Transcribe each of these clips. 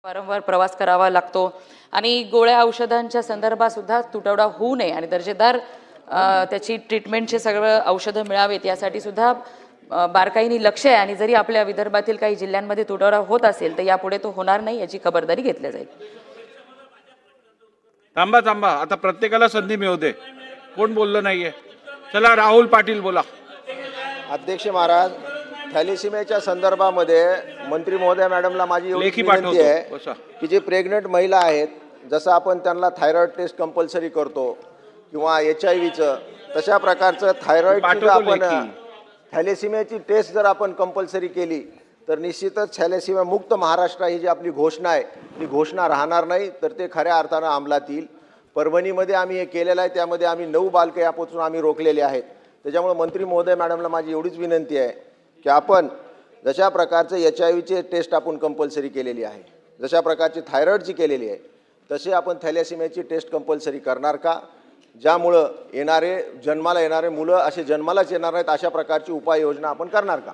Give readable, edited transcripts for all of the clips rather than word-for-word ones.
वारंवार प्रवास करावा लागतो आणि गोळ्या औषधांच्या संदर्भात सुद्धा तुटवडा होऊ नये आणि दर्जेदार त्याची ट्रीटमेंटचे सगळं औषधं मिळावेत यासाठी सुद्धा बारकाईने लक्ष आहे आणि जरी आपल्या विदर्भातील काही जिल्ह्यांमध्ये तुटवडा होत असेल तर यापुढे तो होणार नाही याची खबरदारी घेतली जाईल. थांबा थांबा, आता प्रत्येकाला संधी मिळते. कोण बोललं नाहीये? चला राहुल पाटील बोला. अध्यक्ष महाराज, थॅलेसिमियाच्या संदर्भामध्ये मंत्री महोदय मॅडमला माझी एवढी लेखी विनंती पाठवतो. आहे बसा. की जे प्रेग्नंट महिला आहेत, जसं आपण त्यांना थायरॉइड टेस्ट कंपल्सरी करतो किंवा HIV तशा प्रकारचं थायरॉइडची पाठवतो आपण लेखी. थॅलेसिमियाची टेस्ट जर आपण कंपल्सरी केली तर निश्चितच थॅलेसिमिया मुक्त महाराष्ट्र ही जी आपली घोषणा आहे ती घोषणा राहणार नाही, तर ते खऱ्या अर्थानं अंमलात येईल. परभणीमध्ये आम्ही हे केलेलं आहे, त्यामध्ये आम्ही 9 बालके यापासून आम्ही रोखलेले आहेत. त्याच्यामुळे मंत्री महोदय मॅडमला माझी एवढीच विनंती आहे की आपण जशा प्रकारचं HIV टेस्ट आपण कंपल्सरी केलेली आहे, जशा प्रकारची थायरॉइडची केलेली आहे, तसे आपण थॅलेसिमियाची टेस्ट कंपल्सरी करणार का? ज्यामुळं जन्माला येणारे मुलं असे जन्मालाच येणार नाहीत, अशा प्रकारची उपाययोजना आपण करणार का?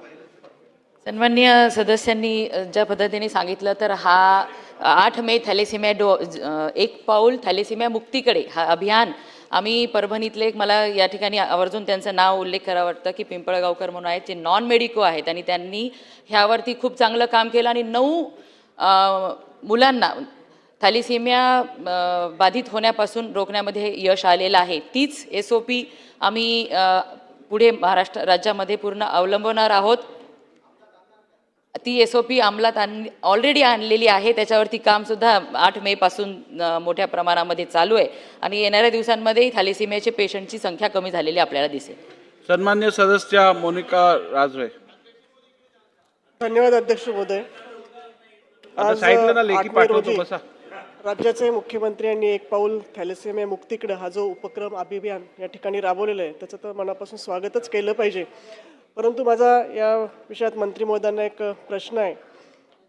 सन्माननीय सदस्यांनी ज्या पद्धतीने सांगितलं तर हा 8 मे थॅलेसिमिया एक पाऊल थॅलेसिमिया मुक्तीकडे हा अभियान आम्ही परभणीतले मला या ठिकाणी आवर्जून त्यांचं नाव उल्लेख करावं वाटतं की पिंपळगावकर म्हणून आहेत जे नॉन मेडिको आहेत आणि त्यांनी ह्यावरती खूप चांगलं काम केलं आणि 9 मुलांना थॅलेसिमिया बाधित होण्यापासून रोखण्यामध्ये यश आलेलं आहे. तीच SOP आम्ही पुढे महाराष्ट्र राज्यामध्ये पूर्ण अवलंबवणार आहोत. ती SOP अंमलात ऑलरेडी आणलेली आहे. त्याच्यावरती कामसुद्धा 8 मे पासून मोठ्या प्रमाणामध्ये चालू आहे आणि येणाऱ्या दिवसांमध्ये थॅलेसिमियाचे पेशंटची संख्या कमी झालेली आपल्याला दिसेल. सन्मान्य सदस्य मोनिका राजवे. धन्यवाद अध्यक्ष महोदय. आता साईडला ना लेखी 8 मे पाठवतो. रोजी बसा. राज्याचे मुख्यमंत्री यांनी एक पाऊल थॅलेसिमिया मुक्तीकडे हा जो उपक्रम अभियान या ठिकाणी राबवलेला आहे त्याचं तर मनापासून स्वागतच केलं पाहिजे. परंतु माझा या विषयात मंत्री महोदयांना एक प्रश्न आहे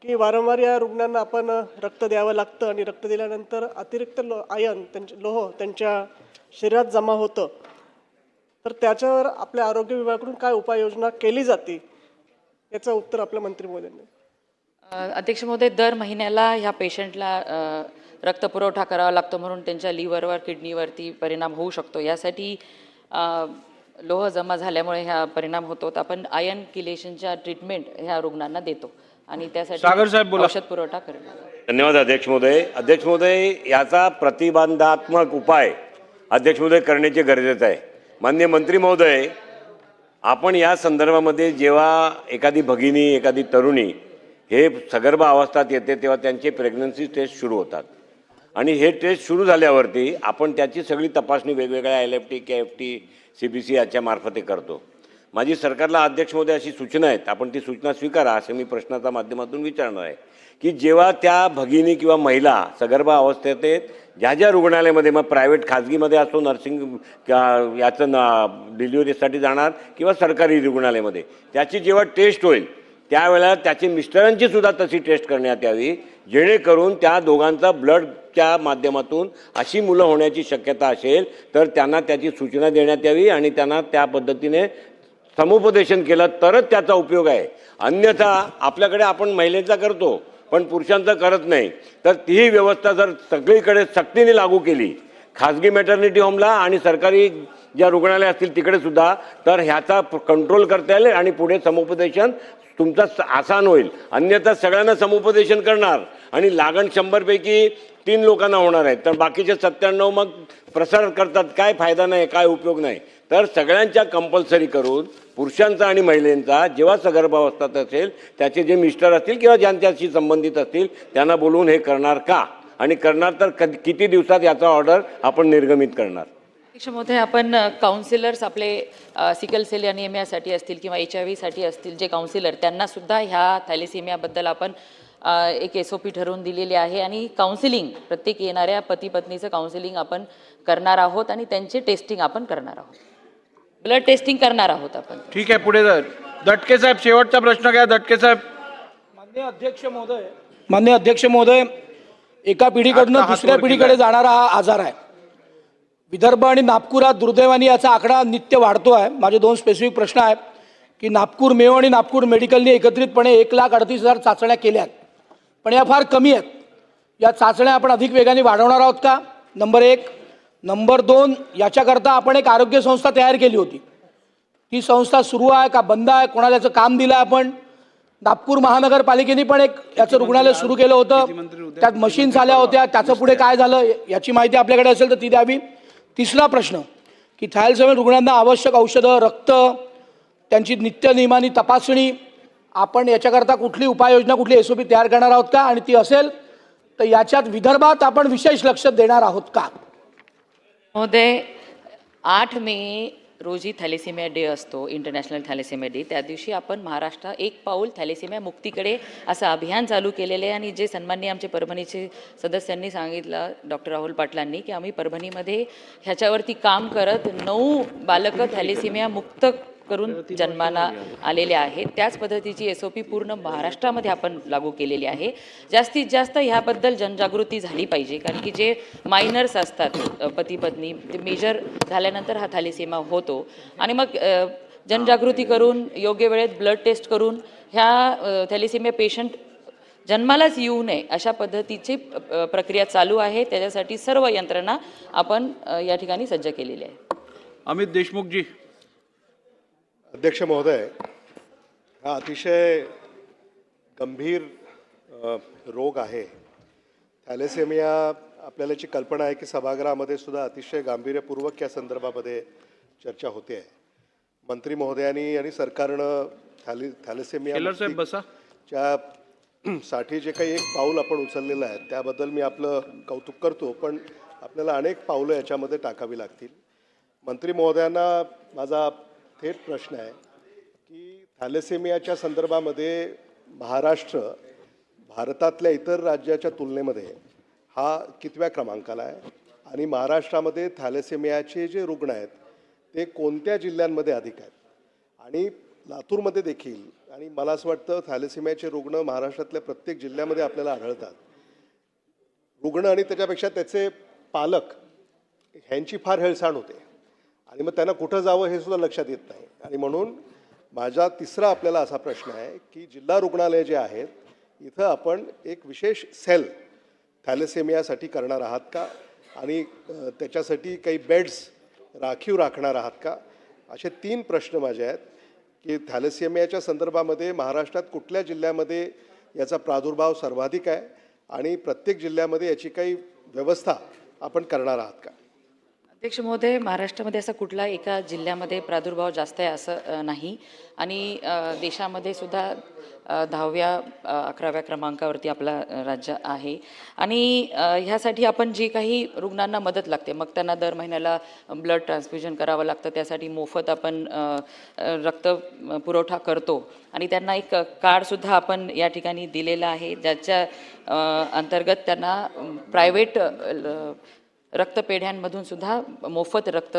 की वारंवार या रुग्णांना आपण रक्त द्यावं लागतं आणि रक्त दिल्यानंतर अतिरिक्त आयन लोह त्यांच्या शरीरात जमा होतं, तर त्याच्यावर आपल्या आरोग्य विभागाकडून काय उपाययोजना केली जाते याचं उत्तर आपल्या मंत्री महोदयांनी. अध्यक्ष महोदय, दर महिन्याला ह्या पेशंटला रक्तपुरवठा करावा लागतो म्हणून त्यांच्या लिव्हरवर किडनीवरती परिणाम होऊ शकतो. यासाठी लोह जमा झाल्यामुळे ह्या परिणाम होतो. आपण आयन किलेशनच्या ट्रीटमेंट ह्या रुग्णांना देतो आणि त्यासाठी औषध पुरवठा करणार. धन्यवाद अध्यक्ष महोदय. अध्यक्ष महोदय, याचा प्रतिबंधात्मक उपाय अध्यक्ष महोदय करण्याचे गरजेचं आहे. माननीय मंत्री महोदय, आपण या संदर्भामध्ये जेव्हा एखादी भगिनी एखादी तरुणी हे सगर्भ अवस्थेत येते तेव्हा त्यांचे प्रेग्नन्सी टेस्ट सुरू होतात आणि हे टेस्ट सुरू झाल्यावरती आपण त्याची सगळी तपासणी वेगवेगळ्या LFT, KFT, CBC याच्या मार्फते करतो. माझी सरकारला अध्यक्ष महोदय अशी सूचना आहेत, आपण ती सूचना स्वीकारा असं मी प्रश्नाच्या माध्यमातून विचारणार आहे की जेव्हा त्या भगिनी किंवा महिला सगर्भ अवस्थेत आहेत, ज्या रुग्णालयामध्ये मग प्रायव्हेट खाजगीमध्ये असो नर्सिंग याचं डिलिव्हरीसाठी जाणार किंवा सरकारी रुग्णालयामध्ये त्याची जेव्हा टेस्ट होईल त्यावेळेला त्याची मिस्टरांची सुद्धा तशी टेस्ट करण्यात यावी, जेणेकरून त्या दोघांचा ब्लडच्या माध्यमातून अशी मुलं होण्याची शक्यता असेल तर त्यांना त्याची सूचना देण्यात यावी आणि त्यांना त्या पद्धतीने समुपदेशन केलं तरच त्याचा उपयोग आहे. अन्यथा आपल्याकडे आपण महिलेचा करतो पण पुरुषांचा करत नाही, तर तीही व्यवस्था जर सगळीकडे सक्तीने लागू केली खाजगी मॅटर्निटी होमला आणि सरकारी ज्या रुग्णालय असतील तिकडे सुद्धा, तर ह्याचा कंट्रोल करता येईल आणि पुढे समुपदेशन तुमचा आसान होईल. अन्यथा सगळ्यांना समुपदेशन करणार आणि लागण 100 पैकी 3 लोकांना होणार आहे, तर बाकीचे 97 मग प्रसार करतात. काय फायदा नाही, काय उपयोग नाही. तर सगळ्यांच्या कंपल्सरी करून पुरुषांचा आणि महिलांचा जेव्हा सगर्भावस्थेत असेल त्याचे जे मिस्टर असतील किंवा ज्यांच्याशी संबंधित असतील त्यांना बोलवून हे करणार का आणि करणार तर किती दिवसात याचा ऑर्डर आपण निर्गमित करणार. अध्यक्ष महोदय, आपण काउन्सिलर्स आपले सिकल सेल अनिमियासाठी असतील किंवा HIV साठी असतील जे काउन्सिलर त्यांना सुद्धा ह्या थॅलेसिमियाबद्दल आपण एक SOP ठरवून दिलेली आहे आणि काउन्सिलिंग प्रत्येक येणाऱ्या पती पत्नीचं काउन्सिलिंग आपण करणार आहोत आणि त्यांचे टेस्टिंग आपण करणार आहोत, ब्लड टेस्टिंग करणार आहोत आपण. ठीक आहे, पुढे जा. दटके साहेब, शेवटचा प्रश्न घ्या. दटके साहेब. माननीय अध्यक्ष महोदय, एका पिढीकडनं दुसऱ्या पिढीकडे जाणारा हा आजार आहे. विदर्भ आणि नागपुरात दुर्दैवाने याचा आकडा नित्य वाढतो आहे. माझे 2 स्पेसिफिक प्रश्न आहेत की नागपूर मेयो आणि नागपूर मेडिकलने एकत्रितपणे 1,38,000 चाचण्या केल्यात, पण या फार कमी आहेत. या चाचण्या आपण अधिक वेगाने वाढवणार आहोत का? नंबर 1. नंबर 2, याच्याकरता आपण एक आरोग्य संस्था तयार केली होती. ती संस्था सुरू आहे का बंद आहे? कोणाला याचं काम दिलं आहे आपण? नागपूर महानगरपालिकेने पण एक याचं रुग्णालय सुरू केलं होतं. त्यात मशीन्स आल्या होत्या. त्याचं पुढे काय झालं याची माहिती आपल्याकडे असेल तर ती द्यावी. तिसरा प्रश्न की थॅलेसेमिया रुग्णांना आवश्यक औषधं, रक्त, त्यांची नित्यनियमाने तपासणी, आपण याच्याकरता कुठली उपाययोजना, कुठली SOP तयार करणार आहोत का? आणि ती असेल तर याच्यात विदर्भात आपण विशेष लक्ष देणार आहोत का? महोदय, 8 मे रोजी थॅलेसेमिया डे असतो, इंटरनॅशनल थॅलेसेमिया डे. त्या दिवशी आपण महाराष्ट्र एक पाऊल थॅलेसेमिया मुक्तीकडे असं अभियान चालू केलेलं आहे. आणि जे सन्माननीय आमचे परभणीचे सदस्यांनी सांगितलं, डॉक्टर राहुल पाटलांनी, की आम्ही परभणीमध्ये ह्याच्यावरती काम करत 9 बालकं थॅलेसेमिया मुक्त करून जन्माला आलेले आहेत. त्याच पद्धतीची SOP पूर्ण महाराष्ट्रामध्ये आपण लागू केलेली आहे. जास्तीत जास्त ह्याबद्दल जनजागृती झाली पाहिजे, कारण की जे मायनर्स असतात, पती पत्नी, ते मेजर झाल्यानंतर हा थॅलेसेमिया होतो. आणि मग जनजागृती करून योग्य वेळेत ब्लड टेस्ट करून ह्या थॅलेसेमिया पेशंट जन्मालाच येऊ नये अशा पद्धतीची प्रक्रिया चालू आहे. त्याच्यासाठी सर्व यंत्रणा आपण या ठिकाणी सज्ज केलेली आहे. अमित देशमुख जी. अध्यक्ष महोदय, हा अतिशय गंभीर रोग आहे. थॅलेसेमिया आपल्याला जी कल्पना आहे की सभागृहामध्ये सुद्धा अतिशय गांभीर्यपूर्वक या संदर्भामध्ये चर्चा होते आहे. मंत्री महोदयांनी आणि सरकारनं थॅलेसेमिया बसा च्या साठी जे काही एक पाऊल आपण उचललेलं आहे त्याबद्दल मी आपलं कौतुक करतो, पण आपल्याला अनेक पावलं याच्यामध्ये टाकावी लागतील. मंत्री महोदयांना माझा थेट प्रश्न आहे की थॅलेसेमियाच्या संदर्भामध्ये महाराष्ट्र भारतातल्या इतर राज्याच्या तुलनेमध्ये हा कितव्या क्रमांकाला आहे आणि महाराष्ट्रामध्ये थॅलेसेमियाचे जे रुग्ण आहेत ते कोणत्या जिल्ह्यांमध्ये अधिक आहेत? आणि लातूरमध्ये देखील, आणि मला असं वाटतं थॅलेसेमियाचे रुग्ण महाराष्ट्रातल्या प्रत्येक जिल्ह्यामध्ये आपल्याला आढळतात. रुग्ण आणि त्याच्यापेक्षा त्याचे पालक ह्यांची फार हेळसांड होते आणि मग त्यांना कुठं जावं हे सुद्धा लक्षात येत नाही. आणि म्हणून माझा तिसरा आपल्याला असा प्रश्न आहे की जिल्हा रुग्णालय जे आहेत इथं आपण एक विशेष सेल थॅलेसेमियासाठी करणार आहात का? आणि त्याच्यासाठी काही बेड्स राखीव राखणार आहात का? असे 3 प्रश्न माझे आहेत की थॅलेसेमियाच्या संदर्भामध्ये महाराष्ट्रात कुठल्या जिल्ह्यामध्ये याचा प्रादुर्भाव सर्वाधिक आहे आणि प्रत्येक जिल्ह्यामध्ये याची काही व्यवस्था आपण करणार आहात का? अध्यक्ष महोदय, महाराष्ट्रामध्ये असा कुठला एका जिल्ह्यामध्ये प्रादुर्भाव जास्त आहे असं नाही. आणि देशामध्ये सुद्धा 10व्या 11व्या क्रमांकावरती आपला राज्य आहे. आणि ह्यासाठी आपण जे काही रुग्णांना मदत लागते, मग त्यांना दर महिन्याला ब्लड ट्रान्सफ्युजन करावं लागतं, त्यासाठी मोफत आपण रक्त पुरवठा करतो. आणि त्यांना एक कार्डसुद्धा आपण या ठिकाणी दिलेलं आहे, ज्याच्या अंतर्गत त्यांना प्रायव्हेट रक्तपेढ्यांमधून सुद्धा मोफत रक्त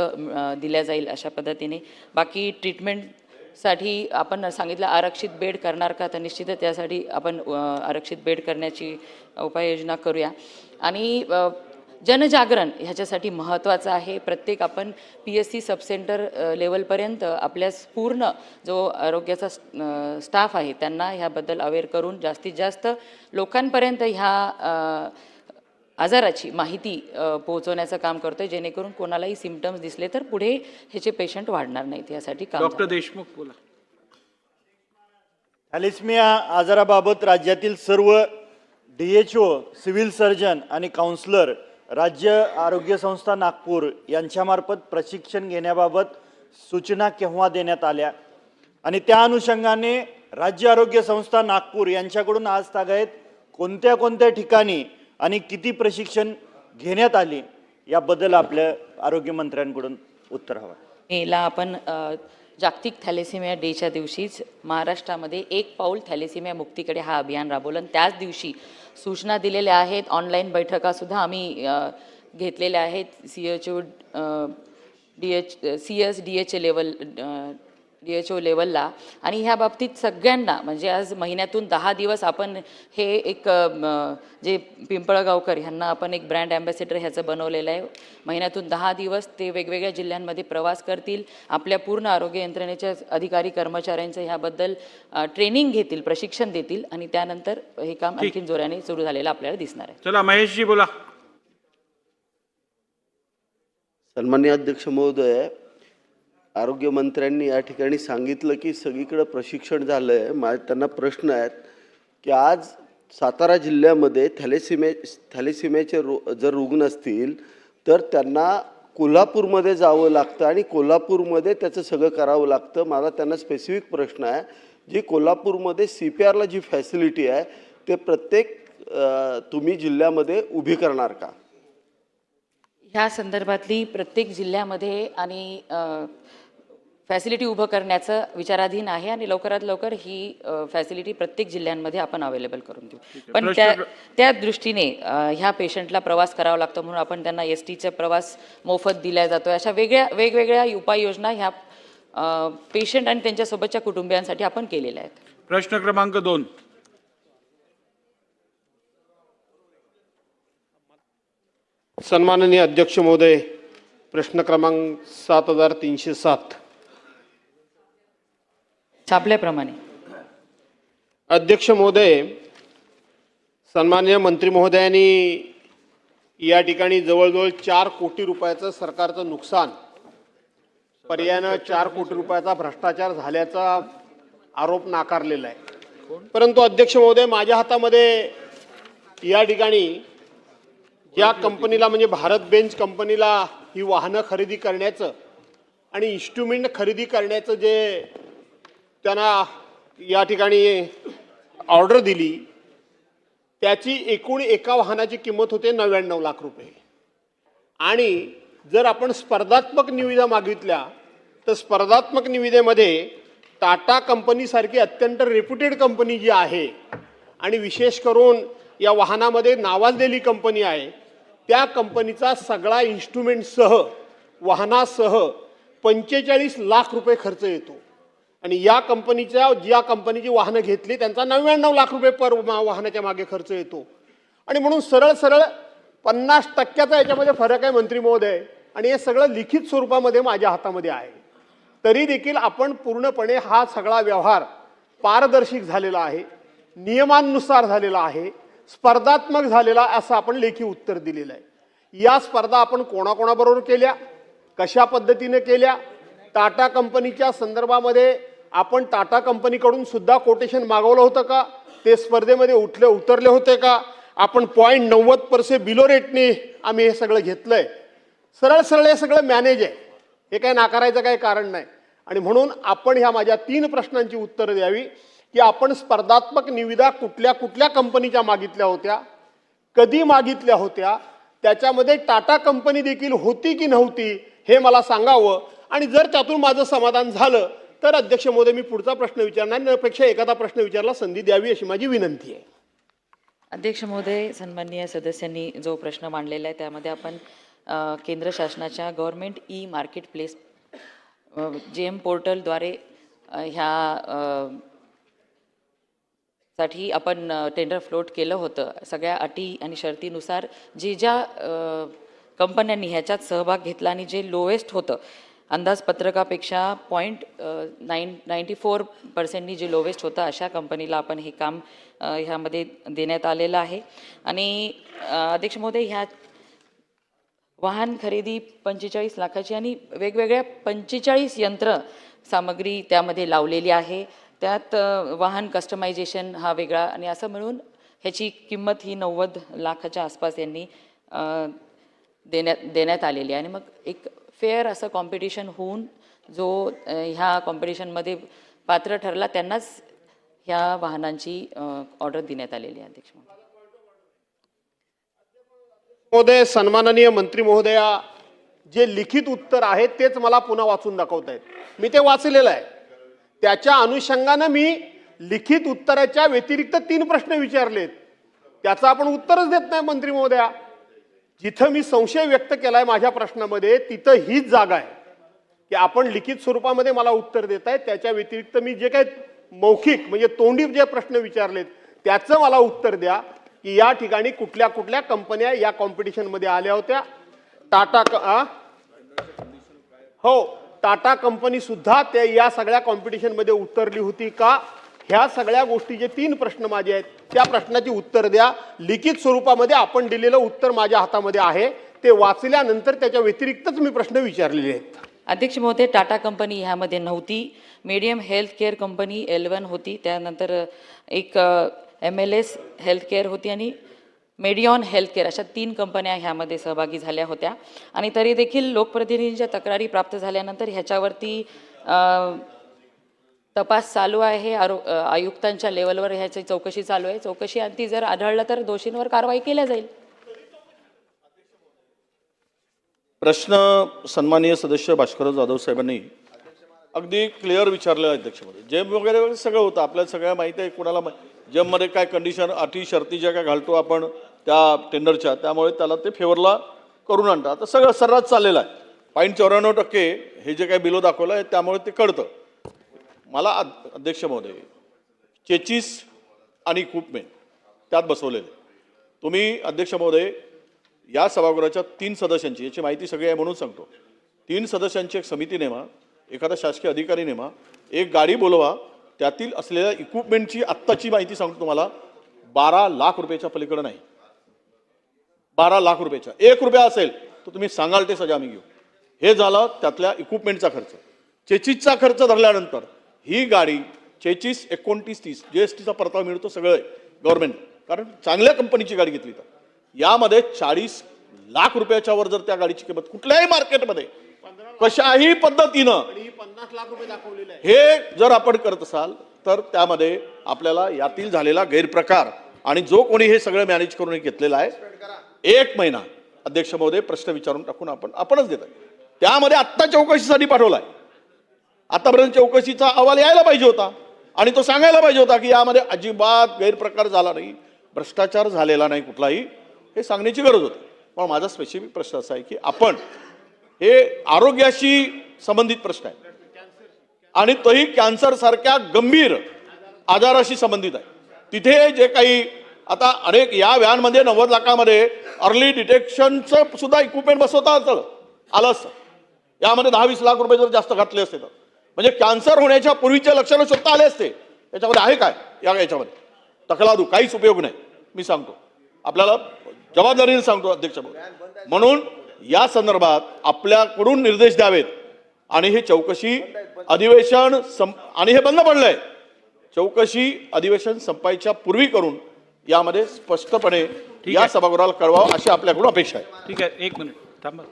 दिल्या जाईल अशा पद्धतीने. बाकी ट्रीटमेंटसाठी आपण सांगितलं आरक्षित बेड करणार का, तर निश्चितच त्यासाठी आपण आरक्षित बेड करण्याची उपाययोजना करूया. आणि जनजागरण ह्याच्यासाठी महत्त्वाचं आहे. प्रत्येक आपण PSC सबसेंटर लेवलपर्यंत आपल्या पूर्ण जो आरोग्याचा स्टाफ आहे त्यांना ह्याबद्दल अवेअर करून जास्तीत जास्त लोकांपर्यंत ह्या आजाराची माहिती पोहोचवण्याचं काम करतोय, जेणेकरून कोणालाही सिम्पटम्स दिसले तर पुढे ह्याचे पेशंट वाढणार नाहीत. यासाठी काम. डॉक्टर देशमुख बोला. थॅलेसेमिया आजाराबाबत राज्यातील सर्व DHO, सिव्हिल सर्जन आणि काउन्सिलर राज्य आरोग्य संस्था नागपूर यांच्यामार्फत प्रशिक्षण घेण्याबाबत सूचना केव्हा देण्यात आल्या आणि त्या अनुषंगाने राज्य आरोग्य संस्था नागपूर यांच्याकडून आज तागायत कोणत्या कोणत्या ठिकाणी आणि किती प्रशिक्षण घेण्यात आले याबद्दल आपल्या आरोग्यमंत्र्यांकडून उत्तर हवं. याला आपण जागतिक थॅलेसेमिया डेच्या दिवशीच महाराष्ट्रामध्ये एक पाऊल थॅलेसेमिया मुक्तीकडे हा अभियान राबवलं. आणि त्याच दिवशी सूचना दिलेल्या आहेत. ऑनलाईन बैठकासुद्धा आम्ही घेतलेल्या आहेत. CS DH लेवल DHO लेवलला. आणि ह्या बाबतीत सगळ्यांना म्हणजे आज महिन्यातून 10 दिवस आपण हे एक जे पिंपळगावकर ह्यांना आपण एक ब्रँड ॲम्बॅसेडर ह्याचं बनवलेलं आहे. महिन्यातून 10 दिवस ते वेगवेगळ्या जिल्ह्यांमध्ये प्रवास करतील, आपल्या पूर्ण आरोग्य यंत्रणेच्या अधिकारी कर्मचाऱ्यांचं ह्याबद्दल ट्रेनिंग घेतील, प्रशिक्षण देतील आणि त्यानंतर हे काम आणखीन जोराने सुरू झालेलं आपल्याला दिसणार आहे. चला महेशजी बोला. सन्माननीय अध्यक्ष महोदय, आरोग्यमंत्र्यांनी या ठिकाणी सांगितलं की सगळीकडे प्रशिक्षण झालं आहे. त्यांना प्रश्न आहेत की आज सातारा जिल्ह्यामध्ये थॅलेसिमियाचे जर रुग्ण असतील तर त्यांना कोल्हापूरमध्ये जावं लागतं आणि कोल्हापूरमध्ये त्याचं सगळं करावं लागतं. मला त्यांना स्पेसिफिक प्रश्न आहे, जी कोल्हापूरमध्ये CPRला जी फॅसिलिटी आहे ते प्रत्येक तुम्ही जिल्ह्यामध्ये उभी करणार का? ह्या संदर्भातली प्रत्येक जिल्ह्यामध्ये आणि फॅसिलिटी उभं करण्याचं विचाराधीन आहे आणि लवकरात लवकर ही फॅसिलिटी प्रत्येक जिल्ह्यांमध्ये आपण अवेलेबल करून देऊ. पण त्या दृष्टीने ह्या पेशंटला प्रवास करावा लागतो म्हणून आपण त्यांना STचा प्रवास मोफत दिला जातो. अशा वेगवेगळ्या उपाययोजना ह्या पेशंट आणि त्यांच्यासोबतच्या कुटुंबियांसाठी आपण केलेल्या आहेत. प्रश्न क्रमांक 2. सन्माननीय अध्यक्ष महोदय, प्रश्न क्रमांक 7307. छापल्याप्रमाणे. अध्यक्ष महोदय, सन्माननीय मंत्री महोदयांनी या ठिकाणी जवळजवळ 4 कोटी रुपयाचं सरकारचं नुकसान, पर्यायानं 4 कोटी रुपयाचा भ्रष्टाचार झाल्याचा आरोप नाकारलेला आहे. परंतु अध्यक्ष महोदय, माझ्या हातामध्ये या ठिकाणी या कंपनीला म्हणजे भारत बेंच कंपनीला ही वाहनं खरेदी करण्याचं आणि इन्स्ट्रुमेंट खरेदी करण्याचं जे त्यांना या ठिकाणी ऑर्डर दिली त्याची एकूण एका वाहनाची किंमत होते 99 लाख रुपये. आणि जर आपण स्पर्धात्मक निविदा मागितल्या तर स्पर्धात्मक निविदेमध्ये टाटा कंपनीसारखी अत्यंत रेप्युटेड कंपनी जी आहे आणि विशेष करून या वाहनामध्ये नावाजलेली कंपनी आहे त्या कंपनीचा सगळा इन्स्ट्रुमेंटसह वाहनासह 45 लाख रुपये खर्च येतो. आणि या ज्या कंपनीची वाहनं घेतली त्यांचा 99 लाख रुपये पर वाहनाच्या मागे खर्च येतो. आणि म्हणून सरळ 50% याच्यामध्ये फरक आहे मंत्री महोदय. आणि हे सगळं लिखित स्वरूपामध्ये माझ्या हातामध्ये आहे. तरी देखील आपण पूर्णपणे हा सगळा व्यवहार पारदर्शक झालेला आहे, नियमानुसार झालेला आहे, स्पर्धात्मक झालेला असं आपण लेखी उत्तर दिलेलं आहे. या स्पर्धा आपण कोणाकोणाबरोबर केल्या, कशा पद्धतीने केल्या, टाटा कंपनीच्या संदर्भामध्ये आपण टाटा कंपनीकडून सुद्धा कोटेशन मागवलं होतं का, ते स्पर्धेमध्ये उतरले होते का, आपण 0.90% बिलो रेटने आम्ही हे सगळं घेतलंय. सरळ हे सगळं मॅनेज आहे, हे काय नाकारायचं काही कारण नाही. आणि म्हणून आपण ह्या माझ्या 3 प्रश्नांची उत्तरं द्यावी की आपण स्पर्धात्मक निविदा कुठल्या कंपनीच्या मागितल्या होत्या, कधी मागितल्या होत्या, त्याच्यामध्ये टाटा कंपनी देखील होती की नव्हती हे मला सांगावं. आणि जर त्यातून माझं समाधान झालं तर अध्यक्ष महोदय मी पुढचा प्रश्न विचारणार, त्यापेक्षा एखादा प्रश्न विचारला संधी द्यावी अशी माझी विनंती आहे. अध्यक्ष महोदय, सन्माननीय सदस्यांनी जो प्रश्न मांडलेला आहे त्यामध्ये आपण केंद्र शासनाच्या गव्हर्नमेंट मार्केट प्लेस GM पोर्टलद्वारे ह्या साठी आपण टेंडर फ्लोट केलं होतं. सगळ्या अटी आणि शर्तीनुसार ज्या कंपन्यांनी ह्याच्यात सहभाग घेतला आणि जे लोएस्ट होतं अंदाजपत्रकापेक्षा 0.94% जे लोवेस्ट होतं अशा कंपनीला आपण हे काम ह्यामध्ये देण्यात आलेलं आहे. आणि अध्यक्ष महोदय, ह्या वाहन खरेदी 45 लाखाची आणि वेगवेगळ्या 45 यंत्र सामग्री त्यामध्ये लावलेली आहे. त्यात वाहन कस्टमायझेशन हा वेगळा आणि असं मिळून ह्याची किंमत ही 90 लाखाच्या आसपास यांनी देण्यात आलेली आहे. आणि मग एक फेअर असं कॉम्पिटिशन होऊन जो ह्या कॉम्पिटिशनमध्ये पात्र ठरला त्यांनाच ह्या वाहनांची ऑर्डर देण्यात आलेली आहे. अध्यक्ष महोदय, सन्माननीय मंत्री महोदया, जे लिखित उत्तर आहे तेच मला पुन्हा वाचून दाखवत आहेत. मी ते वाचलेलं आहे. त्याच्या अनुषंगानं मी लिखित उत्तराच्या व्यतिरिक्त 3 प्रश्न विचारलेत. त्याचं आपण उत्तरच देत नाही मंत्री महोदया. जिथं मी संशय व्यक्त केलाय माझ्या प्रश्नामध्ये तिथं हीच जागा आहे. की आपण लिखित स्वरूपामध्ये मला उत्तर देताय, त्याच्या व्यतिरिक्त मी जे काही मौखिक म्हणजे तोंडी जे प्रश्न विचारलेत त्याचं मला उत्तर द्या की या ठिकाणी कुठल्या कुठल्या कंपन्या या कॉम्पिटिशनमध्ये आल्या होत्या. हो, टाटा कंपनी सुद्धा त्या या सगळ्या कॉम्पिटिशनमध्ये उतरली होती का? ह्या सगळ्या गोष्टी जे 3 प्रश्न माझे आहेत त्या प्रश्नाची उत्तर द्या. लिखित स्वरूपामध्ये आपण दिलेलं उत्तर माझ्या हातामध्ये आहे, ते वाचल्यानंतर त्याच्या व्यतिरिक्तच मी प्रश्न विचारलेले आहेत. अध्यक्ष महोदय, टाटा कंपनी ह्यामध्ये नव्हती. Medium health care company L1 होती, त्यानंतर एक MLS हेल्थ केअर होती आणि मेडिऑन हेल्थ केअर, अशा 3 कंपन्या ह्यामध्ये सहभागी झाल्या होत्या. आणि तरी देखील लोकप्रतिनिधींच्या तक्रारी प्राप्त झाल्यानंतर ह्याच्यावरती तपास चालू आहे. आयुक्तांच्या लेवलवर ह्याची चौकशी चालू आहे. चौकशी अंती जर आढळलं तर दोषींवर कारवाई केल्या जाईल. प्रश्न सन्माननीय सदस्य भास्कर जाधव साहेबांनी अगदी क्लिअर विचारलं आहे. अध्यक्षमध्ये जेम वगैरे सगळं होतं, आपल्याला सगळ्या माहिती आहे. कोणाला जेममध्ये काय कंडिशन अटी शर्ती ज्या काय घालतो आपण त्या टेंडरच्या, त्यामुळे त्याला ते फेवरला करून आणतात. आता सगळं सर्रास चाललेलं आहे. 0.94% हे जे काही बिलो दाखवलं आहे त्यामुळे ते कळतं. मला अध्यक्ष महोदय, चेचिस आणि इक्विपमेंट त्यात बसवलेले. तुम्ही अध्यक्ष महोदय या सभागृहाच्या 3 सदस्यांची, याची माहिती सगळी आहे म्हणून सांगतो, 3 सदस्यांची एक समिती नेमा, एखादा शासकीय अधिकारी नेमा, एक गाडी बोलवा, त्यातील असलेल्या इक्विपमेंटची आत्ताची माहिती सांगतो तुम्हाला, 12 लाख रुपयाच्या पलीकडे नाही. 12 लाख रुपयाच्या 1 रुपया असेल तर तुम्ही सांगाल ते सगळं आम्ही घेऊ. हे झालं त्यातल्या इक्विपमेंटचा खर्च. चेचिसचा खर्च धरल्यानंतर ही गाडी चेचिस 2930 GSTचा परतावा मिळतो सगळं गव्हर्नमेंट, कारण चांगल्या कंपनीची गाडी घेतली तर. यामध्ये 40 लाख रुपयाच्या वर जर त्या गाडीची किंमत कुठल्याही मार्केटमध्ये कशाही पद्धतीनं 50 लाख रुपये दाखवलेले आहे. हे जर आपण करत असाल तर त्यामध्ये आपल्याला यातील झालेला गैरप्रकार आणि जो कोणी हे सगळं मॅनेज करून घेतलेला आहे, 1 महिना अध्यक्ष महोदय प्रश्न विचारून टाकून आपणच देत आहे. त्यामध्ये आत्ता चौकशीसाठी पाठवलाय. आतापर्यंत चौकशीचा अहवाल यायला पाहिजे होता आणि तो सांगायला पाहिजे होता की यामध्ये अजिबात गैरप्रकार झाला नाही, भ्रष्टाचार झालेला नाही कुठलाही, हे सांगण्याची गरज होती. पण माझा स्पेसिफिक प्रश्न असा आहे की आपण हे आरोग्याशी संबंधित प्रश्न आहे आणि तोही कॅन्सर सारख्या गंभीर आजाराशी संबंधित आहे. तिथे जे काही आता अनेक या व्हॅनमध्ये 90 लाखामध्ये अर्ली डिटेक्शनचं सुद्धा इक्विपमेंट बसवता आलं असतं. यामध्ये 10-20 लाख रुपये जर जास्त घातले असते तर म्हणजे कॅन्सर होण्याच्या पूर्वीचे लक्षणं शोधता आले असते. याच्यामध्ये आहे काय? याच्यामध्ये तकलादू काहीच उपयोग नाही. मी सांगतो, आपल्याला जबाबदारीने सांगतो अध्यक्ष. म्हणून या संदर्भात आपल्याकडून निर्देश द्यावेत आणि हे चौकशी अधिवेशन आणि हे बंद पडलंय, चौकशी अधिवेशन संपायच्या पूर्वी करून यामध्ये स्पष्टपणे या सभागृहाला कळवावं अशी आपल्याकडून अपेक्षा आहे. ठीक आहे, 1 मिनिट थांबा.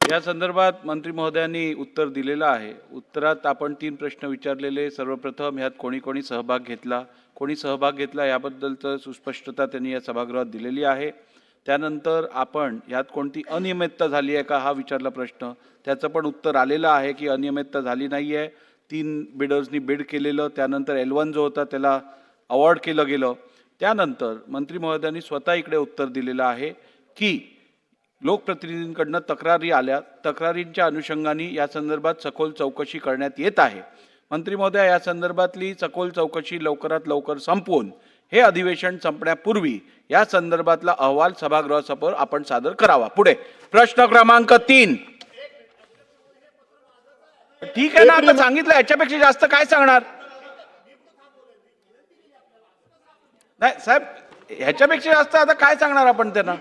या संदर्भात मंत्री महोदयांनी उत्तर दिलेलं आहे. उत्तरात आपण 3 प्रश्न विचारलेले. सर्वप्रथम ह्यात कोणी कोणी सहभाग घेतला याबद्दलचं सुस्पष्टता त्यांनी या सभागृहात दिलेली आहे. त्यानंतर आपण ह्यात कोणती अनियमितता झाली आहे का हा विचारला प्रश्न, त्याचं पण उत्तर आलेलं आहे की अनियमितता झाली नाही आहे. 3 बिडर्सनी बिड केलेलं, त्यानंतर L1 जो होता त्याला अवॉर्ड केलं गेलं. त्यानंतर मंत्री महोदयांनी स्वतः इकडे उत्तर दिलेलं आहे की लोकप्रतिनिधींकडनं तक्रारी आल्या, तक्रारींच्या अनुषंगाने या संदर्भात सखोल चौकशी करण्यात येत आहे. मंत्री महोदया, या संदर्भातली सखोल चौकशी लवकरात लवकर संपवून हे अधिवेशन संपण्यापूर्वी या संदर्भातला अहवाल सभागृहासमोर आपण सादर करावा. पुढे प्रश्न क्रमांक 3. ठीक आहे ना, आता सांगितलं, याच्यापेक्षा जास्त काय सांगणार? नाही साहेब, ह्याच्यापेक्षा जास्त आता काय सांगणार आपण त्यांना?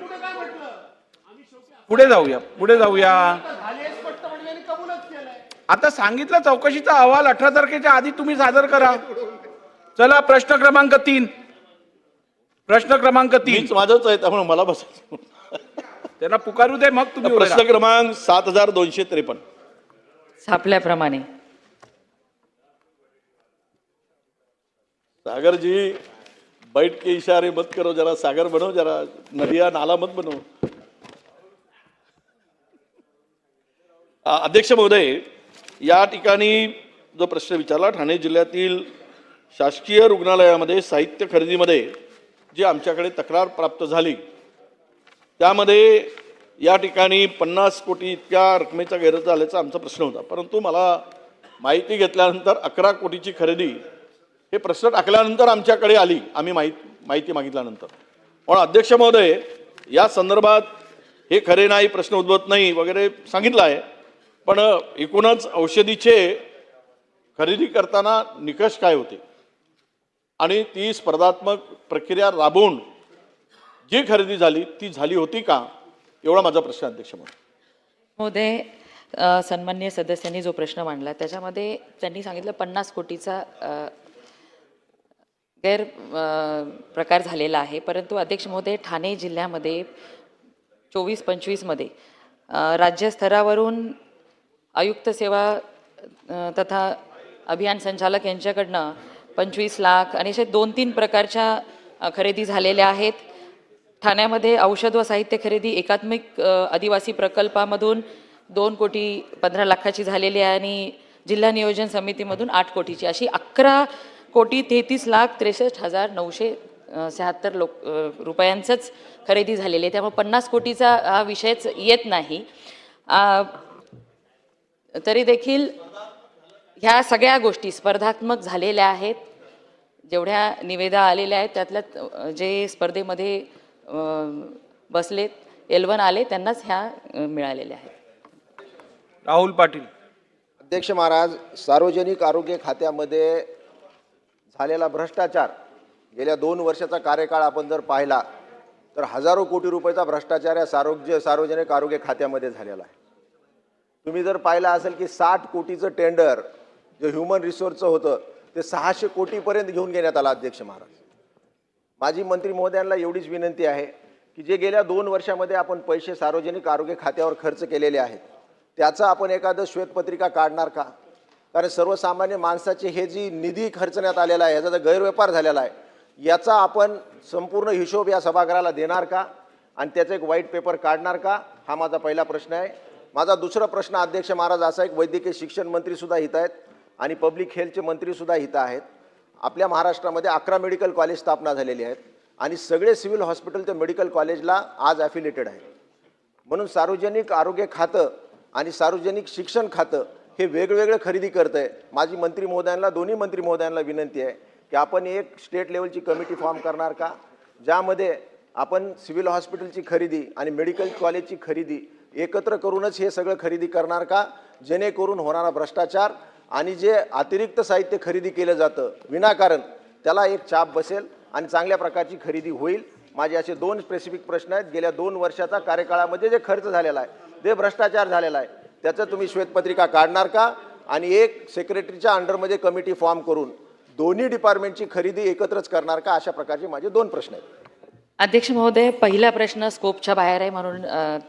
पुढे जाऊया. आता सांगितलं चौकशीचा अहवाल 18 तारखेच्या आधी तुम्ही सादर करा. चला प्रश्न क्रमांक 3. माझंच आहे त्यामुळे मला बसायचं. त्यांना पुकारू दे, मग तुम्ही प्रश्न क्रमांक 7253. छापल्याप्रमाणे सागर जी बैठ के इशारे मत करो, जरा सागर बनो, जरा नदिया नाला मत बनो. अध्यक्ष महोदय, या ठिकाणी जो प्रश्न विचारला, ठाणे जिल्ह्यातील शासकीय रुग्णालयामध्ये साहित्य खरेदीमध्ये जी आमच्याकडे तक्रार प्राप्त झाली त्यामध्ये या ठिकाणी 50 कोटी इतक्या रकमेचा गैरव्यवहार झाल्याचा आमचा प्रश्न होता. परंतु मला माहिती घेतल्यानंतर 11 कोटीची खरेदी हे प्रश्न टाकल्यानंतर आमच्याकडे आली, आम्ही माहिती मागितल्यानंतर. पण अध्यक्ष महोदय, या संदर्भात हे खरे नाही, प्रश्न उद्भवत नाही वगैरे सांगितलं आहे. पण एकूणच औषधीचे खरेदी करताना निकष काय होते आणि ती स्पर्धात्मक प्रक्रिया राबवून जी खरेदी झाली ती झाली होती का, एवढा माझा प्रश्न अध्यक्ष महोदय, सन्माननीय सदस्यांनी जो प्रश्न मांडला त्याच्यामध्ये त्यांनी सांगितलं 50 कोटीचा प्रकार झालेला आहे. परंतु अध्यक्ष महोदय, ठाणे जिल्ह्यामध्ये 24-25मध्ये राज्यस्तरावरून आयुक्त सेवा तथा अभियान संचालक यांच्याकडनं 25 लाख आणि असे 2-3 प्रकारच्या खरेदी झालेल्या आहेत. ठाण्यामध्ये औषध व साहित्य खरेदी एकात्मिक आदिवासी प्रकल्पामधून 2 कोटी 15 लाखाची झालेली आहे आणि जिल्हा नियोजन समितीमधून 8 कोटीची, अशी 11 कोटी 33,63,976 रुपयांचंच खरेदी झालेली आहे. त्यामुळे 50 कोटीचा हा विषयच येत नाही. तरी देखील ह्या सगळ्या गोष्टी स्पर्धात्मक झालेल्या आहेत. जेवढ्या निविदा आलेल्या आहेत त्यातल्या जे स्पर्धेमध्ये बसलेत L1 आले त्यांनाच ह्या मिळालेल्या आहेत. राहुल पाटील. अध्यक्ष महाराज, सार्वजनिक आरोग्य खात्यामध्ये झालेला भ्रष्टाचार गेल्या 2 वर्षाचा कार्यकाळ आपण जर पाहिला तर हजारो कोटी रुपयाचा भ्रष्टाचार या सार्वजनिक आरोग्य खात्यामध्ये झालेला आहे. तुम्ही जर पाहिलं असेल की 60 कोटीचं टेंडर जे ह्युमन रिसोर्सचं होतं ते 600 कोटीपर्यंत घेऊन घेण्यात आलं. अध्यक्ष महाराज, माझी मंत्री महोदयांना एवढीच विनंती आहे की जे गेल्या 2 वर्षामध्ये आपण पैसे सार्वजनिक आरोग्य खात्यावर खर्च केलेले आहेत त्याचं आपण एखादं श्वेतपत्रिका काढणार का? कारण सर्वसामान्य माणसाचे हे जी निधी खर्चण्यात आलेला आहे, याचा गैरव्यापार झालेला आहे, याचा आपण संपूर्ण हिशोब या सभागृहाला देणार का आणि त्याचं एक व्हाईट पेपर काढणार का? हा माझा पहिला प्रश्न आहे. माझा दुसरा प्रश्न अध्यक्ष महाराज असा आहे, वैद्यकीय शिक्षण मंत्रीसुद्धा हित आहेत आणि पब्लिक हेल्थचे मंत्रीसुद्धा हित आहेत. आपल्या महाराष्ट्रामध्ये 11 मेडिकल कॉलेज स्थापना झालेली आहेत आणि सगळे सिव्हिल हॉस्पिटल ते मेडिकल कॉलेजला आज ॲफिलिएटेड आहेत. म्हणून सार्वजनिक आरोग्य खातं आणि सार्वजनिक शिक्षण खातं हे वेगवेगळं खरेदी करतं आहे. माझी मंत्री महोदयांना, दोन्ही मंत्री महोदयांना विनंती आहे की आपण एक स्टेट लेवलची कमिटी फॉर्म करणार का, ज्यामध्ये आपण सिव्हिल हॉस्पिटलची खरेदी आणि मेडिकल कॉलेजची खरेदी एकत्र करूनच हे सगळं खरेदी करणार का, जेणेकरून होणारा भ्रष्टाचार आणि जे अतिरिक्त साहित्य खरेदी केलं जातं विनाकारण त्याला एक चाप बसेल आणि चांगल्या प्रकारची खरेदी होईल. माझे असे 2 स्पेसिफिक प्रश्न आहेत. गेल्या 2 वर्षाचा कार्यकाळामध्ये जे खर्च झालेला आहे, जे भ्रष्टाचार झालेला आहे, त्याचं तुम्ही श्वेतपत्रिका काढणार का आणि एक सेक्रेटरीच्या अंडरमध्ये कमिटी फॉर्म करून दोन्ही डिपार्टमेंटची खरेदी एकत्रच करणार का? अशा प्रकारचे माझे 2 प्रश्न आहेत. अध्यक्ष महोदय, पहिला प्रश्न स्कोपच्या बाहेर आहे म्हणून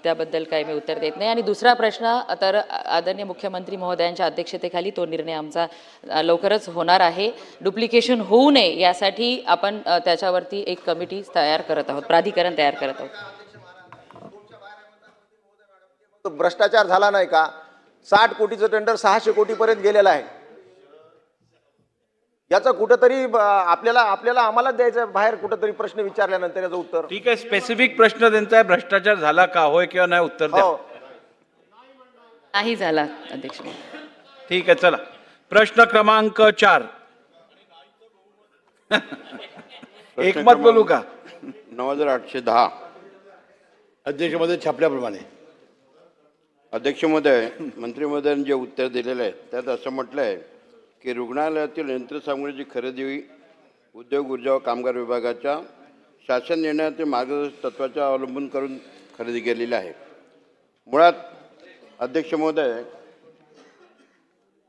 त्याबद्दल काही मी उत्तर देत नाही. आणि दुसरा प्रश्न तर आदरणीय मुख्यमंत्री महोदयांच्या अध्यक्षतेखाली तो निर्णय आमचा लवकरच होणार आहे. डुप्लिकेशन होऊ नये यासाठी आपण त्याच्यावरती एक कमिटी तयार करत आहोत, प्राधिकरण तयार करत आहोत. भ्रष्टाचार झाला नाही का? 60 कोटीचं टेंडर 600 कोटीपर्यंत गेलेलं आहे. याचा कुठंतरी आम्हाला द्यायचं बाहेर, कुठंतरी प्रश्न विचारल्यानंतर याचं उत्तर. ठीक आहे, स्पेसिफिक प्रश्न त्यांचा आहे, भ्रष्टाचार झाला का, होय किंवा नाही, उत्तर द्या. नाही झाला अध्यक्ष. ठीक आहे, चला प्रश्न क्रमांक 4. एकमत बोलू का? 9810. अध्यक्ष महोदय, छापल्याप्रमाणे. अध्यक्ष महोदय, मंत्री महोदयांनी जे उत्तर दिलेलं आहे त्यात असं म्हटलं आहे की रुग्णालयातील यंत्रसामुग्रीची खरेदी उद्योग ऊर्जा व कामगार विभागाच्या शासन निर्णयातील मार्गदर्शक तत्वाच्या अवलंबून करून खरेदी केलेली आहे. मुळात अध्यक्ष महोदय,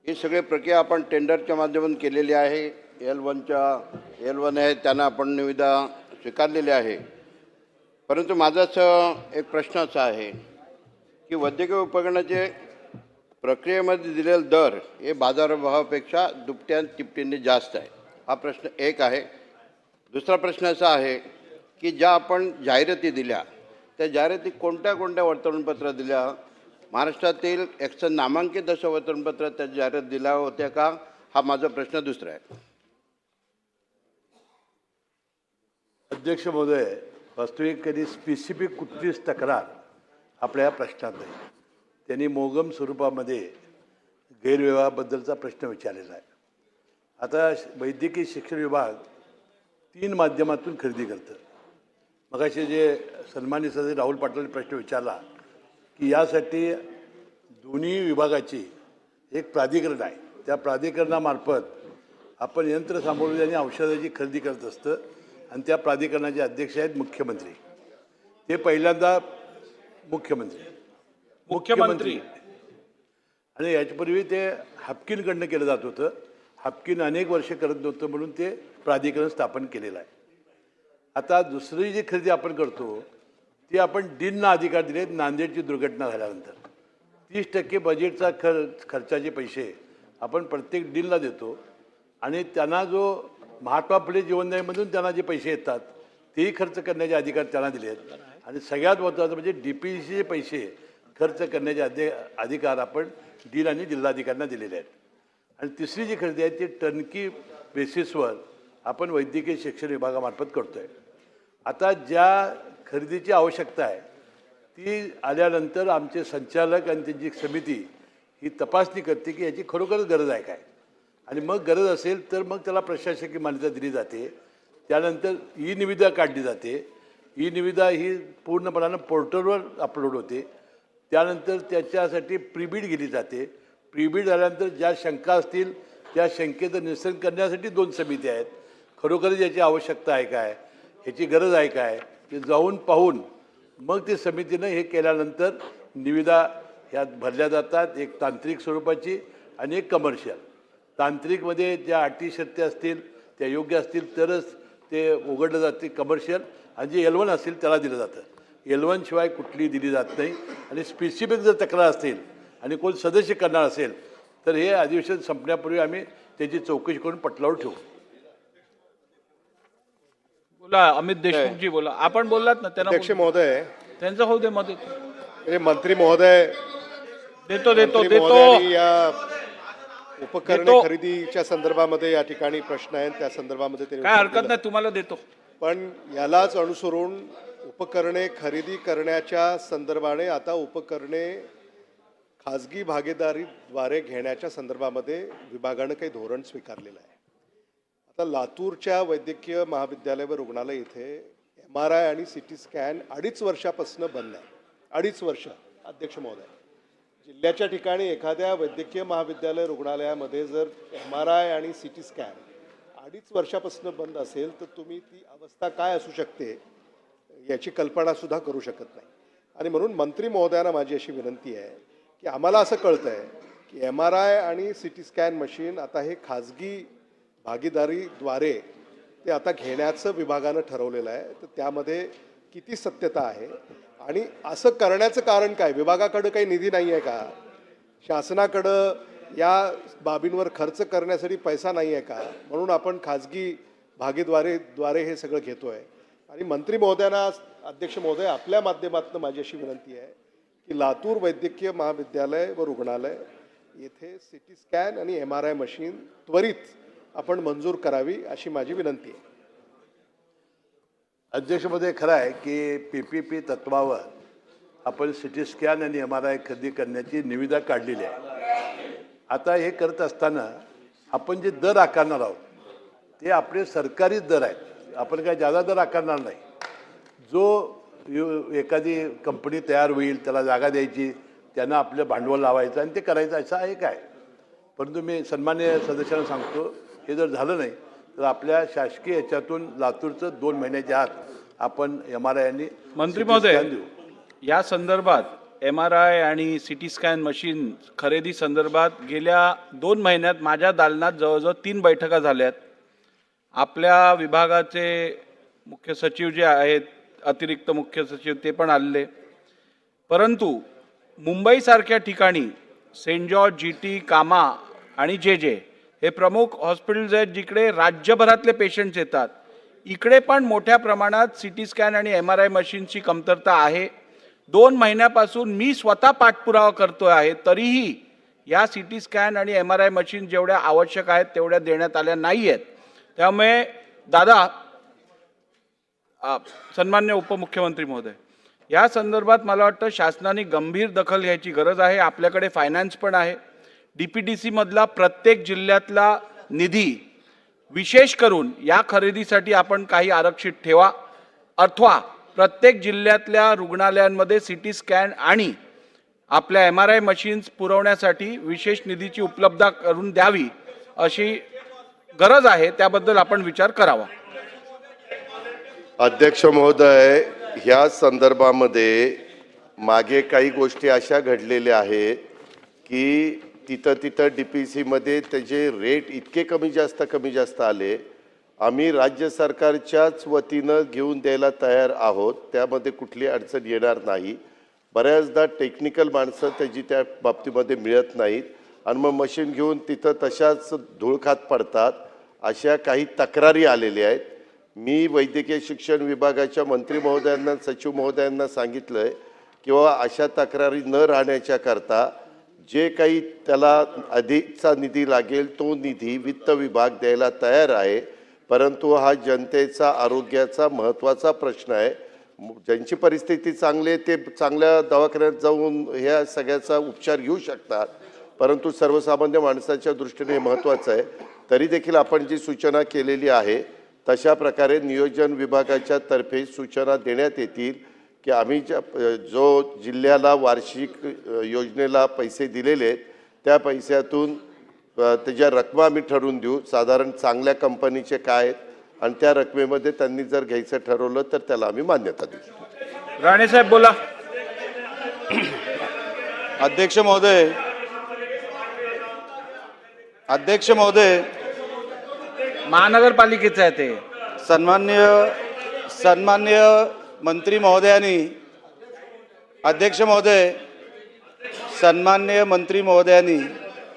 ही सगळी प्रक्रिया आपण टेंडरच्या माध्यमातून केलेली आहे. L1 आहे त्यांना आपण निविदा स्वीकारलेली आहे. परंतु माझा एक प्रश्न असा आहे की वैद्यकीय उपकरणाचे प्रक्रियेमध्ये दिलेला दर हे बाजारभावापेक्षा दुपट्या तिपटीने जास्त आहे. हा प्रश्न एक आहे. दुसरा प्रश्न असा आहे की ज्या आपण जाहिराती दिल्या त्या जाहिराती कोणत्या कोणत्या वर्तमानपत्रात दिल्या? महाराष्ट्रातील नामांकित असं वर्तमानपत्रात त्या जाहिरात दिल्या होत्या का? हा माझा प्रश्न दुसरा आहे. अध्यक्ष महोदय, वास्तविक कधी स्पेसिफिक कुठलीच तक्रार आपल्या या प्रश्नात नाही. त्यांनी मोगम स्वरूपामध्ये गैरव्यवहाराबद्दलचा प्रश्न विचारलेला आहे. आता वैद्यकीय शिक्षण विभाग 3 माध्यमातून खरेदी करतं. मगाशी जे सन्माननीय सदस्य राहुल पाटलांनी प्रश्न विचारला की यासाठी दोन्ही विभागाची एक प्राधिकरण आहे. त्या प्राधिकरणामार्फत आपण यंत्रसामुग्री आणि औषधाची खरेदी करत असतं आणि त्या प्राधिकरणाचे अध्यक्ष आहेत मुख्यमंत्री. ते पहिल्यांदा मुख्यमंत्री आणि याच्यापूर्वी ते हापकिनकडनं केलं जात होतं. हापकिन अनेक वर्षे करत नव्हतं म्हणून ते प्राधिकरण स्थापन केलेलं आहे. आता दुसरी जी खरेदी आपण करतो ती आपण डीनना अधिकार दिले. नांदेडची दुर्घटना झाल्यानंतर 30% बजेटचा खर्चाचे पैसे आपण प्रत्येक डीनला देतो आणि त्यांना जो महात्मा फुले जीवनदायीमधून त्यांना जे पैसे येतात तेही खर्च करण्याचे अधिकार त्यांना दिले आहेत. आणि सगळ्यात महत्त्वाचं म्हणजे DPCचे पैसे खर्च करण्याचे अधिकार आपण डीन आणि जिल्हाधिकाऱ्यांना दिलेले आहेत. आणि तिसरी जी खरेदी आहे ती टर्नकी बेसिसवर आपण वैद्यकीय शिक्षण विभागामार्फत करतो आहे. आता ज्या खरेदीची आवश्यकता आहे ती आल्यानंतर आमचे संचालक आणि त्यांची समिती ही तपासणी करते की याची खरोखरच गरज आहे काय. आणि मग गरज असेल तर मग त्याला प्रशासकीय मान्यता दिली जाते. त्यानंतर ई निविदा काढली जाते. ई निविदा ही पूर्णपणानं पोर्टलवर अपलोड होते. त्यानंतर त्याच्यासाठी प्रीबिड गेली जाते. प्रीबिड झाल्यानंतर ज्या शंका असतील त्या शंकेचं निरसन करण्यासाठी 2 समिती आहेत. खरोखरच याची आवश्यकता आहे काय, ह्याची गरज आहे काय ते जाऊन पाहून मग ते समितीनं हे केल्यानंतर निविदा ह्यात भरल्या जातात. एक तांत्रिक स्वरूपाची आणि एक कमर्शियल. तांत्रिकमध्ये ज्या अटी शर्ती असतील त्या योग्य असतील तरच ते उघडलं जाते कमर्शियल. आणि जे L1 असेल त्याला दिलं जातं. L1 शिवाय कुठलीही दिली जात नाही. आणि स्पेसिफिक जर तक्रार असेल आणि कोण सदस्य करणार असेल तर हे अधिवेशन संपण्यापूर्वी आम्ही त्याची चौकशी करून पटलावर ठेवू. बोला अमित देशमुखजी बोला. आपण बोललात ना त्यांना अध्यक्ष महोदय, त्यांचं होऊ दे मध्ये. म्हणजे मंत्री महोदय देतो या उपकरणे खरेदीच्या संदर्भामध्ये या ठिकाणी प्रश्न आहेत. त्या संदर्भामध्ये त्यांनी काय हरकत नाही तुम्हाला देतो. पण यालाच अनुसरून उपकरणे खरेदी करण्याच्या संदर्भाने आता उपकरणे खाजगी भागीदारीद्वारे घेण्याच्या संदर्भामध्ये विभागानं काही धोरण स्वीकारलेलं आहे. आता लातूरच्या वैद्यकीय महाविद्यालय व रुग्णालय इथे MRI आणि CT स्कॅन 2.5 वर्षापासून बंद आहे. 2.5 वर्ष. अध्यक्ष महोदय, जिल्ह्याच्या ठिकाणी एखाद्या वैद्यकीय महाविद्यालय रुग्णालयामध्ये जर MRI आणि CT स्कॅन 2.5 वर्षापासून बंद असेल तर तुम्ही ती अवस्था काय असू शकते याची कल्पनासुद्धा करू शकत नाही. आणि म्हणून मंत्री महोदयांना माझी अशी विनंती आहे की आम्हाला असं कळतं आहे की MRI आणि CT स्कॅन मशीन आता हे खाजगी भागीदारीद्वारे ते आता घेण्याचं विभागानं ठरवलेलं आहे. तर त्यामध्ये किती सत्यता आहे आणि असं करण्याचं कारण काय? विभागाकडं काही निधी नाही आहे का? शासनाकडं या बाबींवर खर्च करण्यासाठी पैसा नाही आहे का? म्हणून आपण खाजगी भागीदारीद्वारे हे सगळं घेतो आहे. आणि मंत्री महोदयांना, अध्यक्ष महोदय, आपल्या माध्यमातून माझी अशी विनंती आहे की लातूर वैद्यकीय महाविद्यालय व रुग्णालय येथे CT स्कॅन आणि MRI मशीन त्वरित आपण मंजूर करावी अशी माझी विनंती आहे. अध्यक्ष महोदय, खरं आहे की PPP तत्वावर आपण CT स्कॅन आणि MRI खरेदी करण्याची निविदा काढलेली आहे. आता हे करत असताना आपण जे दर आकारणार आहोत ते आपले सरकारी दर आहेत. आपण काय जादा दर आकारणार नाही. जो एखादी कंपनी तयार होईल त्याला जागा द्यायची, त्यांना आपलं भांडवल लावायचं आणि ते करायचं असं आहे काय. परंतु मी सन्मान्य सदस्यांना सांगतो हे जर झालं नाही तर आपल्या शासकीय याच्यातून लातूरचं 2 महिन्याच्या आत आपण MRI आणि मंत्री महोदय या संदर्भात MRI आणि CT स्कॅन मशीन खरेदी संदर्भात गेल्या 2 महिन्यात माझ्या दालनात जवळजवळ 3 बैठका झाल्यात. आपल्या विभागाचे मुख्य सचिव जे आहेत, अतिरिक्त मुख्य सचिव, ते पण आलेले. परंतु मुंबईसारख्या ठिकाणी सेंट जॉर्ज, GT, कामा आणि JJ हे प्रमुख हॉस्पिटल्स आहेत जिकडे राज्यभरातले पेशंट्स येतात. इकडे पण मोठ्या प्रमाणात CT स्कॅन आणि MRI मशीनची कमतरता आहे. 2 महिन्यापासून मी स्वतः पाठपुरावा करतो आहे, तरीही या CT स्कॅन आणि MRI मशीन जेवढ्या आवश्यक आहेत तेवढ्या देण्यात आल्या नाही आहेत. त्यामुळे दादा, सन्मान्य उपमुख्यमंत्री महोदय, या संदर्भात मला वाटतं शासनाने गंभीर दखल घ्यायची गरज आहे. आपल्याकडे फायनान्स पण आहे. DPDC मधला प्रत्येक जिल्ह्यातला निधी विशेष करून या खरेदीसाठी आपण काही आरक्षित ठेवा, अथवा प्रत्येक जिल्ह्यातल्या रुग्णालयांमध्ये CT स्कॅन आणि आपल्या MRI मशीन्स पुरवण्यासाठी विशेष निधीची उपलब्धता करून द्यावी अशी गरज आहे. त्याबद्दल आपण विचार करावा. अध्यक्ष महोदय, ह्या संदर्भामध्ये मागे काही गोष्टी अशा घडलेल्या आहेत की तिथं DPCमध्ये त्याचे रेट इतके कमी जास्त आले. आम्ही राज्य सरकारच्याच वतीनं घेऊन द्यायला तयार आहोत, त्यामध्ये कुठली अडचण येणार नाही. बऱ्याचदा टेक्निकल माणसं त्याची त्या बाबतीमध्ये मिळत नाहीत आणि मग मशीन घेऊन तिथं तशाच धूळखात पडतात. अशा काही तक्रारी आलेल्या आहेत. मी वैद्यकीय शिक्षण विभागाच्या मंत्री महोदयांना, सचिव महोदयांना सांगितलं आहे किंवा अशा तक्रारी न राहण्याच्या करता जे काही त्याला अधिकचा निधी लागेल तो निधी वित्त विभाग द्यायला तयार आहे. परंतु हा जनतेचा आरोग्याचा महत्त्वाचा प्रश्न आहे. ज्यांची परिस्थिती चांगली आहे ते चांगल्या दवाखान्यात जाऊन ह्या सगळ्याचा उपचार घेऊ शकतात, परंतु सर्वसामान्य माणसाच्या दृष्टीने हे महत्त्वाचं आहे. तरी देखील आपण जी सूचना केलेली आहे तशा प्रकारे नियोजन विभागाच्या तर्फे सूचना देण्यात येतील की आम्ही जो जिल्ह्याला वार्षिक योजनेला पैसे दिलेले आहेत त्या पैशातून त्याच्या रकमा आम्ही ठरवून देऊ, साधारण चांगल्या कंपनीचे काय आहेत, आणि त्या रकमेमध्ये त्यांनी जर घ्यायचं ठरवलं तर त्याला आम्ही मान्यता देऊ. राणे साहेब बोला. अध्यक्ष महोदय, महानगरपालिकेचं आहे ते. सन्मान्य मंत्री महोदयांनी, अध्यक्ष महोदय, सन्मान्य मंत्री महोदयांनी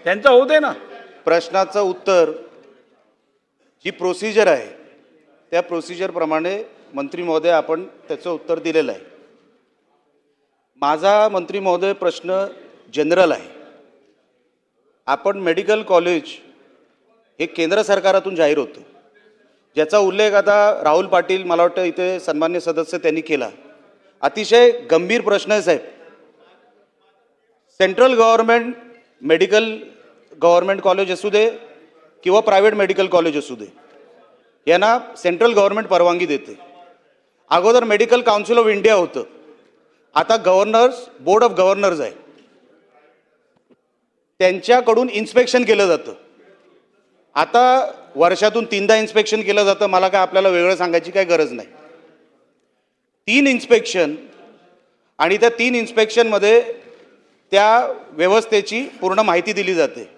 त्यांचं होऊ दे ना. प्रश्नाचं उत्तर जी प्रोसिजर आहे त्या प्रोसिजरप्रमाणे मंत्री महोदय आपण त्याचं उत्तर दिलेलं आहे. माझा मंत्री महोदय प्रश्न जनरल आहे. आपण मेडिकल कॉलेज हे केंद्र सरकारातून जाहीर होतं, ज्याचा उल्लेख आता राहुल पाटील, मला वाटतं इथे सन्मान्य सदस्य त्यांनी केला. अतिशय गंभीर प्रश्न आहे साहेब. सेंट्रल गव्हर्नमेंट कॉलेज असू दे किंवा प्रायव्हेट मेडिकल कॉलेज असू दे, यांना सेंट्रल गव्हर्नमेंट परवानगी देते. अगोदर मेडिकल काउन्सिल ऑफ इंडिया होतं, आता बोर्ड ऑफ गव्हर्नर्स आहे. त्यांच्याकडून इन्स्पेक्शन केलं जातं. आता वर्षातून 3दा इन्स्पेक्शन केलं जातं. मला काय आपल्याला वेगळं सांगायची काही गरज नाही. 3 इन्स्पेक्शन, आणि त्या 3 इन्स्पेक्शनमध्ये त्या व्यवस्थेची पूर्ण माहिती दिली जाते.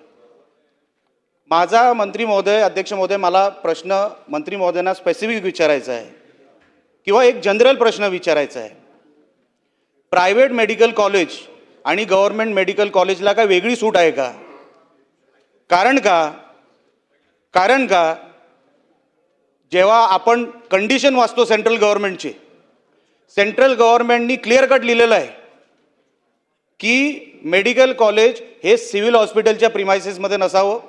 माझा मंत्री महोदय, अध्यक्ष महोदय, मला प्रश्न मंत्री महोदयांना स्पेसिफिक विचारायचा आहे किंवा एक जनरल प्रश्न विचारायचा आहे. प्रायव्हेट मेडिकल कॉलेज आणि गव्हर्नमेंट मेडिकल कॉलेजला काय वेगळी सूट आहे का? कारण का जेव्हा आपण कंडिशन वाचतो सेंट्रल गव्हर्नमेंटचे, सेंट्रल गव्हर्नमेंटनी क्लिअर कट लिहिलेलं आहे की मेडिकल कॉलेज हे सिव्हिल हॉस्पिटलच्या प्रिमायसेसमध्ये नसावं.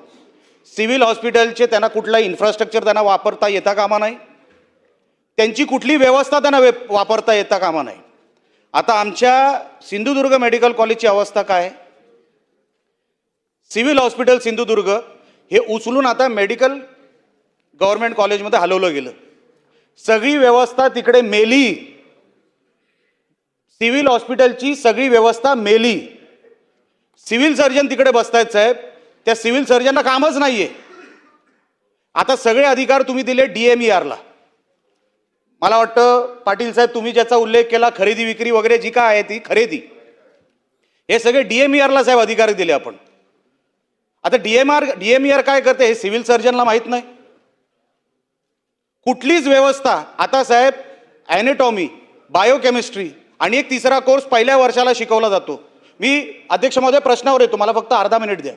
सिव्हिल हॉस्पिटलचे त्यांना कुठलाही इन्फ्रास्ट्रक्चर त्यांना वापरता येता कामा नाही, त्यांची कुठली व्यवस्था त्यांना वापरता येता कामा नाही. आता आमच्या सिंधुदुर्ग मेडिकल कॉलेजची अवस्था काय? सिव्हिल हॉस्पिटल सिंधुदुर्ग हे उचलून आता मेडिकल गव्हर्नमेंट कॉलेजमध्ये हलवलं गेलं. सगळी व्यवस्था तिकडे मेली. सिव्हिल हॉस्पिटलची सगळी व्यवस्था मेली. सिव्हिल सर्जन तिकडे बसतायत साहेब. त्या सिव्हिल सर्जनला कामच नाहीये. आता सगळे अधिकार तुम्ही दिले DMERला. मला वाटतं पाटील साहेब तुम्ही ज्याचा उल्लेख केला, खरेदी विक्री वगैरे जी काय आहे ती खरेदी, हे सगळे DMERला साहेब अधिकार दिले आपण. आता DMER काय करते हे सिव्हिल सर्जनला माहीत नाही. कुठलीच व्यवस्था आता साहेब ॲनेटॉमी, बायोकेमिस्ट्री आणि एक तिसरा कोर्स पहिल्या वर्षाला शिकवला जातो. मी अध्यक्ष महोदय प्रश्नावर येतो, मला फक्त अर्धा मिनिट द्या.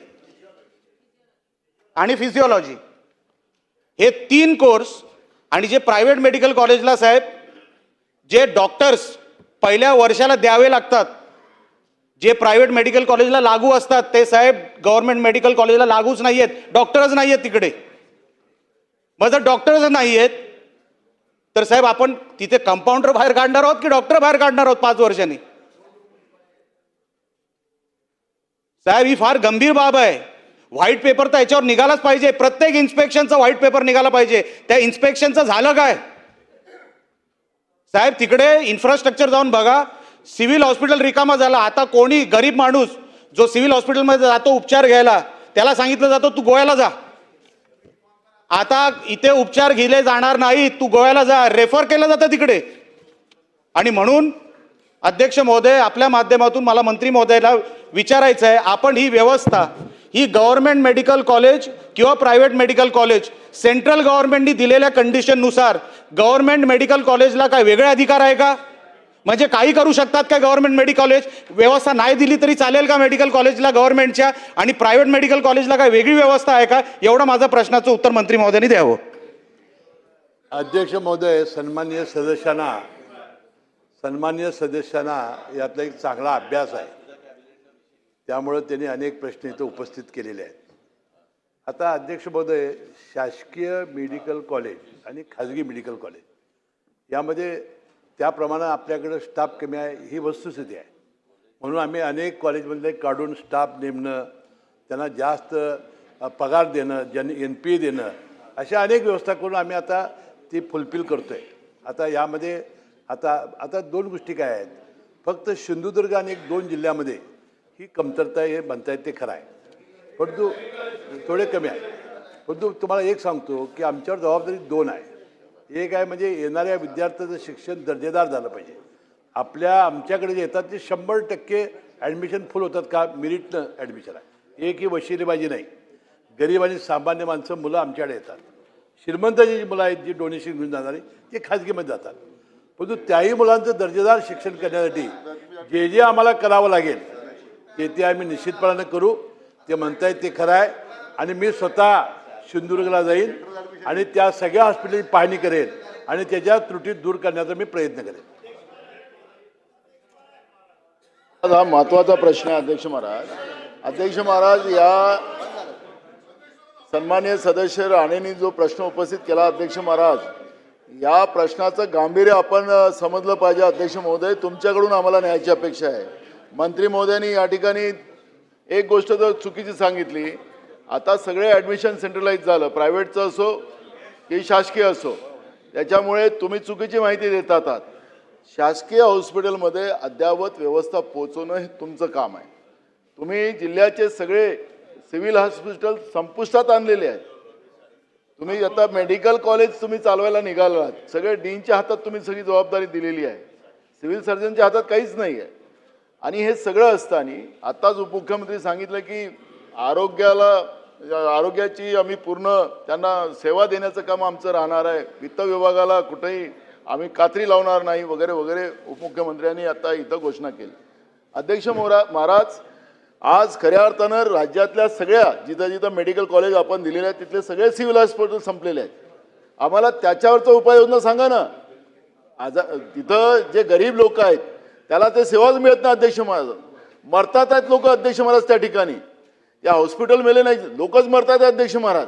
आणि फिजिओलॉजी हे 3 कोर्स, आणि जे प्रायव्हेट मेडिकल कॉलेजला साहेब जे डॉक्टर्स पहिल्या वर्षाला द्यावे लागतात, जे प्रायव्हेट मेडिकल कॉलेजला लागू असतात ते साहेब गव्हर्नमेंट मेडिकल कॉलेजला लागूच नाही आहेत. डॉक्टरच नाही आहेत तिकडे. मग जर डॉक्टरच नाही आहेत तर साहेब आपण तिथे कंपाऊंडर बाहेर काढणार आहोत की डॉक्टर बाहेर काढणार आहोत 5 वर्षांनी? साहेब ही फार गंभीर बाब आहे. व्हाईट पेपर तर याच्यावर निघालाच पाहिजे. प्रत्येक इन्स्पेक्शनचा व्हाईट पेपर निघाला पाहिजे. त्या इन्स्पेक्शनचं झालं काय? साहेब तिकडे इन्फ्रास्ट्रक्चर जाऊन बघा. सिव्हिल हॉस्पिटल रिकामा झाला. आता कोणी गरीब माणूस जो सिव्हिल हॉस्पिटलमध्ये जातो उपचार घ्यायला, त्याला सांगितलं जातं तू गोव्याला जा. आता इथे उपचार घेतले जाणार नाही, तू गोव्याला जा, रेफर केलं जातं तिकडे. आणि म्हणून अध्यक्ष महोदय, आपल्या माध्यमातून मला मंत्री महोदयाला विचारायचं आहे, आपण ही व्यवस्था, ही गव्हर्नमेंट मेडिकल कॉलेज किंवा प्रायव्हेट मेडिकल कॉलेज, सेंट्रल गव्हर्नमेंटनी दिलेल्या कंडिशननुसार गव्हर्नमेंट मेडिकल कॉलेजला काय वेगळे अधिकार आहे का? म्हणजे काही करू शकतात का गव्हर्नमेंट मेडिकल कॉलेज? व्यवस्था नाही दिली तरी चालेल का मेडिकल कॉलेजला गव्हर्नमेंटच्या, आणि प्रायव्हेट मेडिकल कॉलेजला काय वेगळी व्यवस्था आहे का? एवढं माझा प्रश्नाचं उत्तर मंत्री महोदयांनी द्यावं. अध्यक्ष महोदय, सन्माननीय सदस्यांना यातला एक चांगला अभ्यास आहे, त्यामुळे त्यांनी अनेक प्रश्न इथं उपस्थित केलेले आहेत. आता अध्यक्ष महोदय, शासकीय मेडिकल कॉलेज आणि खाजगी मेडिकल कॉलेज यामध्ये त्याप्रमाणे आपल्याकडं स्टाफ कमी आहे ही वस्तुस्थिती आहे. म्हणून आम्ही अनेक कॉलेजमधले काढून स्टाफ नेमणं, त्यांना जास्त पगार देणं, NPA देणं, अशा अनेक व्यवस्था करून आम्ही आता ती फुलफिल करतो आहे. आता यामध्ये आता 2 गोष्टी काय आहेत, फक्त सिंधुदुर्ग आणि 1-2 जिल्ह्यामध्ये ही कमतरता हे म्हणतायत ते खरं आहे, परंतु थोडे कमी आहे. परंतु तुम्हाला एक सांगतो की आमच्यावर जबाबदारी 2 आहे. एक आहे म्हणजे येणाऱ्या विद्यार्थ्याचं शिक्षण दर्जेदार झालं पाहिजे. आमच्याकडे जे येतात ते 100% ॲडमिशन फुल होतात का? मेरिटनं ॲडमिशन आहे. एक ही वशिलेबाजी नाही. गरीब आणि सामान्य माणसं मुलं आमच्याकडे येतात. श्रीमंताची जी मुलं आहेत जी डोनेशन घेऊन जाणारी ते खाजगीमध्ये जातात. परंतु त्याही मुलांचं दर्जेदार शिक्षण करण्यासाठी जे आम्हाला करावं लागेल ते आम्ही निश्चितपणानं करू. ते म्हणतायत ते खरं आहे. आणि मी स्वतः सिंधुदुर्गला जाईन आणि त्या सगळ्या हॉस्पिटलची पाहणी करेन आणि त्याच्या त्रुटी दूर करण्याचा मी प्रयत्न करेन. हा महत्त्वाचा प्रश्न आहे अध्यक्ष महाराज. या सन्माननीय सदस्य राणेंनी जो प्रश्न उपस्थित केला अध्यक्ष महाराज, या प्रश्नाचं गांभीर्य आपण समजलं पाहिजे. अध्यक्ष महोदय, तुमच्याकडून आम्हाला न्यायाची अपेक्षा आहे. मंत्री महोदयांनी या ठिकाणी एक गोष्ट तर चुकीची सांगितली. आता सगळे ॲडमिशन सेंट्रलाइज झालं, प्रायव्हेटचं असो की शासकीय असो, त्याच्यामुळे तुम्ही चुकीची माहिती देत आहात. शासकीय हॉस्पिटलमध्ये अद्ययावत व्यवस्था पोहोचवणं हे तुमचं काम आहे. तुम्ही जिल्ह्याचे सगळे सिव्हिल हॉस्पिटल संपुष्टात आणलेले आहेत. तुम्ही आता मेडिकल कॉलेज तुम्ही चालवायला निघाला आहात, सगळे डीनच्या हातात तुम्ही सगळी जबाबदारी दिलेली आहे. सिव्हिल सर्जनच्या हातात काहीच नाही आहे. आणि हे सगळं असताना आत्ताच उपमुख्यमंत्री सांगितलं की आरोग्याची आम्ही पूर्ण त्यांना सेवा देण्याचं काम आमचं राहणार आहे. वित्त विभागाला कुठेही आम्ही कात्री लावणार नाही वगैरे वगैरे उपमुख्यमंत्र्यांनी आता इथं घोषणा केली. अध्यक्ष महाराज, आज खऱ्या अर्थानं राज्यातल्या सगळ्या जिथं मेडिकल कॉलेज आपण दिलेले आहेत तिथले सगळे सिव्हिल हॉस्पिटल संपलेले आहेत. आम्हाला त्याच्यावरचं उपाययोजना सांगा ना. तिथं जे गरीब लोक आहेत त्याला ते सेवाच मिळत नाही अध्यक्ष महाराज. मरतात आहेत लोक अध्यक्ष महाराज त्या ठिकाणी. या हॉस्पिटल मेले नाही, लोकच मरतात आहेत अध्यक्ष महाराज.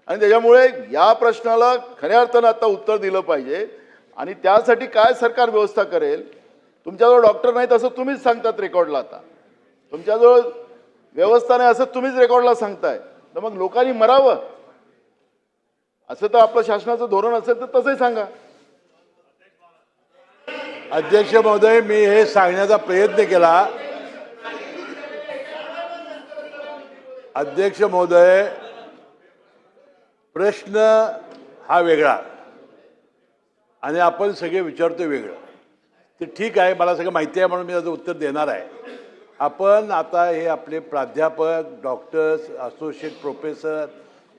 आणि त्याच्यामुळे या प्रश्नाला खऱ्या अर्थानं आता उत्तर दिलं पाहिजे. आणि त्यासाठी काय सरकार व्यवस्था करेल? तुमच्याजवळ डॉक्टर नाहीत असं तुम्हीच सांगतात रेकॉर्डला. आता तुमच्याजवळ व्यवस्था नाही असं तुम्हीच रेकॉर्डला सांगताय. तर मग लोकांनी मरावं असं तर आपलं शासनाचं धोरण असेल तर तसंही सांगा. अध्यक्ष महोदय, मी हे सांगण्याचा प्रयत्न केला. अध्यक्ष महोदय, प्रश्न हा वेगळा आणि आपण सगळे विचारतो वेगळं. ते ठीक आहे, मला सगळं माहिती आहे म्हणून मी त्याचं उत्तर देणार आहे. आपण आता हे आपले प्राध्यापक, doctors, associate professor,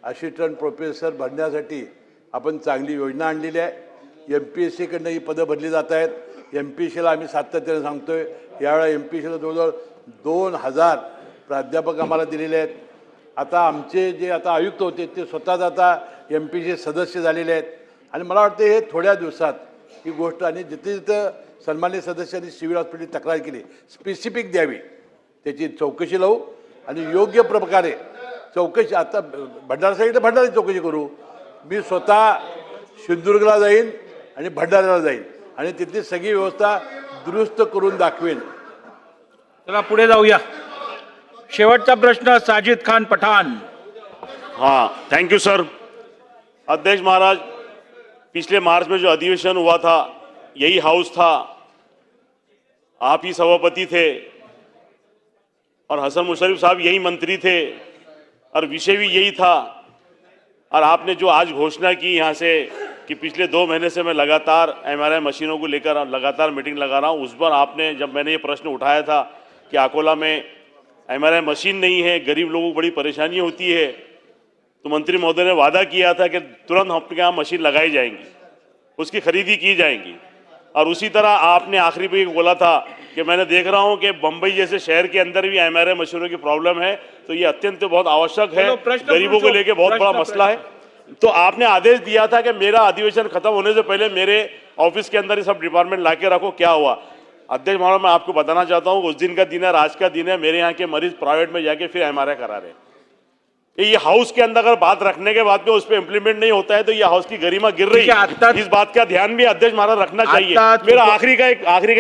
assistant professor भरण्यासाठी आपण चांगली योजना आणलेली आहे. MPSCकडनं ही पदं भरली जात आहेत. MPSCला आम्ही सातत्याने सांगतोय, यावेळेला MPSCला जवळजवळ 2000 प्राध्यापक आम्हाला दिलेले आहेत. आता आमचे जे आता आयुक्त होते ते स्वतःच आता MPSC सदस्य झालेले आहेत. आणि मला वाटतं हे थोड्या दिवसात ही गोष्ट, आणि जिथे जिथं सन्मान्य सदस्यांनी सिव्हिल हॉस्पिटल तक्रार केली स्पेसिफिक द्यावी, त्याची चौकशी लावू आणि योग्य प्रकारे चौकशी. आता भंडारासाठी भंडाराची चौकशी करू. मी स्वतः सिंधुदुर्गला जाईन, आणि भंडाऱ्याला जाईल आणि तिथली सगळी व्यवस्था दुरुस्त करून दाखवेन. चला पुढे जाऊया. शेवटचा प्रश्न साजिद खान पठाण. हाँ, थैंक यू सर. अध्यक्ष महाराज, पिछले मार्च में जो अधिवेशन हुआ था, यही हाउस था, आप ही सभापति थे और हसन मुशर्रफ साहब यही मंत्री थे और विषय भी यही था. और आपने जो आज घोषणा की यहाँ से कि पिछले 2 महीने से मैं लगातार MRI मशीनों को लेकर लगातार मीटिंग लगा रहा हूँ, उस पर आपने, जब मैंने ये प्रश्न उठाया था कि अकोला में MRI मशीन नहीं है, गरीब लोगों को बड़ी परेशानी होती है, तो मंत्री महोदय ने वादा किया था कि तुरंत आपके यहाँ मशीन लगाई जाएंगी, उसकी खरीदी की जाएंगी. और उसी तरह आपने आखिरी पे बोला था कि मैंने देख रहा हूं कि बंबई जैसे शहर के अंदर भी MRI मशीनों की प्रॉब्लम है, तो ये अत्यंत बहुत आवश्यक है, गरीबों को लेकर बहुत बड़ा मसला है. तो आपने आदेश दिया था कि मेरा अधिवेशन खत्म होने से पहले मेरे ऑफिस के अंदर ये सब डिपार्टमेंट ला के रखो. क्या हुआ? अध्यक्ष महोदय, मैं आपको बताना चाहता हूँ, उस दिन का दिन है, आज का दिन है, मेरे यहाँ के मरीज प्राइवेट में जाके फिर MRI करा रहे हैं. ये हाउस के अंदर अगर बात रखने के बाद में उस पर इम्प्लीमेंट नहीं होता है तो ये हाउस की गरिमा गिर रही है. इस बात का ध्यान भी अध्यक्ष महाराज रखना चाहिए. मेरा आखिरी का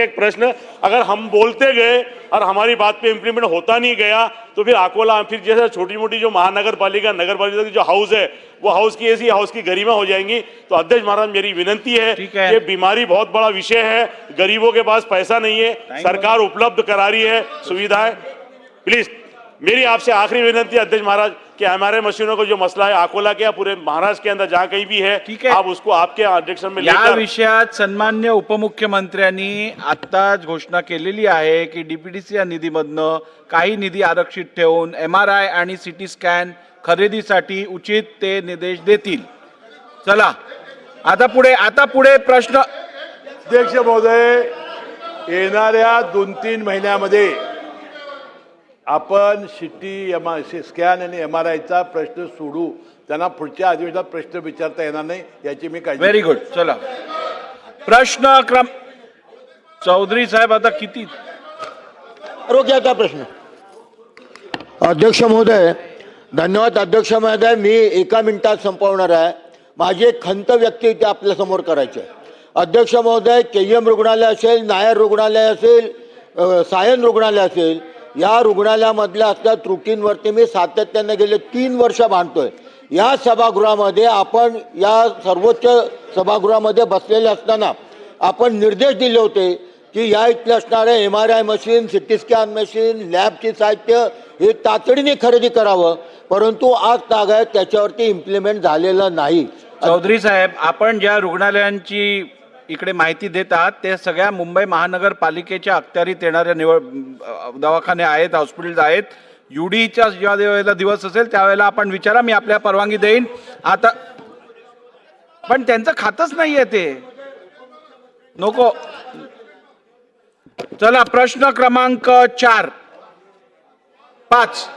एक प्रश्न, अगर हम बोलते गए और हमारी बात पे इम्प्लीमेंट होता नहीं गया तो फिर अकोला, फिर जैसे छोटी मोटी जो महानगर पालिका, नगर पालिका की जो हाउस है, वो हाउस की ऐसी हाउस की गरिमा हो जाएंगी. तो अध्यक्ष महाराज, मेरी विनंती है, ये बीमारी बहुत बड़ा विषय है, गरीबों के पास पैसा नहीं है, सरकार उपलब्ध करा रही है सुविधाएं. प्लीज मेरी आपसे आखिरी विनंती है अध्यक्ष महाराज कि MRI मशीनों का जो मसला है अकोला के या पूरे महाराष्ट्र के अंदर जहां कहीं भी है, आप उसको आपके अध्यक्षन में या लेकर. विषयात सन्मान्य उपमुख्यमंत्र्यांनी आत्ताच घोषणा केलेली आहे की DPDC या निधीमधनं काही निधी आरक्षित ठेवून MRI आणि CT स्कॅन खरेदीसाठी उचित ते निर्देश देतील. चला आता पुढे प्रश्न. अध्यक्ष महोदय, येणाऱ्या 2-3 महिन्यामध्ये आपण स्कॅन आणि MRIचा प्रश्न सोडू. त्यांना पुढच्या अधिवेशनात प्रश्न विचारता येणार नाही याची मी काळजी. Very good. चला प्रश्न क्रम. चौधरी साहेब, आता किती आरोग्याचा प्रश्न. अध्यक्ष महोदय, धन्यवाद. अध्यक्ष महोदय, मी 1 मिनिटात संपवणार आहे. माझी एक खंत व्यक्त इथे आपल्या समोर करायची आहे. अध्यक्ष महोदय, KM रुग्णालय असेल, नायर रुग्णालय असेल, सायन रुग्णालय असेल, या रुग्णालयामधल्या असल्या त्रुटींवरती मी सातत्याने गेले 3 वर्ष भांडतोय. या सभागृहामध्ये आपण, या सर्वोच्च सभागृहामध्ये बसलेले असताना आपण निर्देश दिले होते की या इथले असणारे MRI machine, CT scan machine, लॅबची साहित्य हे तातडीने खरेदी करावं, परंतु आज तागायत त्याच्यावरती इम्प्लिमेंट झालेलं नाही. चौधरी साहेब, आपण ज्या रुग्णालयांची इकडे माहिती देतात ते सगळ्या मुंबई महानगरपालिकेच्या अखत्यारीत येणाऱ्या दवाखाने आहेत, हॉस्पिटल्स आहेत. UDच्या ज्या वेळेला दिवस असेल त्यावेळेला आपण विचारा, मी आपल्या परवानगी देईन. आता पण त्यांचं खातच नाहीये ते, नको. चला प्रश्न क्रमांक 5.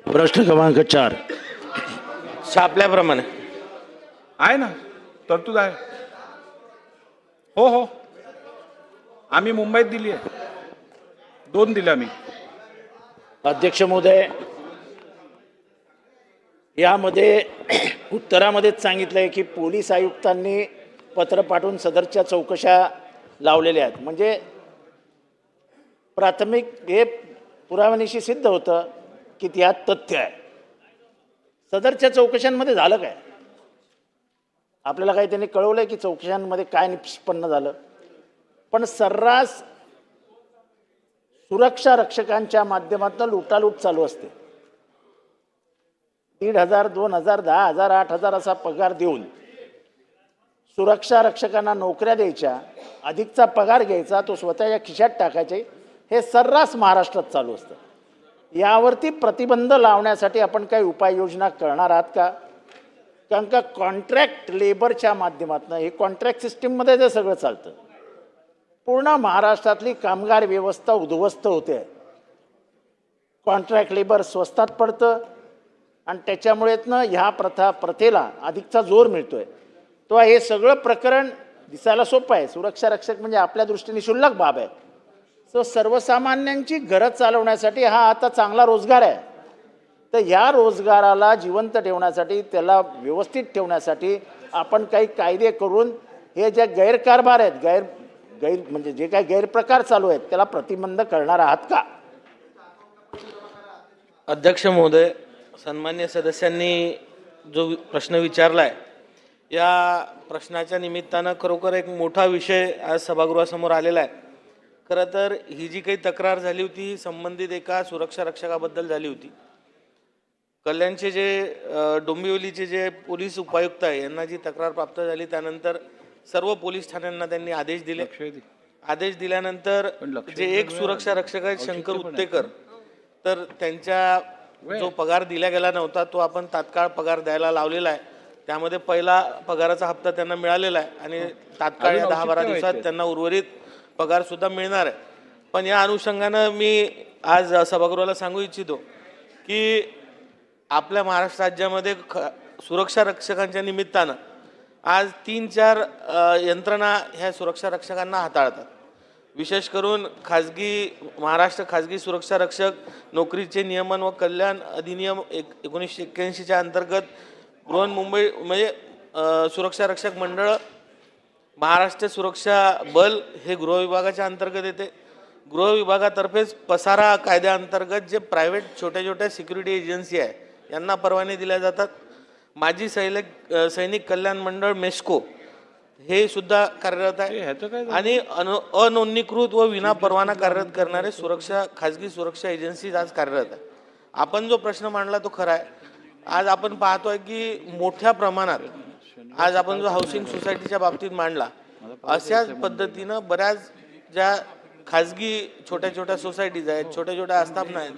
प्रश्न क्रमांक 4 छापल्याप्रमाणे आहे ना, तरतूद आहे. हो, आम्ही मुंबईत दिली आहे, 2 दिल्या मी. अध्यक्ष महोदय, यामध्ये उत्तरामध्येच सांगितलंय की पोलीस आयुक्तांनी पत्र पाठवून सदरच्या चौकशा लावलेल्या आहेत. म्हणजे प्राथमिक हे पुराव्यानिशी सिद्ध होतं की त्यात तथ्य आहे. सदरच्या चौकशांमध्ये झालं काय? आपल्याला काही त्यांनी कळवलंय की चौकशांमध्ये काय निष्पन्न झालं? पण सर्रास सुरक्षा रक्षकांच्या माध्यमातून लुटालूट चालू असते. 1,500, 2,000, 10,000, 8,000 असा पगार देऊन सुरक्षा रक्षकांना नोकऱ्या द्यायच्या, अधिकचा पगार घ्यायचा, तो स्वतःच्या खिशात टाकायचे. हे सर्रास महाराष्ट्रात चालू असतं. यावरती प्रतिबंध लावण्यासाठी आपण काही उपाययोजना करणार आहात का? कारण का कॉन्ट्रॅक्ट लेबरच्या माध्यमातून, हे कॉन्ट्रॅक्ट सिस्टीममध्ये जे सगळं चालतं, पूर्ण महाराष्ट्रातली कामगार व्यवस्था उद्ध्वस्त होते. कॉन्ट्रॅक्ट लेबर स्वस्तात पडतं आणि त्याच्यामुळेच ह्या प्रथेला अधिकचा जोर मिळतोय. तो हे सगळं प्रकरण दिसायला सोपं आहे. सुरक्षा रक्षक म्हणजे आपल्या दृष्टीने क्षुल्लक बाब आहे. सो सर्वसामान्यांची घरं चालवण्यासाठी हा आता चांगला रोजगार आहे. तर ह्या रोजगाराला जिवंत ठेवण्यासाठी, त्याला व्यवस्थित ठेवण्यासाठी आपण काही कायदे करून हे जे गैरकारभार आहेत गैर म्हणजे जे काही गैरप्रकार चालू आहेत त्याला प्रतिबंध करणार आहात का? अध्यक्ष महोदय, सन्मान्य सदस्यांनी जो प्रश्न विचारला आहे या प्रश्नाच्या निमित्तानं खरोखर एक मोठा विषय आज सभागृहासमोर आलेला आहे. खरं तर ही जी काही तक्रार झाली होती ही संबंधित एका सुरक्षा रक्षकाबद्दल झाली होती. कल्याणचे जे डोंबिवलीचे जे पोलीस उपायुक्त आहे यांना जी तक्रार प्राप्त झाली त्यानंतर सर्व पोलीस ठाण्यांना त्यांनी आदेश दिले. आदेश दिल्यानंतर जे एक सुरक्षा रक्षक आहेत शंकर उत्तेकर, तर त्यांच्या जो पगार दिला गेला नव्हता तो आपण तात्काळ पगार द्यायला लावलेला आहे. त्यामध्ये पहिला पगाराचा हप्ता त्यांना मिळालेला आहे आणि तात्काळ 10-12 दिवसात त्यांना उर्वरित पगार सुद्धा मिळणार आहे. पण या अनुषंगानं मी आज सभागृहाला सांगू इच्छितो की आपल्या महाराष्ट्र राज्यामध्ये सुरक्षा रक्षकांच्या निमित्तानं आज 3-4 यंत्रणा ह्या सुरक्षा रक्षकांना हाताळतात. विशेष करून महाराष्ट्र खाजगी सुरक्षा रक्षक नोकरीचे नियमन व कल्याण अधिनियम 1981च्या अंतर्गत बृहन्मुंबई म्हणजे सुरक्षा रक्षक मंडळ, महाराष्ट्र सुरक्षा बल हे गृह विभागाच्या अंतर्गत येते. गृह विभागातर्फेच पसारा कायद्याअंतर्गत जे प्रायव्हेट छोट्या सिक्युरिटी एजन्सी आहे यांना परवाने दिल्या जातात. माजी सैनिक कल्याण मंडळ मेस्को हे सुद्धा कार्यरत आहे आणि अनोंदणीकृत व विना परवाना कार्यरत करणारे खाजगी सुरक्षा एजन्सी आज कार्यरत आहे. आपण जो प्रश्न मांडला तो खरा आहे. आज आपण पाहतोय की मोठ्या प्रमाणात आज आपण जो हाऊसिंग सोसायटीच्या बाबतीत मांडला अशाच पद्धतीनं बऱ्याच ज्या खाजगी छोट्या सोसायटीज आहेत, छोट्या आस्थापना आहेत,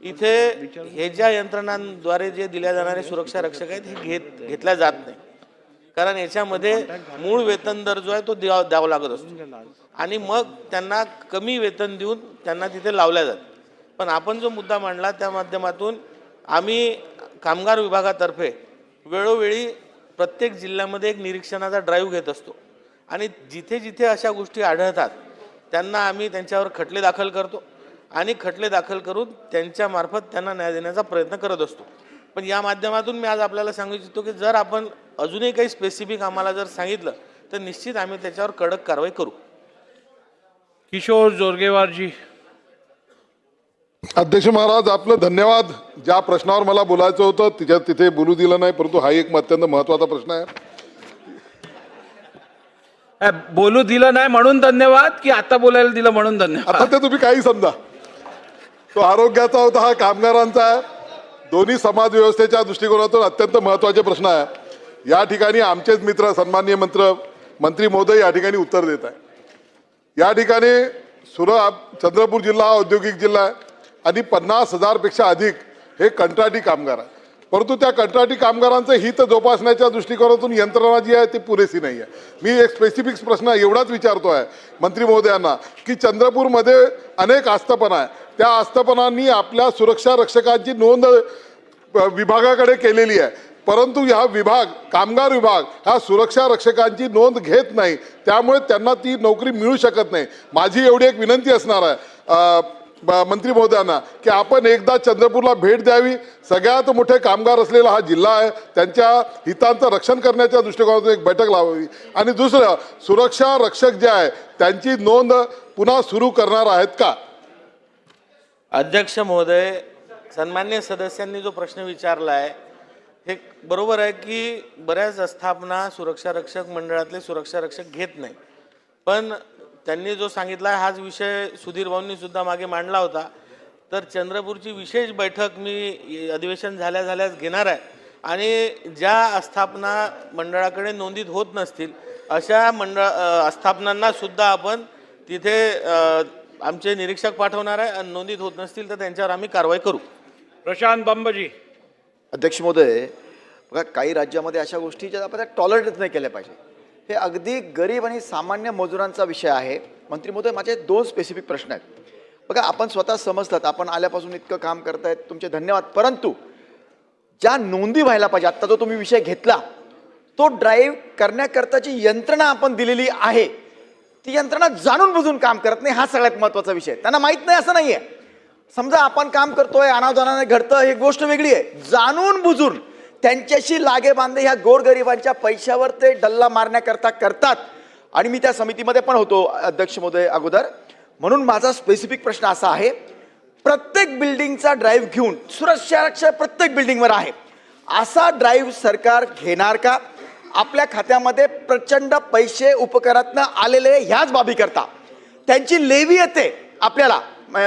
इथे हे ज्या यंत्रणांद्वारे जे दिल्या जाणारे सुरक्षा रक्षक आहेत हे घेतल्या जात नाही. कारण याच्यामध्ये मूळ वेतन दर जो आहे तो द्यावा लागत असतो आणि मग त्यांना कमी वेतन देऊन त्यांना तिथे लावल्या जातं. पण आपण जो मुद्दा मांडला त्या माध्यमातून आम्ही कामगार विभागातर्फे वेळोवेळी प्रत्येक जिल्ह्यामध्ये एक निरीक्षणाचा ड्राईव्ह घेत असतो आणि जिथे अशा गोष्टी आढळतात त्यांना आम्ही त्यांच्यावर खटले दाखल करतो आणि खटले दाखल करून त्यांच्यामार्फत त्यांना न्याय देण्याचा प्रयत्न करत असतो. पण या माध्यमातून मी आज आपल्याला सांगू इच्छितो की जर आपण अजूनही काही स्पेसिफिक आम्हाला जर सांगितलं तर निश्चित आम्ही त्याच्यावर कडक कारवाई करू. किशोर जोरगेवारजी. अध्यक्ष महाराज, आपलं धन्यवाद. ज्या प्रश्नावर मला बोलायचं होतं तिथे बोलू दिलं नाही, परंतु हा एक अत्यंत महत्त्वाचा प्रश्न आहे. बोलू दिलं नाही म्हणून धन्यवाद की आता बोलायला दिलं म्हणून धन्यवाद? आता ते तुम्ही काही समजा. तो आरोग्याचा होता, हा कामगारांचा आहे. दोन्ही समाज व्यवस्थेच्या दृष्टिकोनातून अत्यंत महत्त्वाचे प्रश्न आहे. या ठिकाणी आमचेच मित्र सन्माननीय मंत्री महोदय या ठिकाणी उत्तर देत आहे. या ठिकाणी चंद्रपूर जिल्हा औद्योगिक जिल्हा आहे आणि 50,000पेक्षा अधिक हे कंत्राटी कामगार आहे. परंतु त्या कंत्राटी कामगारांचं हित जोपासण्याच्या दृष्टिकोनातून यंत्रणा जी आहे ती पुरेसी नाही आहे. मी एक स्पेसिफिक प्रश्न एवढाच विचारतो आहे मंत्री महोदयांना की चंद्रपूरमध्ये अनेक आस्थापना आहे. त्या आस्थापनांनी आपल्या सुरक्षा रक्षकांची नोंद विभागाकडे केलेली आहे, परंतु हा कामगार विभाग हा सुरक्षा रक्षकांची नोंद घेत नाही, त्यामुळे त्यांना ती नोकरी मिळू शकत नाही. माझी एवढी एक विनंती असणार आहे मंत्री महोदयांना की आपण एकदा चंद्रपूरला भेट द्यावी. सगळ्यात मोठे कामगार असलेला हा जिल्हा आहे, त्यांच्या हितांचं रक्षण करण्याच्या दृष्टिकोनातून एक बैठक लावावी. आणि दुसरं, सुरक्षा रक्षक जे आहे त्यांची नोंद पुन्हा सुरू करणार आहेत का? अध्यक्ष महोदय, सन्मान्य सदस्यांनी जो प्रश्न विचारला आहे हे बरोबर आहे की बऱ्याच आस्थापना सुरक्षा रक्षक मंडळातले सुरक्षा रक्षक घेत नाही. पण त्यांनी जो सांगितला हाच विषय सुधीर भाऊंनी सुद्धा मागे मांडला होता. तर चंद्रपूरची विशेष बैठक मी अधिवेशन झाल्याच घेणार आहे आणि ज्या आस्थापना मंडळाकडे नोंदीत होत नसतील अशा आस्थापनांना सुद्धा आपण तिथे आमचे निरीक्षक पाठवणार आहे आणि नोंदीत होत नसतील तर त्यांच्यावर आम्ही कारवाई करू. प्रशांत बंबजी. अध्यक्ष महोदय, बघा काही राज्यामध्ये अशा गोष्टी ज्या आपण टॉलरेट नाही केल्या पाहिजे. हे अगदी गरीब आणि सामान्य मजुरांचा विषय आहे. मंत्री महोदय, माझे 2 स्पेसिफिक प्रश्न आहेत. बघा, आपण स्वतः समजतात, आपण आल्यापासून इतकं काम करतायत, तुमचे धन्यवाद. परंतु ज्या नोंदी व्हायला पाहिजे, आत्ता जो तुम्ही विषय घेतला तो ड्राईव्ह करण्याकरताची यंत्रणा आपण दिलेली आहे, ती यंत्रणा जाणून बुजून काम करत नाही. हा सगळ्यात महत्त्वाचा विषय. त्यांना माहीत नाही असं नाही आहे. समजा आपण काम करतोय, अनावधानाने घडतं, ही गोष्ट वेगळी आहे. जाणून बुजून त्यांच्याशी लागेबांधे ह्या गोरगरिबांच्या पैशावर ते डल्ला मारण्याकरता करतात. आणि मी त्या समितीमध्ये पण होतो अध्यक्ष महोदय अगोदर. म्हणून माझा स्पेसिफिक प्रश्न असा आहे, प्रत्येक बिल्डिंगचा ड्राईव्ह घेऊन सुरक्षा रक्षक प्रत्येक बिल्डिंगवर आहे, असा ड्राईव्ह सरकार घेणार का? आपल्या खात्यामध्ये प्रचंड पैसे उपकरातनं आलेले ह्याच बाबी करता, त्यांची लेवी येते आपल्याला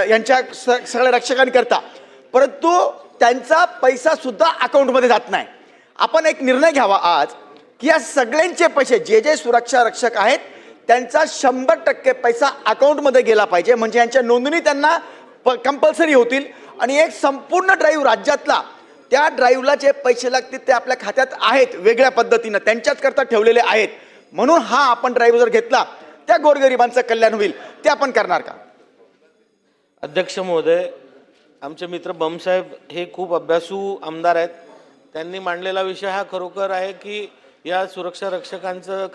यांच्या सगळ्या रक्षकांकरता, परंतु त्यांचा पैसा सुद्धा अकाउंटमध्ये जात नाही. आपण एक निर्णय घ्यावा आज की या सगळ्यांचे पैसे जे जे सुरक्षा रक्षक आहेत त्यांचा 100% पैसा अकाउंटमध्ये गेला पाहिजे, म्हणजे यांच्या नोंदणी त्यांना कंपल्सरी होतील. आणि एक संपूर्ण ड्राईव्ह राज्यातला, त्या ड्राईव्हला जे पैसे लागतील ते आपल्या खात्यात आहेत, वेगळ्या पद्धतीनं त्यांच्याच करता ठेवलेले आहेत. म्हणून हा आपण ड्राईव्ह जर घेतला त्या गोरगरिबांचं कल्याण होईल, ते आपण करणार का? अध्यक्ष महोदय, आमचे मित्र बमसाहेब हे खूप अभ्यासू आमदार आहेत. त्यांनी मांडलेला विषय हा खरोखर आहे की या सुरक्षा रक्षकांचं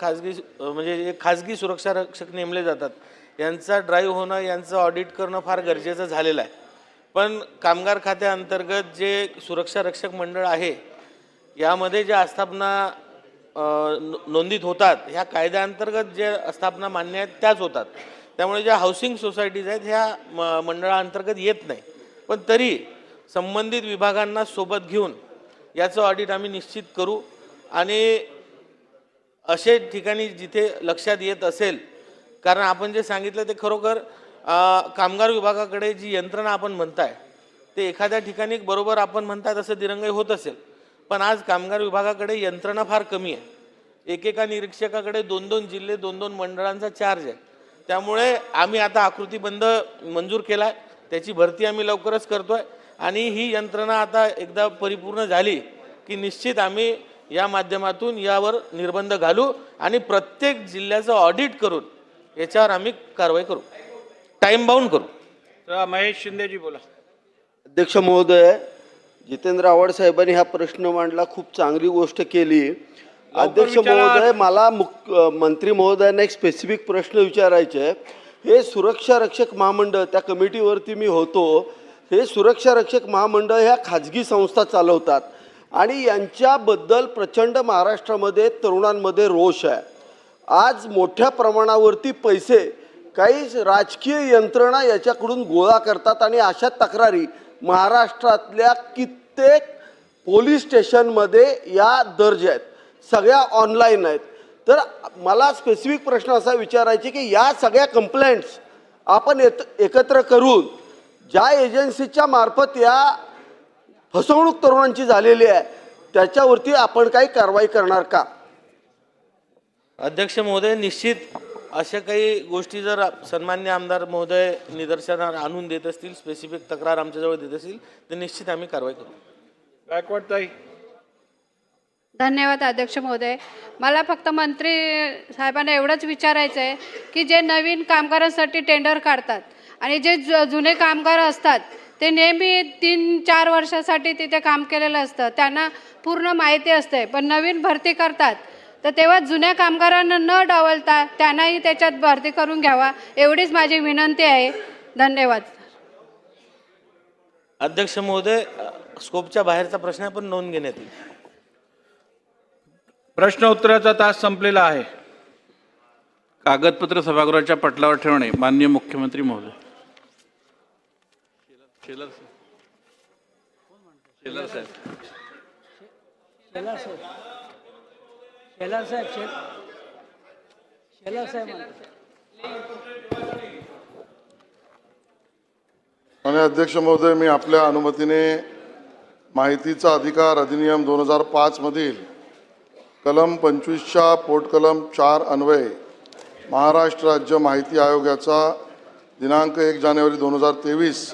म्हणजे खाजगी सुरक्षा रक्षक नेमले जातात, यांचा ड्राईव्ह होणं, यांचं ऑडिट करणं फार गरजेचं झालेलं आहे. पण कामगार खात्याअंतर्गत जे सुरक्षा रक्षक मंडळ आहे यामध्ये ज्या आस्थापना नोंदीत होतात, ह्या कायद्याअंतर्गत जे आस्थापना मान्य आहेत त्याच होतात. त्यामुळे ज्या हाऊसिंग सोसायटीज आहेत ह्या मंडळाअंतर्गत येत नाही. पण तरी संबंधित विभागांना सोबत घेऊन याचं ऑडिट आम्ही निश्चित करू. आणि असे ठिकाणी जिथे लक्षात येत असेल, कारण आपण जे सांगितलं ते खरोखर कामगार विभागाकडे जी यंत्रणा आपण म्हणताय ते एखाद्या ठिकाणी बरोबर आपण म्हणताय तसं दिरंगाई होत असेल, पण आज कामगार विभागाकडे यंत्रणा फार कमी आहे. एकेका निरीक्षकाकडे 2-2 जिल्हे 2-2 मंडळांचा चार्ज आहे. त्यामुळे आम्ही आता आकृतीबंध मंजूर केला आहे, त्याची भरती आम्ही लवकरच करतोय. आणि ही यंत्रणा आता एकदा परिपूर्ण झाली की निश्चित आम्ही या माध्यमातून यावर निर्बंध घालू आणि प्रत्येक जिल्ह्याचं ऑडिट करून याच्यावर आम्ही कारवाई करू, टाइम बाउंड करू. तर महेश शिंदेजी बोला. अध्यक्ष महोदय, जितेंद्र आव्हाड साहेबांनी हा प्रश्न मांडला, खूप चांगली गोष्ट केली. अध्यक्ष महोदय, मला मंत्री महोदयांना एक स्पेसिफिक प्रश्न विचारायचे आहे. हे सुरक्षा रक्षक महामंडळ, त्या कमिटीवरती मी होतो, हे सुरक्षा रक्षक महामंडळ ह्या खाजगी संस्था चालवतात आणि यांच्याबद्दल प्रचंड महाराष्ट्रामध्ये तरुणांमध्ये रोष आहे. आज मोठ्या प्रमाणावरती पैसे काही राजकीय यंत्रणा याच्याकडून गोळा करतात आणि अशा तक्रारी महाराष्ट्रातल्या कित्येक पोलीस स्टेशनमध्ये या दर्ज आहेत, सगळ्या ऑनलाईन आहेत. तर मला स्पेसिफिक प्रश्न असा विचारायचे की या सगळ्या कंप्लेंट्स आपण एकत्र करून ज्या एजन्सीच्या मार्फत या फसवणूक तरुणांची झालेली आहे त्याच्यावरती आपण काही कारवाई करणार का? अध्यक्ष महोदय, निश्चित अशा काही गोष्टी जर सन्मान्य आमदार महोदय निदर्शनावर आणून देत असतील, स्पेसिफिक तक्रार आमच्याजवळ देत असतील, तर निश्चित आम्ही कारवाई करू. गायकवाड ताई. धन्यवाद अध्यक्ष महोदय. मला फक्त मंत्री साहेबांना एवढंच विचारायचं आहे की जे नवीन कामगारांसाठी टेंडर काढतात आणि जे जुने कामगार असतात ते नेहमी 3-4 वर्षासाठी तिथे काम केलेलं असतं, त्यांना पूर्ण माहिती असते, पण नवीन भरती करतात तर तेव्हा जुन्या कामगारांना न डावलता त्यांनाही त्याच्यात भरती करून घ्यावा, एवढीच माझी विनंती आहे. धन्यवाद. अध्यक्ष महोदय, स्कोपच्या बाहेरचा प्रश्न आहे पण नोंद घेण्यात येईल. प्रश्न उत्तराचा तास संपलेला आहे. कागदपत्र सभागृहाच्या पटलावर ठेवणे. माननीय मुख्यमंत्री महोदय. शेलार माननीय अध्यक्ष महोदय, मी आपल्या अनुमतीने माहितीचा अधिकार अधिनियम 2005 मधील कलम 25च्या पोटकलम 4 अन्वये महाराष्ट्र राज्य माहिती आयोगाचा दिनांक 1 जानेवारी 2023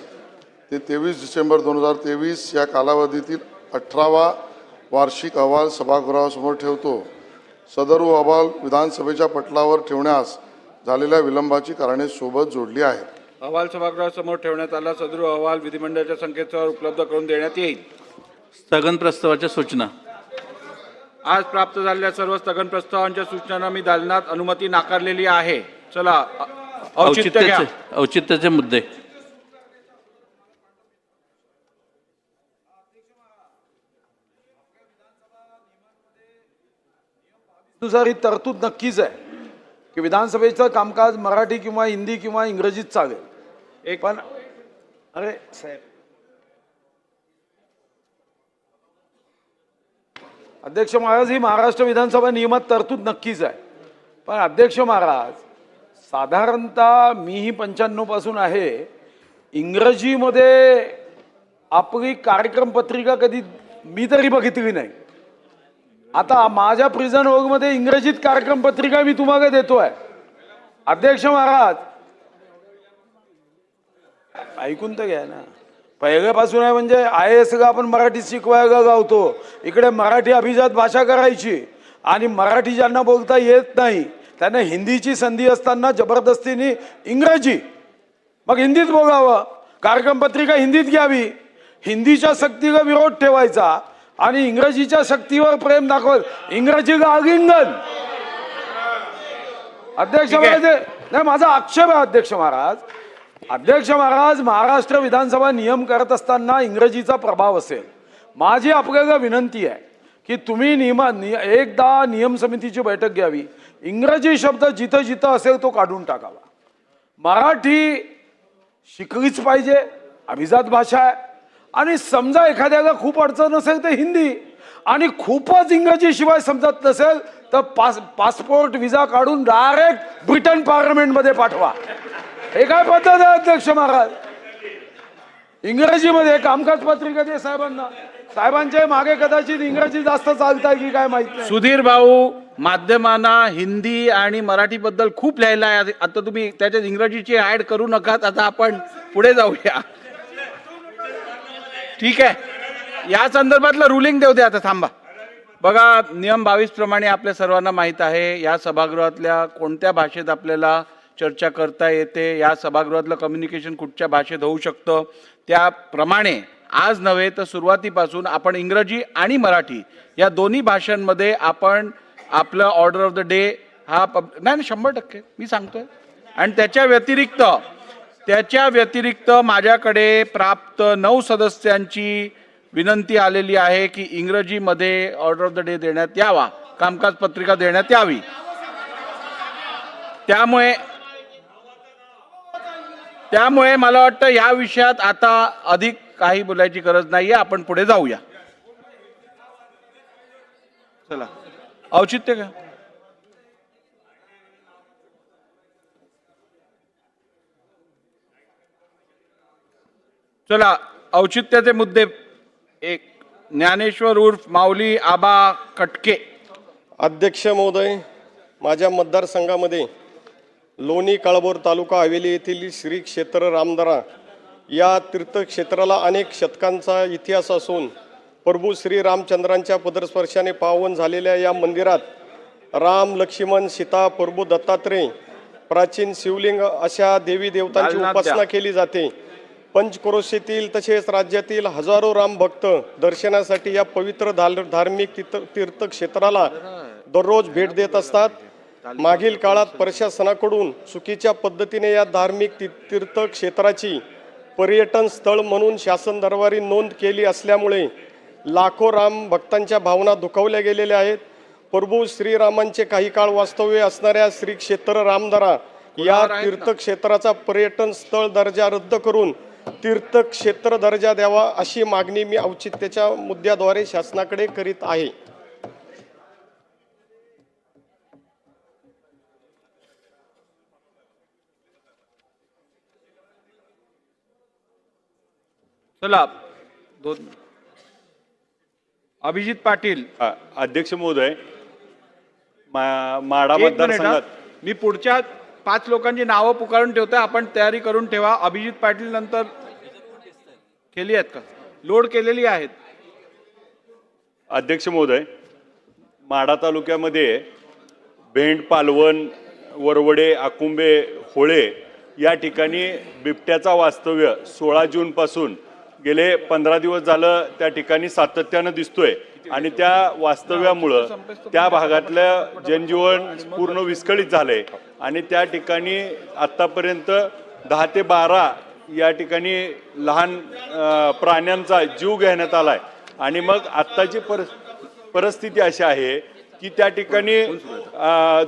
ते 23 डिसेंबर 2023 या कालावधीतील 18वा वार्षिक अहवाल सभागृहासमोर ठेवतो. सदर अहवाल विधानसभेच्या पटलावर ठेवण्यास झालेल्या विलंबाची कारणे सोबत जोडली आहेत. अहवाल सभागृहासमोर ठेवण्यात आला. सदर अहवाल विधिमंडळाच्या संकेतस्थळावर उपलब्ध करून देण्यात येईल. स्थगन प्रस्तावाच्या सूचना. आज प्राप्त झालेल्या सर्व स्थगन प्रस्तावांच्या सूचनांना मी दालनात अनुमती नाकारलेली आहे. चला औचित्य घ्या. औचित्याचे मुद्दे. नुसार ही तरतूद नक्कीच आहे की विधानसभेचं कामकाज मराठी किंवा हिंदी किंवा इंग्रजीत चालेल. पण अरे साहेब, अध्यक्ष महाराज, ही महाराष्ट्र विधानसभा नियमात तरतूद नक्कीच आहे. पण अध्यक्ष महाराज, साधारणतः मीही 95 पासून आहे, इंग्रजीमध्ये आपली कार्यक्रम पत्रिका कधी मी तरी बघितली नाही. आता माझ्या प्रिझन वर्गमध्ये इंग्रजीत कार्यक्रम पत्रिका मी तुम्हाला देतोय. अध्यक्ष महाराज, ऐकून तर घ्या ना. पहिल्यापासून आहे म्हणजे IAS आपण मराठी शिकवायला गावतो, इकडे मराठी अभिजात भाषा करायची आणि मराठी ज्यांना बोलता येत नाही त्यांना हिंदीची संधी असताना जबरदस्तीने इंग्रजी, मग हिंदीत बोलावं, कार्यक्रम पत्रिका हिंदीत घ्यावी, हिंदीच्या सक्तीला विरोध ठेवायचा आणि इंग्रजीच्या सक्तीवर प्रेम दाखवत इंग्रजीला आलिंगन. अध्यक्ष महाराज, नाही माझा आक्षेप आहे अध्यक्ष महाराज. अध्यक्ष महाराज, महाराष्ट्र विधानसभा नियम करत असताना इंग्रजीचा प्रभाव असेल. माझी आपल्याला विनंती आहे की तुम्ही एकदा नियम समितीची बैठक घ्यावी, इंग्रजी शब्द जिथं जिथं असेल तो काढून टाकावा. मराठी शिकलीच पाहिजे, अभिजात भाषा आहे. आणि समजा एखाद्याला खूप अडचण असेल तर हिंदी, आणि खूपच इंग्रजी शिवाय समजत नसेल तर पासपोर्ट व्हिसा काढून डायरेक्ट ब्रिटन पार्लमेंटमध्ये पाठवा. हे काय पद्धत आहे अध्यक्ष महाराज? इंग्रजीमध्ये कामकाज पत्रिका दे साहेबांना. साहेबांच्या मागे कदाचित इंग्रजी जास्त चालताय की काय माहित नाही. सुधीर भाऊ, माध्यमांना हिंदी आणि मराठी बद्दल खूप लिहायला आहे. आता तुम्ही त्याच्यात इंग्रजीची ऍड करू नका. आता आपण पुढे जाऊया. ठीक आहे, या संदर्भातलं रुलिंग देऊ दे. आता थांबा. बघा, नियम 22 प्रमाणे आपल्या सर्वांना माहीत आहे या सभागृहातल्या कोणत्या भाषेत आपल्याला चर्चा करता येते, या सभागृहातलं कम्युनिकेशन कुठच्या भाषेत होऊ शकतं. त्याप्रमाणे आज नव्हे तर सुरुवातीपासून आपण इंग्रजी आणि मराठी या दोन्ही भाषांमध्ये आपण आपलं ऑर्डर ऑफ द डे हा नाही 100% मी सांगतोय. आणि त्याच्या व्यतिरिक्त माझ्याकडे प्राप्त 9 सदस्यांची विनंती आलेली आहे की इंग्रजीमध्ये ऑर्डर ऑफ द डे देण्यात यावा, कामकाज पत्रिका देण्यात यावी. त्यामुळे मला वाटतं या विषयात आता अधिक काही बोलायची गरज नाहीये. आपण पुढे जाऊया. चला, औचित्य का? चला, औचित्याचे मुद्दे. एक, ज्ञानेश्वर उर्फ माऊली आबा कटके. अध्यक्ष महोदय, माझ्या मतदारसंघामध्ये लोणी काळभोर तालुका हवेली येथील श्री क्षेत्र रामदरा या तीर्थक्षेत्राला अनेक शतकांचा इतिहास असून प्रभू श्री रामचंद्रांच्या पदस्पर्शाने पावन झालेल्या या मंदिरात राम, लक्ष्मण, सीता, प्रभू दत्तात्रय, प्राचीन शिवलिंग अशा देवी देवतांची उपासना केली जाते. पंचक्रोशीतील तसेच राज्यातील हजारो राम भक्त दर्शनासाठी या पवित्र धार्मिक तीर्थक्षेत्राला दररोज भेट देत असतात. मागील काळात प्रशासनाकडून चुकीच्या पद्धतीने या धार्मिक तीर्थक्षेत्राची पर्यटन स्थळ म्हणून शासन दरबारी नोंद केली असल्यामुळे लाखो राम भक्तांच्या भावना दुखावल्या गेलेल्या आहेत. प्रभू श्रीरामांचे काही काळ वास्तव्य असणाऱ्या श्री क्षेत्र रामदरा या तीर्थक्षेत्राचा पर्यटन स्थळ दर्जा रद्द करून तीर्थक्षेत्र दर्जा द्यावा अशी मागणी मी औचित्याच्या मुद्द्याद्वारे शासनाकडे करीत आहे. चला, अभिजित पाटील. अध्यक्ष महोदय, माढा एक मिनिट, मतदारसंघात मी पुढच्या 5 लोकांची नावं पुकारून ठेवतोय. आपण तयारी करून ठेवा. अभिजित पाटील नंतर केली आहेत का? लोड केलेली आहेत. अध्यक्ष महोदय, माढा तालुक्यामध्ये भेंड, पालवण, वरवडे, आकुंबे, होळे या ठिकाणी बिबट्याचा वास्तव्य 16 जूनपासून गेले 15 दिवस झालं त्या ठिकाणी सातत्यानं दिसतोय. आणि त्या वास्तव्यामुळं त्या भागातलं जनजीवन पूर्ण विस्कळीत झालंय. आणि त्या ठिकाणी आत्तापर्यंत 10 ते 12 या ठिकाणी लहान प्राण्यांचा जीव घेण्यात आलाय. आणि मग आत्ताची परिस्थिती अशी आहे की त्या ठिकाणी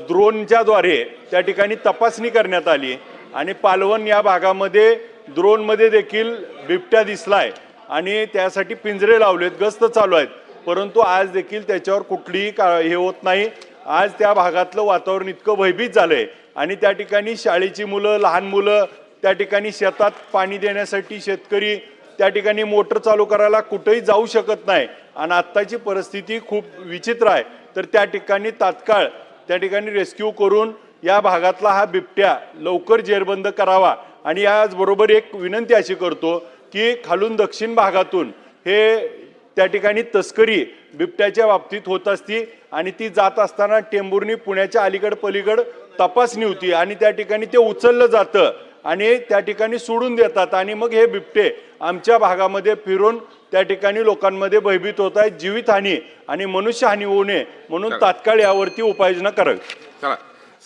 ड्रोनच्याद्वारे त्या ठिकाणी तपासणी करण्यात आली आणि पालवण या भागामध्ये ड्रोनमध्ये देखील बिबट्या दिसलाय आणि त्यासाठी पिंजरे लावलेत, गस्त चालू आहेत, परंतु आज देखील त्याच्यावर कुठलीही हे होत नाही. आज त्या भागातलं वातावरण इतकं भयभीत झालंय आणि त्या ठिकाणी शाळेची मुलं, लहान मुलं त्या ठिकाणी शेतात पाणी देण्यासाठी शेतकरी त्या ठिकाणी मोटर चालू करायला कुठेही जाऊ शकत नाही आणि आत्ताची परिस्थिती खूप विचित्र आहे. तर त्या ठिकाणी तात्काळ त्या ठिकाणी रेस्क्यू करून या भागातला हा बिबट्या लवकर जेरबंद करावा. आणि याचबरोबर एक विनंती अशी करतो की खालून दक्षिण भागातून हे त्या ठिकाणी तस्करी बिबट्याच्या बाबतीत होत असती आणि ती जात असताना टेंभुर्णी पुण्याच्या अलीकड पलीकड तपासणी होती आणि त्या ठिकाणी ते उचललं जातं आणि त्या ठिकाणी सोडून देतात आणि मग हे बिबटे आमच्या भागामध्ये फिरून त्या ठिकाणी लोकांमध्ये भयभीत होत आहेत. जीवितहानी आणि मनुष्यहानी होऊ नये म्हणून तात्काळ यावरती उपाययोजना करावी. चला,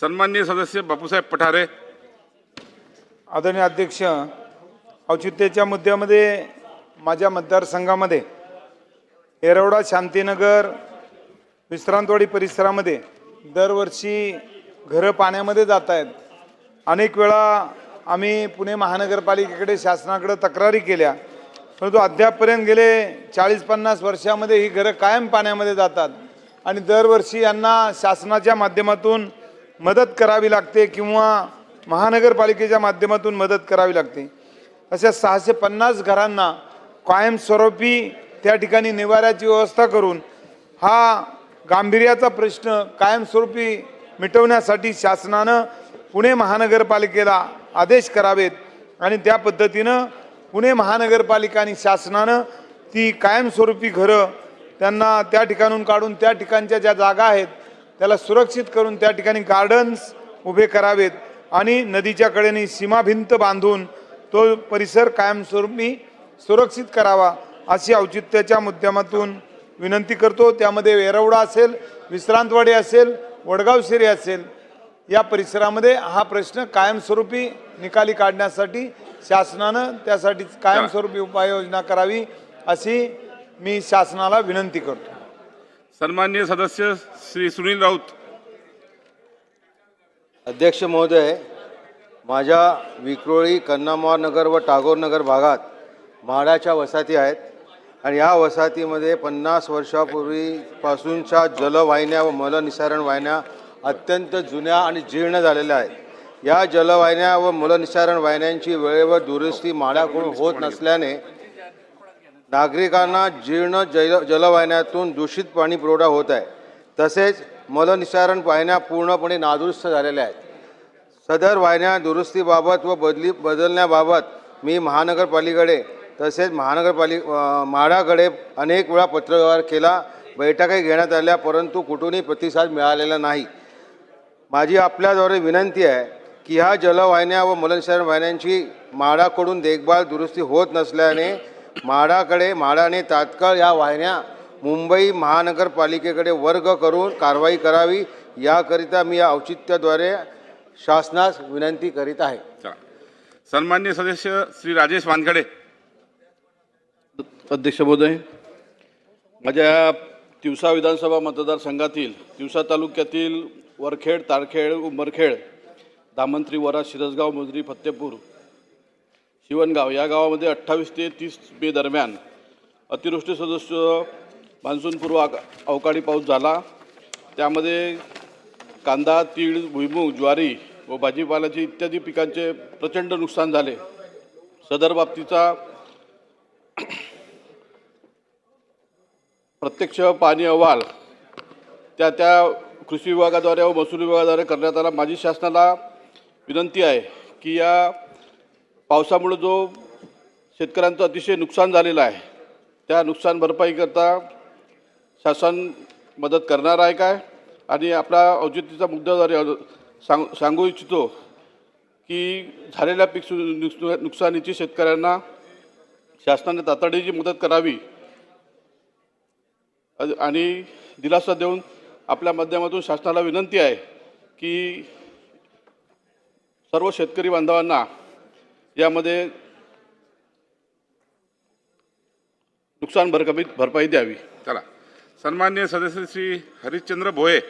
सन्माननीय सदस्य बापूसाहेब पठारे. आदरणीय अध्यक्ष, औचित्याच्या मुद्द्यामध्ये माझ्या मतदारसंघामध्ये येरवडा, शांतीनगर, विश्रांतवाडी परिसरामध्ये दरवर्षी घरं पाण्यामध्ये जात आहेत. अनेक वेळा आम्ही पुणे महानगरपालिकेकडे, शासनाकडे तक्रारी केल्या, परंतु अद्यापपर्यंत गेले 40-50 वर्षामध्ये ही घरं कायम पाण्यामध्ये जातात आणि दरवर्षी यांना शासनाच्या माध्यमातून मदत करावी लागते किंवा महानगरपालिकेच्या माध्यमातून मदत करावी लागते. अशा 650 घरांना कायमस्वरूपी त्या ठिकाणी निवाऱ्याची व्यवस्था करून हा गांभीर्याचा प्रश्न कायमस्वरूपी मिटवण्यासाठी शासनानं पुणे महानगरपालिकेला आदेश करावेत आणि त्या पद्धतीनं पुणे महानगरपालिका आणि शासनानं ती कायमस्वरूपी घरं त्यांना त्या ठिकाणून काढून त्या ठिकाणच्या ज्या जागा आहेत त्याला सुरक्षित करून त्या ठिकाणी गार्डन्स उभे करावेत आणि नदीच्या कडेने सीमाभिंत बांधून तो परिसर कायमस्वरूपी सुरक्षित करावा अशी औचित्याच्या मुद्द्यामातून विनंती करतो. त्यामध्ये येरवडा असेल, विश्रांतवाडी असेल, वडगाव शिरी असेल, या परिसरामध्ये हा प्रश्न कायमस्वरूपी निकाली काढण्यासाठी शासनानं त्यासाठी कायमस्वरूपी उपाययोजना करावी अशी मी शासनाला विनंती करतो. सन्माननीय सदस्य श्री सुनील राऊत. अध्यक्ष महोदय, माझ्या विक्रोळी, कन्नामार नगर व टागोर नगर भागात म्हाडाच्या वसाहती आहेत आणि या वसाहतीमध्ये 50 वर्षापूर्वीपासूनच्या जलवाहिन्या व मलनिसारण वाहिन्या अत्यंत जुन्या आणि जीर्ण झालेल्या आहेत. या जलवाहिन्या व मलनिसारण वाहिन्यांची वेळेवर दुरुस्ती म्हाडाकडून होत नसल्याने नागरिकांना जीर्ण जलवाहिन्यातून दूषित पाणी पुरवठा होत आहे. तसेच मलनिसारण वाहिन्या पूर्णपणे नादुरुस्त झालेल्या आहेत. सदर वाहिन्या दुरुस्तीबाबत व बदलण्याबाबत मी महानगरपालिकेकडे तसेच म्हाडाकडे अनेक वेळा पत्रव्यवहार केला, बैठकाही घेण्यात आल्या, परंतु कुठूनही प्रतिसाद मिळालेला नाही. माझी आपल्याद्वारे विनंती आहे की ह्या जलवाहिन्या व मलनिसारण वाहिन्यांची म्हाडाकडून देखभाल दुरुस्ती होत नसल्याने म्हाडाने तात्काळ या वाहिन्या मुंबई महानगरपालिकेकडे वर्ग करून कारवाई करावी, याकरिता मी या औचित्याद्वारे शासनास विनंती करीत आहे. सन्माननीय सदस्य श्री राजेश वानखडे. अध्यक्ष महोदय, माझ्या तिवसा विधानसभा मतदारसंघातील तिवसा तालुक्यातील वरखेड, तारखेड, उमरखेड, दामंत्री, वरा, शिरसगाव, मुजरी, फत्तेपूर, शिवणगाव या गावामध्ये 28 ते 30 मे दरम्यान अतिवृष्टी सदस्य मान्सूनपूर्व अवकाळी पाऊस झाला. त्यामध्ये कांदा, तीळ, भुईमूग, ज्वारी व भाजीपाल्याचे इत्यादी पिकांचे प्रचंड नुकसान झाले. सदर बाबतीचा प्रत्यक्ष पाणी अहवाल त्या कृषी विभागाद्वारे व महसूल विभागाद्वारे करण्यात आला. माझी शासनाला विनंती आहे की या पावसामुळे जो शेतकऱ्यांचं अतिशय नुकसान झालेलं आहे त्या नुकसान भरपाईकरता शासन मदत करणार आहे काय, आणि आपल्या औचित्याच्या मुद्द्याद्वारे सांगू इच्छितो की झालेल्या पीक नुकसानीची शेतकऱ्यांना शासनाने तातडीची मदत करावी आणि दिलासा देऊन आपल्या माध्यमातून शासनाला विनंती आहे की सर्व शेतकरी बांधवांना यामध्ये नुकसान भरपाई द्यावी. चला, सन्माननीय सदस्य श्री हरिश्चंद्र भोये.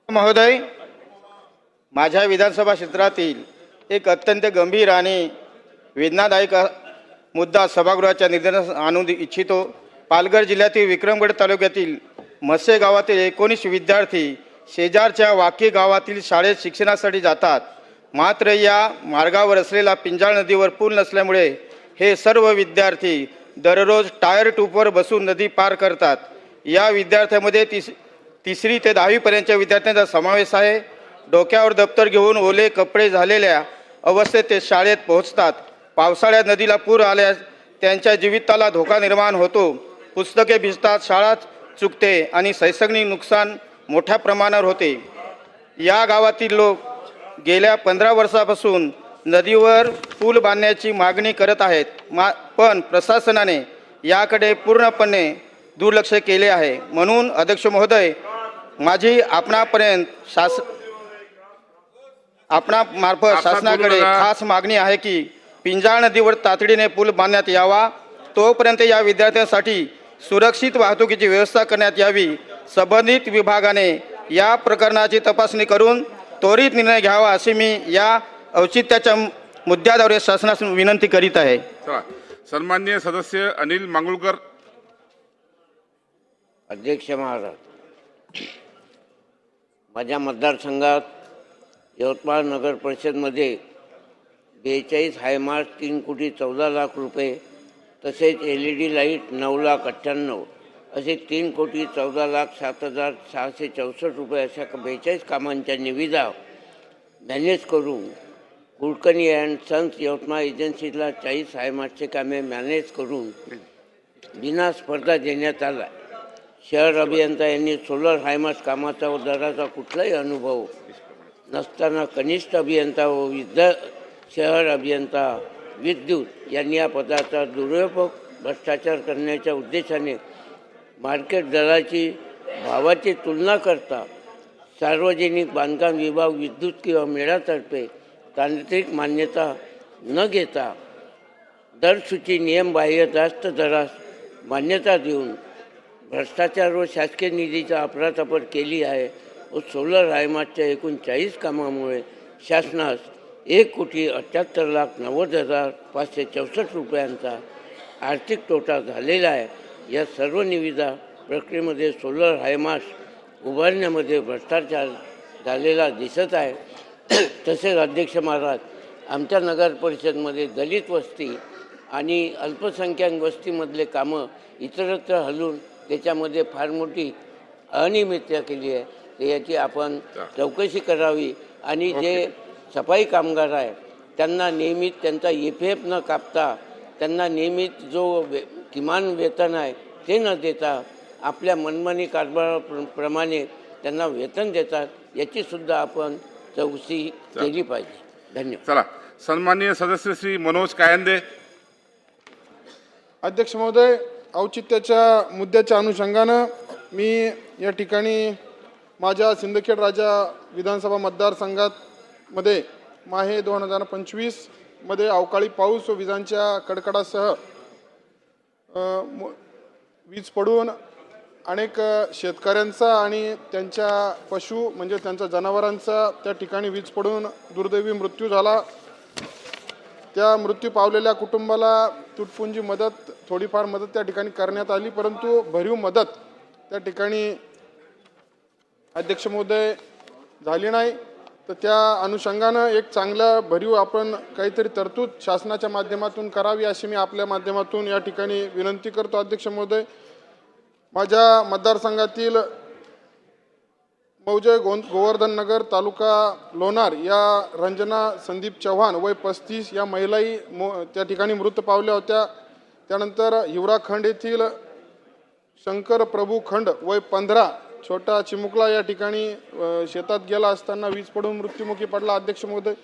महोदय, माझ्या विधानसभा क्षेत्रातील एक अत्यंत गंभीर आणि वेदनादायक मुद्दा सभागृहाच्या निदर्शनास आणून इच्छितो. पालघर जिल्ह्यातील विक्रमगड तालुक्यातील मस्से गावातील 19 विद्यार्थी शेजारच्या वाकी गावातील शाळेत शिक्षणासाठी जातात. मात्र या मार्गावर असलेला पिंजाळ नदीवर पूल नसल्यामुळे हे सर्व विद्यार्थी दररोज टायर ट्यूबवर बसून नदी पार करतात. या विद्यार्थ्यांमध्ये तिसरी ते 10वीपर्यंतच्या विद्यार्थ्यांचा समावेश आहे. डोक्यावर दप्तर घेऊन ओले कपडे झालेल्या अवस्थेत ते शाळेत पोहोचतात. पावसाळ्यात नदीला पूर आल्यास त्यांच्या जीविताला धोका निर्माण होतो. पुस्तके भिजतात, शाळा चुकते आणि शैक्षणिक नुकसान मोठ्या प्रमाणावर होते. या गावातील लोक गेल्या 15 वर्षापासून नदीवर पूल बांधण्याची मागणी करत आहेत. पण प्रशासनाने याकडे पूर्णपणे दुर्लक्ष केले आहे. म्हणून अध्यक्ष महोदय, माझी आपणामार्फत शासनाकडे खास मागणी आहे की पिंजाळ नदीवर तातडीने पूल बांधण्यात यावा. तोपर्यंत या विद्यार्थ्यांसाठी सुरक्षित वाहतुकीची व्यवस्था करण्यात यावी. संबंधित विभागाने या प्रकरणाची तपासणी करून त्वरित निर्णय घ्यावा अशी मी या औचित्याच्या मुद्द्याद्वारे शासनास विनंती करीत आहे. सन्माननीय सदस्य अनिल मांगुळकर. अध्यक्ष महाराज, माझ्या मतदारसंघात यवतमाळ नगर परिषदमध्ये 42 हायमार्क 3,14,00,000 रुपये, तसेच LED लाईट 9,98,000 असे 3,14,07,664 रुपये अशा 42 कामांच्या निविदा मॅनेज करून कुलकर्णी अँड सन्स यवतमाळ एजन्सीला 40 हायमार्कचे कामे मॅनेज करून बिना स्पर्धा देण्यात आला. शहर अभियंता यांनी सोलर हायमार्क कामाचा व दराचा कुठलाही अनुभव नसताना कनिष्ठ अभियंता व शहर अभियंता विद्युत यांनी या पदाचा दुरुपयोग भ्रष्टाचार करण्याच्या उद्देशाने मार्केट दराची भावाची तुलना करता सार्वजनिक बांधकाम विभाग विद्युत किंवा मेळातर्फे तांत्रिक मान्यता न घेता दरसूची नियमबाह्य जास्त दरास मान्यता देऊन भ्रष्टाचार व शासकीय निधीचा अफरातफर केली आहे व सोलर हायमार्कच्या एकूण 40 कामामुळे शासनास 1,78,90,564 रुपयांचा आर्थिक तोटा झालेला आहे. या सर्व निविदा प्रक्रियेमध्ये सोलर हायमार्क उभारण्यामध्ये भ्रष्टाचार झालेला दिसत आहे. तसेच अध्यक्ष महाराज, आमच्या नगर परिषदमध्ये दलित वस्ती आणि अल्पसंख्याक वस्तीमधले कामं इतरत्र हलवून त्याच्यामध्ये फार मोठी अनियमितता केली आहे. तर याची आपण चौकशी करावी आणि जे सफाई कामगार आहे त्यांना नियमित त्यांचा EPF न कापता त्यांना नियमित जो किमान वेतन आहे ते न देता आपल्या मनमानी कारभाराप्रमाणे त्यांना वेतन देतात, याचीसुद्धा आपण चौकशी केली पाहिजे. धन्यवाद. चला, सन्माननीय सदस्य श्री मनोज कायंदे. अध्यक्ष महोदय, औचित्याच्या मुद्द्याच्या अनुषंगानं मी या ठिकाणी माझ्या सिंदखेड राजा विधानसभा मतदारसंघामध्ये माहे 2025 मध्ये अवकाळी पाऊस व विजांच्या कडकडासह वीज पडून अनेक शेतकऱ्यांचा आणि त्यांच्या पशु म्हणजे त्यांच्या जनावरांचा त्या ठिकाणी वीज पडून दुर्दैवी मृत्यू झाला. त्या मृत्यू पावलेल्या कुटुंबाला तुटपुंजी मदत, थोडीफार मदत त्या ठिकाणी करण्यात आली, परंतु भरीव मदत त्या ठिकाणी अध्यक्ष महोदय झाली नाही. तर त्या अनुषंगानं एक चांगला भरीव आपण काहीतरी तरतूद शासनाच्या माध्यमातून करावी अशी मी आपल्या माध्यमातून या ठिकाणी विनंती करतो. अध्यक्ष महोदय, माझ्या मतदारसंघातील मौजे गोवर्धन नगर तालुका लोणार या रंजना संदीप चव्हाण वय 35 या महिलाही त्या ठिकाणी मृत पावल्या होत्या. त्यानंतर हिवराखंड येथील शंकर प्रभू खंड वय 15 छोटा चिमुकला या ठिकाणी शेतात गेला असताना वीज पडून मृत्युमुखी पडला. अध्यक्ष महोदय,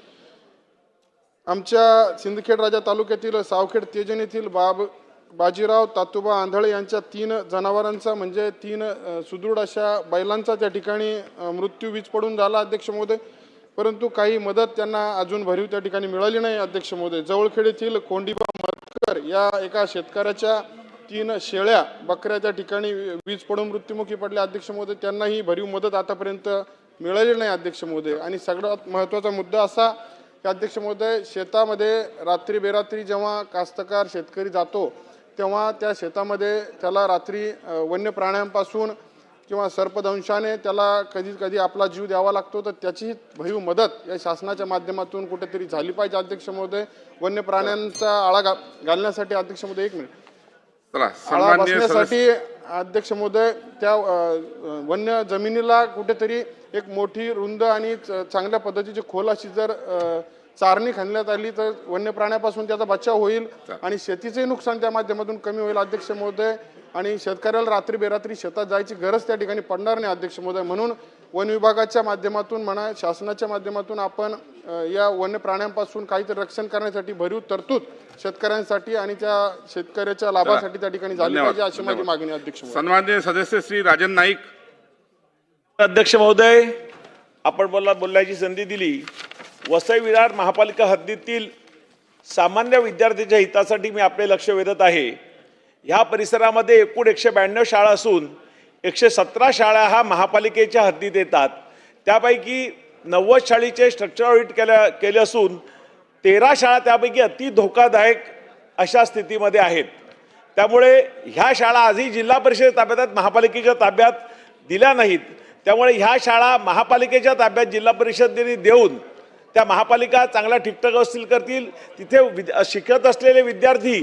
आमच्या सिंदखेड राजा तालुक्यातील सावखेड तेजन येथील बाजीराव तातोबा आंधळे यांच्या 3 जनावरांचा म्हणजे 3 सुदृढ अशा बैलांचा त्या ठिकाणी मृत्यू वीज पडून झाला. अध्यक्ष महोदय, परंतु काही मदत त्यांना अजून भरीव त्या ठिकाणी मिळाली नाही. अध्यक्ष महोदय, जवळखेड येथील कोंडीबा मतकर या एका शेतकऱ्याच्या 3 शेळ्या बकऱ्या त्या ठिकाणी वीज पडून मृत्युमुखी पडल्या अध्यक्ष महोदय, त्यांनाही भरीव मदत आतापर्यंत मिळालेली नाही अध्यक्ष महोदय. आणि सगळ्यात महत्त्वाचा मुद्दा असा की अध्यक्ष महोदय, शेतामध्ये रात्री बेरात्री जेव्हा कास्तकार शेतकरी जातो तेव्हा त्या शेतामध्ये त्याला रात्री वन्य प्राण्यांपासून किंवा सर्पदंशाने त्याला कधी कधी आपला जीव द्यावा लागतो, तर त्याची भरीव मदत या शासनाच्या माध्यमातून कुठेतरी झाली पाहिजे अध्यक्ष महोदय. वन्य प्राण्यांचा आळा घालण्यासाठी अध्यक्ष महोदय, एक मिनिट, आळा बसण्यासाठी अध्यक्ष महोदय त्या वन्य जमिनीला कुठेतरी एक मोठी रुंद आणि चांगल्या पद्धतीची खोल अशी जर चारणी खणण्यात आली तर वन्य प्राण्यापासून त्याचा बचाव होईल आणि शेतीचे नुकसान त्या माध्यमातून कमी होईल अध्यक्ष महोदय. आणि शेतकऱ्याला रात्री बेरात्री शेतात जायची गरज त्या ठिकाणी पडणार नाही अध्यक्ष महोदय. म्हणून वन विभागाच्या माध्यमातून म्हणा, शासनाच्या माध्यमातून आपण या वन्य प्राण्यांपासून काहीतरी रक्षण करण्यासाठी भरीव तरतूद शेतकऱ्यांसाठी आणि त्या शेतकऱ्याच्या लाभासाठी त्या ठिकाणी झाली पाहिजे अशी माझी मागणी अध्यक्ष महोदय. सन्माननीय सदस्य श्री राजन नाईक. अध्यक्ष महोदय, आपण बोलण्याची संधी दिली. वसई विरार महापालिका हद्दीतील सामान्य विद्यार्थ्यांच्या हितासाठी मी आपले लक्ष वेधत आहे. ह्या परिसरामध्ये एकूण 192 शाळा असून 117 शाळा हा महापालिकेच्या हद्दीत येतात. त्यापैकी 90 शाळेचे स्ट्रक्चर ऑडिट केले असून 13 शाळा त्यापैकी अति धोकादायक अशा स्थितीमध्ये आहेत. त्यामुळे ह्या शाळा आजही जिल्हा परिषद ताब्यात आहेत, महापालिकेच्या ताब्यात दिल्या नाहीत. त्यामुळे ह्या शाळा महापालिकेच्या ताब्यात जिल्हा परिषदेने देऊन त्या महापालिका चांगल्या ठिकठाक असतील करतील. तिथे शिकत असलेले विद्यार्थी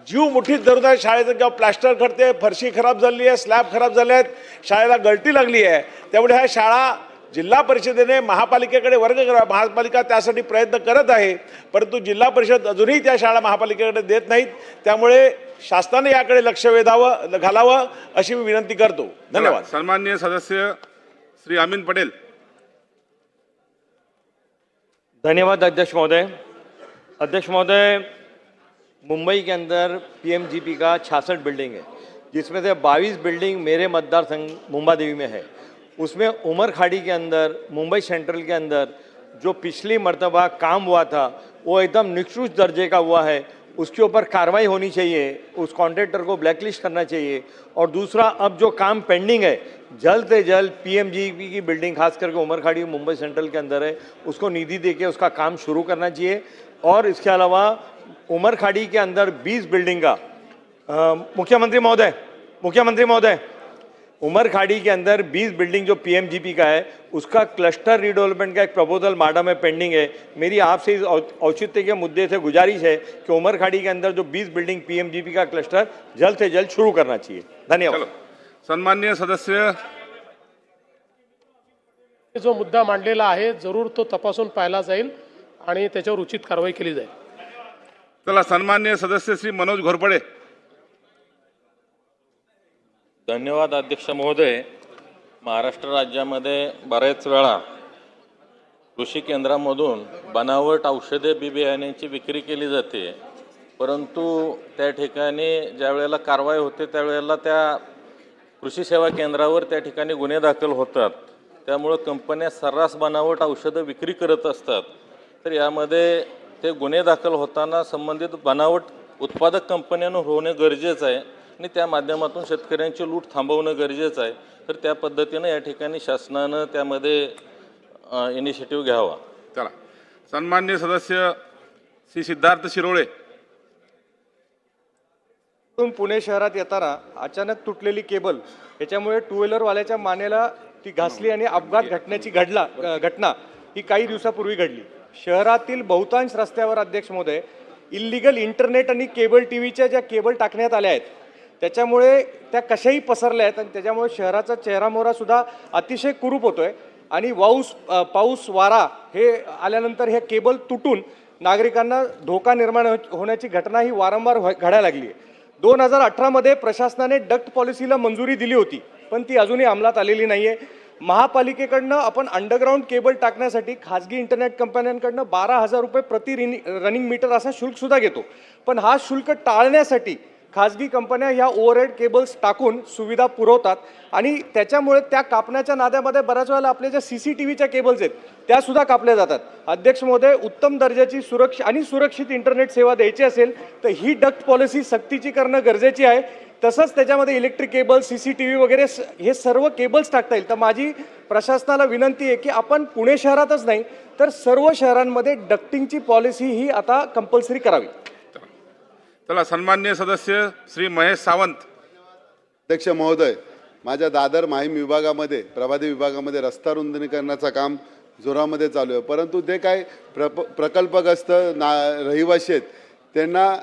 जीव मुठीत धरून आहे. शाळेचं किंवा प्लास्टर खडते, फरशी खराब झाली आहे, स्लॅब खराब झाले आहेत, शाळेला गळती लागली आहे. त्यामुळे ह्या शाळा जिल्हा परिषदेने महापालिकेकडे वर्ग करावा. महापालिका त्यासाठी प्रयत्न करत आहे, परंतु जिल्हा परिषद अजूनही त्या शाळा महापालिकेकडे देत नाहीत. त्यामुळे शासनाने याकडे लक्ष घालावं अशी मी विनंती करतो. धन्यवाद. सन्माननीय सदस्य श्री अमीन पटेल. धन्यवाद अध्यक्ष महोदय. अध्यक्ष महोदय, मुंबई के अंदर पीएमजीपी का 66 बिल्डिंग है, जिसमें से 22 बिल्डिंग मेरे मतदार संघ मुंबादेवी में है. उसमें उमर खाड़ी के अंदर, मुंबई सेंट्रल के अंदर जो पिछली मर्तबा काम हुआ था वो एकदम निकृष्ट दर्जे का हुआ है. उसके ऊपर कार्रवाई होनी चाहिए, उस कॉन्ट्रैक्टर को ब्लैकलिस्ट करना चाहिए. और दूसरा, अब जो काम पेंडिंग है जल्द से जल्द पीएमजीपी की बिल्डिंग खास करके उमर खाड़ी मुंबई सेंट्रल के अंदर है, उसको निधि देके उसका काम शुरू करना चाहिए. और इसके अलावा उमर खाड़ी के अंदर 20 बिल्डिंग का मुख्यमंत्री महोदय उमर खाड़ी के अंदर 20 बिल्डिंग जो पीएमजीपी का है उसका क्लस्टर रीडेवलपमेंट का एक प्रपोजल माडा में पेंडिंग है. मेरी आपसे इस औचित्य के मुद्दे से गुजारिश है कि उमर खाड़ी के अंदर जो 20 बिल्डिंग पीएमजीपी का क्लस्टर जल्द से जल्द शुरू करना चाहिए. धन्यवाद. सन्माननीय सदस्य, जो मुद्दा मांडलेला आहे जरूर तो तपासून पाहिला जाईल आणि त्याच्यावर उचित कारवाई केली जाईल. चला, सन्माननीय सदस्य श्री मनोज घोरपडे. धन्यवाद अध्यक्ष महोदय. महाराष्ट्र राज्यामध्ये बऱ्याच वेळा कृषी केंद्रामधून बनावट औषधे बी बियाण्यांची विक्री केली जाते, परंतु त्या ठिकाणी ज्या वेळेला कारवाई होते त्यावेळेला त्या कृषी सेवा केंद्रावर त्या ठिकाणी गुन्हे दाखल होतात. त्यामुळं कंपन्या सर्रास बनावट औषधं विक्री करत असतात. तर यामध्ये ते गुन्हे दाखल होताना संबंधित बनावट उत्पादक कंपन्यांना होणे गरजेचं आहे आणि त्या माध्यमातून शेतकऱ्यांची लूट थांबवणं गरजेचं आहे. तर त्या पद्धतीनं या ठिकाणी शासनानं त्यामध्ये इनिशिएटिव्ह घ्यावा. चला, सन्माननीय सदस्य श्री सिद्धार्थ शिरोळे. पुणे शहरात येताना अचानक तुटलेली केबल याच्यामुळे टू व्हीलरवाल्याच्या मानेला ती घासली आणि अपघात घटनेची घटना ही काही दिवसापूर्वी घडली. शहरातील बहुतांश रस्त्यावर अध्यक्ष महोदय इल्लीगल इंटरनेट आणि केबल टीव्हीच्या ज्या केबल टाकण्यात आल्या आहेत त्याच्यामुळे त्या कशाही पसरल्या आहेत आणि त्याच्यामुळे शहराचा चेहरामोहरा सुद्धा अतिशय कुरूप होतोय. आणि पाऊस वारा हे आल्यानंतर हे केबल तुटून नागरिकांना धोका निर्माण होण्याची घटना ही वारंवार घडायला लागली आहे. 2018 प्रशासनाने डक्ट पॉलिसीला मंजुरी दिली होती, पण ती अजूनही अंमलात आलेली नाही आहे. महापालिकेकडनं आपण अंडरग्राऊंड केबल टाकण्यासाठी खाजगी इंटरनेट कंपन्यांकडनं 12,000 रुपये प्रति रनिंग मीटर असा शुल्कसुद्धा घेतो. पण हा शुल्क टाळण्यासाठी खाजगी कंपन्या ह्या ओव्हरहेड केबल्स टाकून सुविधा पुरवतात आणि त्याच्यामुळे त्या कापण्याच्या नाद्यामध्ये बऱ्याच वेळेला आपल्या ज्या CCTVच्या केबल्स आहेत त्यासुद्धा कापल्या जातात. अध्यक्ष महोदय, उत्तम दर्जाची सुरक्षित इंटरनेट सेवा द्यायची असेल तर ही डक्ट पॉलिसी सक्तीची करणं गरजेची आहे. तसंच त्याच्यामध्ये इलेक्ट्रिक केबल, CCTV वगैरे हे सर्व केबल्स टाकता येईल. तर माझी प्रशासनाला विनंती आहे की आपण पुणे शहरातच नाही तर सर्व शहरांमध्ये डक्टिंगची पॉलिसी ही आता कंपल्सरी करावी. चला, सन्माननीय सदस्य श्री महेश सावंत. अध्यक्ष महोदय, माझ्या दादर माहीम विभागामध्ये, प्रभादेवी विभागामध्ये रस्ता रुंदीकरणाचं काम जोरामध्ये चालू आहे. परंतु ते काय प्रकल्पग्रस्त रहिवासी आहेत त्यांना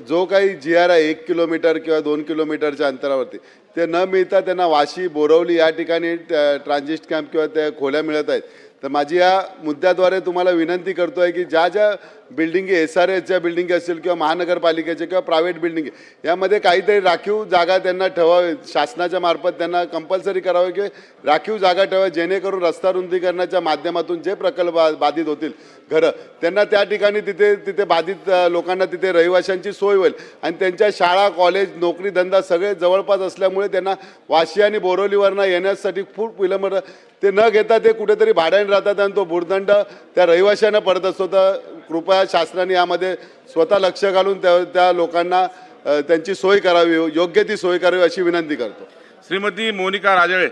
जो काही GR आहे 1 किलोमीटर किंवा 2 किलोमीटरच्या अंतरावरती ते न मिळता त्यांना वाशी, बोरवली या ठिकाणी ट्रान्झिट कॅम्प किंवा त्या खोल्या मिळत आहेत. तर माझी या मुद्द्याद्वारे तुम्हाला विनंती करतो आहे की ज्या ज्या बिल्डिंगी SRHच्या बिल्डिंगी असतील किंवा महानगरपालिकेच्या किंवा प्रायव्हेट बिल्डिंगी यामध्ये काहीतरी राखीव जागा त्यांना ठेवावी, शासनाच्या मार्फत त्यांना कंपल्सरी करावे की राखीव जागा ठेवावी, जेणेकरून रस्ता रुंदीकरणाच्या माध्यमातून जे प्रकल्प बाधित होतील घरं त्यांना त्या ठिकाणी तिथे बाधित लोकांना तिथे रहिवाशांची सोय होईल आणि त्यांच्या शाळा, कॉलेज, नोकरी, धंदा सगळे जवळपास असल्यामुळे त्यांना वाशी आणि बोरवलीवरनं येण्यासाठी खूप विलंब ते न घेता ते कुठेतरी भाड्याने राहतात आणि तो भूर्दंड त्या रहिवाशांना पडत असतो. तर कृपया शासनाने यामध्ये स्वतः लक्ष घालून त्या लोकांना त्यांची सोय करावी, योग्य ती सोय करावी अशी विनंती करतो. श्रीमती मोनिका राजळे.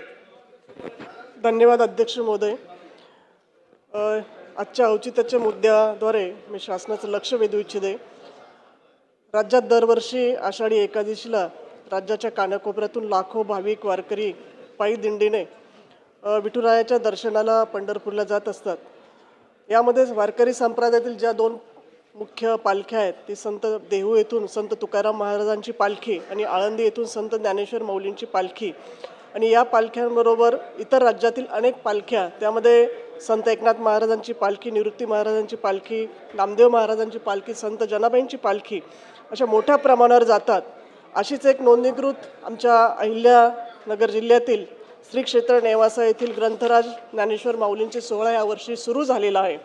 धन्यवाद अध्यक्ष महोदय. आजच्या औचित्याच्या मुद्द्याद्वारे मी शासनाचं लक्ष वेधू इच्छिते. राज्यात दरवर्षी आषाढी एकादशीला राज्याच्या कानाकोपऱ्यातून लाखो भाविक वारकरी पायी दिंडीने विठुरायाच्या दर्शनाला पंढरपूरला जात असतात. यामध्ये वारकरी संप्रदायातील ज्या 2 मुख्य पालख्या आहेत ती संत देहू येथून संत तुकाराम महाराजांची पालखी आणि आळंदी येथून संत ज्ञानेश्वर माऊलींची पालखी आणि या पालख्यांबरोबर इतर राज्यातील अनेक पालख्या, त्यामध्ये संत एकनाथ महाराजांची पालखी, निवृत्ती महाराजांची पालखी, नामदेव महाराजांची पालखी, संत जनाबाईंची पालखी अशा मोठ्या प्रमाणावर जातात. अशीच एक नोंदणीकृत आमच्या अहिल्यानगर जिल्ह्यातील श्री क्षेत्र नेवासा येथील ग्रंथराज ज्ञानेश्वर माऊलींचे सोहळा यावर्षी सुरू झालेला आहे.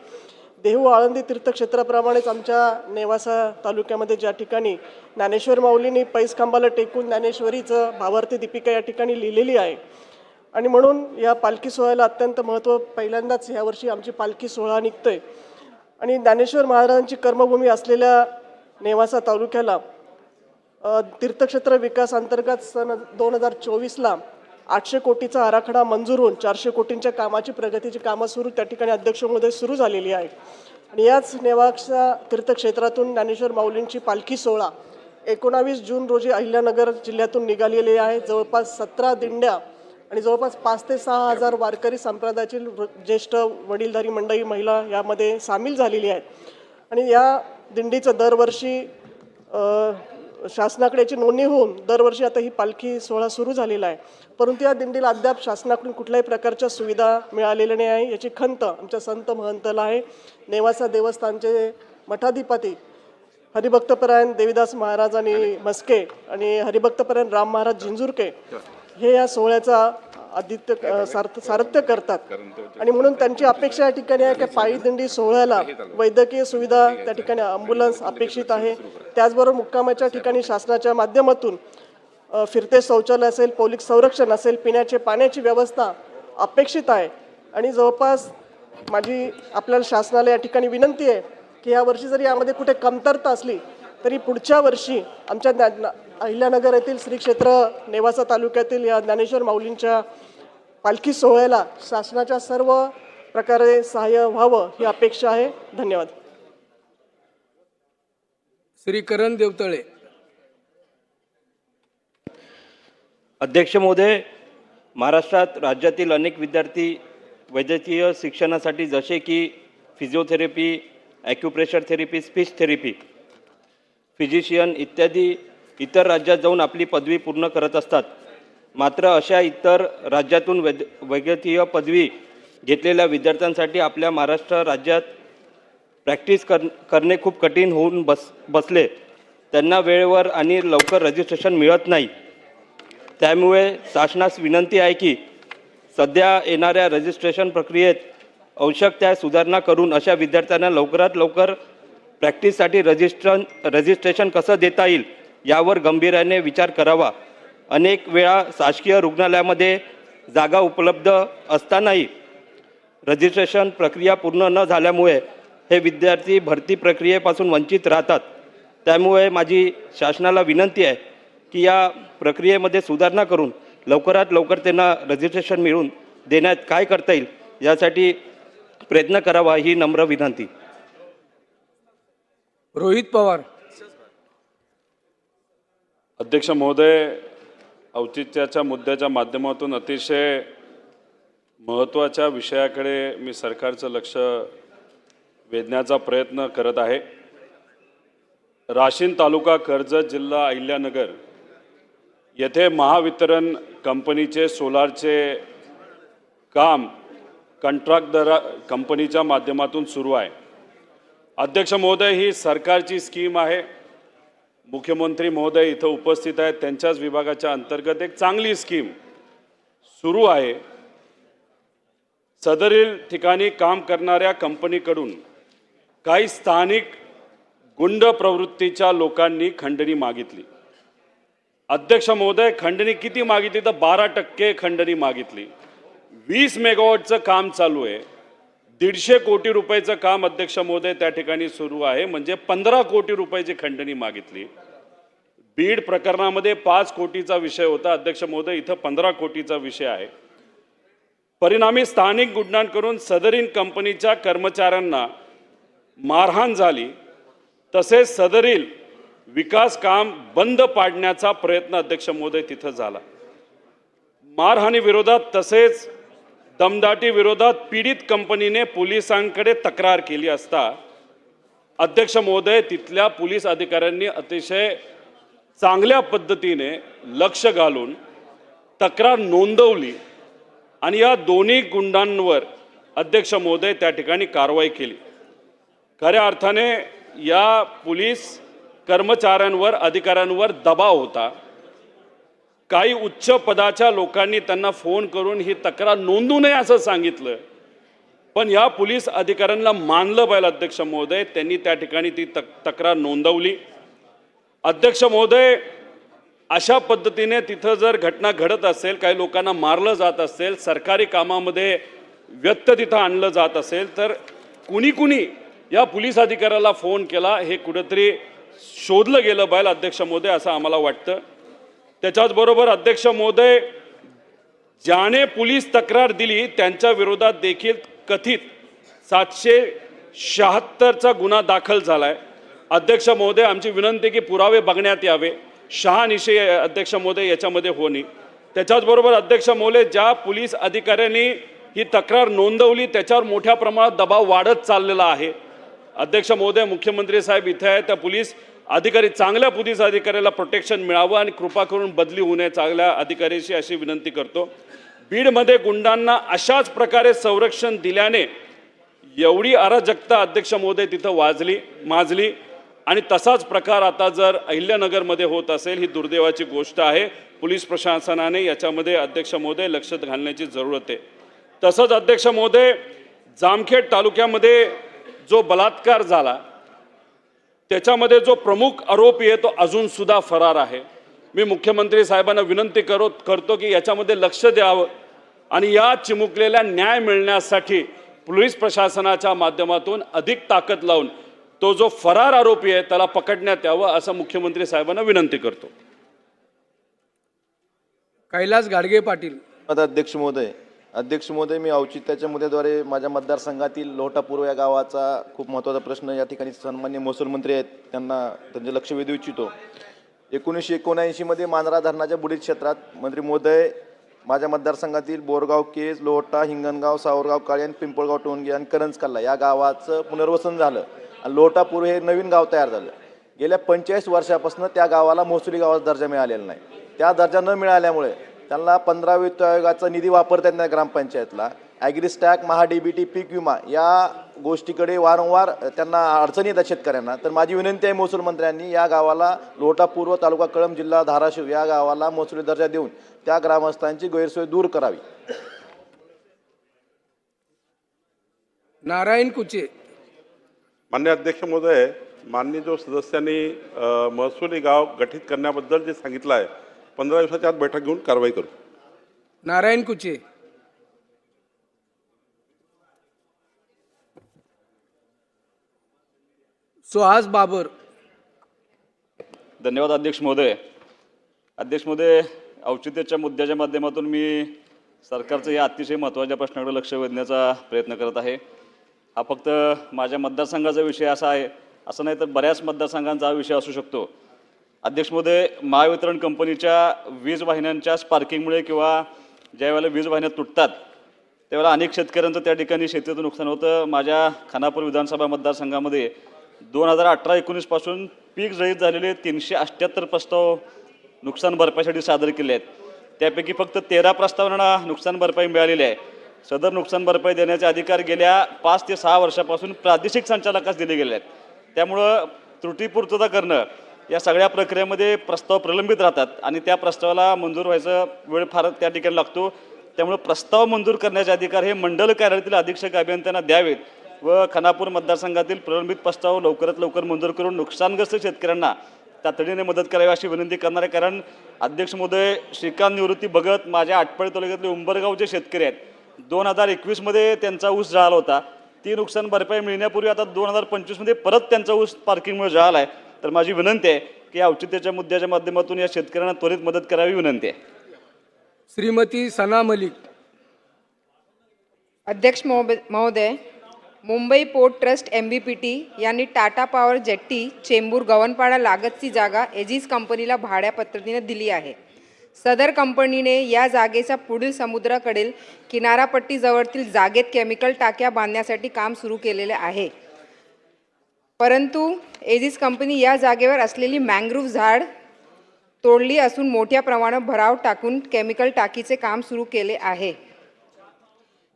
देहू आळंदी तीर्थक्षेत्राप्रमाणेच आमच्या नेवासा तालुक्यामध्ये ज्या ठिकाणी ज्ञानेश्वर माऊलींनी पैसखांबाला टेकून ज्ञानेश्वरीचं भावार्थी दीपिका या ठिकाणी लिहिलेली आहे आणि म्हणून या पालखी सोहळ्याला अत्यंत महत्त्व, पहिल्यांदाच यावर्षी आमची पालखी सोहळा निघतोय. आणि ज्ञानेश्वर महाराजांची कर्मभूमी असलेल्या नेवासा तालुक्याला तीर्थक्षेत्र विकास अंतर्गत सन 2024ला 800 कोटीचा आराखडा मंजूर होऊन 400 कोटींच्या कामाची प्रगतीची कामं त्या ठिकाणी अध्यक्ष महोदय सुरू झालेली आहे. आणि याच नेवासा तीर्थक्षेत्रातून ज्ञानेश्वर माऊलींची पालखी सोहळा 19 जून रोजी अहिल्यानगर जिल्ह्यातून निघालेली आहे. जवळपास 17 दिंड्या आणि जवळपास 5 ते 6 हजार वारकरी संप्रदायाची ज्येष्ठ वडीलधारी मंडळी, महिला यामध्ये सामील झालेली आहेत. आणि या दिंडीचं दरवर्षी शासनाकडे याची नोंदणी होऊन दरवर्षी आता ही पालखी सोहळा सुरू झालेला आहे. परंतु या दिंडीला अद्याप शासनाकडून कुठल्याही प्रकारच्या सुविधा मिळालेल्या नाही आहे. याची खंत आमच्या संत महंतला आहे. नेवासा देवस्थानचे मठाधिपती हरिभक्तपरायण देवीदास महाराज आणि मस्के आणि हरिभक्तपरायण राम महाराज जिंजुरके हे या सोहळ्याचा सारथ्य करतात. आणि म्हणून त्यांची अपेक्षा या ठिकाणी आहे की पायी दिंडी सोहळ्याला वैद्यकीय सुविधा, त्या ठिकाणी ॲम्ब्युलन्स अपेक्षित आहे. त्याचबरोबर मुक्कामाच्या ठिकाणी शासनाच्या माध्यमातून फिरते शौचालय असेल, पोलीस संरक्षण असेल, पिण्याचे पाण्याची व्यवस्था अपेक्षित आहे. आणि जवळपास माझी आपल्याला शासनाला या ठिकाणी विनंती आहे की यावर्षी जरी यामध्ये कुठे कमतरता असली तरी पुढच्या वर्षी आमच्या अहिल्यानगर येथील श्री क्षेत्र नेवासा तालुक्यातील या ज्ञानेश्वर माऊलींच्या पालखी सोहळ्याला शासनाच्या सर्व प्रकारे सहाय्य व्हावं ही अपेक्षा आहे. धन्यवाद. श्री करण देवतळे. अध्यक्ष महोदय, महाराष्ट्रात राज्यातील अनेक विद्यार्थी वैद्यकीय शिक्षणासाठी जसे की physiotherapy, acupressure therapy, speech therapy, physician इत्यादी इतर राज्यात जाऊन आपली पदवी पूर्ण करत असतात. मात्र अशा इतर राज्यातून वैद्यकीय पदवी घेतलेल्या विद्यार्थ्यांसाठी आपल्या महाराष्ट्र राज्यात प्रॅक्टिस करणे खूप कठीण होऊन बसले. त्यांना वेळेवर आणि लवकर रजिस्ट्रेशन मिळत नाही. त्यामुळे शासनास विनंती आहे की सध्या येणाऱ्या रजिस्ट्रेशन प्रक्रियेत आवश्यक त्या सुधारणा करून अशा विद्यार्थ्यांना लवकरात लवकर प्रॅक्टिससाठी रजिस्ट्रेशन कसं देता येईल यावर गंभीर्याने विचार करावा. अनेक वेळा शासकीय रुग्णालयामध्ये जागा उपलब्ध असतानाही रजिस्ट्रेशन प्रक्रिया पूर्ण न झाल्यामुळे हे विद्यार्थी भरती प्रक्रियेपासून वंचित राहतात. त्यामुळे माझी शासनाला विनंती आहे की या प्रक्रियेमध्ये सुधारणा करून लवकरात लवकर त्यांना रजिस्ट्रेशन मिळवून देण्यात काय करता येईल यासाठी प्रयत्न करावा ही नम्र विनंती. रोहित पवार. अध्यक्ष महोदय, औचित्याच्या मुद्द्याच्या माध्यमातून अतिशय महत्त्वाच्या विषयाकडे मी सरकारचं लक्ष वेधण्याचा प्रयत्न करत आहे. राशीन तालुका, कर्जत जिल्हा, अहिल्यानगर येथे महावितरण कंपनीचे सोलारचे काम कंत्राटदार कंपनीच्या माध्यमातून सुरू आहे. अध्यक्ष महोदय, ही सरकारची स्कीम आहे. मुख्यमंत्री महोदय इथं उपस्थित आहेत. त्यांच्याच विभागाच्या अंतर्गत एक चांगली स्कीम सुरू आहे. सदरील ठिकाणी काम करणाऱ्या कंपनीकडून काही स्थानिक गुंड प्रवृत्तीच्या लोकांनी खंडणी मागितली. अध्यक्ष महोदय, खंडणी किती मागितली तर 12% खंडणी मागितली. 20 मेगावॉटचं काम चालू आहे. 150 कोटी रुपयाचं काम अध्यक्ष महोदय त्या ठिकाणी सुरू आहे. म्हणजे 15 कोटी रुपयाची खंडणी मागितली. बीड प्रकरणामध्ये 5 कोटीचा विषय होता अध्यक्ष महोदय, इथं 15 कोटीचा विषय आहे. परिणामी स्थानिक गुंडांकडून सदरील कंपनीच्या कर्मचाऱ्यांना मारहाण झाली. तसेच सदरील विकास काम बंद पाडण्याचा प्रयत्न अध्यक्ष महोदय तिथं झाला. मारहाणी विरोधात तसेच दमदाटी विरोधात पीडित कंपनीने पोलिसांकडे तक्रार केली असता अध्यक्ष महोदय तिथल्या पोलीस अधिकाऱ्यांनी अतिशय चांगल्या पद्धतीने लक्ष घालून तक्रार नोंदवली आणि या दोन्ही गुंडांवर अध्यक्ष महोदय त्या ठिकाणी कारवाई केली. खऱ्या अर्थाने या पोलीस कर्मचाऱ्यांवर, अधिकाऱ्यांवर दबाव होता. काही उच्च पदाच्या लोकांनी त्यांना फोन करून ही तक्रार नोंदवू नये असं सांगितलं, पण या पोलीस अधिकाऱ्यांना मानलं पाहिजे अध्यक्ष महोदय. त्यांनी त्या ठिकाणी ती तक्रार नोंदवली. अध्यक्ष महोदय, अशा पद्धतीने तिथं जर घटना घडत असेल, काही लोकांना मारलं जात असेल, सरकारी कामामध्ये व्यत्यय तिथं आणलं जात असेल, तर कुणी या पोलीस अधिकाऱ्याला फोन केला हे कुठेतरी शोधलं गेलं पाहिजे अध्यक्ष महोदय, असं आम्हाला वाटतं. त्याच्याचबरोबर अध्यक्ष महोदय, ज्याने पोलीस तक्रार दिली त्यांच्या विरोधात देखील कथित 776चा गुन्हा दाखल झालाय. अध्यक्ष महोदय, आमची विनंती की पुरावे बघण्यात यावे. शहानिशे अध्यक्ष महोदय याच्यामध्ये होणे. त्याच्याचबरोबर अध्यक्ष महोदय, ज्या पोलीस अधिकाऱ्यांनी ही तक्रार नोंदवली त्याच्यावर मोठ्या प्रमाणात दबाव वाढत चाललेला आहे. अध्यक्ष महोदय, मुख्यमंत्री साहेब इथे आहे, त्या पोलीस अधिकारी, चांगल्या पोलीस अधिकाऱ्याला प्रोटेक्शन मिळावं आणि कृपा करून बदली होऊ नये चांगल्या अधिकाऱ्याशी अशी विनंती करतो. बीडमध्ये गुंडांना अशाच प्रकारे संरक्षण दिल्याने एवढी अराजकता अध्यक्ष महोदय तिथं माजली आणि तसाच प्रकार आता जर अहिल्यानगरमध्ये होत असेल ही दुर्दैवाची गोष्ट आहे. पोलीस प्रशासनाने याच्यामध्ये अध्यक्ष महोदय लक्ष घालण्याची जरूरत आहे. तसंच अध्यक्ष महोदय, जामखेड तालुक्यामध्ये जो बलात्कार झाला त्याच्यामध्ये जो प्रमुख आरोपी आहे तो अजून सुद्धा फरार आहे. मी मुख्यमंत्री साहेबांना विनंती करतो की याच्यामध्ये लक्ष द्यावं आणि या चिमुकलेल्या न्याय मिळण्यासाठी पोलीस प्रशासनाच्या माध्यमातून अधिक ताकद लावून तो जो फरार आरोपी आहे त्याला पकडण्यात यावं असं मुख्यमंत्री साहेबांना विनंती करतो. कैलास गाडगे पाटील. अध्यक्ष महोदय, मी औचित्याच्या मुद्द्याद्वारे माझ्या मतदारसंघातील लोहटा पूर्व या गावाचा खूप महत्त्वाचा प्रश्न या ठिकाणी सन्माननीय महसूल मंत्री आहेत त्यांचे लक्ष वेधू इच्छितो. 1979 मांजरा धरणाच्या बुडीत क्षेत्रात मंत्री महोदय माझ्या मतदारसंघातील बोरगाव, केज, लोहटा, हिंगणगाव, सावरगाव, काळे आणि पिंपळगाव, टोणगे आणि करंजकल्ला या गावाचं पुनर्वसन झालं आणि लोहटा पूर्व हे नवीन गाव तयार झालं. गेल्या 45 वर्षापासून त्या गावाला महसुली गावाचा दर्जा मिळालेला नाही. त्या दर्जा न मिळाल्यामुळे त्यांना 15 वित्त आयोगाचा निधी वापरता येत नाही ग्रामपंचायतला. ॲग्रिस्टॅक, महाडीबीटी, पीक विमा या गोष्टीकडे वारंवार त्यांना अडचणी येतात शेतकऱ्यांना. तर माझी विनंती आहे महसूल मंत्र्यांनी या गावाला लोहटा पूर्व, तालुका कळंब, जिल्हा धाराशिव या गावाला महसुली दर्जा देऊन त्या ग्रामस्थांची गैरसोय दूर करावी. नारायण कुचे. माननीय अध्यक्ष महोदय, माननीय जो सदस्यांनी महसुली गाव गठीत करण्याबद्दल जे सांगितलं आहे 15 दिवसाच्या आत बैठक घेऊन कारवाई करू. नारायण कुचे. सुहास बाबर. धन्यवाद अध्यक्ष महोदय. अध्यक्ष महोदय, औचित्याच्या मुद्द्याच्या माध्यमातून मी सरकारचं या अतिशय महत्त्वाच्या प्रश्नाकडे लक्ष वेधण्याचा प्रयत्न करत आहे. हा फक्त माझ्या मतदारसंघाचा विषय असा आहे असं नाही, तर बऱ्याच मतदारसंघांचा हा विषय असू शकतो. अध्यक्ष महोदय, महावितरण कंपनीच्या वीज वाहिन्यांच्या स्पार्किंगमुळे किंवा ज्यावेळेला वीज वाहिन्या तुटतात त्यावेळेला अनेक शेतकऱ्यांचं त्या ठिकाणी शेतीचं नुकसान होतं. माझ्या खानापूर विधानसभा मतदारसंघामध्ये 2018-19 पासून पीक जळीत झालेले 378 प्रस्ताव नुकसान भरपाईसाठी सादर केले आहेत. त्यापैकी फक्त 13 प्रस्तावांना नुकसान भरपाई मिळालेली आहे. सदर नुकसान भरपाई देण्याचे अधिकार गेल्या 5 ते 6 वर्षापासून प्रादेशिक संचालकास दिले गेले आहेत. त्यामुळं त्रुटीपूर्तता करणं या सगळ्या प्रक्रियेमध्ये प्रस्ताव प्रलंबित राहतात आणि त्या प्रस्तावाला मंजूर व्हायचा वेळ फार त्या ठिकाणी लागतो. त्यामुळे प्रस्ताव मंजूर करण्याचे अधिकार हे मंडल कार्यालयातील अधीक्षक अभियंत्यांना द्यावेत व खानापूर मतदारसंघातील प्रलंबित प्रस्ताव लवकरात लवकर मंजूर करून नुकसानग्रस्त शेतकऱ्यांना तातडीने मदत करावी अशी विनंती करणार आहे. कारण अध्यक्ष महोदय, श्रीकांत निवृत्ती भगत माझ्या आटपाडी तालुक्यातले उंबरगावचे शेतकरी आहेत. 2021 त्यांचा ऊस जळाला होता. ती नुकसान भरपाई मिळण्यापूर्वी आता 2025 परत त्यांचा ऊस पार्किंगमुळे जळाला आहे. तर माझी विनंती आहे की औचित्याच्या मुद्द्याच्या माध्यमातून या शेतकऱ्यांना त्वरित मदत करावी विनंती आहे. श्रीमती सना मलिक. अध्यक्ष महोदय, मुंबई पोर्ट ट्रस्ट MBPT यांनी टाटा पॉवर जेट्टी चेंबूर गव्हाणपाडा लागतची जागा एजिस कंपनीला भाड्या पद्धतीने दिली आहे. सदर कंपनीने या जागेचा पुढील समुद्राकडील किनारापट्टीजवळील जागेत केमिकल टाक्या बांधण्यासाठी काम सुरू केलेले आहे. परंतु एजिस कंपनी या जागेवर असलेली मँग्रोव्ह झाड तोडली असून मोठ्या प्रमाणात भराव टाकून केमिकल टाकीचे काम सुरू केले आहे.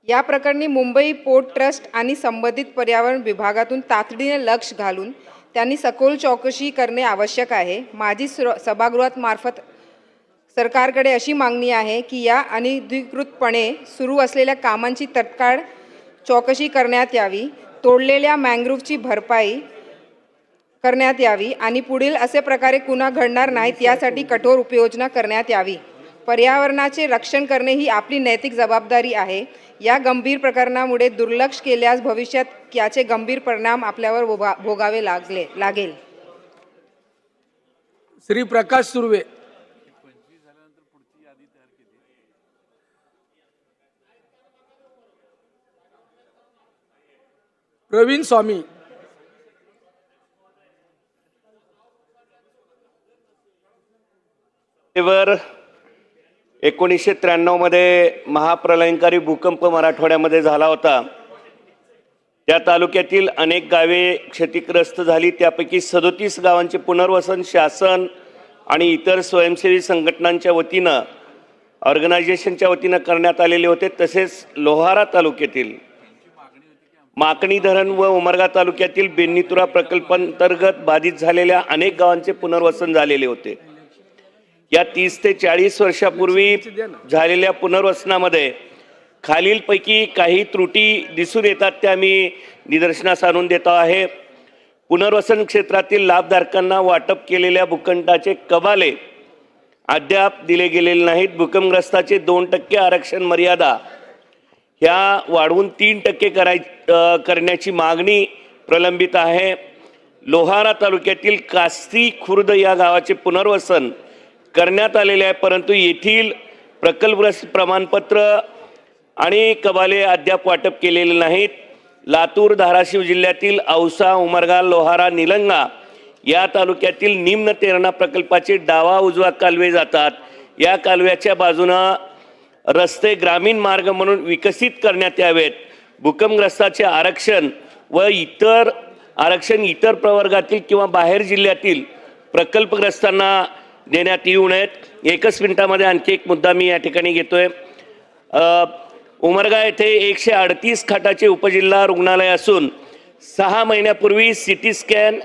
या प्रकरणी मुंबई पोर्ट ट्रस्ट आणि संबंधित पर्यावरण विभागातून तातडीने लक्ष घालून त्यांनी सखोल चौकशी करणे आवश्यक आहे. माझी सभागृहात मार्फत सरकारकडे अशी मागणी आहे की या अनधिकृतपणे सुरू असलेल्या कामांची तत्काळ चौकशी करण्यात यावी, तोडलेल्या मँग्रोव्हची भरपाई करण्यात यावी आणि पुढील असे प्रकारे पुन्हा घडणार नाहीत यासाठी कठोर उपाययोजना करण्यात यावी. पर्यावरणाचे रक्षण करणे ही आपली नैतिक जबाबदारी आहे. या गंभीर प्रकरणामुळे दुर्लक्ष केल्यास भविष्यात याचे गंभीर परिणाम आपल्यावर भोगावे लागेल. श्री प्रकाश सुर्वे. प्रवीण स्वामी. 1993 महाप्रलयंकारी भूकंप मराठवाड्यामध्ये झाला होता. त्या तालुक्यातील अनेक गावे क्षतिग्रस्त झाली. त्यापैकी 37 गावांचे पुनर्वसन शासन आणि इतर स्वयंसेवी संघटनांच्या वतीनं ऑर्गनायझेशनच्या वतीनं करण्यात आलेले होते. तसेच लोहारा तालुक्यातील माकणी धरण व उमरगा तालुक्यातील बेन्नीतुरा प्रकल्पांतर्गत बाधित झालेल्या अनेक गावांचे पुनर्वसन झालेले होते. या 30 ते 40 वर्षापूर्वी झालेल्या पुनर्वसनामध्ये खालीलपैकी काही त्रुटी दिसून येतात त्या मी निदर्शनास आणून देत आहे. पुनर्वसन क्षेत्रातील लाभधारकांना वाटप केलेल्या भूखंडाचे कबाले अद्याप दिले गेलेले नाहीत. भूकंपग्रस्ताचे 2% आरक्षण मर्यादा ह्या वाढवून 3% करण्याची मागणी प्रलंबित आहे. लोहारा तालुक्यातील कास्ती खुर्द या गावाचे पुनर्वसन करण्यात आलेले आहे, परंतु येथील प्रकल्पग्रस्त प्रमाणपत्र आणि कबाले अद्याप वाटप केलेले नाहीत. लातूर धाराशिव जिल्ह्यातील औसा उमरगा लोहारा निलंगा या तालुक्यातील निम्न तेरणा प्रकल्पाचे डावा उजवा कालवे जातात. या कालव्याच्या बाजूनं रस्ते ग्रामीण मार्ग म्हणून विकसित करण्यात यावेत. भूकंपग्रस्ताचे आरक्षण व इतर आरक्षण इतर प्रवर्गातील किंवा बाहेर जिल्ह्यातील प्रकल्पग्रस्तांना देण्यात येऊ नयेत. एकच मिनिटामध्ये आणखी एक मुद्दा मी या ठिकाणी घेतोय. उमरगा येथे 138 खाटाचे उपजिल्हा रुग्णालय असून 6 महिन्यापूर्वी CT scan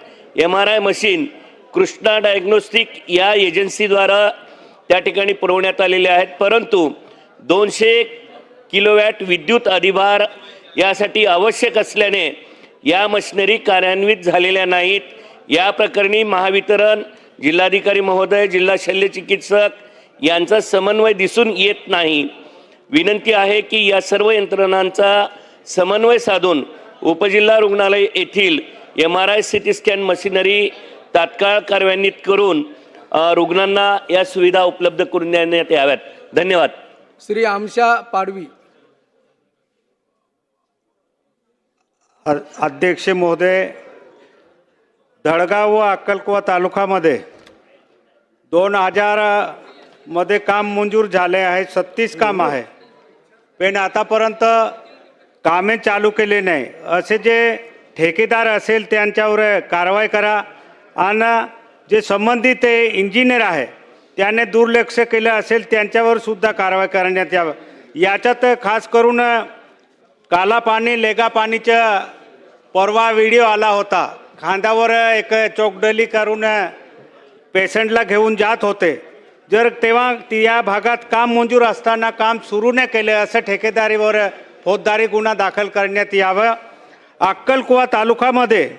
MRI machine Krishna diagnostic या एजन्सीद्वारा त्या ठिकाणी पुरवण्यात आलेले आहेत, परंतु 200 किलोवॅट विद्युत अधिभार यासाठी आवश्यक असल्याने या मशिनरी कार्यान्वित झालेल्या नाहीत. या प्रकरणी महावितरण, जिल्हाधिकारी महोदय, जिल्हा शल्य चिकित्सक यांचा समन्वय दिसून येत नाही. विनंती आहे की या सर्व यंत्रणांचा समन्वय साधून उपजिल्हा रुग्णालय येथील MRI सिटी स्कॅन मशिनरी तात्काळ कार्यान्वित करून रुग्णांना या सुविधा उपलब्ध करून देण्यात याव्यात. धन्यवाद. श्री आमशा पाडवी. अध्यक्ष महोदय, दळगाव व अक्कलकुवा तालुक्यामध्ये 2000 मध्ये काम मंजूर झाले आहे. 36 काम आहे, पण आतापर्यंत कामे चालू केले नाही. असे जे ठेकेदार असेल त्यांच्यावर कारवाई करा आणि जे संबंधित इंजिनियर आहे त्याने दुर्लक्ष केलं असेल त्यांच्यावर सुद्धा कारवाई करण्यात यावं. याच्यात खास करून काला पाणी लेगा पाणीचा परवा व्हिडिओ आला होता. खांद्यावर एक चोकडली करून पेशंटला घेऊन जात होते. जर तेव्हा या भागात काम मंजूर असताना काम सुरू नाही केले असं ठेकेदारीवर फौजदारी गुन्हा दाखल करण्यात यावं. अक्कलकुवा तालुक्यामध्ये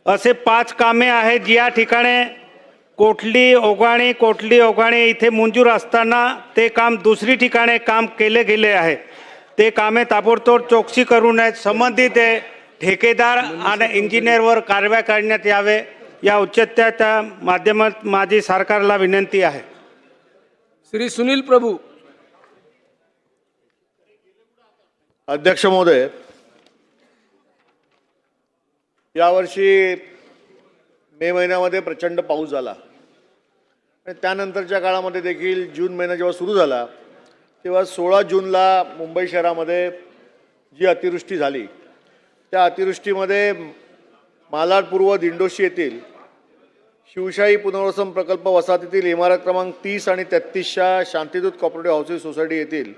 असे 5 कामे आहेत ज्या ठिकाणी कोटली ओगाणी इथे मंजूर असताना ते काम दुसरी ठिकाणी काम केले गेले आहे. ते कामे ताबडतोब चौकशी करून संबंधित ठेकेदार आणि इंजिनियरवर कारवाई करण्यात यावे. या उच्चत्याच्या माध्यमात माझी सरकारला विनंती आहे. श्री सुनील प्रभू. अध्यक्ष महोदय, यावर्षी मे महिन्यामध्ये प्रचंड पाऊस झाला आणि त्यानंतरच्या काळामध्ये देखील जून महिना जेव्हा सुरू झाला तेव्हा 16 जूनला मुंबई शहरामध्ये जी अतिवृष्टी झाली त्या अतिवृष्टीमध्ये मालाड पूर्व दिंडोशी येथील शिवशाही पुनर्वसन प्रकल्प वसाहतीतील इमारत क्रमांक 30 आणि 33च्या शांतिदूत कॉपरेटिव्ह हाऊसिंग सोसायटी येथील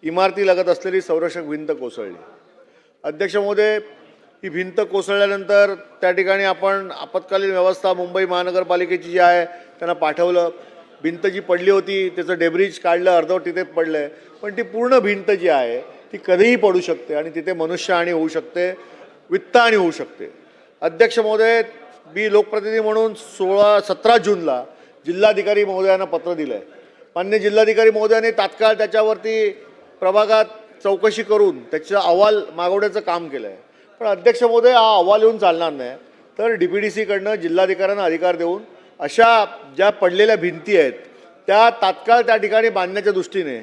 इमारतीलगत असलेली संरक्षक भिंत कोसळली. अध्यक्ष महोदय, ही भिंत कोसळल्यानंतर त्या ठिकाणी आपण आपत्कालीन व्यवस्था मुंबई महानगरपालिकेची जी आहे त्यांना पाठवलं. भिंत जी पडली होती त्याचं डेब्रिज काढलं, अर्धवट तिथे पडलं आहे, पण ती पूर्ण भिंत जी आहे ती कधीही पडू शकते आणि तिथे मनुष्यहानी होऊ शकते, वित्तहानी होऊ शकते. अध्यक्ष महोदय, मी लोकप्रतिनिधी म्हणून 17 जूनला जिल्हाधिकारी महोदयांना पत्र दिलं आहे. मान्य जिल्हाधिकारी महोदयाने तात्काळ त्याच्यावरती प्रभागात चौकशी करून त्याचा अहवाल मागवण्याचं काम केलं आहे. पण अध्यक्ष महोदय, हा अहवाल येऊन चालणार नाही, तर DPDCकडनं जिल्हाधिकाऱ्यांना अधिकार देऊन अशा ज्या पडलेल्या भिंती आहेत त्या तात्काळ त्या ठिकाणी बांधण्याच्या दृष्टीने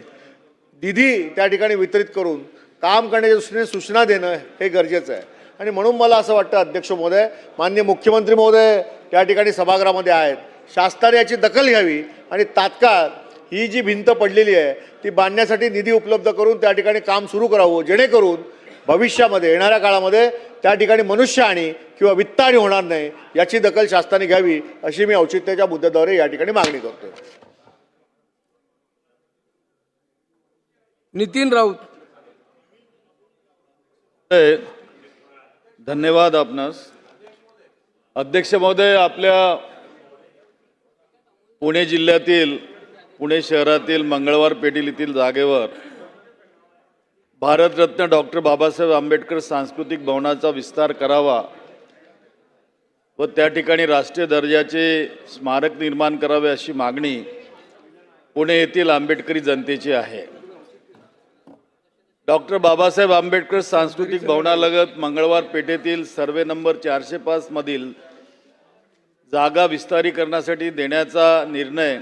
निधी त्या ठिकाणी वितरित करून काम करण्याच्या दृष्टीने सूचना देणं हे गरजेचं आहे. आणि म्हणून मला असं वाटतं अध्यक्ष महोदय, माननीय मुख्यमंत्री महोदय त्या ठिकाणी सभागृहामध्ये आहेत, शासनाने याची दखल घ्यावी आणि तात्काळ ही जी भिंत पडलेली आहे ती बांधण्यासाठी निधी उपलब्ध करून त्या ठिकाणी काम सुरू करावं, जेणेकरून भविष्यामध्ये येणाऱ्या काळामध्ये त्या ठिकाणी मनुष्यहानी किंवा वित्तहानी होणार नाही याची दखल शासनाने घ्यावी अशी मी औचित्याच्या मुद्द्याद्वारे या ठिकाणी मागणी करतो. नितीन राऊत. धन्यवाद आपणास. अध्यक्ष महोदय, आपल्या पुणे जिल्ह्यातील पुणे शहरातील मंगळवार पेठील येथील जागेवर भारतरत्न डॉक्टर बाबासाहेब आंबेडकर सांस्कृतिक भवनाचा विस्तार करावा व त्या ठिकाणी राष्ट्रीय दर्जाचे स्मारक निर्माण करावे अशी मागणी पुणे येथील आंबेडकरी जनतेची आहे. डॉक्टर बाबासाहेब आंबेडकर सांस्कृतिक भवनालगत मंगळवार पेठेतील सर्वे नंबर 405 मधील जागा विस्तारीकरणासाठी देण्याचा निर्णय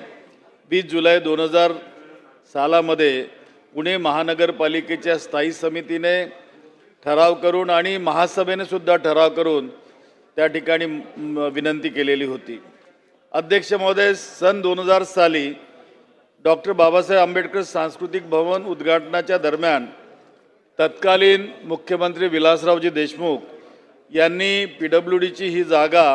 20 जुलै 2000 सालामध्ये पुणे महानगरपालिकेच्या स्थायी समितीने ठराव करून आणि महासभेने सुद्धा ठराव करून त्या ठिकाणी विनंती केलेली होती. अध्यक्ष महोदय, सन 2000 साली डॉक्टर बाबासाहेब आंबेडकर सांस्कृतिक भवन उद्घाटनाच्या दरम्यान तत्कालीन मुख्यमंत्री विलासरावजी देशमुख यांनी PWDची ही जागा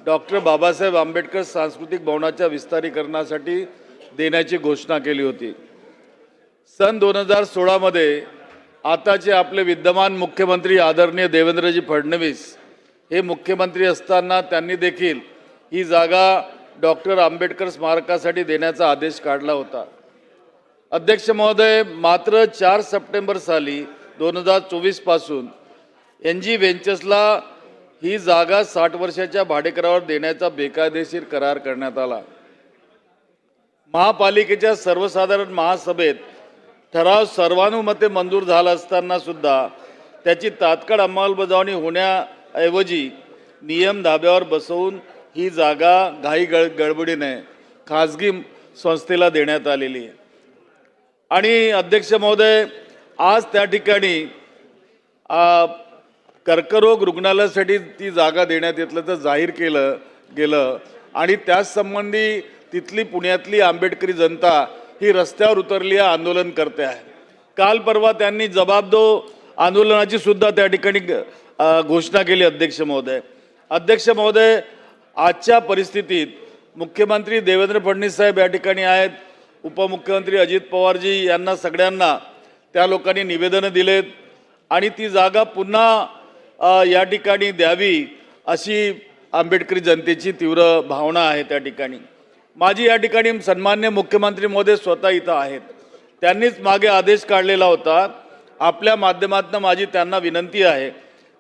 डॉक्टर बाबासाहेब आंबेडकर सांस्कृतिक भवनाच्या विस्तारीकरणासाठी देण्याची घोषणा केली होती. सन 2016 मध्ये आताचे आपले विद्यमान मुख्यमंत्री आदरणीय देवेंद्रजी फडणवीस हे मुख्यमंत्री असताना त्यांनी देखील ही जागा डॉक्टर आंबेडकर स्मारकासाठी देण्याचा आदेश काढला होता. अध्यक्ष महोदय, मात्र 4 सप्टेंबर साली 2024 पासून NG व्हेंचर्सला ही जागा 60 वर्षाच्या भाडेकरावर देण्याचा बेकायदेशीर करार करण्यात आला. महापालिकेच्या सर्वसाधारण महासभेत ठराव सर्वानुमते मंजूर झाला असताना सुद्धा त्याची तात्काळ अंमलबजावणी होण्याऐवजी नियम धाब्यावर बसवून ही जागा गडबडीने खाजगी संस्थेला देण्यात आलेली आहे. आणि अध्यक्ष महोदय, आज त्या ठिकाणी कर्करोग रुग्णालयासाठी ती जागा देण्यात येतल्याचं जाहीर केलं गेलं आणि त्याच संबंधी तिथली पुण्यातली आंबेडकरी जनता ही रस्त्यावर उतरली आहे, आंदोलन करते आहे. काल परवा त्यांनी जबाब दो आंदोलनाची सुद्धा त्या ठिकाणी घोषणा केली. अध्यक्ष महोदय, आजच्या परिस्थितीत मुख्यमंत्री देवेंद्र फडणवीस साहेब या ठिकाणी आहेत, उपमुख्यमंत्री अजित पवारजी यांना सगळ्यांना त्या लोकांनी निवेदनं दिलेत आणि ती जागा पुन्हा या ठिकाणी द्यावी अशी आंबेडकरी जनतेची तीव्र भावना आहे. त्या ठिकाणी माझी या ठिकाणी सन्मान्य मुख्यमंत्री महोदय स्वतः इथं आहेत, त्यांनीच मागे आदेश काढलेला होता. आपल्या माध्यमातून माझी त्यांना विनंती आहे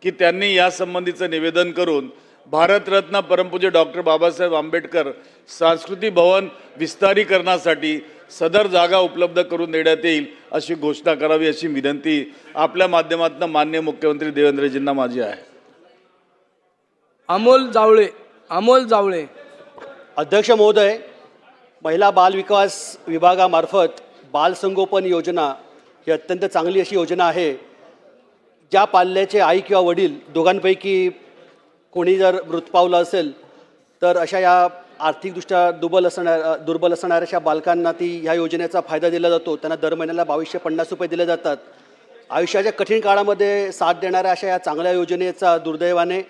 की त्यांनी या संबंधीचं निवेदन करून भारतरत्न परमपूज्य डॉक्टर बाबासाहेब आंबेडकर सांस्कृतिक भवन विस्तारीकरणासाठी सदर जागा उपलब्ध करून देण्यात येईल अशी घोषणा करावी अशी विनंती आपल्या माध्यमातून माननीय मुख्यमंत्री देवेंद्रजींना माझी आहे. अमोल जावळे. अध्यक्ष महोदय, महिला बाल विकास विभागामार्फत बाल संगोपन योजना ही अत्यंत चांगली अशी योजना आहे. ज्या पाल्याचे आई किंवा वडील दोघांपैकी कोणी जर मृत पावलं असेल तर अशा या आर्थिकदृष्ट्या दुर्बल असणाऱ्या अशा बालकांना ह्या योजनेचा फायदा दिला जातो. त्यांना दर महिन्याला 2250 रुपये दिले जातात. आयुष्याच्या कठीण काळामध्ये साथ देणाऱ्या अशा या चांगल्या योजनेचा दुर्दैवाने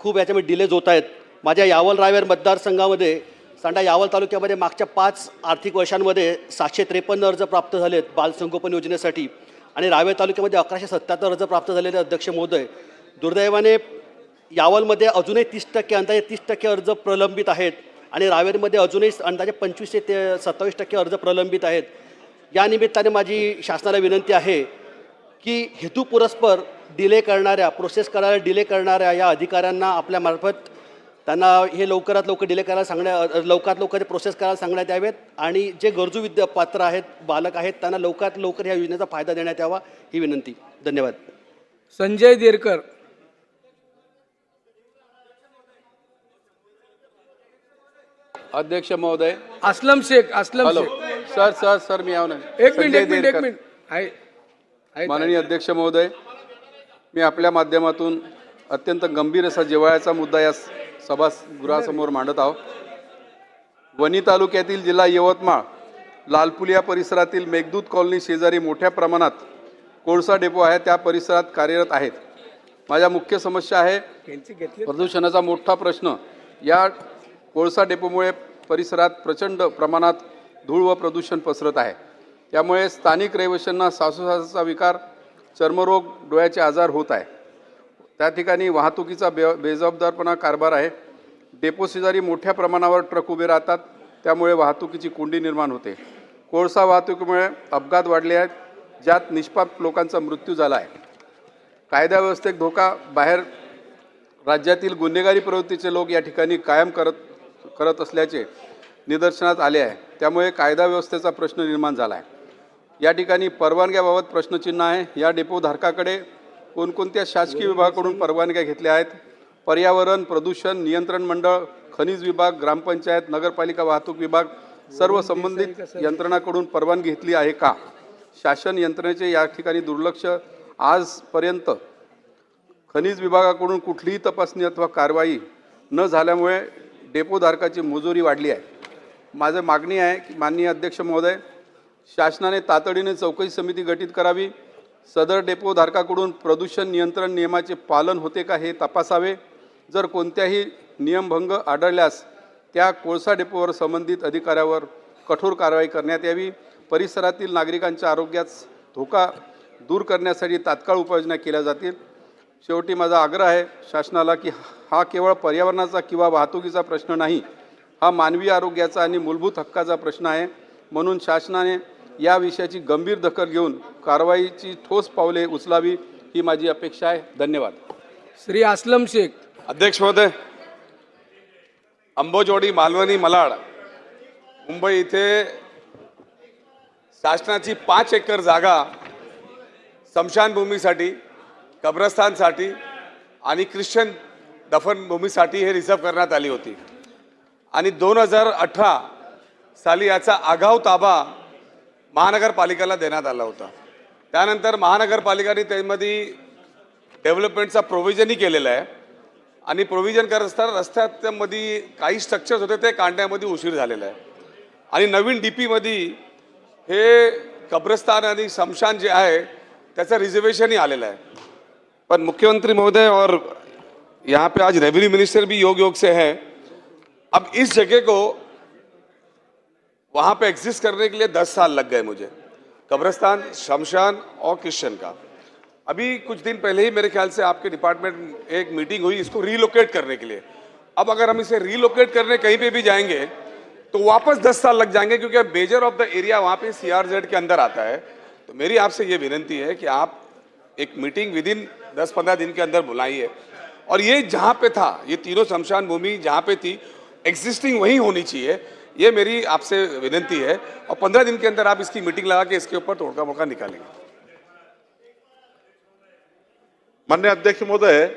खूप याच्यामध्ये डिलेज होत आहेत. माझ्या यावल रावेर मतदारसंघामध्ये सांडा यावल तालुक्यामध्ये मागच्या 5 आर्थिक वर्षांमध्ये 753 अर्ज प्राप्त झालेत बालसंगोपन योजनेसाठी आणि रावेर तालुक्यामध्ये 1177 अर्ज प्राप्त झालेले. अध्यक्ष महोदय, दुर्दैवाने यावलमध्ये अजूनही 30% अंदाजे 30% अर्ज प्रलंबित आहेत आणि रावेरमध्ये अजूनही अंदाजे 25 ते 27% अर्ज प्रलंबित आहेत. या निमित्ताने माझी शासनाला विनंती आहे की हेतुपुरस्पर डिले करणाऱ्या डिले करणाऱ्या या अधिकाऱ्यांना आपल्यामार्फत त्यांना हे लवकरात लवकर डिले करायला लवकरात लवकर प्रोसेस करायला सांगण्यात यावेत आणि जे गरजू पात्र आहेत बालक आहेत त्यांना लवकरात लवकर ह्या योजनेचा फायदा देण्यात यावा ही विनंती. धन्यवाद. संजय देरकर. अध्यक्ष महोदय. असलम शेख. सर मी आव एक मिनिट. माननीय अध्यक्ष महोदय, मी आपल्या माध्यमातून अत्यंत गंभीर असा जिव्हाळ्याचा मुद्दा या सभागृहासमोर मांडत आहोत. वणी तालुक्यातील जिल्हा यवतमाळ लालपुल या परिसरातील मेघदूत कॉलनी शेजारी मोठ्या प्रमाणात कोळसा डेपो आहे, त्या परिसरात कार्यरत आहेत. माझ्या मुख्य समस्या आहे प्रदूषणाचा मोठा प्रश्न. या कोळसा डेपोमुळे परिसरात प्रचंड प्रमाणात धूळ व प्रदूषण पसरत आहे. त्यामुळे स्थानिक रहिवाशांना श्वासोच्छवासाचा विकार, चर्मरोग, डोळ्याचे आजार होत आहे. त्या ठिकाणी वाहतुकीचा बेजबाबदारपणा कारभार आहे. डेपो शेजारी मोठ्या प्रमाणावर ट्रक उभे राहतात, त्यामुळे वाहतुकीची कोंडी निर्माण होते. कोळसा वाहतुकीमुळे अपघात वाढले आहेत, ज्यात निष्पाप लोकांचा मृत्यू झाला आहे. कायदा व्यवस्थेत धोका, बाहेर राज्यातील गुन्हेगारी प्रवृत्तीचे लोक या ठिकाणी कायम करत असल्याचे निदर्शनास आले आहे. त्यामुळे कायदा व्यवस्थेचा प्रश्न निर्माण झाला आहे. या ठिकाणी परवानग्याबाबत प्रश्नचिन्ह आहे. या डेपो धारकाकडे कोणकोणत्या शासकीय विभागाकडून परवानग्या घेतल्या आहेत? पर्यावरण, प्रदूषण नियंत्रण मंडळ, खनिज विभाग, ग्रामपंचायत, नगरपालिका, वाहतूक विभाग सर्व संबंधित यंत्रणाकडून परवानगी घेतली आहे का? शासन यंत्रणेचे या ठिकाणी दुर्लक्ष. आजपर्यंत खनिज विभागाकडून कुठलीही तपासणी अथवा कारवाई न झाल्यामुळे डेपोधारकाची मुजोरी वाढली आहे. माझी मागणी आहे की माननीय अध्यक्ष महोदय, शासनाने तातडीने चौकशी समिती गठीत करावी. सदर डेपोधारकाकडून प्रदूषण नियंत्रण नियमाचे पालन होते का हे तपासावे. जर कोणत्याही नियमभंग आढळल्यास त्या कोळसा डेपोवर संबंधित अधिकाऱ्यावर कठोर कारवाई करण्यात यावी. परिसरातील नागरिकांच्या आरोग्यास धोका दूर करण्यासाठी तात्काळ उपाययोजना केल्या जातील. शेवटी माझा आग्रह आहे शासनाला की हा केवळ पर्यावरणाचा किंवा वाहतुकीचा प्रश्न नाही, हा मानवी आरोग्याचा आणि मूलभूत हक्काचा प्रश्न आहे. म्हणून शासनाने या विषयाची गंभीर दखल घेऊन कारवाईची ठोस पावले उचलावी ही माझी अपेक्षा आहे. धन्यवाद. श्री असलम शेख. अध्यक्ष महोदय, अंबोजोडी, मालवणी, malaड, मुंबई इथे शासनाची 5 एकर जागा स्मशानभूमीसाठी, कब्रस्थानसाठी आणि ख्रिश्चन दफनभूमीसाठी हे रिझर्व करण्यात आली होती. आणि 2018 साली याचा आगाऊ ताबा महानगरपालिकेला देण्यात आला होता. त्यानंतर महानगरपालिकेने त्यामध्ये डेव्हलपमेंटचा प्रोव्हिजनही केलेला आहे आणि प्रोव्हिजन करत असताना रस्त्यामध्ये काही स्ट्रक्चर्स होते ते काढण्यामध्ये उशीर झालेला आहे आणि नवीन DPमध्ये हे कब्रस्तान आणि शमशान जे आहे त्याचं रिझर्वेशनही आलेलं आहे. पर मुख्यमंत्री महोदय और यहाँ पे आज रेवेन्यू मिनिस्टर भी योग से हैं. अब इस जगह को वहाँ पे एग्जिस्ट करने के लिए 10 साल लग गए मुझे, कब्रिस्तान, शमशान और क्रिश्चियन का. अभी कुछ दिन पहले ही मेरे ख्याल से आपके डिपार्टमेंट में एक मीटिंग हुई इसको रीलोकेट करने के लिए. अब अगर हम इसे रीलोकेट करने कहीं पे भी जाएंगे तो वापस 10 साल लग जाएंगे क्योंकि मेजर ऑफ द एरिया वहाँ पे CRZ के अंदर आता है. तो मेरी आपसे ये विनती है कि आप एक मीटिंग विद इन 10-15 दिन के अंदर बुलाइए और ये जहाँ पे था, ये तीनों शमशान भूमि जहाँ पे थी एग्जिस्टिंग वहीं होनी चाहिए. ये मेरी आपसे विनती है और 15 दिन के अंदर आप इसकी मीटिंग लगा के इसके ऊपर तोड़का मोका निकालेंगे. माननीय अध्यक्ष महोदय,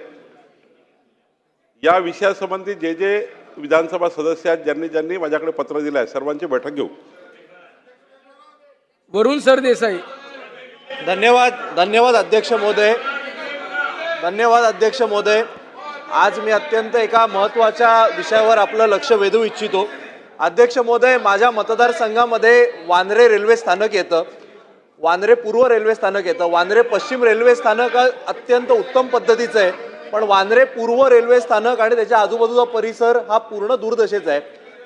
या विषयासंबंधी जे जे विधानसभा सदस्य आहेत ज्यांनी ज्यांनी माझ्याकडे पत्र दिलं आहे सर्वांची बैठक घेऊ. वरुण सरदेसाई. धन्यवाद अध्यक्ष महोदय. धन्यवाद अध्यक्ष महोदय. आज मी अत्यंत एका महत्त्वाच्या विषयावर आपलं लक्ष वेधू इच्छितो. अध्यक्ष महोदय, माझ्या मतदारसंघामध्ये वांद्रे रेल्वे स्थानक येतं, वांद्रे पूर्व रेल्वे स्थानक येतं, वांद्रे पश्चिम रेल्वे स्थानक अत्यंत उत्तम पद्धतीचं आहे, पण वांद्रे पूर्व रेल्वे स्थानक आणि त्याच्या आजूबाजूचा परिसर हा पूर्ण दुर्दशेचा आहे.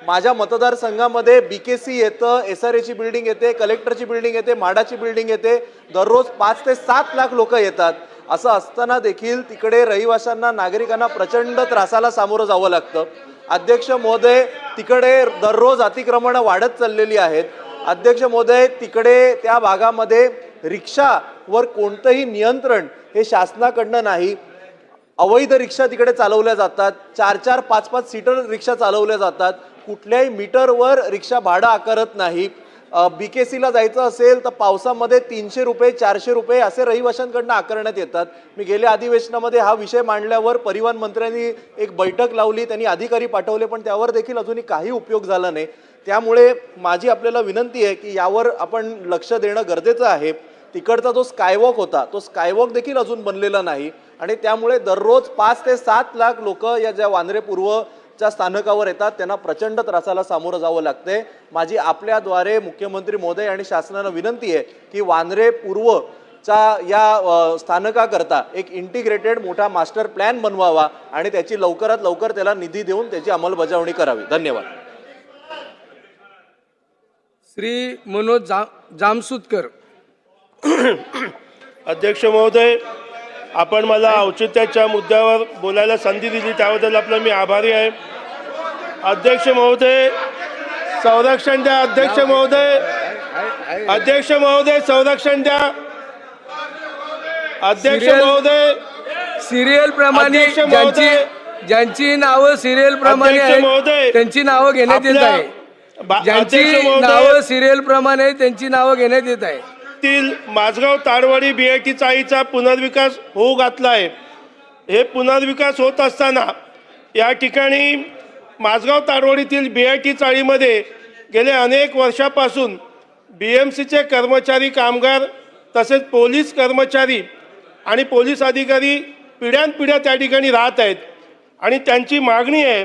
माझ्या मतदारसंघामध्ये BKC येतं, SRAची बिल्डिंग येते, कलेक्टरची बिल्डिंग येते, म्हाडाची बिल्डिंग येते, दररोज 5 ते 7 लाख लोक येतात. असं असताना देखील तिकडे रहिवाशांना, नागरिकांना प्रचंड त्रासाला सामोरं जावं लागतं. अध्यक्ष महोदय, तिकडे दररोज अतिक्रमणं वाढत चाललेली आहेत. अध्यक्ष महोदय, तिकडे त्या भागामध्ये रिक्षावर कोणतंही नियंत्रण हे शासनाकडनं नाही. अवैध रिक्षा तिकडे चालवल्या जातात, 4-4, 5-5 सीटर रिक्षा चालवल्या जातात, कुठल्याही मीटरवर रिक्षा भाडं आकारत नाही. BKCला जायचं असेल तर पावसामध्ये 300 रुपये 400 रुपये असे रहिवाशांकडनं आकारण्यात येतात. मी गेल्या अधिवेशनामध्ये हा विषय मांडल्यावर परिवहन मंत्र्यांनी एक बैठक लावली, त्यांनी अधिकारी पाठवले, पण त्यावर देखील अजूनही काही उपयोग झाला नाही. त्यामुळे माझी आपल्याला विनंती आहे की यावर आपण लक्ष देणं गरजेचं आहे. तिकडचा जो स्कायवॉक होता तो स्कायवॉक देखील अजून बनलेला नाही आणि त्यामुळे दररोज 5 ते 7 लाख लोक या ज्या वांद्रे पूर्वच्या स्थानकावर येतात त्यांना प्रचंड त्रासाला सामोरं जावं लागते. माझी आपल्याद्वारे मुख्यमंत्री महोदय आणि शासनाला विनंती आहे की वांद्रे पूर्वच्या या स्थानकाकरता एक इंटिग्रेटेड मोठा मास्टर प्लॅन बनवावा आणि त्याची लवकरात लवकर त्याला निधी देऊन त्याची अंमलबजावणी करावी. धन्यवाद. श्री मनोज जामसुदकर. अध्यक्ष महोदय, आपण मला औचित्याच्या मुद्द्यावर बोलायला संधी दिली त्याबद्दल आपला मी आभारी आहे. अध्यक्ष महोदय, संरक्षण द्या. अध्यक्ष महोदय, संरक्षण द्या. अध्यक्ष महोदय, सिरियल प्रमाणे ज्यांची नावं सिरियल प्रमाणे आहेत त्यांची नावं घेण्यात येत आहे. ज्यांची नावं सिरियल प्रमाणे त्यांची नावं घेण्यात येत आहे. माझगाव ताडवाडी BIT चाळीचा पुनर्विकास होऊ घातला आहे. हे पुनर्विकास होत असताना या ठिकाणी माझगाव ताडवाडीतील BIT चाळीमध्ये गेल्या अनेक वर्षापासून BMCचे कर्मचारी, कामगार तसेच पोलीस कर्मचारी आणि पोलीस अधिकारी पिढ्यानपिढ्या त्या ठिकाणी राहत आहेत आणि त्यांची मागणी आहे,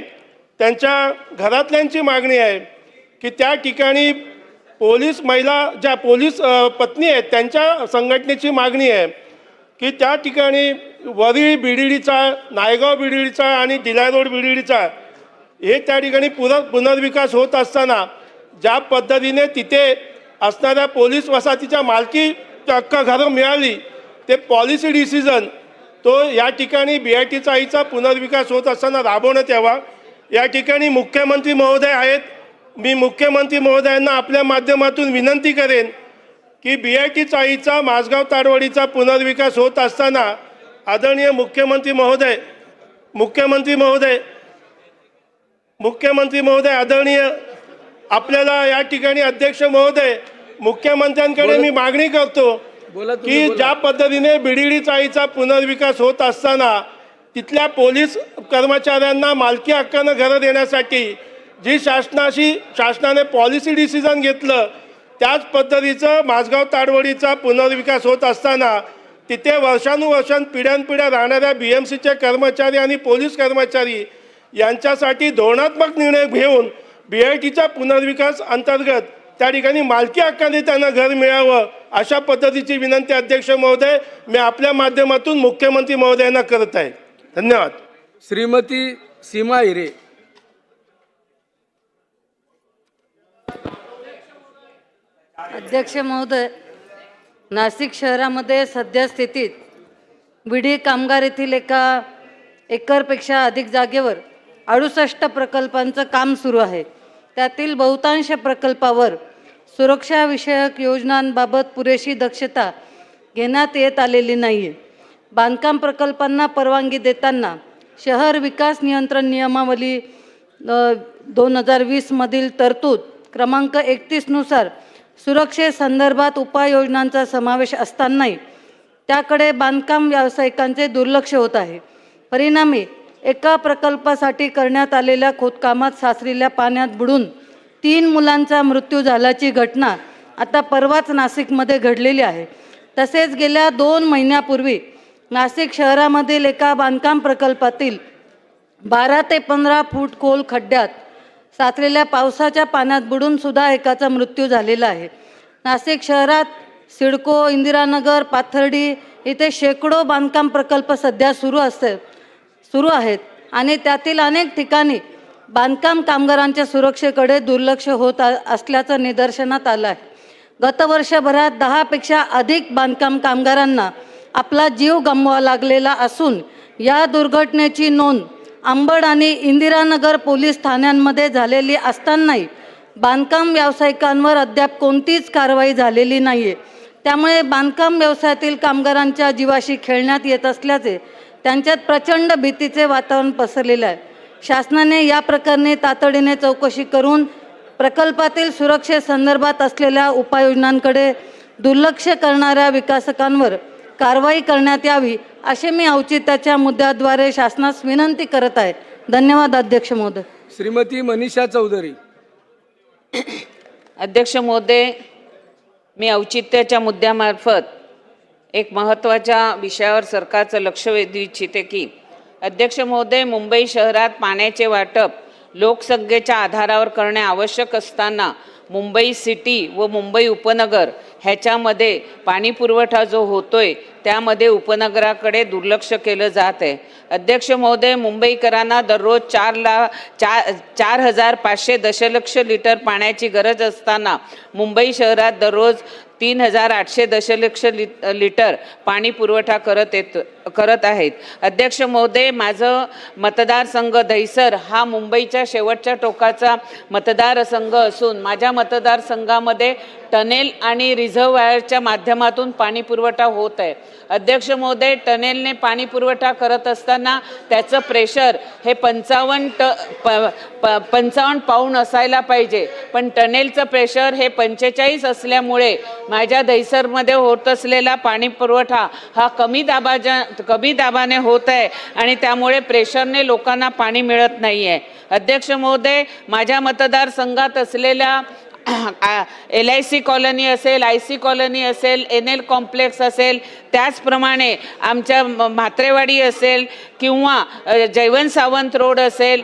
त्यांच्या घरातल्यांची मागणी आहे की त्या ठिकाणी पोलीस महिला ज्या पोलीस पत्नी आहेत त्यांच्या संघटनेची मागणी आहे की त्या ठिकाणी वरळी BDDचा, नायगाव BDDचा आणि दिलाय रोड BDDचा हे त्या ठिकाणी पुनर्विकास होत असताना ज्या पद्धतीने तिथे असणाऱ्या पोलीस वसाहतीच्या मालकी हक्क घरं मिळाली ते पॉलिसी डिसिजन तो या ठिकाणी BIT चाळीचा पुनर्विकास होत असताना राबवण्यात यावा. या ठिकाणी मुख्यमंत्री महोदय आहेत. मी मुख्यमंत्री महोदयांना आपल्या माध्यमातून विनंती करेन की BIT चाळीचा माझगाव ताडवाडीचा पुनर्विकास होत असताना आदरणीय मुख्यमंत्री महोदय आदरणीय आपल्याला या ठिकाणी अध्यक्ष महोदय मुख्यमंत्र्यांकडे मी मागणी करतो की ज्या पद्धतीने BDD चाळीचा पुनर्विकास होत असताना तिथल्या पोलीस कर्मचाऱ्यांना मालकी हक्कानं घरं देण्यासाठी जी शासनाने पॉलिसी डिसिजन घेतलं त्याच पद्धतीचं माझगाव ताडवळीचा पुनर्विकास होत असताना तिथे वर्षानुवर्षां पिढ्यानपिढ्या राहणाऱ्या BMCचे कर्मचारी आणि पोलीस कर्मचारी यांच्यासाठी धोरणात्मक निर्णय घेऊन BITच्या पुनर्विकास अंतर्गत त्या ठिकाणी मालकी हक्काने त्यांना घर मिळावं अशा पद्धतीची विनंती अध्यक्ष महोदय मी आपल्या माध्यमातून मुख्यमंत्री महोदयांना करत आहे. धन्यवाद. श्रीमती सीमा हिरे. अध्यक्ष महोदय, नाशिक शहरामध्ये सध्या स्थितीत विडी कामगार येथील एका एकरपेक्षा अधिक जागेवर 68 प्रकल्पांचं काम सुरू आहे. त्यातील बहुतांश प्रकल्पावर सुरक्षाविषयक योजनांबाबत पुरेशी दक्षता घेण्यात येत आलेली नाही आहे. बांधकाम प्रकल्पांना परवानगी देताना शहर विकास नियंत्रण नियमावली 2020 मधील तरतूद क्रमांक 31 नुसार सुरक्षेसंदर्भात उपाययोजनांचा समावेश असतानाही त्याकडे बांधकाम व्यावसायिकांचे दुर्लक्ष होत आहे. परिणामी एका प्रकल्पासाठी करण्यात आलेल्या खोदकामात साचलेल्या पाण्यात बुडून 3 मुलांचा मृत्यू झाल्याची घटना आता परवाच नाशिकमध्ये घडलेली आहे. तसेच गेल्या 2 महिन्यापूर्वी नाशिक शहरामधील एका बांधकाम प्रकल्पातील 12 ते 15 फूट खोल खड्ड्यात साचलेल्या पावसाच्या पाण्यात बुडून सुद्धा एकाचा मृत्यू झालेला आहे. नाशिक शहरात सिडको, इंदिरानगर, पाथर्डी इथे शेकडो बांधकाम प्रकल्प सध्या सुरू आहेत आणि त्यातील अनेक ठिकाणी बांधकाम कामगारांच्या सुरक्षेकडे दुर्लक्ष होत असल्याचं निदर्शनात आलं आहे. गत वर्षभरात 10 पेक्षा अधिक बांधकाम कामगारांना आपला जीव गमवावा लागलेला असून या दुर्घटनेची नोंद अंबड आणि इंदिरानगर पोलीस ठाण्यांमध्ये झालेली असतानाही बांधकाम व्यावसायिकांवर अद्याप कोणतीच कारवाई झालेली नाही आहे. त्यामुळे बांधकाम व्यवसायातील कामगारांच्या जीवाशी खेळण्यात येत असल्याचे त्यांच्यात प्रचंड भीतीचे वातावरण पसरलेले आहे. शासनाने या प्रकरणी तातडीने चौकशी करून प्रकल्पातील सुरक्षेसंदर्भात असलेल्या उपाययोजनांकडे दुर्लक्ष करणाऱ्या विकासकांवर कारवाई करण्यात यावी असे मी औचित्याच्या मुद्द्याद्वारे शासनास विनंती करत आहे. धन्यवाद अध्यक्ष महोदय. श्रीमती मनीषा चौधरी. अध्यक्ष महोदय, मी औचित्याच्या मुद्द्यामार्फत एक महत्त्वाच्या विषयावर सरकारचं लक्ष वेधू इच्छिते की अध्यक्ष महोदय, मुंबई शहरात पाण्याचे वाटप लोकसंख्येच्या आधारावर करणे आवश्यक असताना मुंबई सिटी व मुंबई उपनगर ह्याच्यामध्ये पाणी पुरवठा जो होतोय त्यामध्ये उपनगराकडे दुर्लक्ष केलं जात आहे. अध्यक्ष महोदय, मुंबईकरांना दररोज 4,500 दशलक्ष लिटर पाण्याची गरज असताना मुंबई शहरात दररोज 3,800 दशलक्ष लिटर पाणी पुरवठा करत आहेत. अध्यक्ष महोदय, माझं मतदारसंघ दहिसर हा मुंबईच्या शेवटच्या टोकाचा मतदारसंघ असून माझ्या मतदारसंघामध्ये टनेल आणि रिझर्वायरच्या माध्यमातून पाणी पुरवठा होत आहे. अध्यक्ष महोदय, टनेलने पाणी पुरवठा करत असताना त्याचं प्रेशर हे 55 पाऊंड असायला पाहिजे, पण टनेलचं प्रेशर हे 45 असल्यामुळे माझ्या दहिसरमध्ये होत असलेला पाणी पुरवठा हा कमी दाबाने होत आहे आणि त्यामुळे प्रेशरने लोकांना पाणी मिळत नाही आहे. अध्यक्ष महोदय, माझ्या मतदारसंघात असलेल्या LIC कॉलनी असेल, IC कॉलनी असेल, NL कॉम्प्लेक्स असेल, त्याचप्रमाणे आमच्या म्हात्रेवाडी असेल किंवा जयवंत सावंत रोड असेल,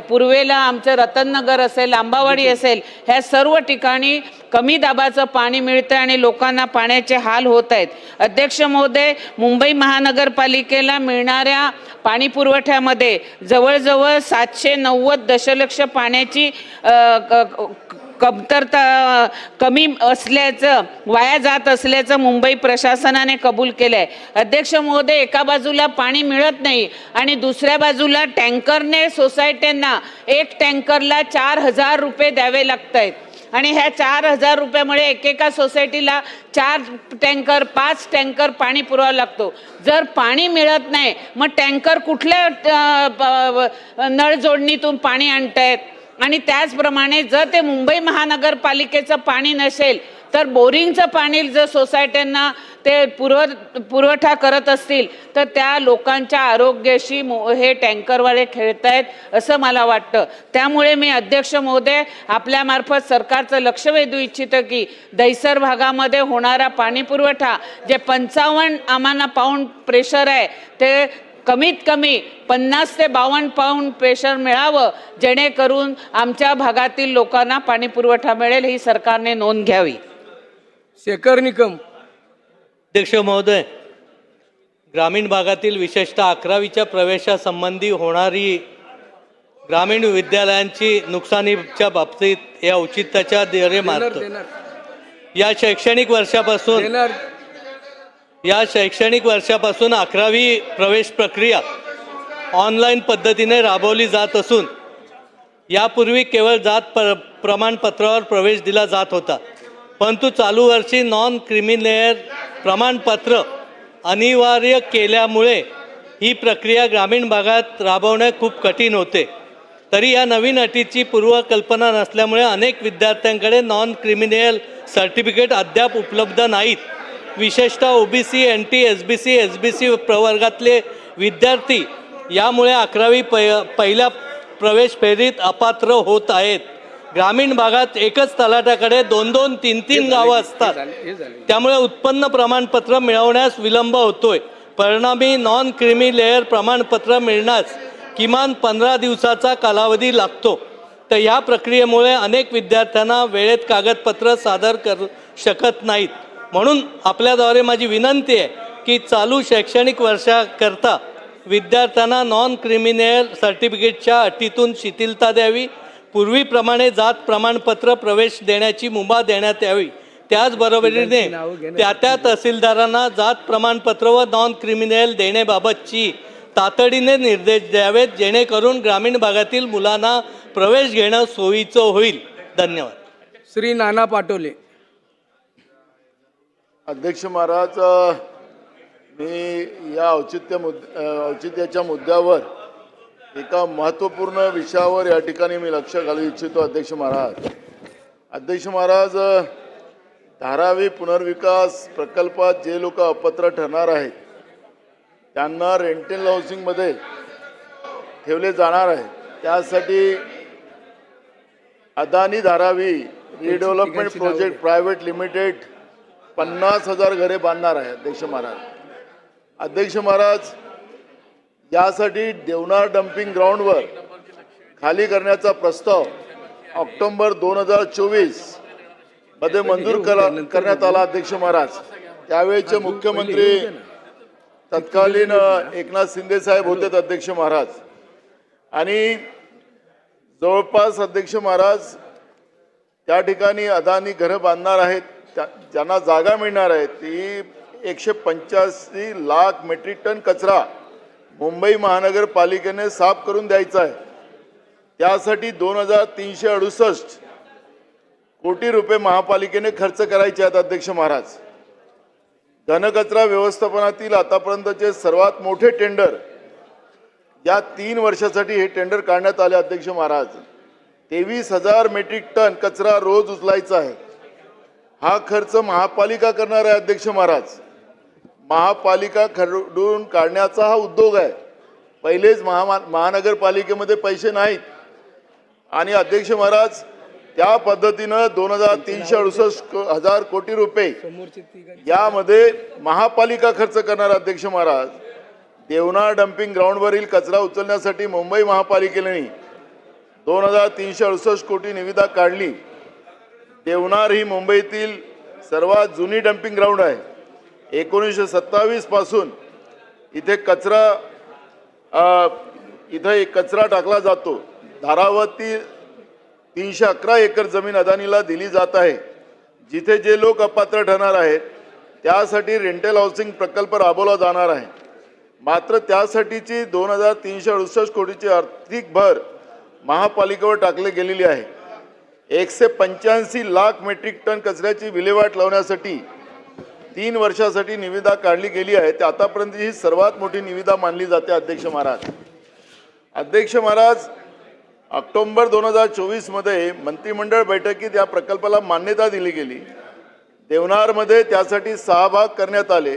पूर्वेला आमचं रतननगर असेल, आंबावाडी असेल, ह्या सर्व ठिकाणी कमी दाबाचं पाणी मिळतं आणि लोकांना पाण्याचे हाल होत आहेत. अध्यक्ष महोदय, मुंबई महानगरपालिकेला मिळणाऱ्या पाणी पुरवठ्यामध्ये जवळजवळ 790 दशलक्ष पाण्याची कमतरता कमी असल्याचं, वाया जात असल्याचं मुंबई प्रशासनाने कबूल केलं आहे. अध्यक्ष महोदय, एका बाजूला पाणी मिळत नाही आणि दुसऱ्या बाजूला टँकरने सोसायट्यांना एक टँकरला 4,000 रुपये द्यावे लागत आहेत आणि ह्या 4,000 रुपयामुळे एकेका सोसायटीला 4 टँकर 5 टँकर पाणी पुरवावं लागतो. जर पाणी मिळत नाही मग टँकर कुठल्या नळ जोडणीतून पाणी आणतायत आणि त्याचप्रमाणे जर ते मुंबई महानगरपालिकेचं पाणी नसेल तर बोरिंगचं पाणी जर सोसायट्यांना ते पुरवठा करत असतील तर त्या लोकांच्या आरोग्याशी हे टँकरवाले खेळतायत असं मला वाटतं. त्यामुळे मी अध्यक्ष महोदय आपल्यामार्फत सरकारचं लक्ष वेधू इच्छितं की दहिसर भागामध्ये होणारा पाणी पुरवठा जे 55 आम्हाला पाऊंड प्रेशर आहे ते कमीत कमी 50 ते 52 पाऊंड प्रेशर मिळावं, जेणेकरून आमच्या भागातील लोकांना पाणी पुरवठा मिळेल ही सरकारने नोंद घ्यावी. शेखर निकम. अध्यक्ष महोदय, ग्रामीण भागातील विशेषतः 11वीच्या प्रवेशासंबंधी होणारी ग्रामीण विद्यालयांची नुकसानीच्या बाबतीत या औचित्याच्या द्वारे मारतो. या शैक्षणिक वर्षापासून 11वी प्रवेश प्रक्रिया ऑनलाईन पद्धतीने राबवली जात असून यापूर्वी केवळ जात प्रमाणपत्रावर प्रवेश दिला जात होता, परंतु चालू वर्षी नॉन क्रिमिलेअर प्रमाणपत्र अनिवार्य केल्यामुळे ही प्रक्रिया ग्रामीण भागात राबवणे खूप कठीण होते. तरी या नवीन अटीची पूर्वकल्पना नसल्यामुळे अनेक विद्यार्थ्यांकडे नॉन क्रिमिनेल सर्टिफिकेट अद्याप उपलब्ध नाहीत. विशेषतः OBC, NT, SBC, SBC प्रवर्गातले विद्यार्थी यामुळे 11वी पहिल्या प्रवेश फेरीत अपात्र होत आहेत. ग्रामीण भागात एकच तलाट्याकडे 2-2, 3-3 गावं असतात, त्यामुळे उत्पन्न प्रमाणपत्र मिळवण्यास विलंब होतोय. परिणामी नॉन क्रिमी लेअर प्रमाणपत्र मिळण्यास किमान 15 दिवसाचा कालावधी लागतो. तर या प्रक्रियेमुळे अनेक विद्यार्थ्यांना वेळेत कागदपत्र सादर करू शकत नाहीत. म्हणून आपल्याद्वारे माझी विनंती आहे की चालू शैक्षणिक वर्षाकरता विद्यार्थ्यांना नॉन क्रिमिनेल सर्टिफिकेटच्या अटीतून शिथिलता द्यावी. पूर्वीप्रमाणे जात प्रमाणपत्र प्रवेश देण्याची मुभा देण्यात यावी. त्याचबरोबरीने त्या तहसीलदारांना जात प्रमाणपत्र व नॉन क्रिमिनेल देण्याबाबतची तातडीने निर्देश द्यावेत, जेणेकरून ग्रामीण भागातील मुलांना प्रवेश घेणं सोयीचं होईल. धन्यवाद. श्री नाना पाटोले. अध्यक्ष महाराज, मी या औचित्याच्या मुद्द्यावर एका महत्त्वपूर्ण विषयावर या ठिकाणी मी लक्ष घालू इच्छितो. अध्यक्ष महाराज, धारावी पुनर्विकास प्रकल्पात जे लोक अपात्र ठरणार आहेत त्यांना रेंटल हाऊसिंगमध्ये ठेवले जाणार आहे. त्यासाठी Adani Dharavi redevelopment project private limited 50,000 घरे बांधणार आहे. अध्यक्ष महाराज, यासाठी देवनार डम्पिंग ग्राउंडवर खाली करण्याचा प्रस्ताव ऑक्टोबर 2024 मध्ये मंजूर करण्यात आला. अध्यक्ष महाराज, त्यावेळेचे मुख्यमंत्री तत्कालीन एकनाथ शिंदे साहेब होते. अध्यक्ष महाराज, आणि जवळपास अध्यक्ष महाराज त्या ठिकाणी अदानी घरं बांधणार आहेत, ज्यांना जागा मिळणार आहे ती 185 लाख मेट्रिक टन कचरा मुंबई महानगरपालिकेने साफ करून द्यायचा आहे. त्यासाठी 2,368 कोटी रुपये महापालिकेने खर्च करायचे आहेत. अध्यक्ष महाराज, घनकचरा व्यवस्थापनातील आतापर्यंतचे सर्वात मोठे टेंडर या 3 वर्षासाठी हे टेंडर काढण्यात आले. अध्यक्ष महाराज, 23,000 मेट्रिक टन कचरा रोज उचलायचा आहे. हा खर्च महापालिका करणार आहे. अध्यक्ष महाराज, महापालिका खरडून काढण्याचा हा उद्योग आहे. पहिलेच महानगरपालिकेमध्ये पैसे नाहीत आणि अध्यक्ष महाराज त्या पद्धतीनं 2,368 कोटी रुपये यामध्ये महापालिका खर्च करणार. अध्यक्ष महाराज, देवनार डम्पिंग ग्राउंडवरील कचरा उचलण्यासाठी मुंबई महापालिकेने 2,368 कोटी निविदा काढली. देवनार ही मुंबईतील सर्वात जुनी डम्पिंग ग्राउंड आहे. 1927 पासून इथे कचरा टाकला जातो. धारावती 311 एकर जमीन अदानीला दिली जात आहे. जिथे जे लोक अपात्र ठरणार आहेत त्यासाठी रेंटल हाऊसिंग प्रकल्प राबवला जाणार आहे. मात्र त्यासाठीची 2,368 कोटीची आर्थिक भर महापालिकेवर टाकली गेलेली आहे. 185 लाख मेट्रिक टन कचऱ्याची विल्हेवाट लावण्यासाठी 3 वर्षासाठी निविदा काढली गेली आहे. ते आतापर्यंत ही सर्वात मोठी निविदा मानली जाते. अध्यक्ष महाराज, ऑक्टोबर 2024 मध्ये मंत्रिमंडळ बैठकीत या प्रकल्पाला मान्यता दिली गेली देवनारमध्ये त्यासाठी 6 भाग करण्यात आले.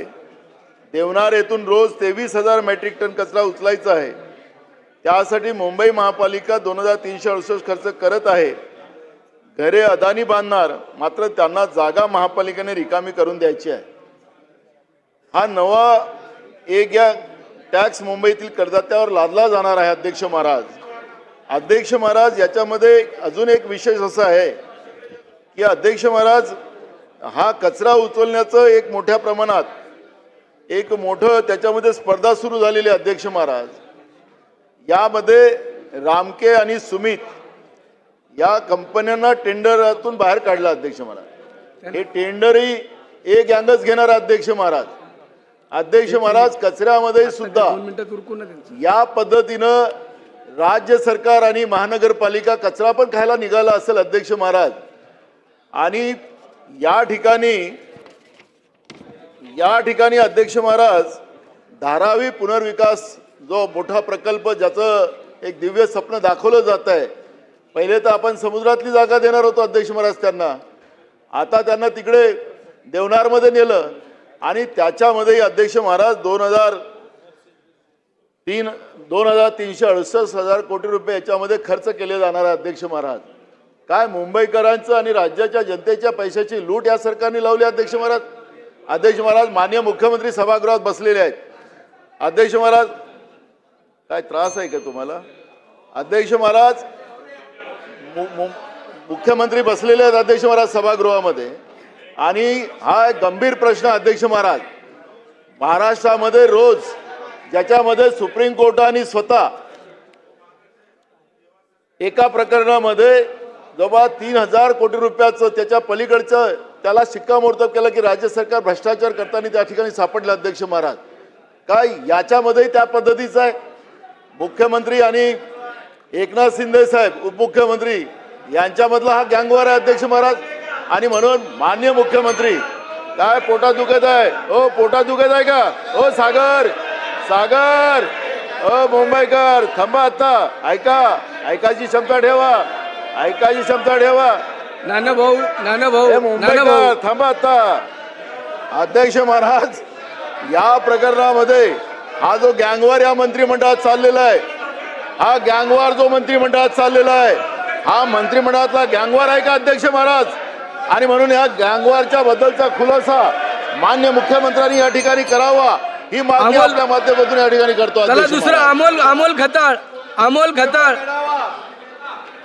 देवनार येथून रोज 23,000 मेट्रिक टन कचरा उचलायचा आहे. त्यासाठी मुंबई महापालिका 2,368 खर्च करत आहे. घरे अदानी बांधणार, मात्र त्यांना जागा महापालिकेने रिकामी करून द्यायची आहे. हा नवा एक या टॅक्स मुंबईतील करदात्यावर लादला जाणार आहे. अध्यक्ष महाराज याच्यामध्ये अजून एक विशेष असा आहे की अध्यक्ष महाराज हा कचरा उचलण्याचं एक मोठ्या प्रमाणात एक मोठं त्याच्यामध्ये स्पर्धा सुरू झालेली आहे. अध्यक्ष महाराज यामध्ये रामके आणि सुमित या कंपन्यांना टेंडरातून बाहेर काढला. अध्यक्ष महाराज हे टेंडरही एक गँगच घेणार. अध्यक्ष महाराज कचऱ्यामध्ये सुद्धा या पद्धतीनं राज्य सरकार आणि महानगरपालिका कचरा पण खायला निघाला असेल. अध्यक्ष महाराज आणि या ठिकाणी अध्यक्ष महाराज धारावी पुनर्विकास जो मोठा प्रकल्प ज्याचं एक दिव्य स्वप्न दाखवलं जात आहे. पहिले तर आपण समुद्रातली जागा देणार होतो अध्यक्ष महाराज त्यांना, आता त्यांना तिकडे देवनारमध्ये नेलं आणि त्याच्यामध्ये अध्यक्ष महाराज 2,368 कोटी रुपये याच्यामध्ये खर्च केले जाणार आहे. अध्यक्ष महाराज काय मुंबईकरांचं आणि राज्याच्या जनतेच्या पैशाची लूट या सरकारने लावली. अध्यक्ष महाराज माननीय मुख्यमंत्री सभागृहात बसलेले आहेत. अध्यक्ष महाराज काय त्रास आहे का तुम्हाला? अध्यक्ष महाराज मुख्यमंत्री बसलेले आहेत अध्यक्ष महाराज सभागृहामध्ये आणि हा एक गंभीर प्रश्न. अध्यक्ष महाराज महाराष्ट्रामध्ये रोज ज्याच्यामध्ये सुप्रीम कोर्टाने स्वतः एका प्रकरणामध्ये जवळ 3,000 कोटी रुपयाचं त्याच्या पलीकडचं त्याला शिक्कामोर्तब केलं की राज्य सरकार भ्रष्टाचार करताना त्या ठिकाणी सापडलं. अध्यक्ष महाराज काय याच्यामध्ये त्या पद्धतीचं आहे. मुख्यमंत्री आणि एकनाथ शिंदे साहेब उपमुख्यमंत्री यांच्यामधला हा गँगवॉर आहे. अध्यक्ष महाराज आणि म्हणून माननीय मुख्यमंत्री काय पोटात दुखत आहे? हो पोटात दुखत आहे का? हो सागर मुंबईकर थांबा, आता ऐकायची क्षमता ठेवा. नाना भाऊ मुंबईकर थांबा आता. अध्यक्ष महाराज या प्रकरणामध्ये हा जो गँगवॉर या मंत्रिमंडळात चाललेला आहे, हा गँगवॉर जो मंत्रिमंडळात चाललेला आहे हा मंत्रिमंडळातला गँगवॉर आहे का अध्यक्ष महाराज? आणि म्हणून या गँगवॉरच्या बद्दलचा खुलासा मान्य मुख्यमंत्र्यांनी या ठिकाणी करावा ही मागणी आपल्या माध्यमातून या ठिकाणी करतो. दुसरा अमोल खताळ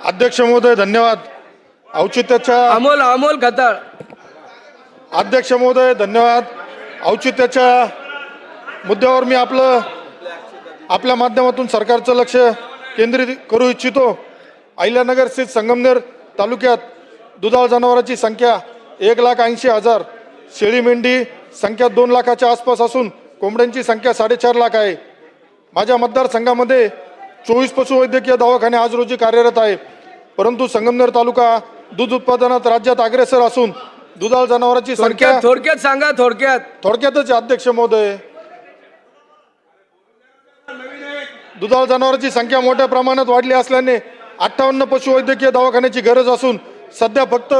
अध्यक्ष महोदय धन्यवाद. औचित्याच्या अमोल खताळ अध्यक्ष महोदय धन्यवाद. औचित्याच्या मुद्द्यावर मी आपल्या माध्यमातून सरकारचं लक्ष केंद्रित करू इच्छितो. अहिल्यानगर स्थित संगमनेर तालुक्यात दुधाळ जनावरांची संख्या 1,80,000, शेळी मेंढी संख्या 2 लाखाच्या आसपास असून कोंबड्यांची संख्या 4.5 लाख आहे. माझ्या मतदारसंघामध्ये 24 पशुवैद्यकीय दवाखाने आज रोजी कार्यरत आहे. परंतु संगमनेर तालुका दूध उत्पादनात राज्यात अग्रेसर असून दुधाळ जनावरांची संख्या थोडक्यातच अध्यक्ष महोदय दुधाळ जनावरांची संख्या मोठ्या प्रमाणात वाढली असल्याने 58 पशुवैद्यकीय दवाखान्याची गरज असून सध्या फक्त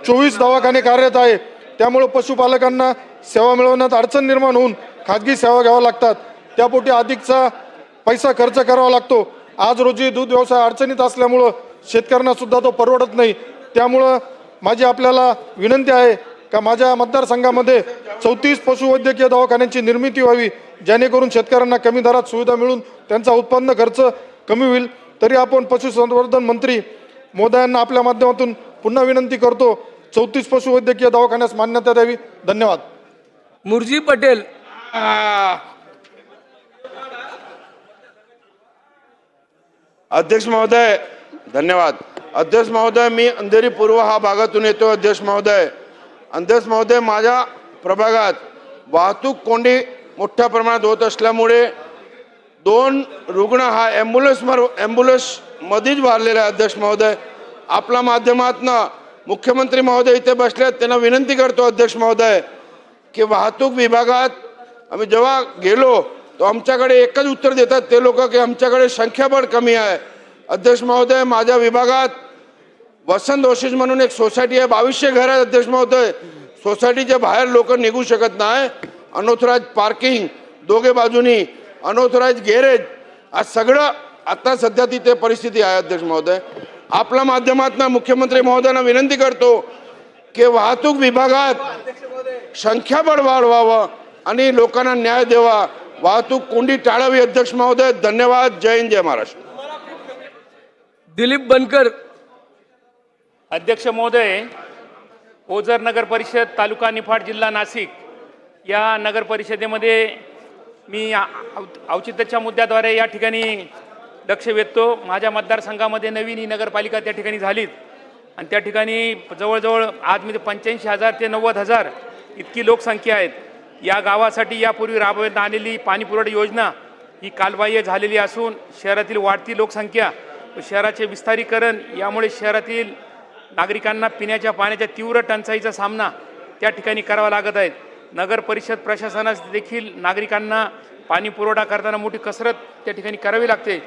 24 दवाखाने कार्यरत आहे. त्यामुळे पशुपालकांना सेवा मिळवण्यात अडचण निर्माण होऊन खाजगी सेवा घ्याव्या लागतात. त्यापोटी अधिकचा पैसा खर्च करावा लागतो. आज रोजी दूध व्यवसाय अडचणीत असल्यामुळं शेतकऱ्यांना सुद्धा तो परवडत नाही. त्यामुळं माझी आपल्याला विनंती आहे का माझ्या मतदारसंघामध्ये 34 पशुवैद्यकीय दवाखान्यांची निर्मिती व्हावी, जेणेकरून शेतकऱ्यांना कमी दरात सुविधा मिळून त्यांचा उत्पन्न खर्च कमी होईल. तरी आपण पशुसंवर्धन मंत्री महोदयांना आपल्या माध्यमातून पुन्हा विनंती करतो 34 पशुवैद्यकीय दवाखान्यास मान्यता द्यावी. धन्यवाद. मुर्जी पटेल अध्यक्ष महोदय धन्यवाद. अध्यक्ष महोदय मी अंधेरी पूर्व हा भागातून येतो. अध्यक्ष महोदय माझ्या प्रभागात वाहतूक कोंडी मोठ्या प्रमाणात होत असल्यामुळे 2 रुग्ण हा ॲम्ब्युलन्स मध्येच वारलेला आहे. अध्यक्ष महोदय आपल्या माध्यमातून मुख्यमंत्री महोदय इथे बसले आहेत, त्यांना विनंती करतो अध्यक्ष महोदय की वाहतूक विभागात आम्ही जेव्हा गेलो तो आमच्याकडे एकच उत्तर देतात ते लोक की आमच्याकडे संख्याबळ कमी आहे. अध्यक्ष महोदय माझ्या विभागात वसंत ओशिस म्हणून एक सोसायटी आहे, 2200 घर आहे. अध्यक्ष महोदय सोसायटीच्या बाहेर लोक निघू शकत नाही. अनऑथराईज पार्किंग दोघे बाजूनी, अनऑथराईज गॅरेज, आज सगळं आता सध्या तिथे परिस्थिती आहे. अध्यक्ष महोदय, आपल्या माध्यमातून मुख्यमंत्री महोदयांना विनंती करतो की वाहतूक विभागात संख्याबळ वाढवावं आणि लोकांना न्याय द्यावा, वाहतूक कोंडी टाळावी. अध्यक्ष महोदय, धन्यवाद. जय हिंद, जय महाराष्ट्र. दिलीप बनकर. अध्यक्ष महोदय, ओझर नगर परिषद, तालुका निफाड, जिल्हा नाशिक या नगर परिषदेमध्ये मी औचित्याच्या मुद्द्याद्वारे या ठिकाणी लक्ष वेधतो. माझ्या मतदारसंघामध्ये नवीन ही नगरपालिका त्या ठिकाणी झालीत आणि त्या ठिकाणी जवळजवळ आजमध्ये 85,000 ते 90,000 इतकी लोकसंख्या आहेत. या गावासाठी यापूर्वी राबवण्यात आलेली पाणीपुरवठा योजना ही कालबाह्य झालेली असून शहरातील वाढती लोकसंख्या व शहराचे विस्तारीकरण यामुळे शहरातील नागरिकांना पिण्याच्या पाण्याच्या तीव्र टंचाईचा सामना त्या ठिकाणी करावा लागत आहे. नगर परिषद प्रशासनास देखील नागरिकांना पाणी पुरवठा करताना मोठी कसरत त्या ठिकाणी करावी लागते.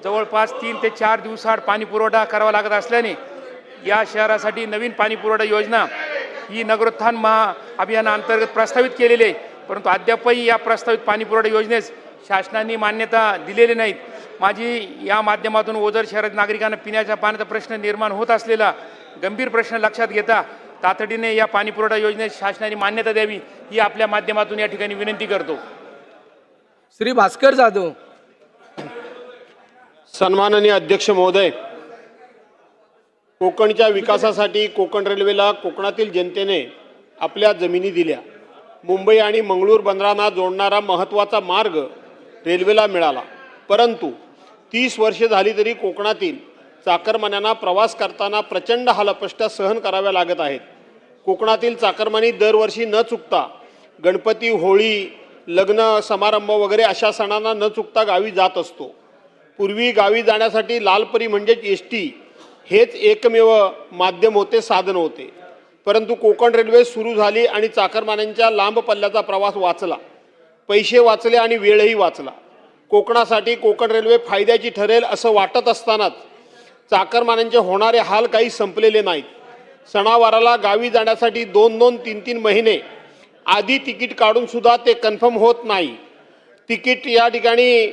जवळपास 3 ते 4 दिवसाआड पाणी पुरवठा करावा लागत असल्याने या शहरासाठी नवीन पाणी पुरवठा योजना ही नगरोत्थान महाअभियानाअंतर्गत प्रस्तावित केलेली आहे, परंतु अद्यापही या प्रस्तावित पाणी पुरवठा योजनेस शासनाने मान्यता दिलेली नाहीत. माझी या माध्यमातून ओझर शहरात नागरिकांना पिण्याच्या पाण्याचा प्रश्न निर्माण होत असलेला गंभीर प्रश्न लक्षात घेता तातडीने या पाणी पुरवठा योजनेस शासनाने मान्यता द्यावी ही आपल्या माध्यमातून या ठिकाणी विनंती करतो. श्री भास्कर जाधव. सन्माननीय अध्यक्ष महोदय, कोकणच्या विकासासाठी कोकण रेल्वेला कोकणातील जनतेने आपल्या जमिनी दिल्या. मुंबई आणि मंगळूर बंदरांना जोडणारा महत्त्वाचा मार्ग रेल्वेला मिळाला, परंतु 30 वर्षे झाली तरी कोकणातील चाकरमान्यांना प्रवास करताना प्रचंड हालअपेष्टा सहन कराव्या लागत आहेत. कोकणातील चाकरमानी दरवर्षी न चुकता गणपती, होळी, लग्न समारंभ वगैरे अशा सणांना न चुकता गावी जात असतो. पूर्वी गावी जाण्यासाठी लालपरी म्हणजेच एसटी हेच एकमेव माध्यम होते, साधन होते. परंतु कोकण रेल्वे सुरू झाली आणि चाकरमान्यांच्या लांब पल्ल्याचा प्रवास वाचला, पैसे वाचले आणि वेळही वाचला. कोकणासाठी कोकण रेल्वे फायद्याची ठरेल असं वाटत असतानाच चाकरमान्यांचे होणारे हाल काही संपलेले नाहीत. सणावाराला गावी जाण्यासाठी 2-2, 3-3 महिने आधी तिकीट काढून सुद्धा ते कन्फर्म होत नाही. तिकीट या ठिकाणी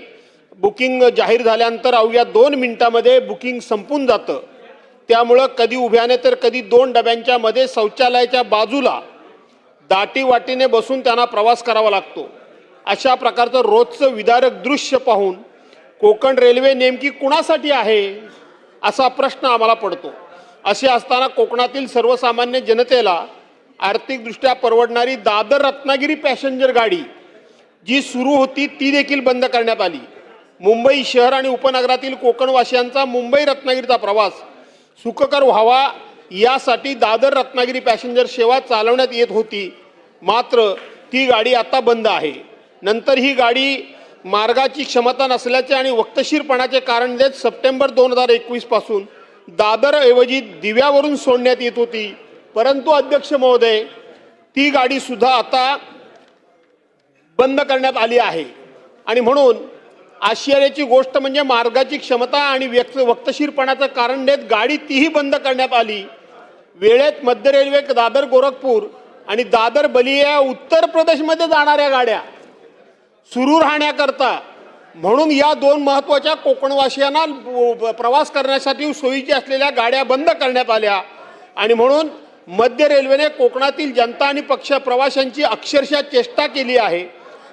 बुकिंग जाहीर झाल्यानंतर अवघ्या 2 मिनिटामध्ये बुकिंग संपून जातं. त्यामुळं कधी उभ्याने तर कधी 2 डब्यांच्या मध्ये शौचालयाच्या बाजूला दाटीवाटीने बसून त्यांना प्रवास करावा लागतो. अशा प्रकारचं रोजचं विदारक दृश्य पाहून कोकण रेल्वे नेमकी कुणासाठी आहे असा प्रश्न आम्हाला पडतो. असे असताना कोकणातील सर्वसामान्य जनतेला आर्थिकदृष्ट्या परवडणारी दादर रत्नागिरी पॅसेंजर गाडी जी सुरू होती ती देखील बंद करण्यात आली. मुंबई शहर आणि उपनगरातील कोकणवासियांचा मुंबई रत्नागिरीचा प्रवास सुखकर व्हावा यासाठी दादर रत्नागिरी पॅसेंजर सेवा चालवण्यात येत होती, मात्र ती गाडी आता बंद आहे. नंतर ही गाडी मार्गाची क्षमता नसल्याचे आणि वक्तशीरपणाचे कारण देत सप्टेंबर 2021 पासून दादरऐवजी दिव्यावरून सोडण्यात येत होती. परंतु अध्यक्ष महोदय, ती गाडी सुद्धा आता बंद करण्यात आली आहे. आणि म्हणून आश्चर्याची गोष्ट म्हणजे मार्गाची क्षमता आणि वक्तशीरपणाचं कारण देत गाडी तीही बंद करण्यात आली. वेळेत मध्य रेल्वे दादर गोरखपूर आणि दादर बलिया उत्तर प्रदेशमध्ये जाणाऱ्या गाड्या सुरू राहण्याकरता म्हणून या 2 महत्त्वाच्या कोकणवासियांना प्रवास करण्यासाठी सोयीची असलेल्या गाड्या बंद करण्यात आल्या. आणि म्हणून मध्य रेल्वेने कोकणातील जनता आणि पक्ष प्रवाशांची अक्षरशः चेष्टा केली आहे.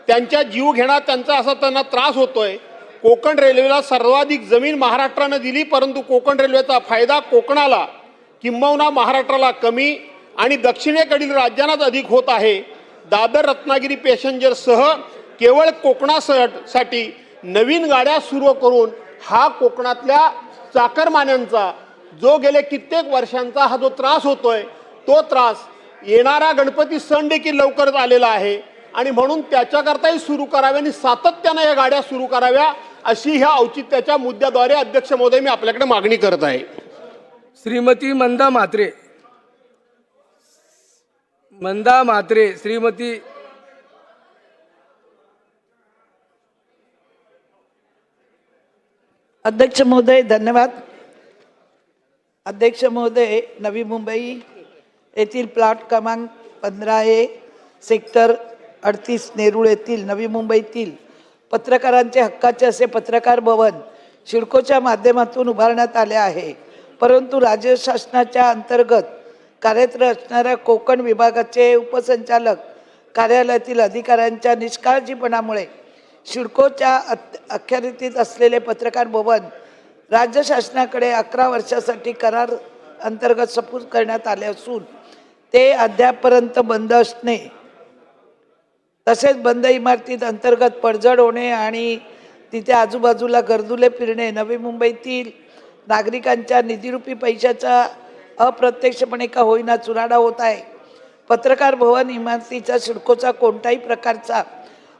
त्यांच्या जीव घेण्यात त्यांचा असा त्यांना त्रास होतोय. कोकण रेल्वेला सर्वाधिक जमीन महाराष्ट्रानं दिली, परंतु कोकण रेल्वेचा फायदा कोकणाला किंबहुना महाराष्ट्राला कमी आणि दक्षिणेकडील राज्यांनाच अधिक होत आहे. दादर रत्नागिरी पॅसेंजरसह केवळ कोकणासाठी नवीन गाड्या सुरू करून हा कोकणातल्या चाकरमान्यांचा जो गेले कित्येक वर्षांचा हा जो त्रास होतोय तो त्रास येणारा गणपती सण देखील लवकरच आलेला आहे आणि म्हणून त्याच्याकरताही सुरू कराव्या आणि सातत्याने या गाड्या सुरू कराव्या अशी ह्या औचित्याच्या मुद्द्याद्वारे अध्यक्ष महोदय मी आपल्याकडे मागणी करत आहे. श्रीमती मंदा म्हात्रे. मंदा म्हात्रे. श्रीमती अध्यक्ष महोदय धन्यवाद. अध्यक्ष महोदय, नवी मुंबई येथील प्लॉट क्रमांक 15A सेक्टर 38 नेरूळ येथील नवी मुंबईतील पत्रकारांचे हक्काचे असे पत्रकार भवन सिडकोच्या माध्यमातून उभारण्यात आले आहे. परंतु राज्य शासनाच्या अंतर्गत कार्यरत असणाऱ्या कोकण विभागाचे उपसंचालक कार्यालयातील अधिकाऱ्यांच्या निष्काळजीपणामुळे सिडकोच्या अखत्यारीत असलेले पत्रकार भवन राज्य शासनाकडे 11 वर्षासाठी करार अंतर्गत सुपूर्द करण्यात आले असून ते अद्यापपर्यंत बंद असणे, तसेच बंद इमारतीत अंतर्गत पडझड होणे आणि तिथे आजूबाजूला गर्दुले फिरणे नवी मुंबईतील नागरिकांच्या निधीरूपी पैशाचा अप्रत्यक्षपणे का होईना चुराडा होत आहे. पत्रकार भवन इमारतीचा सिडकोचा कोणत्याही प्रकारचा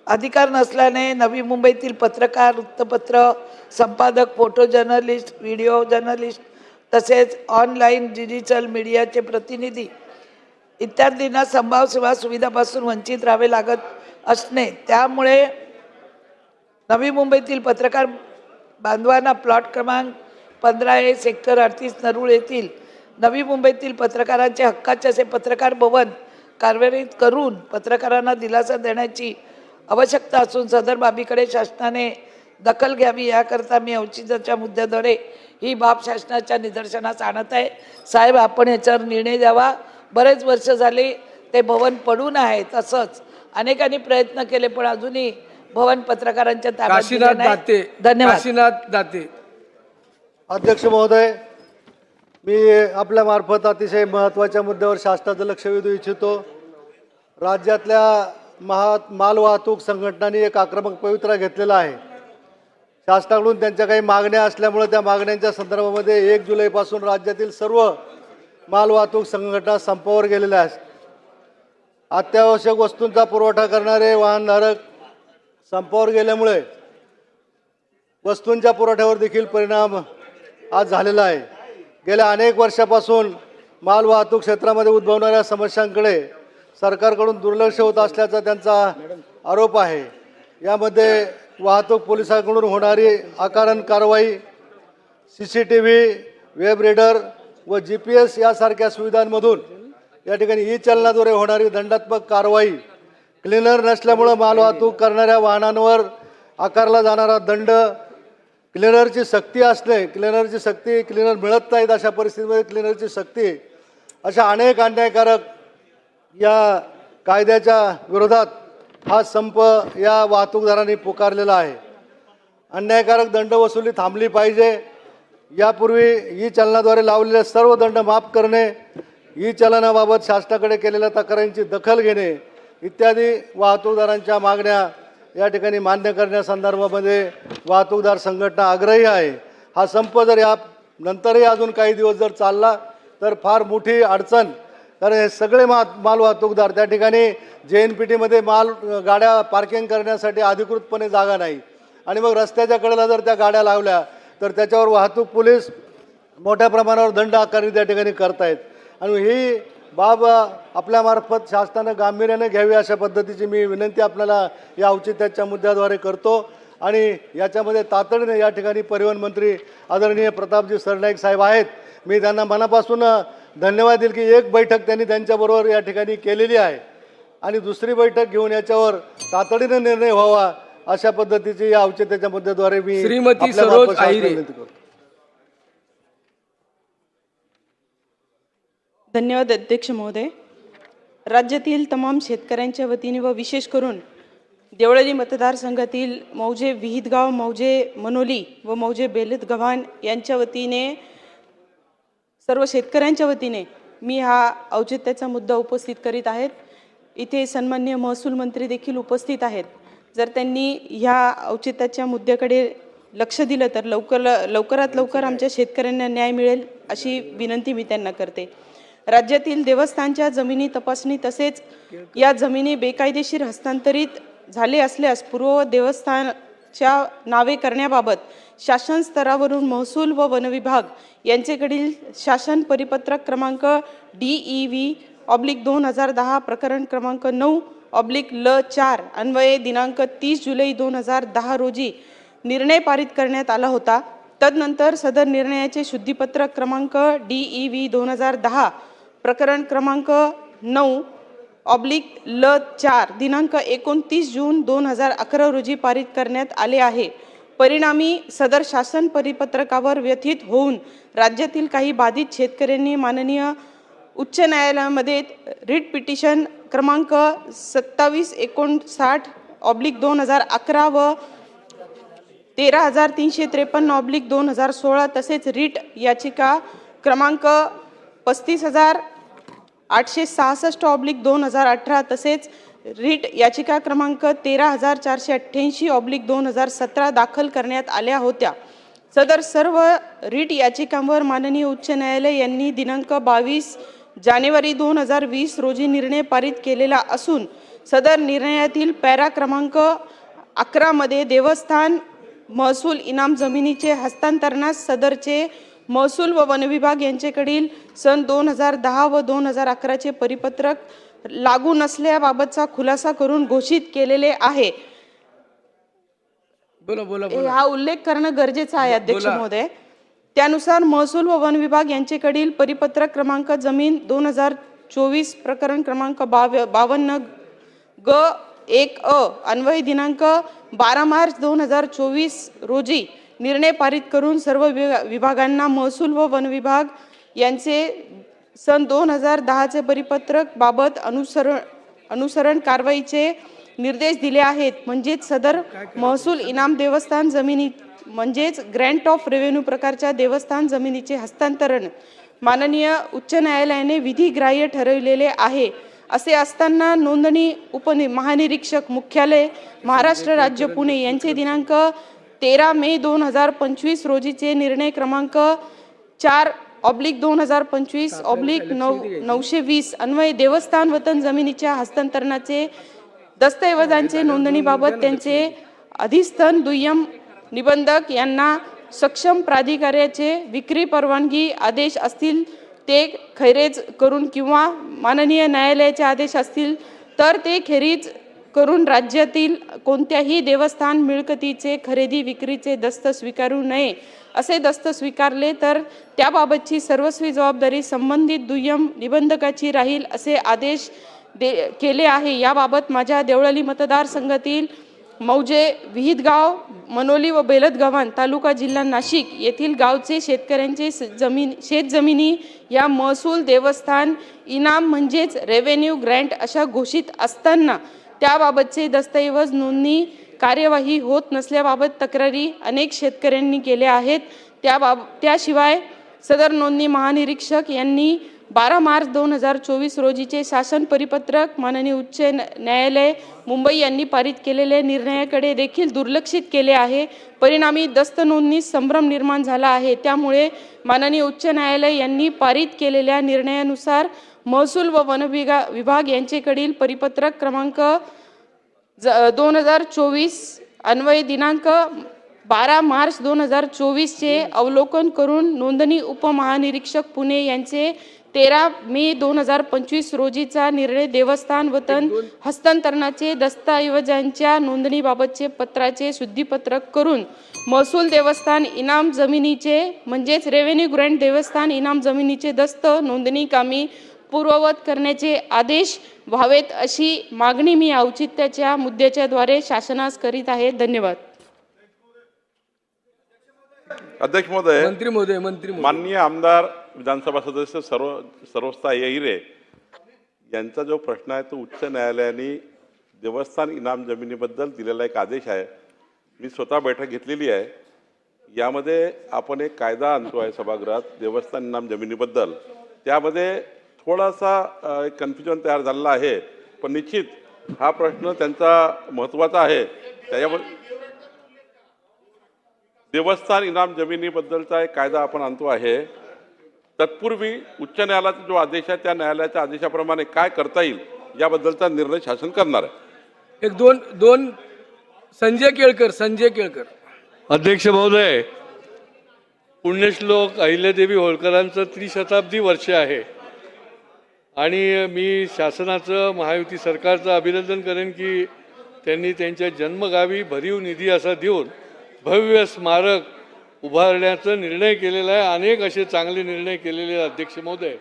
अधिकार नसल्याने नवी मुंबईतील पत्रकार, वृत्तपत्र संपादक, फोटो जर्नलिस्ट, व्हिडिओ जर्नलिस्ट तसेच ऑनलाईन डिजिटल मीडियाचे प्रतिनिधी इत्यादींना संभाव्य सेवा सुविधापासून वंचित राहावे लागत असणे, त्यामुळे नवी मुंबईतील पत्रकार बांधवांना प्लॉट क्रमांक 15A सेक्टर 38 नरूळ येथील नवी मुंबईतील पत्रकारांचे हक्काचे असे पत्रकार भवन कार्यान्वित करून पत्रकारांना दिलासा देण्याची आवश्यकता असून सदर बाबीकडे शासनाने दखल घ्यावी. याकरता मी औचित्याच्या मुद्द्याद्वारे ही बाब शासनाच्या निदर्शनास आणत आहे. साहेब, आपण याच्यावर निर्णय द्यावा. बरेच वर्ष झाले ते भवन पडून आहे. तसंच अनेकांनी प्रयत्न केले पण अजूनही भवन पत्रकारांच्या ताब्यात दिले नाही. धन्यवाद. काशीनाथ दाते. अध्यक्ष महोदय, मी आपल्या मार्फत अतिशय महत्त्वाच्या मुद्द्यावर शासनाचं लक्ष वेधू इच्छितो. राज्यातल्या मालवाहतूक संघटनांनी एक आक्रमक पवित्रा घेतलेला आहे. शासनाकडून त्यांच्या काही मागण्या असल्यामुळे त्या मागण्यांच्या संदर्भामध्ये 1 जुलैपासून राज्यातील सर्व मालवाहतूक संघटना संपावर गेलेल्या आहेत. अत्यावश्यक वस्तूंचा पुरवठा करणारे वाहनधारक संपावर गेल्यामुळे वस्तूंच्या पुरवठ्यावर देखील परिणाम आज झालेला आहे. गेल्या अनेक वर्षापासून मालवाहतूक क्षेत्रामध्ये उद्भवणाऱ्या समस्यांकडे सरकारकडून दुर्लक्ष होत असल्याचा त्यांचा आरोप आहे. यामध्ये वाहतूक पोलिसांकडून होणारी अकारण कारवाई, CCTV, वेब रीडर व GPS यासारख्या सुविधांमधून या ठिकाणी ई-चलनाद्वारे होणारी दंडात्मक कारवाई, क्लिनर नसल्यामुळं मालवाहतूक करणाऱ्या वाहनांवर आकारला जाणारा दंड, क्लिनरची सक्ती असणे, क्लिनर मिळत नाहीत अशा परिस्थितीमध्ये क्लिनरची सक्ती, अशा अनेक अन्यायकारक या कायद्याच्या विरोधात हा संप या वाहतूकदारांनी पुकारलेला आहे. अन्यायकारक दंड वसुली थांबली पाहिजे. यापूर्वी ई-चलनाद्वारे लावलेले सर्व दंड माफ करणे, ई-चलनाबाबत शासनाकडे केलेल्या तक्रारींची दखल घेणे इत्यादी वाहतूकदारांच्या मागण्या या ठिकाणी मान्य करण्यासंदर्भामध्ये वाहतूकदार संघटना आग्रही आहे. हा संप जर या नंतरही अजून काही दिवस जर चालला तर फार मोठी अडचण, कारण हे सगळे माल वाहतूकदार त्या ठिकाणी JNPTमध्ये गाड्या पार्किंग करण्यासाठी अधिकृतपणे जागा नाही आणि मग रस्त्याच्या कडेला जर त्या गाड्या लावल्या तर त्याच्यावर वाहतूक पोलीस मोठ्या प्रमाणावर दंड आकारणी त्या ठिकाणी करतायत आणि ही बाब आपल्यामार्फत शासनानं गांभीर्याने घ्यावी अशा पद्धतीची मी विनंती आपल्याला या औचित्याच्या मुद्द्याद्वारे करतो. आणि याच्यामध्ये तातडीने या ठिकाणी परिवहन मंत्री आदरणीय प्रतापजी सरनाईक साहेब आहेत, मी त्यांना मनापासून धन्यवाद देईल की एक बैठक त्यांनी त्यांच्याबरोबर या ठिकाणी केलेली आहे आणि दुसरी बैठक घेऊन याच्यावर तातडीने निर्णय व्हावा अशा पद्धतीची या औचित्याच्या मुद्द्याद्वारे मी श्रीमती सरोज आहिरे. विनंती करतो. धन्यवाद अध्यक्ष महोदय. राज्यातील तमाम शेतकऱ्यांच्या वतीने व विशेष करून देवळाली मतदारसंघातील मौजे विहितगाव, मौजे मनोली व मौजे बेलत गव्हाण यांच्या वतीने, सर्व शेतकऱ्यांच्या वतीने मी हा औचित्याचा मुद्दा उपस्थित करीत आहेत. इथे सन्माननीय महसूल मंत्री देखील उपस्थित आहेत. जर त्यांनी ह्या औचित्याच्या मुद्द्याकडे लक्ष दिलं तर लवकरात लवकर आमच्या शेतकऱ्यांना न्याय मिळेल अशी विनंती मी त्यांना करते. राज्यातील देवस्थानच्या जमिनी तपासणी तसेच या जमिनी बेकायदेशीर हस्तांतरित झाले असल्यास पूर्व देवस्थानच्या नावे करण्याबाबत शासन स्तरावरून महसूल व वनविभाग यांच्याकडील शासन परिपत्रक क्रमांक DEV/2010 प्रकरण क्रमांक 9/L4 अन्वये दिनांक 30 जुलै 2010 रोजी निर्णय पारित करण्यात आला होता. तदनंतर सदर निर्णयाचे शुद्धीपत्रक क्रमांक DEV/2010 प्रकरण क्रमांक 9 L4 दिनांक 29 जून 2011 रोजी पारित करण्यात आले आहे. परिणामी सदर शासन परिपत्रकावर व्यथित होऊन राज्यातील काही बाधित शेतकऱ्यांनी माननीय उच्च न्यायालयामध्ये रिट पिटिशन क्रमांक 2759/2011 व 13353/2016 तसेच रिट याचिका क्रमांक 35866/2018 तसेच रिट याचिका क्रमांक 13488/2017 दाखल करण्यात आल्या होत्या. सदर सर्व रिट याचिकांवर माननीय उच्च न्यायालय यांनी दिनांक 22 जानेवारी 2020 रोजी निर्णय पारित केलेला असून सदर निर्णयातील पॅरा क्रमांक 11 मध्ये देवस्थान महसूल इनाम जमिनीचे हस्तांतरणास सदरचे महसूल व वनविभाग यांच्याकडील सन 2010 व 2011 परिपत्रक लागू नसल्याबाबतचा खुलासा करून घोषित केलेले आहे. हा उल्लेख करणं गरजेचं आहे अध्यक्ष महोदय. त्यानुसार महसूल व वन विभाग यांच्याकडील परिपत्रक क्रमांक जमीन 2024 प्रकरण क्रमांक 52 ग1 अन्वय दिनांक 12 मार्च 2024 रोजी निर्णय पारित करून सर्व विभागांना महसूल व वन विभाग यांचे सन 2010 परिपत्रक बाबत अनुसरण कारवाईचे निर्देश दिले आहेत. म्हणजेच सदर महसूल इनाम देवस्थान जमिनी म्हणजेच ग्रँट ऑफ रेव्हेन्यू प्रकारच्या देवस्थान जमिनीचे हस्तांतरण माननीय उच्च न्यायालयाने विधिग्राह्य ठरविलेले आहे. असे असताना नोंदणी महानिरीक्षक मुख्यालय महाराष्ट्र राज्य पुणे यांचे दिनांक 13 मे 2025 रोजीचे निर्णय क्रमांक 4/2025/920 अन्वय देवस्थान वतन जमिनीच्या हस्तांतरणाचे दस्तऐवजांचे नोंदणीबाबत त्यांचे अधिस्थान दुय्यम निबंधक यांना सक्षम प्राधिकाऱ्याचे विक्री परवानगी आदेश असतील ते खैरेज करून किंवा माननीय न्यायालयाचे आदेश असतील तर ते खेरीज करून राज्यातील कोणत्याही देवस्थान मिळकतीचे खरेदी विक्रीचे दस्त स्वीकारू नये. असे दस्त स्वीकारले तर त्याबाबतची सर्वस्वी जबाबदारी संबंधित दुय्यम निबंधकाची राहील असे आदेश केले आहे. याबाबत माझ्या देवळाली मतदारसंघातील मौजे विहिदगाव मनोली व बेलदगव्हाण तालुका जिल्हा नाशिक येथील गावचे शेतकऱ्यांचे शेतजमिनी या महसूल देवस्थान इनाम म्हणजेच रेव्हेन्यू ग्रँट अशा घोषित असताना त्याबाबतचे दस्तऐवज नोंदणी कार्यवाही होत नसल्याबाबत तक्रारी अनेक शेतकऱ्यांनी केल्या आहेत. त्याशिवाय सदर नोंदणी महानिरीक्षक यांनी 12 मार्च 2024 रोजीचे शासन परिपत्रक माननीय उच्च न्यायालय मुंबई यांनी पारित केलेल्या निर्णयाकडे देखील दुर्लक्षित केले आहे. परिणामी दस्त नोंदणीत संभ्रम निर्माण झाला आहे. त्यामुळे माननीय उच्च न्यायालय यांनी पारित केलेल्या निर्णयानुसार महसूल व वन विभाग यांच्याकडील परिपत्रक क्रमांक 2024 अन्वय दिनांक 12 मार्च 2024 चे अवलोकन करून नोंदणी उपमहानिरीक्षक पुणे यांचे 13 मे 2025 रोजीचा निर्णय देवस्थान वतन हस्तांतरणाचे दस्तऐवजांच्या नोंदणीबाबतचे पत्राचे शुद्धीपत्रक करून महसूल देवस्थान इनाम जमिनीचे म्हणजेच रेव्हेन्यू ग्रँट देवस्थान इनाम जमिनीचे दस्त नोंदणी कामी पूर्ववत करण्याचे आदेश व्हावेत अशी मागणी मी औचित्याच्या मुद्द्याच्या द्वारे शासनास करीत आहे. धन्यवाद. अध्यक्ष महोदय, मंत्री महोदय माननीय आमदार विधानसभा सदस्य सर्वस्ता अय्यरे यांचा जो प्रश्न आहे तो उच्च न्यायालयाने देवस्थान इनाम जमिनीबद्दल दिलेला एक आदेश आहे. मी स्वतः बैठक घेतलेली आहे. यामध्ये आपण एक कायदा आणतो आहे सभागृहात देवस्थान इनाम जमिनीबद्दल. त्यामध्ये थोडासा एक कन्फ्युजन तयार झालेला आहे, पण निश्चित हा प्रश्न त्यांचा महत्त्वाचा आहे. त्याच्यामध्ये देवस्थान इनाम जमिनीबद्दलचा एक कायदा आपण आणतो आहे. तत्पूर्वी उच्च न्यायालयाचा जो आदेश आहे त्या न्यायालयाच्या आदेशाप्रमाणे काय करता येईल याबद्दलचा निर्णय शासन करणार आहे. एक दोन संजय केळकर. अध्यक्ष महोदय, पुण्यश्लोक अहिल्यादेवी होळकरांचं त्रिशताब्दी वर्ष आहे आणि मी शासनाचं महायुती सरकारचं अभिनंदन करेन की त्यांनी त्यांच्या जन्मगावी भरीव निधी असा देऊन भव्य स्मारक उभारण्याचा निर्णय केलेला आहे. अनेक असे चांगले निर्णय केलेले अध्यक्ष महोदय.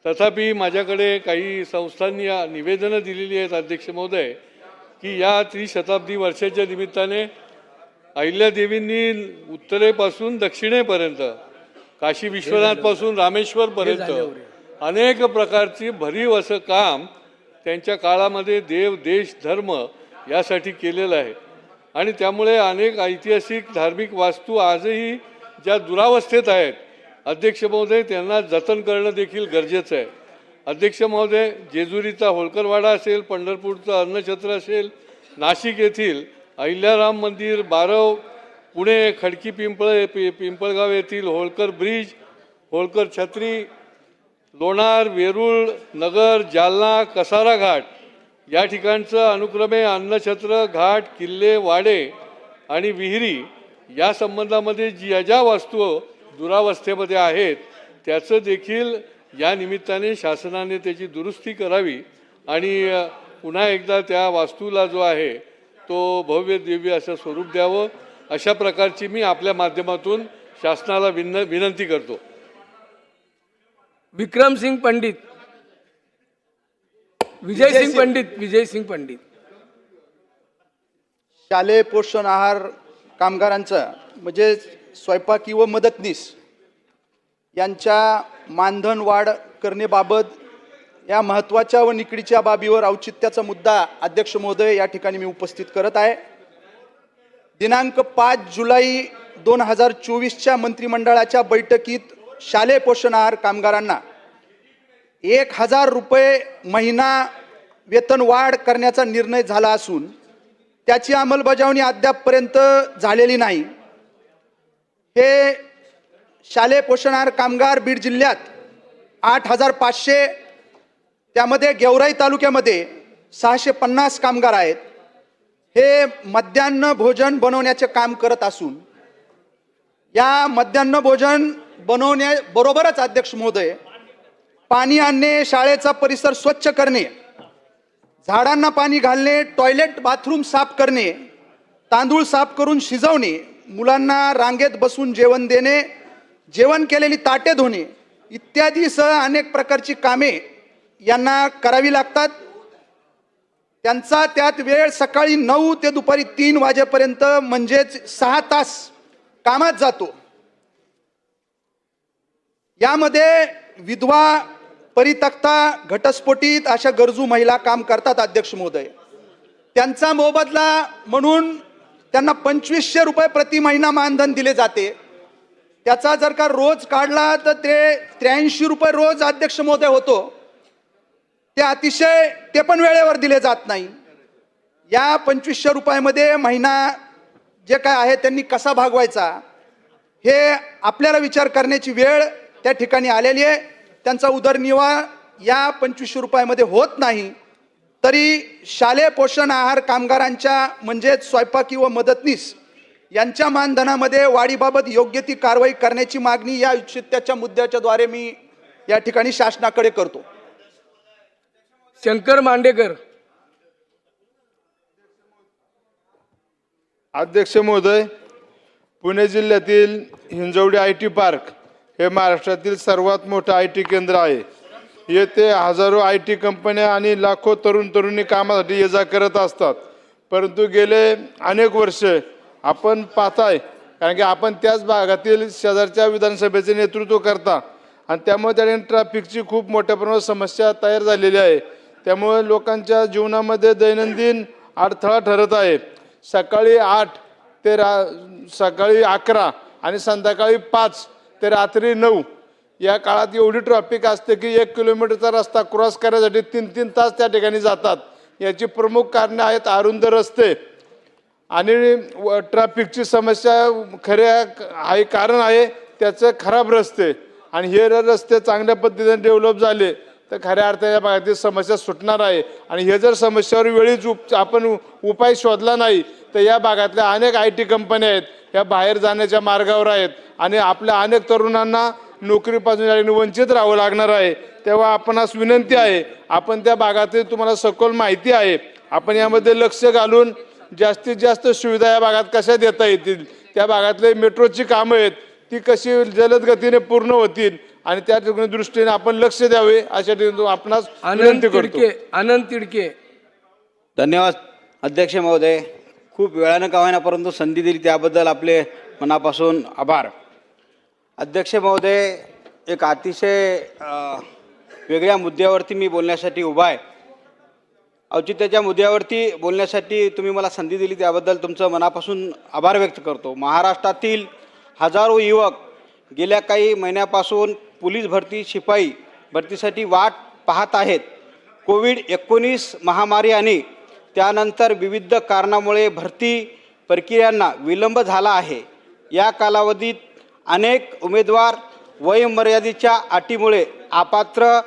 तथापि माझ्याकडे काही संस्थांनी निवेदनं दिलेली आहेत अध्यक्ष महोदय की या त्रिशताब्दी वर्षाच्या निमित्ताने अहिल्यादेवींनी उत्तरेपासून दक्षिणेपर्यंत काशी विश्वनाथपासून रामेश्वरपर्यंत अनेक प्रकारची भरीव असं काम त्यांच्या काळामध्ये देव देश धर्म यासाठी केलेलं आहे आणि त्यामुळे अनेक ऐतिहासिक धार्मिक वास्तू आजही ज्या दुरावस्थेत आहेत अध्यक्ष महोदय त्यांना जतन करणं देखील गरजेचं आहे. अध्यक्ष महोदय, जेजुरीचा होळकरवाडा असेल, पंढरपूरचं अन्नछत्र असेल, नाशिक येथील अहिल्याराम मंदिर, बारव, पुणे खडकी पिंपळगाव येथील होळकर ब्रिज, होळकर छत्री, लोणार, वेरूळ, नगर, जालना, कसारा घाट या ठिकाणचं अनुक्रमे अन्नछत्र, घाट, किल्ले, वाडे आणि विहिरी या संबंधामध्ये ज्या वास्तू दुरावस्थेमध्ये आहेत त्याचं देखील या निमित्ताने शासनाने त्याची दुरुस्ती करावी आणि पुन्हा एकदा त्या वास्तूला जो आहे तो भव्य दिव्य असं स्वरूप द्यावं अशा प्रकारची मी आपल्या माध्यमातून शासनाला विनंती करतो. विक्रम सिंग पंडित, विजय सिंग पंडित. शालेय पोषण आहार कामगारांचा म्हणजे स्वयंपाकी व मदतनीस यांच्या मानधन वाढ करण्याबाबत या महत्त्वाच्या व निकडीच्या बाबीवर औचित्याचा मुद्दा अध्यक्ष महोदय या ठिकाणी मी उपस्थित करत आहे. दिनांक 5 जुलै 2024च्या मंत्रिमंडळाच्या बैठकीत शालेय पोषण आहार कामगारांना 1000 रुपये महिना वेतन वाढ करण्याचा निर्णय झाला असून त्याची अंमलबजावणी अद्यापपर्यंत झालेली नाही. हे शालेय पोषण आहार कामगार बीड जिल्ह्यात 8500, त्यामध्ये गेवराई तालुक्यामध्ये 650 कामगार आहेत. हे मध्यान्ह भोजन बनवण्याचे काम करत असून या मध्यान्ह भोजन बनवण्याबरोबरच अध्यक्ष महोदय पाणी आणणे, शाळेचा परिसर स्वच्छ करणे, झाडांना पाणी घालणे, टॉयलेट बाथरूम साफ करणे, तांदूळ साफ करून शिजवणे, मुलांना रांगेत बसून जेवण देणे, जेवण केलेली ताटे धुणे इत्यादी सह अनेक प्रकारची कामे यांना करावी लागतात. त्यांचा त्यात वेळ सकाळी 9 ते दुपारी 3 वाजेपर्यंत म्हणजेच 6 तास कामात जातो. यामध्ये विधवा, परित्यक्ता, घटस्फोटित अशा गरजू महिला काम करतात अध्यक्ष महोदय. त्यांचा मोबदला म्हणून त्यांना 2500 रुपये प्रति महिना मानधन दिले जाते. त्याचा जर का रोज काढला तर ते 83 रुपये रोज अध्यक्ष महोदय होतो. ते पण वेळेवर दिले जात नाही. या 2500 रुपयामध्ये महिना जे काय आहे त्यांनी कसा भागवायचा हे आपल्याला विचार करण्याची वेळ त्या ठिकाणी आलेली आहे. त्यांचा उदरनिर्वाह या 2500 रुपयामध्ये होत नाही. तरी शालेय पोषण आहार कामगारांच्या म्हणजेच स्वयंपाकी व मदतनीस यांच्या मानधनामध्ये वाढीबाबत योग्य ती कारवाई करण्याची मागणी या औचित्याच्या मुद्द्याच्या द्वारे मी या ठिकाणी शासनाकडे करतो. शंकर मांडेकर. अध्यक्ष महोदय, पुणे जिल्ह्यातील हिंजवडी IT पार्क हे महाराष्ट्रातील सर्वात मोठं IT केंद्र आहे. येथे हजारो IT कंपन्या आणि लाखो तरुणी कामासाठी ये जा करत असतात. परंतु गेले अनेक वर्ष आपण पाहताय, कारण की आपण त्याच भागातील शेजारच्या विधानसभेचे नेतृत्व करता आणि त्यामुळे त्या ट्रॅफिकची खूप मोठ्या प्रमाणात समस्या तयार झालेली आहे. त्यामुळे लोकांच्या जीवनामध्ये दैनंदिन अडथळा ठरत आहे. सकाळी 8 ते सकाळी 11 आणि संध्याकाळी 5 ते रात्री 9 या काळात एवढी ट्रॅफिक असते की 1 किलोमीटरचा रस्ता क्रॉस करण्यासाठी 3-3 तास त्या ठिकाणी जातात. याची प्रमुख कारणे आहेत अरुंद रस्ते आणि ट्रॅफिकची समस्या खरे कारण आहे त्याचं खराब रस्ते. आणि हे रस्ते चांगल्या पद्धतीने डेव्हलप झाले तर खऱ्या अर्थाने या भागातील समस्या सुटणार आहे. आणि हे जर समस्येवर वेळीच आपण उपाय शोधला नाही तर या भागातल्या अनेक IT कंपन्या आहेत ह्या बाहेर जाण्याच्या मार्गावर आहेत आणि आपल्या अनेक तरुणांना नोकरीपासून वंचित राहावं लागणार आहे. तेव्हा आपणास विनंती आहे, आपण त्या भागातील तुम्हाला सखोल माहिती आहे, आपण यामध्ये लक्ष घालून जास्तीत जास्त सुविधा या भागात कशा देता येतील, त्या भागातले मेट्रोची कामं आहेत ती कशी जलद गतीने पूर्ण होतील आणि त्या दृष्टीने आपण लक्ष द्यावे अशा आपणास विनंती करतो. आनंद तिडके. धन्यवाद अध्यक्ष महोदय. खूप वेळानं का होईना परंतु संधी दिली त्याबद्दल आपले मनापासून आभार. अध्यक्ष महोदय, एक अतिशय वेगळ्या मुद्द्यावरती मी बोलण्यासाठी उभा आहे. औचित्याच्या मुद्द्यावरती बोलण्यासाठी तुम्ही मला संधी दिली त्याबद्दल तुमचं मनापासून आभार व्यक्त करतो. महाराष्ट्रातील हजारो युवक गेल्या काही महिन्यापासून पोलीस भरती, शिपाई भरतीसाठी वाट पाहत आहेत. कोविड-19 महामारी आणि त्यानंतर विविध कारणामुळे भरती प्रक्रियांना विलंब झाला आहे. या कालावधीत अनेक उमेदवार वयोमर्यादेच्या अटीमुळे अपात्र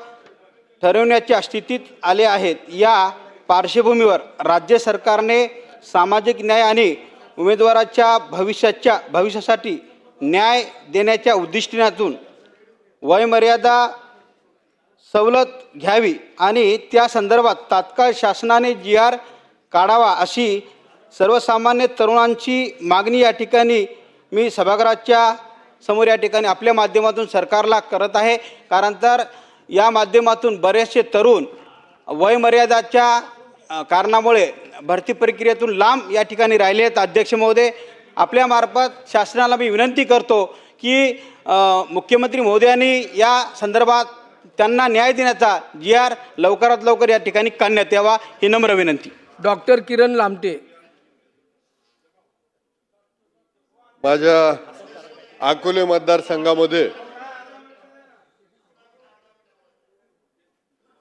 ठरवण्याच्या स्थितीत आले आहेत. या पार्श्वभूमीवर राज्य सरकारने सामाजिक न्याय आणि उमेदवाराच्या भविष्यासाठी न्याय देण्याच्या उद्दिष्टातून वयोमर्यादा सवलत घ्यावी आणि त्या संदर्भात तात्काळ शासनाने GR काढावा अशी सर्वसामान्य तरुणांची मागणी या ठिकाणी मी सभागृहाच्या समोर या ठिकाणी आपल्या माध्यमातून सरकारला करत आहे. कारण तर या माध्यमातून बरेचसे तरुण वयोमर्यादाच्या कारणामुळे भरती प्रक्रियेतून लांब या ठिकाणी राहिले आहेत. अध्यक्ष महोदय, आपल्यामार्फत शासनाला मी विनंती करतो की मुख्यमंत्री महोदयांनी या संदर्भात त्यांना न्याय देण्याचा GR लवकरात लवकर या ठिकाणी काढण्यात यावा ही नम्र विनंती. डॉक्टर किरण लामटे. माझ्या अकोले मतदारसंघामध्ये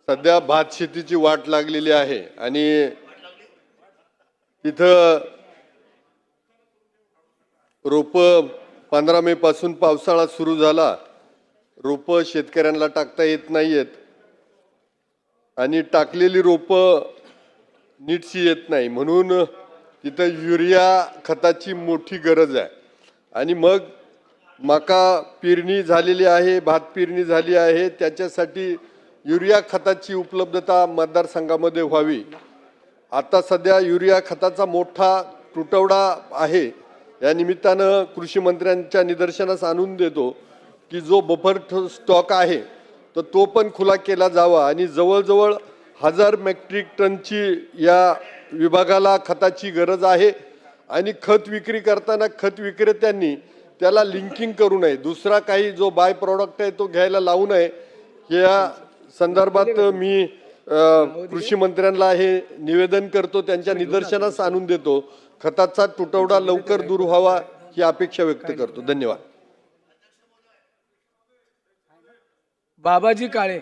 सध्या भात शेतीची वाट लागलेली आहे आणि तिथं रोपं 15 मे पासून पावसाळा सुरू झाला. रोपं शेतकऱ्यांना टाकता येत नाहीयेत आणि टाकलेली रोपं नीटशी येत नाही, म्हणून तिथं युरिया खताची मोठी गरज आहे. आणि मग मका पेरणी झालेली आहे, भात पेरणी झाली आहे, त्याच्यासाठी युरिया खताची उपलब्धता मतदारसंघामध्ये व्हावी. आता सध्या युरिया खताचा मोठा तुटवडा आहे. या निमित्तानं कृषी मंत्र्यांच्या निदर्शनास आणून देतो की जो बफर स्टॉक आहे तर तो पण खुला केला जावा आणि जवळजवळ 1000 मेट्रिक टनची या विभागाला खताची गरज आहे. आणि खत विक्री करताना खत विक्रेत्यांनी त्याला लिंकिंग करू नये, दुसरा काही जो बाय प्रॉडक्ट आहे तो घ्यायला लावू नये. या संदर्भात मी कृषी मंत्र्यांना हे निवेदन करतो, त्यांच्या निदर्शनास आणून देतो. खताचा तुटवडा लवकर दूर व्हावा ही अपेक्षा व्यक्त करतो. धन्यवाद. बाबाजी काळे.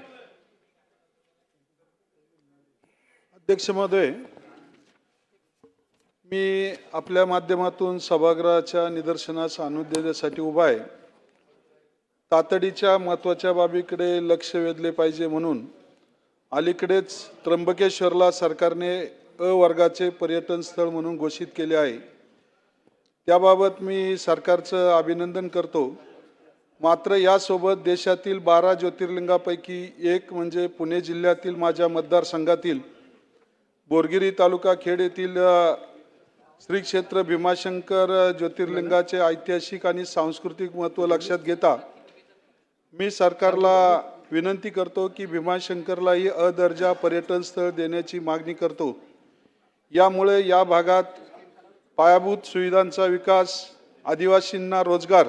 अध्यक्ष महोदय, मी आपल्या माध्यमातून सभागृहाच्या निदर्शनास आणून देण्यासाठी उभा आहे. तातडीच्या महत्त्वाच्या बाबीकडे लक्ष वेधले पाहिजे म्हणून अलीकडेच त्र्यंबकेश्वरला सरकारने अ वर्गाचे पर्यटन स्थळ म्हणून घोषित केले आहे. त्याबाबत मी सरकारचं अभिनंदन करतो. मात्र यासोबत देशातील 12 ज्योतिर्लिंगापैकी एक म्हणजे पुणे जिल्ह्यातील माझ्या मतदारसंघातील बोरगिरी तालुका खेड येथील श्री क्षेत्र भीमाशंकर ज्योतिर्लिंगाचे ऐतिहासिक आणि सांस्कृतिक महत्त्व लक्षात घेता मी सरकारला विनंती करतो की भीमाशंकरलाही अ दर्जा पर्यटन स्थळ देण्याची मागणी करतो. यामुळे या भागात पायाभूत सुविधांचा विकास, आदिवासींना रोजगार,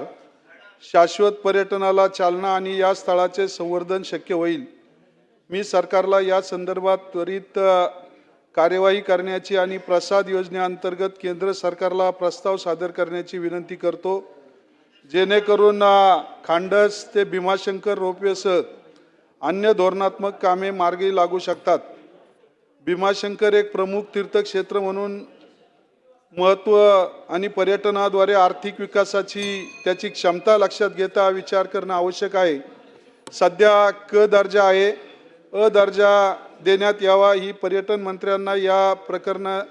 शाश्वत पर्यटनाला चालना आणि या स्थळाचे संवर्धन शक्य होईल. मी सरकारला या संदर्भात त्वरित कार्यवाही करण्याची आणि प्रसाद योजनेअंतर्गत केंद्र सरकारला प्रस्ताव सादर करण्याची विनंती करतो, जेणेकरून खांडस ते भीमाशंकर रोपवेसह अन्य धोरणात्मक कामे मार्गी लागू शकतात. भीमाशंकर एक प्रमुख तीर्थक्षेत्र म्हणून महत्त्व आणि पर्यटनाद्वारे आर्थिक विकासाची त्याची क्षमता लक्षात घेता विचार करणं आवश्यक आहे. सध्या क दर्जा आहे, अ दर्जा देण्यात यावा ही पर्यटन मंत्र्यांना या प्रकरणात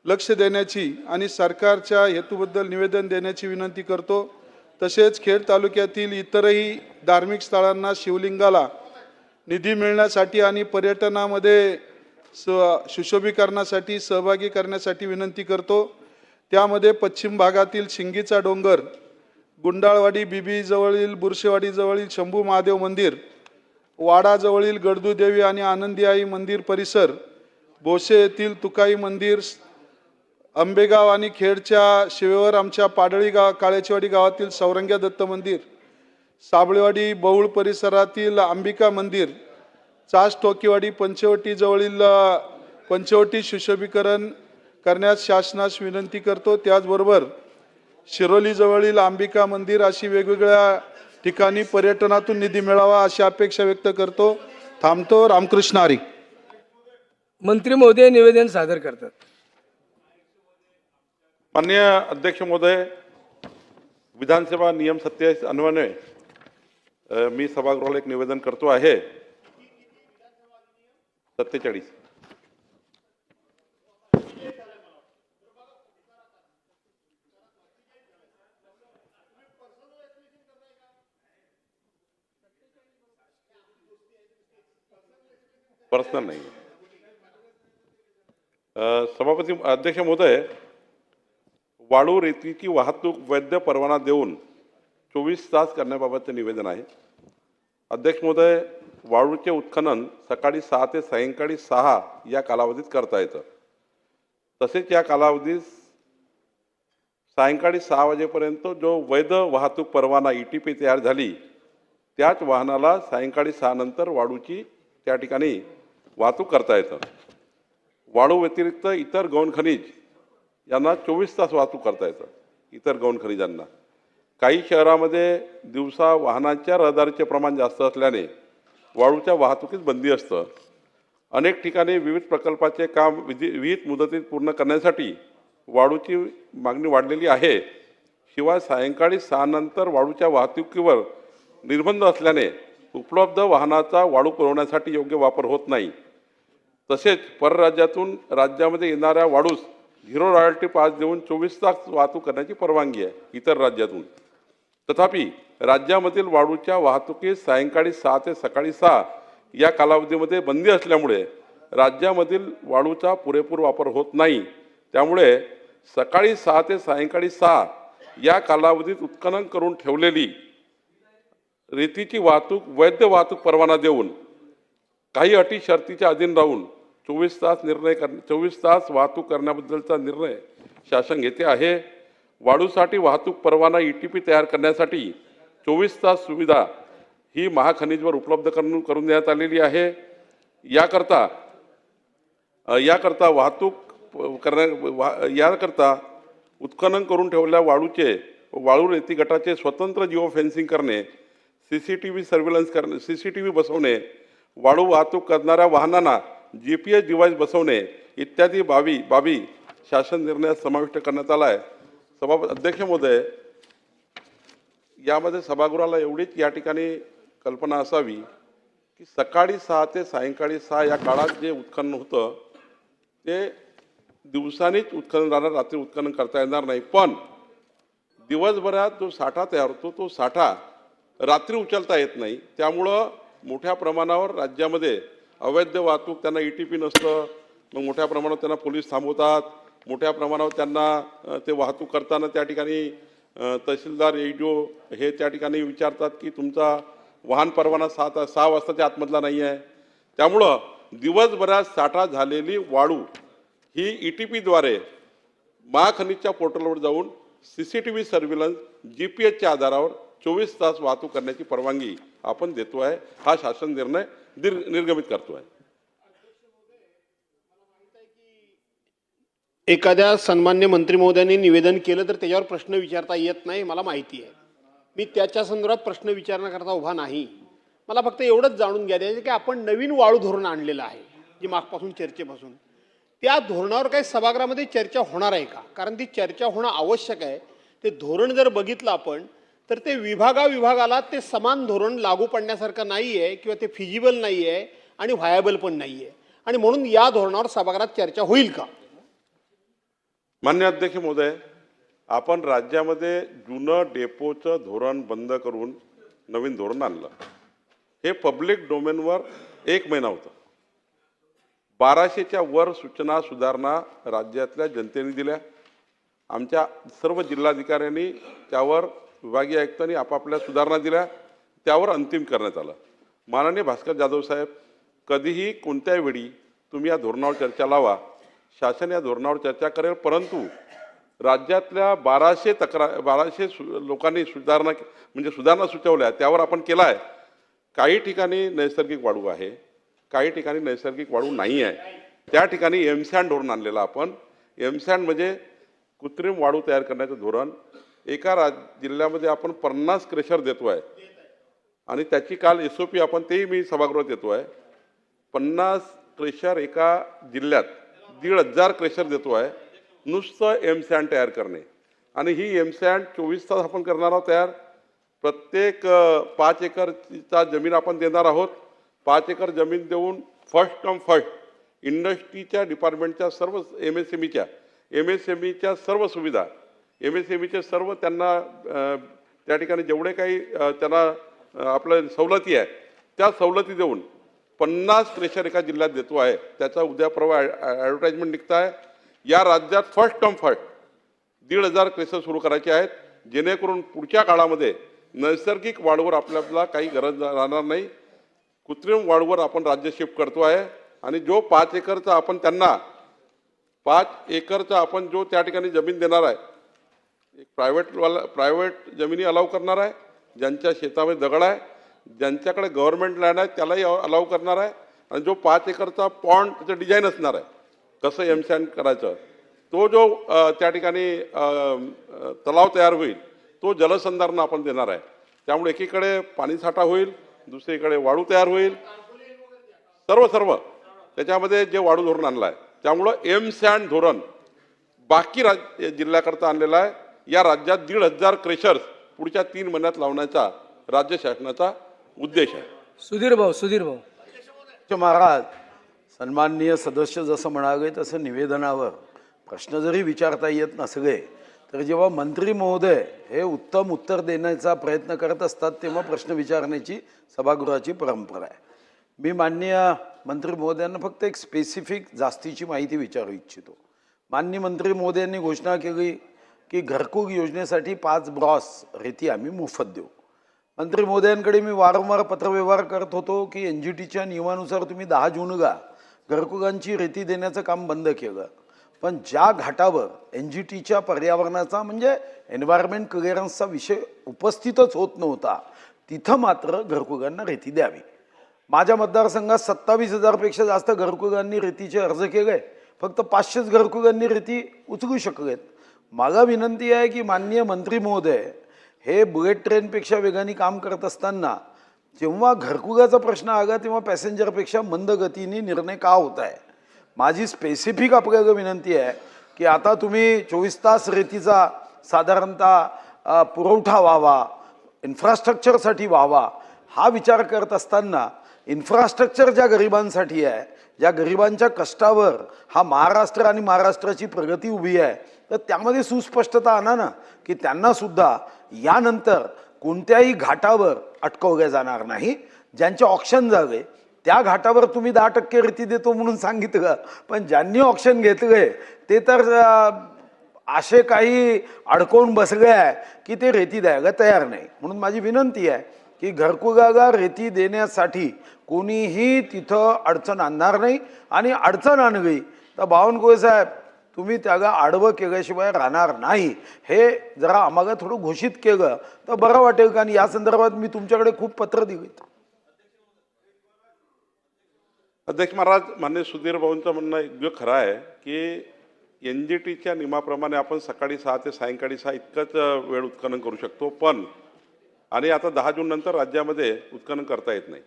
लक्ष देण्याची आणि सरकारच्या हेतूबद्दल निवेदन देण्याची विनंती करतो. तसेच खेड तालुक्यातील इतरही धार्मिक स्थळांना शिवलिंगाला निधी मिळण्यासाठी आणि पर्यटनामध्ये सुशोभीकरणासाठी सहभागी करण्यासाठी विनंती करतो. त्यामध्ये पश्चिम भागातील शिंगीचा डोंगर, गुंडाळवाडी बीबी जवळील बुरशेवाडी जवळील शंभू महादेव मंदिर, वाडाजवळील गडदूदेवी आणि आनंदी आई मंदिर परिसर, बोशे येथील तुकाई मंदिर, आंबेगाव आणि खेडच्या शिवेवर आमच्या पाडळी काळेचीवाडी गावातील सौरंग्या दत्त मंदिर, साबळेवाडी बौळ परिसरातील अंबिका मंदिर, चास टोकीवाडी पंचवटी जवळील पंचवटी सुशोभीकरण करण्यास शासनास विनंती करतो. त्याचबरोबर शिरोली जवळील अंबिका मंदिर अशी वेगवेगळ्या ठिकाणी पर्यटनातून निधी मिळावा अशी अपेक्षा व्यक्त करतो. थांबतो. रामकृष्ण हरी. मंत्री महोदय निवेदन सादर करतात. माननीय अध्यक्ष महोदय, विधानसभा नियम 27 अन्वये मी सभागृहाला एक निवेदन करतो आहे. 47 पर्सनल नाही. सभापती अध्यक्ष महोदय, वाळू रेतीची वाहतूक वैध परवाना देऊन 24 तास करण्याबाबतचे निवेदन आहे. अध्यक्ष महोदय, वाळूचे उत्खनन सकाळी 6 ते सायंकाळी 6 या कालावधीत करता येतं. तसेच या कालावधीत सायंकाळी 6 वाजेपर्यंत जो वैध वाहतूक परवाना ETP तयार झाली त्याच वाहनाला सायंकाळी 6 नंतर वाळूची त्या ठिकाणी वाहतूक करता येतं. वाळू व्यतिरिक्त इतर गौण खनिज यांना 24 तास वाहतूक करता येतं. इतर गौण खनिजांना काही शहरामध्ये दिवसा वाहनांच्या रहदारीचे प्रमाण जास्त असल्याने वाळूच्या वाहतुकीस बंदी असतं. अनेक ठिकाणी विविध प्रकल्पाचे काम विहित मुदतीत पूर्ण करण्यासाठी वाळूची मागणी वाढलेली आहे. शिवाय सायंकाळी 6 नंतर वाळूच्या वाहतुकीवर निर्बंध असल्याने उपलब्ध वाहनाचा वाळू पुरवण्यासाठी योग्य वापर होत नाही. तसेच परराज्यातून राज्यामध्ये येणाऱ्या वाळूस 0 रॉयल्टी पास देऊन 24 तास वाहतूक करण्याची परवानगी आहे इतर राज्यातून. तथापि राज्यामधील वाळूच्या वाहतुकीस सायंकाळी 6 ते सकाळी 6 या कालावधीमध्ये बंदी असल्यामुळे राज्यामधील वाळूचा पुरेपूर वापर होत नाही. त्यामुळे सकाळी 6 ते सायंकाळी 6 या कालावधीत उत्खनन करून ठेवलेली रेतीची वाहतूक वैध वाहतूक परवाना देऊन काही अटी शर्तीच्या अधीन राहून 24 तास वाहतूक करण्याबद्दलचा निर्णय शासन घेते आहे. वाळूसाठी वाहतूक परवाना ETP तयार करण्यासाठी 24 तास सुविधा ही महाखनिजवर उपलब्ध करून देण्यात आलेली आहे. याकरता उत्खनन करून ठेवलेल्या वाळू रेती गटाचे स्वतंत्र जिओ फेन्सिंग करणे, CCTV बसवणे, वाळू वाहतूक करणाऱ्या वाहनांना GPS डिव्हाइस बसवणे इत्यादी बाबी शासन निर्णयात समाविष्ट करण्यात आला आहे. अध्यक्ष महोदय, यामध्ये सभागृहाला एवढीच या ठिकाणी कल्पना असावी की सकाळी 6 ते सायंकाळी 6 या काळात जे उत्खनन होतं ते दिवसानीच उत्खनन राहणार, रात्री उत्खनन करता येणार नाही. पण दिवसभरात जो साठा तयार होतो तो साठा रात्री उचलता येत नाही. त्यामुळं मोठ्या प्रमाणावर राज्यामध्ये अवैध वाहतूक, त्यांना ETP नसतं, मग मोठ्या प्रमाणावर त्यांना पोलीस थांबवतात. मोठ्या प्रमाणावर त्यांना ते वाहतूक करताना त्या ठिकाणी तहसीलदार ADO हे त्या ठिकाणी विचारतात की तुमचा वाहन परवाना 6 वाजताच्या आतमधला नाही आहे. त्यामुळं दिवसभरात साठा झालेली वाळू ही ETPद्वारे महाखनिजच्या पोर्टलवर जाऊन CCTV सर्व्हिलन्स GPSच्या आधारावर 24 तास वाहतूक करण्याची परवानगी आपण देतो आहे. हा शासन निर्णय निर्गमित करतो आहे. एखाद्या सन्मान्य मंत्री महोदयांनी निवेदन केलं तर त्याच्यावर प्रश्न विचारता येत नाही, मला माहिती आहे. मी त्याच्या संदर्भात प्रश्न विचारण्याकरता उभा नाही. मला फक्त एवढंच जाणून घ्यायचं की आपण नवीन वाळू धोरण आणलेलं आहे जे मागपासून चर्चेपासून, त्या धोरणावर काही सभागृहामध्ये चर्चा होणार आहे का? कारण ती चर्चा होणं आवश्यक आहे. ते धोरण जर बघितलं आपण तर ते विभागाला ते समान धोरण लागू पडण्यासारखं नाही आहे किंवा ते फिजिबल नाही आहे आणि व्हायबल पण नाही आहे. आणि म्हणून या धोरणावर सभागृहात चर्चा होईल का? मान्य अध्यक्ष महोदय, आपण राज्यामध्ये जुनं डेपोचं धोरण बंद करून नवीन धोरण आणलं. हे पब्लिक डोमेनवर 1 महिना होतं. 1200च्या वर सूचना सुधारणा राज्यातल्या जनतेने दिल्या. आमच्या सर्व जिल्हाधिकाऱ्यांनी त्यावर विभागीय आयुक्तांनी आपापल्या सुधारणा दिल्या, त्यावर अंतिम करण्यात आलं. माननीय भास्कर जाधव साहेब, कधीही कोणत्याही वेळी तुम्ही या धोरणावर चर्चा लावा, शासन या धोरणावर चर्चा करेल, परंतु राज्यातल्या 1200 लोकांनी सुधारणा सुचवल्या, त्यावर आपण केला आहे. काही ठिकाणी नैसर्गिक वाळू आहे, काही ठिकाणी नैसर्गिक वाळू नाही आहे. त्या ठिकाणी एमसँड धोरण आणलेलं आपण. एमसँड म्हणजे कृत्रिम वाळू तयार करण्याचं धोरण. एका जिल्ह्यामध्ये आपण 50 क्रेशर देतो आहे आणि त्याची काल SOP आपण तेही मी सभागृहात देतो आहे. 50 क्रेशर एका जिल्ह्यात 1,500 क्रेशर देतो आहे नुसतं एमसँड तयार करणे. आणि ही एमसँड 24 तास आपण करणार आहोत तयार. प्रत्येक 5 एकरचा जमीन आपण देणार आहोत. 5 एकर जमीन देऊन फर्स्ट कम फर्स्ट इंडस्ट्रीच्या डिपार्टमेंटच्या सर्व MSMEच्या सर्व सुविधा, MSMEचे सर्व त्यांना त्या ठिकाणी जेवढे काही त्यांना आपल्या सवलती आहे त्या सवलती देऊन 50 क्रेशर एका जिल्ह्यात देतो आहे. त्याचा उद्या परवा ॲडव्हर्टाइजमेंट निघत आहे. या राज्यात फर्स्ट कम फर्स्ट 1,500 क्रेशर सुरू करायचे आहेत, जेणेकरून पुढच्या काळामध्ये नैसर्गिक वाढीवर आपल्याला काही गरज राहणार नाही. कृत्रिम वाढीवर आपण राज्य शिफ्ट करतो आहे. आणि जो 5 एकरचा आपण त्यांना 5 एकरचा आपण जो त्या ठिकाणी जमीन देणार आहे, एक प्रायव्हेट जमिनी अलाव करणार आहे. ज्यांच्या शेतामध्ये दगड आहे, ज्यांच्याकडे गव्हर्नमेंट लँड आहे त्यालाही अलाव करणार आहे. आणि जो 5 एकरचा पॉन्ड त्याचं डिझाईन असणार आहे, कसं एमसँड करायचं, तो जो त्या ठिकाणी तलाव तयार होईल तो जलसंधारण आपण देणार आहे. त्यामुळे एकीकडे पाणीसाठा होईल, दुसरीकडे वाळू तयार होईल, सर्व त्याच्यामध्ये जे वाळू धोरण आणलं आहे. त्यामुळं एमसँड धोरण बाकी जिल्ह्याकरता आणलेलं आहे. या राज्यात 1,500 क्रेशर्स पुढच्या 3 महिन्यात लावण्याचा राज्य शासनाचा उद्देश आहे. सुधीर भाऊ महाराज, सन्माननीय सदस्य जसं म्हणाले तसं निवेदनावर प्रश्न जरी विचारता येत नसले तर जेव्हा मंत्री महोदय हे उत्तम उत्तर देण्याचा प्रयत्न करत असतात तेव्हा प्रश्न विचारण्याची सभागृहाची परंपरा आहे. मी माननीय मंत्री महोदयांना फक्त एक स्पेसिफिक जास्तीची माहिती विचारू इच्छितो. माननीय मंत्री महोदयांनी घोषणा केली की घरकुल योजनेसाठी 5 ब्रॉस रेती आम्ही मोफत देऊ. मंत्री महोदयांकडे मी वारंवार पत्रव्यवहार करत होतो की NGTच्या नियमानुसार तुम्ही 10 जूनला घरकुलांची रेती देण्याचं काम बंद केलं. पण ज्या घाटावर NGTच्या पर्यावरणाचा म्हणजे एन्व्हायरमेंट क्लिअरन्सचा विषय उपस्थितच होत नव्हता तिथं मात्र घरकुलांना रेती द्यावी. माझ्या मतदारसंघात 27,000पेक्षा जास्त घरकुलांनी रेतीचे अर्ज केले, फक्त 500 घरकुलांनी रेती उचलू शकलेत. मला विनंती आहे की माननीय मंत्री महोदय हे बुलेट ट्रेनपेक्षा वेगाने काम करत असताना जेव्हा घरकुलाचा प्रश्न आला तेव्हा पॅसेंजरपेक्षा मंद गतीने निर्णय का होत आहे. माझी स्पेसिफिक आपल्याला विनंती आहे की आता तुम्ही 24 तास रेतीचा साधारणतः पुरवठा व्हावा, इन्फ्रास्ट्रक्चरसाठी व्हावा, हा विचार करत असताना इन्फ्रास्ट्रक्चर ज्या गरिबांसाठी आहे, ज्या गरिबांच्या कष्टावर हा महाराष्ट्र आणि महाराष्ट्राची प्रगती उभी आहे, तर त्यामध्ये सुस्पष्टता आणा ना की त्यांना सुद्धा यानंतर कोणत्याही घाटावर अटकवल्या जाणार नाही. ज्यांचे ऑक्शन झाले त्या घाटावर तुम्ही 10% रेती देतो म्हणून सांगितलं, पण ज्यांनी ऑक्शन घेतले ते तर असे काही अडकवून बसले आहे की ते रेती द्यायला तयार नाही. म्हणून माझी विनंती आहे की घरकुलाला रेती देण्यासाठी कोणीही तिथं अडचण आणणार नाही. आणि अडचण आणली तर बावनकुळे साहेब तुम्ही त्याला आडवं केल्याशिवाय राहणार नाही. हे जरा आम्हाला थोडं घोषित केलं तर बरं वाटेल. कारण या संदर्भात मी तुमच्याकडे खूप पत्र दिलीत. अध्यक्ष महाराज, मान्य सुधीर भाऊंचं म्हणणं योग्य खरं आहे की NGTच्या नियमाप्रमाणे आपण सकाळी 6 ते सायंकाळी 6 इतकंच वेळ उत्खनन करू शकतो. पण आणि आता 10 जून नंतर राज्यामध्ये उत्खनन करता येत नाही.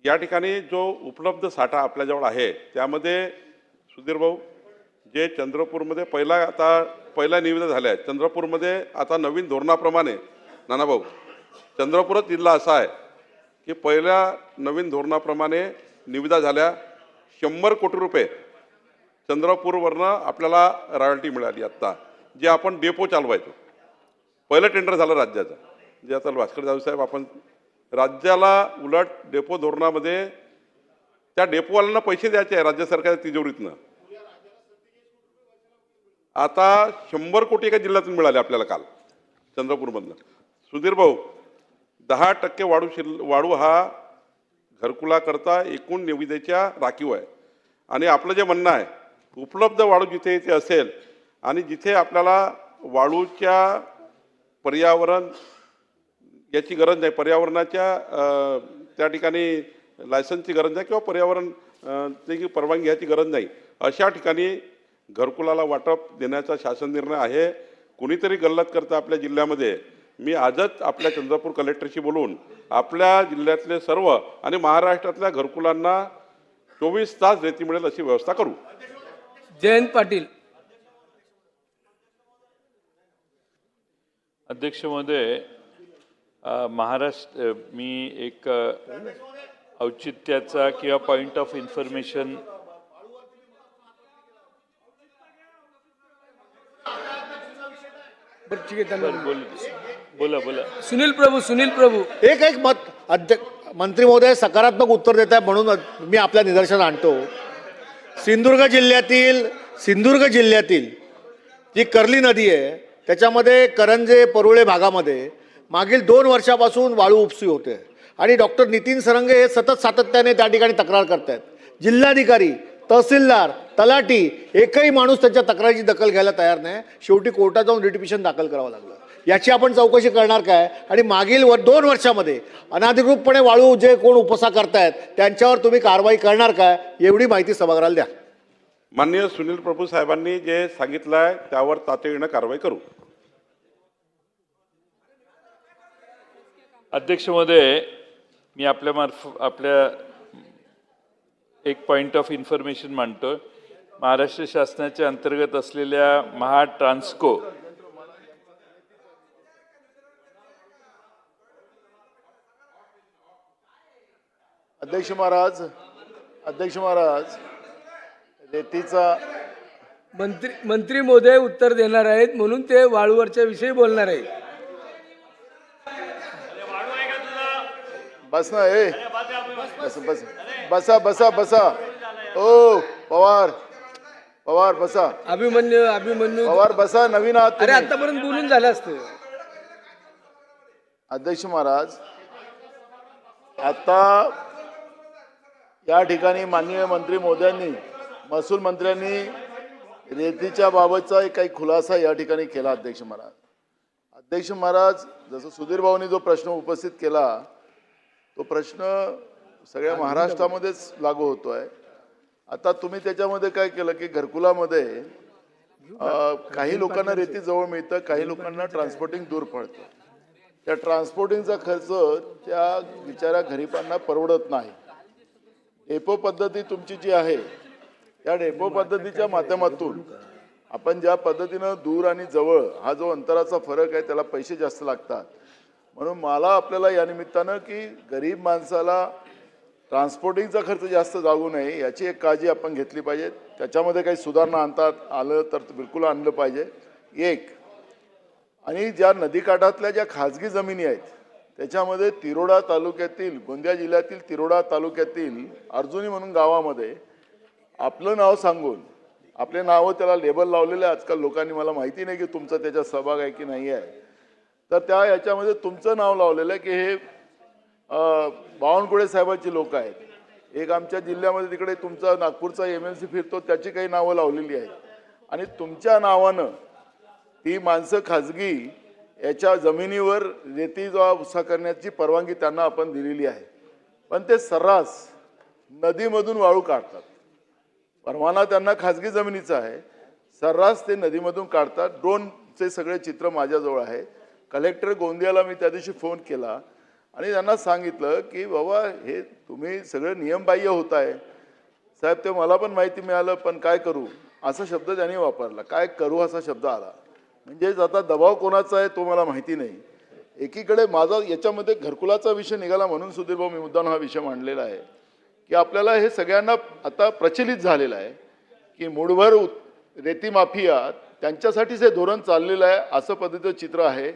या ठिकाणी जो उपलब्ध साठा आपल्याजवळ आहे त्यामध्ये सुधीर भाऊ जे चंद्रपूरमध्ये पहिला निविदा झाल्या आहेत, चंद्रपूरमध्ये आता नवीन धोरणाप्रमाणे नानाभाऊ चंद्रपूरच जिल्हा असा आहे की पहिल्या नवीन धोरणाप्रमाणे निविदा झाल्या. 100 कोटी रुपये चंद्रपूरवरनं आपल्याला रॉयल्टी मिळाली. आत्ता जे आपण डेपो चालवायचो, पहिलं टेंडर झालं राज्याचं, जे आता भास्कर जाधव साहेब आपण राज्याला उलट डेपो धोरणामध्ये त्या डेपोवाल्यांना पैसे द्यायचे आहे राज्य सरकारच्या तिजोरीतनं. आता 100 कोटी एका जिल्ह्यातून मिळाले आपल्याला काल चंद्रपूरमधनं. सुधीर भाऊ, 10% वाढू हा घरकुलाकरता एकूण निविदेच्या राखीव आहे. आणि आपलं जे म्हणणं आहे उपलब्ध वाळू जिथे इथे असेल आणि जिथे आपल्याला वाळूच्या पर्यावरण याची गरज नाही, पर्यावरणाच्या त्या ठिकाणी लायसन्सची गरज नाही किंवा पर्यावरण त्याची परवानगी घ्यायची गरज नाही, अशा ठिकाणी घरकुलाला वाटप देण्याचा शासन निर्णय आहे. कुणीतरी गल्लत करतं आपल्या जिल्ह्यामध्ये. मी आजच आपल्या चंद्रपूर कलेक्टरशी बोलून आपल्या जिल्ह्यातले सर्व आणि महाराष्ट्रातल्या घरकुलांना 24 तास रेती मिळेल अशी व्यवस्था करू. जयंत पाटील. अध्यक्ष महोदय, महाराष्ट्र मी एक औचित्याचा किंवा पॉइंट ऑफ इन्फॉर्मेशन बोला बोला. सुनील प्रभू. एक मत मंत्री महोदय सकारात्मक उत्तर देत आहे म्हणून मी आपल्या निदर्शनास आणतो. सिंधुदुर्ग जिल्ह्यातील जी कर्ली नदी आहे त्याच्यामध्ये करंजे परुळे भागामध्ये मागील 2 वर्षापासून वाळू उपसी होते आणि डॉक्टर नितीन सरंगे हे सातत्याने त्या ठिकाणी तक्रार करतायत. जिल्हाधिकारी, तहसीलदार, तलाठी एकही माणूस त्यांच्या तक्रारीची दखल घ्यायला तयार नाही. शेवटी कोर्टात जाऊन रिटिपिशन दाखल करावं लागलं. याची आपण चौकशी करणार काय? आणि मागील 2 वर्षामध्ये अनाधिकृतपणे वाळू जे कोण उपसा करतायत त्यांच्यावर तुम्ही कारवाई करणार काय? एवढी माहिती सभागृहाला द्या. माननीय सुनील प्रभू साहेबांनी जे सांगितलं आहे त्यावर तातडीनं कारवाई करू. अध्यक्ष महोदय, मी आपल्या एक पॉइंट ऑफ इन्फॉर्मेशन मांडतो. महाराष्ट्र शासनाच्या अंतर्गत असलेल्या महाट्रान्सको अध्यक्ष महाराज रेतीचा मंत्री महोदय उत्तर देणार आहेत म्हणून ते वाळूवरच्या विषयी बोलणार आहेत. बस ना, बसा. ओ पवार बसा. अभिमन्यू पवार बसा. नवीन आहात अरे तुम्ही. आतापर्यंत बोलून झालं असतं. अध्यक्ष महाराज, आता या ठिकाणी माननीय मंत्री महोदयांनी, महसूल मंत्र्यांनी रेतीच्या बाबतचा काही खुलासा या ठिकाणी केला. अध्यक्ष महाराज, जसं सुधीर भाऊनी जो प्रश्न उपस्थित केला तो प्रश्न सगळ्या महाराष्ट्रामध्येच लागू होतोय. आता तुम्ही त्याच्यामध्ये काय केलं की घरकुलामध्ये काही लोकांना रेती जवळ मिळतं, काही लोकांना ट्रान्सपोर्टिंग दूर पडतं. त्या ट्रान्सपोर्टिंगचा खर्च त्या बिचाऱ्या गरीबांना परवडत नाही. डेपो पद्धती तुमची जी आहे त्या डेपो पद्धतीच्या माध्यमातून आपण ज्या पद्धतीनं दूर आणि जवळ हा जो अंतराचा फरक आहे त्याला पैसे जास्त लागतात. म्हणून मला आपल्याला या निमित्तानं की गरीब माणसाला ट्रान्सपोर्टिंगचा खर्च जास्त जाऊ नये याची एक काळजी आपण घेतली पाहिजे. त्याच्यामध्ये काही सुधारणा आलं तर बिलकुल आणलं पाहिजे. एक, आणि ज्या नदीकाठातल्या ज्या खाजगी जमिनी आहेत त्याच्यामध्ये तिरोडा तालुक्यातील, गोंदिया जिल्ह्यातील तिरोडा तालुक्यातील अर्जुनी म्हणून गावामध्ये आपलं नाव सांगून आपले नावं त्याला लेबल लावलेलं आहे. आजकाल लोकांनी, मला माहिती नाही की तुमचा त्याच्यात सहभाग आहे की नाही आहे, तर त्या याच्यामध्ये तुमचं नाव लावलेलं आहे की हे बावनकुळे साहेबांची लोक आहेत. एक आमच्या जिल्ह्यामध्ये तिकडे तुमचा नागपूरचा MLC फिरतो त्याची काही नावं लावलेली आहेत आणि तुमच्या नावानं ती माणसं खाजगी याच्या जमिनीवर रेती उपसा करण्याची परवानगी त्यांना आपण दिलेली आहे. पण ते सर्रास नदीमधून वाळू काढतात. परवाना त्यांना खाजगी जमिनीचा आहे, सर्रास ते नदीमधून काढतात. ड्रोनचे सगळे चित्र माझ्याजवळ आहे. कलेक्टर गोंदियाला मी त्या दिवशी फोन केला आणि त्यांना सांगितलं की बाबा हे तुम्ही सगळं नियमबाह्य होत आहे. साहेब, ते मला पण माहिती मिळालं, पण काय करू असा शब्द त्यांनी वापरला. काय करू असा शब्द आला. म्हणजेच आता दबाव कोणाचा आहे तो मला माहिती नाही. एकीकडे माझा याच्यामध्ये घरकुलाचा विषय निघाला म्हणून सुधीर भाऊ मी मुद्दाम हा विषय मांडलेला आहे की आपल्याला हे सगळ्यांना आता प्रचलित झालेलं आहे की मूडभर रेती माफिया त्यांच्यासाठीच हे धोरण चाललेलं आहे असं पद्धतीचं चित्र आहे.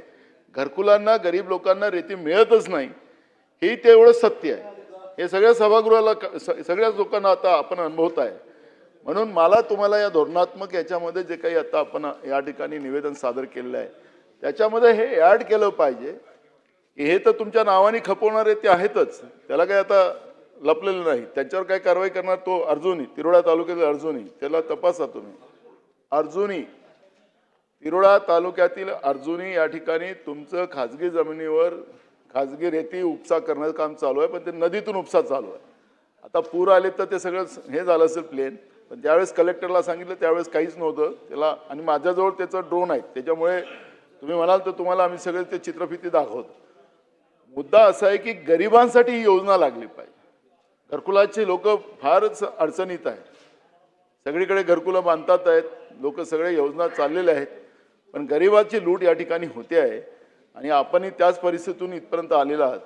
घरकुलांना, गरीब लोकांना रेती मिळतच नाही हे तेवढं सत्य आहे. हे सगळ्या सभागृहाला, सगळ्याच लोकांना आता आपण अनुभवत आहे. म्हणून मला तुम्हाला या धोरणात्मक याच्यामध्ये जे काही आता आपण या ठिकाणी निवेदन सादर केलेलं आहे त्याच्यामध्ये हे ॲड केलं पाहिजे की हे तर तुमच्या नावाने खपवणारे ते आहेतच, त्याला काही आता लपलेलं नाही, त्याच्यावर काय कारवाई करणार तो अर्जुनी, तिरोडा तालुक्यातील अर्जुनी, त्याला तपासा तुम्ही. अर्जुनी, तिरोडा तालुक्यातील अर्जुनी या ठिकाणी तुमचं खाजगी जमिनीवर खाजगी रेती उपसा करण्याचं काम चालू आहे, पण ते नदीतून उपसा चालू आहे. आता पूर आले तर ते सगळं हे झालं असेल प्लेन, पण त्यावेळेस कलेक्टरला सांगितलं त्यावेळेस काहीच नव्हतं त्याला, आणि माझ्याजवळ त्याचं ड्रोन आहे, त्याच्यामुळे तुम्ही म्हणाल तर तुम्हाला आम्ही सगळे ते चित्रफिती दाखवतो. मुद्दा असा आहे की गरिबांसाठी ही योजना लागली पाहिजे. घरकुलाचे लोक फारच अडचणीत आहेत, सगळीकडे घरकुलं बांधतात आहेत लोक, सगळे योजना चाललेल्या आहेत, पण गरिबाची लूट या ठिकाणी होते आहे आणि आपणही त्याच परिस्थितीतून इथपर्यंत आलेला आहात.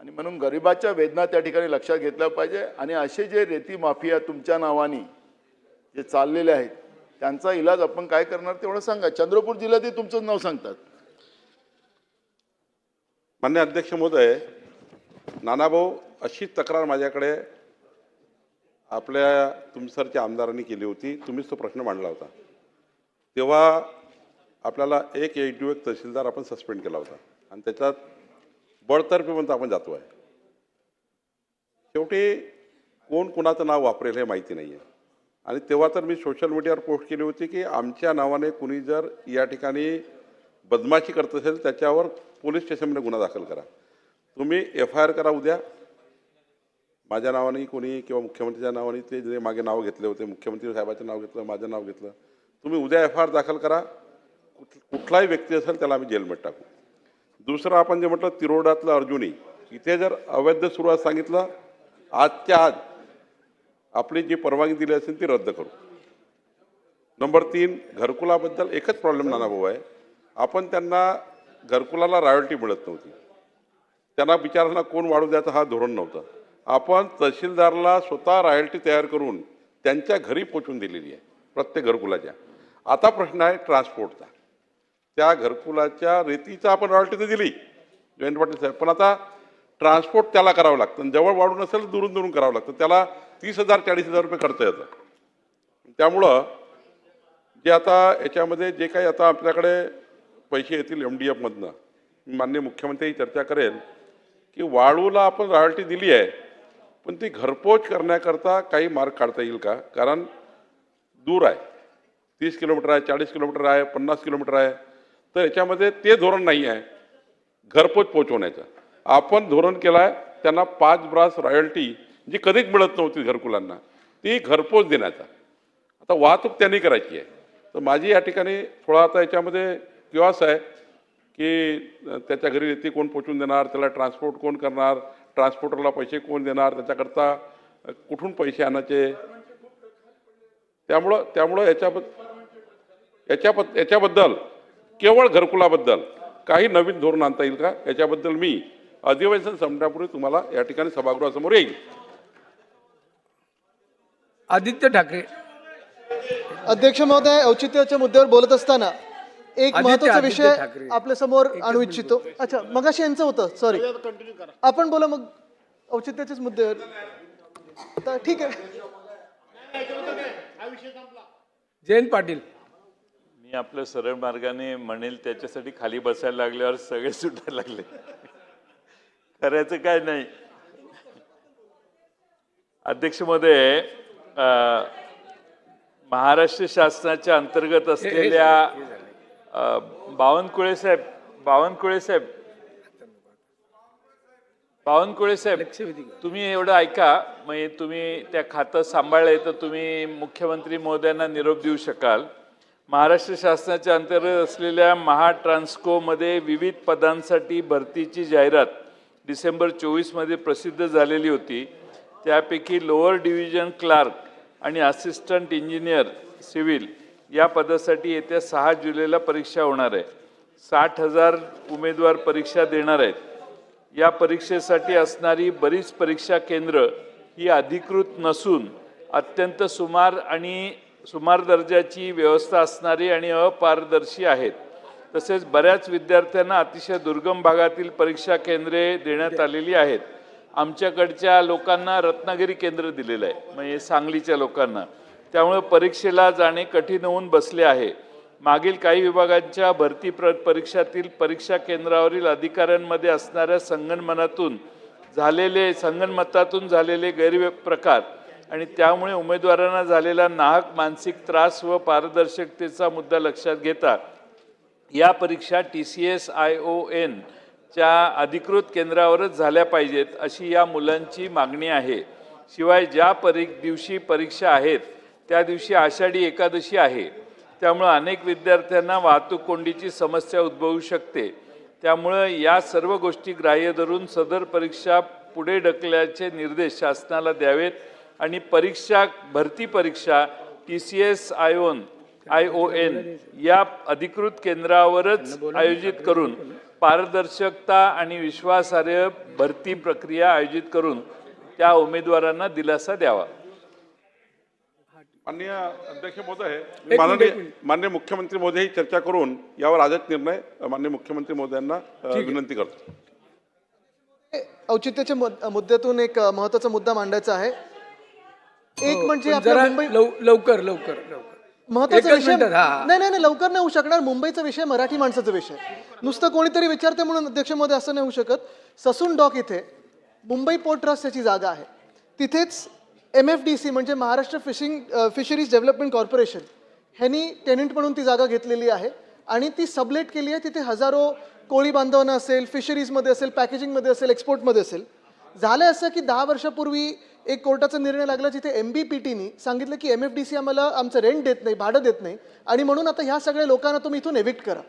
आणि म्हणून गरिबाच्या वेदना त्या ठिकाणी लक्षात घेतल्या पाहिजे. आणि असे जे रेती माफिया तुमच्या नावाने जे चाललेले आहेत त्यांचा इलाज आपण काय करणार तेवढं सांगा. चंद्रपूर जिल्ह्यातही तुमचं नाव सांगतात. मान्य अध्यक्ष महोदय, नानाभाऊ, अशी तक्रार माझ्याकडे आपल्या तुमसरच्या आमदारांनी केली होती, तुम्हीच तो प्रश्न मांडला होता. तेव्हा आपल्याला एक तहसीलदार आपण सस्पेंड केला होता आणि त्याच्यात बळतर्फीपर्यंत आपण जातो आहे. शेवटी कोण कोणाचं नाव वापरेल हे माहिती नाही आहे. आणि तेव्हा तर मी सोशल मीडियावर पोस्ट केली होती की आमच्या नावाने कुणी जर या ठिकाणी बदमाशी करत असेल त्याच्यावर पोलीस स्टेशनमध्ये गुन्हा दाखल करा. तुम्ही FIR करा उद्या, माझ्या नावाने कोणी किंवा मुख्यमंत्र्यांच्या नावाने, ते जे मागे नाव घेतले होते, मुख्यमंत्री साहेबांचं नाव घेतलं, माझं नाव घेतलं, तुम्ही उद्या FIR दाखल करा. कुठलाही व्यक्ती असेल त्याला आम्ही जेलमध्ये टाकू. दुसरं आपण जे म्हटलं तिरोडातलं अर्जुनी, इथे जर अवैध सुरुवात सांगितलं, आजच्या आज आपली जी परवानगी दिली असेल ती रद्द करू. नंबर 3, घरकुलाबद्दल एकच प्रॉब्लेम नानाभाऊ आहे, आपण त्यांना घरकुलाला रॉयल्टी मिळत नव्हती, त्यांना बिचारांना कोण वाढू द्यायचं हा धोरण नव्हतं. आपण तहसीलदारला स्वतः रॉयल्टी तयार करून त्यांच्या घरी पोचवून दिलेली आहे प्रत्येक घरकुलाच्या. आता प्रश्न आहे ट्रान्सपोर्टचा. त्या घरकुलाच्या रेतीचा आपण रॉयल्टी तर दिली जयंत पाटील साहेब, पण आता ट्रान्सपोर्ट त्याला करावं लागतं. जवळ वाढून असेल दुरून दुरून करावं लागतं, त्याला 30,000 40,000 रुपये खर्च येतं. त्यामुळं जे आता याच्यामध्ये जे काही आता आपल्याकडे पैसे येतील MDFमधनं, माननीय मुख्यमंत्री चर्चा करेल की वाळूला आपण रॉयल्टी दिली आहे, पण ती घरपोच करण्याकरता काही मार्ग काढता येईल का? कारण दूर आहे, 30 किलोमीटर आहे, 40 किलोमीटर आहे, 50 किलोमीटर आहे, तर याच्यामध्ये ते धोरण नाही आहे घरपोच पोचवण्याचं. आपण धोरण केलं आहे त्यांना 5 ब्रास रॉयल्टी जी कधीच मिळत नव्हती घरकुलांना, ती घरपोच देण्याचा. आता वाहतूक त्यांनी करायची आहे. तर माझी या ठिकाणी थोडा आता याच्यामध्ये किवास आहे की त्याच्या घरी रेती कोण पोचवून देणार, त्याला ट्रान्सपोर्ट कोण करणार, ट्रान्सपोर्टरला पैसे कोण देणार, त्याच्याकरता कुठून पैसे आणायचे. त्यामुळं याच्याबद्दल केवळ घरकुलाबद्दल काही नवीन धोरण आणता येईल का, याच्याबद्दल मी अधिवेशन संपण्यापूर्वी तुम्हाला या ठिकाणी सभागृहासमोर येईल. आदित्य ठाकरे. अध्यक्ष महोदय, औचित्याच्या मुद्द्यावर बोलत असताना एक महत्त्वाचा विषय आपल्या समोर आणू इच्छितो. अच्छा, मगाशी यांचं होतं, सॉरी, आपण बोला मग औचित्याच्याच मुद्द्यावर. आता ठीक आहे. जयंत पाटील. मी आपल्या सरळ मार्गाने म्हणेल त्याच्यासाठी खाली बसायला लागल्यावर सगळे सुटायला लागले. करायचं काय नाही. अध्यक्ष महोदय, महाराष्ट्र शासनाच्या अंतर्गत असलेल्या बावनकुळे साहेब तुम्ही एवढं ऐका, मग तुम्ही त्या खातं सांभाळले तर तुम्ही मुख्यमंत्री महोदयांना निरोप देऊ शकाल. महाराष्ट्र शासनाच्या अंतर्गत असलेल्या महाट्रान्सकोमध्ये विविध पदांसाठी भरतीची जाहिरात डिसेंबर 24 प्रसिद्ध झालेली होती. त्यापैकी लोअर डिव्हिजन क्लार्क आणि असिस्टंट इंजिनियर सिव्हिल या पदासाठी येत्या 6 जुलैला परीक्षा होणार आहे. 60,000 उमेदवार परीक्षा देणार आहेत. या परीक्षेसाठी असणारी बरीच परीक्षा केंद्र ही अधिकृत नसून अत्यंत सुमार दर्जाची व्यवस्था असणारी आणि अपारदर्शी आहेत. तसेच बऱ्याच विद्यार्थ्यांना अतिशय दुर्गम भागातील परीक्षा केंद्रे देण्यात आलेली आहेत. आमच्याकडच्या लोकांना रत्नागिरी केंद्र दिलेलं आहे, म्हणजे सांगलीच्या लोकांना, त्यामुळे परीक्षेला जाणे कठीण होऊन बसले आहे. मागील काही विभागांच्या भरती परीक्षातील परीक्षा केंद्रावरील अधिकाऱ्यांमध्ये असणाऱ्या संगनमतातून झालेले गैरप्रकार आणि त्यामुळे उमेदवारांना झालेला नाहक मानसिक त्रास व पारदर्शकतेचा मुद्दा लक्षात घेता या परीक्षा TCS ION च्या अधिकृत केंद्रावरच झाल्या पाहिजेत अशी या मुलांची मागणी आहे. शिवाय ज्या दिवशी परीक्षा आहेत त्या दिवशी आषाढी एकादशी आहे. त्यामुळे अनेक विद्यार्थ्यांना वाहतूक कोंडीची समस्या उद्भवू शकते. त्यामुळे या सर्व गोष्टी ग्राह्य धरून सदर परीक्षा पुढे ढकलण्याचे निर्देश शासनाला द्यावेत आणि भरती परीक्षा TCS ION या अधिकृत केंद्रावरच आयोजित करून पारदर्शकता आणि विश्वासार्ह भरती प्रक्रिया आयोजित करून त्या उमेदवारांना दिलासा द्यावा. माननीय अध्यक्ष महोदय, माननीय मुख्यमंत्री महोदय ही चर्चा करून यावर आजच निर्णय माननीय मुख्यमंत्री महोदयांना विनंती करतो. औचित्याच्या मुद्द्यातून एक महत्त्वाचा मुद्दा मांडायचा आहे. एक म्हणजे आपल्या मुंबई लवकर महत्त्वाचा विषय नाही लवकर नाही होऊ शकणार. मुंबईचा विषय मराठी माणसाचा विषय. नुसतं कोणीतरी विचारते म्हणून अध्यक्ष महोदय असं नाही होऊ शकत. ससून डॉक इथे मुंबई पोर्ट ट्रस्ट याची जागा आहे. तिथेच MFDC म्हणजे महाराष्ट्र फिशरीज डेव्हलपमेंट कॉर्पोरेशन ह्यांनी टेनंट म्हणून ती जागा घेतलेली आहे आणि ती सबलेट केली आहे. तिथे हजारो कोळी बांधवांना असेल, फिशरीजमध्ये असेल, पॅकेजिंगमध्ये असेल, एक्सपोर्टमध्ये असेल. झालं असं की 10 वर्षापूर्वी एक कोर्टाचा निर्णय लागला जिथे MBPTनी सांगितलं की MFDC आम्हाला आमचं रेंट देत नाही, भाडं देत नाही आणि म्हणून आता ह्या सगळ्या लोकांना तुम्ही इथून एविक्ट करा.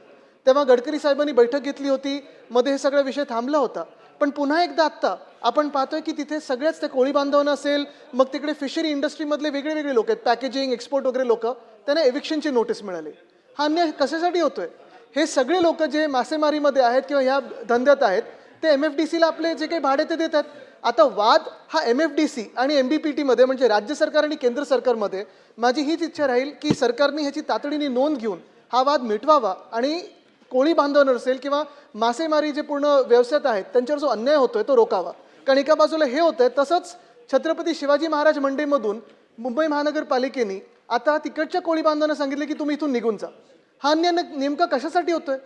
तेव्हा गडकरी साहेबांनी बैठक घेतली होती, मध्ये हे सगळा विषय थांबला होता. पण पुन्हा एकदा आत्ता आपण पाहतोय की तिथे सगळ्याच त्या कोळी बांधवांना असेल, मग तिकडे फिशरी इंडस्ट्रीमधले वेगळे लोक आहेत, पॅकेजिंग एक्सपोर्ट वगैरे लोक, त्यांना एविक्शनची नोटीस मिळाली. हा अन्याय कशासाठी होतोय? हे सगळे लोक जे मासेमारीमध्ये आहेत किंवा ह्या धंद्यात आहेत ते MFDCला आपले जे काही भाडे ते देतात. आता वाद हा MFDC आणि MBPTमध्ये म्हणजे राज्य सरकार आणि केंद्र सरकारमध्ये. माझी हीच इच्छा राहील की सरकारने ह्याची तातडीने नोंद घेऊन हा वाद मिटवावा आणि कोळी बांधवांवर असेल किंवा मासेमारी जे पूर्ण व्यवसायात आहेत त्यांच्यावर जो अन्याय होतोय तो रोकावा. कारण एका बाजूला हे होतंय, तसंच छत्रपती शिवाजी महाराज मंडईमधून मुंबई महानगरपालिकेने आता तिकडच्या कोळी बांधवांना सांगितलं की तुम्ही इथून निघून जा. हा अन्याय नेमका कशासाठी होतोय?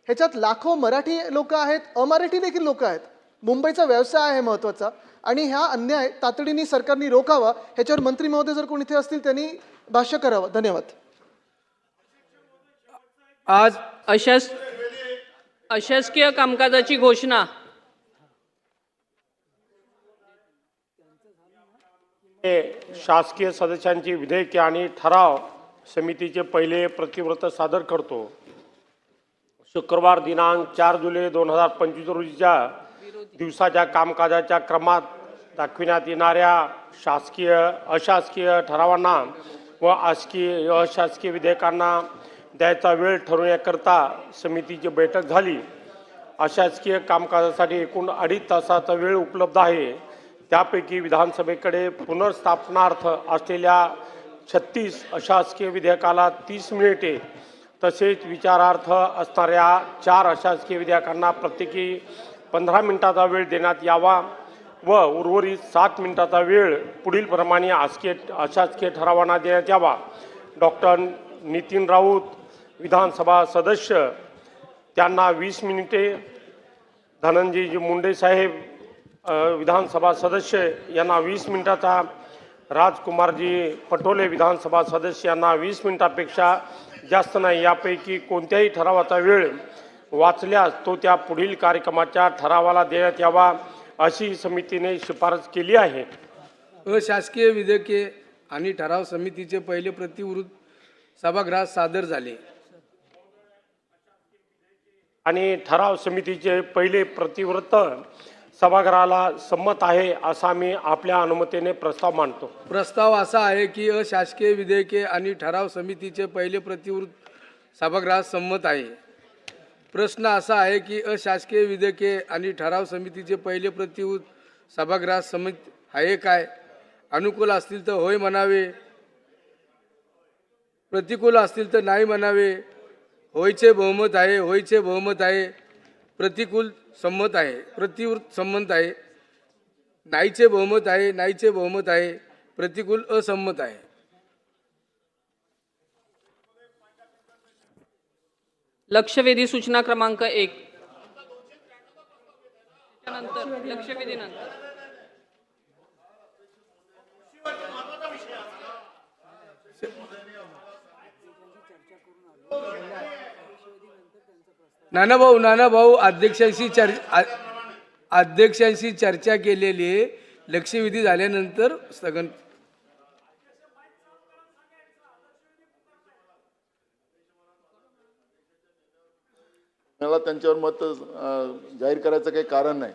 ह्याच्यात लाखो मराठी लोक आहेत, अमराठी देखील लोक आहेत. मुंबईचा व्यवसाय आहे महत्त्वाचा आणि ह्या अन्याय तातडीने सरकारने रोखावा. ह्याच्यावर मंत्री महोदय जर कोणी इथे असतील त्यांनी भाष्य करावं. धन्यवाद. आज अशासकीय कामकाजाची घोषणा. शासकीय सदस्यांची विधेयके आणि ठराव समितीचे पहिले प्रतिवृत्त सादर करतो. शुक्रवार दिनांक 4 जुलै 2025 रोजीच्या दिवसाच्या कामकाजाच्या क्रमात दाखविण्यात येणाऱ्या शासकीय अशासकीय ठरावांना व अशासकीय विधेयकांना द्यायचा वेळ ठरवण्याकरता समितीची बैठक झाली. अशासकीय कामकाजासाठी एकूण 2.5 तासाचा वेळ उपलब्ध आहे. त्यापैकी विधानसभेकडे पुनर्स्थापनार्थ असलेल्या 36 अशासकीय विधेयकाला 30 मिनिटे तसेच विचारार्थ असणाऱ्या 4 अशासकीय विधेयकांना प्रत्येकी 15 मिनिटाचा वेळ देण्यात यावा व उर्वरित 7 मिनिटाचा वेळ पुढील प्रमाणे अशासकीय ठरावांना देण्यात यावा. डॉक्टर नितीन राऊत विधानसभा सदस्य त्यांना 20 मिनिटे, धनंजयजी मुंडे साहेब विधानसभा सदस्य यांना 20 मिनिटाचा, राजकुमारजी पटोले विधानसभा सदस्य यांना 20 मिनिटापेक्षा जास्त नाही. यापैकी कोणत्याही ठरावाचा वेळ वाचल्यास तो त्या पुढील कार्यक्रमाच्या ठरावाला देण्यात यावा अशी समितीने शिफारस केली आहे. अशासकीय विधेयके आणि ठराव समितीचे पहिले प्रतिवृत्त सभागृहात सादर झाले आणि ठराव समितीचे पहिले प्रतिवृत्त सभागृहाला संमत आहे असा मी आपल्या अनुमतीने प्रस्ताव मांडतो. प्रस्ताव असा आहे की अशासकीय विधेयके आणि ठराव समितीचे पहिले प्रतिवृत्त सभागृहात संमत आहे. प्रश्न असा आहे की अशासकीय विधेयके आणि ठराव समितीचे पहिले प्रतिवृत्त सभागृहात संमत आहे काय? अनुकूल असतील तर होय म्हणावे, प्रतिकूल असतील तर नाही म्हणावे. होयचे बहुमत आहे, होयचे बहुमत आहे. प्रतिकूल संमत आहे, प्रतिवृत्त संमत आहे. नाहीचे बहुमत आहे, नाहीचे बहुमत आहे. प्रतिकूल असंमत आहे. लक्षवेधी सूचना क्रमांक 1. त्यानंतर लक्षवेधी नंतर नानाभाऊ अध्यक्षांशी चर्चा केलेली आहे. लक्षवेधी झाल्यानंतर स्थगन. मला त्यांच्यावर मत जाहीर करायचं काही कारण नाही.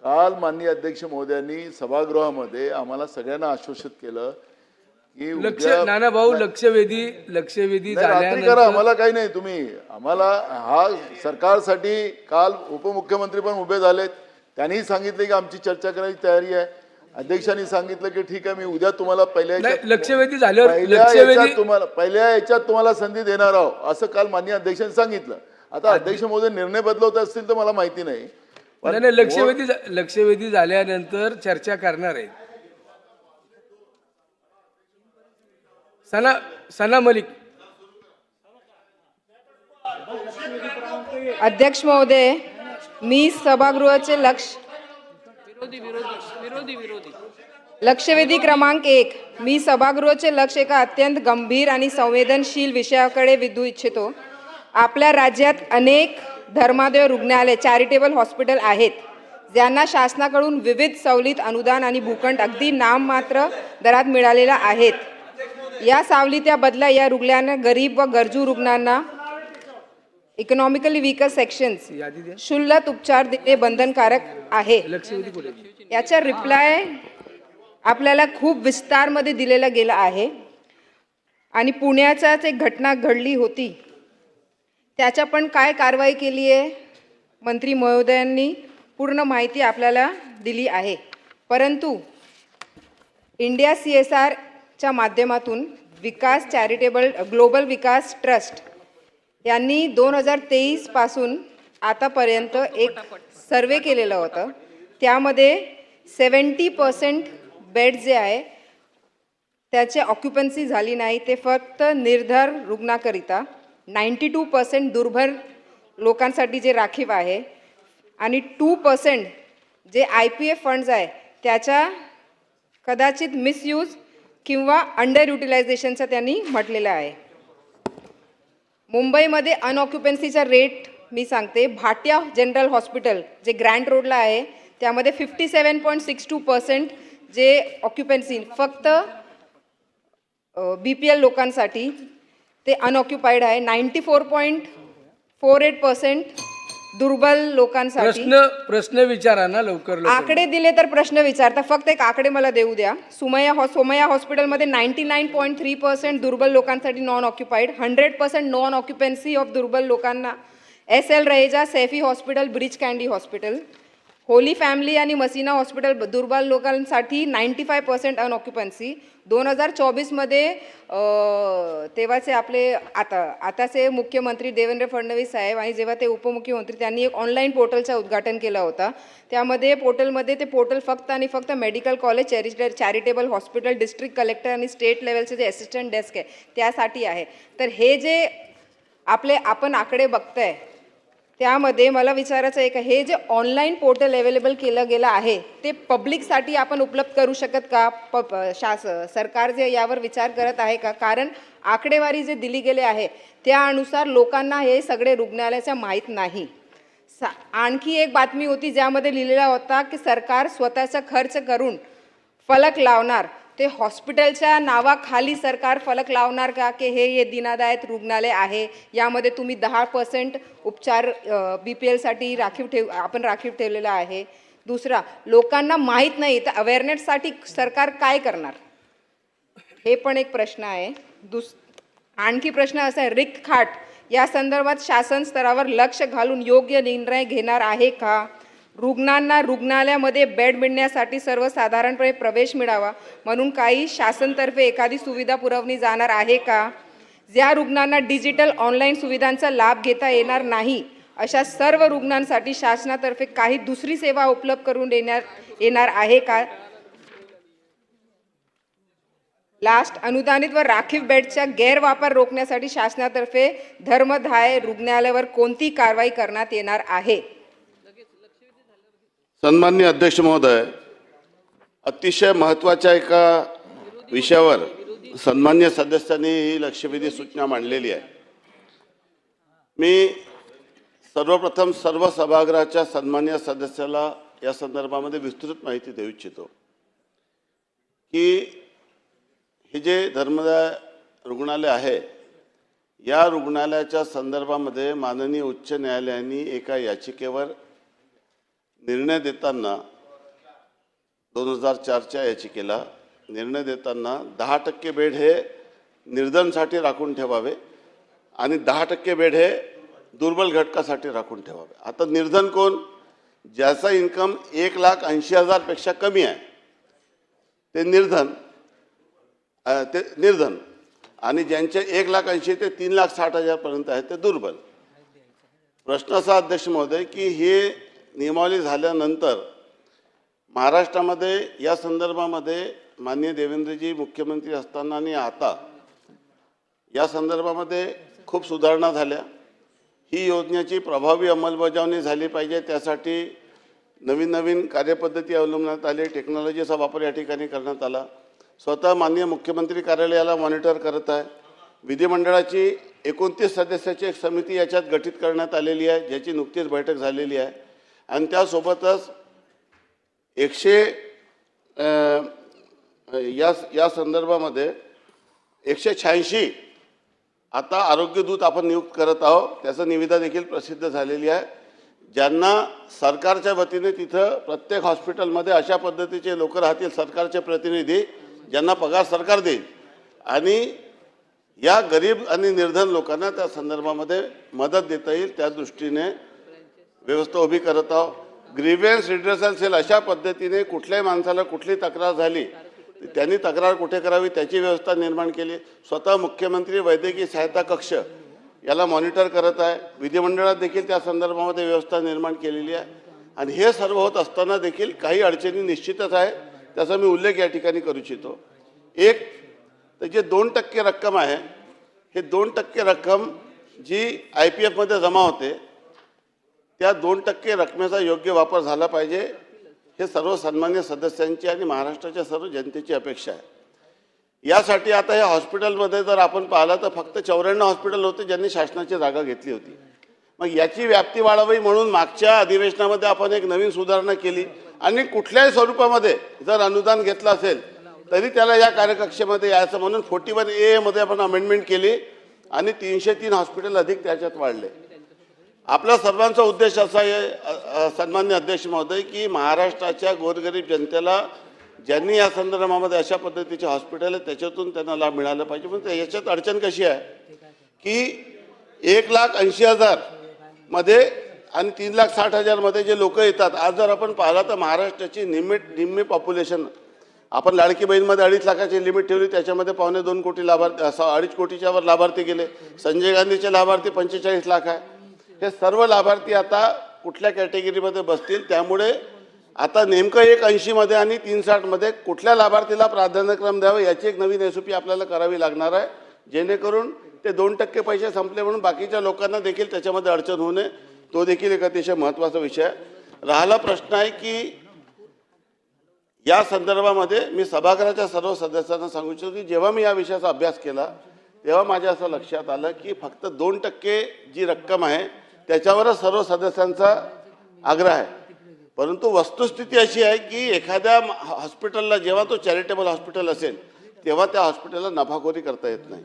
काल माननीय अध्यक्ष महोदयांनी सभागृहामध्ये आम्हाला सगळ्यांना आश्वासित केलं की नानाभाऊ लक्षवेधी रात्री करा, झाल्यानंतर आम्हाला काही नाही. तुम्ही आम्हाला हा सरकारसाठी काल उपमुख्यमंत्री पण उभे झालेत. त्यांनी सांगितले की आमची चर्चा करायची तयारी आहे. अध्यक्षांनी सांगितलं की ठीक आहे, मी उद्या तुम्हाला लक्षवेधी झाल्यावर पहिल्या याच्यात तुम्हाला संधी देणार आहोत असं काल माननीय अध्यक्षांनी सांगितलं. आता अध्यक्ष महोदय निर्णय बदलवत असतील तर मला माहिती नाही. नाही, लक्षवेधी झाल्यानंतर चर्चा करणार आहेत. सना मलिक. अध्यक्ष महोदय, मी सभागृहाचे लक्षवेधी क्रमांक 1. मी सभागृहाचे लक्ष एका अत्यंत गंभीर आणि संवेदनशील विषयाकडे वेधू इच्छितो. आपल्या राज्यात अनेक धर्मादाय रुग्णालय चॅरिटेबल हॉस्पिटल आहेत, ज्यांना शासनाकडून विविध सवलत, अनुदान आणि भूखंड अगदी नाममात्र दरात मिळालेला आहेत. या सवलत्या बदला या रुग्णालयांना गरीब व गरजू रुग्णांना इकॉनॉमिकली वीकर सेक्शन्स क्षुल्लक उपचार देणे बंधनकारक आहे. याचा रिप्लाय आपल्याला खूप विस्तारमध्ये दिलेला गेला आहे आणि पुण्याचाच एक घटना घडली होती, त्याच्या पण काय कारवाई केली आहे मंत्री महोदयांनी पूर्ण माहिती आपल्याला दिली आहे. परंतु इंडिया CSRच्या माध्यमातून विकास चॅरिटेबल ग्लोबल विकास ट्रस्ट यांनी 2023 पासून आतापर्यंत एक सर्वे केलेलं होतं. त्यामध्ये 70% बेड जे आहे त्याची ऑक्युपन्सी झाली नाही. ते फक्त निर्धर रुग्णाकरिता 92% दुर्बल लोकांसाठी जे राखीव आहे आणि 2% जे IPF फंड्स आहे त्याच्या कदाचित मिसयूज किंवा अंडर युटिलायझेशनचं त्यांनी म्हटलेलं आहे. मुंबईमध्ये अनऑक्युपन्सीचा रेट मी सांगते. भाटिया जनरल हॉस्पिटल जे ग्रँट रोडला आहे त्यामध्ये 57.62% जे ऑक्युपन्सी फक्त BPL लोकांसाठी ते अनऑक्युपाईड आहे. 94.48% दुर्बल लोकांसाठी. प्रश्न विचारा ना लवकर. आकडे दिले तर प्रश्न विचारता. फक्त एक आकडे मला देऊ द्या. सोमया हॉस्पिटलमध्ये 99.3% दुर्बल लोकांसाठी non occupied, 100% non occupancy of दुर्बल लोकांना. SL Raheja, Saifi hospital, Breach Candy hospital, Holy Family आणि मसिना हॉस्पिटल दुर्बल लोकांसाठी 95% अनऑक्युपन्सी. 2024मध्ये तेव्हाचे आपले आताचे मुख्यमंत्री देवेंद्र फडणवीस साहेब आणि जेव्हा ते उपमुख्यमंत्री त्यांनी एक ऑनलाईन पोर्टलचं उद्घाटन केलं होतं. त्यामध्ये ते पोर्टल फक्त आणि फक्त medical college, charitable hospital, district collector आणि स्टेट लेवलचे जे असिस्टंट डेस्क आहे त्यासाठी आहे. तर हे जे आपण आकडे बघताय त्यामध्ये मला विचारायचं आहे का हे जे ऑनलाईन पोर्टल अवेलेबल केलं गेलं आहे ते पब्लिकसाठी आपण उपलब्ध करू शकत का? सरकार जे यावर विचार करत आहे का? कारण आकडेवारी जे दिली गेले आहे त्यानुसार लोकांना हे सगळे रुग्णालयाचं माहीत नाही. आणखी एक बातमी होती ज्यामध्ये लिहिलेला होता की सरकार स्वतःचा खर्च करून फलक लावणार. ते हॉस्पिटलच्या नावाखाली सरकार फलक लावणार का की हे दिनादायक रुग्णालय आहे, यामध्ये तुम्ही 10% उपचार BPLसाठी आपण राखीव ठेवलेला आहे. दुसरा, लोकांना माहीत नाही तर अवेअरनेससाठी सरकार काय करणार, हे पण एक प्रश्न आहे. आणखी प्रश्न असा आहे, रिक्त खाट या संदर्भात शासन स्तरावर लक्ष घालून योग्य निर्णय घेणार आहे का? रुग्णांना रुग्णालयामध्ये बेड मिळण्यासाठी सर्वसाधारणपणे प्रवेश मिळावा म्हणून काही शासनतर्फे एखादी सुविधा पुरवली जाणार आहे का? ज्या रुग्णांना डिजिटल ऑनलाईन सुविधांचा लाभ घेता येणार नाही अशा सर्व रुग्णांसाठी शासनातर्फे काही दुसरी सेवा उपलब्ध करून देण्यात येणार आहे का? लास्ट अनुदानित व राखीव बेडच्या गैरवापर रोखण्यासाठी शासनातर्फे धर्मदाय रुग्णालयावर कोणती कारवाई करण्यात येणार आहे? सन्माननीय अध्यक्ष महोदय, अतिशय महत्त्वाच्या एका विषयावर सन्मान्य सदस्यांनी ही लक्षवेधी सूचना मांडलेली आहे. मी सर्वप्रथम सर्व सभागृहाच्या सन्मान्य सदस्याला या संदर्भामध्ये विस्तृत माहिती देऊ इच्छितो की हे जे धर्मदाय रुग्णालय आहे, या रुग्णालयाच्या संदर्भामध्ये माननीय उच्च न्यायालयाने एका याचिकेवर निर्णय देताना 2004च्या याचिकेला निर्णय देताना 10% बेड हे निर्धनसाठी राखून ठेवावे आणि 10% बेड हे दुर्बल घटकासाठी राखून ठेवावे. आता निर्धन कोण? ज्याचा इन्कम 1,80,000 पेक्षा कमी आहे ते निर्धन, आणि ज्यांचे 1,80,000 ते 3,60,000 पर्यंत आहे ते दुर्बल. प्रश्न असा अध्यक्ष महोदय की हे नियमावली झाल्यानंतर महाराष्ट्रामध्ये या संदर्भामध्ये माननीय देवेंद्रजी मुख्यमंत्री असताना आणि आता या संदर्भामध्ये खूप सुधारणा झाल्या. ही योजनेची प्रभावी अंमलबजावणी झाली पाहिजे, त्यासाठी नवीन नवीन कार्यपद्धती अवलंबण्यात आली, टेक्नॉलॉजीचा वापर या ठिकाणी करण्यात आला. स्वतः माननीय मुख्यमंत्री कार्यालयाला मॉनिटर करत आहे. विधिमंडळाची 29 सदस्याची एक समिती याच्यात गठीत करण्यात आलेली आहे, ज्याची नुकतीच बैठक झालेली आहे. आणि त्यासोबतच 100 या संदर्भामध्ये 186 आता आरोग्यदूत आपण नियुक्त करत आहोत. त्याचं निविदा देखील प्रसिद्ध झालेली आहे, ज्यांना सरकारच्या वतीने तिथं प्रत्येक हॉस्पिटलमध्ये अशा पद्धतीचे लोक राहतील, सरकारचे प्रतिनिधी, ज्यांना पगार सरकार देईल आणि या गरीब आणि निर्धन लोकांना त्या संदर्भामध्ये मदत देता येईल त्या दृष्टीने व्यवस्था उभी करत आहोत. ग्रीव्हन्स रिड्रेसल सेल अशा पद्धतीने कुठल्याही माणसाला कुठली तक्रार झाली त्यांनी तक्रार कुठे करावी त्याची व्यवस्था निर्माण केली. स्वतः मुख्यमंत्री वैद्यकीय सहायता कक्ष याला मॉनिटर करत आहे. विधिमंडळात देखील त्या संदर्भामध्ये व्यवस्था निर्माण केलेली आहे. आणि हे सर्व होत असताना देखील काही अडचणी निश्चितच आहे, त्याचा मी उल्लेख या ठिकाणी करू इच्छितो. एक तर जे 2% रक्कम आहे, हे 2% रक्कम जी IPF जमा होते त्या 2% रकमेचा योग्य वापर झाला पाहिजे, हे सर्व सन्मान्य सदस्यांची आणि महाराष्ट्राच्या सर्व जनतेची अपेक्षा आहे. यासाठी आता या हॉस्पिटलमध्ये जर आपण पाहिलं तर फक्त 94 हॉस्पिटल होते ज्यांनी शासनाची जागा घेतली होती. मग याची व्याप्ती वाढावी म्हणून मागच्या अधिवेशनामध्ये आपण एक नवीन सुधारणा केली आणि कुठल्याही स्वरूपामध्ये जर अनुदान घेतलं असेल तरी त्याला या कार्यकक्षेमध्ये यायचं म्हणून 41A मध्ये आपण अमेंडमेंट केली आणि 303 हॉस्पिटल अधिक त्याच्यात वाढले. आपला सर्वांचा उद्देश असा आहे सन्मान्य अध्यक्ष महोदय की महाराष्ट्राच्या गोरगरीब जनतेला ज्यांनी या संदर्भामध्ये अशा पद्धतीचे हॉस्पिटल आहे त्याच्यातून त्यांना लाभ मिळाला पाहिजे. पण याच्यात अडचण कशी आहे की 1,80,000 मध्ये आणि 3,60,000 मध्ये जे लोक येतात, आज जर आपण पाहिला तर महाराष्ट्राची निम्मे पॉप्युलेशन, आपण लाडकी बहीणमध्ये 2.5 लाखाची लिमिट ठेवली, त्याच्यामध्ये 2.25 कोटी लाभार्थी, 2.5 कोटीच्या वर लाभार्थी गेले. संजय गांधीचे लाभार्थी 45 लाख आहे. हे सर्व लाभार्थी आता कुठल्या कॅटेगरीमध्ये बसतील, त्यामुळे आता नेमकं 180 मध्ये आणि 360 मध्ये कुठल्या लाभार्थीला प्राधान्यक्रम द्यावं याची एक नवीन SOP आपल्याला करावी लागणार आहे, जेणेकरून ते 2% पैसे संपले म्हणून बाकीच्या लोकांना देखील त्याच्यामध्ये अडचण होऊ नये. तो देखील एक अतिशय महत्त्वाचा विषय आहे. राहिला प्रश्न आहे की या संदर्भामध्ये मी सभागृहाच्या सर्व सदस्यांना सांगू इच्छितो की जेव्हा मी या विषयाचा अभ्यास केला तेव्हा माझ्या असं लक्षात आलं की फक्त 2% जी रक्कम आहे त्याच्यावरच सर्व सदस्यांचा आग्रह आहे. परंतु वस्तुस्थिती अशी आहे की एखाद्या हॉस्पिटलला जेव्हा तो चॅरिटेबल हॉस्पिटल असेल तेव्हा त्या हॉस्पिटलला नफाखोरी करता येत नाही.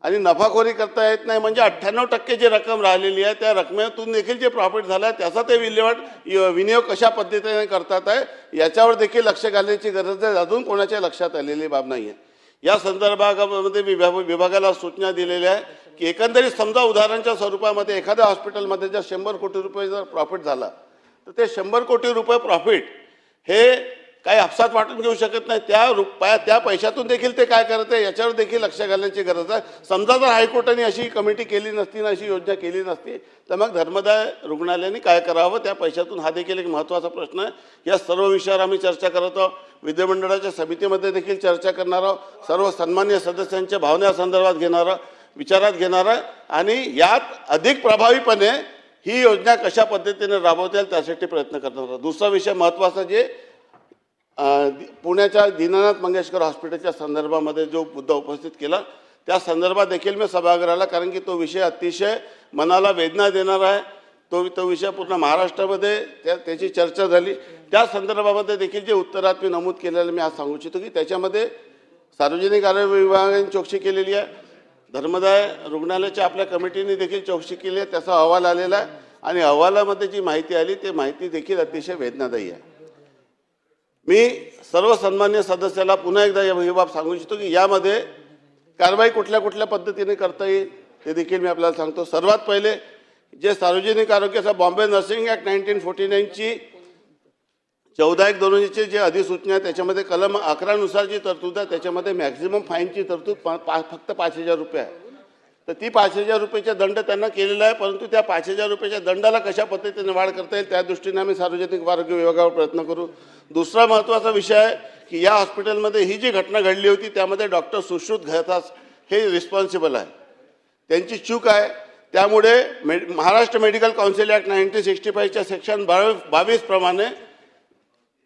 आणि नफाखोरी करता येत नाही म्हणजे 98% जी रक्कम राहिलेली आहे त्या रकमेतून देखील जे प्रॉफिट झालं आहे त्याचा ते विनियोग कशा पद्धतीने करतात आहे याच्यावर देखील लक्ष घालण्याची गरज आहे. अजून कोणाच्या लक्षात आलेली बाब नाही आहे. या संदर्भामध्ये विभागाला सूचना दिलेल्या आहे की एकंदरीत समजा उदाहरणाच्या स्वरूपामध्ये एखाद्या हॉस्पिटलमध्ये जर 100 कोटी रुपये जर प्रॉफिट झाला तर ते 100 कोटी रुपये प्रॉफिट हे काही हापसात वाटून घेऊ शकत नाही. त्या पैशातून देखील ते काय करत आहे याच्यावर देखील लक्ष घालण्याची गरज आहे. समजा जर हायकोर्टाने अशी कमिटी केली नसती ना, अशी योजना केली नसती, तर मग धर्मदाय रुग्णालयाने काय करावं त्या पैशातून, हा देखील एक महत्त्वाचा प्रश्न आहे. या सर्व विषयावर आम्ही चर्चा करत आहोत. विधिमंडळाच्या समितीमध्ये देखील चर्चा करणार आहोत. सर्व सन्मान्य सदस्यांच्या भावनेसंदर्भात घेणार आहोत, विचारात घेणार आहे आणि यात अधिक प्रभावीपणे ही योजना कशा पद्धतीने राबवता येईल त्यासाठी प्रयत्न करणार आहोत. दुसरा विषय महत्त्वाचा जे पुण्याच्या दीनानाथ मंगेशकर हॉस्पिटलच्या संदर्भामध्ये जो मुद्दा उपस्थित केला त्या संदर्भात देखील मी सभागृहाला, कारण की तो विषय अतिशय मनाला वेदना देणारा आहे, तो विषय पूर्ण महाराष्ट्रामध्ये त्याची चर्चा झाली. त्या संदर्भामध्ये देखील जे उत्तरात मी नमूद केलेलं मी आज सांगू इच्छितो की त्याच्यामध्ये सार्वजनिक आरोग्य विभागाने चौकशी केलेली आहे, धर्मदाय रुग्णालयाच्या आपल्या कमिटीने देखील चौकशी केली आहे, त्याचा अहवाल आलेला आहे आणि अहवालामध्ये जी माहिती आली ती माहिती देखील अतिशय वेदनादायी आहे. मी सर्व सन्मान्य सदस्याला पुन्हा एकदा ही बाब सांगू इच्छितो की यामध्ये कारवाई कुठल्या कुठल्या पद्धतीने करता येईल ते देखील मी आपल्याला सांगतो. सर्वात पहिले जे सार्वजनिक आरोग्याचा बॉम्बे नर्सिंग ॲक्ट 1949ची 14/1/2000ची जी अधिसूचना आहे त्याच्यामध्ये कलम 11 नुसार जी तरतूद आहे त्याच्यामध्ये मॅक्झिमम फाईनची तरतूद फक्त 5,000 रुपये आहे. तर ती 5,000 रुपयेचा दंड त्यांना केलेला आहे, परंतु त्या 5,000 रुपयाच्या दंडाला कशा पद्धतीने वाढ करता येईल त्या दृष्टीने आम्ही सार्वजनिक आरोग्य विभागावर प्रयत्न करू. दुसरा महत्त्वाचा विषय आहे की या हॉस्पिटलमध्ये ही जी घटना घडली होती त्यामध्ये डॉक्टर सुश्रुत घातास हे रिस्पॉन्सिबल आहे, त्यांची चूक आहे. त्यामुळे महाराष्ट्र मेडिकल काउन्सिल ॲक्ट 1965च्या सेक्शन 22 प्रमाणे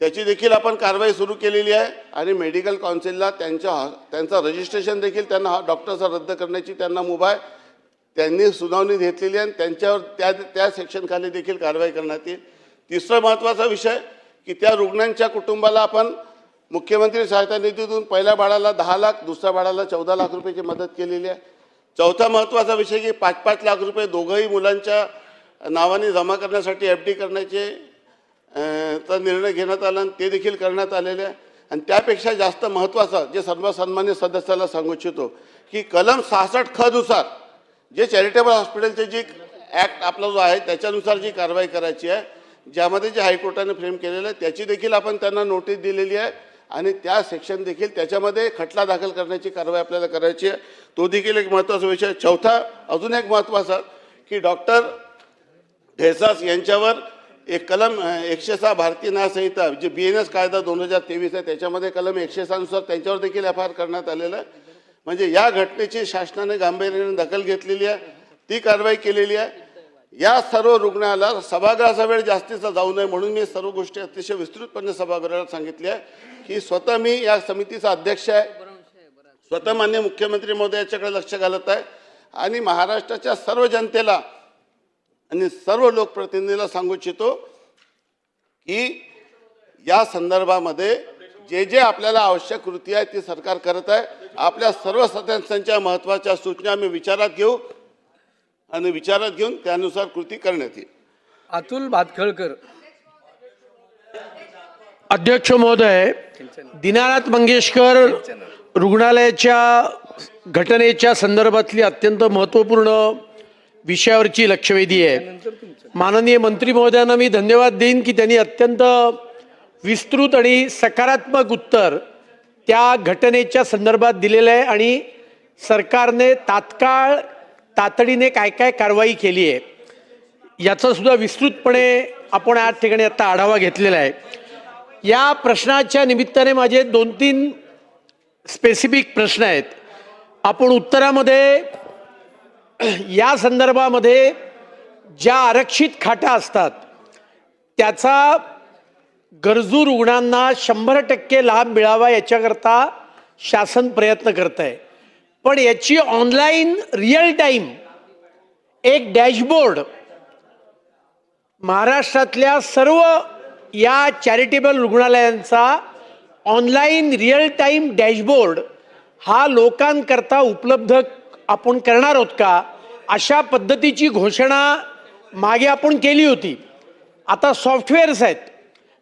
त्याची देखील आपण कारवाई सुरू केलेली आहे आणि मेडिकल काउन्सिलला त्यांचं रजिस्ट्रेशन देखील त्यांना डॉक्टरचा रद्द करण्याची त्यांना मुभा आहे, त्यांनी सुनावणी घेतलेली आहे आणि त्यांच्यावर त्या सेक्शनखाली देखील कारवाई करण्यात येईल. तिसरा महत्त्वाचा विषय की त्या रुग्णांच्या कुटुंबाला आपण मुख्यमंत्री सहायता निधीतून पहिल्या बाळाला 10 लाख, दुसऱ्या बाळाला 14 लाख रुपयाची मदत केलेली आहे. चौथा महत्त्वाचा विषय की 5-5 लाख रुपये दोघंही मुलांच्या नावाने जमा करण्यासाठी FD करण्याचे चा निर्णय घेण्यात आला आणि ते देखील करण्यात आलेले आहे. आणि त्यापेक्षा जास्त महत्त्वाचं जे सर्व सन्मान्य सदस्याला सांगू इच्छितो की कलम 66 ख नुसार जे चॅरिटेबल हॉस्पिटलचे जी ॲक्ट आपला जो आहे त्याच्यानुसार जी कारवाई करायची आहे, ज्यामध्ये जे हायकोर्टाने फ्रेम केलेलं आहे त्याची देखील आपण त्यांना नोटीस दिलेली आहे आणि त्या सेक्शन देखील त्याच्यामध्ये खटला दाखल करण्याची कारवाई आपल्याला करायची आहे. तो देखील एक महत्त्वाचा विषय. चौथा अजून एक महत्त्वाचा की डॉक्टर ढेसास यांच्यावर एक कलम 106 भारतीय न्याय संहिता जे BNS कायदा 2023 आहे त्याच्यामध्ये कलम 106 नुसार त्यांच्यावर देखील FIR करण्यात आलेलं आहे. म्हणजे या घटनेची शासनाने गांभीर्याने दखल घेतलेली आहे, ती कारवाई केलेली आहे. या सर्व रुग्णाला सभागृहाचा वेळ जास्तीचा जाऊ नये म्हणून मी सर्व गोष्टी अतिशय विस्तृतपणे सभागृहाला सांगितल्या आहे की स्वतः मी या समितीचा अध्यक्ष आहे, स्वतः माननीय मुख्यमंत्री महोदयाच्याकडे लक्ष घालत आहे आणि महाराष्ट्राच्या सर्व जनतेला आणि सर्व लोकप्रतिनिधीला सांगू इच्छितो की या संदर्भामध्ये जे जे आपल्याला आवश्यक कृती आहे ती सरकार करत आहे. आपल्या सर्व सदस्यांच्या महत्त्वाच्या सूचना आम्ही विचारात घेऊ आणि विचारात घेऊन त्यानुसार कृती करण्यात येईल. अतुल भातखळकर. अध्यक्ष महोदय, दीनानाथ मंगेशकर रुग्णालयाच्या घटनेच्या संदर्भातली अत्यंत महत्त्वपूर्ण विषयावरची लक्षवेधी आहे. माननीय मंत्री महोदयांना मी धन्यवाद देईन की त्यांनी अत्यंत विस्तृत आणि सकारात्मक उत्तर त्या घटनेच्या संदर्भात दिलेलं आहे आणि सरकारने तातडीने काय काय कारवाई केली आहे याचा सुद्धा विस्तृतपणे आपण या ठिकाणी आता आढावा घेतलेला आहे. या प्रश्नाच्या निमित्ताने माझे 2-3 स्पेसिफिक प्रश्न आहेत. आपण उत्तरामध्ये या संदर्भामध्ये ज्या आरक्षित खाटा असतात त्याचा गरजू रुग्णांना 100% लाभ मिळावा याच्याकरता शासन प्रयत्न करत आहे. पण याची ऑनलाईन रिअल टाईम एक डॅशबोर्ड महाराष्ट्रातल्या सर्व या चॅरिटेबल रुग्णालयांचा ऑनलाईन रिअल टाईम डॅशबोर्ड हा लोकांकरता उपलब्ध आपण करणार आहोत का, अशा पद्धतीची घोषणा मागे आपण केली होती. आता सॉफ्टवेअर्स आहेत,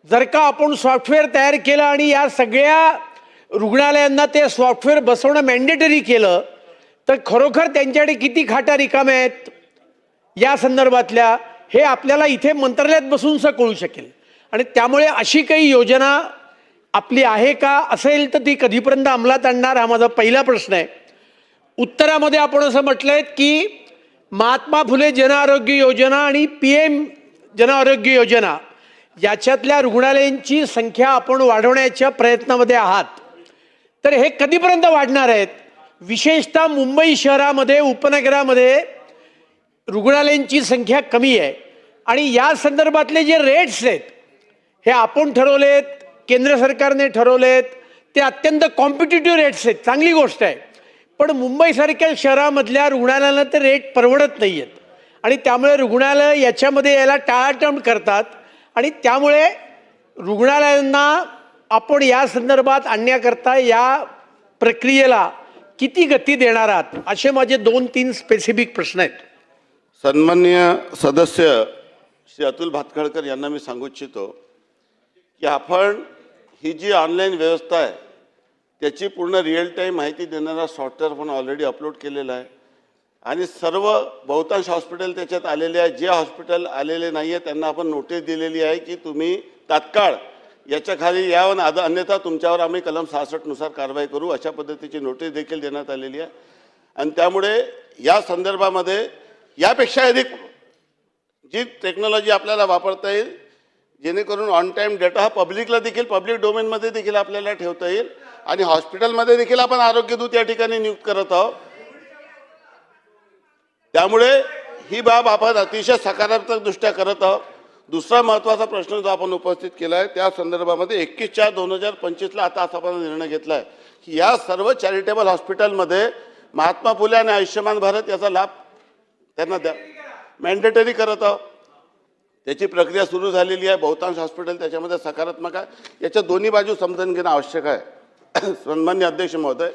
जर का आपण सॉफ्टवेअर तयार केलं आणि या सगळ्या रुग्णालयांना ते सॉफ्टवेअर बसवणं मॅन्डेटरी केलं तर खरोखर त्यांच्याकडे किती खाटा रिकाम्या आहेत या संदर्भातल्या हे आपल्याला इथे मंत्रालयात बसून कळू शकेल. आणि त्यामुळे अशी काही योजना आपली आहे का, असेल तर ती कधीपर्यंत अंमलात आणणार, हा माझा पहिला प्रश्न आहे. उत्तरामध्ये आपण असं म्हटलंय की महात्मा फुले जनआरोग्य योजना आणि PM जन आरोग्य योजना याच्यातल्या रुग्णालयांची संख्या आपण वाढवण्याच्या प्रयत्नामध्ये आहात. तर हे कधीपर्यंत वाढणार आहेत? विशेषतः मुंबई शहरामध्ये, उपनगरामध्ये रुग्णालयांची संख्या कमी आहे आणि या संदर्भातले जे रेट्स आहेत हे आपण ठरवलेत, केंद्र सरकारने ठरवलेत, ते अत्यंत कॉम्पिटिटिव्ह रेट्स आहेत, चांगली गोष्ट आहे. पण मुंबईसारख्या शहरामधल्या रुग्णालयांना ते रेट परवडत नाही आहेत आणि त्यामुळे रुग्णालय याच्यामध्ये यायला टाळाटाळ करतात आणि त्यामुळे रुग्णालयांना आपण या संदर्भात आणण्याकरता या प्रक्रियेला किती गती देणार आहात, असे माझे 2-3 स्पेसिफिक प्रश्न आहेत. सन्माननीय सदस्य श्री अतुल भातखळकर यांना मी सांगू इच्छितो की आपण ही जी ऑनलाईन व्यवस्था आहे त्याची पूर्ण रिअल टाईम माहिती देणारा सॉफ्टवेअर पण ऑलरेडी अपलोड केलेला आहे आणि बहुतांश हॉस्पिटल त्याच्यात आलेले आहे. जे हॉस्पिटल आलेले नाही आहे त्यांना आपण नोटीस दिलेली आहे की तुम्ही तात्काळ याच्या खाली यावं, अन्यथा तुमच्यावर आम्ही कलम 66 नुसार कारवाई करू, अशा पद्धतीची नोटीस देखील देण्यात आलेली आहे. आणि त्यामुळे या संदर्भामध्ये यापेक्षा अधिक जी टेक्नॉलॉजी आपल्याला वापरता येईल जेणेकरून ऑन टाईम डेटा हा पब्लिकला देखील, पब्लिक डोमेनमध्ये देखील आपल्याला ठेवता येईल आणि हॉस्पिटलमध्ये देखील आपण आरोग्यदूत या ठिकाणी नियुक्त करत आहोत. त्यामुळे ही बाब आपण अतिशय सकारात्मक दृष्ट्या करत आहोत. दुसरा महत्त्वाचा प्रश्न जो आपण उपस्थित केला आहे त्या संदर्भामध्ये 21/4/2025 आता असा आपण निर्णय घेतला आहे की या सर्व चॅरिटेबल हॉस्पिटलमध्ये महात्मा फुले आणि आयुष्यमान भारत याचा लाभ त्यांना द्या, मॅन्डेटरी करत आहोत. त्याची प्रक्रिया सुरू झालेली आहे. बहुतांश हॉस्पिटल त्याच्यामध्ये सकारात्मक आहे. याच्या दोन्ही बाजू समजून घेणं आवश्यक आहे. सन्माननीय अध्यक्ष महोदय,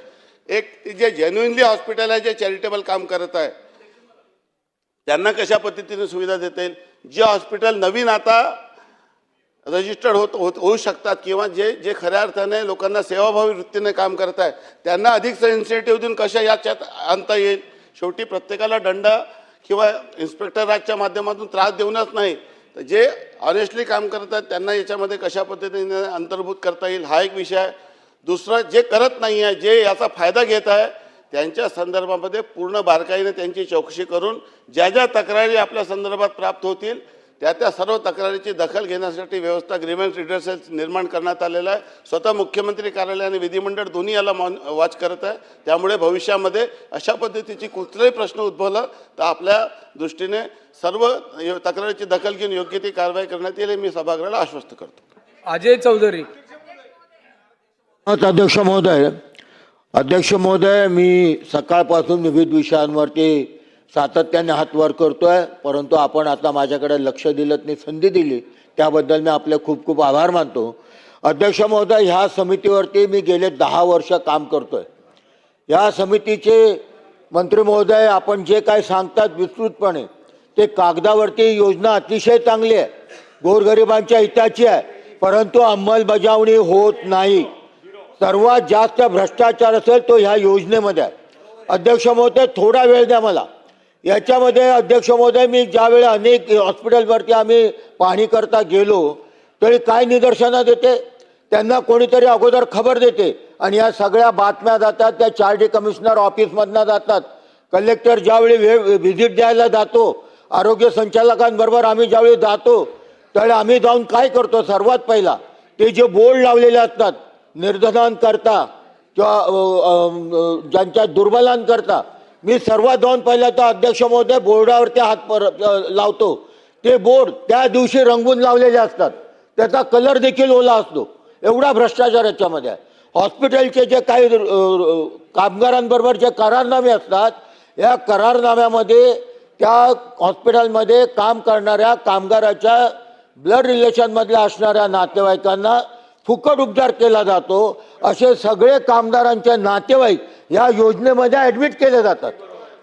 एक जे जेन्युइनली हॉस्पिटल आहे, जे चॅरिटेबल काम करत आहे त्यांना कशा पद्धतीने सुविधा देता येईल. जे हॉस्पिटल नवीन आता रजिस्टर्ड होऊ शकतात किंवा जे खऱ्या अर्थाने लोकांना सेवाभावी वृत्तीने काम करत आहे त्यांना अधिक इन्सेंटिव्ह देऊन कशा याच्यात आणता येईल. शेवटी प्रत्येकाला दंड किंवा इन्स्पेक्टर राजच्या माध्यमातून त्रास देऊनच नाही, तर जे ऑनेस्टली काम करत आहेत त्यांना याच्यामध्ये कशा पद्धतीने अंतर्भूत करता येईल हा एक विषय आहे. दुसरं, जे करत नाही आहे, जे याचा फायदा घेत आहे त्यांच्या संदर्भामध्ये पूर्ण बारकाईने त्यांची चौकशी करून ज्या तक्रारी आपल्या संदर्भात प्राप्त होतील त्या सर्व तक्रारीची दखल घेण्यासाठी व्यवस्था ग्रीव्हन्स रिडर्सल निर्माण करण्यात आलेला आहे. स्वतः मुख्यमंत्री कार्यालय आणि विधिमंडळ दोन्ही याला वॉच करत आहे. त्यामुळे भविष्यामध्ये अशा पद्धतीची कुठलाही प्रश्न उद्भवला तर आपल्या दृष्टीने सर्व तक्रारीची दखल घेऊन योग्य ती कारवाई करण्यात येईल, मी सभागृहाला आश्वस्त करतो. अजय चौधरी. अध्यक्ष महोदय, मी सकाळपासून विविध विषयांवरती सातत्याने हात वर करतोय, परंतु आपण आता माझ्याकडे लक्ष दिलं नाही, संधी दिली त्याबद्दल मी आपले खूप खूप आभार मानतो. अध्यक्ष महोदय, ह्या समितीवरती मी गेले 10 वर्ष काम करतोय. या समितीचे मंत्री महोदय आपण जे काय सांगतात विस्तृतपणे ते कागदावरती योजना अतिशय चांगली आहे, गोरगरिबांच्या हिताची आहे, परंतु अंमलबजावणी होत नाही. सर्वात जास्त भ्रष्टाचार असेल तो ह्या योजनेमध्ये आहे. अध्यक्ष महोदय, थोडा वेळ द्या मला. याच्यामध्ये अध्यक्ष महोदय, मी ज्यावेळी अनेक हॉस्पिटलवरती आम्ही पाहणी करता गेलो तरी काय निदर्शनात येते, त्यांना कोणीतरी अगोदर खबर देते आणि या सगळ्या बातम्या जातात त्या 4D कमिशनर ऑफिसमधनं जातात. कलेक्टर ज्यावेळी व्हिजिट द्यायला जातो, आरोग्य संचालकांबरोबर आम्ही ज्यावेळी जातो त्यावेळी आम्ही जाऊन काय करतो, सर्वात पहिला ते जे बोर्ड लावलेले असतात निर्धनांकरता किंवा ज्यांच्या दुर्बलांकरता, मी सर्वात जाऊन पहिला तर अध्यक्ष महोदय बोर्डावरती हात लावतो. ते बोर्ड त्या दिवशी रंगवून लावलेले असतात, त्याचा कलर देखील ओला असतो. एवढा भ्रष्टाचार याच्यामध्ये आहे. हॉस्पिटलचे जे काही कामगारांबरोबर जे करारनामे असतात, या करारनाम्यामध्ये त्या हॉस्पिटलमध्ये काम करणाऱ्या कामगाराच्या ब्लड रिलेशनमधल्या असणाऱ्या नातेवाईकांना फुकट उपचार केला जातो. असे सगळे कामगारांचे नातेवाईक या योजनेमध्ये ॲडमिट केले जातात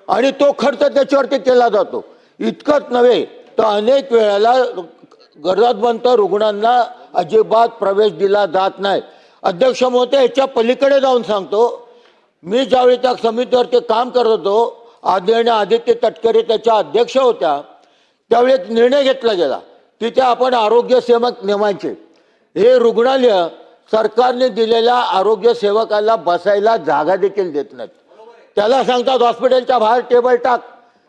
आणि तो खर्च त्याच्यावरती केला जातो. इतकंच नव्हे तर अनेक वेळेला गरजवंत रुग्णांना अजिबात प्रवेश दिला जात नाही. अध्यक्ष महोदय, याच्या पलीकडे जाऊन सांगतो, मी ज्यावेळी त्या समितीवरती काम करत होतो, आदरणीय आदित्य तटकरे त्याच्या अध्यक्ष होत्या, त्यावेळी एक निर्णय घेतला गेला. तिथे आपण आरोग्य सेवक नेमायचे. हे रुग्णालय सरकारने दिलेल्या आरोग्य सेवकाला बसायला जागा देखील देत नाहीत. त्याला सांगतात हॉस्पिटलच्या बाहेर टेबल टाक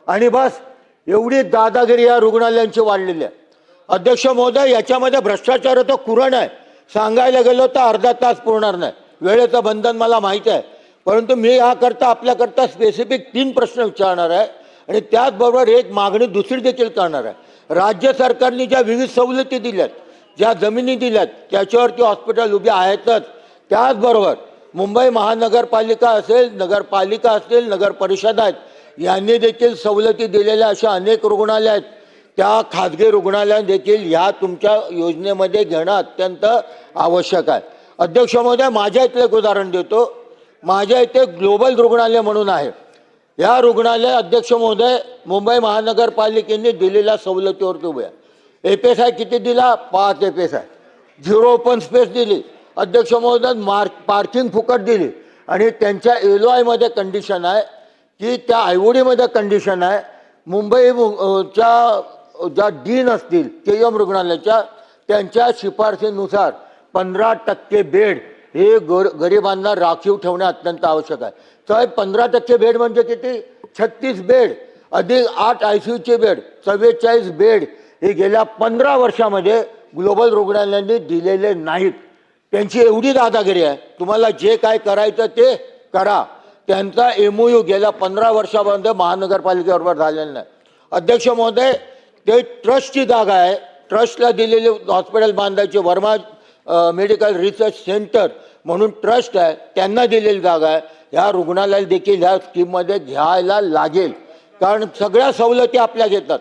आणि बस. एवढी दादागिरी या रुग्णालयांची वाढलेली आहे. अध्यक्ष महोदय, याच्यामध्ये भ्रष्टाचाराचं कुरण आहे. सांगायला गेलो तर अर्धा तास पुरणार नाही. वेळेचं बंधन मला माहीत आहे, परंतु मी याकरता आपल्याकरता स्पेसिफिक 3 प्रश्न विचारणार आहे आणि त्याचबरोबर एक मागणी दुसरी देखील करणार आहे. राज्य सरकारने ज्या विविध सवलती दिल्यात, ज्या जमिनी दिल्यात, त्याच्यावरती हॉस्पिटल उभी आहेतच. त्याचबरोबर मुंबई महानगरपालिका असेल, नगरपालिका असतील, नगर परिषद आहेत, यांनी देखील सवलती दिलेल्या अशा अनेक रुग्णालय आहेत. त्या खाजगी रुग्णालय देखील ह्या तुमच्या योजनेमध्ये घेणं अत्यंत आवश्यक आहे. अध्यक्ष महोदय, माझ्या इथलं एक उदाहरण देतो. माझ्या इथे ग्लोबल रुग्णालय म्हणून आहे. या रुग्णालय अध्यक्ष महोदय मुंबई महानगरपालिकेने दिलेल्या सवलतीवरती उभे आहे. FSI किती दिला? 5 FSI. 0 ओपन स्पेस दिली. अध्यक्ष महोदय पार्किंग फुकट दिली. आणि त्यांच्या LOI मध्ये कंडिशन आहे की त्या IOD कंडिशन आहे, मुंबईच्या ज्या डीन असतील KM रुग्णालयाच्या, त्यांच्या शिफारसीनुसार 15% बेड हे गरिबांना राखीव ठेवणे अत्यंत आवश्यक आहे. साहेब, 15% बेड म्हणजे किती? 36 बेड अधिक 8 ICUचे बेड, 44 बेड हे गेल्या 15 वर्षामध्ये ग्लोबल रुग्णालयांनी दिलेले नाहीत. त्यांची एवढी दादागिरी आहे. तुम्हाला जे काय करायचं ते करा. त्यांचा MOU गेल्या 15 वर्षामध्ये महानगरपालिकेबरोबर झालेला नाही. अध्यक्ष महोदय, ते ट्रस्टची जागा आहे. ट्रस्टला दिलेले हॉस्पिटल बांधायचे वर्मा मेडिकल रिसर्च सेंटर म्हणून ट्रस्ट आहे, त्यांना दिलेली जागा आहे. ह्या रुग्णालयाला देखील ह्या स्कीममध्ये घ्यायला लागेल, कारण सगळ्या सवलती आपल्या घेतात.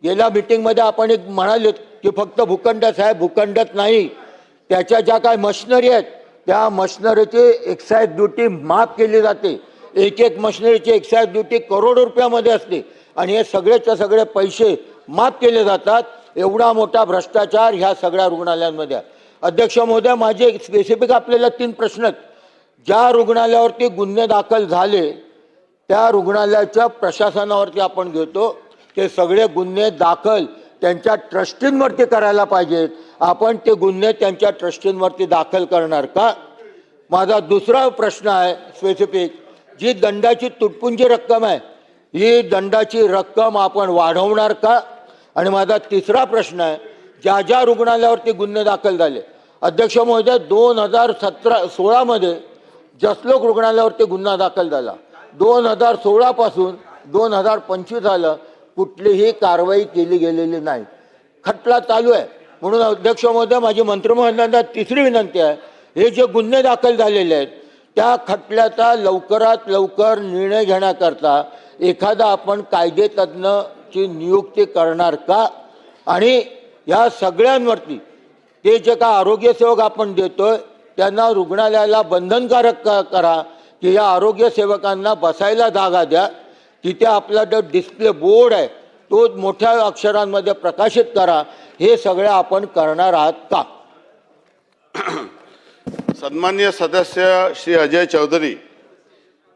गेल्या मिटिंगमध्ये आपण एक म्हणाले की फक्त भूखंडच आहे. भूखंडच नाही, त्याच्या ज्या काय मशिनरी आहेत त्या मशिनरीची एक्साईज ड्युटी माफ केली जाते. एक मशिनरीची एक्साईज ड्युटी करोडो रुपयामध्ये असते आणि हे सगळेच्या सगळे पैसे माफ केले जातात. एवढा मोठा भ्रष्टाचार ह्या सगळ्या रुग्णालयांमध्ये आहे. अध्यक्ष महोदय, माझे स्पेसिफिक आपल्याला 3 प्रश्न आहेत. ज्या रुग्णालयावरती गुन्हे दाखल झाले त्या रुग्णालयाच्या प्रशासनावरती आपण घेतो. ते सगळे गुन्हे दाखल त्यांच्या ट्रस्टींवरती करायला पाहिजेत. आपण ते गुन्हे त्यांच्या ट्रस्टींवरती दाखल करणार का? माझा दुसरा प्रश्न आहे स्पेसिफिक, जी दंडाची तुटपुंजी रक्कम आहे, ही दंडाची रक्कम आपण वाढवणार का? आणि माझा तिसरा प्रश्न आहे, ज्या ज्या रुग्णालयावरती गुन्हे दाखल झाले, अध्यक्ष महोदय 2016 मध्ये जसलोक रुग्णालयावरती गुन्हा दाखल झाला. 2016 पासून 2025 झालं, कुठलीही कारवाई केली गेलेली नाही. खटला चालू आहे. म्हणून अध्यक्ष महोदय, माझी मंत्रिमंडळाला तिसरी विनंती आहे, हे जे गुन्हे दाखल झालेले आहेत त्या खटल्याचा लवकरात लवकर निर्णय घेण्याकरता एखादा आपण कायदेतज्ञची नियुक्ती करणार का? आणि या सगळ्यांवरती ते जे का आरोग्यसेवक आपण देतोय त्यांना रुग्णालयाला बंधनकारक करा की या आरोग्य सेवकांना बसायला जागा द्या. तिथे आपला जो डिस्प्ले बोर्ड आहे तो मोठ्या अक्षरांमध्ये प्रकाशित करा. हे सगळं आपण करणार आहात का? सन्माननीय सदस्य श्री अजय चौधरी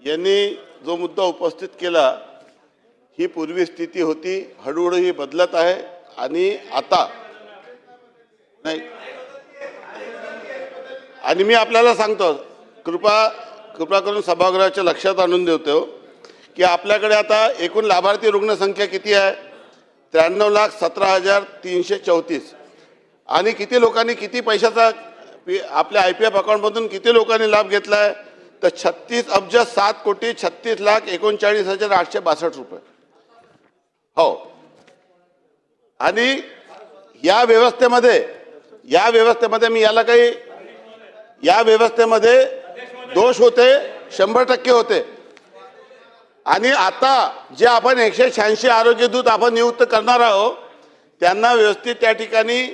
यांनी जो मुद्दा उपस्थित केला, ही पूर्वी स्थिती होती, हळूहळू ही बदलत आहे. आणि आता नाही, आणि मी आपल्याला सांगतो, कृपा करून सभागृहाच्या लक्षात आणून देतो की आपल्याकडे आता एकूण लाभार्थी रुग्णसंख्या किती आहे? 93,17,334. आणि किती लोकांनी किती पैशाचा आपल्या IPF अकाउंटमधून किती लोकांनी लाभ घेतला आहे? तर 36,7,36,39,39,862 रुपये. हो. आणि या व्यवस्थेमध्ये मी याला काही, या व्यवस्थेमध्ये दोष होते, 100% होते. आणि आता जे आपण 186 आरोग्यदूत आपण नियुक्त करणार आहोत त्यांना व्यवस्थित त्या ठिकाणी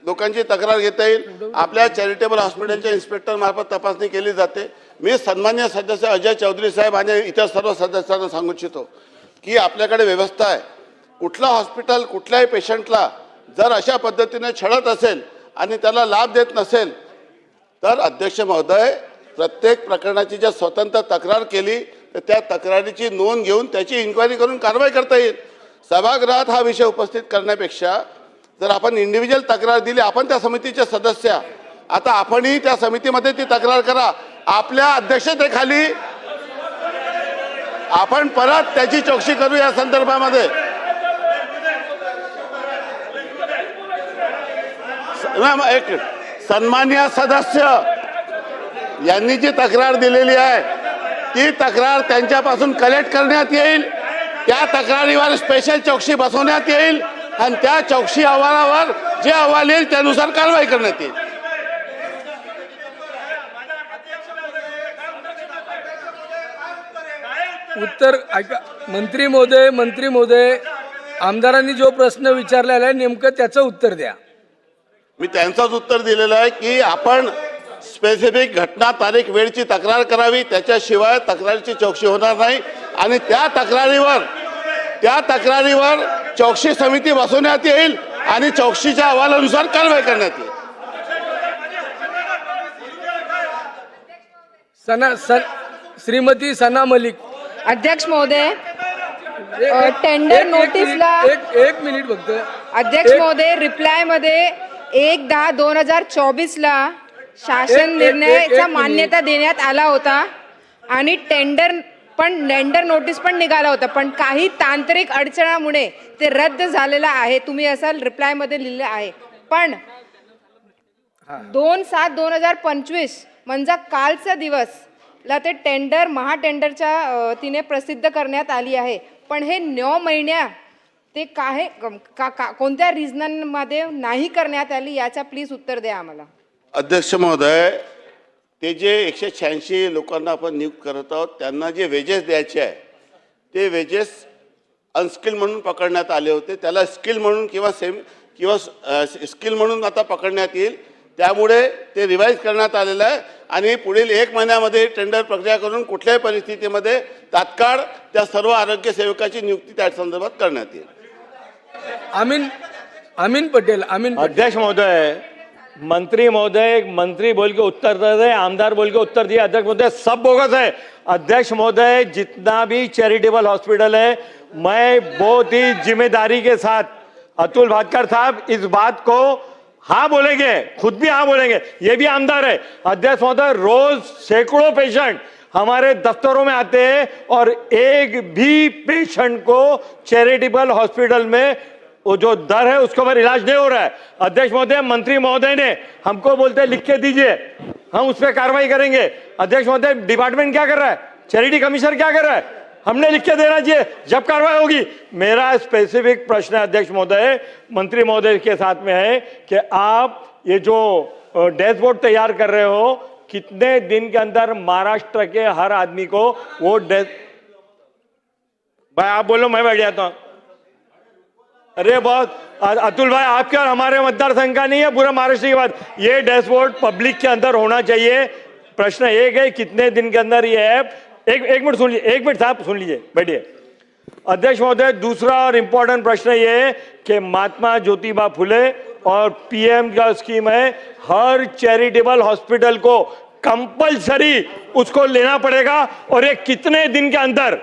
लोकांची तक्रार घेता येईल. आपल्या चॅरिटेबल हॉस्पिटलच्या इन्स्पेक्टर मार्फत तपासणी केली जाते. मी सन्माननीय सदस्य अजय चौधरी साहेब आणि इतर सर्व सदस्यांना सांगू इच्छितो की आपल्याकडे व्यवस्था आहे. कुठलं हॉस्पिटल कुठल्याही पेशंटला जर अशा पद्धतीने छळत असेल आणि त्याला लाभ देत नसेल तर अध्यक्ष महोदय, प्रत्येक प्रकरणाची जर स्वतंत्र तक्रार केली तर त्या तक्रारीची नोंद घेऊन त्याची इन्क्वायरी करून कारवाई करता येईल. सभागृहात हा विषय उपस्थित करण्यापेक्षा जर आपण इंडिव्हिज्युअल तक्रार दिली, आपण त्या समितीचे सदस्य, आता आपणही त्या समितीमध्ये ती तक्रार करा. आपल्या अध्यक्षतेखाली आपण परत त्याची चौकशी करू या संदर्भामध्ये. एक सन्माननीय सदस्य यांनी जी तक्रार दिलेली आहे ती तक्रार त्यांच्यापासून कलेक्ट करण्यात येईल. त्या तक्रारीवर स्पेशल चौकशी बसवण्यात येईल आणि त्या चौकशी अहवालावर जे अहवाल येईल त्यानुसार कारवाई करण्यात येईल. उत्तर ऐका. मंत्री महोदय आमदारांनी जो प्रश्न विचारलेला आहे नेमकं त्याचं उत्तर द्या. मी त्यांचंच उत्तर दिलेलं आहे की आपण स्पेसिफिक घटना तारीख वेळची तक्रार करावी, त्याच्याशिवाय तक्रारीची चौकशी होणार नाही. आणि त्या तक्रारीवर चौकशी समिती बसवण्यात येईल आणि चौकशीच्या अहवालानुसार कारवाई करण्यात येईल. श्रीमती सना मलिक. अध्यक्ष महोदय, टेंडर नोटीसला एक मिनिट फक्त. अध्यक्ष महोदय, रिप्लायमध्ये 1/10/2024 शासन निर्णयाचा मान्यता देण्यात आला होता आणि टेंडर नोटीस पण निघाला होता, पण काही तांत्रिक अडचणामुळे ते रद्द झालेलं आहे. तुम्ही असं रिप्लायमध्ये लिहिलं आहे. पण 2/7/2025 म्हणजे कालचा दिवस ला ते टेंडर महाटेंडरच्या तिने प्रसिद्ध करण्यात आली आहे. पण हे 9 महिन्या ते काय कोणत्या रिझनमध्ये नाही करण्यात आली याचा प्लीज उत्तर द्या आम्हाला. अध्यक्ष महोदय, ते जे 186 लोकांना आपण नियुक्त करत आहोत त्यांना जे वेजेस द्यायचे आहे ते वेजेस अनस्किल म्हणून पकडण्यात आले होते. त्याला स्किल म्हणून किंवा स्किल म्हणून आता पकडण्यात येईल. त्यामुळे ते रिवाईज करण्यात आलेलं आहे आणि पुढील 1 महिन्यामध्ये टेंडर प्रक्रिया करून कुठल्याही परिस्थितीमध्ये तात्काळ त्या सर्व आरोग्य सेवकाची नियुक्ती त्या संदर्भात करण्यात येईल. अमीन पटेल. अध्यक्ष महोदय, मंत्री महोदय मंत्री बोल के उत्तर दे रहे, आमदार बोल के उत्तर दिए. अध्यक्ष महोदय सब बोगस है. अध्यक्ष महोदय, जितना भी चैरिटेबल हॉस्पिटल है, मैं बहुत ही जिम्मेदारी के साथ अतुल भाटकर साहब इस बात को हाँ बोलेंगे, खुद भी हाँ बोलेंगे, ये भी आमदार है. अध्यक्ष महोदय, रोज सैकड़ों पेशेंट हमारे दफ्तरों में आते हैं और एक भी पेशेंट को चैरिटेबल हॉस्पिटल में वो जो दर है उसके ऊपर इलाज नहीं हो रहा है. अध्यक्ष महोदय, मंत्री महोदय ने हमको बोलते लिख के दीजिए, हम उस पर कार्रवाई करेंगे. अध्यक्ष महोदय, डिपार्टमेंट क्या कर रहा है, चैरिटी कमिश्नर क्या कर रहा है, हमने लिख के देना चाहिए जब कार्रवाई होगी. मेरा स्पेसिफिक प्रश्न है अध्यक्ष महोदय, मंत्री महोदय के साथ में है कि आप ये जो डैशबोर्ड तैयार कर रहे हो, कितने दिन के अंदर महाराष्ट्र के हर आदमी को वो भाई आप बोलो, मैं बैठ जाता हूं. अरे बहुत अतुल भाई, आपके और हमारे मतदार संघ का नहीं है, पूरा महाराष्ट्र की बात. ये डैशबोर्ड पब्लिक के अंदर होना चाहिए. प्रश्न एक है, कितने दिन के अंदर ये ऐप. एक मिनट सुन लीजिए, 1 मिनट साहब सुन लीजिए, बैठिए. अध्यक्ष महोदय, दूसरा और इंपॉर्टेंट प्रश्न ये है कि महात्मा ज्योतिबा फुले और पीएम का स्कीम है, हर चैरिटेबल हॉस्पिटल को कंपलसरी उसको लेना पड़ेगा और ये कितने दिन के अंदर,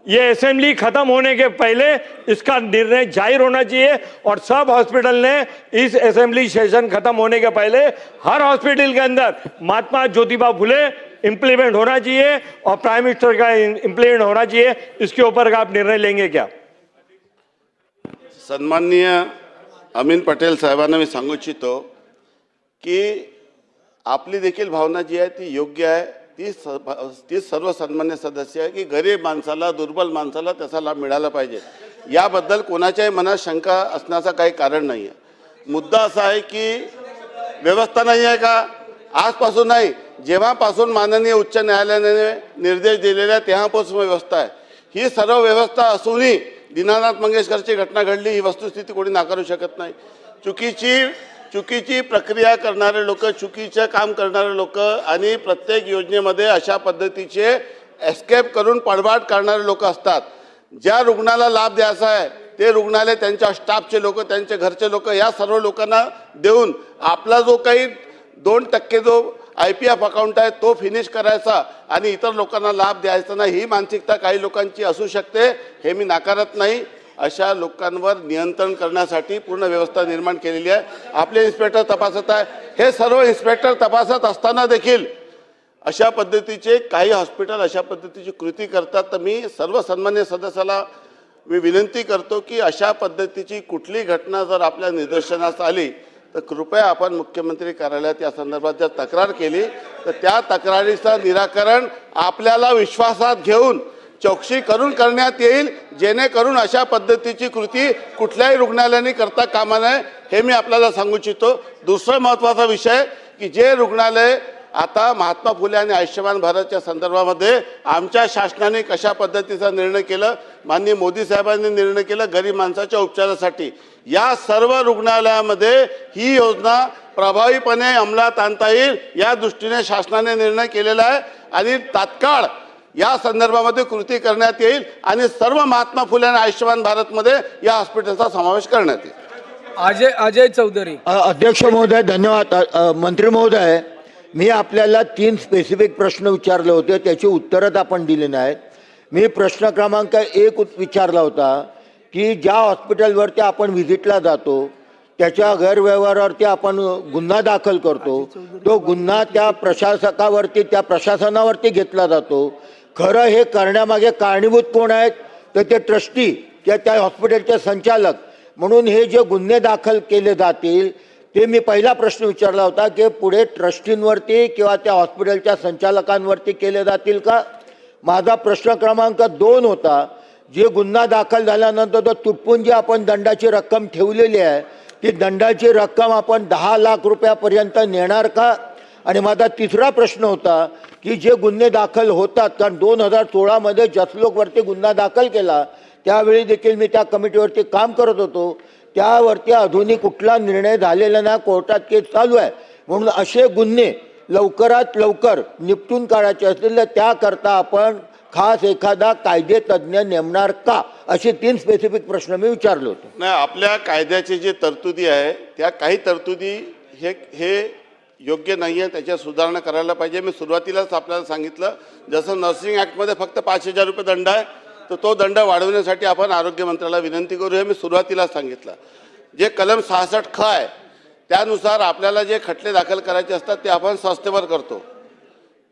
ये असेंबली खत्म होने के पहले इसका निर्णय जाहिर होना चाहिए और सब हॉस्पिटल ने इस असेंबली सेशन खत्म होने के पहले हर हॉस्पिटल के अंदर महात्मा ज्योतिबा फुले इंप्लीमेंट होना चाहिए और प्राइम मिनिस्टर का इंप्लीमेंट होना चाहिए. इसके ऊपर आप निर्णय लेंगे क्या? सन्माननीय अमीन पटेल साहेबांना मी सांगू इच्छितो की आपली देखील भावना जी आहे ती योग्य आहे. ती सर्व सन्मान्य सदस्य आहे की गरीब माणसाला, दुर्बल माणसाला त्याचा लाभ मिळाला पाहिजे. याबद्दल कोणाच्याही मनात शंका असण्याचं काही कारण नाही आहे. मुद्दा असा आहे की व्यवस्था नाही आहे का? आजपासून नाही, जेव्हापासून माननीय उच्च न्यायालयाने निर्देश दिलेले तेव्हापासून व्यवस्था आहे. ही सर्व व्यवस्था असूनही दीनानाथ मंगेशकरची घटना घडली, ही वस्तुस्थिती कोणी नाकारू शकत नाही. चुकीची प्रक्रिया करणारे लोक, चुकीचं काम करणारे लोक आणि प्रत्येक योजनेमध्ये अशा पद्धतीचे एस्केप करून पडबाड करणारे लोक असतात. ज्या रुग्णाला लाभ द्यायचा आहे ते रुग्णालय, त्यांच्या स्टाफचे लोक, त्यांचे घरचे लोक, या सर्व लोकांना देऊन आपला जो काही 2% जो IPF अकाउंट आहे तो फिनिश करायचा आणि इतर लोकांना लाभ द्यायचा नाही, ही मानसिकता काही लोकांची असू शकते, हे मी नाकारत नाही. अशा लोकांवर नियंत्रण करण्यासाठी पूर्ण व्यवस्था निर्माण केलेली आहे. आपले इन्स्पेक्टर तपासत आहे. हे सर्व इन्स्पेक्टर तपासत असताना देखील अशा पद्धतीचे काही हॉस्पिटल अशा पद्धतीची कृती करतात. तर मी सर्व सन्मान्य सदस्याला मी विनंती करतो की अशा पद्धतीची कुठली घटना जर आपल्या निदर्शनास आली तर कृपया आपण मुख्यमंत्री कार्यालयात या संदर्भात जर तक्रार केली तर त्या तक्रारीचं निराकरण आपल्याला विश्वासात घेऊन चौकशी करून करण्यात येईल, जेणेकरून अशा पद्धतीची कृती कुठल्याही रुग्णालयाने करता कामा नये हे मी आपल्याला सांगू इच्छितो. दुसरा महत्त्वाचा विषय की जे रुग्णालय आता महात्मा फुले आणि आयुष्यमान भारतच्या संदर्भामध्ये आमच्या शासनाने कशा पद्धतीचा निर्णय केला, माननीय मोदी साहेबांनी निर्णय केला गरीब माणसाच्या उपचारासाठी, या सर्व रुग्णालयामध्ये ही योजना प्रभावीपणे अंमलात आणता येईल या दृष्टीने शासनाने निर्णय केलेला आहे आणि तात्काळ या संदर्भामध्ये कृती करण्यात येईल आणि सर्व महात्मा फुले आणि आयुष्यमान भारतमध्ये या हॉस्पिटलचा समावेश करण्यात येईल. अजय चौधरी. अध्यक्ष महोदय धन्यवाद. मंत्री महोदय, मी आपल्याला 3 स्पेसिफिक प्रश्न विचारले होते, त्याची उत्तरच आपण दिली नाहीत. मी प्रश्न क्रमांक 1 विचारला होता की ज्या हॉस्पिटलवरती आपण व्हिजिटला जातो त्याच्या गैरव्यवहारावरती आपण गुन्हा दाखल करतो, तो गुन्हा त्या प्रशासकावरती त्या प्रशासनावरती घेतला जातो. खरं हे करण्यामागे कारणीभूत कोण आहेत तर ते ट्रस्टी किंवा त्या हॉस्पिटलचे संचालक. म्हणून हे जे गुन्हे दाखल केले जातील ते मी पहिला प्रश्न विचारला होता की पुढे ट्रस्टींवरती किंवा त्या हॉस्पिटलच्या संचालकांवरती केले जातील का. माझा प्रश्न क्रमांक 2 होता, जे गुन्हा दाखल झाल्यानंतर तो तुटपुंजी आपण दंडाची रक्कम ठेवलेली आहे, ती दंडाची रक्कम आपण 10 लाख रुपयापर्यंत नेणार का. आणि माझा तिसरा प्रश्न होता की जे गुन्हे दाखल होतात, कारण 2016 जसलोकवरती गुन्हा दाखल केला त्यावेळी देखील मी त्या कमिटीवरती काम करत होतो, त्यावरती अजूनही कुठला निर्णय झालेला नाही, कोर्टात केस चालू आहे. म्हणून असे गुन्हे लवकरात लवकर निपटून काढायचे असतील तर त्याकरता आपण खास एखादा कायदे तज्ज्ञ नेमणार का, असे 3 स्पेसिफिक प्रश्न मी विचारले होते. नाही, आपल्या कायद्याची जी तरतुदी आहे त्या काही तरतुदी हे योग्य नाही आहे, त्याच्या सुधारणा करायला पाहिजे. मी सुरुवातीलाच आपल्याला सांगितलं, जसं नर्सिंग ॲक्टमध्ये फक्त 5,000 रुपये दंड आहे तर तो दंड वाढवण्यासाठी आपण आरोग्य मंत्र्याला विनंती करू, हे मी सुरुवातीलाच सांगितलं. जे कलम 66 ख आहे त्यानुसार आपल्याला जे खटले दाखल करायचे असतात ते आपण संस्थेवर करतो,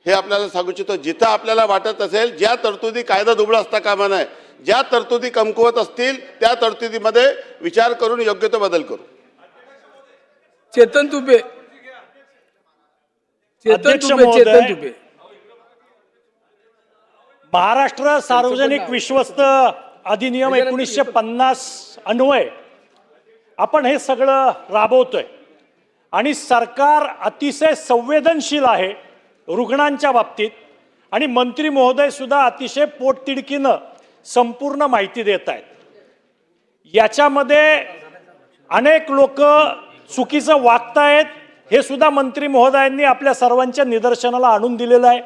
हे आपल्याला सांगू इच्छितो. जिथं आपल्याला वाटत असेल ज्या तरतुदी कायदा दुबळा असता कामा नये, ज्या तरतुदी कमकुवत असतील त्या तरतुदीमध्ये विचार करून योग्य तो बदल करू. चेतन तुपे. महाराष्ट्र सार्वजनिक विश्वस्त अधिनियम 1950 अन्वये आपण हे सगळं राबवतोय आणि सरकार अतिशय संवेदनशील आहे रुग्णांच्या बाबतीत आणि मंत्री महोदय सुद्धा अतिशय पोटतिडकीनं संपूर्ण माहिती देत आहेत. याच्यामध्ये अनेक लोक चुकीचं वागतायत हे सुद्धा मंत्री महोदयांनी आपल्या सर्वांच्या निदर्शनाला आणून दिलेलं आहे.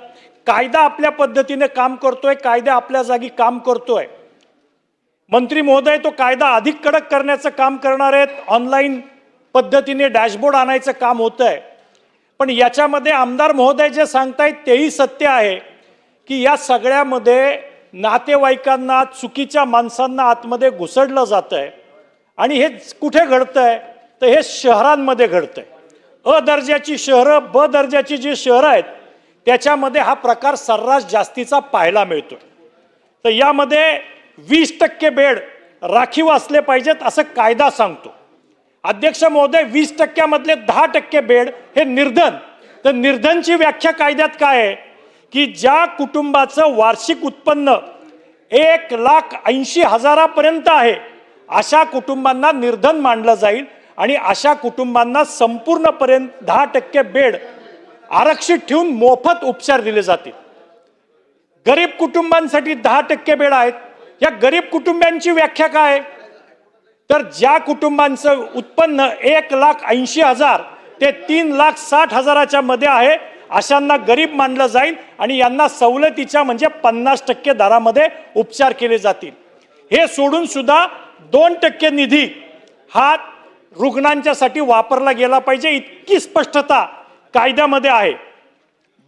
कायदा आपल्या पद्धतीने काम करतोय, कायदा आपल्या जागी काम करतोय. मंत्री महोदय तो कायदा अधिक कडक करण्याचं काम करणार आहेत, ऑनलाईन पद्धतीने डॅशबोर्ड आणायचं काम होतं आहे. पण याच्यामध्ये आमदार महोदय जे सांगतायत तेही सत्य आहे की या सगळ्यामध्ये नातेवाईकांना, चुकीच्या माणसांना आतमध्ये घुसडलं जात आहे आणि हे कुठे घडतंय तर हे शहरांमध्ये घडतंय. अ दर्जाची शहरं, ब दर्जाची जी शहरं आहेत त्याच्यामध्ये हा प्रकार सर्रास जास्तीचा पाहायला मिळतो. तर यामध्ये 20% बेड राखीव असले पाहिजेत असं कायदा सांगतो. अध्यक्ष महोदय, 20% 10% बेड हे निर्धन. तर निर्धनची व्याख्या कायद्यात काय आहे की ज्या कुटुंबाचं वार्षिक उत्पन्न 1,80,000 आहे अशा कुटुंबांना निर्धन मानलं जाईल आणि अशा कुटुंबांना संपूर्णपर्यंत 10% बेड आरक्षित ठेवून मोफत उपचार दिले जातील. गरीब कुटुंबांसाठी 10% बेड आहेत. या गरीब कुटुंबांची व्याख्या काय तर ज्या कुटुंबांचं उत्पन्न 1,80,000 ते 3,60,000 मध्ये आहे अशांना गरीब मानलं जाईल आणि यांना सवलतीच्या म्हणजे 50% दरामध्ये उपचार केले जातील. हे सोडून सुद्धा 2% निधी हा रुग्णांच्यासाठी वापरला गेला पाहिजे इतकी स्पष्टता कायद्यामध्ये आहे.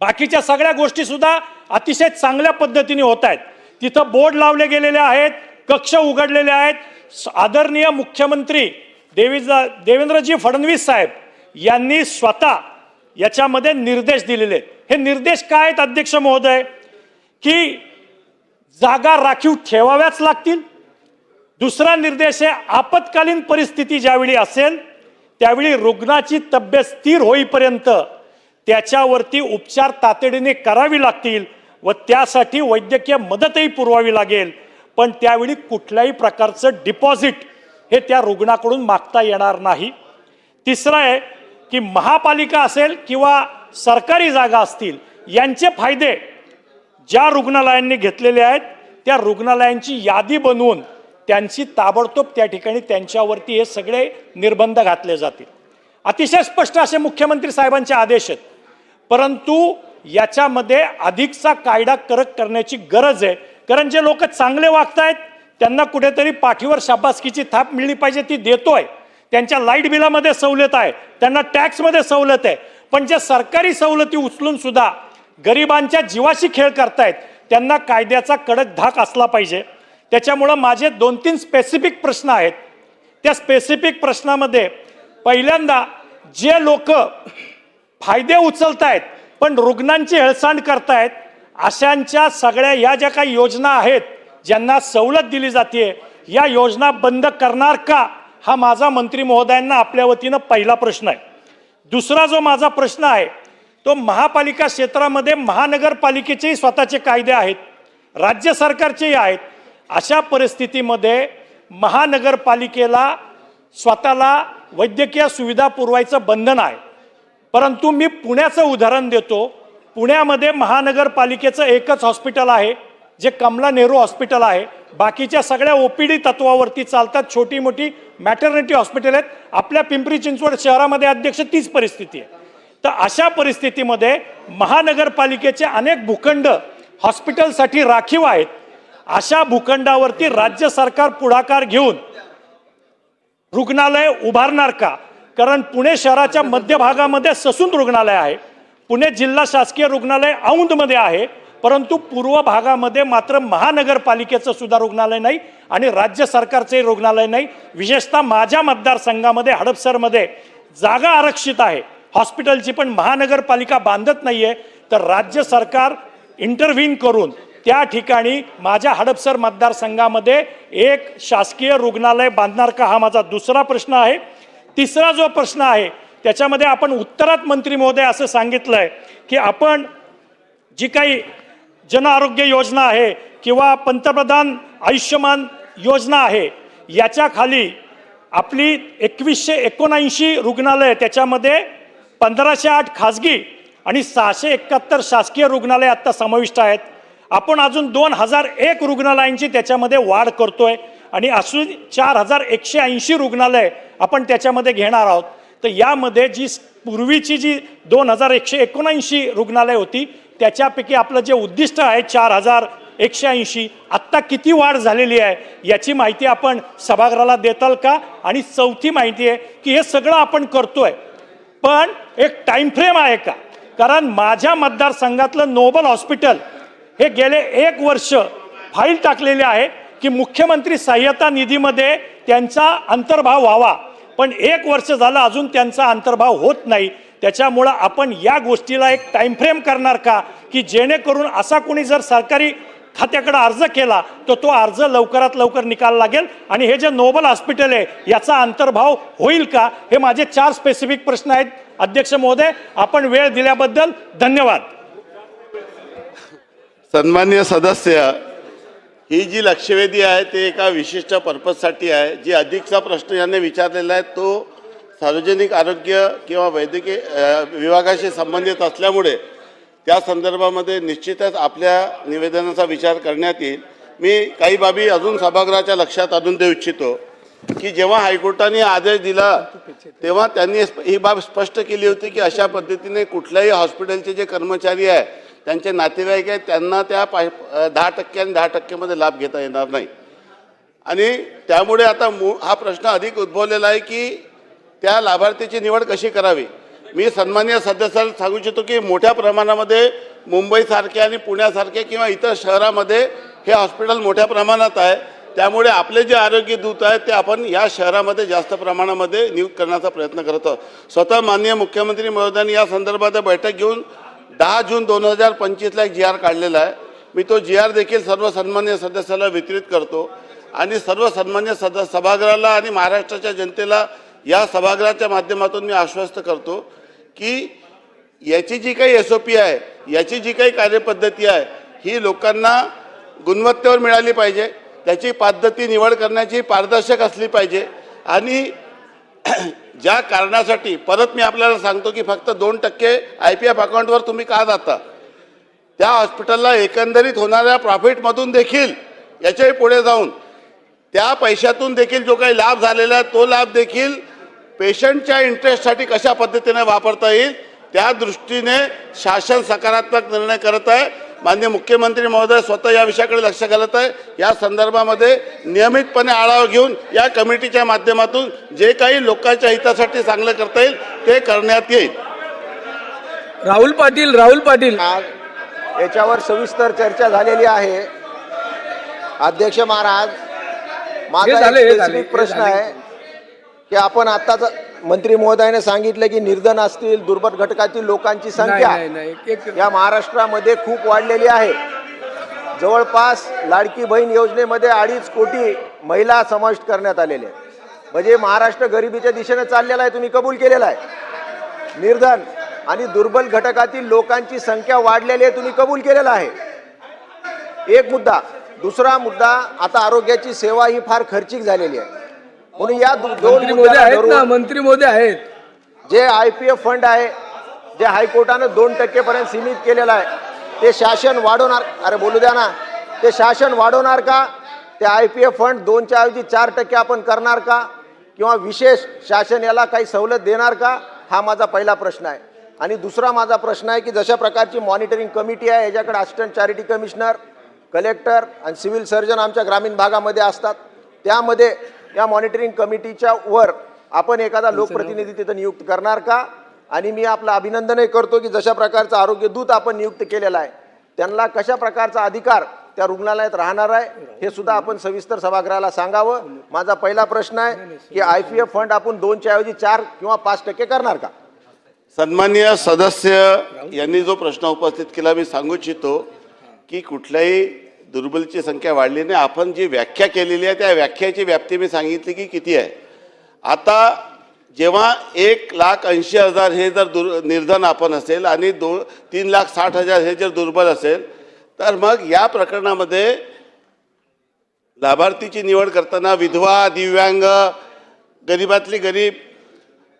बाकीच्या सगळ्या गोष्टी सुद्धा अतिशय चांगल्या पद्धतीने होत आहेत. तिथं बोर्ड लावले गेलेले आहेत, कक्ष उघडलेले आहेत, आदरणीय मुख्यमंत्री देवेंद्रजी फडणवीस साहेब यांनी स्वतः याच्यामध्ये निर्देश दिलेले आहेत. हे निर्देश काय आहेत अध्यक्ष महोदय? की जागा राखीव ठेवाव्याच लागतील. दुसरा निर्देश आहे, आपत्कालीन परिस्थिती ज्यावेळी असेल त्यावेळी रुग्णाची तब्येत स्थिर होईपर्यंत त्याच्यावरती उपचार तातडीने करावी लागतील व त्यासाठी वैद्यकीय मदतही पुरवावी लागेल. पण त्यावेळी कुठल्याही प्रकारचं डिपॉझिट हे त्या रुग्णाकडून मागता येणार नाही. तिसरं आहे की महापालिका असेल किंवा सरकारी जागा असतील यांचे फायदे ज्या रुग्णालयांनी घेतलेले आहेत त्या रुग्णालयांची यादी बनवून त्यांची ताबडतोब त्या ठिकाणी त्यांच्यावरती हे सगळे निर्बंध घातले जातील. अतिशय स्पष्ट असे मुख्यमंत्री साहेबांचे आदेश आहेत. परंतु याच्यामध्ये अधिकचा कायदा कडक करण्याची गरज आहे. कारण जे लोक चांगले वागतायत त्यांना कुठेतरी पाठीवर शाबासकीची थाप मिळली पाहिजे, ती देतोय. त्यांच्या लाईट बिलामध्ये सवलत आहे, त्यांना टॅक्समध्ये सवलत आहे. पण जे सरकारी सवलती उचलून सुद्धा गरिबांच्या जीवाशी खेळ करतायत त्यांना कायद्याचा कडक धाक असला पाहिजे. त्याच्यामुळं माझे 2-3 स्पेसिफिक प्रश्न आहेत. त्या स्पेसिफिक प्रश्नामध्ये पहिल्यांदा जे लोक फायदे उचलतायत पण रुग्णांची हेळसांड करतायत अशांच्या सगळ्या या ज्या काही योजना आहेत ज्यांना सवलत दिली जाते या योजना बंद करणार का, हा माझा मंत्री महोदयांना आपल्या वतीनं पहिला प्रश्न आहे. दुसरा जो माझा प्रश्न आहे तो महापालिका क्षेत्रामध्ये महानगरपालिकेचेही स्वतःचे कायदे आहेत, राज्य सरकारचेही आहेत. अशा परिस्थितीमध्ये महानगरपालिकेला स्वतःला वैद्यकीय सुविधा पुरवायचं बंधन आहे. परंतु मी पुण्याचं उदाहरण देतो. पुण्यामध्ये महानगरपालिकेचं एकच हॉस्पिटल आहे जे कमला नेहरू हॉस्पिटल आहे. बाकीच्या सगळ्या OPD तत्वावरती चालतात, छोटी मोठी मॅटर्निटी हॉस्पिटल आहेत. आपल्या पिंपरी चिंचवड शहरामध्ये अध्यक्ष तीच परिस्थिती आहे. तर अशा परिस्थितीमध्ये महानगरपालिकेचे अनेक भूखंड हॉस्पिटलसाठी राखीव आहेत. अशा भूखंडावरती राज्य सरकार पुढाकार घेऊन रुग्णालय उभारणार का? कारण पुणे शहराच्या मध्यभागामध्ये ससून रुग्णालय आहे, पुणे जिल्हा शासकीय रुग्णालय औंधमध्ये आहे, परंतु पूर्व भागामध्ये मात्र महानगरपालिकेचं सुद्धा रुग्णालय नाही आणि राज्य सरकारचंही रुग्णालय नाही. विशेषतः माझ्या मतदारसंघामध्ये हडपसरमध्ये जागा आरक्षित आहे हॉस्पिटलची, पण महानगरपालिका बांधत नाहीये. तर राज्य सरकार इंटरव्हीन करून त्या ठिकाणी माझ्या हडपसर मतदारसंघामध्ये एक शासकीय रुग्णालय बांधणार का, हा माझा दुसरा प्रश्न आहे. तिसरा जो प्रश्न आहे त्याच्यामध्ये आपण उत्तरात मंत्री महोदय असं सांगितलंय की आपण जी काही जन आरोग्य योजना आहे किंवा पंतप्रधान आयुष्यमान योजना आहे याच्या खाली आपली 2179 रुग्णालय, त्याच्यामध्ये 1508 खाजगी आणि 671 शासकीय रुग्णालय आता समाविष्ट आहेत. आपण अजून 2001 रुग्णालयांची त्याच्यामध्ये वाढ करतोय आणि अजून 4180 रुग्णालय आपण त्याच्यामध्ये घेणार आहोत. तर यामध्ये जी पूर्वीची जी 2179 रुग्णालय होती त्याच्यापैकी आपलं जे उद्दिष्ट आहे 4180, आत्ता किती वाढ झालेली आहे याची माहिती आपण सभागृहाला देताल का? आणि चौथी माहिती आहे की हे सगळं आपण करतोय पण एक टाइम फ्रेम आहे का? कारण माझ्या मतदारसंघातलं नोबल हॉस्पिटल हे गेले 1 वर्ष फाईल टाकलेले आहे की मुख्यमंत्री सहाय्यता निधीमध्ये त्यांचा अंतर्भाव व्हावा, पण 1 वर्ष झालं अजून त्यांचा अंतर्भाव होत नाही. त्याच्यामुळं आपण या गोष्टीला एक टाइम फ्रेम करणार का की जेणेकरून असा कोणी जर सरकारी खात्याकडे अर्ज केला तर तो अर्ज लवकरात लवकर निकाल लागेल आणि हे जे नोबल हॉस्पिटल आहे याचा अंतर्भाव होईल का? हे माझे 4 स्पेसिफिक प्रश्न आहेत. अध्यक्ष महोदय, आपण वेळ दिल्याबद्दल धन्यवाद. सन्माननीय सदस्य, ही जी लक्षवेधी आहे ते एका विशिष्ट पर्पजसाठी आहे. जी अधिकचा प्रश्न यांनी विचारलेला आहे तो सार्वजनिक आरोग्य किंवा वैद्यकीय विभागाशी संबंधित असल्यामुळे त्या संदर्भामध्ये निश्चितच आपल्या निवेदनाचा विचार करण्यात येईल. मी काही बाबी अजून सभागृहाच्या लक्षात आणून देऊ इच्छितो की जेव्हा हायकोर्टाने आदेश दिला तेव्हा त्यांनी ही बाब स्पष्ट केली होती की अशा पद्धतीने कुठल्याही हॉस्पिटलचे जे कर्मचारी आहे त्यांचे नातेवाईक आहेत त्यांना त्या 10% आणि 10% लाभ घेता येणार नाही. आणि त्यामुळे आता हा प्रश्न अधिक उद्भवलेला आहे की त्या लाभार्थीची निवड कशी करावी. मी सन्माननीय सदस्याला सांगू इच्छितो की मोठ्या प्रमाणामध्ये मुंबईसारख्या आणि पुण्यासारख्या किंवा इतर शहरामध्ये हे हॉस्पिटल मोठ्या प्रमाणात आहे. त्यामुळे आपले जे आरोग्य दूत आहेत ते आपण या शहरामध्ये जास्त प्रमाणामध्ये नियुक्त करण्याचा प्रयत्न करत आहोत. स्वतः माननीय मुख्यमंत्री महोदयांनी या संदर्भात बैठक घेऊन 10 जून 2025ला एक GR काढलेला आहे. मी तो GR देखील सर्व सन्मान्य सदस्याला वितरित करतो आणि सर्व सन्मान्य सभागृहाला आणि महाराष्ट्राच्या जनतेला या सभागृहाच्या माध्यमातून मी आश्वस्त करतो की याची जी काही SOP आहे, याची जी काही कार्यपद्धती आहे, ही लोकांना गुणवत्तेवर मिळाली पाहिजे. त्याची पद्धती निवड करण्याची पारदर्शक असली पाहिजे आणि ज्या कारणासाठी परत मी आपल्याला सांगतो की फक्त 2% IPF अकाउंटवर तुम्ही का जाता, त्या हॉस्पिटलला एकंदरीत होणाऱ्या प्रॉफिटमधून देखील याच्याही पुढे जाऊन त्या पैशातून देखील जो काही लाभ झालेला आहे तो लाभ देखील पेशंटच्या इंटरेस्टसाठी कशा पद्धतीने वापरता येईल त्या दृष्टीने शासन सकारात्मक निर्णय करत आहे. माननीय मुख्यमंत्री महोदय स्वतः या विषयाकडे लक्ष घालत आहे. या संदर्भामध्ये नियमितपणे आढावा घेऊन या कमिटीच्या माध्यमातून जे काही लोकांच्या हितासाठी चांगलं करता येईल ते करण्यात येईल. राहुल पाटील याच्यावर सविस्तर चर्चा झालेली आहे. अध्यक्ष महाराज, माझा एक स्पेसिफिक प्रश्न आहे की आपण आताच मंत्री महोदयाने सांगितलं की निर्धन असतील, दुर्बल घटकातील लोकांची संख्या या महाराष्ट्रामध्ये खूप वाढलेली आहे. जवळपास लाडकी बहीण योजनेमध्ये 2.5 कोटी महिला समाविष्ट करण्यात आलेले आहेत. म्हणजे महाराष्ट्र गरिबीच्या दिशेने चाललेला आहे, तुम्ही कबूल केलेला आहे. निर्धन आणि दुर्बल घटकातील लोकांची संख्या वाढलेली आहे, तुम्ही कबूल केलेला आहे. एक मुद्दा. दुसरा मुद्दा, आता आरोग्याची सेवा ही फार खर्चिक झालेली आहे. म्हणून या मंत्री मोदी आहेत. जे IPF फंड आहे, जे हायकोर्टाने 2% पर्यंत सीमित केलेला आहे, ते शासन वाढवणार. अरे बोलू द्या ना. ते शासन वाढवणार का? ते IPF फंड 2च्या ऐवजी 4% आपण करणार का? किंवा विशेष शासन याला काही सवलत देणार का? हा माझा पहिला प्रश्न आहे. आणि दुसरा माझा प्रश्न आहे की जशा प्रकारची मॉनिटरिंग कमिटी आहे, याच्याकडे असिस्टंट चॅरिटी कमिशनर, कलेक्टर आणि सिव्हिल सर्जन आमच्या ग्रामीण भागामध्ये असतात. त्यामध्ये या मॉनिटरिंग कमिटीच्या वर आपण एखादा लोकप्रतिनिधी तिथं नियुक्त करणार का? आणि मी आपलं अभिनंदनही करतो की जशा प्रकारचा आरोग्य दूत आपण नियुक्त केलेला आहे, त्यांना कशा प्रकारचा अधिकार त्या रुग्णालयात राहणार आहे हे सुद्धा आपण सविस्तर सभागृहाला सांगावं. माझा पहिला प्रश्न आहे की IPF फंड आपण 2च्या ऐवजी 4 किंवा 5% करणार का? सन्माननीय सदस्य यांनी जो प्रश्न उपस्थित केला मी सांगू इच्छितो की कुठल्याही दुर्बलची संख्या वाढली नाही. आपण जी व्याख्या केलेली आहे त्या व्याख्याची व्याप्ती मी सांगितली की किती आहे. आता जेव्हा 1,80,000 हे जर निर्धन आपण असेल आणि 3,60,000 हे जर दुर्बल असेल, तर मग या प्रकरणामध्ये लाभार्थीची निवड करताना विधवा, दिव्यांग, गरीबातली गरीब,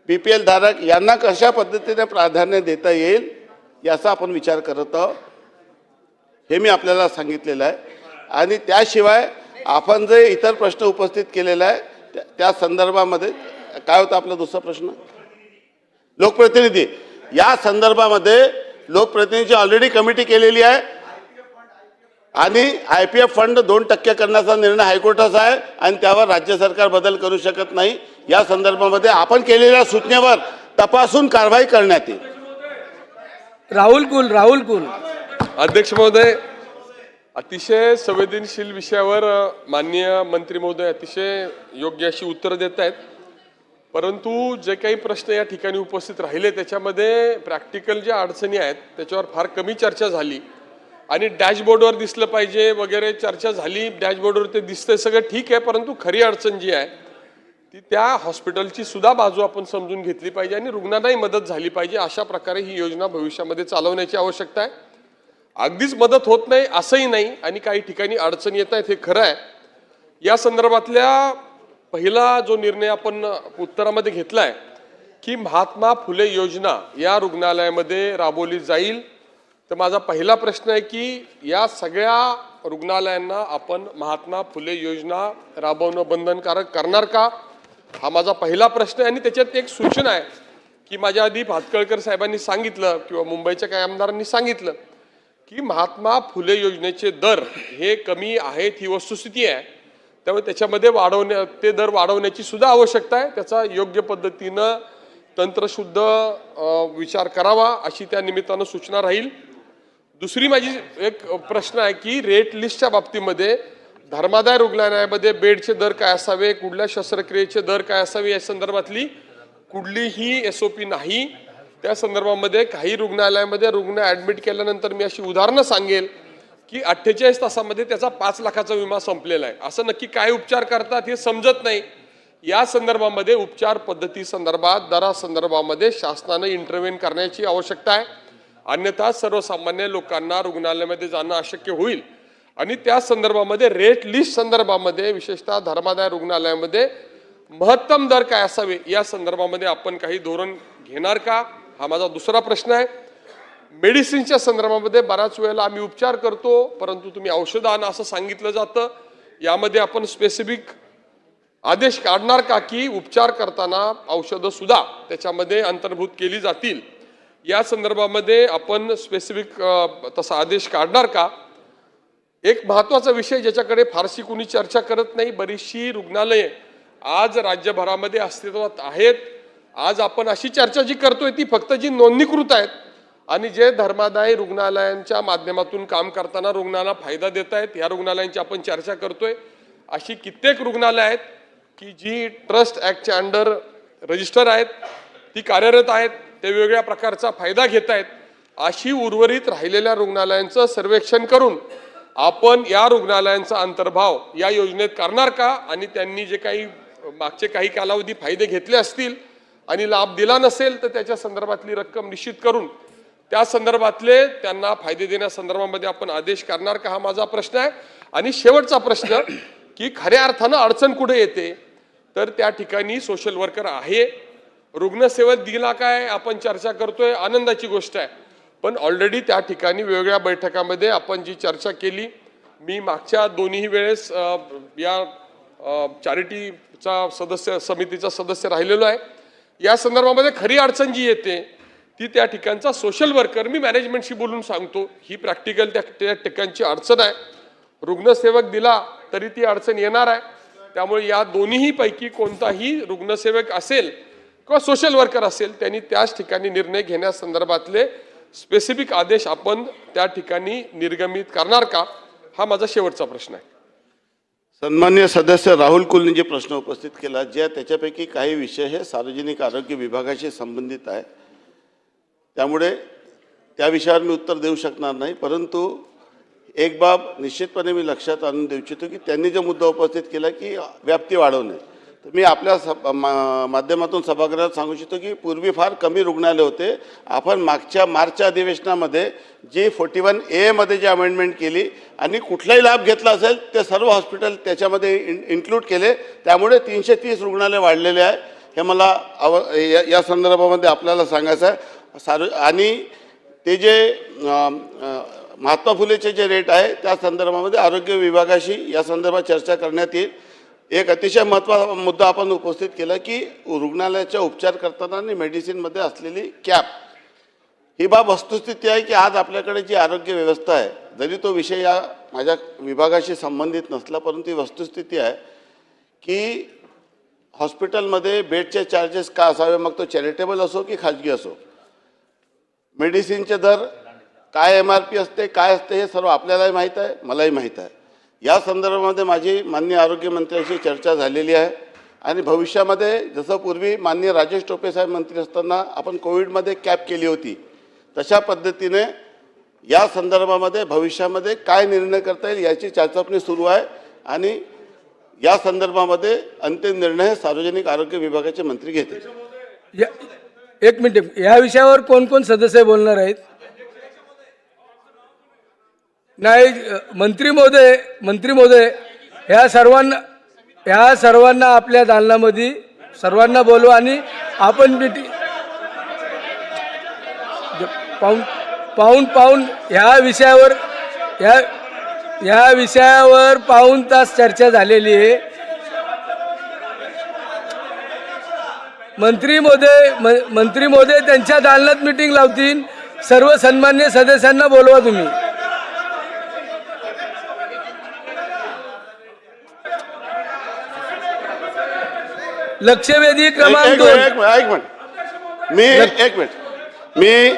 BPL धारक यांना कशा पद्धतीने प्राधान्य देता येईल याचा आपण विचार करत आहोत, हे मी आपल्याला सांगितलेलं आहे. आणि त्याशिवाय आपण जे इतर प्रश्न उपस्थित केलेला आहे त्या संदर्भामध्ये काय होता आपला दुसरा प्रश्न? लोकप्रतिनिधी. या संदर्भामध्ये लोकप्रतिनिधीची ऑलरेडी कमिटी केलेली आहे आणि IPF फंड 2% करण्याचा निर्णय हायकोर्टाचा आहे आणि त्यावर राज्य सरकार बदल करू शकत नाही. या संदर्भामध्ये आपण केलेल्या सूचनेवर तपासून कारवाई करण्यात येईल. राहुल कुल. अध्यक्ष महोदय, अतिशय संवेदनशील विषयावर माननीय मंत्री महोदय अतिशय योग्य अशी उत्तरं देत आहेत. परंतु जे काही प्रश्न या ठिकाणी उपस्थित राहिले त्याच्यामध्ये प्रॅक्टिकल ज्या अडचणी आहेत त्याच्यावर फार कमी चर्चा झाली आणि डॅशबोर्डवर दिसलं पाहिजे वगैरे चर्चा झाली. डॅशबोर्डवर ते दिसतंय सगळं ठीक आहे, परंतु खरी अडचण जी आहे ती त्या हॉस्पिटलची सुद्धा बाजू आपण समजून घेतली पाहिजे आणि रुग्णांनाही मदत झाली पाहिजे. अशा प्रकारे ही योजना भविष्यामध्ये चालवण्याची आवश्यकता आहे. अगदीच मदत होत नाही असंही नाही आणि काही ठिकाणी अडचणी येत आहेत हे खरं आहे. या संदर्भातल्या पहिला जो निर्णय आपण उत्तरामध्ये घेतला आहे की महात्मा फुले योजना या रुग्णालयामध्ये राबवली जाईल. तर माझा पहिला प्रश्न आहे की या सगळ्या रुग्णालयांना आपण महात्मा फुले योजना राबवणं बंधनकारक करणार का, हा माझा पहिला प्रश्न आहे. आणि त्याच्यात एक सूचना आहे की माझ्या आधी भातकळकर साहेबांनी सांगितलं किंवा मुंबईच्या काही आमदारांनी सांगितलं की महात्मा फुले योजनेचे दर हे कमी आहेत, ही वस्तुस्थिती आहे. त्यामुळे त्याच्यामध्ये ते दर वाढवण्याची सुद्धा आवश्यकता आहे. त्याचा योग्य पद्धतीनं तंत्रशुद्ध विचार करावा अशी त्या निमित्तानं सूचना राहील. दुसरी माझी एक प्रश्न आहे की रेट लिस्टच्या बाबतीमध्ये धर्मादाय रुग्णालयामध्ये बेडचे दर काय असावे, कुठल्या शस्त्रक्रियेचे दर काय असावे या संदर्भातली कुठलीही SOP नाही. त्या संदर्भामध्ये काही रुग्णालयामध्ये रुग्ण ॲडमिट केल्यानंतर मी अशी उदाहरणं सांगेल की 48 तासामध्ये त्याचा 5 लाखाचा विमा संपलेला आहे. असं नक्की काय उपचार करतात हे समजत नाही. या संदर्भामध्ये उपचार पद्धती संदर्भात दरासंदर्भामध्ये शासनाने इंटरव्हेन करण्याची आवश्यकता आहे. अन्यथा सर्वसामान्य लोकांना रुग्णालयामध्ये जाणं अशक्य होईल. आणि त्या संदर्भामध्ये रेट लिस्ट संदर्भामध्ये विशेषतः धर्मादाय रुग्णालयामध्ये महत्तम दर काय असावे या संदर्भामध्ये आपण काही धोरण घेणार का, हा माझा दुसरा प्रश्न आहे. मेडिसिनच्या संदर्भामध्ये बऱ्याच वेळेला आम्ही उपचार करतो परंतु तुम्ही औषधं आणा असं सांगितलं जातं. यामध्ये आपण स्पेसिफिक आदेश काढणार का की उपचार करताना औषधं सुद्धा त्याच्यामध्ये अंतर्भूत केली जातील. या संदर्भामध्ये आपण स्पेसिफिक तसा आदेश काढणार का. एक महत्त्वाचा विषय ज्याच्याकडे फारशी कुणी चर्चा करत नाही, बरीचशी रुग्णालये आज राज्यभरामध्ये अस्तित्वात आहेत. आज आपण अशी चर्चा जी करतोय ती फक्त जी नोंदणीकृत आहेत आणि जे धर्मादाय रुग्णालयांच्या माध्यमातून काम करताना रुग्णांना फायदा देत आहेत या रुग्णालयांची आपण चर्चा करतोय. अशी कित्येक रुग्णालय आहेत की जी ट्रस्ट ॲक्टच्या अंडर रजिस्टर आहेत, ती कार्यरत आहेत, ते वेगवेगळ्या प्रकारचा फायदा घेत आहेत. अशी उर्वरित राहिलेल्या रुग्णालयांचं सर्वेक्षण करून आपण या रुग्णालयांचा अंतर्भाव या योजनेत करणार का आणि त्यांनी जे काही मागचे काही कालावधी फायदे घेतले असतील आणि लाभ दिला नसेल तर त्याच्या संदर्भातली रक्कम निश्चित करून त्या संदर्भातले त्यांना फायदे देण्यासंदर्भामध्ये आपण आदेश करणार का, हा माझा प्रश्न आहे. आणि शेवटचा प्रश्न की खऱ्या अर्थानं अडचण कुठे येते तर त्या ठिकाणी सोशल वर्कर आहे. रुग्णसेवेत दिला काय आपण चर्चा करतोय, आनंदाची गोष्ट आहे. पण ऑलरेडी त्या ठिकाणी वेगवेगळ्या बैठकामध्ये आपण जी चर्चा केली, मी मागच्या दोन्ही वेळेस या चॅरिटीचा समितीचा सदस्य राहिलेलो आहे. या संदर्भामध्ये खरी अडचण जी येते ती त्या ठिकाणचा सोशल वर्कर, मी मॅनेजमेंटशी बोलून सांगतो, ही प्रॅक्टिकल त्या ठिकाणची अडचण आहे. रुग्णसेवक दिला तरी ती अडचण येणार आहे. त्यामुळे या दोन्हीही पैकी कोणताही रुग्णसेवक असेल किंवा सोशल वर्कर असेल त्यांनी त्याच ठिकाणी निर्णय घेण्यासंदर्भातले स्पेसिफिक आदेश आपण त्या ठिकाणी निर्गमित करणार का, हा माझा शेवटचा प्रश्न आहे. सन्मान्य सदस्य राहुल कुलने जे प्रश्न उपस्थित केला, ज्या त्याच्यापैकी काही विषय हे सार्वजनिक आरोग्य विभागाशी संबंधित आहे त्यामुळे त्या विषयावर मी उत्तर देऊ शकणार नाही. परंतु एक बाब निश्चितपणे मी लक्षात आणून देऊ इच्छितो की त्यांनी जो मुद्दा उपस्थित केला की व्याप्ती वाढवणे, तर मी आपल्या माध्यमातून सभागृहात सांगू इच्छितो की पूर्वी फार कमी रुग्णालय होते. आपण मागच्या मार्चच्या अधिवेशनामध्ये जी 41A मध्ये जी अमेंडमेंट केली आणि कुठलाही लाभ घेतला असेल ते सर्व हॉस्पिटल त्याच्यामध्ये इन्क्लूड केले. त्यामुळे 330 रुग्णालय वाढलेले आहे. हे मला या संदर्भामध्ये आपल्याला सांगायचं आहे. आणि ते जे महात्मा फुलेचे जे रेट आहे त्या संदर्भामध्ये आरोग्य विभागाशी या संदर्भात चर्चा करण्यात येईल. एक अतिशय महत्त्वाचा मुद्दा आपण उपस्थित केला की रुग्णालयाच्या उपचार करताना आणि मेडिसिनमध्ये असलेली कॅप, ही बाब वस्तुस्थिती आहे की आज आपल्याकडे जी आरोग्य व्यवस्था आहे, जरी तो विषय या माझ्या विभागाशी संबंधित नसला परंतु ही वस्तुस्थिती आहे की हॉस्पिटलमध्ये बेडचे चार्जेस का असावे, मग तो चॅरिटेबल असो की खाजगी असो, मेडिसिनचे दर काय MRP असते काय असते हे सर्व आपल्यालाही माहीत आहे, मलाही माहीत आहे. या संदर्भामध्ये माझी माननीय आरोग्यमंत्र्यांशी चर्चा झालेली आहे. आणि भविष्यामध्ये जसं पूर्वी माननीय राजेश टोपे साहेब मंत्री असताना आपण कोविडमध्ये कॅप केली होती, तशा पद्धतीने या संदर्भामध्ये भविष्यामध्ये काय निर्णय करता येईल याची चाचपणी सुरू आहे. आणि या संदर्भामध्ये अंतिम निर्णय सार्वजनिक आरोग्य विभागाचे मंत्री घेतील. एक मिनिट, या विषयावर कोण कोण सदस्य बोलणार आहेत? नाही, मंत्री महोदय ह्या सर्वांना आपल्या दालनामध्ये सर्वांना बोलवा आणि आपण मिटिंग पाहून ह्या विषयावर पाऊण तास चर्चा झालेली आहे. मंत्री महोदय त्यांच्या दालनात मीटिंग लावतील. सर्व सन्मान्य सदस्यांना बोलवा तुम्ही. लक्षवेधी क्रमांक 2. एक मिनिट, मी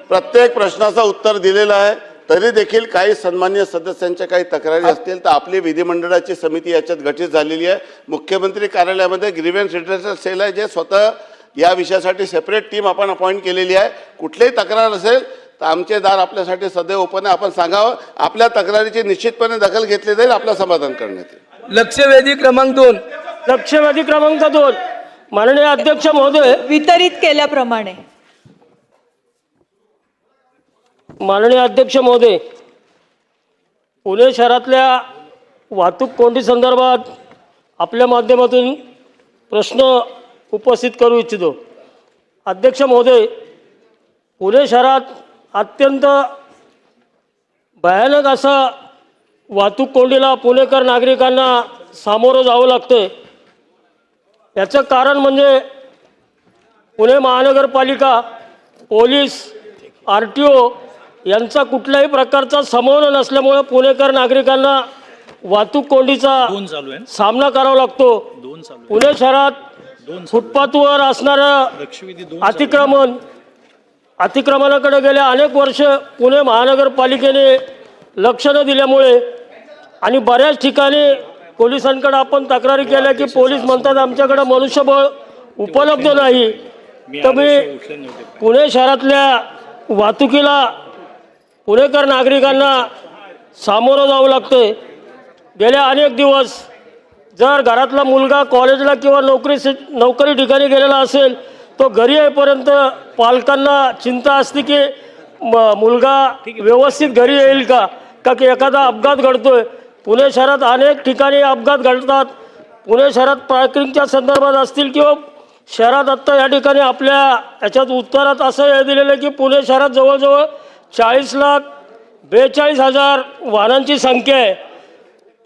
प्रत्येक प्रश्नाचं उत्तर दिलेलं आहे. तरी देखील काही सन्मान्य सदस्यांच्या काही तक्रारी असतील तर आपली विधिमंडळाची समिती याच्यात गठीत झालेली आहे. मुख्यमंत्री कार्यालयामध्ये ग्रीव्हन्स रिड्रेसल सेल आहे, जे स्वतः या विषयासाठी सेपरेट टीम आपण अपॉइंट केलेली आहे. कुठलीही तक्रार असेल तर आमचे दार आपल्यासाठी सदैव ओपन आहे. आपण सांगावं, आपल्या तक्रारीची निश्चितपणे दखल घेतली जाईल, आपलं समाधान करण्यात येईल. लक्षवेधी क्रमांक 2. लक्षवेधी क्रमांक 2. माननीय अध्यक्ष महोदय, वितरित केल्याप्रमाणे. माननीय अध्यक्ष महोदय, पुणे शहरातल्या वाहतूक कोंडी संदर्भात आपल्या माध्यमातून प्रश्न उपस्थित करू इच्छितो. अध्यक्ष महोदय, पुणे शहरात अत्यंत भयानक असं वाहतूक कोंडीला पुणेकर नागरिकांना सामोरं जावं लागतं. याचं कारण म्हणजे पुणे महानगरपालिका, पोलीस, RTO यांचा कुठल्याही प्रकारचा समन्वय नसल्यामुळे पुणेकर नागरिकांना वाहतूक कोंडीचा सामना करावा लागतो. पुणे शहरात फुटपाथवर असणारं अतिक्रमणाकडे गेल्या अनेक वर्ष पुणे महानगरपालिकेने लक्ष न दिल्यामुळे आणि बऱ्याच ठिकाणी पोलिसांकडे आपण तक्रारी केल्या की पोलीस म्हणतात आमच्याकडे मनुष्यबळ उपलब्ध नाही. तर मी पुणे शहरातल्या वाहतुकीला पुणेकर नागरिकांना सामोरं जावं लागतं. गेल्या अनेक दिवस जर घरातला मुलगा कॉलेजला किंवा नोकरी ठिकाणी गेलेला असेल तो घरी येईपर्यंत पालकांना चिंता असते की मुलगा व्यवस्थित घरी येईल का की एखादा अपघात घडतोय. पुणे शहरात अनेक ठिकाणी अपघात घडतात. पुणे शहरात पार्किंगच्या संदर्भात असतील किंवा शहरात आत्ता या ठिकाणी आपल्या याच्यात उत्तरात असं हे दिलेलं आहे की पुणे शहरात जवळजवळ 40,42,000 वाहनांची संख्या आहे.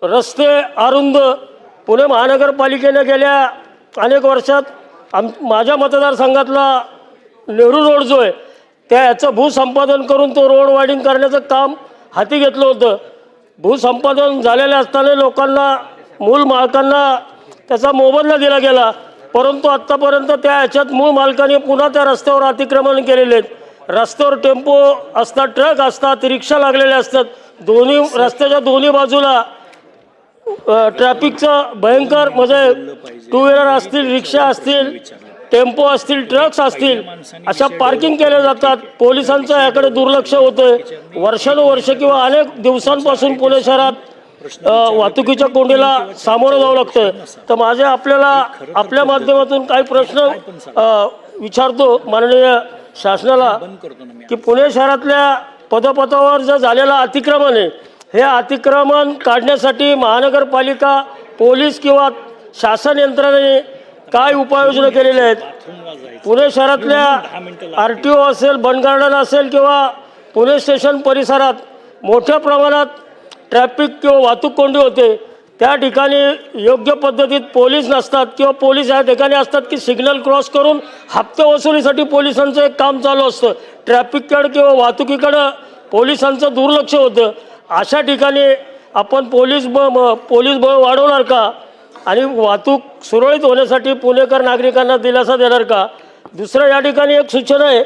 रस्ते अरुंद. पुणे महानगरपालिकेने गेल्या अनेक वर्षात माझ्या मतदारसंघातला नेहरू रोड जो आहे त्या याचं भूसंपादन करून तो रोड वायडिंग करण्याचं काम हाती घेतलं होतं. भूसंपादन झालेले असताना लोकांना, मूळ मालकांना त्याचा मोबदला दिला गेला, परंतु आत्तापर्यंत त्या ह्याच्यात मूळ मालकाने पुन्हा त्या रस्त्यावर अतिक्रमण केलेले आहेत. रस्त्यावर टेम्पो असतात, ट्रक असतात, रिक्षा लागलेले असतात. दोन्ही रस्त्याच्या दोन्ही बाजूला ट्रॅफिकचं भयंकर म्हणजे टू व्हीलर असतील, रिक्षा असतील, टेम्पो असतील, ट्रक्स असतील, अशा पार्किंग केल्या जातात. पोलिसांचं याकडे दुर्लक्ष होतंय. वर्षानुवर्ष किंवा अनेक दिवसांपासून पुणे शहरात वाहतुकीच्या कोंडीला सामोरं जावं लागतं. तर माझे आपल्या माध्यमातून काही प्रश्न विचारतो माननीय शासनाला की पुणे शहरातल्या पदपथावर जे झालेलं अतिक्रमण आहे हे अतिक्रमण काढण्यासाठी महानगरपालिका, पोलीस किंवा शासन यंत्रणेने काय उपाययोजना केलेल्या आहेत. पुणे शहरातल्या RTO असेल, बन गार्डन असेल किंवा पुणे स्टेशन परिसरात मोठ्या प्रमाणात ट्रॅफिक किंवा वाहतूक कोंडी होते. त्या ठिकाणी योग्य पद्धतीत पोलीस नसतात किंवा पोलीस या ठिकाणी असतात की सिग्नल क्रॉस करून हप्ते वसुलीसाठी पोलिसांचं एक काम चालू असतं. ट्रॅफिककडे किंवा वाहतुकीकडं पोलिसांचं दुर्लक्ष होतं. अशा ठिकाणी आपण पोलीस बळ वाढवणार का आणि वाहतूक सुरळीत होण्यासाठी पुणेकर नागरिकांना दिलासा देणार का. दुसरं या ठिकाणी एक सूचना आहे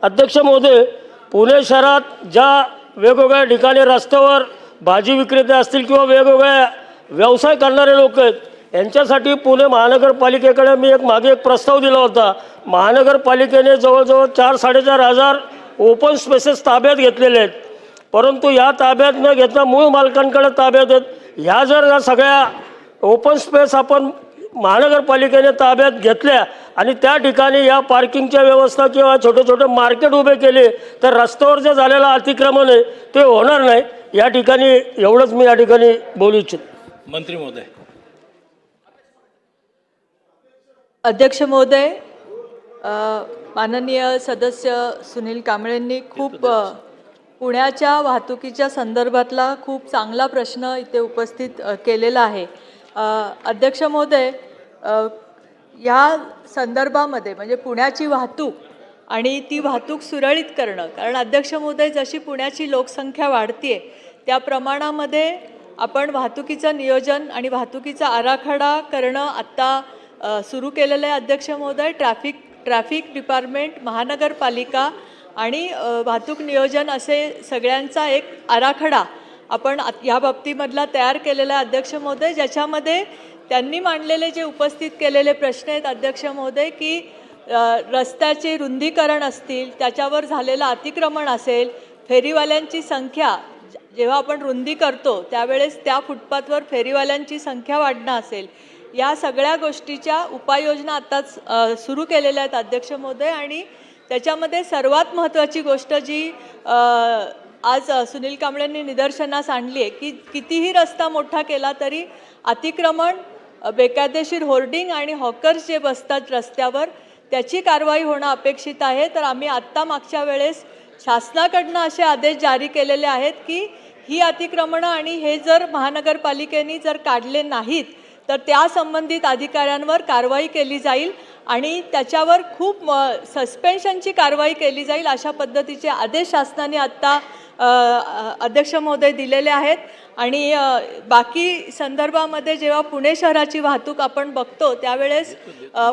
अध्यक्ष महोदय, पुणे शहरात ज्या वेगवेगळ्या ठिकाणी रस्त्यावर भाजी विक्रेते असतील किंवा वेगवेगळ्या व्यवसाय करणारे लोक आहेत यांच्यासाठी पुणे महानगरपालिकेकडे मी मागे एक प्रस्ताव दिला होता. महानगरपालिकेने जवळजवळ 4-4.5 ओपन स्पेसेस ताब्यात घेतलेले आहेत, परंतु या ताब्यात न घेता मूळ मालकांकडे ताब्यात आहेत. ह्या जर या सगळ्या ओपन स्पेस आपण महानगरपालिकेने ताब्यात घेतल्या आणि त्या ठिकाणी या पार्किंगच्या व्यवस्था किंवा छोटे छोटे मार्केट उभे केले तर रस्त्यावर जे झालेलं अतिक्रमण आहे ते होणार नाही. या ठिकाणी एवढंच मी या ठिकाणी बोलू इच्छितो. मंत्री महोदय. अध्यक्ष महोदय, माननीय सदस्य सुनील कांबळेंनी खूप पुण्याच्या वाहतुकीच्या संदर्भातला खूप चांगला प्रश्न इथे उपस्थित केलेला आहे. अध्यक्ष महोदय, या संदर्भामध्ये म्हणजे पुण्याची वाहतूक आणि ती वाहतूक सुरळीत करणं, कारण अध्यक्ष महोदय जशी पुण्याची लोकसंख्या वाढते त्या प्रमाणामध्ये आपण वाहतुकीचं नियोजन आणि वाहतुकीचा आराखडा करणं आत्ता सुरू केलेलं आहे. अध्यक्ष महोदय, ट्रॅफिक डिपार्टमेंट, महानगरपालिका आणि वाहतूक नियोजन असे सगळ्यांचा एक आराखडा आपण या बाबतीमधला तयार केलेला अध्यक्ष महोदय, ज्याच्यामध्ये त्यांनी मांडलेले जे उपस्थित केलेले प्रश्न आहेत अध्यक्ष महोदय, की रस्त्याचे रुंदीकरण असतील, त्याच्यावर झालेलं अतिक्रमण असेल, फेरीवाल्यांची संख्या जेव्हा आपण रुंदी करतो त्यावेळेस त्या फुटपाथवर फेरीवाल्यांची संख्या वाढणं असेल, या सगळ्या गोष्टीच्या उपाययोजना आत्ताच सुरू केलेल्या आहेत अध्यक्ष महोदय. आणि त्याच्यामध्ये सर्वात महत्त्वाची गोष्ट जी आज सुनील कांबळेंनी निदर्शनास आणली आहे, की कितीही रस्ता मोठा केला तरी अतिक्रमण, बेकायदेशीर होर्डिंग आणि हॉकर्स जे बसतात रस्त्यावर, त्याची कारवाई होणं अपेक्षित आहे. तर आम्ही आत्ता मागच्या वेळेस शासनाकडनं असे आदेश जारी केलेले आहेत की ही अतिक्रमणं आणि हे जर महानगरपालिकेने जर काढले नाहीत तर त्या संबंधित अधिकाऱ्यांवर कारवाई केली जाईल आणि त्याच्यावर खूप सस्पेन्शनची कारवाई केली जाईल, अशा पद्धतीचे आदेश शासनाने आत्ता अध्यक्ष महोदय दिलेले आहेत. आणि बाकी संदर्भामध्ये जेव्हा पुणे शहराची वाहतूक आपण बघतो त्यावेळेस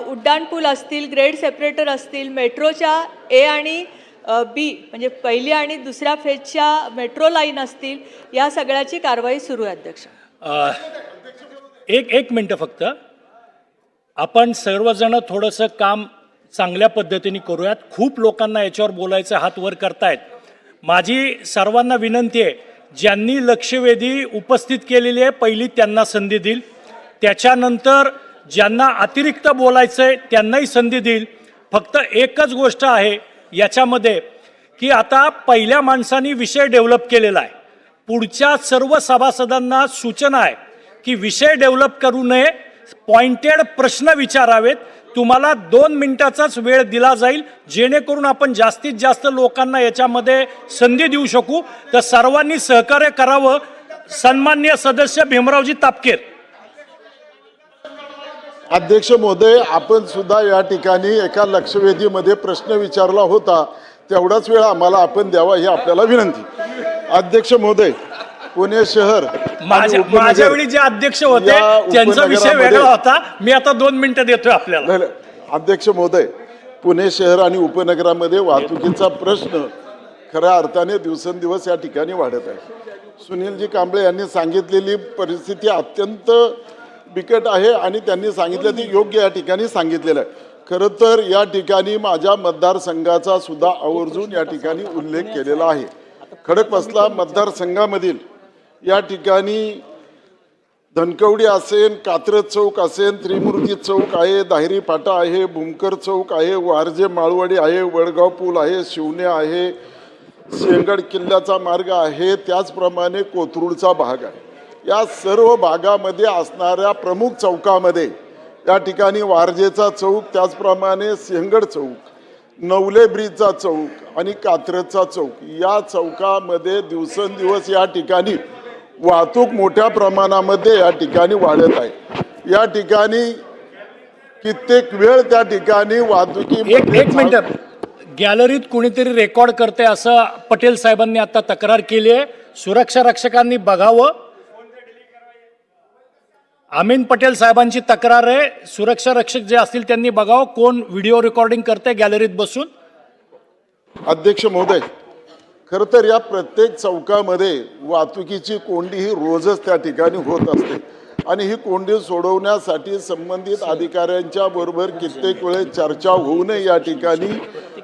उड्डाणपूल असतील, ग्रेड सेपरेटर असतील, मेट्रोच्या ए आणि बी म्हणजे पहिली आणि दुसऱ्या फेजच्या मेट्रो लाईन असतील, या सगळ्याची कारवाई सुरू आहे अध्यक्ष. एक मिनटं फक्त, आपण सर्वजण थोडंसं काम चांगल्या पद्धतीने करूयात. खूप लोकांना याच्यावर बोलायचं हात वर करतायत. माझी सर्वांना विनंती आहे, ज्यांनी लक्षवेधी उपस्थित केलेली आहे पहिली त्यांना संधी देईल, त्याच्यानंतर ज्यांना अतिरिक्त बोलायचं आहे त्यांनाही संधी देईल. फक्त एकच गोष्ट आहे याच्यामध्ये की आता पहिल्या माणसांनी विषय डेव्हलप केलेला आहे, पुढच्या सर्व सभासदांना सूचना आहे की विषय डेव्हलप करू नये, पॉइंटेड प्रश्न विचारावेत. तुम्हाला 2 मिनिटाचाच वेळ दिला जाईल जेणेकरून आपण जास्तीत जास्त लोकांना याच्यामध्ये संधी देऊ शकू. तर सर्वांनी सहकार्य करावं. सन्माननीय सदस्य भीमरावजी तापकीर. अध्यक्ष महोदय, आपण सुद्धा या ठिकाणी एका लक्षवेधीमध्ये प्रश्न विचारला होता, तेवढाच वेळ आम्हाला आपण द्यावा ही आपल्याला विनंती. अध्यक्ष महोदय, पुणे शहर माझ्या वेळी जे अध्यक्ष होते त्यांचा विषय वेगळा होता. मी आता 2 मिनिटं देतोय आपल्याला. अध्यक्ष महोदय, पुणे शहर आणि उपनगरामध्ये वाहतुकीचा प्रश्न खऱ्या अर्थाने दिवसेंदिवस या ठिकाणी वाढत आहे. सुनीलजी कांबळे यांनी सांगितलेली परिस्थिती अत्यंत बिकट आहे आणि त्यांनी सांगितलं ते योग्य या ठिकाणी सांगितलेलं आहे. खरं तर या ठिकाणी माझ्या मतदारसंघाचा सुद्धा आवर्जून या ठिकाणी उल्लेख केलेला आहे. खडकवासला मतदारसंघामधील या ठिकाणी धनकवडी असेल, कात्रज चौक असेल, त्रिमूर्ती चौक आहे, दाहिरी फाटा आहे, भूमकर चौक आहे, वारजे माळवाडी आहे, वडगाव पूल आहे, शिवणे आहे, सिंहगड किल्ल्याचा मार्ग आहे, त्याचप्रमाणे कोथरूडचा भाग आहे. या सर्व भागामध्ये असणाऱ्या प्रमुख चौकामध्ये या ठिकाणी वारजेचा चौक, त्याचप्रमाणे सिंहगड चौक, नवले ब्रिजचा चौक आणि कात्रजचा चौक, या चौकामध्ये दिवसेंदिवस या ठिकाणी वाहतूक मोठ्या प्रमाणामध्ये या ठिकाणी वाढत आहे. या ठिकाणी कित्येक वेळ त्या ठिकाणी वाहतुकी एक मिनिट, गॅलरीत कोणीतरी रेकॉर्ड करते असं पटेल साहेबांनी आता तक्रार केली आहे. सुरक्षा रक्षकांनी बघावं. अमीन पटेल साहेबांची तक्रार आहे. सुरक्षा रक्षक जे असतील त्यांनी बघावं कोण व्हिडिओ रेकॉर्डिंग करते गॅलरीत बसून. अध्यक्ष महोदय, खरं तर या प्रत्येक चौकामध्ये वाहतुकीची कोंडी ही रोजच त्या ठिकाणी होत असते आणि ही कोंडी सोडवण्यासाठी संबंधित अधिकाऱ्यांच्या बरोबर कित्येक वेळेस चर्चा होऊनही या ठिकाणी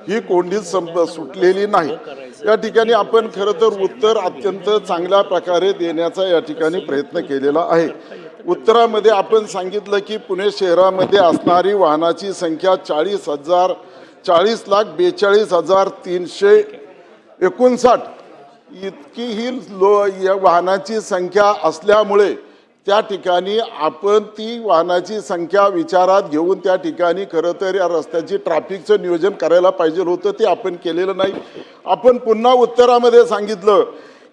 ही कोंडी सुटलेली नाही. या ठिकाणी आपण खरं तर उत्तर अत्यंत चांगल्या प्रकारे देण्याचा या ठिकाणी प्रयत्न केलेला आहे. उत्तरामध्ये आपण सांगितलं की पुणे शहरामध्ये असणारी वाहनाची संख्या 40,42,359 इतकी ही या वाहनाची संख्या असल्यामुळे त्या ठिकाणी आपण ती वाहनाची संख्या विचारात घेऊन त्या ठिकाणी खरं तर या रस्त्याची ट्रॅफिकचं नियोजन करायला पाहिजे होतं, ते आपण केलेलं नाही. आपण पुन्हा उत्तरामध्ये सांगितलं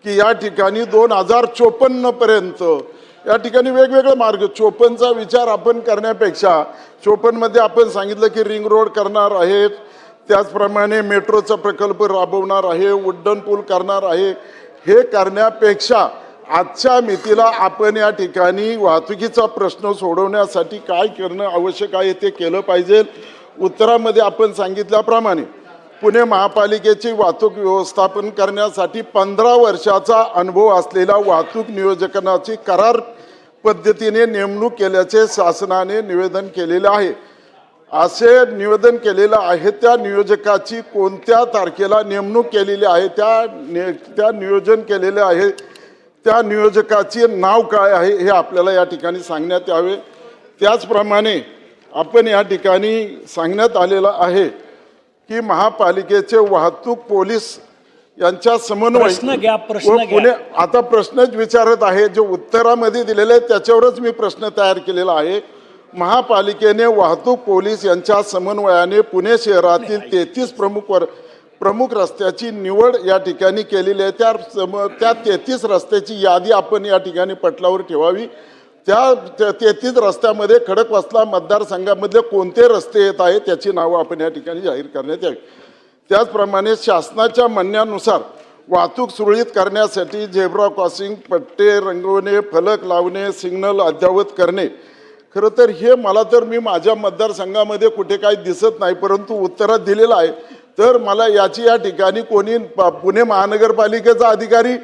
की या ठिकाणी 2054 पर्यंत या ठिकाणी वेगवेगळे मार्ग, 54चा विचार आपण करण्यापेक्षा 54मध्ये आपण सांगितलं की रिंग रोड करणार आहेत, त्याचप्रमाणे मेट्रोचा प्रकल्प राबवणार आहे, उड्डाण पूल करणार आहे. हे करण्यापेक्षा आजच्या मितीला आपण या ठिकाणी वाहतुकीचा प्रश्न सोडवण्यासाठी काय करणं आवश्यक आहे ते केलं पाहिजे. उत्तरामध्ये आपण सांगितल्याप्रमाणे पुणे महापालिकेची वाहतूक व्यवस्थापन करण्यासाठी 15 वर्षाचा अनुभव असलेल्या वाहतूक नियोजकांची करार पद्धतीने नेमणूक केल्याचे शासनाने निवेदन केलेले आहे. असे निवेदन केलेलं आहे. त्या नियोजकाची कोणत्या तारखेला नेमणूक केलेली आहे, त्या नियोजन केलेले आहे त्या नियोजकाचे नाव काय आहे हे आपल्याला या ठिकाणी सांगण्यात यावे. त्याचप्रमाणे आपण या ठिकाणी सांगण्यात आलेलं आहे की महापालिकेचे वाहतूक पोलीस यांच्या समन्वय प्रश्न घ्या, प्रश्न व घ्या. पुणे आता प्रश्नच विचारत आहे, जे उत्तरामध्ये दिलेले आहे त्याच्यावरच मी प्रश्न तयार केलेला आहे. महापालिकेने वाहतूक पोलीस यांच्या समन्वयाने पुणे शहरातील 33 प्रमुख रस्त्याची निवड या ठिकाणी केलेली आहे. त्या 33 रस्त्याची यादी आपण या ठिकाणी पटलावर ठेवावी. त्या 33 रस्त्यामध्ये खडकवासला मतदारसंघामधले कोणते रस्ते येत आहेत त्याची नावं आपण या ठिकाणी जाहीर करण्यात यावी. त्याचप्रमाणे शासनाच्या म्हणण्यानुसार वाहतूक सुरळीत करण्यासाठी झेब्रा क्रॉसिंग, पट्टे रंगवणे, फलक लावणे, सिग्नल अद्ययावत करणे. खरं तर हे मला तर मी माझ्या मतदारसंघामध्ये कुठे काही दिसत नाही, परंतु उत्तरात दिलेलं आहे. तर मला याची या ठिकाणी कोणी पुणे महानगरपालिकेचा अधिकारी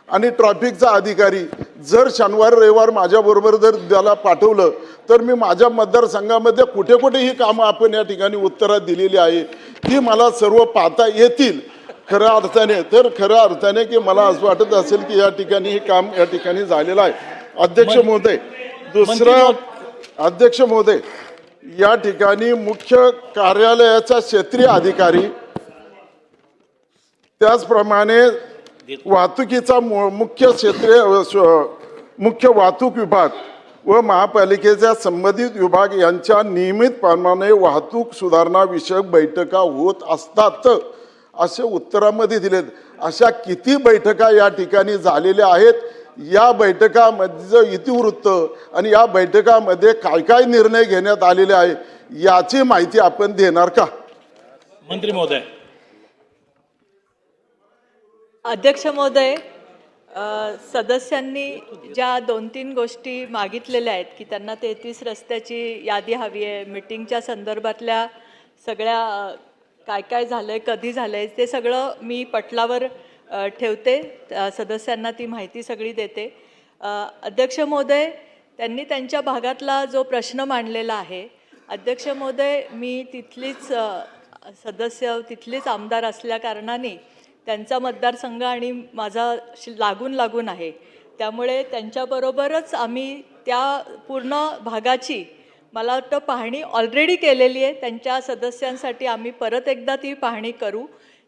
आणि ट्रॅफिकचा अधिकारी जर शनिवार रविवार माझ्याबरोबर जर त्याला पाठवलं तर मी माझ्या मतदारसंघामध्ये कुठे कुठे ही कामं आपण या ठिकाणी उत्तरात दिलेली आहे ती मला सर्व पाहता येतील खऱ्या अर्थाने. तर खऱ्या अर्थाने की मला असं वाटत असेल की या ठिकाणी हे काम या ठिकाणी झालेलं आहे. अध्यक्ष महोदय, दुसरं अध्यक्ष महोदय, या ठिकाणी मुख्य कार्यालयाचा क्षेत्रीय अधिकारी, त्याचप्रमाणे वाहतुकीचा मुख्य वाहतूक विभाग व महापालिकेच्या संबंधित विभाग यांच्या नियमितपणाने वाहतूक सुधारणा विषयक बैठका होत असतात असे उत्तरामध्ये दिलेत. अशा किती बैठका या ठिकाणी झालेल्या आहेत, या बैठकामध्ये इतिवृत्त आणि या बैठकामध्ये काय काय निर्णय घेण्यात आलेले आहे याची माहिती आपण देणार का? मंत्री महोदय. अध्यक्ष महोदय, सदस्यांनी ज्या 2-3 गोष्टी मागितलेल्या आहेत की त्यांना 33 रस्त्याची यादी हवी आहे, मीटिंगच्या संदर्भातल्या सगळ्या काय काय झालं आहे, कधी झालं आहे, ते सगळं मी पटलावर ठेवते, सदस्यांना ती माहिती सगळी देते. अध्यक्ष महोदय, त्यांनी त्यांच्या भागातला जो प्रश्न मांडलेला आहे, अध्यक्ष महोदय, मी तिथलीच सदस्य, तिथलीच आमदार असल्या कारणाने त्यांचा मतदारसंघ आणि माझा लागून आहे, त्यामुळे त्यांच्याबरोबरच आम्ही त्या पूर्ण भागाची मला वाटतं पाहणी ऑलरेडी केलेली आहे. त्यांच्या सदस्यांसाठी आम्ही परत एकदा ती पाहणी करू.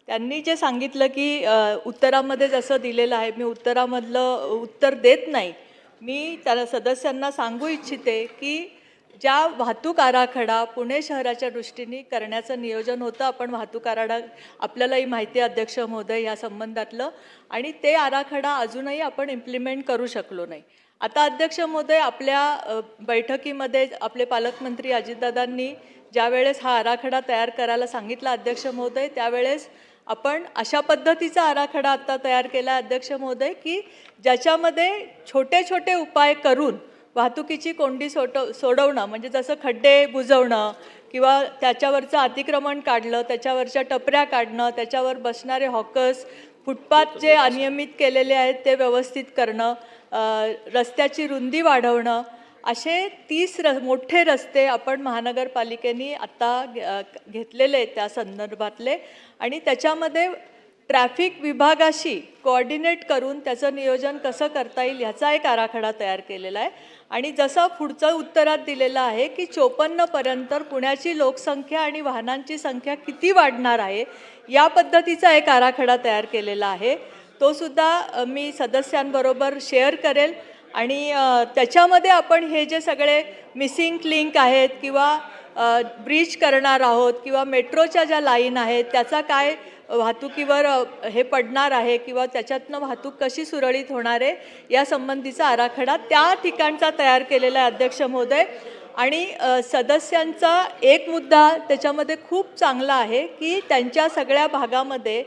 त्यांनी जे सांगितलं की उत्तरामध्ये जसं दिलेलं आहे, मी उत्तरामधलं उत्तर देत नाही. मी त्या सदस्यांना सांगू इच्छिते की ज्या वाहतूक आराखडा पुणे शहराच्या दृष्टीने करण्याचं नियोजन होतं, आपण वाहतूक आराखडा आपल्यालाही माहिती आहे अध्यक्ष महोदय या संबंधातलं, आणि ते आराखडा अजूनही आपण इम्प्लिमेंट करू शकलो नाही. आता अध्यक्ष महोदय, आपल्या बैठकीमध्ये आपले पालकमंत्री अजितदादांनी ज्यावेळेस हा आराखडा तयार करायला सांगितला अध्यक्ष महोदय, त्यावेळेस आपण अशा पद्धतीचा आराखडा आता तयार केला अध्यक्ष महोदय की ज्याच्यामध्ये छोटे छोटे उपाय करून वाहतुकीची कोंडी सोडवणं, म्हणजे जसं खड्डे बुजवणं किंवा त्याच्यावरचं अतिक्रमण काढलं, त्याच्यावरच्या टपऱ्या काढणं, त्याच्यावर बसणारे हॉकर्स, फुटपाथ जे अनियमित केलेले आहेत ते व्यवस्थित करणं, रस्त्याची रुंदी वाढवणं, असे 30 मोठे रस्ते आपण महानगरपालिकेने आत्ता घेतलेले आहेत त्या संदर्भातले, आणि त्याच्यामध्ये ट्रॅफिक विभागाशी कोऑर्डिनेट करून त्याचं नियोजन कसं करता येईल ह्याचा एक आराखडा तयार केलेला आहे. आणि जसं पुढचं उत्तरात दिलेलं आहे की 54पर्यंत पुण्याची लोकसंख्या आणि वाहनांची संख्या किती वाढणार आहे या पद्धतीचा एक आराखडा तयार केलेला आहे. तो सुद्धा मी सदस्यांबरोबर शेअर करेल, आणि त्याच्यामध्ये आपण हे जे सगळे मिसिंग लिंक आहेत किंवा ब्रिज करणार आहोत किंवा मेट्रोच्या ज्या लाईन आहेत त्याचा काय वाहतुकीवर हे पडणार आहे किंवा त्याच्यातनं वाहतूक कशी सुरळीत होणार आहे या संबंधीचा आराखडा त्या ठिकाणचा तयार केलेला आहे अध्यक्ष महोदय. आणि सदस्यांचा एक मुद्दा त्याच्यामध्ये खूप चांगला आहे की त्यांच्या सगळ्या भागामध्ये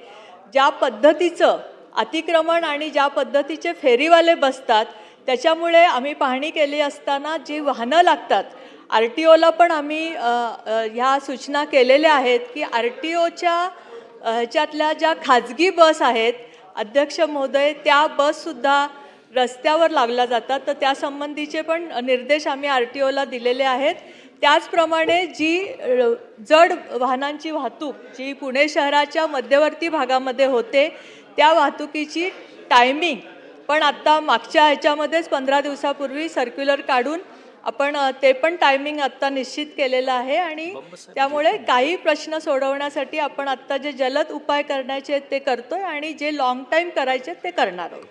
ज्या पद्धतीचं अतिक्रमण आणि ज्या पद्धतीचे फेरीवाले बसतात त्याच्यामुळे आम्ही पाहणी केली असताना जी वाहनं लागतात, RTOला पण आम्ही ह्या सूचना केलेल्या आहेत की RTOच्या ह्याच्यातल्या ज्या खाजगी बस आहेत अध्यक्ष महोदय, त्या बससुद्धा रस्त्यावर लागल्या जातात, तर त्यासंबंधीचे पण निर्देश आम्ही RTOला दिलेले आहेत. त्याचप्रमाणे जी जड वाहनांची वाहतूक जी पुणे शहराच्या मध्यवर्ती भागामध्ये होते त्या वाहतुकीची टायमिंग पण आत्ता मागच्या ह्याच्यामध्येच 15 दिवसापूर्वी सर्क्युलर काढून आपण ते पण टायमिंग आत्ता निश्चित केलेलं आहे आणि त्यामुळे काही प्रश्न सोडवण्यासाठी आपण आत्ता जे जलद उपाय करण्याचे आहेत ते करतोय आणि जे लॉंग टाईम करायचे ते करणार आहोत.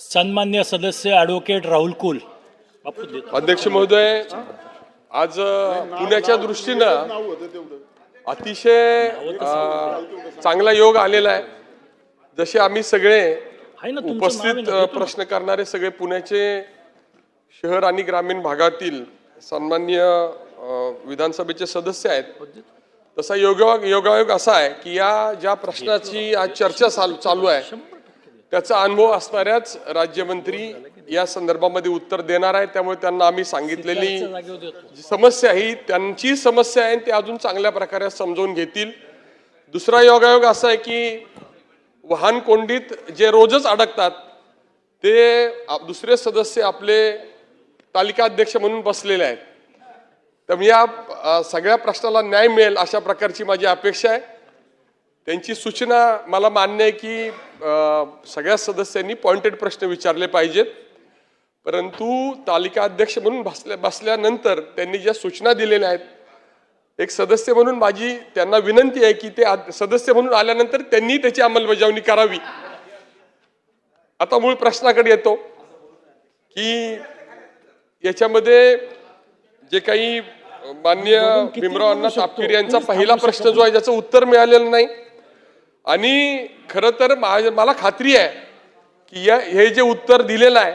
सन्मान्य सदस्य ॲडव्होकेट राहुल कुल. अध्यक्ष महोदय, आज पुण्याच्या दृष्टीनं अतिशय चांगला योग आलेला आहे. जसे आम्ही सगळे उपस्थित प्रश्न करणारे सगळे पुण्याचे शहर आणि ग्रामीण भागातील सन्माननीय विधानसभेचे सदस्य आहेत, तसा योगायोग असा आहे की या ज्या प्रश्नाची आज चर्चा चालू आहे त्याचा अनुभव असणाऱ्याच राज्यमंत्री या संदर्भामध्ये उत्तर देणार आहे. त्यामुळे त्यांना आम्ही सांगितलेली जी समस्या ही त्यांची समस्या आहे ते अजून चांगल्या प्रकारे समजून घेतील. दुसरा योगायोग असा आहे की वाहन कोंडीत जे रोजच अडकतात ते दुसरे सदस्य आपले तालिका अध्यक्ष म्हणून बसलेले आहेत. तर या सगळ्या प्रश्नाला न्याय मिळेल अशा प्रकारची माझी अपेक्षा आहे. त्यांची सूचना मला मान्य आहे की सगळ्या सदस्यांनी पॉइंटेड प्रश्न विचारले पाहिजेत, परंतु तालिका अध्यक्ष म्हणून बसल्यानंतर त्यांनी ज्या सूचना दिलेल्या आहेत, एक सदस्य म्हणून माझी त्यांना विनंती आहे की ते सदस्य म्हणून आल्यानंतर त्यांनी त्याची अंमलबजावणी करावी. आता मूळ प्रश्नाकडे येतो की याच्यामध्ये खरं काही माननीय भीमराव अण्णा तापकीर यांचा पहिला प्रश्न जो आहे ज्याचं उत्तर मिळालेलं नाही आणि खरं तर मला खात्री आहे की हे जे उत्तर दिलेलं आहे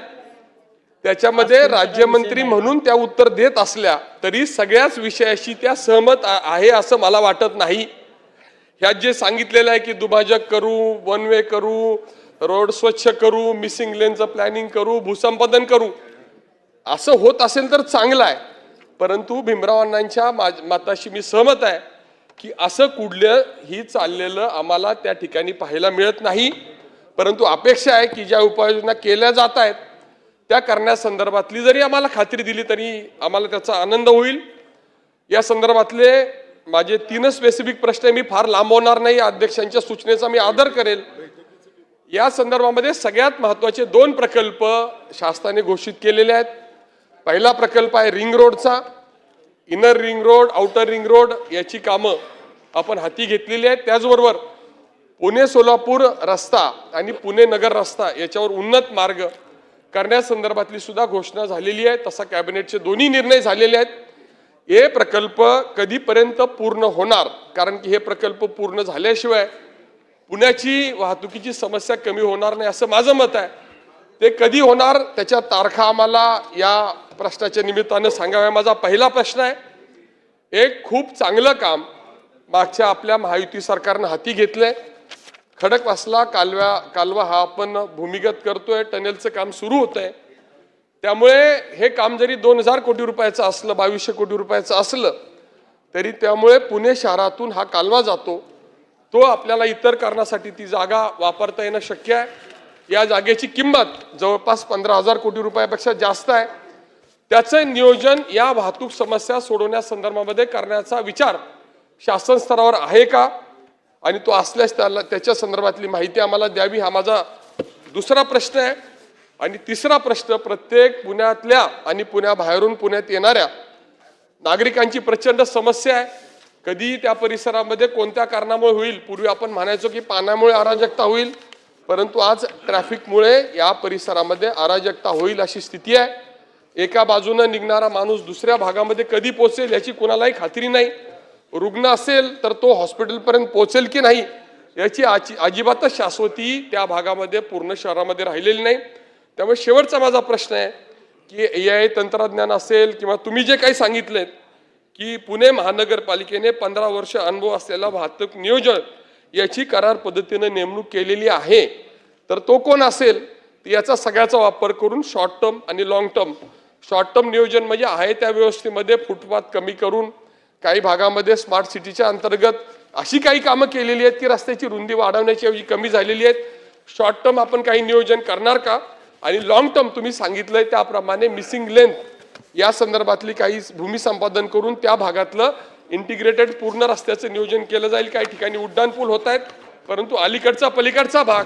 त्याच्यामध्ये राज्यमंत्री म्हणून त्या उत्तर देत असल्या तरी सगळ्याच विषयाशी त्या सहमत आहे असं मला वाटत नाही. ह्यात जे सांगितलेलं आहे की दुभाजक करू, वन वे करू, रोड स्वच्छ करू, मिसिंग लेनचं प्लॅनिंग करू, भूसंपादन करू, असं होत असेल तर चांगलं आहे. परंतु भीमराव अण्णांच्या मताशी मी सहमत आहे की असं कुठलंही चाललेलं आम्हाला त्या ठिकाणी पाहायला मिळत नाही. परंतु अपेक्षा आहे की ज्या उपाययोजना केल्या जात आहेत त्या करण्यासंदर्भातली जरी आम्हाला खात्री दिली तरी आम्हाला त्याचा आनंद होईल. या संदर्भातले माझे 3 स्पेसिफिक प्रश्न मी फार लांबवणार नाही. अध्यक्षांच्या सूचनेचा मी आदर करेल. या संदर्भामध्ये सगळ्यात महत्त्वाचे 2 प्रकल्प शासनाने घोषित केलेले आहेत. पहिला प्रकल्प आहे रिंग रोडचा. Inner ring road, outer ring road याची कामं आपण हाती घेतलेली आहेत. त्याचबरोबर पुणे सोलापूर रस्ता आणि पुणे नगर रस्ता याच्यावर उन्नत मार्ग करण्यासंदर्भातली सुद्धा घोषणा झालेली आहे. तसा कॅबिनेटचे 2 निर्णय झालेले आहेत. हे प्रकल्प कधीपर्यंत पूर्ण होणार, कारण की हे प्रकल्प पूर्ण झाल्याशिवाय पुण्याची वाहतुकीची समस्या कमी होणार नाही असं माझं मत आहे. ते कधी होणार त्याच्या तारखा आम्हाला या प्रश्नाच्या निमित्तानं सांगाव्या. माझा पहिला प्रश्न आहे, एक खूप चांगलं काम मागच्या आपल्या महायुती सरकारनं हाती घेतलंय. खडकवासला कालवा हा आपण भूमिगत करतोय, टनेलचं काम सुरू होतंय. त्यामुळे हे काम जरी 2000 कोटी रुपयाचं असलं, 2200 कोटी रुपयाचं असलं तरी त्यामुळे पुणे शहरातून हा कालवा जातो. तो आपल्याला इतर कारणासाठी ती जागा वापरता येणं शक्य आहे. या जागेची किंमत जवळपास 15,000 कोटी रुपयापेक्षा जास्त आहे. त्याचं नियोजन या वाहतूक समस्या सोडवण्यासंदर्भामध्ये करण्याचा विचार शासन स्तरावर आहे का, आणि तो असल्यास त्याच्या संदर्भातली माहिती आम्हाला द्यावी, हा माझा दुसरा प्रश्न आहे. आणि तिसरा प्रश्न, प्रत्येक पुण्यातल्या आणि पुण्याबाहेरून पुण्यात येणाऱ्या नागरिकांची प्रचंड समस्या आहे. कधी त्या परिसरामध्ये कोणत्या कारणामुळे होईल, पूर्वी आपण म्हणायचो की पाण्यामुळे अराजकता होईल, परंतु आज ट्रॅफिकमुळे या परिसरामध्ये अराजकता होईल अशी स्थिती आहे. एका बाजूने निघणारा माणूस दुसऱ्या भागामध्ये कधी पोहोचेल याची कोणालाही खात्री नाही. रुग्ण असेल तर तो हॉस्पिटलपर्यंत पोहोचेल की नाही याची अजिबातच शाश्वती त्या भागामध्ये पूर्ण शहरामध्ये राहिलेली नाही. त्यामुळे शेवटचा माझा प्रश्न आहे की AI तंत्रज्ञान असेल किंवा तुम्ही जे काही सांगितलेत की पुणे महानगरपालिकेने 15 वर्ष अनुभव असलेला वाहतूक नियोजन याची करार पद्धतीने नेमणूक केलेली आहे, तर तो कोण असेल, याचा सगळ्याचा वापर करून शॉर्ट टर्म आणि लॉंग टर्म. शॉर्ट टर्म नियोजन म्हणजे आहे त्या व्यवस्थेमध्ये फुटपाथ कमी करून काही भागामध्ये स्मार्ट सिटीच्या अंतर्गत अशी काही कामं केलेली आहेत की रस्त्याची रुंदी वाढवण्याची ऐवजी कमी झालेली आहेत. शॉर्ट टर्म आपण काही नियोजन करणार का, आणि लॉंग टर्म तुम्ही सांगितलंय त्याप्रमाणे मिसिंग लेंथ या संदर्भातली काही भूमी संपादन करून त्या भागातलं इंटिग्रेटेड पूर्ण रस्त्याचं नियोजन केलं जाईल. काही ठिकाणी उड्डाण पूल होत आहेत, परंतु अलीकडचा पलीकडचा भाग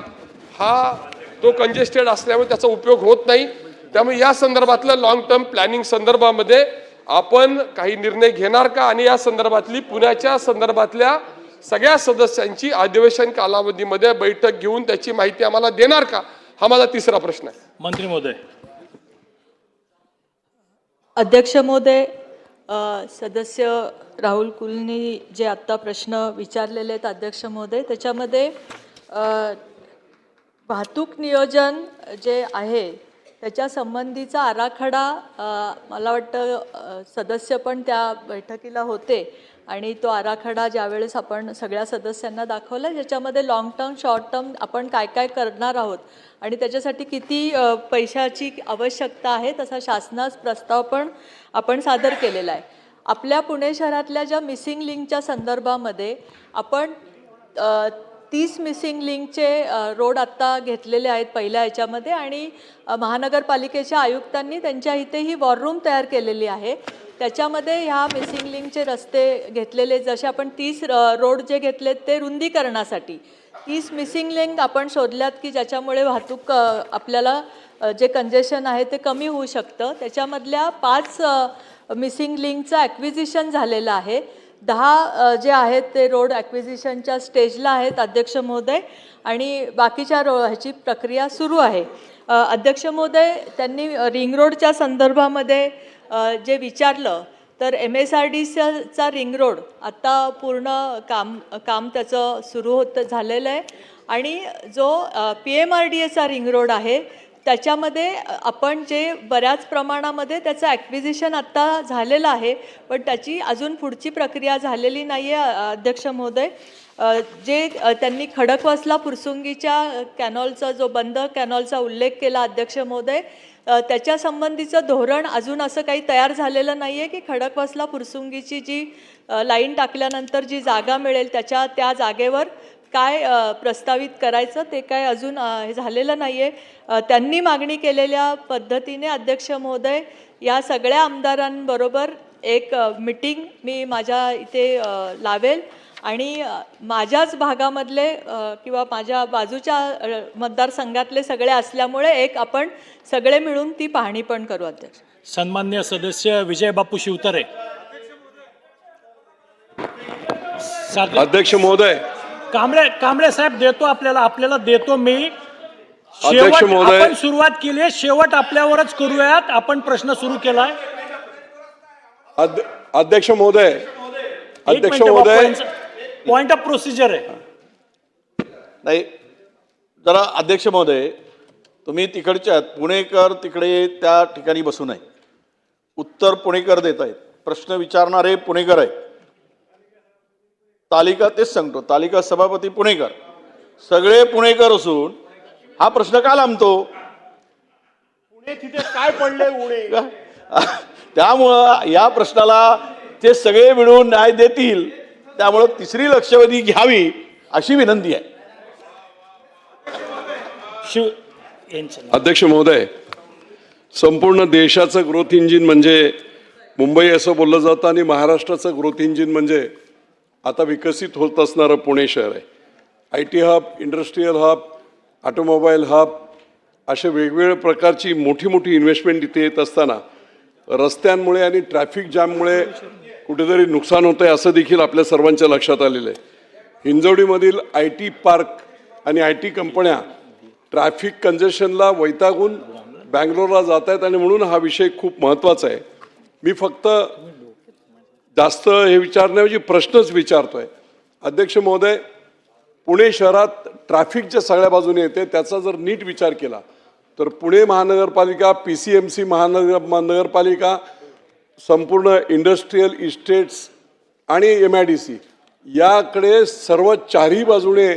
हा तो कंजेस्टेड असल्यामुळे त्याचा उपयोग होत नाही. त्यामुळे या संदर्भातलं लॉंग टर्म प्लॅनिंग संदर्भामध्ये आपण काही निर्णय घेणार का, आणि या संदर्भातली पुण्याच्या संदर्भातल्या सगळ्या सदस्यांची अधिवेशन कालावधीमध्ये बैठक घेऊन त्याची माहिती आम्हाला देणार का, हा माझा तिसरा प्रश्न आहे. मंत्री महोदय. अध्यक्ष महोदय, सदस्य राहुल कुलनी जे आत्ता प्रश्न विचारलेले आहेत अध्यक्ष महोदय, त्याच्यामध्ये वाहतूक नियोजन जे आहे त्याच्या संबंधीचा आराखडा मला वाटतं सदस्य पण त्या बैठकीला होते, आणि तो आराखडा ज्यावेळेस आपण सगळ्या सदस्यांना दाखवला ज्याच्यामध्ये लॉंग टर्म शॉर्ट टर्म आपण काय काय करणार आहोत आणि त्याच्यासाठी किती पैशाची आवश्यकता आहे तसा शासनास प्रस्ताव पण आपण सादर केलेला आहे. आपल्या पुणे शहरातल्या ज्या मिसिंग लिंकच्या संदर्भामध्ये आपण 30 मिसिंग लिंकचे रोड आत्ता घेतलेले आहेत पहिल्या याच्यामध्ये, आणि महानगरपालिकेच्या आयुक्तांनी त्यांच्या इथे ही वॉर रूम तयार केलेली आहे. त्याच्यामध्ये ह्या मिसिंग लिंकचे रस्ते घेतलेले, जसे आपण 30 रोड जे घेतलेत ते रुंदीकरणासाठी 30 मिसिंग लिंक आपण शोधल्यात की ज्याच्यामुळे वाहतूक आपल्याला जे कंजेशन आहे ते कमी होऊ शकतं. त्याच्यामधल्या 5 मिसिंग लिंकचं ॲक्विजिशन झालेलं आहे. 10 जे आहेत ते रोड ॲक्विजिशनच्या स्टेजला आहेत अध्यक्ष महोदय, आणि बाकीच्या ह्याची प्रक्रिया सुरू आहे. अध्यक्ष महोदय, त्यांनी रिंग रोडच्या संदर्भामध्ये जे विचारलं तर MSRDCचा रिंग रोड आत्ता पूर्ण काम त्याचं सुरू झालेलं आहे, आणि जो PMRDAचा रिंग रोड आहे त्याच्यामध्ये आपण जे बऱ्याच प्रमाणामध्ये त्याचं ॲक्विजिशन आत्ता झालेलं आहे, पण त्याची अजून पुढची प्रक्रिया झालेली नाही आहे अध्यक्ष महोदय. जे त्यांनी खडकवासला फुरसुंगीच्या कॅनॉलचा जो बंद कॅनॉलचा उल्लेख केला अध्यक्ष महोदय, त्याच्या संबंधीचं धोरण अजून असं काही तयार झालेलं नाही आहे की खडकवासला फुरसुंगीची जी लाईन टाकल्यानंतर जी जागा मिळेल त्या जागेवर काय प्रस्तावित करायचं ते काय अजून हे झालेलं नाही आहे. त्यांनी मागणी केलेल्या पद्धतीने अध्यक्ष महोदय या सगळ्या आमदारांबरोबर एक मीटिंग मी माझ्या इथे लावेल, आणि माझ्याच भागामधले किंवा माझ्या बाजूच्या मतदारसंघातले सगळे असल्यामुळे एक आपण सगळे मिळून ती पाहणी पण करू. अध्यक्ष. सन्माननीय सदस्य विजय बापू शिवतारे. अध्यक्ष महोदय. कांबळे साहेब देतो आपल्याला देतो मी. अध्यक्ष महोदय. आपण सुरुवात केली आहे, शेवट आपल्यावरच करूयात. आपण प्रश्न सुरू केलाय. अध्यक्ष महोदय. अध्यक्ष महोदय, पॉइंट ऑफ प्रोसिजर आहे. नाही, जरा अध्यक्ष महोदय, तुम्ही तिकडच्या पुणेकर तिकडे त्या ठिकाणी बसू नये. उत्तर पुणेकर देत आहेत, प्रश्न विचारणारे पुणेकर आहेत. तालिका तेच सांगतो, तालिका सभापती पुणेकर, सगळे पुणेकर असून हा प्रश्न का लांबतो? पुणे तिथे काय पडले उणे? त्यामुळं या प्रश्नाला ते सगळे मिळून न्याय देतील, त्यामुळं तिसरी लक्षवेधी घ्यावी अशी विनंती आहे. अध्यक्ष महोदय, संपूर्ण देशाचं ग्रोथ इंजिन म्हणजे मुंबई असं बोललं जातं, आणि महाराष्ट्राचं ग्रोथ इंजिन म्हणजे आता विकसित होत असणारं पुणे शहर आहे. IT hub, industrial hub, automobile hub, असे वेगवेगळ्या प्रकारची मोठी इन्व्हेस्टमेंट इथे येत असताना रस्त्यांमुळे आणि ट्रॅफिक जॅममुळे कुठेतरी नुकसान होतं आहे असं देखील आपल्या सर्वांच्या लक्षात आलेलं आहे. हिंजवडीमधील IT पार्क आणि IT कंपन्या ट्रॅफिक कंजेशनला वैतागून बँगलोरला जात आहेत, आणि म्हणून हा विषय खूप महत्त्वाचा आहे. मी फक्त जास्त हे विचारण्याऐवजी प्रश्नच विचारतोय. अध्यक्ष महोदय, पुणे शहरात ट्रॅफिक जे सगळ्या बाजूने येते त्याचा जर नीट विचार केला तर पुणे महानगरपालिका, PCMC महानगरपालिका, संपूर्ण इंडस्ट्रीयल इस्टेट्स आणि MIDC याकडे सर्व चारही बाजूने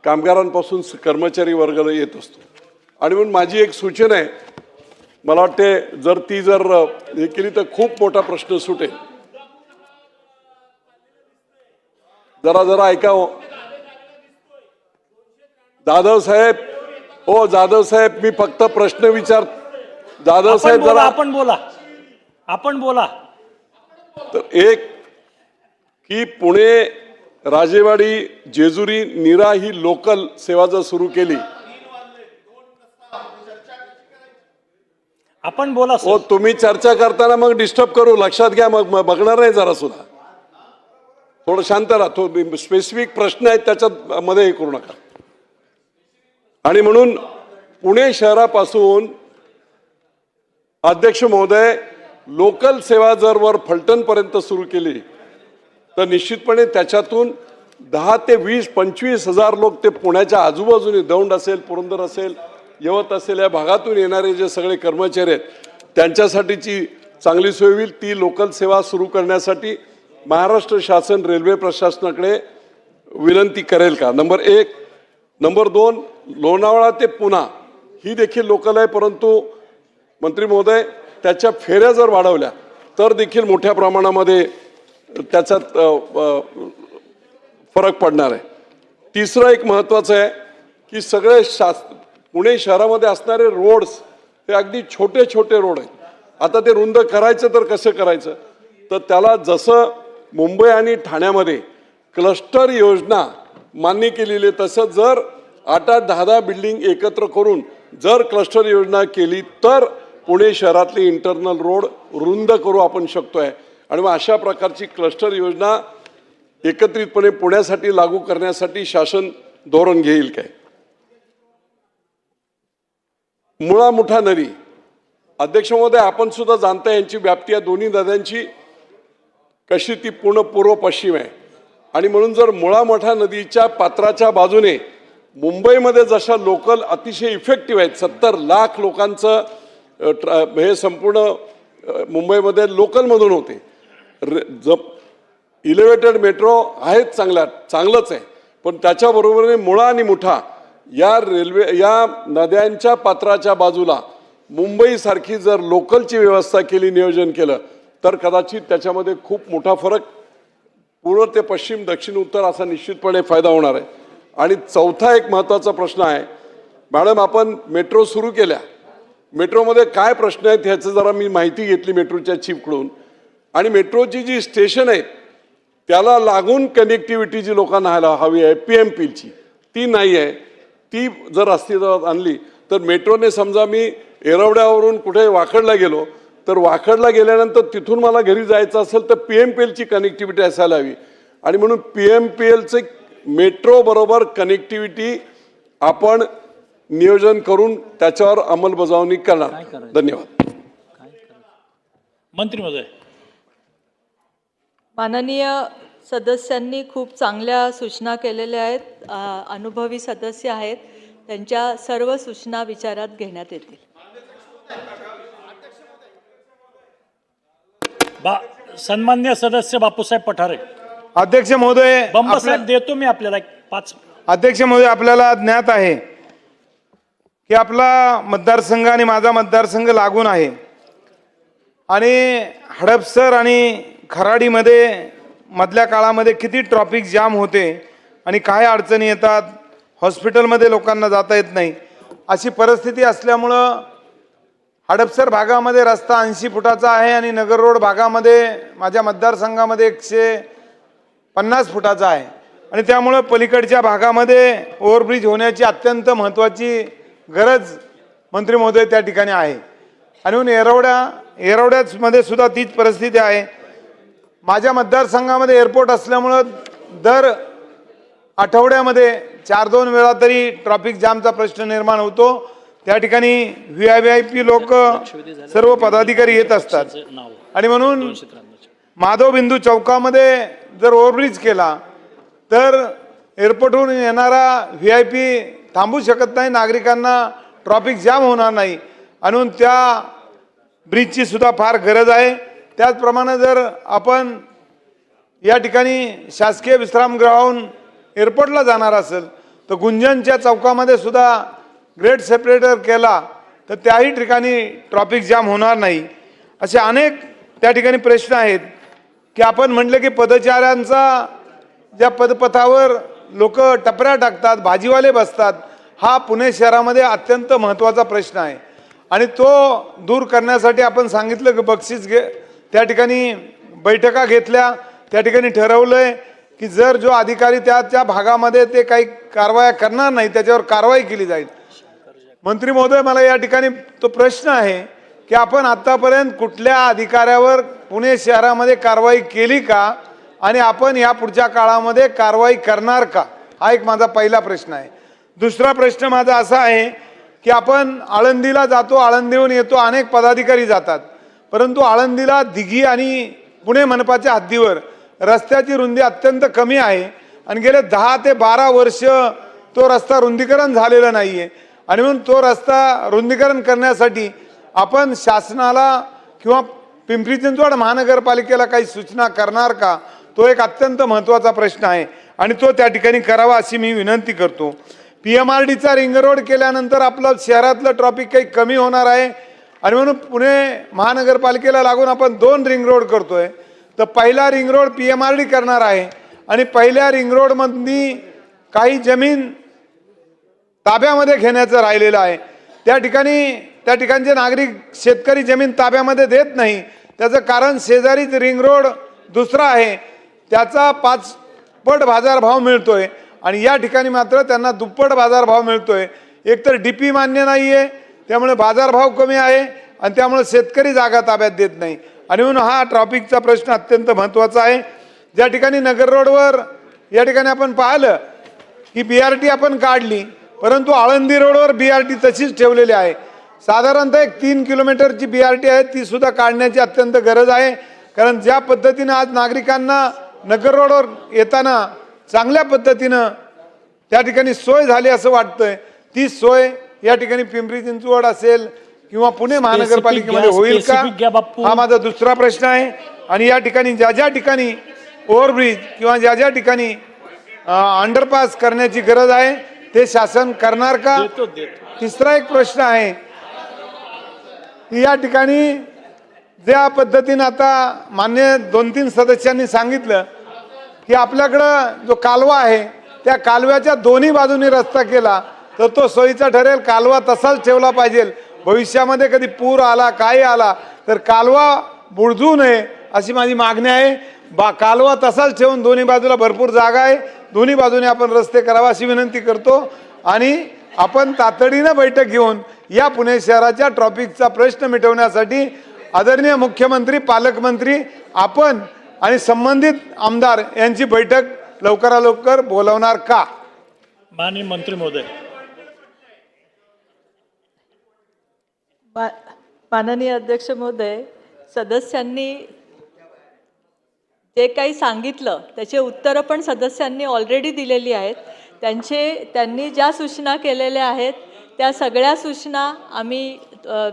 कामगारांपासून कर्मचारी वर्ग येत असतो. आणि म्हणून माझी एक सूचना आहे, मला वाटते जर ती हे केली तर खूप मोठा प्रश्न सुटेल. जरा ऐका हो. जाधव साहेब, हो जाधव साहेब, मी फक्त प्रश्न विचार. जाधव साहेब जरा आपण बोला. तर एक की पुणे राजेवाडी जेजुरी नीरा ही लोकल सेवा जर सुरू केली. आपण बोला. हो, तुम्ही चर्चा करताना मग डिस्टर्ब करू, लक्षात घ्या. मग बघणार नाही जरा सुद्धा. थोडं शांत राहा. स्पेसिफिक प्रश्न आहेत त्याच्यात मध्ये हे करू नका. आणि म्हणून पुणे शहरापासून अध्यक्ष महोदय लोकल सेवा जर वर फलटणपर्यंत सुरू केली तर निश्चितपणे त्याच्यातून 10 ते 20-25 हजार लोक ते पुण्याच्या आजूबाजूने दौंड असेल, पुरंदर असेल, यवत असेल या भागातून येणारे जे सगळे कर्मचारी आहेत त्यांच्यासाठीची चांगली सोय होईल. ती लोकल सेवा सुरू करण्यासाठी महाराष्ट्र शासन रेल्वे प्रशासनाकडे विनंती करेल का? नंबर 1. नंबर 2, लोणावळा ते पुणा ही देखील लोकल आहे, परंतु मंत्री महोदय त्याच्या फेऱ्या जर वाढवल्या तर देखील मोठ्या प्रमाणामध्ये त्याच्यात फरक पडणार आहे. तिसरं एक महत्त्वाचं आहे की सगळे पुणे शहरामध्ये असणारे रोड्स हे अगदी छोटे छोटे रोड आहेत. आता ते रुंद करायचं तर कसं करायचं? तर त्याला जसं मुंबई आणि ठाण्यामध्ये क्लस्टर योजना मान्य केलेली आहे तसं जर 8-10 बिल्डिंग एकत्र करून जर क्लस्टर योजना केली तर पुणे शहरातले इंटरनल रोड रुंद करू आपण शकतोय. आणि मग अशा प्रकारची क्लस्टर योजना एकत्रितपणे पुण्यासाठी लागू करण्यासाठी शासन धोरण घेईल काय? मुळा मुठा नदी, अध्यक्ष महोदय आपण सुद्धा जाणता यांची व्याप्ती या दोन्ही नद्यांची कशी ती पूर्ण पूर्व पश्चिम आहे. आणि म्हणून जर मुळा मुठा नदीच्या पात्राच्या बाजूने मुंबईमध्ये जशा लोकल अतिशय इफेक्टिव्ह आहेत, 70 लाख लोकांचं हे संपूर्ण मुंबईमध्ये लोकलमधून होते. इलेव्हेटेड मेट्रो आहेत, चांगलंच आहे, पण त्याच्याबरोबरीने मुळा आणि मुठा या नद्यांच्या पात्राच्या बाजूला मुंबईसारखी जर लोकलची व्यवस्था केली, नियोजन केलं तर कदाचित त्याच्यामध्ये खूप मोठा फरक पूर्व ते पश्चिम, दक्षिण, उत्तर असा निश्चितपणे फायदा होणार आहे. आणि चौथा एक महत्त्वाचा प्रश्न आहे मॅडम, आपण मेट्रो सुरू केल्या, मेट्रोमध्ये काय प्रश्न आहेत ह्याचं जरा मी माहिती घेतली मेट्रोच्या चीफकडून. आणि मेट्रोची जी स्टेशन आहेत त्याला लागून कनेक्टिव्हिटी जी लोकांना हवी आहे PMPची ती नाही आहे. ती जर अस्तित्वात आणली तर मेट्रोने समजा मी येरवड्यावरून कुठे वाकडला गेलो तर वाकडला गेल्यानंतर तिथून मला घरी जायचं असेल तर PMPLची कनेक्टिव्हिटी असायला हवी. आणि म्हणून PMPLचे मेट्रो बरोबर कनेक्टिव्हिटी आपण नियोजन करून त्याच्यावर अंमलबजावणी करणार. धन्यवाद. मंत्री महोदय. माननीय सदस्यांनी खूप चांगल्या सूचना केलेल्या आहेत. अनुभवी सदस्य आहेत, त्यांच्या सर्व सूचना विचारात घेण्यात येतील. सन्मान्य सदस्य बापूसाहेब पठारे. अध्यक्ष महोदय, बंबासाहेब देतो मी आपल्याला 5. अध्यक्ष महोदय, आपल्याला ज्ञात आहे की आपला मतदारसंघ आणि माझा मतदारसंघ लागून आहे आणि हडपसर आणि खराडीमध्ये मधल्या काळामध्ये किती ट्रॅफिक जाम होते आणि काय अडचणी येतात, हॉस्पिटलमध्ये लोकांना जाता येत नाही, अशी परिस्थिती असल्यामुळं हडपसर भागामध्ये रस्ता 80 फुटाचा आहे आणि नगर रोड भागामध्ये माझ्या मतदारसंघामध्ये 150 फुटाचा आहे. आणि त्यामुळं पलीकडच्या भागामध्ये ओव्हरब्रिज होण्याची अत्यंत महत्त्वाची गरज मंत्री महोदय त्या ठिकाणी आहे. आणि म्हणून येरवड्यामध्ये सुद्धा तीच परिस्थिती आहे. माझ्या मतदारसंघामध्ये एअरपोर्ट असल्यामुळं दर आठवड्यामध्ये 4-2 वेळा तरी ट्रॅफिक जामचा प्रश्न निर्माण होतो. त्या ठिकाणी VIP लोक सर्व पदाधिकारी येत असतात. आणि म्हणून माधव बिंदू चौकामध्ये जर ओव्हरब्रिज केला तर एअरपोर्टहून येणारा VIP थांबू शकत नाही, नागरिकांना ट्रॅफिक जाम होणार नाही. आणि त्या ब्रिजची सुद्धा फार गरज आहे. त्याचप्रमाणे जर आपण या ठिकाणी शासकीय विश्रामगृहाहून एअरपोर्टला जाणार असेल तर गुंजनच्या चौकामध्ये सुद्धा ग्रेट सेपरेटर केला तर त्याही ठिकाणी ट्रॅफिक जाम होणार नाही. असे अनेक त्या ठिकाणी प्रश्न आहेत की आपण म्हटलं की पदचाऱ्यांचा ज्या पदपथावर लोक टपऱ्या टाकतात, भाजीवाले बसतात, हा पुणे शहरामध्ये अत्यंत महत्त्वाचा प्रश्न आहे आणि तो दूर करण्यासाठी आपण सांगितलं की बक्षीस त्या ठिकाणी बैठका घेतल्या, त्या ठिकाणी ठरवलंय की जर जो अधिकारी त्या भागामध्ये ते काही कारवाया करणार नाही त्याच्यावर कारवाई केली जाईल. मंत्री महोदय, मला या ठिकाणी तो प्रश्न आहे की आपण आतापर्यंत कुठल्या अधिकाऱ्यावर पुणे शहरामध्ये कारवाई केली का आणि आपण या पुढच्या काळामध्ये कारवाई करणार का, हा एक माझा पहिला प्रश्न आहे. दुसरा प्रश्न माझा असा आहे की आपण आळंदीला जातो, आळंदीहून येतो, अनेक पदाधिकारी जातात, परंतु आळंदीला दिघी आणि पुणे मनपाच्या हद्दीवर रस्त्याची रुंदी अत्यंत कमी आहे आणि गेले 10 ते 12 वर्ष तो रस्ता रुंदीकरण झालेला नाही आहे आणि म्हणून तो रस्ता रुंदीकरण करण्यासाठी आपण शासनाला किंवा पिंपरी चिंचवड महानगरपालिकेला काही सूचना करणार का, तो एक अत्यंत महत्त्वाचा प्रश्न आहे आणि तो त्या ठिकाणी करावा अशी मी विनंती करतो. PMRDचा रिंग रोड केल्यानंतर आपलं शहरातलं ट्रॉफिक काही कमी होणार आहे आणि म्हणून पुणे महानगरपालिकेला लागून आपण 2 रिंग रोड करतोय. तर पहिला रिंग रोड PMRD करणार आहे आणि पहिल्या रिंग रोडमधली काही जमीन ताब्यामध्ये घेण्याचं राहिलेलं आहे. त्या ठिकाणचे नागरिक शेतकरी जमीन ताब्यामध्ये देत नाही. त्याचं कारण शेजारीच रिंग रोड दुसरा आहे, त्याचा 5 पट बाजारभाव मिळतोय आणि या ठिकाणी मात्र त्यांना दुप्पट बाजारभाव मिळतोय. एकतर DP मान्य नाही आहे, त्यामुळे बाजारभाव कमी आहे आणि त्यामुळे शेतकरी जागा ताब्यात देत नाही आणि म्हणून हा ट्रॅफिकचा प्रश्न अत्यंत महत्त्वाचा आहे. ज्या ठिकाणी नगर रोडवर या ठिकाणी आपण पाहिलं की BRT आपण काढली, परंतु आळंदी रोडवर BRT तशीच ठेवलेली आहे. साधारणतः एक 3 किलोमीटरची BRT आहे, ती सुद्धा काढण्याची अत्यंत गरज आहे. कारण ज्या पद्धतीनं आज नागरिकांना नगर रोडवर येताना चांगल्या पद्धतीनं त्या ठिकाणी सोय झाली असं वाटतंय, ती सोय या ठिकाणी पिंपरी चिंचवड असेल किंवा पुणे महानगरपालिकेमध्ये होईल का, हा माझा दुसरा प्रश्न आहे. आणि या ठिकाणी ज्या ठिकाणी ओव्हरब्रिज किंवा ज्या ठिकाणी अंडरपास करण्याची गरज आहे ते शासन करणार का. तिसरा एक प्रश्न आहे की या ठिकाणी ज्या पद्धतीनं आता मान्य 2-3 सदस्यांनी सांगितलं की आपल्याकडं जो कालवा आहे त्या कालव्याच्या दोन्ही बाजूनी रस्ता केला तर तो सोयीचा ठरेल. कालवा तसाच ठेवला पाहिजे. भविष्यामध्ये कधी पूर आला काय आला तर कालवा बुडजू नये अशी माझी मागणी आहे. कालवा तसाच ठेवून दोन्ही बाजूला भरपूर जागा आहे, दोन्ही बाजूने आपण रस्ते करावा अशी विनंती करतो आणि आपण तातडीनं बैठक घेऊन या पुणे शहराच्या ट्रॅफिकचा प्रश्न मिटवण्यासाठी आदरणीय मुख्यमंत्री, पालकमंत्री, आपण आणि संबंधित आमदार यांची बैठक लवकरात लवकर बोलवणार का. माननीय मंत्री महोदय. माननीय अध्यक्ष महोदय, सदस्यांनी जे काही सांगितलं त्याचे उत्तरं पण सदस्यांनी ऑलरेडी दिलेली आहेत. त्यांनी ज्या सूचना केलेल्या आहेत त्या सगळ्या सूचना आम्ही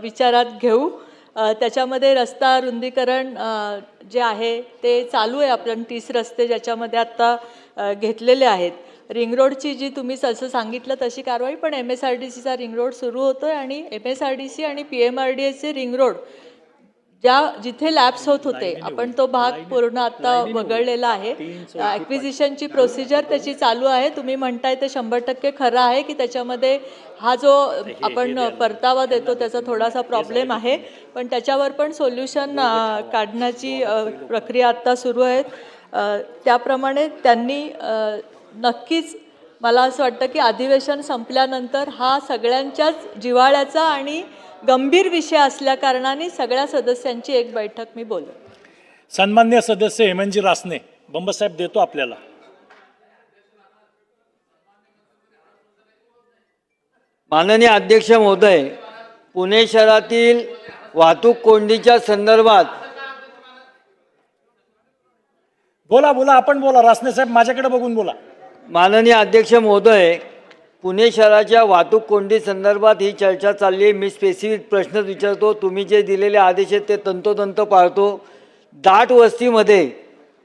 विचारात घेऊ. त्याच्यामध्ये रस्ता रुंदीकरण जे आहे ते चालू आहे. आपण 30 रस्ते ज्याच्यामध्ये आत्ता घेतलेले आहेत. रिंग रोडची जी तुम्ही असं सांगितलं तशी कारवाई, पण MSRDCचा रिंग रोड सुरू होतो आहे आणि MSRDC आणि PMRDAचे रिंग रोड जिथे लॅप्स होत होते आपण तो भाग पूर्ण आता वगळलेला आहे. ॲक्विजिशनची प्रोसिजर त्याची चालू आहे. तुम्ही म्हणताय ते 100% खरं आहे की त्याच्यामध्ये हा जो आपण परतावा देतो त्याचा थोडासा प्रॉब्लेम आहे, पण त्याच्यावर पण सोल्युशन काढण्याची प्रक्रिया आत्ता सुरू आहे. त्याप्रमाणे त्यांनी नक्कीच मला असं वाटतं की अधिवेशन संपल्यानंतर हा सगळ्यांच्याच जिव्हाळ्याचा आणि गंभीर विषय असल्या कारणाने सगळ्या सदस्यांची एक बैठक मी बोलू. सन्मान्य सदस्य हेमंतजी रासने, बंबसाहेब देतो आपल्याला. माननीय अध्यक्ष महोदय, पुणे शहरातील वाहतूक कोंडीच्या संदर्भात बोला आपण बोला. रासने साहेब माझ्याकडे बघून बोला. माननीय अध्यक्ष महोदय, पुणे शहराच्या वाहतूक कोंडी संदर्भात ही चर्चा चालली आहे. मी स्पेसिफिक प्रश्न विचारतो, तुम्ही जे दिलेले आदेश आहेत ते तंतोतंत पाळतो. दाट वस्तीमध्ये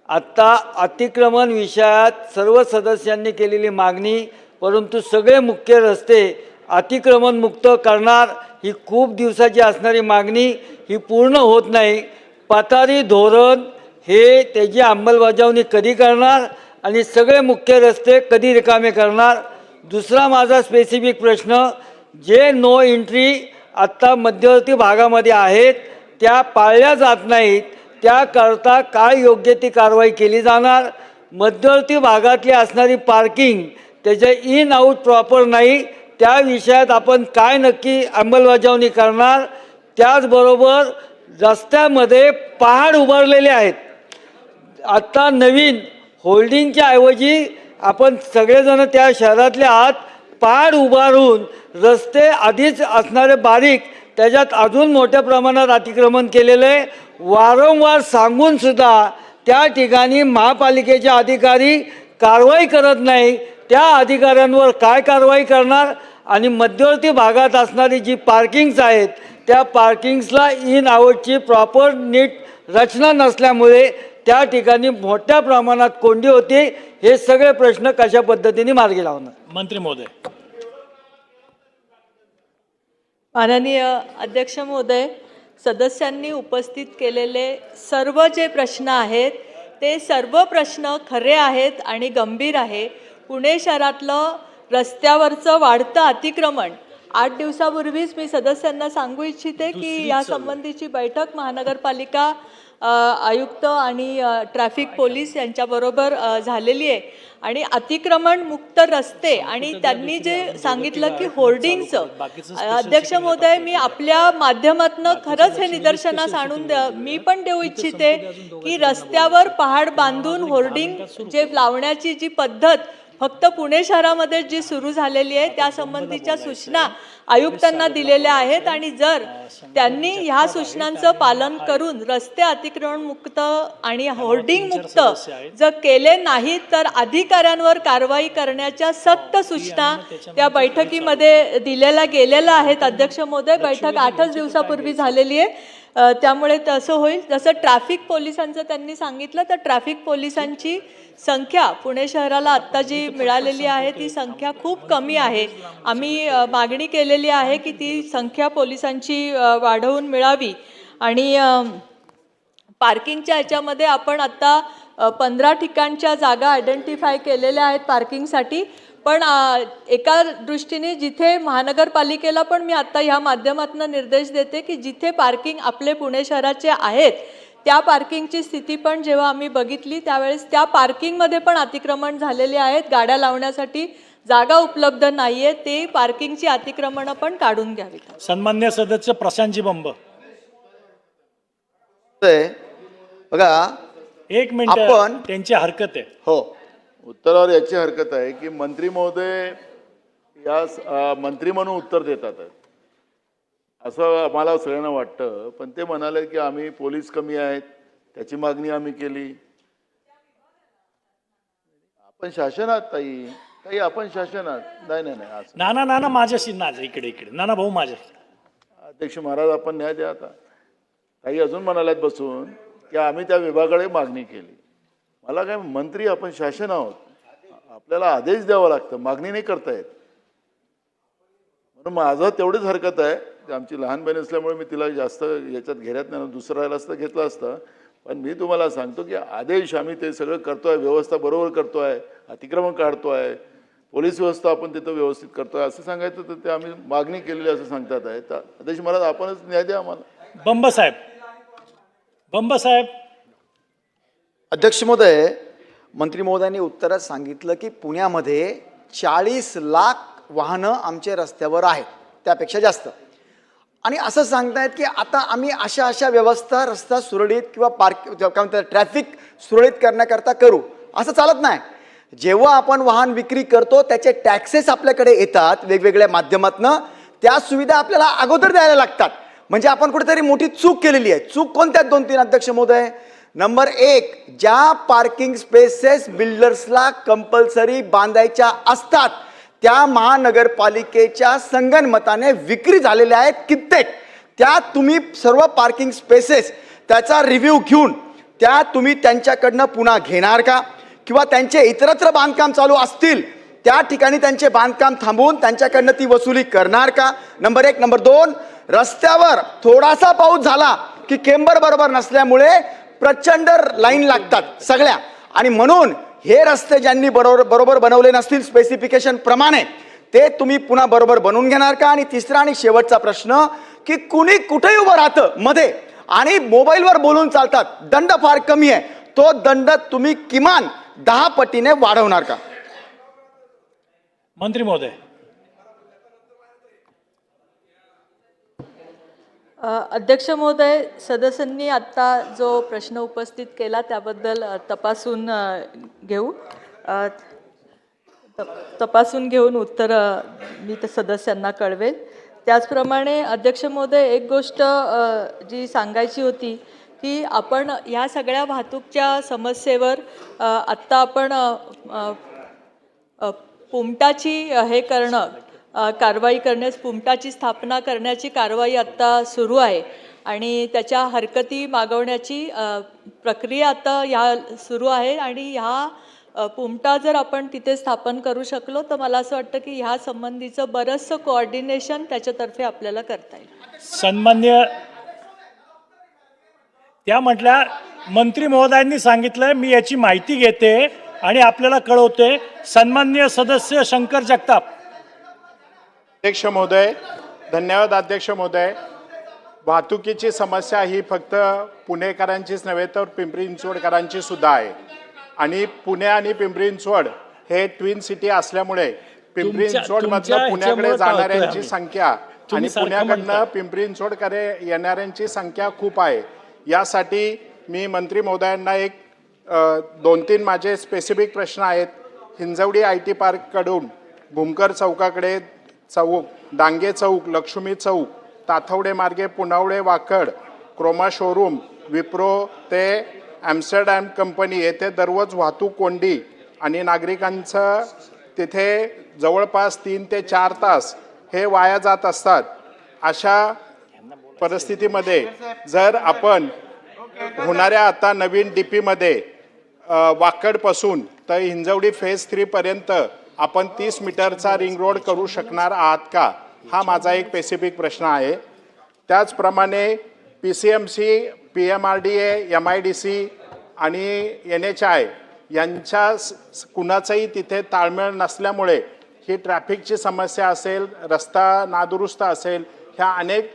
आत्ता अतिक्रमण विषयात सर्व सदस्यांनी केलेली मागणी, परंतु सगळे मुख्य रस्ते अतिक्रमण मुक्त करणार ही खूप दिवसाची असणारी मागणी ही पूर्ण होत नाही. पथारी धोरण हे त्याची अंमलबजावणी कधी करणार आणि सगळे मुख्य रस्ते कधी रिकामे करणार? दुसरा माझा स्पेसिफिक प्रश्न, जे नो एंट्री आत्ता मध्यवर्ती भागामध्ये आहेत त्या पाळल्या जात नाहीत, त्याकरता काय योग्य ती कारवाई केली जाणार? मध्यवर्ती भागातली असणारी पार्किंग त्याचे इन आऊट प्रॉपर नाही, त्या विषयात आपण काय नक्की अंमलबजावणी करणार? त्याचबरोबर रस्त्यामध्ये पहाड उभारलेले आहेत. आत्ता नवीन होल्डिंगच्या ऐवजी आपण सगळेजण त्या शहरातले आहात, पहाड उभारून रस्ते आधीच असणारे बारीक त्याच्यात अजून मोठ्या प्रमाणात अतिक्रमण केलेलं आहे. वारंवार सांगून सुद्धा त्या ठिकाणी महापालिकेचे अधिकारी कारवाई करत नाही. त्या अधिकाऱ्यांवर काय कारवाई करणार? आणि मध्यवर्ती भागात असणारी जी पार्किंग्स आहेत त्या पार्किंग्सला इन आऊटची प्रॉपर नीट रचना नसल्यामुळे त्या ठिकाणी मोठ्या प्रमाणात कोंडी होते. हे सगळे प्रश्न कशा पद्धतीने मार्गी लावणार? मंत्री महोदय. माननीय अध्यक्ष महोदय, सदस्यांनी उपस्थित केलेले सर्व जे प्रश्न आहेत ते सर्व प्रश्न खरे आहेत आणि गंभीर आहे. पुणे शहरातलं रस्त्यावरचं वाढतं अतिक्रमण, 8 दिवसापूर्वीच मी सदस्यांना सांगू इच्छिते की या संबंधीची बैठक महानगरपालिका आयुक्त आणि ट्रॅफिक पोलीस यांच्याबरोबर झालेली आहे. आणि अतिक्रमण मुक्त रस्ते आणि त्यांनी जे सांगितलं की होर्डिंगचं, अध्यक्ष महोदय मी आपल्या माध्यमातून खरंच हे निदर्शनास आणून मी पण देऊ इच्छिते की रस्त्यावर पहाड बांधून होर्डिंग जे लावण्याची जी पद्धत फक्त पुणे शहरामध्ये जी सुरू झालेली आहे त्या संबंधीच्या सूचना आयुक्तांना दिलेल्या आहेत. आणि जर त्यांनी ह्या सूचनांचं पालन करून रस्ते अतिक्रमण मुक्त आणि होर्डिंग मुक्त जर केले नाहीत तर अधिकाऱ्यांवर कारवाई करण्याच्या सक्त सूचना त्या बैठकीमध्ये दिलेल्या गेलेल्या आहेत. अध्यक्ष महोदय, बैठक 8च दिवसापूर्वी झालेली आहे. त्यामुळे तसं होईल. जसं ट्रॅफिक पोलिसांचं त्यांनी सांगितलं तर ट्रॅफिक पोलिसांची संख्या पुणे शहराला आत्ता जी मिळालेली आहे ती संख्या खूप कमी आहे. आम्ही मागणी केलेली आहे की ती संख्या पोलिसांची वाढवून मिळावी. आणि पार्किंगच्या ह्याच्यामध्ये आपण आत्ता 15 ठिकाणच्या जागा आयडेंटिफाय केलेल्या आहेत पार्किंगसाठी. पण एका दृष्टीने जिथे महानगरपालिकेला पण मी आत्ता ह्या माध्यमातून निर्देश देते की जिथे पार्किंग आपले पुणे शहराचे आहेत त्या पार्किंगची स्थिती पण जेव्हा आम्ही बघितली त्यावेळेस त्या पार्किंगमध्ये पण अतिक्रमण झालेले आहेत. गाड्या लावण्यासाठी जागा उपलब्ध नाही आहे. ते पार्किंगची अतिक्रमणं पण काढून घ्यावी. सन्मान्य सदस्य प्रशांतजी बंब. बघा, 1 मिनिट त्यांची हरकत आहे. हो, उत्तरावर याची हरकत आहे की मंत्री महोदय या मंत्री म्हणून उत्तर देतात असं आम्हाला सगळ्यांना वाटतं. पण ते म्हणाले की आम्ही पोलीस कमी आहेत त्याची मागणी आम्ही केली. आपण शासनात ताई आपण शासनात नाही नाना माझ्याशी इकडे नाना भाऊ माझ्या. अध्यक्ष महाराज आपण न्याय द्या. आता काही अजून म्हणाल्यात बसून की आम्ही त्या विभागाकडे मागणी केली. मला काय, मंत्री आपण शासन आहोत, आपल्याला आदेश द्यावा लागतं, मागणी नाही करता येत. म्हणून माझं तेवढीच हरकत आहे. आमची लहान बहीण असल्यामुळे मी तिला जास्त याच्यात घेण्यात नाही, दुसरं राहिलं असतं घेतलं असतं. पण मी तुम्हाला सांगतो की आदेश आम्ही ते सगळं करतोय, व्यवस्था बरोबर करतोय, अतिक्रमण काढतोय, पोलीस व्यवस्था आपण तिथं व्यवस्थित करतोय असं सांगायचं तर ते आम्ही मागणी केलेली असं सांगतात आहे. तर अध्यक्ष महाराज आपणच न्याय द्या आम्हाला. बंब साहेब. अध्यक्ष महोदय, मंत्री महोदयांनी उत्तरात सांगितलं की पुण्यामध्ये 40 लाख वाहनं आमच्या रस्त्यावर आहेत, त्यापेक्षा जास्त. आणि असं सांगतायत की आता आम्ही अशा व्यवस्था रस्ता सुरळीत किंवा काय म्हणतात ट्रॅफिक सुरळीत करण्याकरता करू, असं चालत नाही. जेव्हा आपण वाहन विक्री करतो त्याचे टॅक्सेस आपल्याकडे येतात वेगवेगळ्या माध्यमातनं, त्या सुविधा आपल्याला अगोदर द्यायला लागतात. म्हणजे आपण कुठेतरी मोठी चूक केलेली आहे. चूक कोणत्या 2-3 अध्यक्ष महोदय? नंबर 1, ज्या पार्किंग स्पेसेस बिल्डर्सला कंपल्सरी बांधायच्या असतात त्या महानगरपालिकेच्या संगनमताने विक्री झालेल्या आहेत कित्येक. त्या तुम्ही सर्व पार्किंग स्पेसेस त्याचा रिव्ह्यू घेऊन त्या तुम्ही त्यांच्याकडनं पुन्हा घेणार का? किंवा त्यांचे इतरत्र बांधकाम चालू असतील त्या ठिकाणी त्यांचे बांधकाम थांबवून त्यांच्याकडनं ती वसुली करणार का? नंबर 1. नंबर 2, रस्त्यावर थोडासा पाऊस झाला की केंबर बरोबर नसल्यामुळे प्रचंड लाईन लागतात सगळ्या. आणि म्हणून हे रस्ते ज्यांनी बरोबर बनवले नसतील स्पेसिफिकेशन प्रमाणे ते तुम्ही पुन्हा बरोबर बनवून घेणार का? आणि तिसरा आणि शेवटचा प्रश्न की कुणी कुठेही उभं राहतं मध्ये आणि मोबाईलवर बोलून चालतात, दंड फार कमी आहे, तो दंड तुम्ही किमान 10 पटीने वाढवणार का? मंत्री महोदय. अध्यक्ष महोदय, सदस्यांनी आत्ता जो प्रश्न उपस्थित केला त्याबद्दल तपासून घेऊन उत्तर मी त्या सदस्यांना कळवेल. त्याचप्रमाणे अध्यक्ष महोदय, एक गोष्ट जी सांगायची होती की आपण ह्या सगळ्या वाहतूकच्या समस्येवर आत्ता आपण पुमटाची हे करणं कारवाई करण्यास पुमटाची स्थापना करण्याची कारवाई आत्ता सुरू आहे आणि त्याच्या हरकती मागवण्याची प्रक्रिया आता ह्या सुरू आहे आणि ह्या पुमटा जर आपण तिथे स्थापन करू शकलो तर मला असं वाटतं की ह्या संबंधीचं बरंचसं कोऑर्डिनेशन त्याच्यातर्फे आपल्याला करता येईल. सन्मान्य त्या म्हटल्या मंत्री महोदयांनी सांगितलं, मी याची माहिती घेते आणि आपल्याला कळवते. सन्मान्य सदस्य शंकर जगताप. अध्यक्ष महोदय, धन्यवाद. अध्यक्ष महोदय, वाहतुकीची समस्या ही फक्त पुणेकरांचीच नव्हे तर पिंपरी चिंचवडकरांची सुद्धा आहे आणि पुणे आणि पिंपरी चिंचवड हे ट्विन सिटी असल्यामुळे पिंपरी चिंचवडमधनं पुण्याकडे जाणाऱ्यांची संख्या आणि पुण्याकडनं पिंपरी चिंचवडकडे येणाऱ्यांची संख्या खूप आहे. यासाठी मी मंत्री महोदयांना एक 2-3 माझे स्पेसिफिक प्रश्न आहेत. हिंजवडी IT पार्ककडून भूमकर चौकाकडे चौक, डांगे चौक, लक्ष्मी चौक, ताथवडे मार्गे पुनावळे वाकड, क्रोमा शोरूम, विप्रो ते ॲम्स्टरडॅम कंपनी येथे दररोज वाहतूक कोंडी आणि नागरिकांचं तिथे जवळपास 3 ते 4 तास हे वाया जात असतात. अशा परिस्थितीमध्ये जर आपण होणाऱ्या आता नवीन DPमध्ये वाकडपासून तर हिंजवडी फेज 3 पर्यंत आपण 30 मीटरचा रिंग रोड करू शकणार आहात का? हा माझा एक स्पेसिफिक प्रश्न आहे. त्याचप्रमाणे PCMC, PMRDA, MIDC आणि NHI यांच्या कुणाचाही तिथे ताळमेळ नसल्यामुळे ही ट्रॅफिकची समस्या असेल, रस्ता नादुरुस्त असेल, ह्या अनेक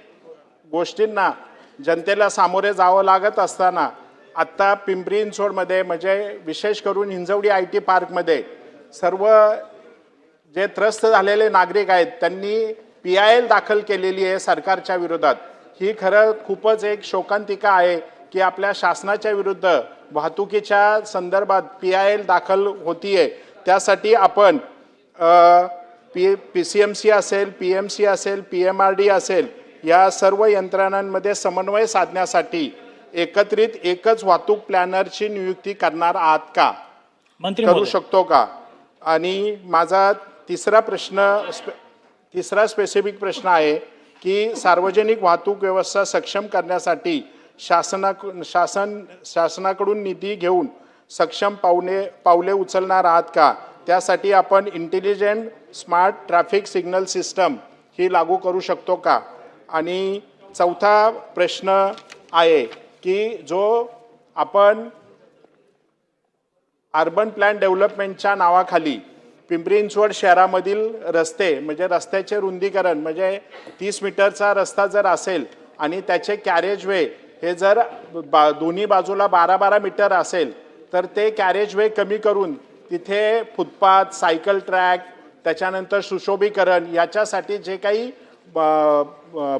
गोष्टींना जनतेला सामोरे जावं लागत असताना आत्ता पिंपरी चिंचवडमध्ये म्हणजे विशेष करून हिंजवडी IT पार्कमध्ये सर्व जे त्रस्त झालेले नागरिक आहेत त्यांनी PIL दाखल केलेली आहे सरकारच्या विरोधात. ही खरं खूपच एक शोकांतिका आहे की आपल्या शासनाच्या विरुद्ध वाहतुकीच्या संदर्भात PIL दाखल होतीये. त्यासाठी आपण PCMC असेल, PMC असेल, PMRD असेल या सर्व यंत्रणांमध्ये समन्वय साधण्यासाठी एकत्रित एकच वाहतूक प्लॅनरची नियुक्ती करणार आहात का? करू शकतो का? आणि माझा तिसरा स्पेसिफिक प्रश्न आहे की सार्वजनिक वाहतूक व्यवस्था सक्षम करण्यासाठी शासनाकडून निधी घेऊन सक्षम पावले उचलणार आहात का? त्यासाठी आपण intelligent smart traffic signal system ही लागू करू शकतो का? आणि चौथा प्रश्न आहे की जो आपण अर्बन प्लॅन डेव्हलपमेंटच्या नावाखाली पिंपरी चिंचवड शहरामधील रस्ते म्हणजे रस्त्याचे रुंदीकरण म्हणजे 30 मीटरचा रस्ता जर असेल आणि त्याचे कॅरेज वे हे जर दोन्ही बाजूला 12-12 मीटर असेल तर ते कॅरेज वे कमी करून तिथे फुटपाथ, सायकल ट्रॅक, त्याच्यानंतर सुशोभीकरण याच्यासाठी जे काही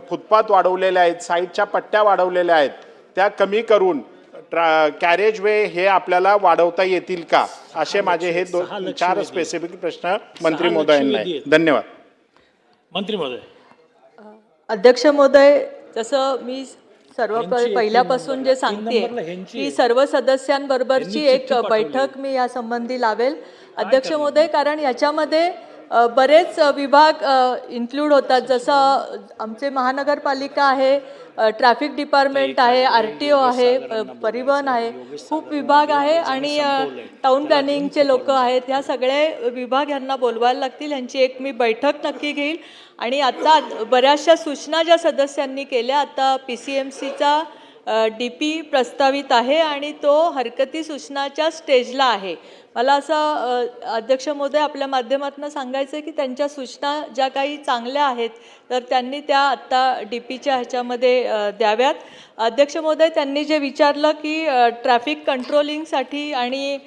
फुटपाथ वाढवलेले आहेत, साईडच्या पट्ट्या वाढवलेल्या आहेत त्या कमी करून कॅरेज वे हे आपल्याला वाढवता येतील का? असे माझे हे 4 स्पेसिफिक प्रश्न मंत्री महोदयांना आहेत. धन्यवाद. मंत्री महोदय. अध्यक्ष महोदय, जसं मी पहिल्यापासून जे सांगते की सर्व सदस्यांबरोबरची एक बैठक मी या संबंधी लावेल अध्यक्ष महोदय, कारण याच्यामध्ये बरेच विभाग इन्क्लूड होतात. जसं आमचे महानगरपालिका आहे, ट्रॅफिक डिपार्टमेंट आहे, RTO आहे, परिवहन आहे, खूप विभाग आहे आणि टाउन प्लॅनिंगचे लोक आहेत. ह्या सगळे विभाग यांना बोलवायला लागतील. यांची एक मी बैठक नक्की घेईल. आणि आता बऱ्याचशा सूचना ज्या सदस्यांनी केल्या, आता PCMCचा DP प्रस्तावित आहे आणि तो हरकती सूचनाच्या स्टेजला आहे. मला असं अध्यक्ष महोदय आपल्या माध्यमातून सांगायचं आहे की त्यांच्या सूचना ज्या काही चांगल्या आहेत तर त्यांनी त्या आत्ता DPच्या ह्याच्यामध्ये द्याव्यात. अध्यक्ष महोदय त्यांनी जे विचारलं की ट्रॅफिक कंट्रोलिंगसाठी आणि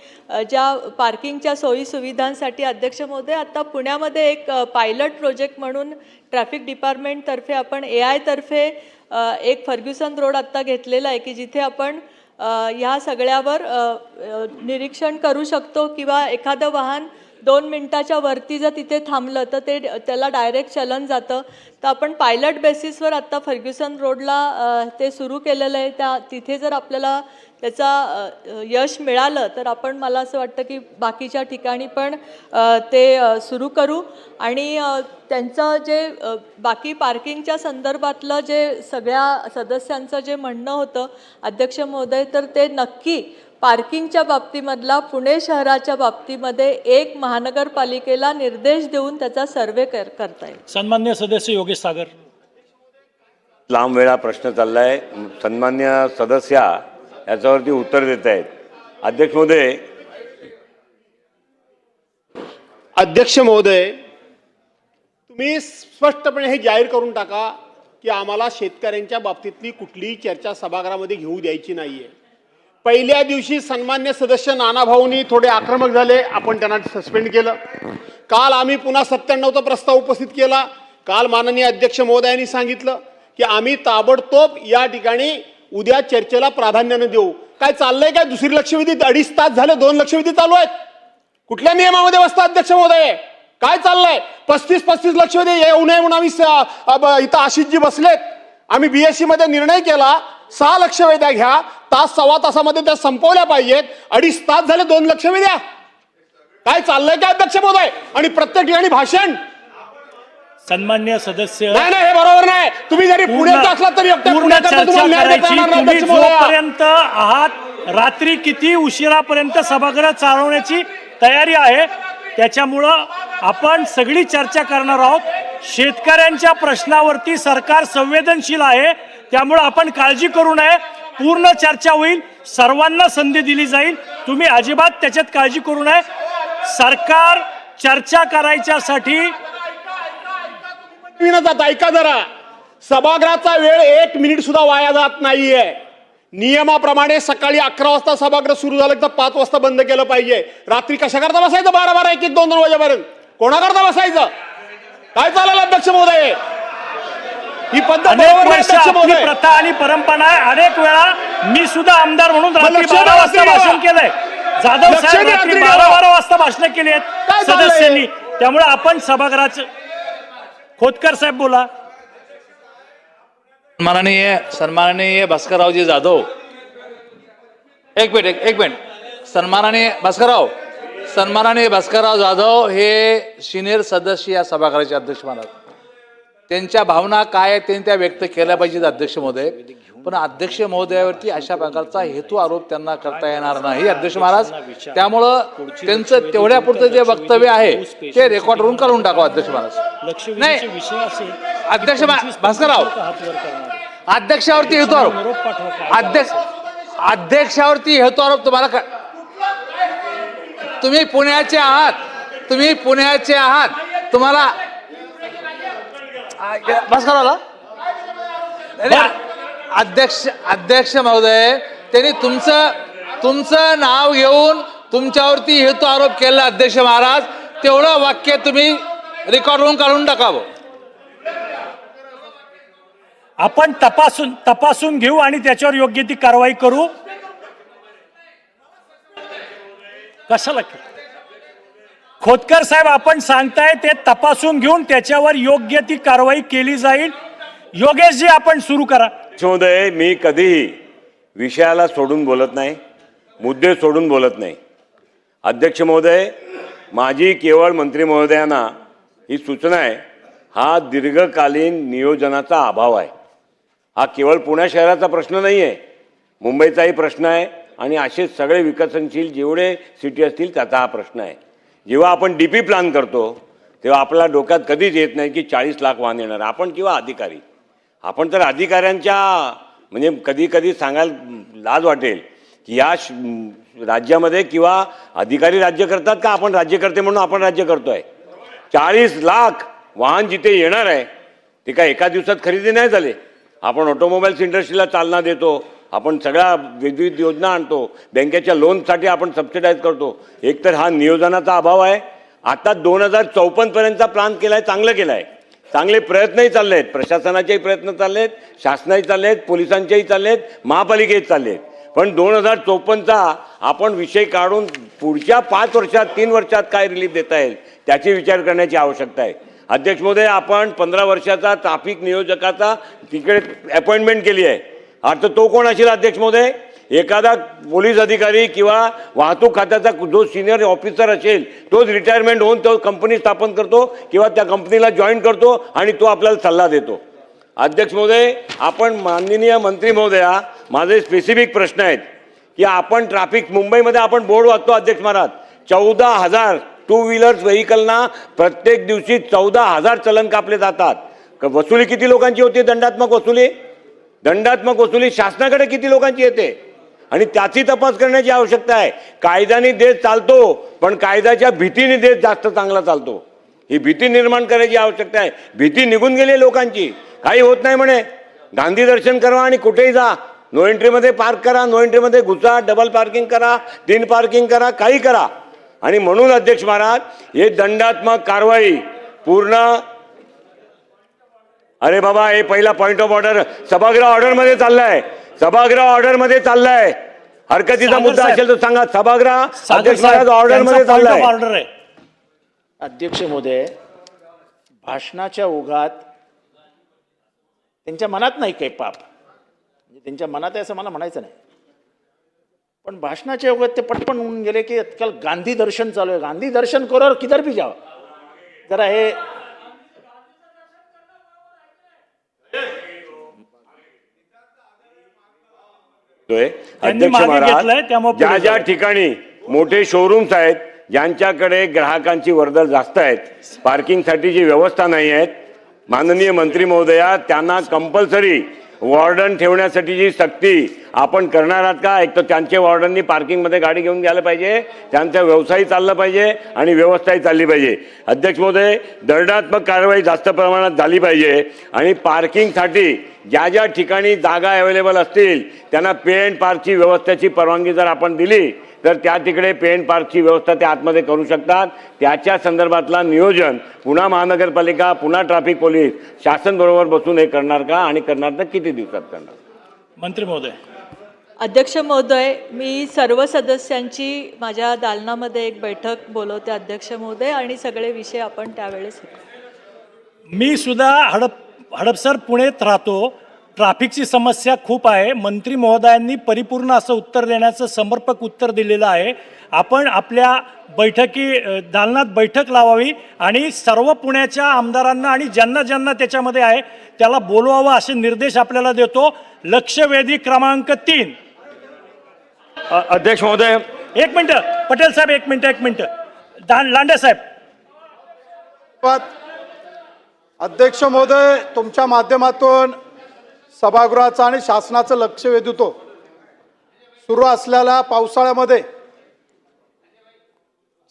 ज्या पार्किंगच्या सोयीसुविधांसाठी अध्यक्ष महोदय आता पुण्यामध्ये एक पायलट प्रोजेक्ट म्हणून ट्रॅफिक डिपार्टमेंटतर्फे आपण AI तर्फे एक फर्ग्युसन रोड आत्ता घेतलेला आहे की जिथे आपण ह्या सगळ्यावर निरीक्षण करू शकतो किंवा एखादं वाहन 2 मिनिटाच्या वरती जर तिथे थांबलं तर त्याला डायरेक्ट चलन जातं. तर आपण पायलट बेसिसवर आत्ता फर्ग्युसन रोडला ते सुरू केलेलं आहे. तिथे जर आपल्याला त्याचा यश मिळालं तर आपण मला असं वाटतं की बाकीच्या ठिकाणी पण ते सुरू करू. आणि त्यांचं जे बाकी पार्किंगच्या संदर्भातलं जे सगळ्या सदस्यांचं जे म्हणणं होतं अध्यक्ष महोदय तर ते नक्की पार्किंगच्या बाबतीमधला पुणे शहराच्या बाबतीमध्ये एक महानगरपालिकेला निर्देश देऊन त्याचा सर्वे करता येईल. सन्मान्य सदस्य योगेश सागर. लांब वेळा प्रश्न चाललाय, सन्मान्य सदस्य याच्यावरती उत्तर देत आहेत. अध्यक्ष महोदय. अध्यक्ष महोदय, तुम्ही स्पष्टपणे हे जाहीर करून टाका की आम्हाला शेतकऱ्यांच्या बाबतीतली कुठलीही चर्चा सभागृहामध्ये घेऊ द्यायची नाहीये. पहिल्या दिवशी सन्मान्य सदस्य नानाभाऊंनी थोडे आक्रमक झाले, आपण त्यांना सस्पेंड केलं. काल आम्ही पुन्हा 97चा प्रस्ताव उपस्थित केला. काल माननीय अध्यक्ष महोदयांनी सांगितलं की आम्ही ताबडतोब या ठिकाणी उद्या चर्चेला प्राधान्याने देऊ. काय चाललंय काय? दुसरी लक्षवेधी 2.5 तास झाले, 2 लक्षवेधी चालू आहेत. कुठल्या नियमामध्ये बसता अध्यक्ष महोदय? काय चाललंय? 35 लक्षवेधी येऊ नये म्हणून आम्ही इथं आशिषजी बसलेत. आम्ही BSc मध्ये निर्णय केला 6 लक्षवेध्या घ्या, तास सव्वा तासामध्ये त्या संपवल्या पाहिजेत. 2.5 तास झाले 2 लक्षवेध्या. काय चाललंय काय अध्यक्ष महोदय? आणि प्रत्येक ठिकाणी भाषण. सन्मान्य सदस्य. नाही हे बरोबर नाही. तुम्ही जरी पुण्यात असला तरी तुम्ही जोपर्यंत आहात रात्री किती उशिरापर्यंत सभागृह चालवण्याची तयारी आहे, त्याच्यामुळं आपण सगळी चर्चा करणार आहोत. शेतकऱ्यांच्या प्रश्नावरती सरकार संवेदनशील आहे, त्यामुळं आपण काळजी करू नये. पूर्ण चर्चा होईल, सर्वांना संधी दिली जाईल. तुम्ही अजिबात त्याच्यात काळजी करू नये. सरकार चर्चा करायच्यासाठी ऐका जरा, सभागृहाचा वेळ 1 मिनिट सुद्धा वाया जात नाहीये. नियमाप्रमाणे सकाळी 11 वाजता सभागृह सुरू झालं तर 5 वाजता बंद केलं पाहिजे. रात्री कशा करता बसायचं 12-12, 1-1, 2-2 वाजेपर्यंत? कोणाकरता बसायचं? काय चालेल अध्यक्ष महोदय? ही पद्धत आपली प्रथा आणि परंपरा आहे. अनेक वेळा मी सुद्धा आमदार म्हणून रात्री 12 वाजता भाषण केलंय. जाधव साहेब रात्री 12 वाजता भाषण केली आहेत सदस्यांनी. त्यामुळे आपण सभागृहाचं. खोतकर साहेब बोला. सन्माननीय भास्कररावजी जाधव. एक मिनिट. सन्माननीय भास्करराव जाधव हे सिनियर सदस्य या सभागृहाचे अध्यक्ष महाराज. त्यांच्या भावना काय आहेत त्यांनी त्या व्यक्त केल्या पाहिजेत अध्यक्ष महोदय. पण अध्यक्ष महोदयावरती अशा प्रकारचा हेतू आरोप त्यांना करता येणार नाही अध्यक्ष महाराज. त्यामुळं त्यांचं तेवढ्या पुरतं जे वक्तव्य आहे ते रेकॉर्डवरून काढून टाकावं अध्यक्ष महाराज. नाही अध्यक्ष भास्करराव, अध्यक्षावरती हेतू आरोप अध्यक्षावरती हेतू आरोप तुम्हाला तुम्ही पुण्याचे आहात तुम्हाला भास्कररावला अध्यक्ष महोदय त्यांनी तुमचं नाव घेऊन तुमच्यावरती हेतू आरोप केला अध्यक्ष महाराज. तेवढं वाक्य तुम्ही रेकॉर्डवरून काढून टाकावं. आपण तपासून घेऊ आणि त्याच्यावर योग्य ती कारवाई करू. कशाला खोतकर साहेब आपण सांगताय ते तपासून घेऊन त्याच्यावर योग्य ती कारवाई केली जाईल. योगेशजी आपण सुरू करा. महोदय, मी कधीही विषयाला सोडून बोलत नाही, मुद्दे सोडून बोलत नाही. अध्यक्ष महोदय, माझी केवळ मंत्री महोदयांना ही सूचना आहे. हा दीर्घकालीन नियोजनाचा अभाव आहे. हा केवळ पुणे शहराचा प्रश्न नाही आहे, मुंबईचाही प्रश्न आहे आणि असे सगळे विकसनशील जेवढे सिटी असतील त्याचा हा प्रश्न आहे. जेव्हा आपण DP प्लॅन करतो तेव्हा आपल्या डोक्यात कधीच येत नाही की 40 लाख वाहन येणार. आपण किंवा अधिकारी, आपण तर अधिकाऱ्यांच्या म्हणजे कधी कधी सांगायला लाज वाटेल की या राज्यामध्ये किंवा अधिकारी राज्य करतात का आपण राज्य करते म्हणून आपण राज्य करतोय? 40 लाख वाहन जिथे येणार आहे ते काय एका दिवसात खरेदी नाही झाले. आपण ऑटोमोबाईल्स इंडस्ट्रीला चालना देतो, आपण सगळ्या विविध योजना आणतो, बँकेच्या लोनसाठी आपण सबसिडाईज करतो. एक तर हा नियोजनाचा अभाव आहे. आता 2054 पर्यंतचा प्लॅन केलाय, चांगलं केलाय, चांगले प्रयत्नही चालले आहेत, प्रशासनाचेही प्रयत्न चालले आहेत, शासनाही चालले आहेत, पोलिसांचेही चालले आहेत, महापालिकेही चालले आहेत. पण 2054चा आपण विषय काढून पुढच्या 5 वर्षात 3 वर्षात काय रिलीफ देता येईल त्याची विचार करण्याची आवश्यकता आहे. अध्यक्ष महोदय, आपण 15 वर्षाचा ट्रॅफिक नियोजकाचा तिकडे अपॉइंटमेंट केली आहे. आता तो कोण असेल अध्यक्ष महोदय? एखादा पोलीस अधिकारी किंवा वाहतूक खात्याचा जो सिनियर ऑफिसर असेल तोच रिटायरमेंट होऊन तो कंपनी स्थापन करतो किंवा त्या कंपनीला जॉईन करतो आणि तो आपल्याला सल्ला देतो. अध्यक्ष महोदय, आपण माननीय मंत्री महोदया, माझे स्पेसिफिक प्रश्न आहेत की आपण ट्रॅफिक मुंबईमध्ये आपण बोर्ड वाचतो अध्यक्ष महाराज, 14,000 टू व्हीलर्स व्हेकलना प्रत्येक दिवशी 14,000 चलन कापले जातात. वसुली किती लोकांची होती? दंडात्मक वसुली शासनाकडे किती लोकांची येते? आणि त्याची तपास करण्याची आवश्यकता आहे. कायद्याने देश चालतो पण कायद्याच्या भीतीने देश जास्त चांगला चालतो. ही भीती निर्माण करायची आवश्यकता आहे. भीती निघून गेली लोकांची, काही होत नाही म्हणे, गांधी दर्शन करा आणि कुठेही जा, नो एंट्रीमध्ये पार्क करा, नो एंट्रीमध्ये घुसा, डबल पार्किंग करा, 3 पार्किंग करा, काही करा. आणि म्हणून अध्यक्ष महाराज हे दंडात्मक कारवाई पूर्ण, अरे बाबा हे पहिला पॉइंट ऑफ ऑर्डर सभागृह ऑर्डरमध्ये चाललाय, सभागृह ऑर्डरमध्ये चाललाय. हरकतीचा मुद्दा असेल तर सांगा. सभागृह अध्यक्ष महाराज ऑर्डरमध्ये चाललाय. अध्यक्ष महोदय, भाषणाच्या ओघात त्यांच्या मनात नाही काही पाप, म्हणजे त्यांच्या मनात आहे असं मला म्हणायचं नाही, पण भाषणाच्या ओघात ते पटपण होऊन गेले की आजकाल गांधी दर्शन चालू आहे. गांधी दर्शन करो किधर भी जाओ. जरा हे अध्यक्ष महाराज, ज्या ज्या ठिकाणी मोठे शोरूम्स आहेत, ज्यांच्याकडे ग्राहकांची वर्दळ जास्त आहेत, पार्किंगसाठीची व्यवस्था नाही आहेत, माननीय मंत्री महोदया त्यांना कंपल्सरी वॉर्डन ठेवण्यासाठीची सक्ती आपण करणार आहात का? एक तर त्यांच्या वॉर्डननी पार्किंगमध्ये गाडी घेऊन गेलं पाहिजे, त्यांचा व्यवसाय चालला पाहिजे आणि व्यवस्थाही चालली पाहिजे. अध्यक्ष महोदय, दंडात्मक कारवाई जास्त प्रमाणात झाली पाहिजे आणि पार्किंगसाठी ज्या ज्या ठिकाणी जागा अवेलेबल असतील त्यांना पे अँड पार्कची व्यवस्थेची परवानगी जर आपण दिली तर त्या तिकडे पे अँड पार्कची व्यवस्था ते आतमध्ये करू शकतात. त्याच्या संदर्भातला नियोजन पुन्हा महानगरपालिका, पुन्हा ट्रॅफिक पोलीस शासन बरोबर बसून हे करणार का आणि करणार तर किती दिवसात करणार? मंत्री महोदय. अध्यक्ष महोदय, मी सर्व सदस्यांची माझ्या दालनामध्ये एक बैठक बोलवते अध्यक्ष महोदय, आणि सगळे विषय आपण त्यावेळेस. मी सुद्धा हडपसर पुण्यात राहतो. ट्रॅफिकची समस्या खूप आहे. मंत्री महोदयांनी परिपूर्ण असं उत्तर देण्याचं समर्पक उत्तर दिलेलं आहे. आपण आपल्या दालनात बैठक लावावी आणि सर्व पुण्याच्या आमदारांना आणि ज्यांना ज्यांना त्याच्यामध्ये आहे त्याला बोलवावं असे निर्देश आपल्याला देतो. लक्षवेधी क्रमांक 3. अध्यक्ष महोदय, एक मिनिट, पटेल साहेब एक मिनिट, लांडे साहेब. अध्यक्ष महोदय, तुमच्या माध्यमातून सभागृहाचं आणि शासनाचं लक्ष वेधतो. सुरू असलेल्या पावसाळ्यामध्ये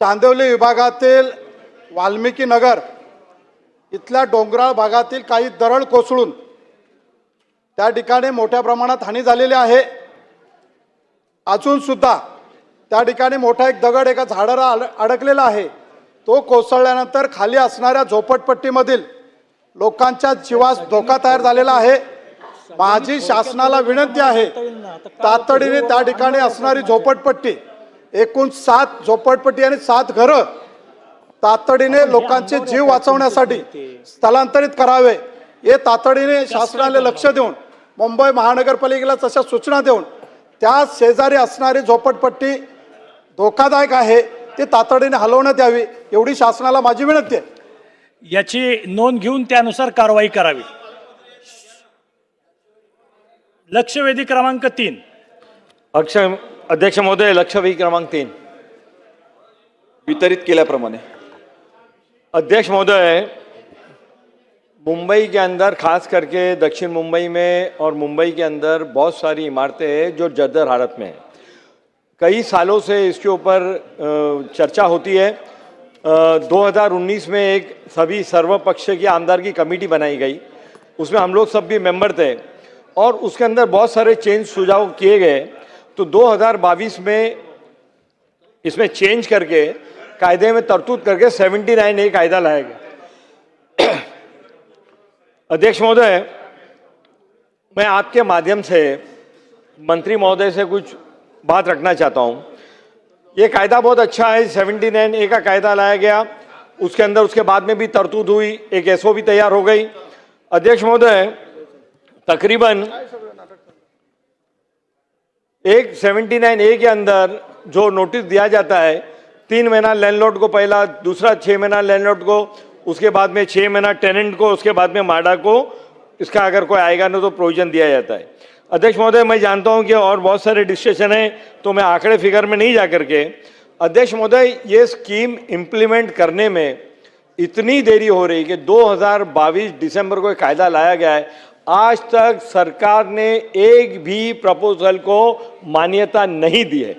चांदिवली विभागातील वाल्मिकी नगर इथल्या डोंगराळ भागातील काही दरड कोसळून त्या ठिकाणी मोठ्या प्रमाणात हानी झालेली आहे. अजून सुद्धा त्या ठिकाणी मोठा एक दगड एका झाडाला अडकलेला आहे. तो कोसळल्यानंतर खाली असणाऱ्या झोपडपट्टीमधील लोकांच्या जीवास धोका तयार झालेला आहे. माझी शासनाला विनंती आहे, तातडीने त्या ठिकाणी असणारी झोपडपट्टी, एकूण 7 झोपडपट्टी आणि 7 घरं तातडीने लोकांचे जीव वाचवण्यासाठी स्थलांतरित करावे. हे तातडीने शासनाला लक्ष देऊन, मुंबई महानगरपालिकेला तशा सूचना देऊन त्या शेजारी असणारी झोपडपट्टी धोकादायक आहे ते तातडीने हलवण्यात यावी, एवढी शासनाला माझी विनंती आहे. याची नोंद घेऊन त्यानुसार कारवाई करावी. लक्षवेधी क्रमांक 3. अध्यक्ष महोदय, लक्षवेधी क्रमांक 3 वितरित केल्याप्रमाणे. अध्यक्ष महोदय, मुंबई के अंदर खास करके दक्षिण मुंबई में और मुंबई के अंदर बहुत सारी इमारतें हैं जो जर्जर हालत में हैं. कई सालों से इसके ऊपर चर्चा होती है। 2019 में एक सभी सर्वपक्ष की आमदार की कमेटी बनाई गई, उसमें हम लोग सब भी मेंबर थे और उसके अंदर बहुत सारे चेंज सुझाव किए गए। तो 2022 में इसमें चेंज करके कायदे में तरतूद करके 79A कायदा लाया गया। अध्यक्ष महोदय, मैं आपके माध्यम से मंत्री महोदय से कुछ बात रखना चाहता हूं। ये कायदा बहुत अच्छा है, 79A का कायदा लाया गया, उसके अंदर उसके बाद में भी तरतूद हुई, एक SOP तैयार हो गई। अध्यक्ष महोदय, तकरीबन एक 79A के अंदर जो नोटिस दिया जाता है, 3 महीना लैंडलॉर्ड को पहला, दूसरा 6 महीना लैंडलॉर्ड को, उसके बाद में 6 महीना टेनेंट को, उसके बाद में माडा को, इसका अगर कोई आएगा ना तो प्रोविजन दिया जाता है। अध्यक्ष महोदय, मैं जानता हूं कि और बहुत सारे डिस्कशन है, तो मैं आंकड़े फिगर में नहीं जा करके, अध्यक्ष महोदय, ये स्कीम इम्प्लीमेंट करने में इतनी देरी हो रही कि 2022 दिसंबर को एक कायदा लाया गया है, आज तक सरकार ने एक भी प्रपोजल को मान्यता नहीं दी है।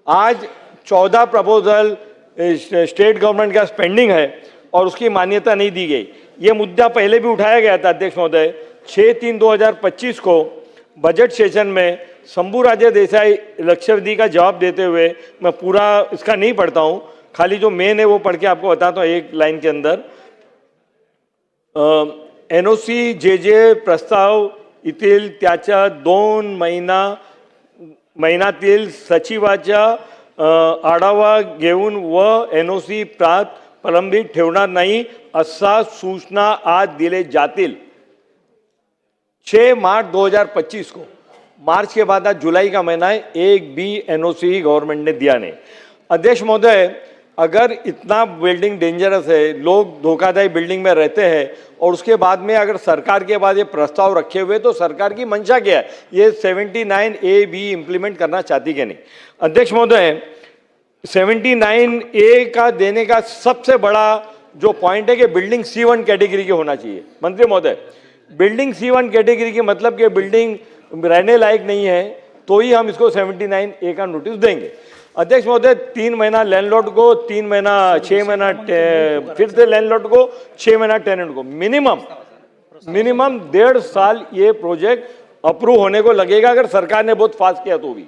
आज 14 प्रपोजल स्टेट गवर्नमेंट का पेंडिंग है और उसकी मान्यता नहीं दी गई। ये मुद्दा पहले भी उठाया गया था अध्यक्ष महोदय, 6/3/2025 को बजट सेशन में शंभू राजे देसाई लक्षवेधी का जवाब देते हुए, मैं पूरा इसका नहीं पढ़ता हूँ, खाली जो मेन है वो पढ़ के आपको बताता हूँ एक लाइन के अंदर। NOC जे प्रस्ताव येथील त्याच्या 2 महिन्यातील सचिवाच्या आढावा घेऊन व NOC प्रलंबित ठेवणार नाही असा सूचना आज दिले जातील। 6 मार्च 2025 को, मार्च के बाद आज जुलाई का महीना है, एक भी NOC गवर्नमेंट ने दिया नहीं। अध्यक्ष महोदय, अगर इतना बिल्डिंग डेंजरस है, लोग धोखाधड़ी बिल्डिंग में रहते हैं और उसके बाद में अगर सरकार के बाद ये प्रस्ताव रखे हुए, तो सरकार की मंशा क्या है, ये 79A भी इम्प्लीमेंट करना चाहती कि नहीं। अध्यक्ष महोदय, 79A का देने का सबसे बड़ा जो पॉइंट है कि बिल्डिंग C1 कैटेगरी की होना चाहिए। मंत्री महोदय, बिल्डिंग C1 कैटेगरी की मतलब कि बिल्डिंग रहने लायक नहीं है, तो ही हम इसको 79A का नोटिस देंगे। अध्यक्ष महोदय, 3 महीना लैंडलॉर्ड को, 3 महीना 6 महीना फिर से लैंडलॉर्ड को, 6 महीना टेनेंट को, मिनिमम 1.5 साल ये प्रोजेक्ट अप्रूव होने को लगेगा, अगर सरकार ने बहुत फास्ट किया तो भी।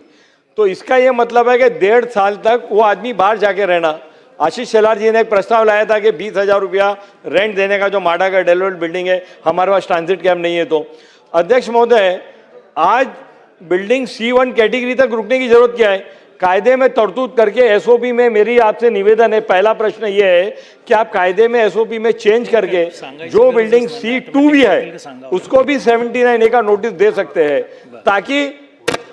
तो इसका ये मतलब है कि 1.5 साल तक वो आदमी बाहर जाके रहना। आशीष शेलार जी ने एक प्रस्ताव लाया था कि 20,000 रुपया रेंट देने का, जो माडा का डेवलप्ड बिल्डिंग है, हमारे पास ट्रांजिट कैंप नहीं है। तो अध्यक्ष महोदय, आज बिल्डिंग C1 कैटेगरी तक रुकने की जरूरत क्या है, कायदे में तरतूद करके SOP में मेरी आपसे निवेदन है, पहला प्रश्न ये है कि आप कायदे में SOP में चेंज करके जो बिल्डिंग C2 भी है उसको भी 79A का नोटिस दे सकते हैं, ताकि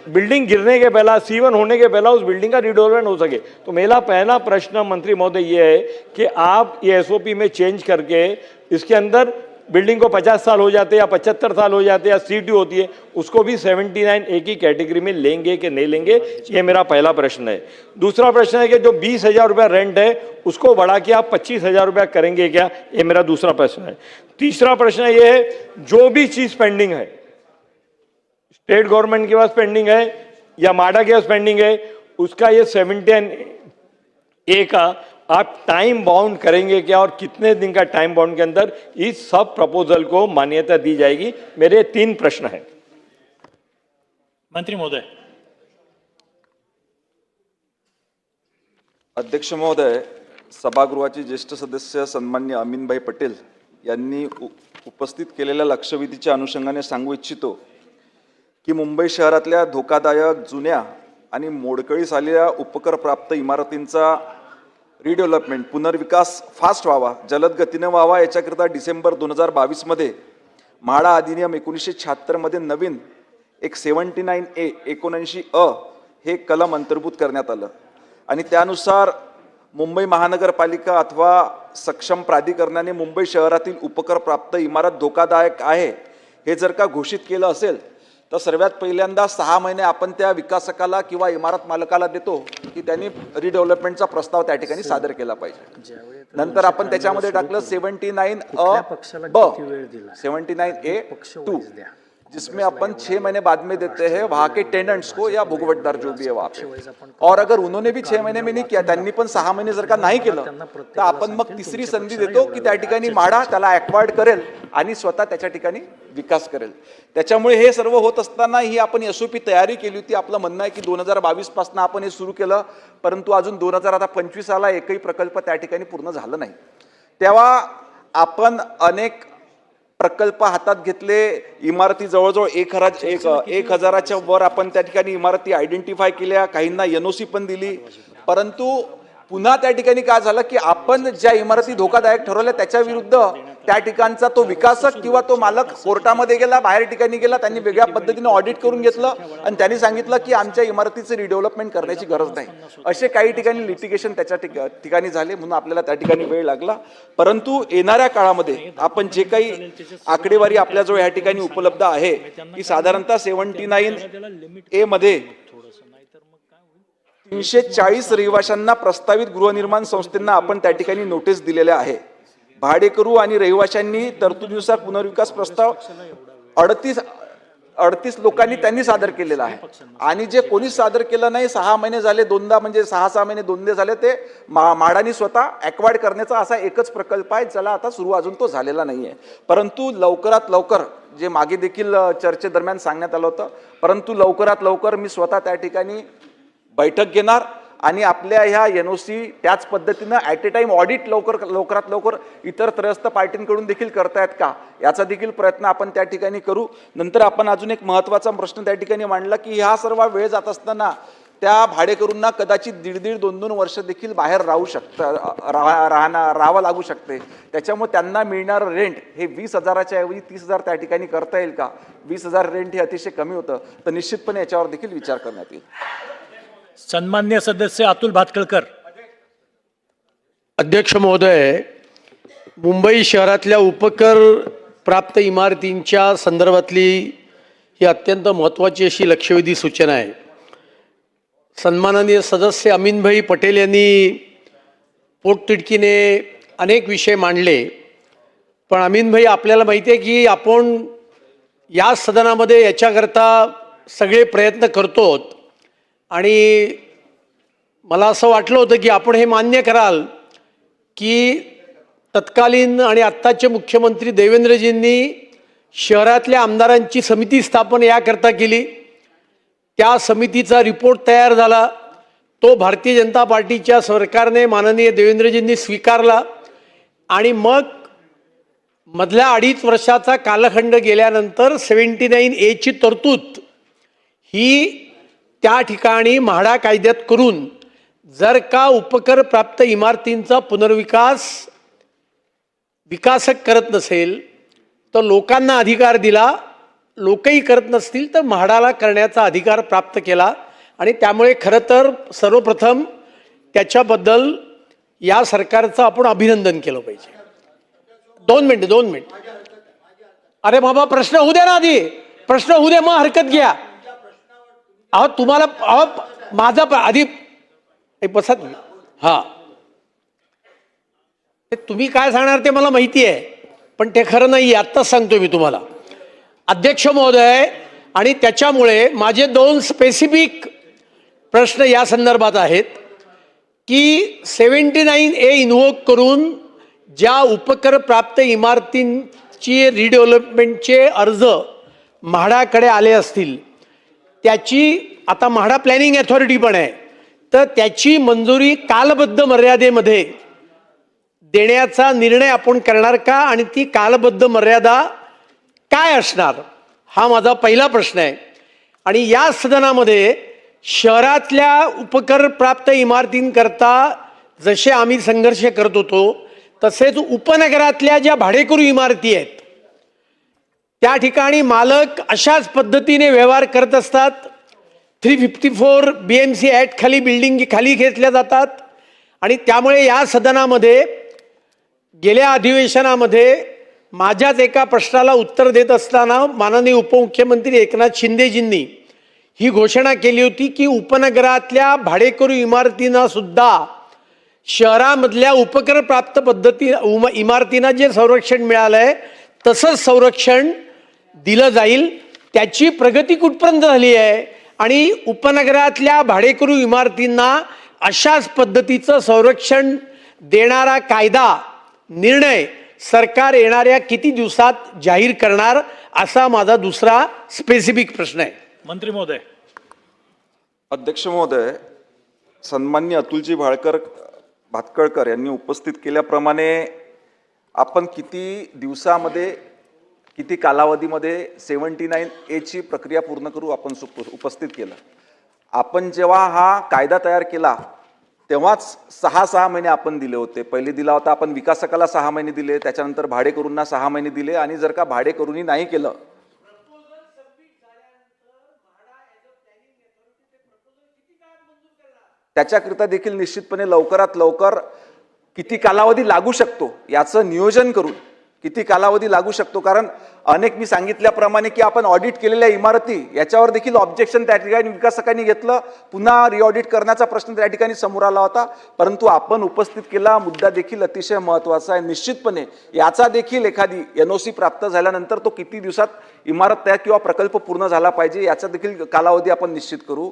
बिल्डिंग गिरने के पहला, C1 होने के पहला उस बिल्डिंग का रिडेवलपमेंट हो सके। तो मेरा पहला प्रश्न मंत्री महोदय ये है कि आप ये SOP में चेंज करके इसके अंदर बिल्डिंग को 50 साल हो जाते या 75 साल हो जाते या C2 होती है, उसको भी 79A की कैटेगरी में लेंगे कि नहीं लेंगे, ये मेरा पहला प्रश्न है। दूसरा प्रश्न है कि जो 20,000 रुपया रेंट है उसको बढ़ा के आप 25,000 रुपया करेंगे क्या, ये मेरा दूसरा प्रश्न है। तीसरा प्रश्न ये है, जो भी चीज पेंडिंग है, स्टेट गवर्नमेंट के पास पेंडिंग है या माडा के पास पेंडिंग है, उसका ये 79A का आप टाइम बाउंड करेंगे क्या और कितने दिन का टाइम बाउंड के अंदर इस सब प्रपोजल को मान्यता दी जाएगी। मेरे 3 प्रश्न हैं। मंत्री महोदय। अध्यक्ष महोदय, सभागृहाचे ज्येष्ठ सदस्य सन्मान्य अमीनभाई पटेल यांनी उपस्थित केलेल्या लक्षवेधीच्या अनुषंगाने सांगू इच्छितो की मुंबई शहरातल्या धोकादायक जुन्या आणि मोडकळीस आलेल्या उपकरप्राप्त इमारतींचा रिडेव्हलपमेंट, पुनर्विकास फास्ट व्हावा, जलद गतीने व्हावा, याच्याकरिता डिसेंबर 2022 मध्ये म्हाडा अधिनियम 1976 मध्ये नवीन एक 79A 79A हे कलम अंतर्भूत करण्यात आलं आणि त्यानुसार मुंबई महानगरपालिका अथवा सक्षम प्राधिकरणाने मुंबई शहरातील उपकरप्राप्त इमारत धोकादायक आहे हे जर का घोषित केलं असेल तर सर्वात पहिल्यांदा 6 महिने आपण त्या विकासकाला किंवा इमारत मालकाला देतो की त्यांनी रिडेव्हलपमेंटचा प्रस्ताव त्या ठिकाणी सादर केला पाहिजे। नंतर आपण त्याच्यामध्ये टाकलं 79A 79A 2 जिसमें अपन 6 महीने बाद में देते हैं वहां के टेनेंट्स को या भुगवटदार जो भी है वहां पे, और अगर उन्होंने भी 6 महीने में नहीं किया, त्यांनी पण 6 महिने जर का नाही केलं तर आपण मग तिसरी संधी देतो की त्या ठिकाणी म्हाडा त्याला ॲक्वायर्ड करेल आणि स्वतः त्याच्या ठिकाणी विकास करेल. त्याच्यामुळे हे सर्व होत असताना ही आपण SOP तयारी केली होती. आपलं म्हणणं आहे की 2022 पासून आपण हे सुरू केलं, परंतु अजून 2025 आला एकही प्रकल्प त्या ठिकाणी पूर्ण झालं नाही. तेव्हा आपण अनेक प्रकल्प हातात घेतले, इमारती जवळजवळ 1,000च्या वर आपण त्या ठिकाणी इमारती आयडेंटिफाय केल्या, काहींना NOC पण दिली, परंतु पुन्हा त्या ठिकाणी काय झालं की आपण ज्या इमारती धोकादायक ठरवल्या त्याच्या विरुद्ध त्या ठिकाणचा तो विकासक किंवा तो मालक कोर्टामध्ये गेला, बाहेर ठिकाणी गेला, त्यांनी वेगळ्या पद्धतीने ऑडिट करून घेतलं आणि त्यांनी सांगितलं की आमच्या इमारतीचे रिडेव्हलपमेंट करण्याची गरज नाही. असे काही ठिकाणी लिटिगेशन त्याच्या ठिकाणी झाले, म्हणून आपल्याला त्या ठिकाणी वेळ लागला. परंतु येणाऱ्या काळामध्ये आपण जे काही आकडेवारी आपल्याजवळ या ठिकाणी उपलब्ध आहे की साधारणतः 79A मध्ये 340 रहिवाशांना प्रस्तावित गृहनिर्माण संस्थांना आपण त्या ठिकाणी नोटीस दिलेल्या आहे. भाडेकरू आणि रहिवाशांनी तरतुदीनुसार पुनर्विकास प्रस्ताव 38 लोकांनी त्यांनी सादर केलेला आहे आणि जे कोणी सादर केलं नाही 6 महिने झाले, दोनदा म्हणजे 6 महिने दोनदा झाले, ते म्हाडानी स्वतः ॲक्वायर्ड करण्याचा असा एकच प्रकल्प आहे ज्याला आता सुरू अजून तो झालेला नाही आहे. परंतु लवकरात लवकर, जे मागे देखील चर्चेदरम्यान सांगण्यात आलं होतं, परंतु लवकरात लवकर मी स्वतः त्या ठिकाणी बैठक घेणार आणि आपल्या ह्या NOC त्याच पद्धतीनं ॲट ए टाइम ऑडिट लवकरात लवकर इतर त्रयस्थ पार्टींकडून देखील करतायत का याचा देखील प्रयत्न आपण त्या ठिकाणी करू. नंतर आपण अजून एक महत्त्वाचा प्रश्न त्या ठिकाणी मांडला की ह्या सर्व वेळ जात असताना त्या भाडेकरूंना कदाचित 1.5-2 वर्ष देखील बाहेर राहावं लागू शकते. त्याच्यामुळे त्यांना मिळणारं रेंट हे 20,000च्या ऐवजी 30,000 त्या ठिकाणी करता येईल का? 20,000 रेंट हे अतिशय कमी होतं, तर निश्चितपणे याच्यावर देखील विचार करण्यात येईल. सन्मान्य सदस्य अतुल भातखळकर. अध्यक्ष महोदय, मुंबई शहरातल्या उपकर प्राप्त इमारतींच्या संदर्भातली ही अत्यंत महत्त्वाची अशी लक्षवेधी सूचना आहे. सन्माननीय सदस्य अमीनभाई पटेल यांनी पोटतिडकीने अनेक विषय मांडले, पण अमीनभाई आपल्याला माहिती आहे की आपण या सदनामध्ये याच्याकरता सगळे प्रयत्न करतो आणि मला असं वाटलं होतं की आपण हे मान्य कराल की तत्कालीन आणि आत्ताचे मुख्यमंत्री देवेंद्रजींनी शहरातल्या आमदारांची समिती स्थापन याकरता केली. त्या समितीचा रिपोर्ट तयार झाला, तो भारतीय जनता पार्टीच्या सरकारने माननीय देवेंद्रजींनी स्वीकारला आणि मग मधल्या 2.5 वर्षाचा कालखंड गेल्यानंतर 79A ची तरतूद ही त्या ठिकाणी म्हाडा कायद्यात करून जर का उपकर प्राप्त इमारतींचा पुनर्विकास विकासक करत नसेल तर लोकांना अधिकार दिला, लोकही करत नसतील तर म्हाडाला करण्याचा अधिकार प्राप्त केला आणि त्यामुळे खरं तर सर्वप्रथम त्याच्याबद्दल या सरकारचं आपण अभिनंदन केलं पाहिजे. 2 मिनिट. अरे बाबा, प्रश्न होऊ दे ना, आधी प्रश्न होऊ दे, मग हरकत घ्या. तुम्हाला माझा आधी बसा तुम्ही. हा, तुम्ही काय सांगणार ते मला माहिती आहे, पण ते खरं नाही, आत्ताच सांगतो मी तुम्हाला. अध्यक्ष महोदय, आणि त्याच्यामुळे माझे 2 स्पेसिफिक प्रश्न या संदर्भात आहेत की 79A इन्व्होक करून ज्या उपकर प्राप्त इमारतींची रिडेव्हलपमेंटचे अर्ज म्हाडाकडे आले असतील त्याची आता म्हाडा प्लॅनिंग अथॉरिटी पण आहे, तर त्याची मंजुरी कालबद्ध मर्यादेमध्ये देण्याचा निर्णय आपण करणार का आणि ती कालबद्ध मर्यादा काय असणार, हा माझा पहिला प्रश्न आहे. आणि या सदनामध्ये शहरातल्या उपकर प्राप्त इमारतींकरता जसे आम्ही संघर्ष करत होतो तसेच उपनगरातल्या ज्या भाडेकरू इमारती आहेत त्या ठिकाणी मालक अशाच पद्धतीने व्यवहार करत असतात. 354 BMC ॲक्ट खाली बिल्डिंग खाली घेतल्या जातात आणि त्यामुळे या सदनामध्ये गेल्या अधिवेशनामध्ये माझ्याच एका प्रश्नाला उत्तर देत असताना माननीय उपमुख्यमंत्री एकनाथ शिंदेजींनी ही घोषणा केली होती की उपनगरातल्या भाडेकरू इमारतींना सुद्धा शहरामधल्या उपकर प्राप्त इमारतींना जे संरक्षण मिळालंय तसंच संरक्षण दिलं जाईल. त्याची प्रगती कुठपर्यंत झाली आहे आणि उपनगरातल्या भाडेकरू इमारतींना अशाच पद्धतीचं संरक्षण देणारा कायदा निर्णय सरकार येणाऱ्या किती दिवसात जाहीर करणार, असा माझा दुसरा स्पेसिफिक प्रश्न आहे. मंत्री महोदय. अध्यक्ष महोदय, सन्माननीय अतुलजी भातखळकर यांनी उपस्थित केल्याप्रमाणे आपण किती दिवसामध्ये किती कालावधीमध्ये 79A ची प्रक्रिया पूर्ण करू आपण उपस्थित केलं. आपण जेव्हा हा कायदा तयार केला तेव्हाच 6 महिने आपण दिले होते. पहिले दिला होता आपण विकासकाला 6 महिने दिले, त्याच्यानंतर भाडेकरूंना 6 महिने दिले, आणि जर का भाडेकरूंनी नाही केलं त्याच्याकरिता देखील निश्चितपणे लवकरात लवकर किती कालावधी लागू शकतो याचं नियोजन करून किती कालावधी लागू शकतो. कारण अनेक मी सांगितल्याप्रमाणे की आपण ऑडिट केलेल्या इमारती याच्यावर देखील ऑब्जेक्शन त्या ठिकाणी विकासकांनी घेतलं, पुन्हा रिऑडिट करण्याचा प्रश्न त्या ठिकाणी समोर आला होता. परंतु आपण उपस्थित केला मुद्दा देखील अतिशय महत्त्वाचा आहे. निश्चितपणे याचा देखील एखादी NOC प्राप्त झाल्यानंतर तो किती दिवसात इमारत तयार किंवा प्रकल्प पूर्ण झाला पाहिजे याचा देखील कालावधी आपण निश्चित करू.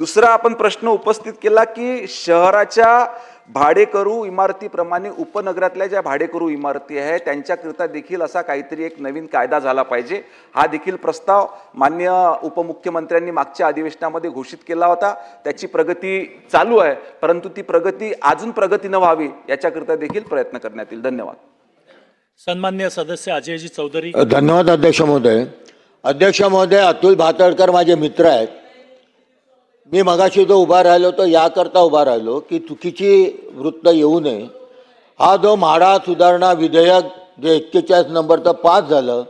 दुसरा आपण प्रश्न उपस्थित केला की शहराच्या भाडेकरू इमारतीप्रमाणे उपनगरातल्या ज्या भाडेकरू इमारती आहेत त्यांच्याकरिता देखील असा काहीतरी एक नवीन कायदा झाला पाहिजे. हा देखील प्रस्ताव माननीय उपमुख्यमंत्र्यांनी मागच्या अधिवेशनामध्ये घोषित केला होता. त्याची प्रगती चालू आहे, परंतु ती प्रगती अजून प्रगतीनं व्हावी याच्याकरिता देखील प्रयत्न करण्यात येईल. धन्यवाद. सन्माननीय सदस्य अजयजी चौधरी. धन्यवाद अध्यक्ष महोदय. अध्यक्ष महोदय, अतुल भातखळकर माझे मित्र आहेत. मी मगाशी जो उभा राहिलो तो याकरता उभा राहिलो की चुकीची वृत्त येऊ नये. हा जो म्हाडा सुधारणा विधेयक जे 41 नंबरचं पास झालं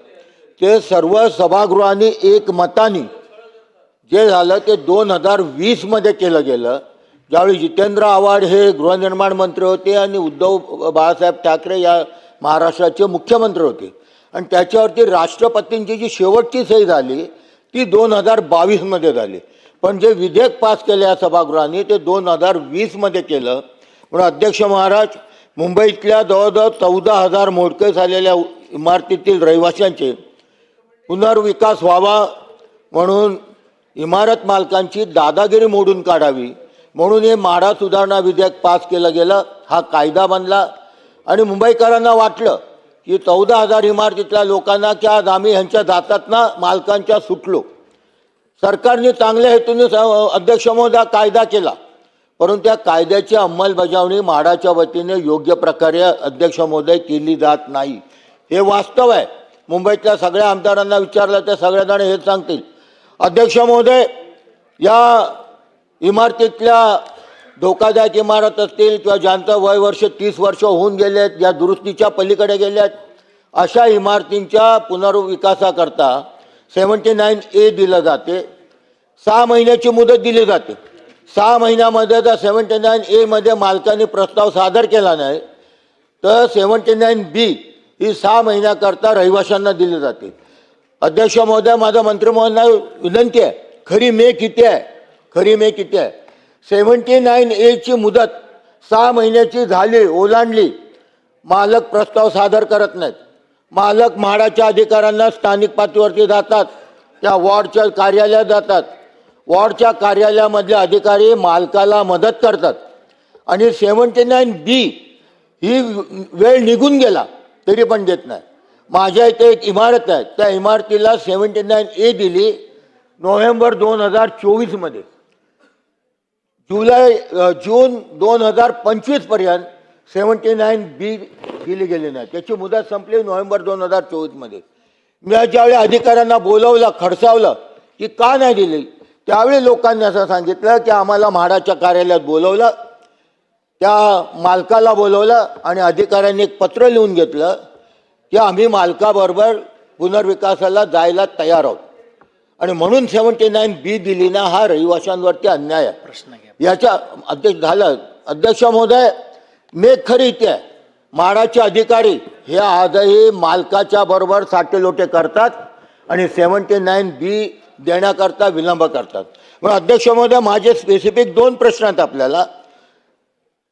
ते सर्व सभागृहांनी एकमताने जे झालं ते 2020 मध्ये केलं गेलं, ज्यावेळी जितेंद्र आव्हाड हे गृहनिर्माण मंत्री होते आणि उद्धव बाळासाहेब ठाकरे या महाराष्ट्राचे मुख्यमंत्री होते. आणि त्याच्यावरती राष्ट्रपतींची जी शेवटची सही झाली ती 2022 मध्ये झाली. पण जे विधेयक पास केले या सभागृहाने ते 2020 मध्ये केलं. म्हणून अध्यक्ष महाराज, मुंबईतल्या जवळजवळ 14,000 मोडकळीस आलेल्या इमारतीतील रहिवाशांचे पुनर्विकास व्हावा म्हणून इमारत मालकांची दादागिरी मोडून काढावी म्हणून हे म्हाडा सुधारणा विधेयक पास केलं गेलं. हा कायदा बनला आणि मुंबईकरांना वाटलं की 14,000 इमारतीतल्या लोकांना की आज आम्ही ह्यांच्या दातातनं मालकांच्या सुटलो. सरकारने चांगल्या हेतूने अध्यक्ष महोदय कायदा केला, परंतु त्या कायद्याची अंमलबजावणी म्हाडाच्या वतीने योग्य प्रकारे अध्यक्ष महोदय केली जात नाही. हे वास्तव आहे. मुंबईतल्या सगळ्या आमदारांना विचारलं तर सगळेजण हेच सांगतील. अध्यक्ष महोदय, या इमारतीतल्या धोकादायक इमारत असतील किंवा ज्यांचं वय वर्ष 30 वर्ष होऊन गेले आहेत, ज्या दुरुस्तीच्या पलीकडे गेल्या आहेत, अशा इमारतींच्या पुनर्विकासाकरता 79A दिलं जाते. 6 महिन्याची मुदत दिली जाते. 6 महिन्यामध्ये जर 79A मध्ये मालकाने प्रस्ताव सादर केला नाही तर 79B ही 6 महिन्याकरता रहिवाशांना दिली जाते. अध्यक्ष महोदय, माझा मंत्रिमंडळाला विनंती आहे, खरी मे किती आहे? खरी मे किती आहे? 79A ची मुदत 6 महिन्याची झाली, ओलांडली, मालक प्रस्ताव सादर करत नाहीत. मालक म्हाडाच्या अधिकाऱ्यांना स्थानिक पातळीवरती जातात, त्या वॉर्डच्या कार्यालयात जातात. वॉर्डच्या कार्यालयामधले अधिकारी मालकाला मदत करतात आणि 79B ही वेळ निघून गेला तरी पण देत नाही. माझ्या इथे एक इमारत आहे, त्या इमारतीला 79A दिली नोव्हेंबर 2024 मध्ये. जून 2025 पर्यंत 79B दिली गेली नाही. त्याची मुदत संपली नोव्हेंबर 2024 मध्ये. मी ज्यावेळी अधिकाऱ्यांना बोलवलं, खडसावलं की का नाही दिली, त्यावेळी लोकांनी असं सांगितलं की आम्हाला म्हाडाच्या कार्यालयात बोलवलं, त्या मालकाला बोलवलं आणि अधिकाऱ्यांनी एक पत्र लिहून घेतलं की आम्ही मालकाबरोबर पुनर्विकासाला जायला तयार आहोत आणि म्हणून 79B दिली ना. हा रहिवाशांवरती अन्याय आहे. याच्या अध्यक्ष झालं. अध्यक्ष महोदय, मेघ खरी इथे आहे. म्हाडाचे अधिकारी हे आजही मालकाच्या बरोबर साटेलोटे करतात आणि 79B देण्याकरता विलंब करतात. मग अध्यक्ष महोदय, माझे स्पेसिफिक 2 प्रश्न आहेत आपल्याला,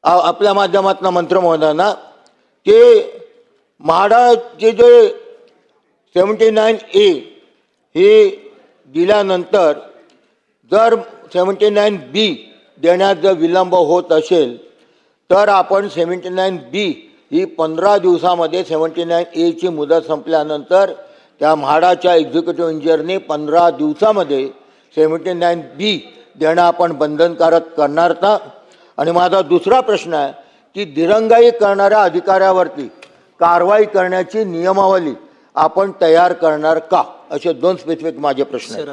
आपल्या माध्यमातून मंत्री महोदयांना, की म्हाडाचे जे 79A ही दिल्यानंतर जर 79B देण्यात जर विलंब होत असेल तर आपण 79B ही 15 दिवसामध्ये 79A मुदत संपल्यानंतर त्या म्हाडाच्या एक्झिक्युटिव्ह इंजिनियरने 15 दिवसामध्ये 79B देणं आपण बंधनकारक करणार का? आणि माझा दुसरा प्रश्न आहे की दिरंगाई करणाऱ्या अधिकाऱ्यावरती कारवाई करण्याची नियमावली आपण तयार करणार का? असे 2 स्पेसिफिक माझे प्रश्न आहेत.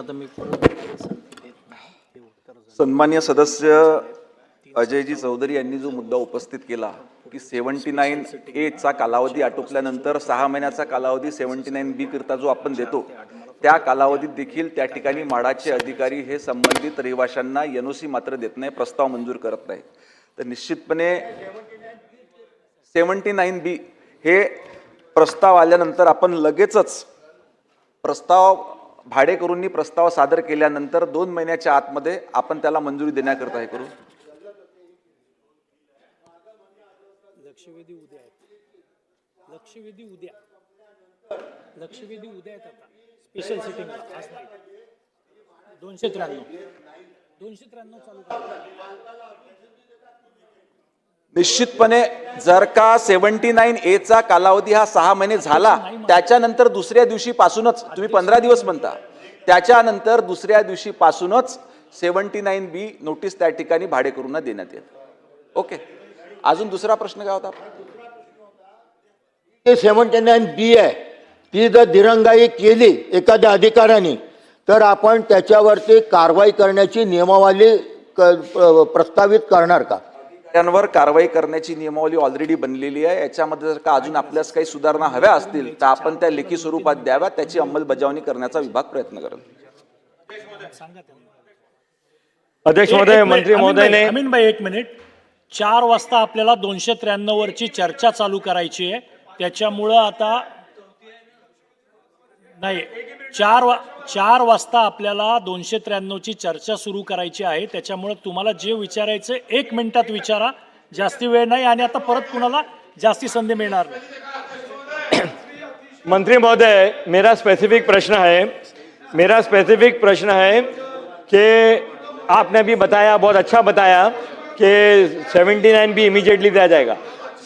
सन्मान्य सदस्य अजयजी चौधरी यांनी जो मुद्दा उपस्थित केला की 79A कालावधी आटोपल्यानंतर 6 महिन्याचा कालावधी 79B करता जो आपण देतो त्या कालावधीत देखील त्या ठिकाणी म्हाडाचे अधिकारी हे संबंधित रहिवाशांना NOC मात्र देत नाही, प्रस्ताव मंजूर करत नाही. तर निश्चितपणे 79B हे प्रस्ताव आल्यानंतर आपण लगेचच प्रस्ताव भाडेकरूंनी प्रस्ताव सादर केल्यानंतर 2 महिन्याच्या आतमध्ये आपण त्याला मंजुरी देण्याकरता हे करू. लक्षवेधी उद्या आहेत आता स्पेशल सिटिंग आज नाही 293 चालू करा. निश्चितपणे जर का 79A कालावधी हा 6 महिने झाला त्याच्यानंतर दुसऱ्या दिवशीपासूनच तुम्ही 15 दिवस म्हणता त्याच्यानंतर दुसऱ्या दिवशीपासूनच 79B नोटीस त्या ठिकाणी भाडेकरूंना देण्यात येईल. ओके, अजून दुसरा प्रश्न काय होता? ते 79B आहे ती जर दिरंगाई केली एखाद्या अधिकाऱ्याने तर आपण त्याच्यावरती कारवाई करण्याची नियमावली प्रस्तावित करणार का? त्यांवर कारवाई करण्याची नियमावली ऑलरेडी बनलेली आहे. याच्यामध्ये जर का अजून आपल्यास काही सुधारणा हव्या असतील तर आपण त्या लेखी स्वरूपात द्याव्या, त्याची अंमलबजावणी करण्याचा विभाग प्रयत्न करेल. अध्यक्ष महोदय, मंत्री महोदय अमीन भाई 1 मिनिट. 4 वाजता आपल्याला 293 वरची चर्चा चालू करायची आहे. त्याच्यामुळं आता नाही 4 वाजता आपल्याला 293ची चर्चा सुरू करायची आहे. त्याच्यामुळे तुम्हाला जे विचारायचं 1 मिनिटात विचारा, जास्ती वेळ नाही आणि आता परत कुणाला जास्ती संधी मिळणार नाही. मंत्री महोदय, मेरा स्पेसिफिक प्रश्न है कि आपने अभी बताया, बहुत अच्छा बताया कि 79B इमीडिएटली दिया जाएगा.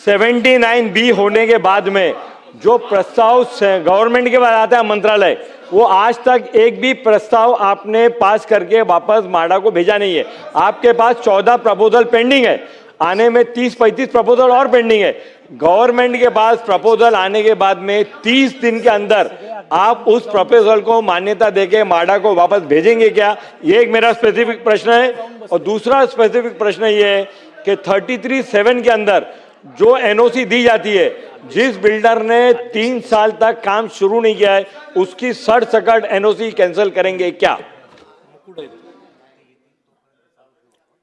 79B होने के बाद में जो प्रस्ताव गवर्नमेंट के पास आता है मंत्रालय, वो आज तक एक भी प्रस्ताव आपने पास करके वापस म्हाडा को भेजा नहीं है. आपके पास 14 प्रपोजल पेंडिंग है, आने में 30-35 प्रपोजल और पेंडिंग है. गवर्नमेंट के पास प्रपोजल आने के बाद में 30 दिन के अंदर आप उस प्रपोजल को मान्यता देके म्हाडा को वापस भेजेंगे क्या? ये एक मेरा स्पेसिफिक प्रश्न है. और दूसरा स्पेसिफिक प्रश्न ये है कि 33(7) के अंदर जो NOC दी जाती है, जिस बिल्डर ने 3 साल तक काम शुरू नहीं किया है उसकी सरसकट NOC कैंसिल करेंगे क्या?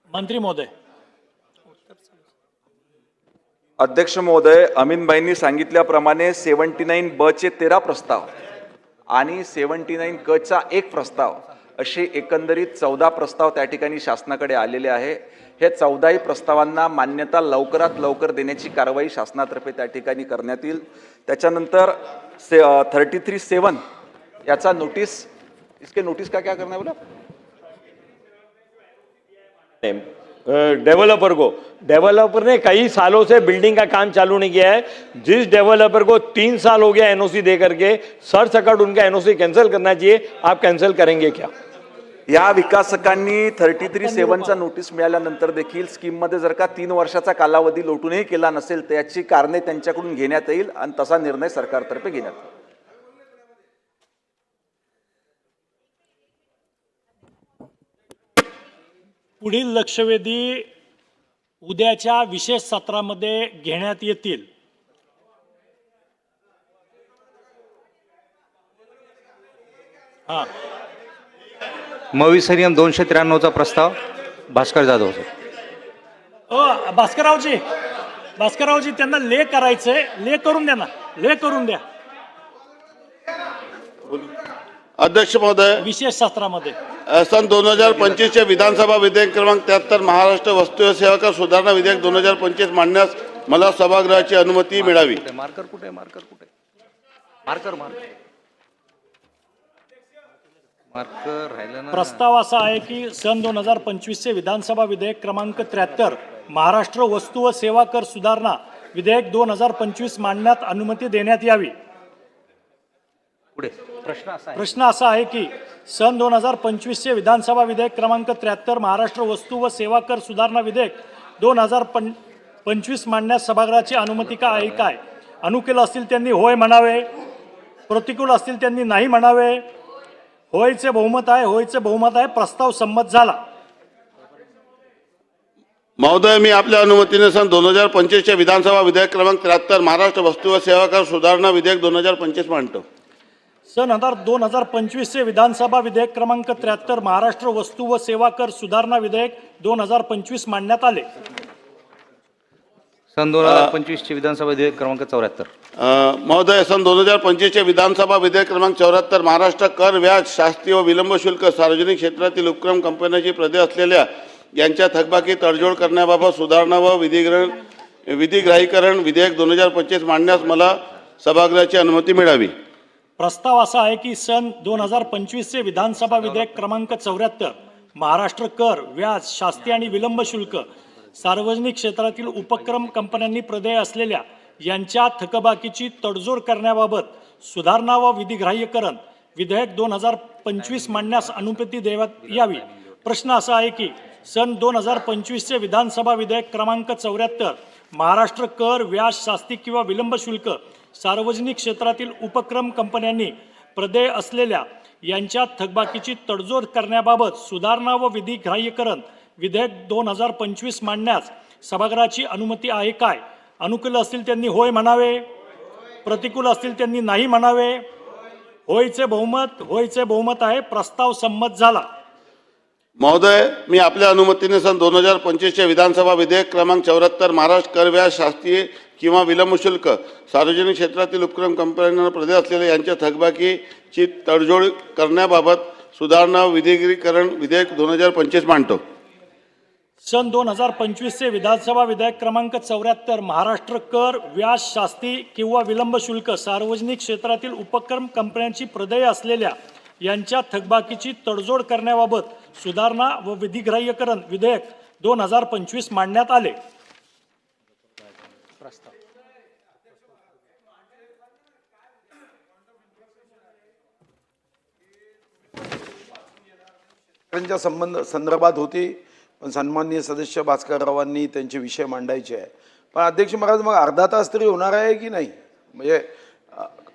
मंत्री महोदय. अध्यक्ष महोदय, अमीनभाईंनी सांगितल्याप्रमाणे 79B चे 13 प्रस्ताव आणि 79K चा 1 प्रस्ताव असे एकंदरीत 14 प्रस्ताव त्या ठिकाणी शासनाकडे आलेले आहे. हे 14ही प्रस्तावांना मान्यता लवकरात लवकर देण्याची कारवाई शासनातर्फे त्या ठिकाणी करण्यात येईल. त्याच्यानंतर 33(7) याचा नोटीस, इसके नोटिस का क्या करना है बोला? डेवलपर ने कई सालों से बिल्डिंग का काम चालू नहीं किया है. जिस डेवलपर को 3 साल हो गया NOC दे करके सरसकट उनका NOC कैंसिल करना चाहिए, आप कैंसिल करेंगे क्या? या विकासकांनी 33(7) चा नोटीस मिळाल्यानंतर देखील स्कीममध्ये जर का 3 वर्षाचा कालावधी लोटूनही केला नसेल तर याची कारणे त्यांच्याकडून घेण्यात येईल आणि तसा निर्णय सरकारतर्फे घेण्यात येईल. पुढील लक्षवेधी उद्याच्या विशेष सत्रामध्ये घेण्यात येतील. मविसरियम 293चा प्रस्ताव भास्कर जाधव. भास्कररावजी त्यांना ले करायचंय, ले करून द्या ना, ले करून द्या. अध्यक्ष महोदय, विशेष सत्रामध्ये सन 2025 विधानसभा विधेयक क्रमांक 73 महाराष्ट्र वस्तू व सेवा कर सुधारणा विधेयक 2025 मांडण्यास मला सभागृहाची अनुमती मिळावी. मार्कर कुठे? प्रस्ताव असा आहे की सन 2025चे विधानसभा विधेयक क्रमांक 73 महाराष्ट्र वस्तू व सेवा कर सुधारणा विधेयक 2025 मांडण्यात अनुमती देण्यात यावी. प्रश्न असा आहे की सन 2025चे विधानसभा विधेयक क्रमांक 73 महाराष्ट्र वस्तू व सेवा कर सुधारणा विधेयक 2025 मांडण्यास सभागृहाची अनुमती का आहे काय? अनुकूल असतील त्यांनी होय म्हणावे, प्रतिकूल असतील त्यांनी नाही म्हणावे. होयचे बहुमत आहे, होयचे बहुमत आहे. प्रस्ताव संमत झाला. महोदय, मी आपल्या अनुमतीने सन 2025चे विधानसभा विधेयक क्रमांक 73 महाराष्ट्र वस्तू व सेवा कर सुधारणा विधेयक 2025 मांडतो. सन 2025चे विधानसभा विधेयक क्रमांक 73 महाराष्ट्र वस्तू व सेवा कर सुधारणा विधेयक 2025 मांडण्यात आले. सन 2025चे विधानसभा विधेयक क्रमांक 74. महोदय, सन 2025चे विधानसभा विधेयक क्रमांक 74 महाराष्ट्र कर व्याज शास्ती व विलंब शुल्क सार्वजनिक क्षेत्रातील उपक्रम कंपन्यांची पदे असलेल्या यांच्या थकबाकी तडजोड करण्याबाबत सुधारणा व विधिग्राहीकरण विधेयक 2025 मांडण्यास मला सभागृहाची अनुमती मिळावी. प्रस्ताव असा आहे की सन 2025चे विधानसभा विधेयक क्रमांक 74 महाराष्ट्र कर व्याज शास्ती आणि विलंब शुल्क सार्वजनिक क्षेत्रातील उपक्रम कंपन्यांनी प्रदेय असलेल्या यांच्या थकबाकीची तडजोड करण्याबाबत सुधारणा व विधिग्राह्यकरण विधेयक 2025 मांडण्यास अनुमती देण्यात यावी. प्रश्न असा आहे की सन 2025चे विधानसभा विधेयक क्रमांक 74 महाराष्ट्र कर व्याज शास्ती किंवा विलंब शुल्क सार्वजनिक क्षेत्रातील उपक्रम कंपन्यांनी प्रदेय असलेल्या यांच्या थकबाकीची तडजोड करण्याबाबत सुधारणा व विधिग्राह्यकरण विधेयक 2025 मांडण्यास सभागृहाची अनुमती आहे काय? अनुकूल असतील त्यांनी होय म्हणावे, प्रतिकूल असतील त्यांनी नाही म्हणावे. होयचे बहुमत आहे. प्रस्ताव संमत झाला. महोदय, मी आपल्या अनुमतीने सन 2025चे विधानसभा विधेयक क्रमांक 74 महाराष्ट्र कर व्याज शास्तीय किंवा विलंब शुल्क सार्वजनिक क्षेत्रातील उपक्रम कंपन्यांना प्रदेय असलेल्या यांच्या थकबाकीची तडजोड करण्याबाबत सुधारणा विधिग्राह्यकरण विधेयक 2025 मांडतो. सन 2025चे विधानसभा विधेयक क्रमांक 74 महाराष्ट्र कर व्याज शास्ती किंवा विलंब शुल्क सार्वजनिक क्षेत्रातील उपक्रम कंपन्यांची प्रदेय असलेल्या यांच्या थकबाकीची तडजोड करण्याबाबत सुधारणा व विधिग्राह्यकरण विधेयक 2025 मांडण्यात आले. संदर्भात होती, पण सन्माननीय सदस्य भास्कररावांनी त्यांचे विषय मांडायचे आहे. पण अध्यक्ष महाराज, मग अर्धा तास तरी होणार आहे की नाही? म्हणजे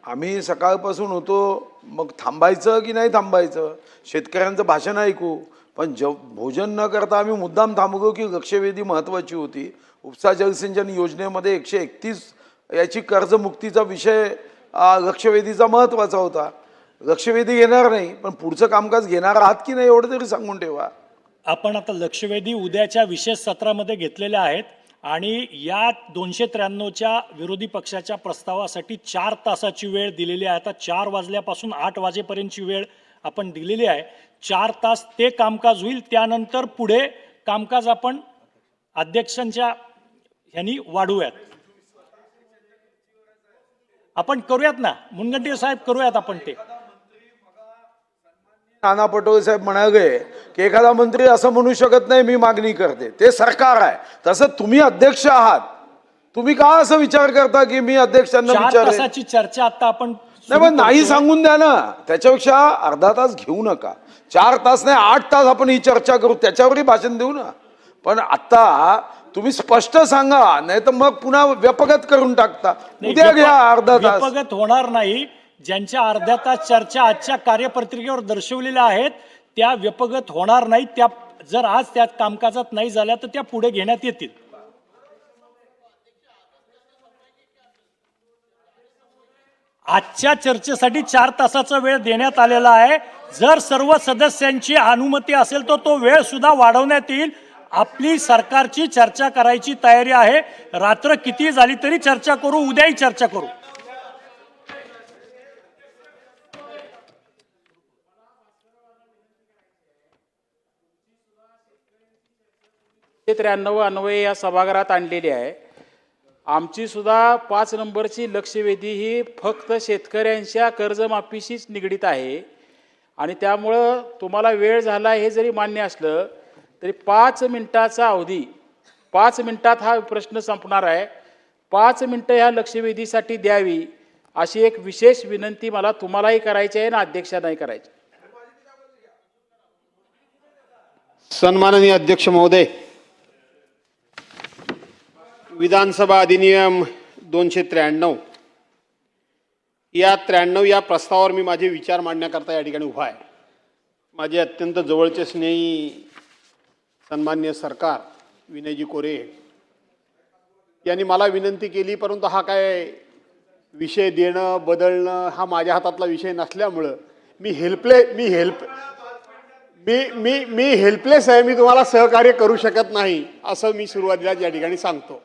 आम्ही सकाळपासून होतो, मग थांबायचं की नाही थांबायचं? शेतकऱ्यांचं भाषण ऐकू, पण भोजन न करता आम्ही मुद्दाम थांबलो की लक्षवेधी महत्त्वाची होती. उपसा जलसिंचन योजनेमध्ये 131 याची कर्जमुक्तीचा विषय लक्षवेधीचा महत्त्वाचा होता. लक्षवेधी घेणार नाही, पण पुढचं कामकाज घेणार आहात की नाही एवढं तरी सांगून ठेवा. आपण आता लक्षवेधी उद्याच्या विशेष सत्रामध्ये घेतलेल्या आहेत आणि या 293च्या विरोधी पक्षाच्या प्रस्तावासाठी 4 तासाची वेळ दिलेली आहे. आता 4 वाजल्यापासून 8 वाजेपर्यंतची वेळ आपण दिलेली आहे. 4 तास ते कामकाज होईल. त्यानंतर पुढे कामकाज आपण अध्यक्षांच्या ह्यांनी वाढवूयात. आपण करूयात ना मुनगंटीवार साहेब, करूयात आपण ते. नाना पटोले साहेब म्हणाले की एखादा मंत्री असं म्हणू शकत नाही मी मागणी करते, ते सरकार आहे. तसं तुम्ही अध्यक्ष आहात, तुम्ही का असं विचार करता की मी अध्यक्षांना 4 तासाची चर्चा आता आपण नाही, पण नाही सांगून द्या ना. त्याच्यापेक्षा अर्धा तास घेऊ नका. 4 तास नाही, 8 तास आपण ही चर्चा करू, त्याच्यावरही भाषण देऊ ना. पण आता तुम्ही स्पष्ट सांगा, नाही तर मग पुन्हा व्यपगत करून टाकता. उद्या घ्या अर्धा तास. व्यपगत होणार नाही. ज्यांच्या अर्ध्या तास चर्चा आजच्या कार्यपत्रिकेवर दर्शवलेल्या आहेत त्या व्यपगत होणार नाही. त्या जर आज त्या कामकाजात नाही झाल्या तर त्या पुढे घेण्यात येतील. आजच्या चर्चेसाठी 4 तासाचा वेळ देण्यात आलेला आहे. जर सर्व सदस्यांची अनुमती असेल तर तो वेळ सुद्धा वाढवण्यात येईल. आपली सरकारची चर्चा करायची तयारी आहे. रात्र किती झाली तरी चर्चा करू, उद्याही चर्चा करू. 93 अन्वये या सभागृहात आणलेली आहे. आमची सुद्धा 5 नंबरची लक्षवेधी ही फक्त शेतकऱ्यांच्या कर्जमाफीशीच निगडीत आहे आणि त्यामुळं तुम्हाला वेळ झाला हे जरी मान्य असलं तरी 5 मिनिटाचा अवधी, 5 मिनिटात हा प्रश्न संपणार आहे, 5 मिनिटं ह्या लक्षवेधीसाठी द्यावी अशी एक विशेष विनंती मला तुम्हालाही करायची आहे ना अध्यक्षांनाही करायची. सन्माननीय अध्यक्ष महोदय, विधानसभा अधिनियम 293 या 93 या प्रस्तावावर मी माझे विचार मांडण्याकरता या ठिकाणी उभा आहे. माझे अत्यंत जवळचे स्नेही सन्मान्य सरकार विनयजी कोरे यांनी मला विनंती केली, परंतु हा काय विषय देणं बदलणं हा माझ्या हातातला विषय नसल्यामुळं मी हेल्पलेस आहे. मी तुम्हाला सहकार्य करू शकत नाही असं मी सुरुवातीला या ठिकाणी सांगतो.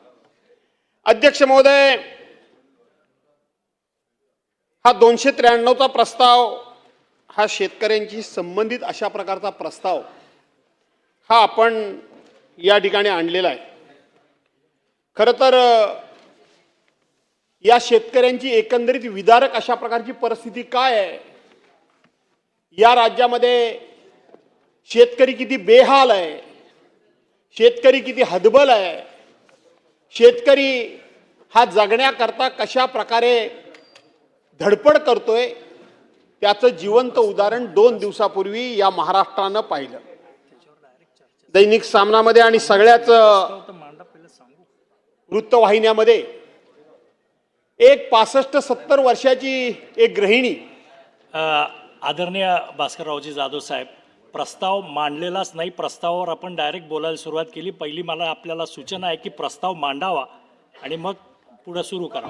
अध्यक्ष महोदय, हा 293चा प्रस्ताव हा शेतकऱ्यांशी संबंधित अशा प्रकारचा प्रस्ताव हा आपण या ठिकाणी आणलेला आहे. खरं तर या शेतकऱ्यांची एकंदरीत विदारक अशा प्रकारची परिस्थिती काय आहे, या राज्यामध्ये शेतकरी किती बेहाल आहे, शेतकरी किती हतबल आहे, शेतकरी हा जगण्याकरता कशा प्रकारे धडपड करतोय त्याचं जिवंत उदाहरण 2 दिवसापूर्वी या महाराष्ट्रानं पाहिलं. दैनिक सामनामध्ये आणि सगळ्याच वृत्तवाहिन्यामध्ये एक 65-70 वर्षाची एक गृहिणी, आदरणीय भास्कररावजी जाधव साहेब, प्रस्ताव मांडलेलाच नाही, प्रस्तावावर आपण डायरेक्ट बोलायला सुरुवात केली. पहिली मला आपल्याला सूचना आहे की प्रस्ताव मांडावा आणि मग पुढे सुरू करा.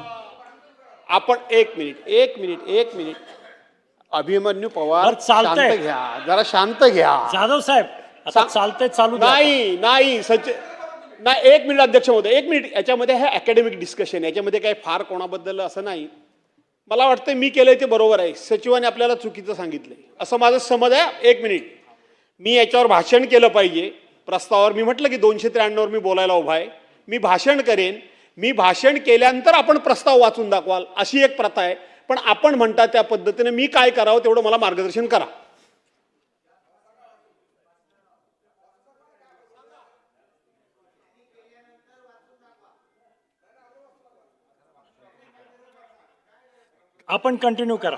आपण एक मिनिट अभिमन्यू पवार, शांत घ्या, जरा शांत घ्या. जाधव साहेब आता चालतंय, चालू द्या. नाही एक मिनिट अध्यक्ष महोदय, एक मिनिट. याच्यामध्ये हे अकॅडमिक डिस्कशन, याच्यामध्ये काही फार कोणाबद्दल असं नाही. मला वाटतं मी केलंय ते बरोबर आहे, सचिवाने आपल्याला चुकीचं सांगितलंय असं माझं समज आहे. एक मिनिट, मी याच्यावर भाषण केलं पाहिजे. प्रस्तावावर मी म्हटलं की 293वर मी बोलायला उभा आहे, मी भाषण करेन. मी भाषण केल्यानंतर आपण प्रस्ताव वाचून दाखवाल अशी एक प्रथा आहे. पण आपण म्हणता त्या पद्धतीने मी काय करावं तेवढं मला मार्गदर्शन करा. आपण कंटिन्यू करा.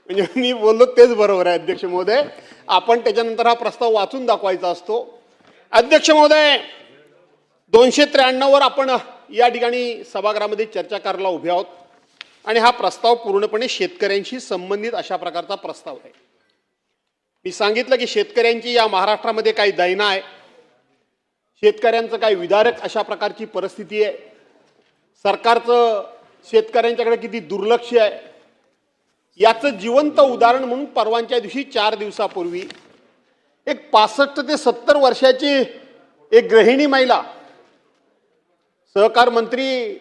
म्हणजे मी बोललो तेच बरोबर आहे अध्यक्ष महोदय. आपण त्याच्यानंतर हा प्रस्ताव वाचून दाखवायचा असतो. अध्यक्ष महोदय, 293वर आपण या ठिकाणी सभागृहामध्ये चर्चा करायला उभे आहोत आणि हा प्रस्ताव पूर्णपणे शेतकऱ्यांशी संबंधित अशा प्रकारचा प्रस्ताव आहे. मी सांगितलं की शेतकऱ्यांची या महाराष्ट्रामध्ये काही दैना आहे, शेतकऱ्यांचं काही विदारक अशा प्रकारची परिस्थिती आहे, सरकारचं शेतकऱ्यांच्याकडे किती दुर्लक्ष आहे याचं जिवंत उदाहरण म्हणून परवांच्या दिवशी 4 दिवसापूर्वी एक 65 ते 70 वर्षाची एक गृहिणी महिला, सहकार मंत्री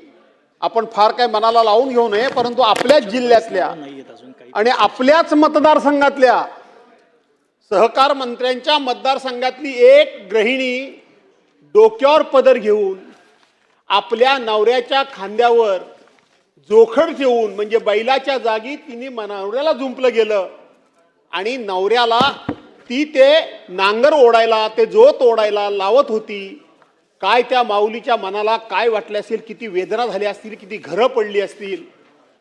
आपण फार काय मनाला लावून घेऊ नये, परंतु आपल्याच जिल्ह्यातल्या आणि आपल्याच मतदारसंघातल्या सहकार मंत्र्यांच्या मतदारसंघातली एक गृहिणी डोक्यावर पदर घेऊन आपल्या नवऱ्याच्या खांद्यावर जोखड ठेवून, म्हणजे बैलाच्या जागी तिने नवऱ्याला जुंपलं गेलं आणि नवऱ्याला ती ते नांगर ओढायला, ते जोत ओढायला लावत होती. काय त्या माऊलीच्या मनाला काय वाटले असेल, किती वेदना झाल्या असतील, किती घरं पडली असतील.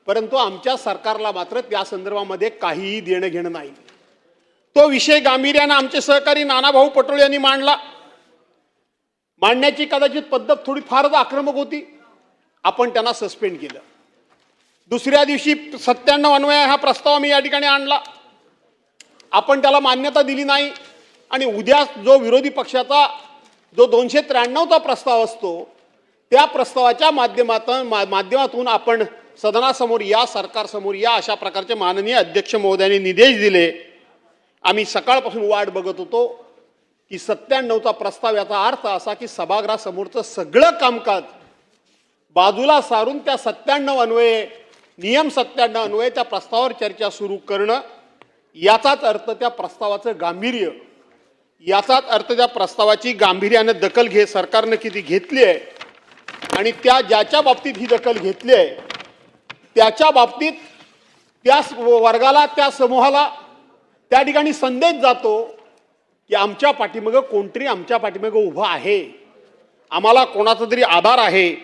परंतु आमच्या सरकारला मात्र त्या संदर्भामध्ये काहीही देणं घेणं नाही. तो विषय गांभीर्यानं आमचे सहकारी नानाभाऊ पटोळे यांनी मांडला. मांडण्याची कदाचित पद्धत थोडी फारच आक्रमक होती. आपण त्यांना सस्पेंड केलं. दुसऱ्या दिवशी 97 अन्वये हा प्रस्ताव मी या ठिकाणी आणला. आपण त्याला मान्यता दिली नाही आणि उद्या जो विरोधी पक्षाचा जो 293चा प्रस्ताव असतो त्या प्रस्तावाच्या माध्यमातून आपण सदनासमोर या, सरकारसमोर या अशा प्रकारचे माननीय अध्यक्ष महोदयांनी निर्देश दिले. आम्ही सकाळपासून वाट बघत होतो की 97चा प्रस्ताव, याचा अर्थ असा की सभागृहासमोरचं सगळं कामकाज बाजूला सारून त्या 97 अन्वये, नियम 97 अन्वये त्या प्रस्तावावर चर्चा सुरू करणं, याचाच अर्थ त्या प्रस्तावाचं गांभीर्य, याचाच अर्थ त्या प्रस्तावाची गांभीर्यानं दखल सरकारनं किती घेतली आहे आणि त्या ज्याच्या बाबतीत ही दखल घेतली आहे त्याच्या बाबतीत त्या वर्गाला, त्या समूहाला त्या ठिकाणी संदेश जातो की आमच्या पाठीमागं कोणतरी आमच्या पाठीमागं उभं आहे, आम्हाला कोणाचा तरी आधार आहे.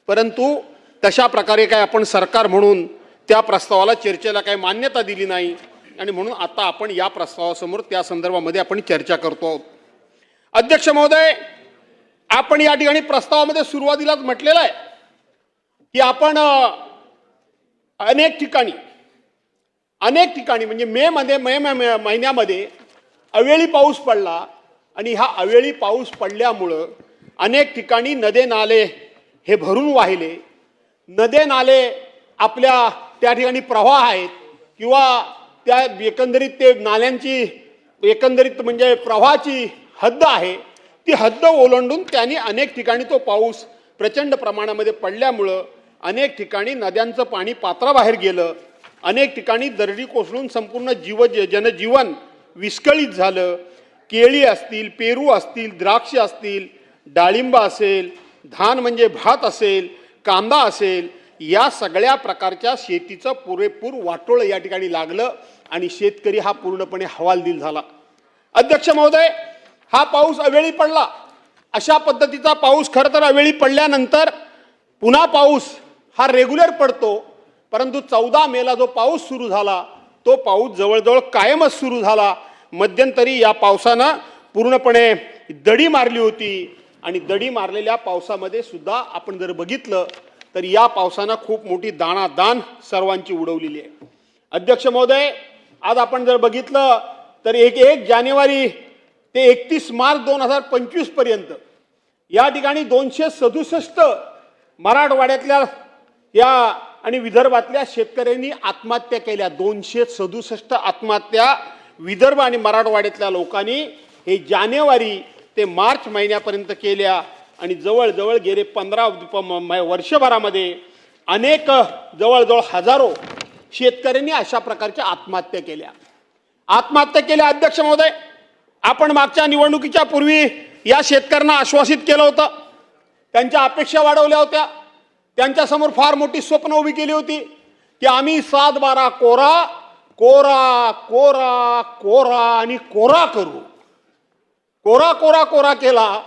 परंतु तशा प्रकारे काय आपण सरकार म्हणून त्या प्रस्तावाला चर्चेला काही मान्यता दिली नाही आणि म्हणून आता आपण या प्रस्तावासमोर त्या संदर्भामध्ये आपण चर्चा करतो आहोत. अध्यक्ष महोदय, आपण या ठिकाणी प्रस्तावामध्ये सुरुवातीलाच म्हटलेलं आहे की आपण अनेक ठिकाणी म्हणजे मे महिन्यामध्ये अवेळी पाऊस पडला आणि हा अवेळी पाऊस पडल्यामुळं अनेक ठिकाणी नदे नाले हे भरून वाहिले. नदे नाले आपल्या त्या ठिकाणी प्रवाह आहेत किंवा त्या एकंदरीत ते नाल्यांची एकंदरीत म्हणजे प्रवाहाची हद्द आहे, ती हद्द ओलांडून त्यांनी अनेक ठिकाणी तो पाऊस प्रचंड प्रमाणामध्ये पडल्यामुळं अनेक ठिकाणी नद्यांचं पाणी पात्राबाहेर गेलं. अनेक ठिकाणी दरडी कोसळून संपूर्ण जनजीवन विस्कळीत झालं. केळी असतील, पेरू असतील, द्राक्ष असतील, डाळिंब असेल, धान म्हणजे भात असेल, कांदा असेल, या सगळ्या प्रकारच्या शेतीचं पुरेपूर वाटोळं या ठिकाणी लागलं आणि शेतकरी हा पूर्णपणे हवालदिल झाला. अध्यक्ष महोदय, हा पाऊस अवेळी पडला. अशा पद्धतीचा पाऊस खरं तर अवेळी पडल्यानंतर पुन्हा पाऊस हा रेग्युलर पडतो, परंतु 14 मेला जो पाऊस सुरू झाला तो पाऊस जवळजवळ कायमच सुरू झाला. मध्यंतरी या पावसानं पूर्णपणे दडी मारली होती आणि दडी मारलेल्या पावसामध्ये सुद्धा आपण जर बघितलं तर या पावसानं खूप मोठी दाणादाण सर्वांची उडवलेली आहे. अध्यक्ष महोदय, आज आपण जर बघितलं तर 1 जानेवारी ते 31 मार्च 2025 पर्यंत या ठिकाणी 267 मराठवाड्यातल्या या आणि विदर्भातल्या शेतकऱ्यांनी आत्महत्या केल्या. 267 आत्महत्या विदर्भ आणि मराठवाड्यातल्या लोकांनी हे जानेवारी ते मार्च महिन्यापर्यंत केल्या आणि जवळजवळ गेले 15 वर्षभरामध्ये अनेक जवळजवळ हजारो शेतकऱ्यांनी अशा प्रकारच्या आत्महत्या केल्या. अध्यक्ष महोदय, आपण मागच्या निवडणुकीच्या पूर्वी या शेतकऱ्यांना आश्वासित केलं होतं, त्यांच्या अपेक्षा वाढवल्या होत्या, त्यांच्यासमोर फार मोठी स्वप्न उभी केली होती की आम्ही 7-12 कोरा कोरा कोरा कोरा आणि कोरा करू. कोरा कोरा कोरा केला,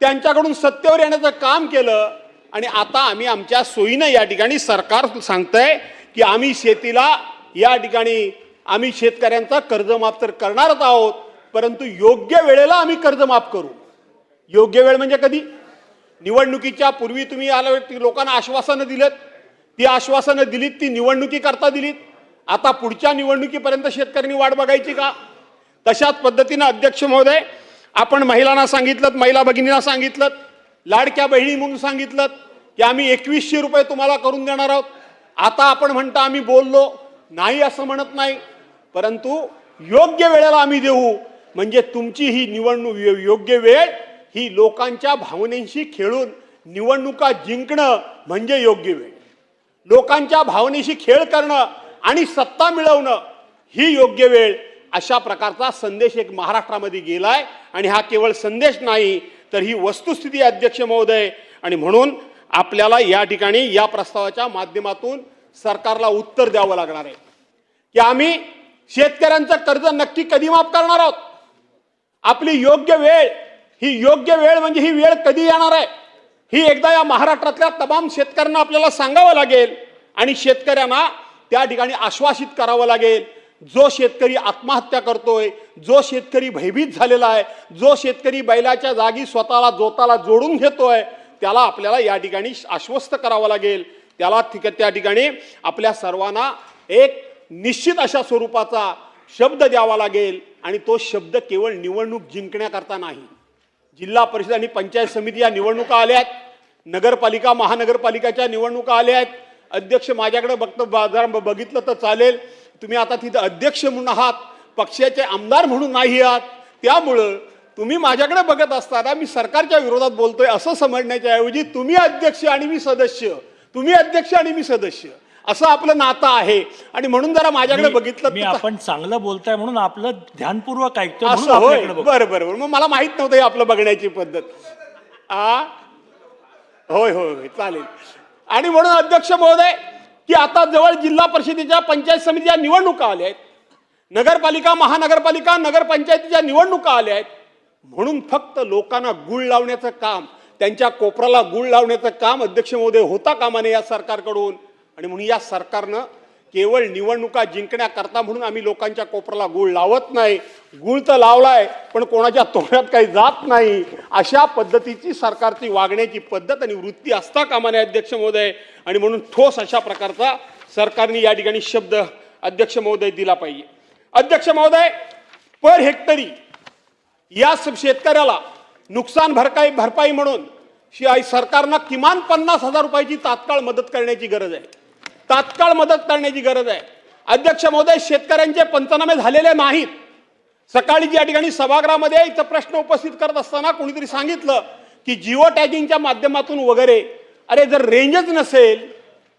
त्यांच्याकडून सत्तेवर येण्याचं काम केलं आणि आता आम्ही आमच्या सोयीनं या ठिकाणी सरकार सांगतंय की आम्ही शेतीला या ठिकाणी आम्ही शेतकऱ्यांचा कर्जमाफ तर करणारच आहोत, परंतु योग्य वेळेला आम्ही कर्जमाफ करू. योग्य वेळ म्हणजे कधी? निवडणुकीच्या पूर्वी तुम्ही लोकांना आश्वासनं दिलेत, ती आश्वासनं दिलीत ती निवडणुकीकरता दिलीत, आता पुढच्या निवडणुकीपर्यंत शेतकऱ्यांनी वाट बघायची का? तशाच पद्धतीनं अध्यक्ष महोदय, आपण महिलांना सांगितलं, महिला भगिनींना सांगितलं, लाडक्या बहिणी म्हणून सांगितलं की आम्ही 2100 रुपये तुम्हाला करून देणार आहोत. आता आपण म्हणता आम्ही बोललो नाही असं म्हणत नाही, परंतु योग्य वेळेला आम्ही देऊ. म्हणजे तुमची ही निवडणूक योग्य वेळ ही लोकांच्या भावनेशी खेळून निवडणुका जिंकणं म्हणजे योग्य वेळ. लोकांच्या भावनेशी खेळ करणं आणि सत्ता मिळवणं ही योग्य वेळ. अशा प्रकारचा संदेश एक महाराष्ट्रामध्ये गेलाय आणि हा केवळ संदेश नाही तर ही वस्तुस्थिती अध्यक्ष महोदय. आणि म्हणून आपल्याला या ठिकाणी या प्रस्तावाच्या माध्यमातून सरकारला उत्तर द्यावं लागणार आहे की आम्ही शेतकऱ्यांचं कर्ज नक्की कधी माफ करणार आहोत. आपली योग्य वेळ, ही योग्य वेळ म्हणजे ही वेळ कधी येणार आहे ही एकदा या महाराष्ट्रातल्या तमाम शेतकऱ्यांना आपल्याला सांगावं लागेल आणि शेतकऱ्यांना त्या ठिकाणी आश्वासित करावं लागेल. जो शेतकरी आत्महत्या करतोय, जो शेतकरी भयभीत झालेला आहे, जो शेतकरी बैलाच्या जागी स्वतःला जोताला जोडून घेतोय, त्याला आपल्याला या ठिकाणी आश्वस्त करावं लागेल. त्याला त्या ठिकाणी आपल्या सर्वांना एक निश्चित अशा स्वरूपाचा शब्द द्यावा लागेल आणि तो शब्द केवळ निवडणूक जिंकण्याकरता नाही. जिल्हा परिषद आणि पंचायत समिती या निवडणुका आल्या आहेत, नगरपालिका महानगरपालिकाच्या निवडणुका आल्या आहेत. अध्यक्ष माझ्याकडे बघितलं तर चालेल, तुम्ही आता तिथं अध्यक्ष म्हणून आहात, पक्षाचे आमदार म्हणून नाही आहात. त्यामुळं तुम्ही माझ्याकडे बघत असताना मी सरकारच्या विरोधात बोलतोय असं समजण्याच्या ऐवजी तुम्ही अध्यक्ष आणि मी सदस्य, तुम्ही अध्यक्ष आणि मी सदस्य असं आपलं नातं आहे. आणि म्हणून जरा माझ्याकडे बघितलं मी आपण चांगलं बोलताय म्हणून आपलं ध्यानपूर्वक ऐकतो. असं होय, बरं बरं. मग मला माहित नव्हतं हे आपलं बघण्याची पद्धत. होय होय होय, चालेल. आणि म्हणून अध्यक्ष महोदय, की आता जवळ जिल्हा परिषदेच्या पंचायत समितीच्या निवडणुका आल्या आहेत, नगरपालिका, महानगरपालिका, नगरपंचायतीच्या निवडणुका आल्या आहेत, म्हणून फक्त लोकांना गुळ लावण्याचं काम, त्यांच्या कोपराला गुळ लावण्याचं काम अध्यक्ष महोदय होता कामा नये या सरकारकडून. आणि म्हणून या सरकारनं केवळ निवडणुका जिंकण्याकरता म्हणून आम्ही लोकांच्या कोपराला गुळ लावत नाही, गुळ तर लावलाय पण कोणाच्या तोंडात काही जात नाही, अशा पद्धतीची सरकारची वागण्याची पद्धत आणि वृत्ती असता कामा नये अध्यक्ष महोदय. आणि म्हणून ठोस अशा प्रकारचा सरकारने या ठिकाणी शब्द अध्यक्ष महोदय दिला पाहिजे. अध्यक्ष महोदय, पर हेक्टरी या शेतकऱ्याला नुकसान भरपाई म्हणून सरकारनं किमान 50,000 रुपयाची तात्काळ मदत करण्याची गरज आहे, तात्काळ मदत करण्याची गरज आहे. अध्यक्ष महोदय, शेतकऱ्यांचे पंचनामे झालेले नाहीत. सकाळी या ठिकाणी सभागृहामध्ये इथं प्रश्न उपस्थित करत असताना कोणीतरी सांगितलं की जिओ टॅगिंगच्या माध्यमातून वगैरे, अरे जर रेंजच नसेल,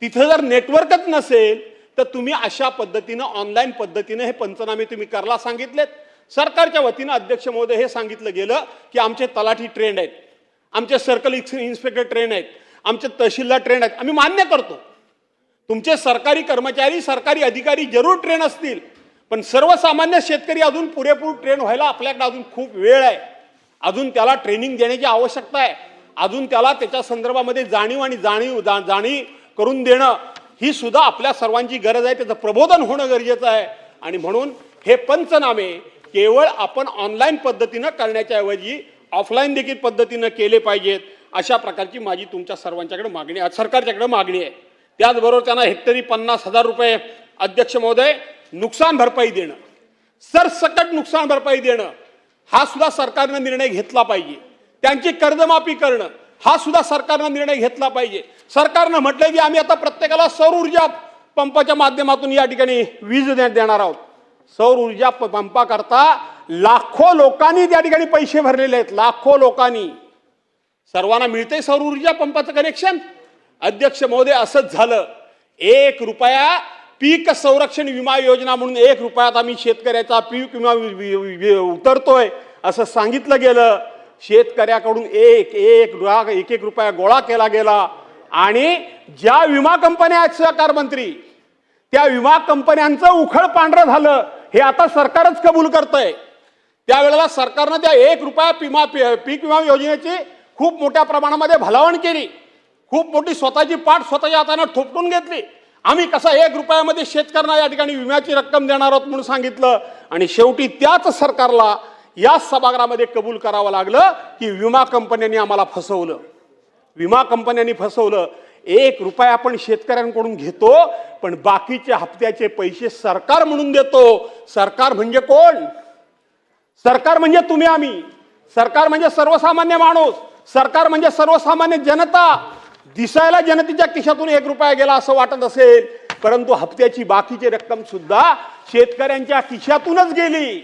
तिथं जर नेटवर्कच नसेल, तर तुम्ही अशा पद्धतीनं ऑनलाईन पद्धतीनं हे पंचनामे तुम्ही करायला सांगितलेत. सरकारच्या वतीनं अध्यक्ष महोदय हे सांगितलं गेलं की आमचे तलाठी ट्रेंड आहेत, आमचे सर्कल इन्स्पेक्टर ट्रेंड आहेत, आमचे तहसीलदार ट्रेंड आहेत. आम्ही मान्य करतो, तुमचे सरकारी कर्मचारी, सरकारी अधिकारी जरूर ट्रेन असतील, पण सर्वसामान्य शेतकरी अजून पुरेपूर ट्रेन व्हायला आपल्याकडे अजून खूप वेळ आहे. अजून त्याला ट्रेनिंग देण्याची आवश्यकता आहे, अजून त्याला त्याच्या संदर्भामध्ये जाणीव करून देणं ही सुद्धा आपल्या सर्वांची गरज आहे. त्याचं प्रबोधन होणं गरजेचं आहे. आणि म्हणून हे पंचनामे केवळ आपण ऑनलाईन पद्धतीनं करण्याच्या ऐवजी ऑफलाईन देखील पद्धतीनं केले पाहिजेत, अशा प्रकारची माझी तुमच्या सर्वांच्याकडे मागणी आहे, सरकारच्याकडे मागणी आहे. त्याचबरोबर त्यांना हेक्टरी 50,000 रुपये अध्यक्ष महोदय नुकसान भरपाई देणं, सरसकट नुकसान भरपाई देणं, हा सुद्धा सरकारनं निर्णय घेतला पाहिजे. त्यांची कर्जमाफी करणं, हा सुद्धा सरकारनं निर्णय घेतला पाहिजे. सरकारनं म्हटलंय की आम्ही आता प्रत्येकाला सौर ऊर्जा पंपाच्या माध्यमातून या ठिकाणी वीज देणार आहोत. सौर ऊर्जा पंपाकरता लाखो लोकांनी त्या ठिकाणी पैसे भरलेले आहेत, लाखो लोकांनी. सर्वांना मिळते सौर ऊर्जा पंपाचं कनेक्शन? अध्यक्ष महोदय, असंच झालं. 1 रुपया पीक संरक्षण विमा योजना म्हणून 1 रुपयात आम्ही शेतकऱ्याचा पीक विमा उतरतोय असं सांगितलं गेलं. शेतकऱ्याकडून एक रुपया गोळा केला गेला. आणि ज्या विमा कंपन्या आहेत सहकार मंत्री, त्या विमा कंपन्यांचं उखळ पांढरं झालं हे आता सरकारच कबूल करतंय. त्यावेळेला सरकारनं त्या 1 रुपया पीक विमा योजनेची खूप मोठ्या प्रमाणामध्ये भलावण केली, खूप मोठी स्वतःची पाठ स्वतःच्या हाताने थोपटून घेतली. आम्ही कसा 1 रुपयामध्ये शेतकऱ्यांना या ठिकाणी विम्याची रक्कम देणार आहोत म्हणून सांगितलं. आणि शेवटी त्याच सरकारला या सभागृहामध्ये कबूल करावं लागलं की विमा कंपन्यांनी आम्हाला फसवलं, विमा कंपन्यांनी फसवलं. 1 रुपया आपण शेतकऱ्यांकडून घेतो, पण बाकीचे हप्त्याचे पैसे सरकार म्हणून देतो. सरकार म्हणजे कोण? सरकार म्हणजे तुम्ही आम्ही, सरकार म्हणजे सर्वसामान्य माणूस, सरकार म्हणजे सर्वसामान्य जनता. दिसायला जनतेच्या खिशातून 1 रुपया गेला असं वाटत असेल, परंतु हप्त्याची बाकीची रक्कम सुद्धा शेतकऱ्यांच्या खिशातूनच गेली,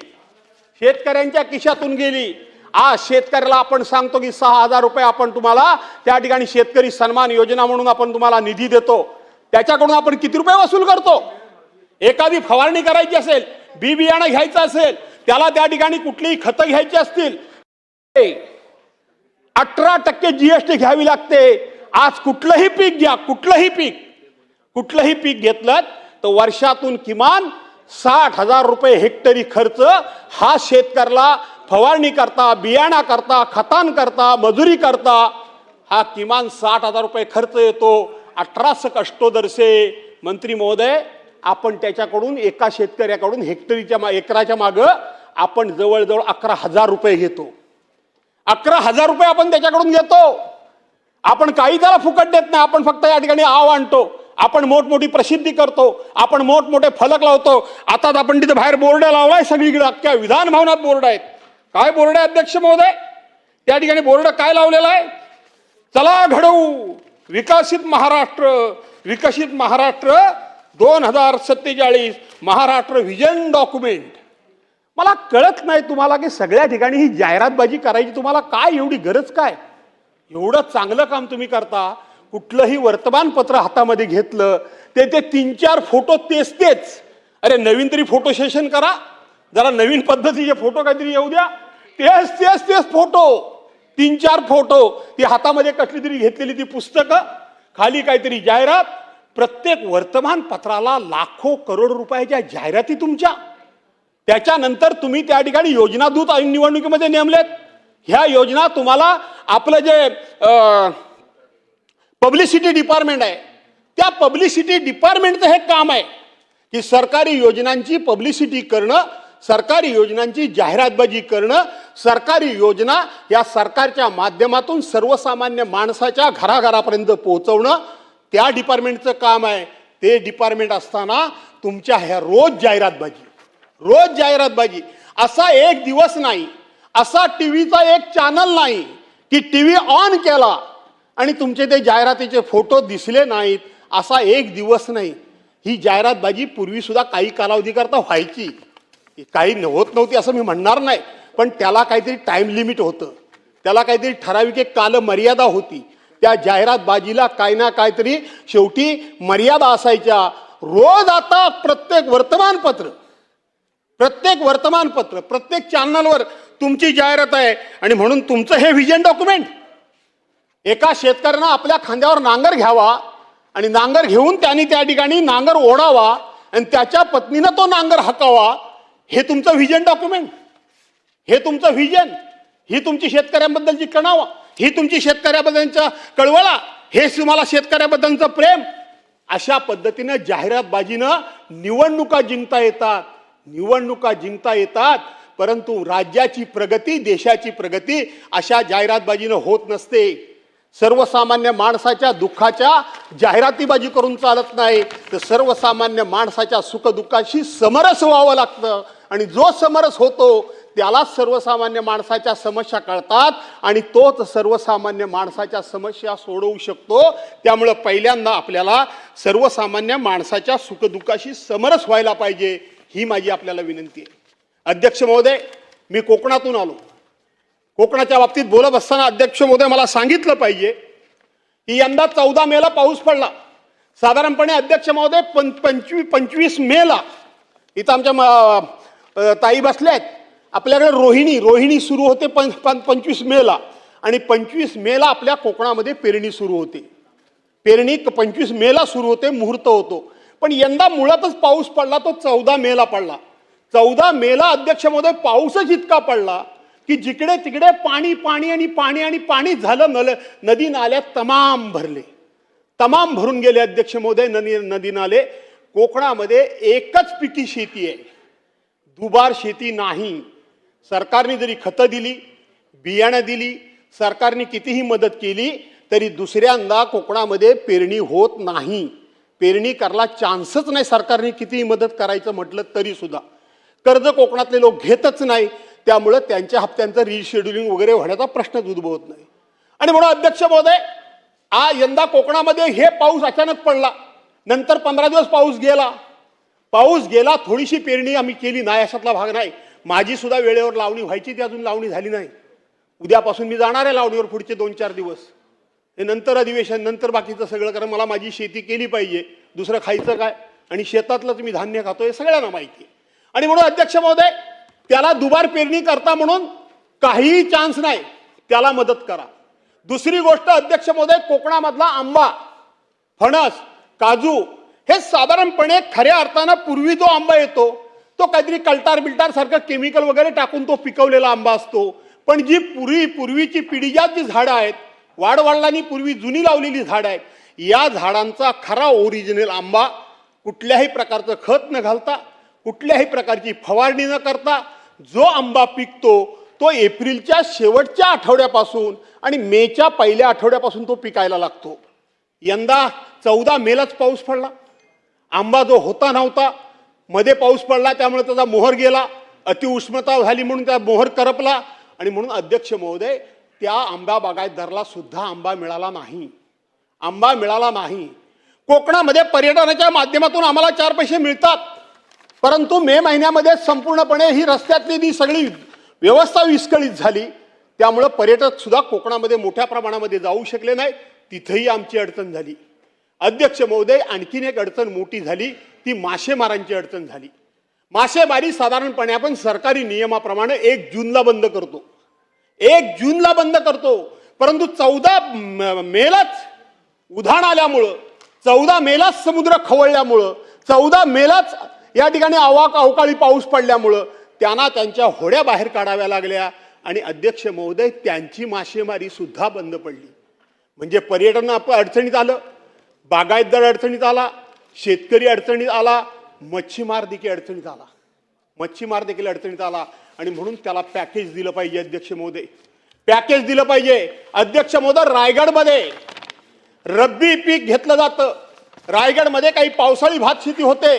शेतकऱ्यांच्या खिशातून गेली. आज शेतकऱ्याला आपण सांगतो की 6,000 रुपये आपण तुम्हाला त्या ठिकाणी शेतकरी सन्मान योजना म्हणून आपण तुम्हाला निधी देतो. त्याच्याकडून आपण किती रुपये वसूल करतो? एखादी फवारणी करायची असेल, बी बियाणं घ्यायचं असेल, त्याला त्या ठिकाणी कुठलीही खतं घ्यायची असतील, 18% GST घ्यावी लागते. आज कुठलंही पीक घ्या, कुठलंही पीक घेतलं तर वर्षातून किमान 60,000 रुपये हेक्टरी खर्च हा शेतकऱ्याला फवारणी करता, बियाणा करता, खतान करता, मजुरी करता हा किमान 60,000 रुपये खर्च येतो. 18 कष्टोदरसे मंत्री महोदय, आपण त्याच्याकडून एका शेतकऱ्याकडून एकराच्या मागं आपण जवळजवळ 11,000 रुपये घेतो. 11,000 रुपये आपण त्याच्याकडून घेतो. आपण काही त्याला फुकट देत नाही. आपण फक्त या ठिकाणी आव आणतो, आपण मोठमोठी प्रसिद्धी करतो, आपण मोठमोठे फलक लावतो. आता आपण तिथे बाहेर बोर्ड लावलाय, सगळीकडे अख्ख्या विधान भवनात बोर्ड आहेत. काय बोर्ड आहे अध्यक्ष महोदय? त्या ठिकाणी बोर्ड काय लावलेला आहे? चला घडवू विकसित महाराष्ट्र, विकसित महाराष्ट्र 2047 महाराष्ट्र व्हिजन डॉक्युमेंट. मला कळत नाही तुम्हाला की सगळ्या ठिकाणी ही जाहिरातबाजी करायची तुम्हाला काय एवढी गरज काय? एवढं चांगलं काम तुम्ही करता. कुठलंही वर्तमानपत्र हातामध्ये घेतलं ते 3-4 फोटो तेच. अरे नवीन तरी फोटो सेशन करा, जरा नवीन पद्धतीचे फोटो काहीतरी येऊ द्या. तेच फोटो, 3-4 फोटो, ती हातामध्ये कसली तरी घेतलेली ती पुस्तकं, खाली काहीतरी जाहिरात, प्रत्येक वर्तमानपत्राला लाखो करोड रुपयाच्या जाहिराती तुमच्या, त्याच्यानंतर तुम्ही त्या ठिकाणी योजना दूत निवडणुकीमध्ये नेमलेत. ह्या योजना तुम्हाला आपलं जे पब्लिसिटी डिपार्टमेंट आहे, त्या पब्लिसिटी डिपार्टमेंटचं हे काम आहे की सरकारी योजनांची पब्लिसिटी करणं, सरकारी योजनांची जाहिरातबाजी करणं, सरकारी योजना या सरकारच्या माध्यमातून सर्वसामान्य माणसाच्या घराघरापर्यंत पोहोचवणं, त्या डिपार्टमेंटचं काम आहे. ते डिपार्टमेंट असताना तुमच्या ह्या रोज जाहिरातबाजी असा एक दिवस नाही, असा टीव्हीचा एक चॅनल नाही की टीव्ही ऑन केला आणि तुमचे ते जाहिरातीचे फोटो दिसले नाहीत, असा एक दिवस नाही. ही जाहिरातबाजी पूर्वी सुद्धा काही कालावधी करता व्हायची, काही होत नव्हती असं मी म्हणणार नाही, पण त्याला काहीतरी टाइम लिमिट होतं, त्याला काहीतरी ठराविक एक कालमर्यादा होती. त्या जाहिरातबाजीला काही ना काहीतरी शेवटी मर्यादा असायच्या. रोज आता प्रत्येक वर्तमानपत्र प्रत्येक चॅनलवर तुमची जाहिरात आहे. आणि म्हणून तुमचं हे व्हिजन डॉक्युमेंट, एका शेतकऱ्यानं आपल्या खांद्यावर नांगर घ्यावा आणि नांगर घेऊन त्यांनी त्या ठिकाणी नांगर ओढावा आणि त्याच्या पत्नीनं तो नांगर हाकावा, हे तुमचं व्हिजन डॉक्युमेंट, हे तुमचं व्हिजन, ही तुमची शेतकऱ्यांबद्दलची कणावा, ही तुमची शेतकऱ्याबद्दलच्या कळवळा, हेच तुम्हाला शेतकऱ्याबद्दलचं प्रेम. अशा पद्धतीनं जाहिरातबाजीनं निवडणुका जिंकता येतात, परंतु राज्याची प्रगती, देशाची प्रगती अशा जाहिरातबाजीनं होत नसते. सर्वसामान्य माणसाच्या दुःखाच्या जाहिरातीबाजी करून चालत नाही, तर सर्वसामान्य माणसाच्या सुखदुःखाशी समरस व्हावं लागतं. आणि जो समरस होतो त्यालाच सर्वसामान्य माणसाच्या समस्या कळतात आणि तोच सर्वसामान्य माणसाच्या समस्या सोडवू शकतो. त्यामुळं पहिल्यांदा आपल्याला सर्वसामान्य माणसाच्या सुखदुःखाशी समरस व्हायला पाहिजे, ही माझी आपल्याला विनंती आहे. अध्यक्ष महोदय, मी कोकणातून आलो. कोकणाच्या बाबतीत बोलत असताना अध्यक्ष महोदय मला सांगितलं पाहिजे की यंदा 14 मेला पाऊस पडला. साधारणपणे अध्यक्ष महोदय 25 मेला इथं आमच्या ताई बसल्या आहेत, आपल्याकडे रोहिणी सुरू होते 25 मेला आणि 25 मेला आपल्या कोकणामध्ये पेरणी सुरू होते. पेरणी 25 मेला सुरू होते, मुहूर्त होतो. पण यंदा मुळातच पाऊस पडला तो 14 मेला पडला. 14 मेला अध्यक्ष महोदय पाऊसच इतका पडला की जिकडे तिकडे पाणी झालं. नदी नाल्या तमाम भरून गेले अध्यक्ष महोदय. नदी नाले. कोकणामध्ये एकच पिकी शेती आहे, दुबार शेती नाही. सरकारने जरी खतं दिली, बियाणं दिली, सरकारने कितीही मदत केली तरी दुसऱ्यांदा कोकणामध्ये पेरणी होत नाही. पेरणी करायला चान्सच नाही. सरकारने कितीही मदत करायचं म्हटलं तरी सुद्धा कर्ज कोकणातले लोक घेतच नाही. त्यामुळं त्यांच्या हप्त्यांचं रिशेड्युलिंग वगैरे होण्याचा प्रश्नच उद्भवत नाही. आणि म्हणून अध्यक्ष महोदय, यंदा कोकणामध्ये हे पाऊस अचानक पडला, नंतर 15 दिवस पाऊस गेला. थोडीशी पेरणी आम्ही केली नाही अशातला भाग नाही. माझी सुद्धा वेळेवर लावणी व्हायची, ती अजून लावणी झाली नाही. उद्यापासून मी जाणार आहे लावणीवर पुढचे 2-4 दिवस. हे नंतर अधिवेशन, नंतर बाकीचं सगळं, कारण मला माझी शेती केली पाहिजे. दुसरं खायचं काय, आणि शेतातलंच मी धान्य खातो हे सगळ्यांना माहिती आहे. आणि म्हणून अध्यक्ष महोदय, त्याला दुबार पेरणी करता म्हणून काहीही चान्स नाही, त्याला मदत करा. दुसरी गोष्ट अध्यक्ष महोदय, कोकणामधला आंबा, फणस, काजू हे साधारणपणे खऱ्या अर्थानं पूर्वी जो आंबा येतो तो काहीतरी कल्टार सारखं केमिकल वगैरे टाकून तो पिकवलेला आंबा असतो. पण जी पूर्वीची पिढीजात जी झाडं आहेत, वाडवडिलांनी पूर्वी जुनी लावलेली झाडं आहेत, या झाडांचा खरा ओरिजिनल आंबा कुठल्याही प्रकारचं खत न घालता, कुठल्याही प्रकारची फवारणी न करता जो आंबा पिकतो तो एप्रिलच्या शेवटच्या आठवड्यापासून आणि मेच्या पहिल्या आठवड्यापासून तो पिकायला लागतो. यंदा 14 मेलाच पाऊस पडला. आंबा जो होता नव्हता, मध्ये पाऊस पडला त्यामुळे त्याचा मोहर गेला, अतिउष्णता झाली म्हणून त्या मोहर करपला. आणि म्हणून अध्यक्ष महोदय, त्या आंबा बागायतदाराला सुद्धा आंबा मिळाला नाही. कोकणामध्ये पर्यटनाच्या माध्यमातून आम्हाला 4 पैसे मिळतात, परंतु मे महिन्यामध्ये संपूर्णपणे ही रस्त्यातली सगळी व्यवस्था विस्कळीत झाली. त्यामुळं पर्यटक सुद्धा कोकणामध्ये मोठ्या प्रमाणामध्ये जाऊ शकले नाही. तिथेही आमची अडचण झाली. अध्यक्ष महोदय, आणखीन एक अडचण मोठी झाली, ती मासेमारांची अडचण झाली. मासेमारी साधारणपणे आपण सरकारी नियमाप्रमाणे 1 जूनला बंद करतो, 1 जूनला बंद करतो. परंतु 14 मेलाच उधाण आल्यामुळं 14 मेलाच समुद्र खवळल्यामुळं, 14 मेलाच या ठिकाणी अवकाळी पाऊस पडल्यामुळं त्यांना त्यांच्या होड्या बाहेर काढाव्या लागल्या आणि अध्यक्ष महोदय त्यांची मासेमारी सुद्धा बंद पडली. म्हणजे पर्यटन अडचणीत आलं, बागायतदार अडचणीत आला, शेतकरी अडचणीत आला, मच्छीमार देखील अडचणीत आला आणि म्हणून त्याला पॅकेज दिलं पाहिजे. अध्यक्ष महोदय पॅकेज दिलं पाहिजे. अध्यक्ष महोदय रायगडमध्ये रब्बी पीक घेतलं जातं, रायगडमध्ये काही पावसाळी भात शेती होते.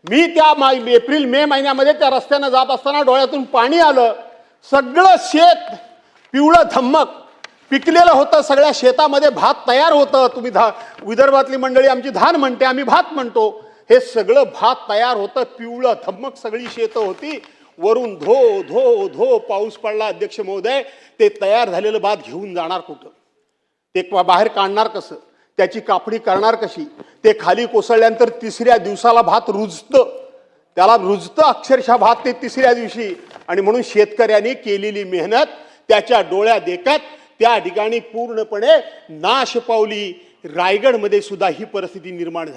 मी त्या एप्रिल मे महिन्यामध्ये त्या रस्त्यानं जात असताना डोळ्यातून पाणी आलं. सगळं शेत पिवळं धम्मक पिकलेलं होतं, सगळ्या शेतामध्ये भात तयार होतं. तुम्ही विदर्भातली मंडळी आमची धान म्हणते, आम्ही भात म्हणतो. हे सगळं भात तयार होतं, पिवळं धम्मक सगळी शेतं होती. वरून धो धो धो पाऊस पडला. अध्यक्ष महोदय ते तयार झालेलं भात घेऊन जाणार कुठं? ते बाहेर काढणार कसं? त्याची कापणी करणार कशी? ते खाली कोसळल्यानंतर तिसऱ्या दिवसाला भात रुजतं, त्याला रुजतं अक्षरशः भात ते तिसऱ्या दिवशी. आणि म्हणून शेतकऱ्यांनी केलेली मेहनत त्याच्या डोळ्या देखत त्या ठिकाणी पूर्णपणे नाश पावली. रायगडमध्ये सुद्धा ही परिस्थिती निर्माण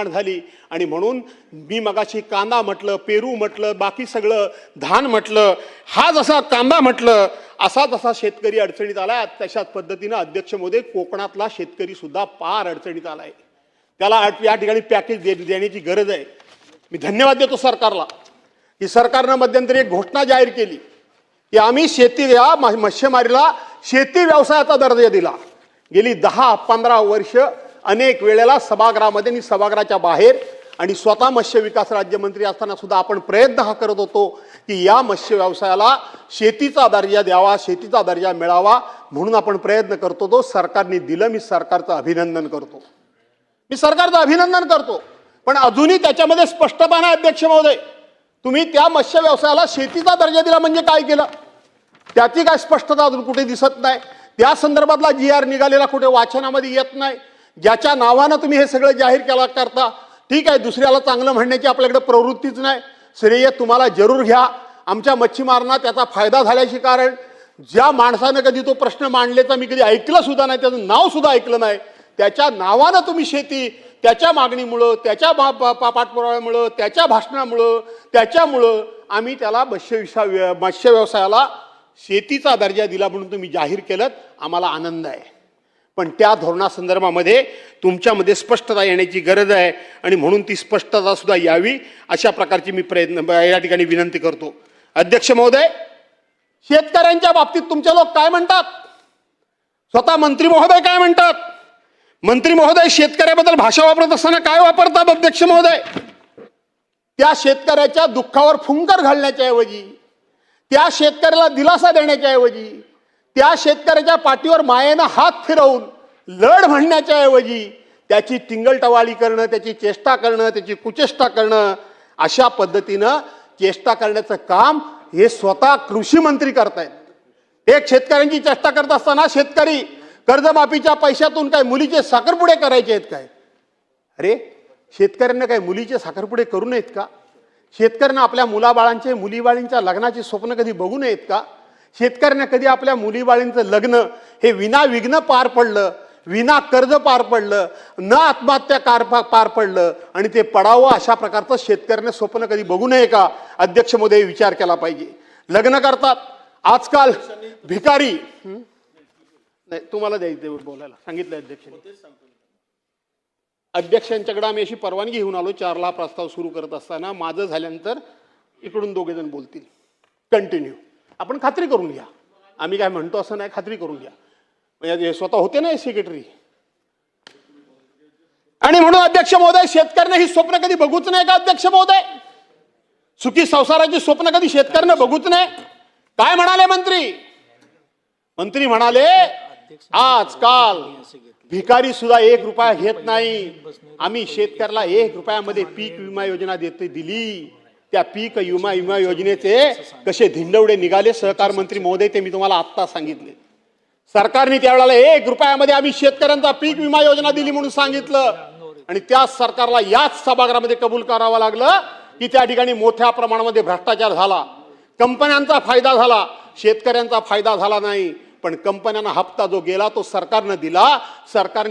झाली. आणि म्हणून मी मगाशी कांदा म्हटलं, पेरू म्हटलं, बाकी सगळं धान म्हटलं, हा जसा कांदा म्हटलं, असा जसा शेतकरी अडचणीत आलाय तशाच पद्धतीनं अध्यक्ष महोदय कोकणातला शेतकरी सुद्धा पार अडचणीत आलाय. त्याला या ठिकाणी पॅकेज देण्याची गरज आहे. मी धन्यवाद देतो सरकारला की सरकारनं मध्यंतरी एक घोषणा जाहीर केली की आम्ही या मत्स्यमारीला शेती व्यवसायाचा दर्जा दिला. गेली 10-15 वर्ष अनेक वेळेला सभागृहामध्ये आणि सभागृहाच्या बाहेर आणि स्वतः मत्स्य विकास राज्यमंत्री असताना सुद्धा आपण प्रयत्न हा करत होतो की या मत्स्य व्यवसायाला शेतीचा दर्जा द्यावा, शेतीचा दर्जा मिळावा, म्हणून आपण प्रयत्न करतो. तो सरकारने दिलं. मी सरकारचं अभिनंदन करतो. पण अजूनही त्याच्यामध्ये स्पष्टपणा नाही. अध्यक्ष महोदय तुम्ही त्या मत्स्य व्यवसायाला शेतीचा दर्जा दिला म्हणजे काय केलं? त्याची काय स्पष्टता अजून कुठे दिसत नाही. त्या संदर्भातला GR निघालेला कुठे वाचनामध्ये येत नाही. ज्याच्या नावानं तुम्ही हे सगळं जाहीर करता, ठीक आहे, दुसऱ्याला चांगलं म्हणण्याची आपल्याकडे प्रवृत्तीच नाही. श्रेय तुम्हाला जरूर घ्या. आमच्या मच्छीमारांना त्याचा फायदा झाल्याचे कारण ज्या माणसानं कधी तो प्रश्न मांडलेचा मी कधी ऐकलं सुद्धा नाही, त्याचं नाव सुद्धा ऐकलं नाही, त्याच्या नावानं तुम्ही शेती, त्याच्या मागणीमुळं, त्याच्या पाठपुराव्यामुळं, त्याच्या भाषणामुळं, त्याच्यामुळं आम्ही त्याला मत्स्य व्यवसायाला शेतीचा दर्जा दिला म्हणून तुम्ही जाहीर केलं. आम्हाला आनंद आहे. पण त्या धोरणासंदर्भामध्ये तुमच्यामध्ये स्पष्टता येण्याची गरज आहे आणि म्हणून ती स्पष्टता सुद्धा यावी अशा प्रकारची मी या ठिकाणी विनंती करतो. अध्यक्ष महोदय शेतकऱ्यांच्या बाबतीत तुमचे लोक काय म्हणतात? स्वतः मंत्री महोदय काय म्हणतात? मंत्री महोदय शेतकऱ्याबद्दल भाषा वापरत असताना काय वापरतात? अध्यक्ष महोदय त्या शेतकऱ्याच्या दुःखावर फुंकर घालण्याच्या ऐवजी, त्या शेतकऱ्याला दिलासा देण्याच्या ऐवजी, त्या शेतकऱ्याच्या पाठीवर मायेनं हात फिरवून लढ म्हणण्याच्या ऐवजी त्याची टिंगलटवाळी करणं, त्याची चेष्टा करणं, त्याची कुचेष्टा करणं, अशा पद्धतीनं चेष्टा करण्याचं काम हे स्वतः कृषी मंत्री करतायत. एक शेतकऱ्यांची चेष्टा करत असताना शेतकरी कर्जमाफीच्या पैशातून काय मुलीचे साखरपुडे करायचे आहेत काय? अरे शेतकऱ्यांना काय मुलीचे साखरपुडे करू नयेत का? शेतकऱ्यांना आपल्या मुलाबाळांचे मुलीबाळींच्या लग्नाची स्वप्न कधी बघू नयेत का? शेतकऱ्यांना कधी आपल्या मुलीबाळींचं लग्न हे विनाविघ्न पार पडलं, विना कर्ज पार पडलं, न आत्महत्या पार पडलं आणि ते पडावं अशा प्रकारचं शेतकऱ्यांना स्वप्न कधी बघू नये का? अध्यक्ष महोदय विचार केला पाहिजे. लग्न करतात आजकाल भिकारी. नाही तुम्हाला द्यायचं बोलायला सांगितलं अध्यक्षांच्याकडे आम्ही अशी परवानगी घेऊन आलो. 4ला प्रस्ताव सुरू करत असताना माझं झाल्यानंतर इकडून 2 जण बोलतील. कंटिन्यू आपण खात्री करून घ्या. आम्ही काय म्हणतो असं नाही, खात्री करून घ्या. म्हणजे स्वतः होते ना सेक्रेटरी. आणि म्हणून अध्यक्ष महोदय शेतकऱ्यांना ही स्वप्न कधी बघूच नाही का? अध्यक्ष महोदय सुखी संसाराची स्वप्न कधी शेतकऱ्यांना बघूच नाही. काय म्हणाले मंत्री? मंत्री म्हणाले आजकाल भिकारी सुद्धा 1 रुपया घेत नाही. आम्ही शेतकऱ्याला 1 रुपयामध्ये पीक विमा योजना दिली. त्या पीक विमा योजनेचे कसे धिंडवडे निघाले सहकार मंत्री महोदय ते मी तुम्हाला आत्ता सांगितले. सरकारने त्यावेळेला 1 रुपयामध्ये आम्ही शेतकऱ्यांचा पीक विमा योजना दिली म्हणून सांगितलं आणि त्याच सरकारला याच सभागृहामध्ये कबूल करावं लागलं की त्या ठिकाणी मोठ्या प्रमाणामध्ये भ्रष्टाचार झाला, कंपन्यांचा फायदा झाला, शेतकऱ्यांचा फायदा झाला नाही. पण कंपन्यांना हप्ता जो गेला तो सरकारने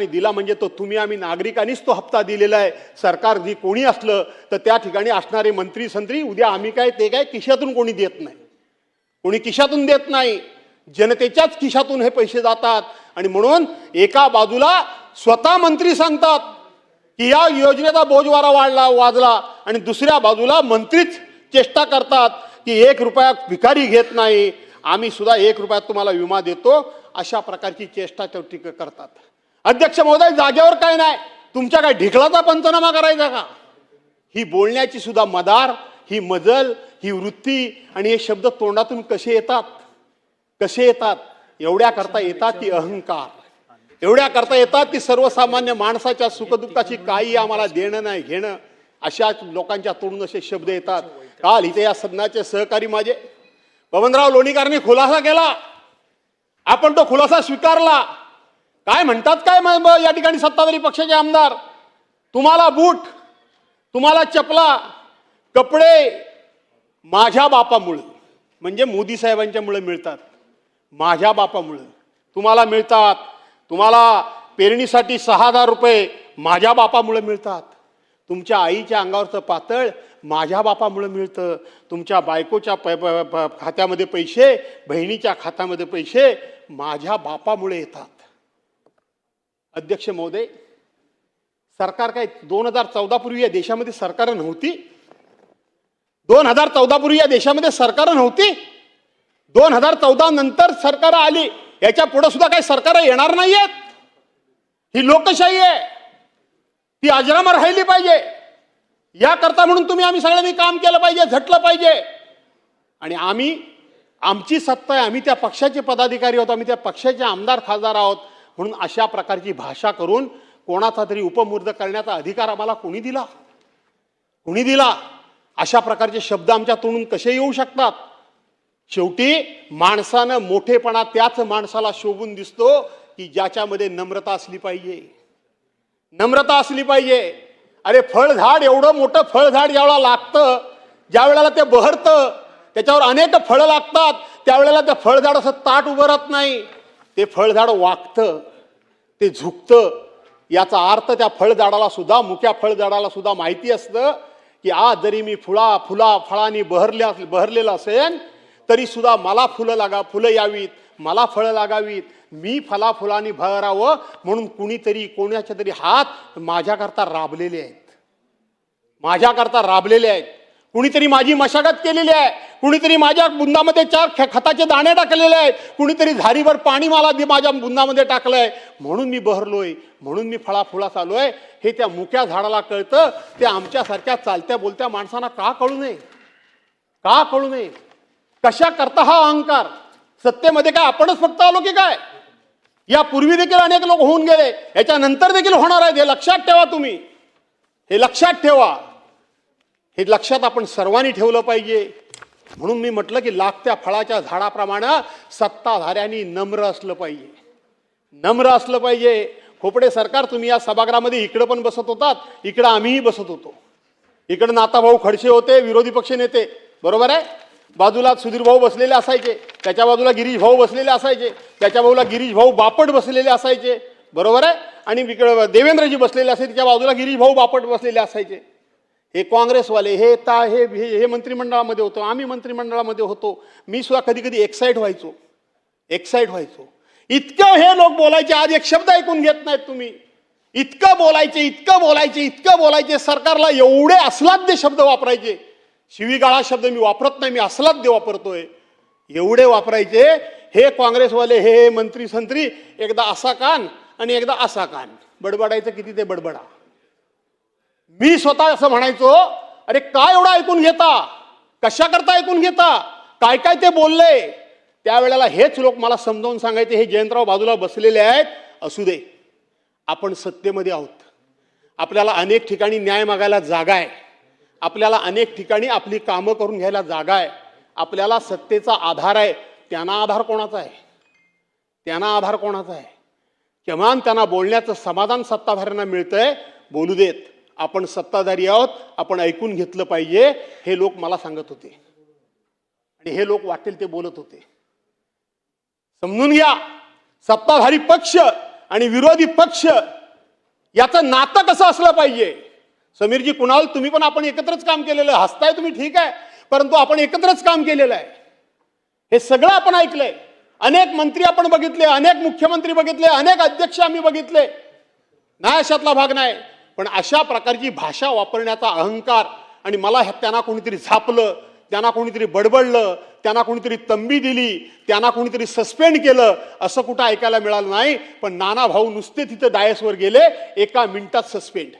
दिला म्हणजे तो तुम्ही आम्ही नागरिकांनीच तो हप्ता दिलेला आहे. सरकार जी कोणी असलं तर त्या ठिकाणी असणारे मंत्री संत्री उद्या आम्ही काय ते काय खिशातून कोणी देत नाही, कोणी खिशातून देत नाही, जनतेच्याच खिशातून हे पैसे जातात. आणि म्हणून एका बाजूला स्वतः मंत्री सांगतात की या योजनेचा बोजवारा वाजला आणि दुसऱ्या बाजूला मंत्रीच चेष्टा करतात की 1 रुपया भिकारी घेत नाही, आम्ही सुद्धा 1 रुपयात तुम्हाला विमा देतो, अशा प्रकारची चेष्टा टीका करतात. अध्यक्ष महोदय, जागेवर काय नाही, तुमच्या काय ढिकलाचा पंचनामा करायचा का? ही बोलण्याची सुद्धा मदार, ही मजल, ही वृत्ती आणि हे शब्द तोंडातून कसे येतात? एवढ्या करता येतात की अहंकार, एवढ्या करता येतात की सर्वसामान्य माणसाच्या सुखदुःखाची काही आम्हाला देणं नाही घेणं, अशा लोकांच्या तोंडून असे शब्द येतात. काल इथे या सदनाचे सहकारी माझे बबनराव लोणीकरांनी खुलासा केला, आपण तो खुलासा स्वीकारला. काय म्हणतात काय या ठिकाणी सत्ताधारी पक्षाचे आमदार, तुम्हाला बूट, तुम्हाला चपला, कपडे माझ्या बापामुळे म्हणजे मोदी साहेबांच्यामुळे मिळतात, माझ्या बापामुळे तुम्हाला मिळतात. तुम्हाला पेरणीसाठी 6,000 रुपये माझ्या बापामुळे मिळतात. तुमच्या आईच्या अंगावरचं पातळ माझ्या बापामुळे मिळतं. तुमच्या बायकोच्या खात्यामध्ये पैसे, बहिणीच्या खात्यामध्ये पैसे माझ्या बापामुळे येतात. अध्यक्ष महोदय, सरकार काय 2014 पूर्वी या देशामध्ये सरकार नव्हती? 2014 पूर्वी या देशामध्ये सरकार नव्हती? 2014 नंतर सरकार आली, याच्या पुढे सुद्धा काही सरकार येणार नाहीयेत. ही लोकशाही आहे, ती अजरामर राहिली पाहिजे. याकरता म्हणून आम्ही सगळ्यांनी काम केलं पाहिजे, झटलं पाहिजे. आणि आमची सत्ता आहे, आम्ही त्या पक्षाचे पदाधिकारी आहोत, आम्ही त्या पक्षाचे आमदार खासदार आहोत, म्हणून अशा प्रकारची भाषा करून कोणाचा तरी उपमुर्द करण्याचा अधिकार आम्हाला कोणी दिला? अशा प्रकारचे शब्द आमच्या तोंडून कसे येऊ शकतात? शेवटी माणसानं मोठेपणा त्याच माणसाला शोभून दिसतो की ज्याच्यामध्ये नम्रता असली पाहिजे. अरे फळझाड, एवढं मोठं फळझाड ज्यावेळेला लागतं, ज्या वेळेला ते बहरतं, त्याच्यावर अनेक फळं लागतात, त्यावेळेला ते फळझाड असं ताट उभं राहत नाही, ते फळझाड वाकतं, ते झुकतं. याचा अर्थ त्या फळझाडाला, मुख्या फळझाडाला सुद्धा माहिती असतं की आज जरी मी फळांनी बहरलेला असेल तरी सुद्धा मला फुलं यावीत, मला फळं लागावीत, मी फुलांनी भरावं म्हणून कोणाचे तरी हात माझ्याकरता राबलेले आहेत. कुणीतरी माझी मशागत केलेली आहे, कुणीतरी माझ्या बुंदामध्ये 4 खताचे दाणे टाकलेले आहेत, कुणीतरी झारीवर पाणी माझ्या बुंदामध्ये टाकलंय, म्हणून मी बहरलोय, म्हणून मी फळाच आलोय. हे त्या मुक्या झाडाला कळतं, ते आमच्यासारख्या चालत्या बोलत्या माणसांना का कळू नये? कशा करता हा अहंकार? सत्तेमध्ये काय आपणच फक्त आलो की काय? यापूर्वी देखील अनेक लोक होऊन गेले, याच्यानंतर देखील होणार आहेत. हे लक्षात ठेवा, तुम्ही हे लक्षात ठेवा. हे लक्षात आपण सर्वांनी ठेवलं पाहिजे. म्हणून मी म्हटलं की लागत्या फळाच्या झाडाप्रमाणे सत्ताधाऱ्यांनी नम्र असलं पाहिजे. खोपडे सरकार, तुम्ही या सभागृहामध्ये इकडं पण बसत होतात, इकडं आम्हीही बसत होतो. इकडं नाताभाऊ खडसे होते, विरोधी पक्ष नेते, बरोबर आहे. बाजूला सुधीर भाऊ बसलेले असायचे, त्याच्या बाजूला गिरीश भाऊ बसलेले असायचे, त्याच्या बाजूला गिरीश भाऊ बापट बसलेले असायचे, बरोबर आहे. आणि इकडे देवेंद्रजी बसलेले असायचे, त्याच्या बाजूला गिरीश भाऊ बापट बसलेले असायचे. हे काँग्रेसवाले हे मंत्रिमंडळामध्ये होतो, आम्ही मंत्रिमंडळामध्ये होतो. मी सुद्धा कधी कधी एक्साइट व्हायचो. इतकं हे लोक बोलायचे, आज एक शब्द ऐकून घेत नाहीत तुम्ही. इतकं बोलायचे, सरकारला एवढे अश्लाघ्य शब्द वापरायचे. शिवीगाळा शब्द मी वापरत नाही, मी अश्लाघ्य वापरतोय. एवढे वापरायचे हे काँग्रेसवाले, हे मंत्री संत्री, एकदा असा कान आणि एकदा असा कान, बडबडायचं किती ते बडबडा. मी स्वतः असं म्हणायचो, अरे काय एवढं ऐकून घेता, कशा करता ऐकून घेता, काय काय ते बोलले. त्यावेळेला हेच लोक मला समजावून सांगायचे, हे जयंतराव बाजूला बसलेले आहेत, असू दे, आपण सत्तेमध्ये आहोत, आपल्याला अनेक ठिकाणी न्याय मागायला जागा आहे, आपल्याला अनेक ठिकाणी आपली कामं करून घ्यायला जागा आहे, आपल्याला सत्तेचा आधार आहे. त्यांना आधार कोणाचा आहे? किमान त्यांना बोलण्याचं समाधान सत्ताधाऱ्यांना मिळतंय, बोलू देत. आपण सत्ताधारी आहोत, आपण ऐकून घेतलं पाहिजे, हे लोक मला सांगत होते आणि हे लोक वाटेल ते बोलत होते. समजून घ्या, सत्ताधारी पक्ष आणि विरोधी पक्ष याचं नातं कसं असलं पाहिजे. समीरजी, कुणाल, तुम्ही पण आपण एकत्रच काम केलेलं आहे. हसताय तुम्ही, ठीक आहे, परंतु आपण एकत्रच काम केलेलं आहे. हे सगळं आपण ऐकलंय. अनेक मंत्री आपण बघितले, अनेक मुख्यमंत्री बघितले, अनेक अध्यक्ष आम्ही बघितले. नाही अशातला भाग नाही. पण अशा प्रकारची भाषा वापरण्याचा अहंकार, आणि मला त्यांना कोणीतरी झापलं, त्यांना कोणीतरी बडबडलं, त्यांना कोणीतरी तंबी दिली, त्यांना कोणीतरी सस्पेंड केलं, असं कुठं ऐकायला मिळालं नाही. पण नाना भाऊ नुसते तिथं डायसवर गेले, 1 मिनिटात सस्पेंड.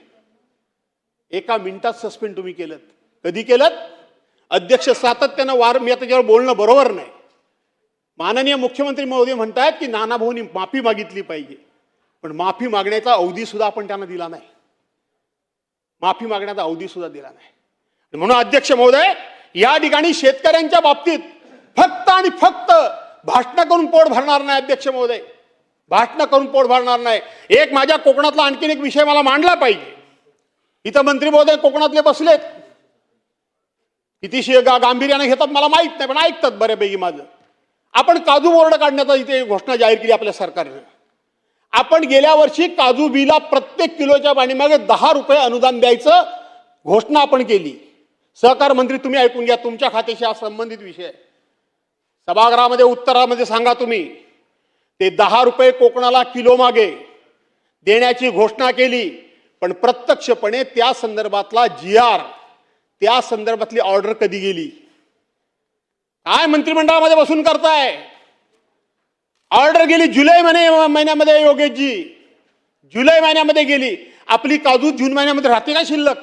1 मिनिटात सस्पेंड तुम्ही केलं. कधी केलं? अध्यक्ष सातत्यानं मी आता त्याच्यावर बोलणं बरोबर नाही. माननीय मुख्यमंत्री महोदय म्हणतात की नाना भाऊनी माफी मागितली पाहिजे, पण माफी मागण्याचा अवधी सुद्धा आपण त्यांना दिला नाही. माफी मागण्याचा अवधी सुद्धा दिला नाही. म्हणून अध्यक्ष महोदय, या ठिकाणी शेतकऱ्यांच्या बाबतीत फक्त आणि फक्त भाषण करून पोट भरणार नाही. अध्यक्ष महोदय, भाषण करून पोट भरणार नाही. एक माझ्या कोकणातला आणखीन एक विषय मला मांडला पाहिजे. इथं मंत्री महोदय कोकणातले बसलेत, किती गांभीर्याने घेतात मला माहित नाही, पण ऐकतात बऱ्यापैकी माझं. आपण काजू बोर्ड काढण्याचा इथे घोषणा जाहीर केली आपल्या सरकारने. आपण गेल्या वर्षी काजू बिला प्रत्येक किलोच्या पाणीमागे 10 रुपये अनुदान द्यायचं घोषणा आपण केली. सहकार मंत्री, तुम्ही ऐकून घ्या, तुमच्या खात्याशी हा संबंधित विषय आहे. सभागृहामध्ये उत्तरामध्ये सांगा तुम्ही. ते 10 रुपये कोकणाला किलो मागे देण्याची घोषणा केली, पण प्रत्यक्षपणे त्या संदर्भातला GR, त्या संदर्भातली ऑर्डर कधी गेली? काय मंत्रिमंडळामध्ये बसून करताय? ऑर्डर गेली जुलै महिन्यामध्ये. योगेशजी, जुलै महिन्यामध्ये गेली. आपली काजू जून महिन्यामध्ये राहते का शिल्लक?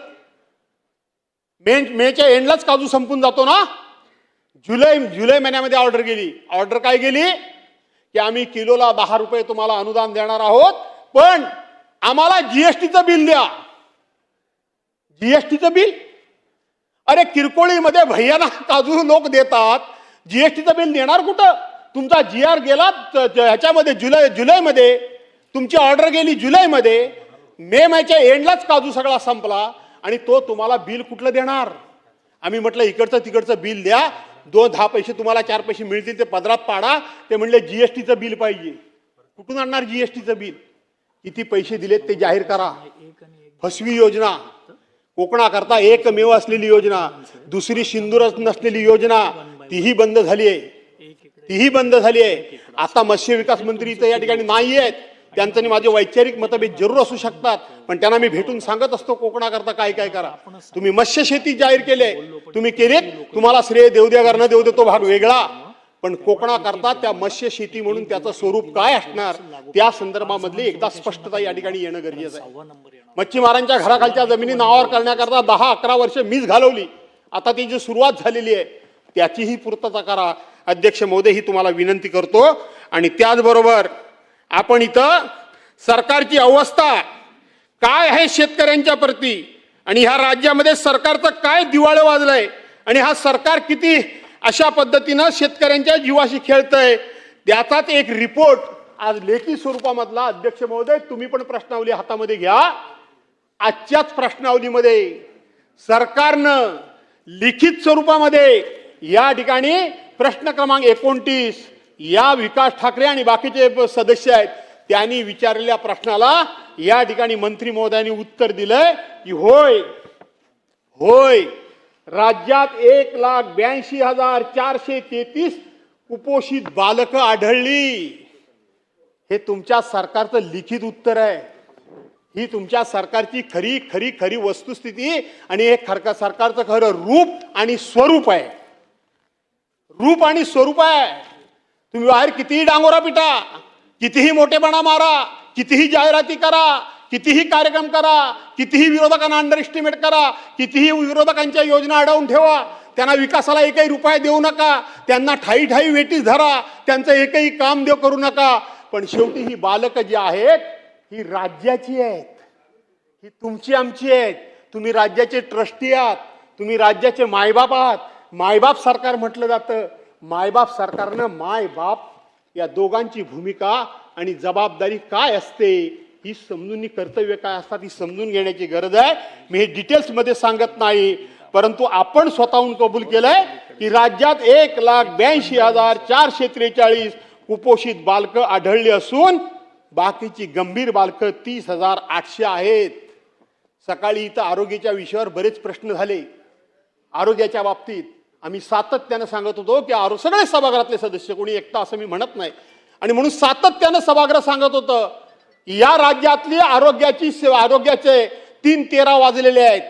मेच्या एंडलाच काजू संपून जातो ना. जुलै महिन्यामध्ये ऑर्डर गेली. ऑर्डर काय गेली? की आम्ही किलोला 10 रुपये तुम्हाला अनुदान देणार आहोत, पण आम्हाला जीएसटीचं बिल द्या. जीएसटीचं बिल? अरे किरकोळीमध्ये भैयाना काजू लोक देतात, जीएसटीचं बिल देणार कुठं? तुमचा GR गेला ह्याच्यामध्ये जुलैमध्ये, तुमची ऑर्डर गेली जुलैमध्ये. मे महिन्याच्या एंडलाच काजू सगळा संपला, आणि तो तुम्हाला बिल कुठलं देणार? आम्ही म्हटलं इकडचं तिकडचं बिल द्या, 2-10 पैसे तुम्हाला 4 पैसे मिळतील ते पदरात पाडा. ते म्हणले जीएसटीचं बिल पाहिजे. कुठून आणणार जीएसटीचं बिल? किती पैसे दिलेत ते जाहीर करा. फसवी योजना, कोकणाकरता एकमेव असलेली योजना, दुसरी सिंदूरच नसलेली योजना, तीही बंद झाली आहे. तीही बंद झाली आहे. आता मत्स्य विकास मंत्री इथं या ठिकाणी नाही आहेत. त्यांचं आणि माझे वैचारिक मतभेद जरूर असू शकतात, पण त्यांना मी भेटून सांगत असतो कोकणाकरता काय काय करा. तुम्ही मत्स्य शेती जाहीर केले, तुम्ही केलेत, तुम्हाला श्रेय देऊ द्या न देऊ दे तो भाग वेगळा, पण कोकणाकरता त्या मत्स्य शेती म्हणून त्याचं स्वरूप काय असणार त्या संदर्भामधली एकदा स्पष्टता या ठिकाणी येणं गरजेचं आहे. मच्छीमारांच्या घराखालच्या जमिनी नावावर करण्याकरता 10-11 वर्ष मीच घालवली. आता ती जी सुरुवात झालेली आहे त्याचीही पूर्तता करा. अध्यक्ष महोदय, ही तुम्हाला विनंती करतो. आणि त्याचबरोबर आपण इथं सरकारची अवस्था काय आहे शेतकऱ्यांच्या प्रती, आणि ह्या राज्यामध्ये सरकारचं काय दिवाळं वाजलंय, आणि हा सरकार किती अशा पद्धतीनं शेतकऱ्यांच्या जीवाशी खेळतंय, त्याचाच एक रिपोर्ट आज लेखी स्वरूपामधला. अध्यक्ष महोदय, तुम्ही पण प्रश्नावली हातामध्ये घ्या. आजच्याच प्रश्नावलीमध्ये सरकारनं लिखित स्वरूपामध्ये या ठिकाणी प्रश्न क्रमांक 29 या विकास ठाकरे आणि बाकीचे सदस्य आहेत त्यांनी विचारलेल्या प्रश्नाला या ठिकाणी मंत्री महोदयांनी उत्तर दिलंय की होय होय राज्यात 1,82,433 कुपोषित बालकं आढळली. हे तुमच्या सरकारचं लिखित उत्तर आहे. ही तुमच्या सरकारची खरी खरी खरी वस्तुस्थिती आणि हे सरकारचं खरं रूप आणि स्वरूप आहे. रूप आणि स्वरूप आहे. तुम्ही बाहेर कितीही डांगोरा पिटा, कितीही मोठेपणा मारा, कितीही जाहिराती करा, कितीही कार्यक्रम करा, कितीही विरोधकांना अंडर एस्टिमेट करा, कितीही विरोधकांच्या योजना अडवून ठेवा, त्यांना विकासाला एकही रुपया देऊ नका, त्यांना ठाई ठाई वेटीस धरा, त्यांचं एकही काम देव करू नका, पण शेवटी ही बालकं जी आहेत ही राज्याची आहेत, ही तुमची आमची आहेत. तुम्ही राज्याचे ट्रस्टी आहात, तुम्ही राज्याचे मायबाप आहात. मायबाप सरकार म्हटलं जातं. मायबाप सरकारनं मायबाप या दोघांची भूमिका आणि जबाबदारी काय असते, ही समजून कर्तव्य काय असतात ही समजून घेण्याची गरज आहे. मी हे डिटेल्समध्ये सांगत नाही, परंतु आपण स्वतःहून कबूल केलंय की राज्यात 1,82,443 कुपोषित बालकं आढळली असून बाकीची गंभीर बालकं 30,800 आहेत. सकाळी इथं आरोग्याच्या विषयावर बरेच प्रश्न झाले. आरोग्याच्या बाबतीत आम्ही सातत्यानं सांगत होतो की सगळे सभागृहातले सदस्य, कोणी एकटा असं मी म्हणत नाही, आणि म्हणून सातत्यानं सभागृह सांगत होतं की या राज्यातली आरोग्याचे 3-13 वाजलेले आहेत.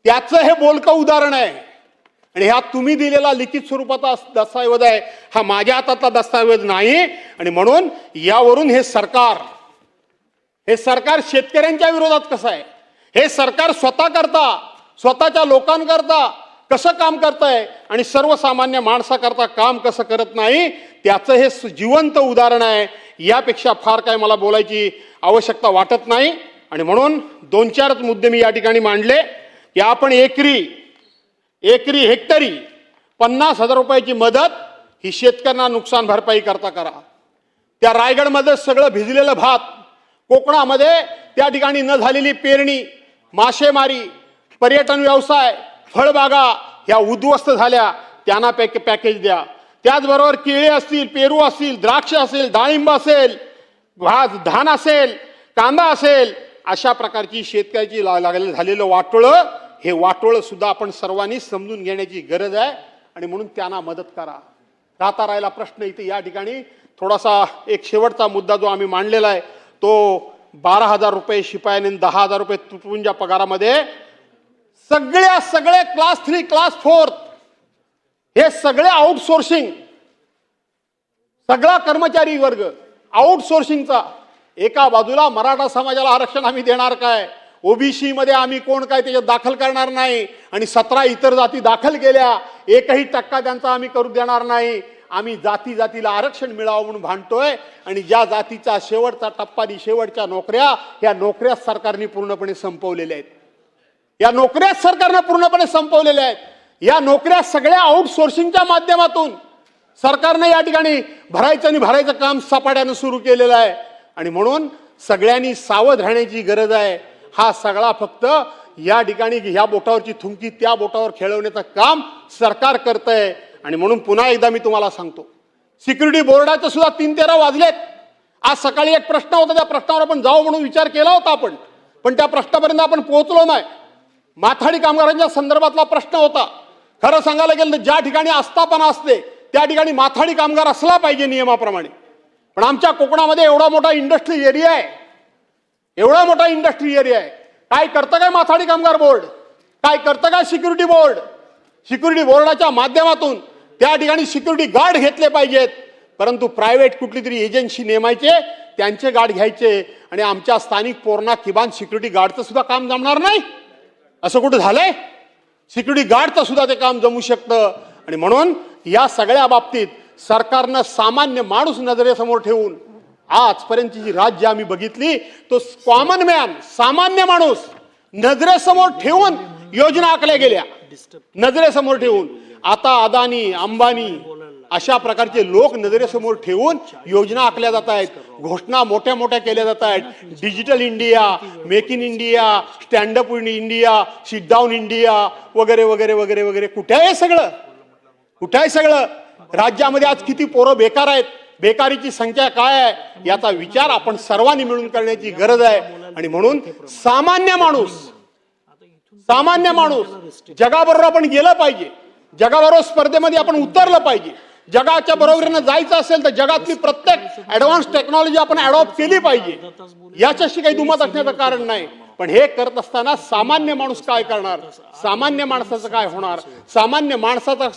त्याचं हे बोलकं उदाहरण आहे. आणि हा तुम्ही दिलेला लिखित स्वरूपाचा दस्तऐवज आहे, हा माझ्या हातातला दस्तऐवज नाही. आणि म्हणून यावरून हे सरकार शेतकऱ्यांच्या विरोधात कसं आहे, हे सरकार स्वतःच्या लोकांकरता कसं काम करतंय आणि सर्वसामान्य माणसाकरता काम कसं करत नाही, त्याचं हे जिवंत उदाहरण आहे. यापेक्षा फार काय मला बोलायची आवश्यकता वाटत नाही. आणि म्हणून 2-4 मुद्दे मी या ठिकाणी मांडले की आपण हेक्टरी 50,000 रुपयाची मदत ही शेतकऱ्यांना नुकसान भरपाई करता करा. त्या रायगडमध्ये सगळं भिजलेलं भात, कोकणामध्ये त्या ठिकाणी न झालेली पेरणी, मासेमारी, पर्यटन व्यवसाय, फळबागा ह्या उद्ध्वस्त झाल्या, त्यांना पॅकेज द्या. त्याचबरोबर केळी असतील, पेरू असतील, द्राक्ष असेल, डाळिंब असेल, धान असेल, कांदा असेल, अशा प्रकारची शेतकऱ्याची झालेलं वाटोळं, हे वाटोळं सुद्धा आपण सर्वांनी समजून घेण्याची गरज आहे. आणि म्हणून त्यांना मदत करा. राहिला प्रश्न इथे या ठिकाणी थोडासा एक शेवटचा मुद्दा जो आम्ही मांडलेला आहे, तो 12,000 रुपये शिपायाने 10,000 रुपये तुटपुंजा पगारामध्ये सगळे क्लास 3 क्लास 4 हे सगळे आउटसोर्सिंग, सगळा कर्मचारी वर्ग आउटसोर्सिंगचा. एका बाजूला मराठा समाजाला आरक्षण आम्ही देणार काय, ओबीसी मध्ये आम्ही कोण काय त्याच्यात दाखल करणार नाही, आणि 17 इतर जाती दाखल केल्या, 1% त्यांचा आम्ही करू देणार नाही. आम्ही जातीला आरक्षण मिळावं म्हणून भांडतोय. आणि ज्या जातीचा शेवटचा टप्पा, शेवटच्या नोकऱ्या, या नोकऱ्या सरकारने पूर्णपणे संपवलेल्या आहेत. या नोकऱ्या सरकारने पूर्णपणे संपवलेल्या आहेत. या नोकऱ्या सगळ्या आउटसोर्सिंगच्या माध्यमातून सरकारने या ठिकाणी भरायचं काम सपाट्यानं सुरू केलेलं आहे. आणि म्हणून सगळ्यांनी सावध राहण्याची गरज आहे. हा सगळा फक्त या ठिकाणी ह्या बोटावरची थुंकी त्या बोटावर खेळवण्याचं काम सरकार करतंय. आणि म्हणून पुन्हा एकदा मी तुम्हाला सांगतो, सिक्युरिटी बोर्डाचे सुद्धा 3-13 वाजलेत. आज सकाळी एक प्रश्न होता, त्या प्रश्नावर आपण जाऊ म्हणून विचार केला होता पण त्या प्रश्नापर्यंत आपण पोहोचलो नाही. माथाडी कामगारांच्या संदर्भातला प्रश्न होता. खरं सांगायला गेलं तर ज्या ठिकाणी आस्थापना असते त्या ठिकाणी माथाडी कामगार असला पाहिजे नियमाप्रमाणे. पण आमच्या कोकणामध्ये एवढा मोठा इंडस्ट्री एरिया आहे, काय करतं काय माथाडी कामगार बोर्ड, काय करतं काय सिक्युरिटी बोर्ड. सिक्युरिटी बोर्डाच्या माध्यमातून त्या ठिकाणी सिक्युरिटी गार्ड घेतले पाहिजेत, परंतु प्रायव्हेट कुठली तरी एजन्सी नेमायचे, त्यांचे गार्ड घ्यायचे, आणि आमच्या स्थानिक पोरणा किमान सिक्युरिटी गार्डचं सुद्धा काम जमणार नाही. असं कुठं झालंय? सिक्युरिटी गार्डचं सुद्धा ते काम जमू शकतं. आणि म्हणून या सगळ्या बाबतीत सरकारनं सामान्य माणूस नजरेसमोर ठेवून आजपर्यंतची जी राज्य आम्ही बघितली, तो कॉमन मॅन, सामान्य माणूस नजरेसमोर ठेवून योजना आखल्या गेल्या, नजरेसमोर ठेवून. आता अदानी, अंबानी अशा प्रकारचे लोक नजरेसमोर ठेवून योजना आखल्या जात आहेत, घोषणा मोठ्या मोठ्या केल्या जात आहेत. Digital India, make in India, stand up in India, sit down India वगैरे वगैरे वगैरे वगैरे. कुठे आहे सगळं? राज्यामध्ये आज किती पोरं बेकार आहेत, बेकारीची संख्या काय आहे, याचा विचार आपण सर्वांनी मिळून करण्याची गरज आहे. आणि म्हणून सामान्य माणूस जगाबरोबर आपण गेलं पाहिजे, जगाबरोबर स्पर्धेमध्ये आपण उतरलं पाहिजे. जगाच्या बरोबरीनं जायचं असेल तर जगातली प्रत्येक ऍडव्हान्स टेक्नॉलॉजी आपण अडॉप्ट केली पाहिजे, याच्याशी काही दुमत असण्याचं कारण नाही. पण हे करत असताना सामान्य माणूस काय करणार, सामान्य माणसाचं काय होणार, सामान्य माणसाचा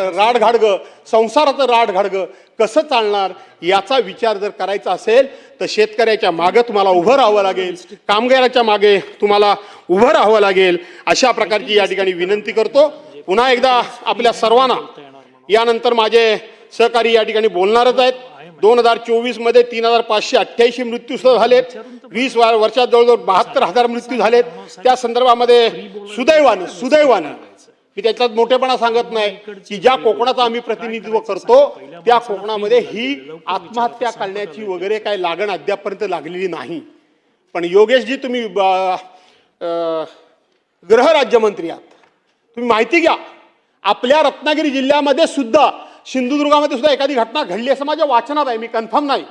राडघाडगं, संसाराचं राडघाडगं कसं चालणार, याचा विचार जर करायचा असेल तर शेतकऱ्याच्या मागे तुम्हाला उभं राहावं लागेल, कामगाराच्या मागे तुम्हाला उभं राहावं लागेल. अशा प्रकारची या ठिकाणी विनंती करतो. पुन्हा एकदा आपल्या सर्वांना, यानंतर माझे सहकारी या ठिकाणी बोलणारच आहेत. 2024 मध्ये 3,588 मृत्यू सुद्धा झालेत. 20 वर्षात जवळजवळ 72,000 मृत्यू झालेत. त्या संदर्भामध्ये सुदैवानं मी त्याच्यात मोठेपणा सांगत नाही की ज्या कोकणाचं आम्ही प्रतिनिधित्व करतो त्या कोकणामध्ये ही आत्महत्या करण्याची वगैरे काही लागण अद्यापपर्यंत लागलेली नाही. पण योगेशजी, तुम्ही गृहराज्यमंत्री आहात, तुम्ही माहिती घ्या, आपल्या रत्नागिरी जिल्ह्यामध्ये सुद्धा सिंधुदुर्गामध्ये सुद्धा एखादी घटना घडली असं माझ्या वाचनात आहे, मी कन्फर्म नाही,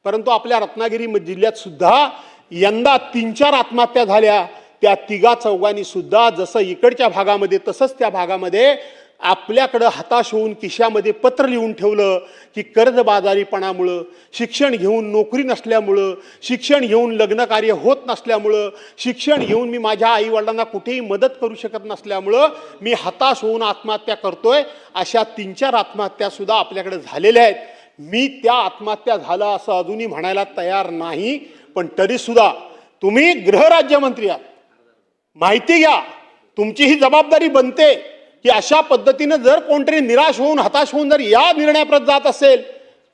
परंतु आपल्या रत्नागिरी जिल्ह्यात सुद्धा यंदा 3-4 आत्महत्या झाल्या. त्या तिघा चौघांनी सुद्धा जसं इकडच्या भागामध्ये तसंच त्या भागामध्ये आपल्याकडं हताश होऊन खिशामध्ये पत्र लिहून ठेवलं की कर्जबाजारीपणामुळं, शिक्षण घेऊन नोकरी नसल्यामुळं, शिक्षण घेऊन लग्न कार्य होत नसल्यामुळं, शिक्षण घेऊन मी माझ्या आईवडिलांना कुठेही मदत करू शकत नसल्यामुळं मी हताश होऊन आत्महत्या करतोय. अशा 3-4 आत्महत्या सुद्धा आपल्याकडे झालेल्या आहेत. मी त्या आत्महत्या झालं असं अजूनही म्हणायला तयार नाही, पण तरीसुद्धा तुम्ही गृहराज्यमंत्री आहात, माहिती घ्या. तुमची ही जबाबदारी बनते की अशा पद्धतीनं जर कोणतरी निराश होऊन हताश होऊन जर या निर्णयाप्रत जात असेल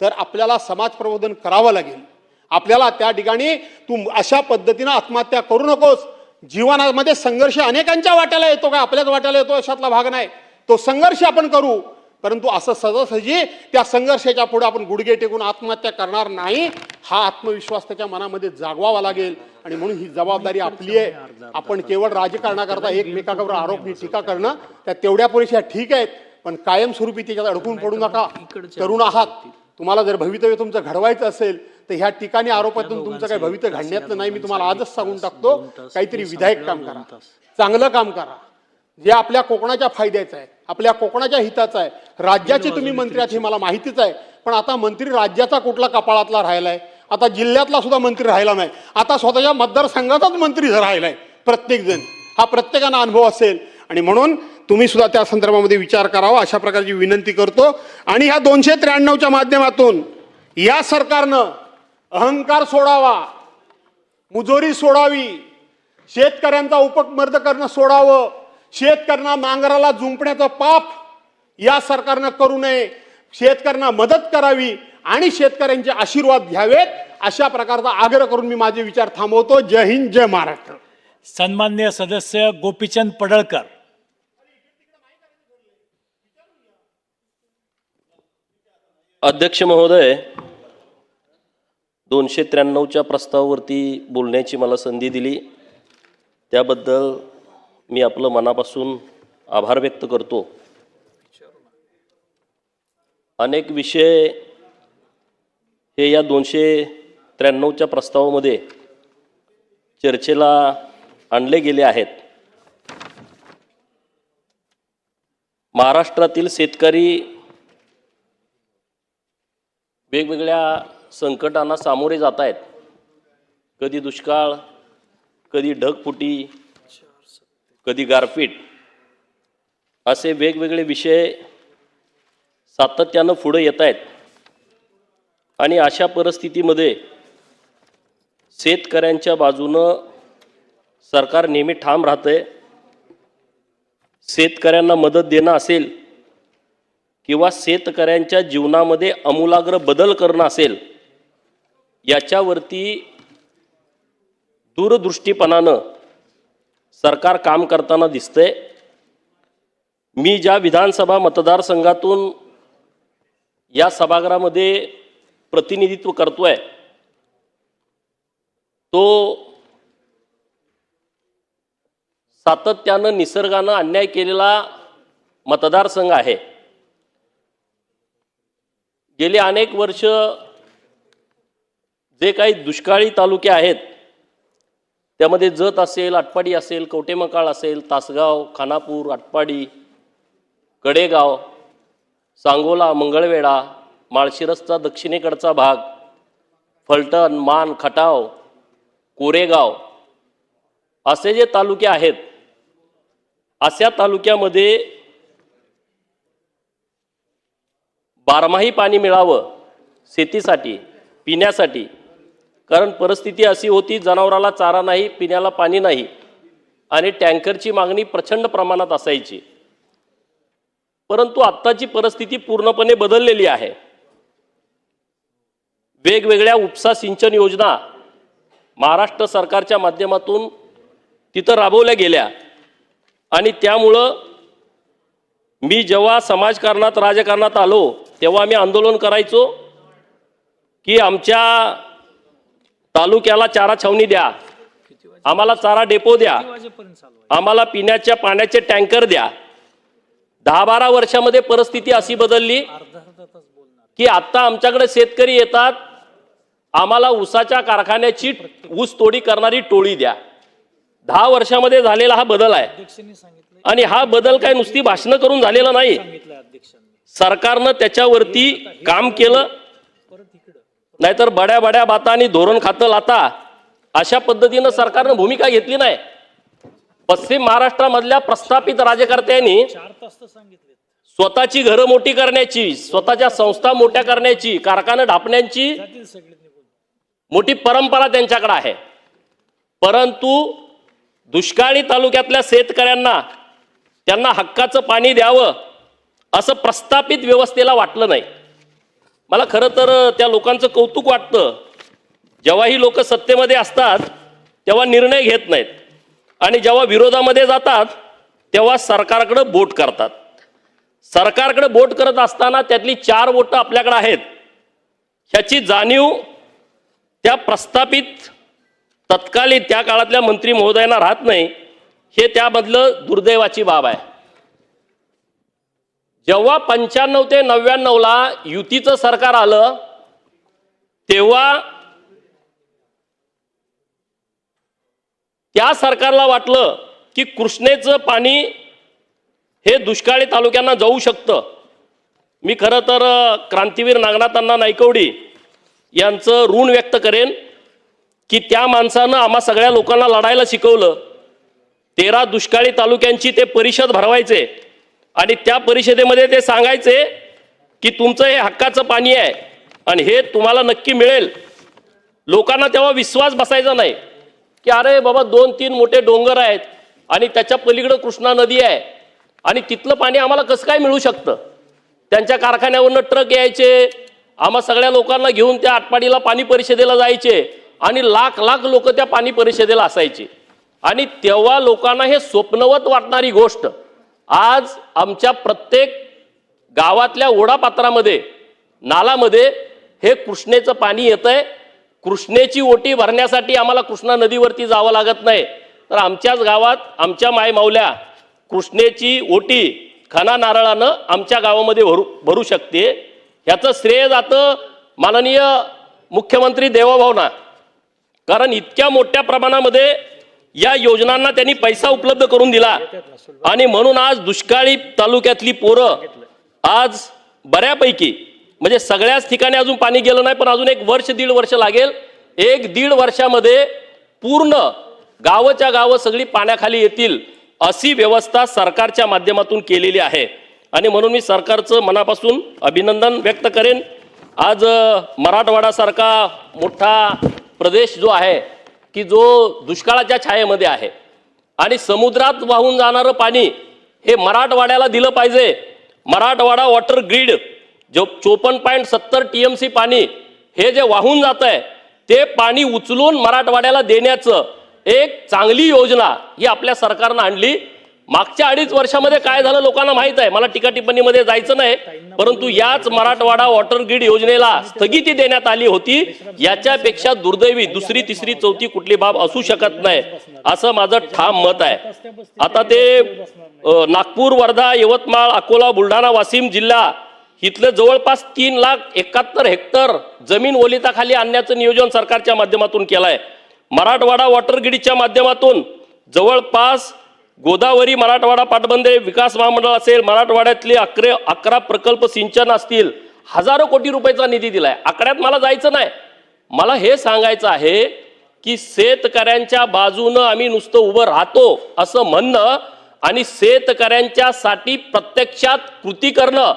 तर आपल्याला समाज प्रबोधन करावं लागेल. आपल्याला त्या ठिकाणी तू अशा पद्धतीनं आत्महत्या करू नकोस. जीवनामध्ये संघर्ष अनेकांच्या वाट्याला येतो, काय आपल्याच वाट्याला येतो अशातला भाग नाही. तो संघर्ष आपण करू, परंतु असं सहजासहजी त्या संघर्षाच्या पुढे आपण गुडघे टेकून आत्महत्या करणार नाही. हा आत्मविश्वास त्याच्या मनामध्ये जागवावा लागेल. आणि म्हणून ही जबाबदारी आपली आहे. आपण केवळ राजकारणाकरता एकमेकांवर आरोप टीका करणं त्या तेवढ्या पुरेशा ठीक आहेत, पण कायमस्वरूपी त्याच्यात अडकून पडू नका. तरुण आहात, तुम्हाला जर भवितव्य तुमचं घडवायचं असेल तर ह्या ठिकाणी आरोपातून तुमचं काही भवितव्य घडण्यातलं नाही. मी तुम्हाला आजच सांगून टाकतो, काहीतरी विधायक काम करा, चांगलं काम करा, जे आपल्या कोकणाच्या फायद्याचं आहे, आपल्या कोकणाच्या हिताचं आहे. राज्याचे तुम्ही मंत्री आहात हे मला माहितीच आहे, पण आता मंत्री राज्याचा कुठला कपाळातला राहिलाय, आता जिल्ह्यातला सुद्धा मंत्री राहिला नाही, आता स्वतःच्या मतदारसंघाचाच मंत्री राहिलाय प्रत्येक जण. हा प्रत्येकाला अनुभव असेल आणि म्हणून तुम्ही सुद्धा त्या संदर्भामध्ये विचार करावा अशा प्रकारची विनंती करतो. आणि ह्या 293च्या माध्यमातून या सरकारनं अहंकार सोडावा, मुजोरी सोडावी, शेतकऱ्यांचा उपमर्द करणं सोडावं, शेतकऱ्यांना नांगराला जुंपण्याचं पाप या सरकारनं करू नये, शेतकऱ्यांना मदत करावी आणि शेतकऱ्यांचे आशीर्वाद घ्यावेत अशा प्रकारचा आग्रह करून मी माझे विचार थांबवतो. जय हिंद, जय महाराष्ट्र. सन्माननीय सदस्य गोपीचंद पडळकर. अध्यक्ष महोदय, 293च्या प्रस्तावावरती बोलण्याची मला संधी दिली त्याबद्दल मी आपलं मनापासून आभार व्यक्त करतो. अनेक विषय हे या 293च्या प्रस्तावामध्ये चर्चेला आणले गेले आहेत. महाराष्ट्रातील शेतकरी वेगवेगळ्या संकटांना सामोरे जात आहेत. कधी दुष्काळ, कधी ढगफुटी, कधी गारपीट, असे वेगवेगळे विषय सातत्यानं पुढे येत आहेत. आणि अशा परिस्थितीमध्ये शेतकऱ्यांच्या बाजूनं सरकार नेहमी ठाम राहतंय. शेतकऱ्यांना मदत देणं असेल किंवा शेतकऱ्यांच्या जीवनामध्ये आमूलाग्र बदल करणं असेल, याच्यावरती दूरदृष्टीपणानं सरकार काम करताना दिसतंय. मी ज्या विधानसभा मतदारसंघातून या सभागृहामध्ये प्रतिनिधित्व करतोय तो सातत्यानं निसर्गानं अन्याय केलेला मतदारसंघ आहे. गेली अनेक वर्ष जे काही दुष्काळी तालुके आहेत त्यामध्ये जत असेल, आटपाडी असेल, कवटेमंकाळ असेल, तासगाव, खानापूर, आटपाडी, कडेगाव, सांगोला, मंगळवेढा, माळशिरसचा दक्षिणेकडचा भाग, फलटण, मान, खटाव, कोरेगाव असे जे तालुके आहेत, अशा तालुक्यामध्ये बारमाही पाणी मिळावं शेतीसाठी, पिण्यासाठी. कारण परिस्थिती अशी होती, जनावराला चारा नाही, पिण्याला पाणी नाही आणि टँकरची मागणी प्रचंड प्रमाणात असायची. परंतु आत्ताची परिस्थिती पूर्णपणे बदललेली आहे. वेगवेगळ्या उपसा सिंचन योजना महाराष्ट्र सरकारच्या माध्यमातून तिथं राबवल्या गेल्या आणि त्यामुळं मी जेव्हा समाजकारणात, राजकारणात आलो तेव्हा मी आंदोलन करायचो की आमच्या तालुक्याला चारा छावणी द्या, आम्हाला चारा डेपो द्या, आम्हाला पिण्याच्या पाण्याचे टँकर द्या. 10-12 वर्षामध्ये परिस्थिती अशी बदलली की आता आमच्याकडे शेतकरी येतात, आम्हाला ऊसाच्या कारखान्याची ऊस तोडी करणारी टोळी द्या. 10 वर्षामध्ये झालेला हा बदल आहे. आणि हा बदल काय नुसती भाषणं करून झालेला नाही, सरकारनं त्याच्यावरती काम केलं. नाहीतर बड्या बड्या बाता आणि धोरण खातं लाता अशा पद्धतीनं सरकारनं भूमिका घेतली नाही. पश्चिम महाराष्ट्रामधल्या प्रस्थापित राज्यकर्त्यांनी स्वतःची घरं मोठी करण्याची, स्वतःच्या संस्था मोठ्या करण्याची, कारखाने ढापण्याची मोठी परंपरा त्यांच्याकडे आहे. परंतु दुष्काळी तालुक्यातल्या शेतकऱ्यांना त्यांना हक्काचं पाणी द्यावं असं प्रस्थापित व्यवस्थेला वाटलं नाही. मला खरं तर त्या लोकांचं कौतुक वाटतं. जेव्हा ही लोक सत्तेमध्ये असतात तेव्हा निर्णय घेत नाहीत आणि जेव्हा विरोधामध्ये जातात तेव्हा सरकारकडे बोट करतात. सरकारकडे बोट करत असताना त्यातली 4 बोटं आपल्याकडे आहेत ह्याची जाणीव त्या प्रस्थापित तत्कालीन त्या काळातल्या मंत्री महोदयांना राहत नाही. हे त्यामधलं दुर्दैवाची बाब आहे. जेव्हा 95 ते 99ला युतीचं सरकार आलं तेव्हा त्या सरकारला वाटलं की कृष्णेचं पाणी हे दुष्काळी तालुक्यांना जाऊ शकतं. मी खरं तर क्रांतीवीर नागनाथांना नायकवडी यांचं ऋण व्यक्त करेन की त्या माणसानं आम्हा सगळ्या लोकांना लढायला शिकवलं. 13 दुष्काळी तालुक्यांची ते परिषद भरवायचे आणि त्या परिषदेमध्ये ते सांगायचे की तुमचं हे हक्काचं पाणी आहे आणि हे तुम्हाला नक्की मिळेल. लोकांना तेव्हा विश्वास बसायचा नाही की अरे बाबा 2-3 मोठे डोंगर आहेत आणि त्याच्या पलीकडे कृष्णा नदी आहे आणि तिथलं पाणी आम्हाला कसं काय मिळू शकतं. त्यांच्या कारखान्यावरनं ट्रक यायचे, आम्हा सगळ्या लोकांना घेऊन त्या आटपाडीला पाणी परिषदेला जायचे आणि लाख लोक त्या पाणी परिषदेला असायची. आणि तेव्हा लोकांना हे स्वप्नवत वाटणारी गोष्ट आज आमच्या प्रत्येक गावातल्या ओढापात्रामध्ये नालामध्ये हे कृष्णेचं पाणी येतंय. कृष्णेची ओटी भरण्यासाठी आम्हाला कृष्णा नदीवरती जावं लागत नाही, तर आमच्याच गावात आमच्या मायमाऊल्या कृष्णेची ओटी खना नारळानं आमच्या गावामध्ये भरू शकते. ह्याचं श्रेय जातं माननीय मुख्यमंत्री देवाभाऊंना, कारण इतक्या मोठ्या प्रमाणामध्ये या योजनांना त्यांनी पैसा उपलब्ध करून दिला आणि म्हणून आज दुष्काळी तालुक्यातली पोरं आज बऱ्यापैकी म्हणजे सगळ्याच ठिकाणी अजून पाणी गेलं नाही, पण अजून 1-1.5 वर्ष लागेल. 1-1.5 वर्षामध्ये पूर्ण गावच्या गावं सगळी पाण्याखाली येतील अशी व्यवस्था सरकारच्या माध्यमातून केलेली आहे. आणि म्हणून मी सरकारचं मनापासून अभिनंदन व्यक्त करेन. आज मराठवाडासारखा मोठा प्रदेश जो आहे की जो दुष्काळाच्या छायेमध्ये आहे आणि समुद्रात वाहून जाणारं पाणी हे मराठवाड्याला दिलं पाहिजे. मराठवाडा वॉटर ग्रीड जो 54.70 TMC पाणी हे जे वाहून जात आहे ते पाणी उचलून मराठवाड्याला देण्याचं एक चांगली योजना ही आपल्या सरकारनं आणली. मागच्या 2.5 वर्षामध्ये काय झालं लोकांना माहित आहे, मला टीका टिप्पणीमध्ये जायचं नाही, परंतु याच मराठवाडा वॉटर ग्रीड योजनेला स्थगिती देण्यात आली होती. याच्यापेक्षा दुर्दैवी 2री 3री 4थी कुठली बाब असू शकत नाही असं माझं ठाम मत आहे. आता ते नागपूर, वर्धा, यवतमाळ, अकोला, बुलढाणा, वाशिम जिल्हा इथलं जवळपास 3,71,000 हेक्टर जमीन ओलिताखाली आणण्याचं नियोजन सरकारच्या माध्यमातून केलं आहे. मराठवाडा वॉटर ग्रीडच्या माध्यमातून जवळपास गोदावरी मराठवाडा पाटबंधारे विकास महामंडळ असेल, मराठवाड्यातले 11 प्रकल्प सिंचन असतील, हजारो कोटी रुपयाचा निधी दिलाय. आकड्यात मला जायचं नाही, मला हे सांगायचं आहे की शेतकऱ्यांच्या बाजूनं आम्ही नुसतं उभं राहतो असं म्हणणं आणि शेतकऱ्यांच्यासाठी प्रत्यक्षात कृती करणं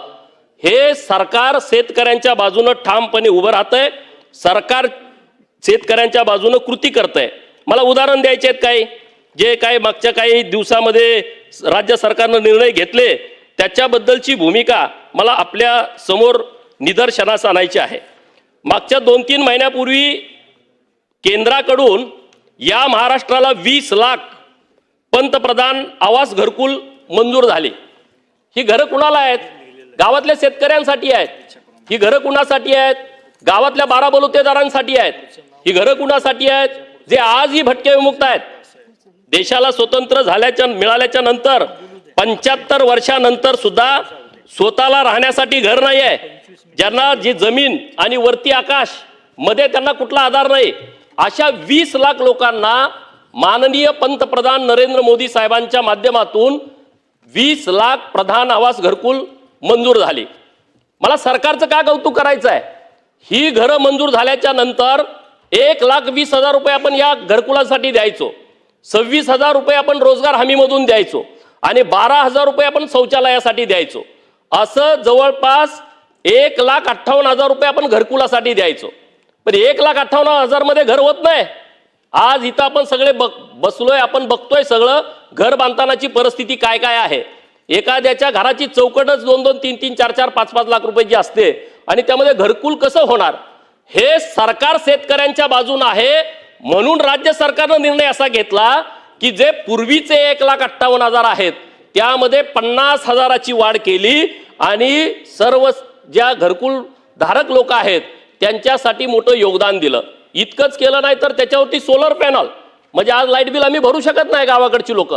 हे सरकार शेतकऱ्यांच्या बाजूनं ठामपणे उभं राहतंय. सरकार शेतकऱ्यांच्या बाजूनं कृती करतंय. मला उदाहरण द्यायचे आहेत काही जे काही मागच्या काही दिवसामध्ये राज्य सरकारनं निर्णय घेतले त्याच्याबद्दलची भूमिका मला आपल्या समोर निदर्शनास आणायची आहे. मागच्या 2-3 महिन्यापूर्वी केंद्राकडून या महाराष्ट्राला 20 लाख पंतप्रधान आवास घरकुल मंजूर झाली. ही घरं कुणाला आहेत? गावातल्या शेतकऱ्यांसाठी आहेत. ही घरं कुणासाठी आहेत? गावातल्या 12 बलुतेदारांसाठी आहेत. ही घरं कुणासाठी आहेत? जे आजही भटके विमुक्त आहेत. देशाला स्वतंत्र मिळाल्याच्या नंतर 75 वर्षानंतर सुद्धा स्वतःला राहण्यासाठी घर नाही आहे, ज्यांना जी जमीन आणि वरती आकाश मध्ये त्यांना कुठला आधार नाही, अशा 20 लाख लोकांना माननीय पंतप्रधान नरेंद्र मोदी साहेबांच्या माध्यमातून 20 लाख प्रधान आवास घरकुल मंजूर झाली. मला सरकारचं का कौतुक करायचं आहे? ही घरं मंजूर झाल्याच्या नंतर 1,20,000 रुपये आपण या घरकुलासाठी द्यायचो, 26,000 रुपये आपण रोजगार हमीमधून द्यायचो आणि 12,000 रुपये आपण शौचालयासाठी द्यायचो. असं जवळपास 1,58,000 रुपये आपण घरकुलासाठी द्यायचो. पण 1,58,000 मध्ये घर होत नाही. आज इथं आपण सगळे बसलोय, आपण बघतोय सगळं घर बांधतानाची परिस्थिती काय काय आहे. एखाद्याच्या घराची चौकटच 2-2, 3-3, 4-4, 5-5 लाख रुपयाची असते आणि त्यामध्ये घरकुल कसं होणार? हे सरकार शेतकऱ्यांच्या बाजून आहे. म्हणून राज्य सरकारनं निर्णय असा घेतला की जे पूर्वीचे 1,58,000 आहेत त्यामध्ये 50,000ची वाढ केली आणि सर्व ज्या घरकुल धारक लोक आहेत त्यांच्यासाठी मोठं योगदान दिलं. इतकंच केलं नाही तर त्याच्यावरती सोलर पॅनल, म्हणजे आज लाईट बिल आम्ही भरू शकत नाही गावाकडची लोक,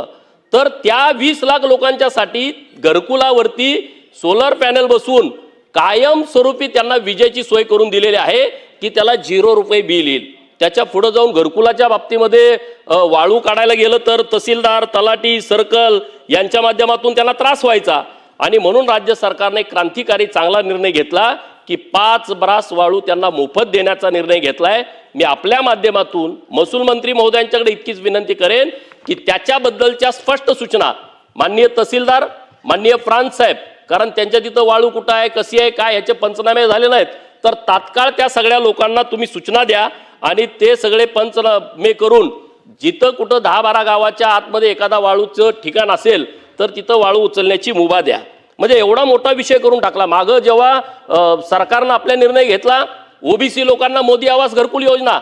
तर त्या 20 लाख लोकांच्यासाठी घरकुलावरती सोलर पॅनल बसून कायमस्वरूपी त्यांना विजेची सोय करून दिलेली आहे की त्याला 0 रुपये बिल येईल. त्याच्या पुढे जाऊन घरकुलाच्या बाबतीमध्ये वाळू काढायला गेलं तर तहसीलदार, तलाठी, सर्कल यांच्या माध्यमातून त्यांना त्रास व्हायचा आणि म्हणून राज्य सरकारने क्रांतिकारी चांगला निर्णय घेतला की 5 ब्रास वाळू त्यांना मोफत देण्याचा निर्णय घेतलाय. मी आपल्या माध्यमातून महसूल मंत्री महोदयांच्याकडे इतकीच विनंती करेन की त्याच्याबद्दलच्या स्पष्ट सूचना माननीय तहसीलदार, माननीय प्रांत साहेब, कारण त्यांच्या तिथं वाळू कुठं आहे, कशी आहे, काय याचे पंचनामे झाले नाहीत, तर तात्काळ त्या सगळ्या लोकांना तुम्ही सूचना द्या आणि ते सगळे पंचनामे करून जिथं कुठं 10-12 गावाच्या आतमध्ये एखादा वाळूचं ठिकाण असेल तर तिथं वाळू उचलण्याची मुभा द्या. म्हणजे एवढा मोठा विषय करून टाकला. मागं जेव्हा सरकारनं आपला निर्णय घेतला, ओबीसी लोकांना मोदी आवास घरकुल योजना,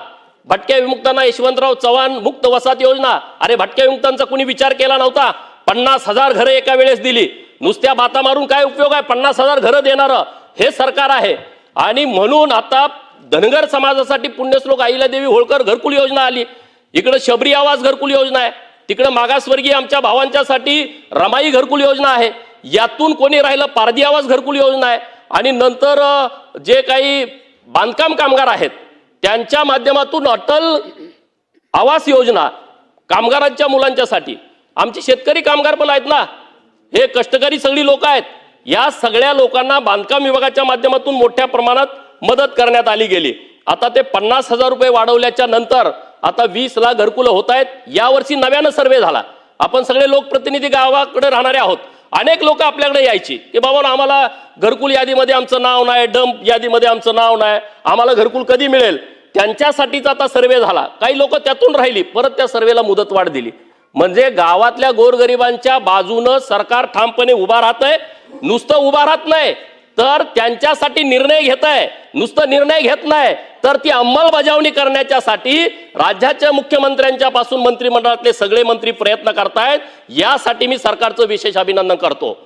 भटक्या विमुक्तांना यशवंतराव चव्हाण मुक्त वसाहत योजना, अरे भटक्या विमुक्तांचा कोणी विचार केला नव्हता. 50,000 घरं एका वेळेस दिली. नुसत्या बाता मारून काय उपयोग आहे? 50,000 घरं देणारं हे सरकार आहे. आणि म्हणून आता धनगर समाजासाठी पुण्यश्लोक अहिल्यादेवी होळकर घरकुल योजना आली, इकडे शबरी आवास घरकुल योजना आहे, तिकडे मागासवर्गीय आमच्या भावांच्यासाठी रमाई घरकुल योजना आहे, यातून कोणी राहिलं पारधी आवास घरकुल योजना आहे आणि नंतर जे काही बांधकाम कामगार आहेत त्यांच्या माध्यमातून अटल आवास योजना कामगारांच्या मुलांच्यासाठी. आमचे शेतकरी कामगार पण आहेत ना, हे कष्टकरी सगळी लोक आहेत. या सगळ्या लोकांना बांधकाम विभागाच्या माध्यमातून मोठ्या प्रमाणात मदत करण्यात आली गेली. आता ते 50,000 रुपये वाढवल्याच्या नंतर आता 20 लाख घरकुलं होत आहेत. यावर्षी नव्यानं सर्वे झाला. आपण सगळे लोकप्रतिनिधी गावाकडे राहणारे आहोत. अनेक लोक आपल्याकडे यायची की बाबा आम्हाला घरकुल यादीमध्ये आमचं नाव नाही, डंप यादीमध्ये आमचं नाव नाही, आम्हाला घरकुल कधी मिळेल? त्यांच्यासाठीच आता सर्वे झाला. काही लोक त्यातून राहिली, परत त्या सर्वेला मुदतवाढ दिली. म्हणजे गावातल्या गोरगरिबांच्या बाजूनं सरकार ठामपणे उभा राहतंय. नुसतं उभा राहत नाही तर त्यांच्यासाठी निर्णय घेत आहे. नुसतं निर्णय घेत नाही तर ती अंमलबजावणी करण्याच्यासाठी राज्याच्या मुख्यमंत्र्यांच्या पासून मंत्रिमंडळातले सगळे मंत्री प्रयत्न करतायत. यासाठी मी सरकारचं विशेष अभिनंदन करतो.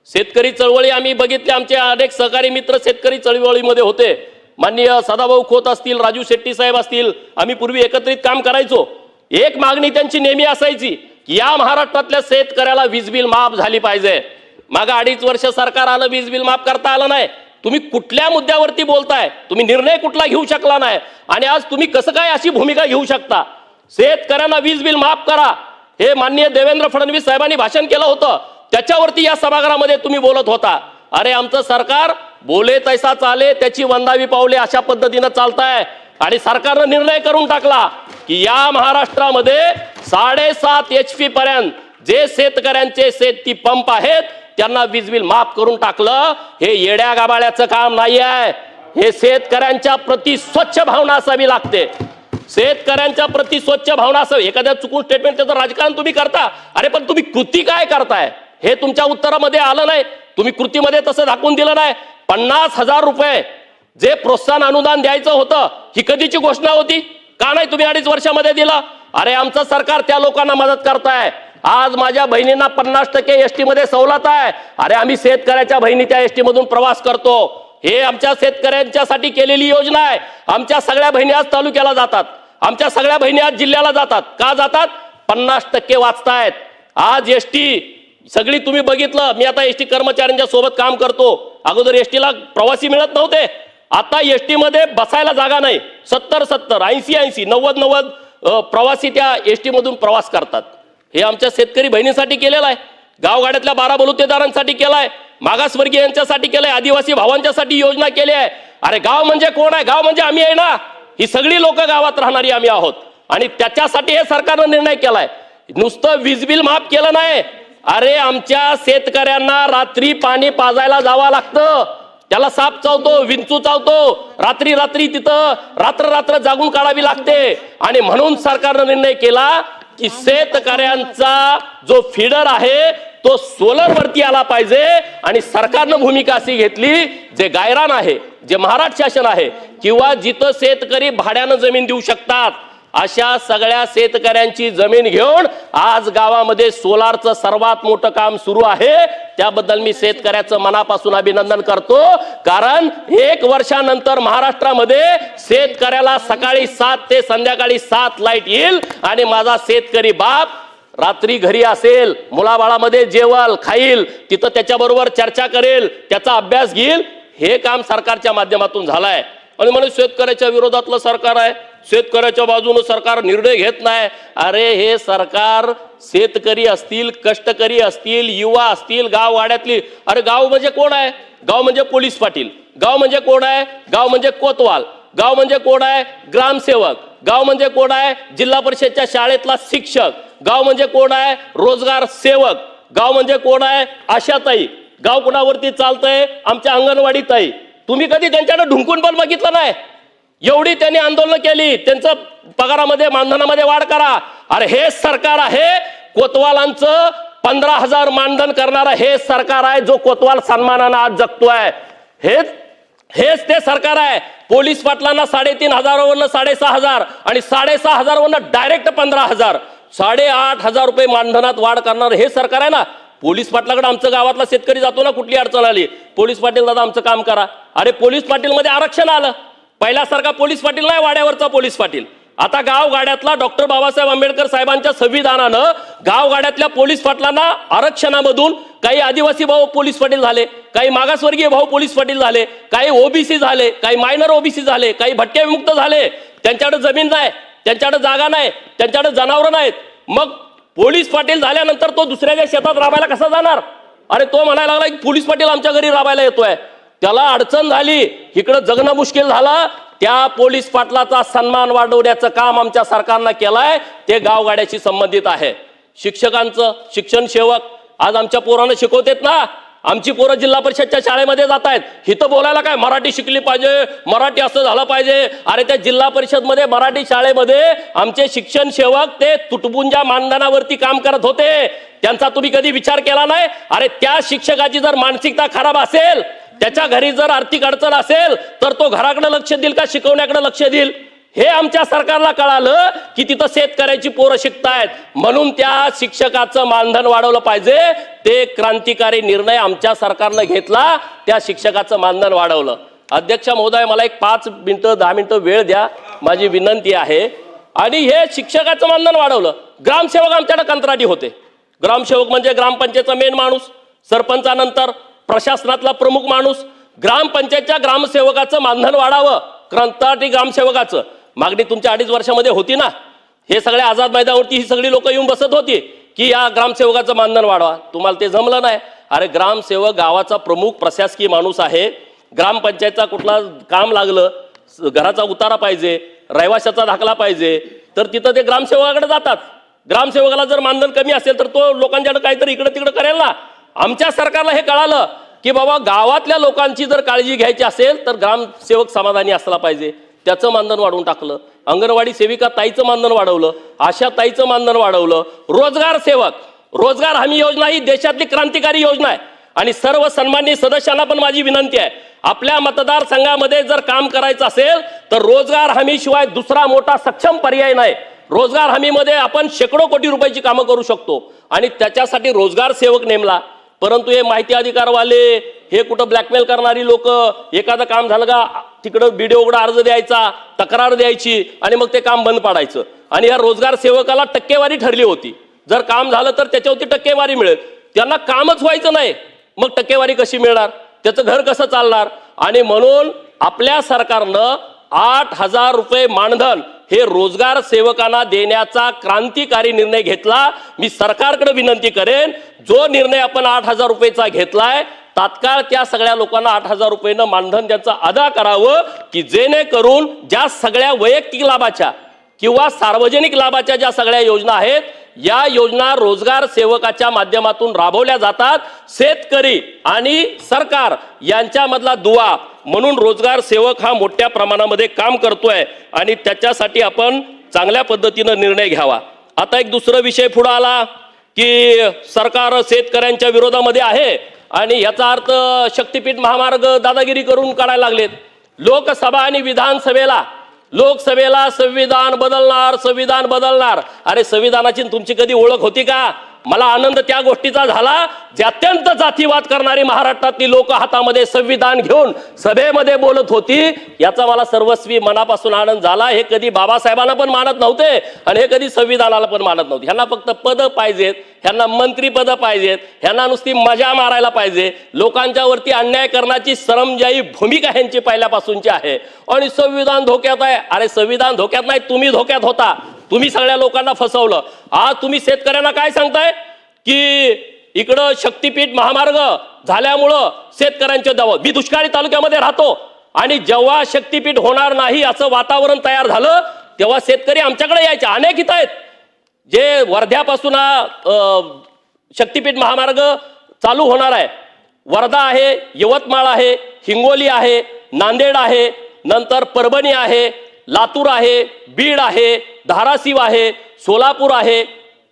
शेतकरी चळवळी आम्ही बघितले, आमचे अनेक सहकारी मित्र शेतकरी चळवळीमध्ये होते. माननीय सदाभाऊ खोत असतील, राजू शेट्टी साहेब असतील, आम्ही पूर्वी एकत्रित काम करायचो. एक मागणी त्यांची नेहमी असायची की या महाराष्ट्रातल्या शेतकऱ्याला वीज बिल माफ झाली पाहिजे. मागं 2.5 वर्ष सरकार आलं, वीज बिल माफ करता आलं नाही. तुम्ही कुठल्या मुद्द्यावरती बोलताय? तुम्ही निर्णय कुठला घेऊ शकला नाही आणि आज तुम्ही कसं काय अशी भूमिका घेऊ शकता? शेतकऱ्यांना वीज बिल माफ करा हे माननीय देवेंद्र फडणवीस साहेबांनी भाषण केलं होतं, त्याच्यावरती या सभागृहामध्ये तुम्ही बोलत होता. अरे आमचं सरकार बोले तैसा चाले, त्याची वंदावी पावले अशा पद्धतीनं चालताय आणि सरकारनं निर्णय करून टाकला की या महाराष्ट्रामध्ये 7.5 HP पर्यंत जे शेतकऱ्यांचे शेती पंप आहेत त्यांना वीज बिल माफ करून टाकलं. हे येड्या गाबाळ्याचं काम नाही आहे. हे शेतकऱ्यांच्या प्रति स्वच्छ भावना असावी लागते. शेतकऱ्यांच्या प्रति स्वच्छ भावना असावी. एखाद्या चुकून स्टेटमेंट त्याचं राजकारण तुम्ही करता, अरे पण तुम्ही कृती काय करताय हे तुमच्या उत्तरामध्ये आलं नाही. तुम्ही कृतीमध्ये तसं दाखवून दिलं नाही. 50,000 रुपये जे प्रोत्साहन अनुदान द्यायचं होतं ही कधीची घोषणा होती? का नाही तुम्ही 2.5 वर्षामध्ये दिलं? अरे आमचं सरकार त्या लोकांना मदत करताय. आज माझ्या बहिणींना 50% एसटी मध्ये सवलत आहे. अरे आम्ही शेतकऱ्याच्या बहिणी त्या एसटी मधून प्रवास करतो. हे आमच्या शेतकऱ्यांच्यासाठी केलेली योजना आहे. आमच्या सगळ्या बहिणी आज तालुक्याला जातात, आमच्या सगळ्या बहिणी आज जिल्ह्याला जातात. का जातात? 50% वाचतायत. आज एसटी सगळी तुम्ही बघितलं. मी आता एसटी कर्मचाऱ्यांच्या सोबत काम करतो. अगोदर एसटीला प्रवासी मिळत नव्हते, आता एसटी मध्ये बसायला जागा नाही. 70 80 90 प्रवासी त्या एसटी मधून प्रवास करतात. हे आमच्या शेतकरी बहिणींसाठी केलेलं आहे, गावगाड्यातल्या 12 बलुतेदारांसाठी केलाय, मागासवर्गीयांच्यासाठी केलंय, आदिवासी भावांच्यासाठी योजना केली आहे. अरे गाव म्हणजे कोण आहे? गाव म्हणजे आम्ही आहे ना. ही सगळी लोक गावात राहणारी आम्ही आहोत आणि त्याच्यासाठी हे सरकारनं निर्णय केलाय. नुसतं वीज बिल माफ केलं नाही, अरे आमच्या शेतकऱ्यांना रात्री पाणी पाजायला जावं लागतं. त्याला साप चावतो, विंचू चावतो, रात्री तिथं रात्र जागून काढावी लागते. आणि म्हणून सरकारनं निर्णय केला की शेतकऱ्यांचा जो फीडर आहे तो सोलर वरती आला पाहिजे. आणि सरकारनं भूमिका अशी घेतली, जे गायरान आहे, जे महाराष्ट्र शासन आहे किंवा जिथं शेतकरी भाड्यानं जमीन देऊ शकतात अशा सगळ्या शेतकऱ्यांची जमीन घेऊन आज गावामध्ये सोलारचं सर्वात मोठं काम सुरू आहे. त्याबद्दल मी शेतकऱ्याचं मनापासून अभिनंदन करतो. कारण 1 वर्षानंतर महाराष्ट्रामध्ये शेतकऱ्याला सकाळी 7 ते संध्याकाळी 7 लाईट येईल आणि माझा शेतकरी बाप रात्री घरी असेल, मुलाबाळामध्ये जेवल खाईल, तिथं त्याच्याबरोबर चर्चा करेल, त्याचा अभ्यास घेईल. हे काम सरकारच्या माध्यमातून झालंय. आणि म्हणून शेतकऱ्याच्या विरोधातलं सरकार आहे, शेतकऱ्याच्या बाजूने सरकार निर्णय घेत नाही. अरे हे सरकार शेतकरी असतील, कष्टकरी असतील, युवा असतील, गाववाड्यातली. अरे गाव म्हणजे कोण आहे? गाव म्हणजे पोलीस पाटील. गाव म्हणजे कोण आहे? गाव म्हणजे कोतवाल. गाव म्हणजे कोण आहे? ग्रामसेवक. गाव म्हणजे कोण आहे? जिल्हा परिषदच्या शाळेतला शिक्षक. गाव म्हणजे कोण आहे? रोजगार सेवक. गाव म्हणजे कोण आहे? आशाताई. गाव कोणावरती चालतंय? आमच्या अंगणवाडीताई. तुम्ही कधी त्यांच्याकडे ढुंकून पण बघितलं नाही? एवढी त्यांनी आंदोलन केली, त्यांचं पगारामध्ये मानधनामध्ये वाढ करा. अरे हे सरकार आहे कोतवालांचं 15,000 मानधन करणारं हे सरकार आहे, जो कोतवाल सन्मानानं आज जगतोय. हेच ते सरकार आहे. पोलीस पाटलांना 3,500 वरनं 6,500 आणि 6,500 वरनं डायरेक्ट 15,000, 8,500 रुपये मानधनात वाढ करणार हे सरकार आहे ना. पोलीस पाटलाकडे आमचं गावातला शेतकरी जातो ना, कुठली अडचण आली, पोलीस पाटील दादा आमचं काम करा. अरे पोलीस पाटील मध्ये आरक्षण आलं. पहिल्यासारखा पोलीस पाटील नाही, वाड्यावरचा पोलीस पाटील. आता गावगाड्यातला डॉक्टर बाबासाहेब आंबेडकर साहेबांच्या संविधानानं गावगाड्यातल्या पोलीस पाटलांना आरक्षणामधून काही आदिवासी भाऊ पोलीस पाटील झाले, काही मागासवर्गीय भाऊ पोलीस पाटील झाले, काही ओबीसी झाले, काही मायनर ओबीसी झाले, काही भटक्या विमुक्त झाले. त्यांच्याकडे जमीन नाही, त्यांच्याकडे जागा नाही, त्यांच्याकडे जनावरं नाहीत. मग पोलीस पाटील झाल्यानंतर तो दुसऱ्याच्या शेतात राबायला कसा जाणार? अरे तो म्हणायला लागला की पोलीस पाटील आमच्या घरी राबायला येतोय. त्याला अडचण झाली, इकडं जगणं मुश्किल झालं. त्या पोलीस पाटलाचा सन्मान वाढवण्याचं काम आमच्या सरकारनं केलंय. ते गावगाड्याशी संबंधित आहे. शिक्षकांचं शिक्षण सेवक आज आमच्या पोरांना शिकवतेत ना. आमची पोरं जिल्हा परिषदच्या शाळेमध्ये जात आहेत. इथं बोलायला काय मराठी शिकली पाहिजे, मराठी असं झालं पाहिजे. अरे त्या जिल्हा परिषद मध्ये मराठी शाळेमध्ये आमचे शिक्षण सेवक ते तुटपुंजा मानधनावरती काम करत होते. त्यांचा तुम्ही कधी विचार केला नाही? अरे त्या शिक्षकाची जर मानसिकता खराब असेल, त्याच्या घरी जर आर्थिक अडचण असेल तर तो घराकडे लक्ष देईल का शिकवण्याकडे लक्ष देईल? हे आमच्या सरकारला कळालं की तिथं शेतकऱ्याची पोरं शिकतायत, म्हणून त्या शिक्षकाचं मानधन वाढवलं पाहिजे. ते क्रांतिकारी निर्णय आमच्या सरकारनं घेतला, त्या शिक्षकाचं मानधन वाढवलं. अध्यक्ष महोदय, मला एक 5 मिनिटं 10 मिनिटं वेळ द्या, माझी विनंती आहे. आणि हे शिक्षकाचं मानधन वाढवलं. ग्रामसेवक आमच्याकडे कंत्राटी होते. ग्रामसेवक म्हणजे ग्रामपंचायतचा मेन माणूस, सरपंचानंतर प्रशासनातला प्रमुख माणूस. ग्रामपंचायतच्या ग्रामसेवकाचं मानधन वाढावं, कंत्राटी ग्रामसेवकाचं. मागणी तुमच्या 2.5 वर्षामध्ये होती ना. हे सगळ्या आझाद मैदानावरती ही सगळी लोक येऊन बसत होती की या ग्रामसेवकाचं मानधन वाढवा. तुम्हाला ते जमलं नाही. अरे ग्रामसेवक गावाचा प्रमुख प्रशासकीय माणूस आहे. ग्रामपंचायतचा कुठला काम लागलं, घराचा उतारा पाहिजे, रहिवाशाचा दाखला पाहिजे, तर तिथं ते ग्रामसेवकाकडे जातात. ग्रामसेवकाला जर मानधन कमी असेल तर तो लोकांच्याकडे काहीतरी इकडे तिकडे करेल ना. आमच्या सरकारला हे कळालं की बाबा गावातल्या लोकांची जर काळजी घ्यायची असेल तर ग्रामसेवक समाधानी असला पाहिजे. त्याचं मानधन वाढवून टाकलं. अंगणवाडी सेविका ताईचं मानधन वाढवलं, आशा ताईचं मानधन वाढवलं. रोजगार सेवक, रोजगार हमी योजना ही देशातली क्रांतिकारी योजना आहे. आणि सर्व सन्माननीय सदस्यांना पण माझी विनंती आहे, आपल्या मतदारसंघामध्ये जर काम करायचं असेल तर रोजगार हमी शिवाय दुसरा मोठा सक्षम पर्याय नाही. रोजगार हमीमध्ये आपण शेकडो कोटी रुपयाची कामं करू शकतो आणि त्याच्यासाठी रोजगार सेवक नेमला. परंतु हे माहिती अधिकारवाले, हे कुठं ब्लॅकमेल करणारी लोक, एखादं काम झालं का तिकडं बीडीओ उघडा अर्ज द्यायचा, तक्रार द्यायची आणि मग ते काम बंद पाडायचं. आणि या रोजगार सेवकाला टक्केवारी ठरली होती, जर काम झालं तर त्याच्यावरती टक्केवारी मिळेल. त्यांना कामच व्हायचं नाही, मग टक्केवारी कशी मिळणार, त्याचं घर कसं चालणार? आणि म्हणून आपल्या सरकारनं 8,000 रुपये मानधन हे रोजगार सेवकांना देण्याचा क्रांतिकारी निर्णय घेतला. मी सरकारकडे विनंती करेन, जो निर्णय आपण 8,000 रुपयेचा घेतलाय तात्काळ त्या सगळ्या लोकांना 8,000 रुपयेनं मानधन त्यांचं अदा करावं, की जेणेकरून ज्या सगळ्या वैयक्तिक लाभाच्या किंवा सार्वजनिक लाभाच्या ज्या सगळ्या योजना आहेत या योजना रोजगार सेवकाच्या माध्यमातून राबवल्या जातात. शेतकरी आणि सरकार यांच्यामधला दुवा म्हणून रोजगार सेवक हा मोठ्या प्रमाणामध्ये काम करतोय आणि त्याच्यासाठी आपण चांगल्या पद्धतीनं निर्णय घ्यावा. आता एक दुसरा विषय पुढे आला की सरकार शेतकऱ्यांच्या विरोधामध्ये आहे आणि याचा अर्थ शक्तीपीठ महामार्ग दादागिरी करून काढायला लागलेत. लोकसभा आणि विधानसभेला लोकसभेला संविधान बदलणार संविधान बदलणार. अरे संविधानाची तुमची कधी ओळख होती का? मला आनंद त्या गोष्टीचा झाला जे अत्यंत जातीवाद करणारी महाराष्ट्रातली लोक हातामध्ये संविधान घेऊन सभेमध्ये बोलत होती, याचा मला सर्वस्वी मनापासून आनंद झाला. हे कधी बाबासाहेबांना पण मानत नव्हते आणि हे कधी संविधानाला पण मानत नव्हते. ह्यांना फक्त पद पाहिजेत, ह्यांना मंत्री पद पाहिजेत, ह्यांना नुसती मजा मारायला पाहिजे. लोकांच्या वरती अन्याय करण्याची सरमजाई भूमिका ह्यांची पहिल्यापासूनची आहे. आणि संविधान धोक्यात आहे. अरे संविधान धोक्यात नाही, तुम्ही धोक्यात होता. तुम्ही सगळ्या लोकांना फसवलं. आज तुम्ही शेतकऱ्यांना काय सांगताय की इकडं शक्तीपीठ महामार्ग झाल्यामुळं शेतकऱ्यांचे दावा. मी दुष्काळी तालुक्यामध्ये राहतो आणि जेव्हा शक्तीपीठ होणार नाही असं वातावरण तयार झालं तेव्हा शेतकरी आमच्याकडे यायचे. अनेक इथं आहेत जे वर्ध्यापासून शक्तीपीठ महामार्ग चालू होणार आहे. वर्धा आहे, यवतमाळ आहे, हिंगोली आहे, नांदेड आहे, नंतर परभणी आहे, लातूर आहे, बीड आहे, धाराशिव आहे, सोलापूर आहे,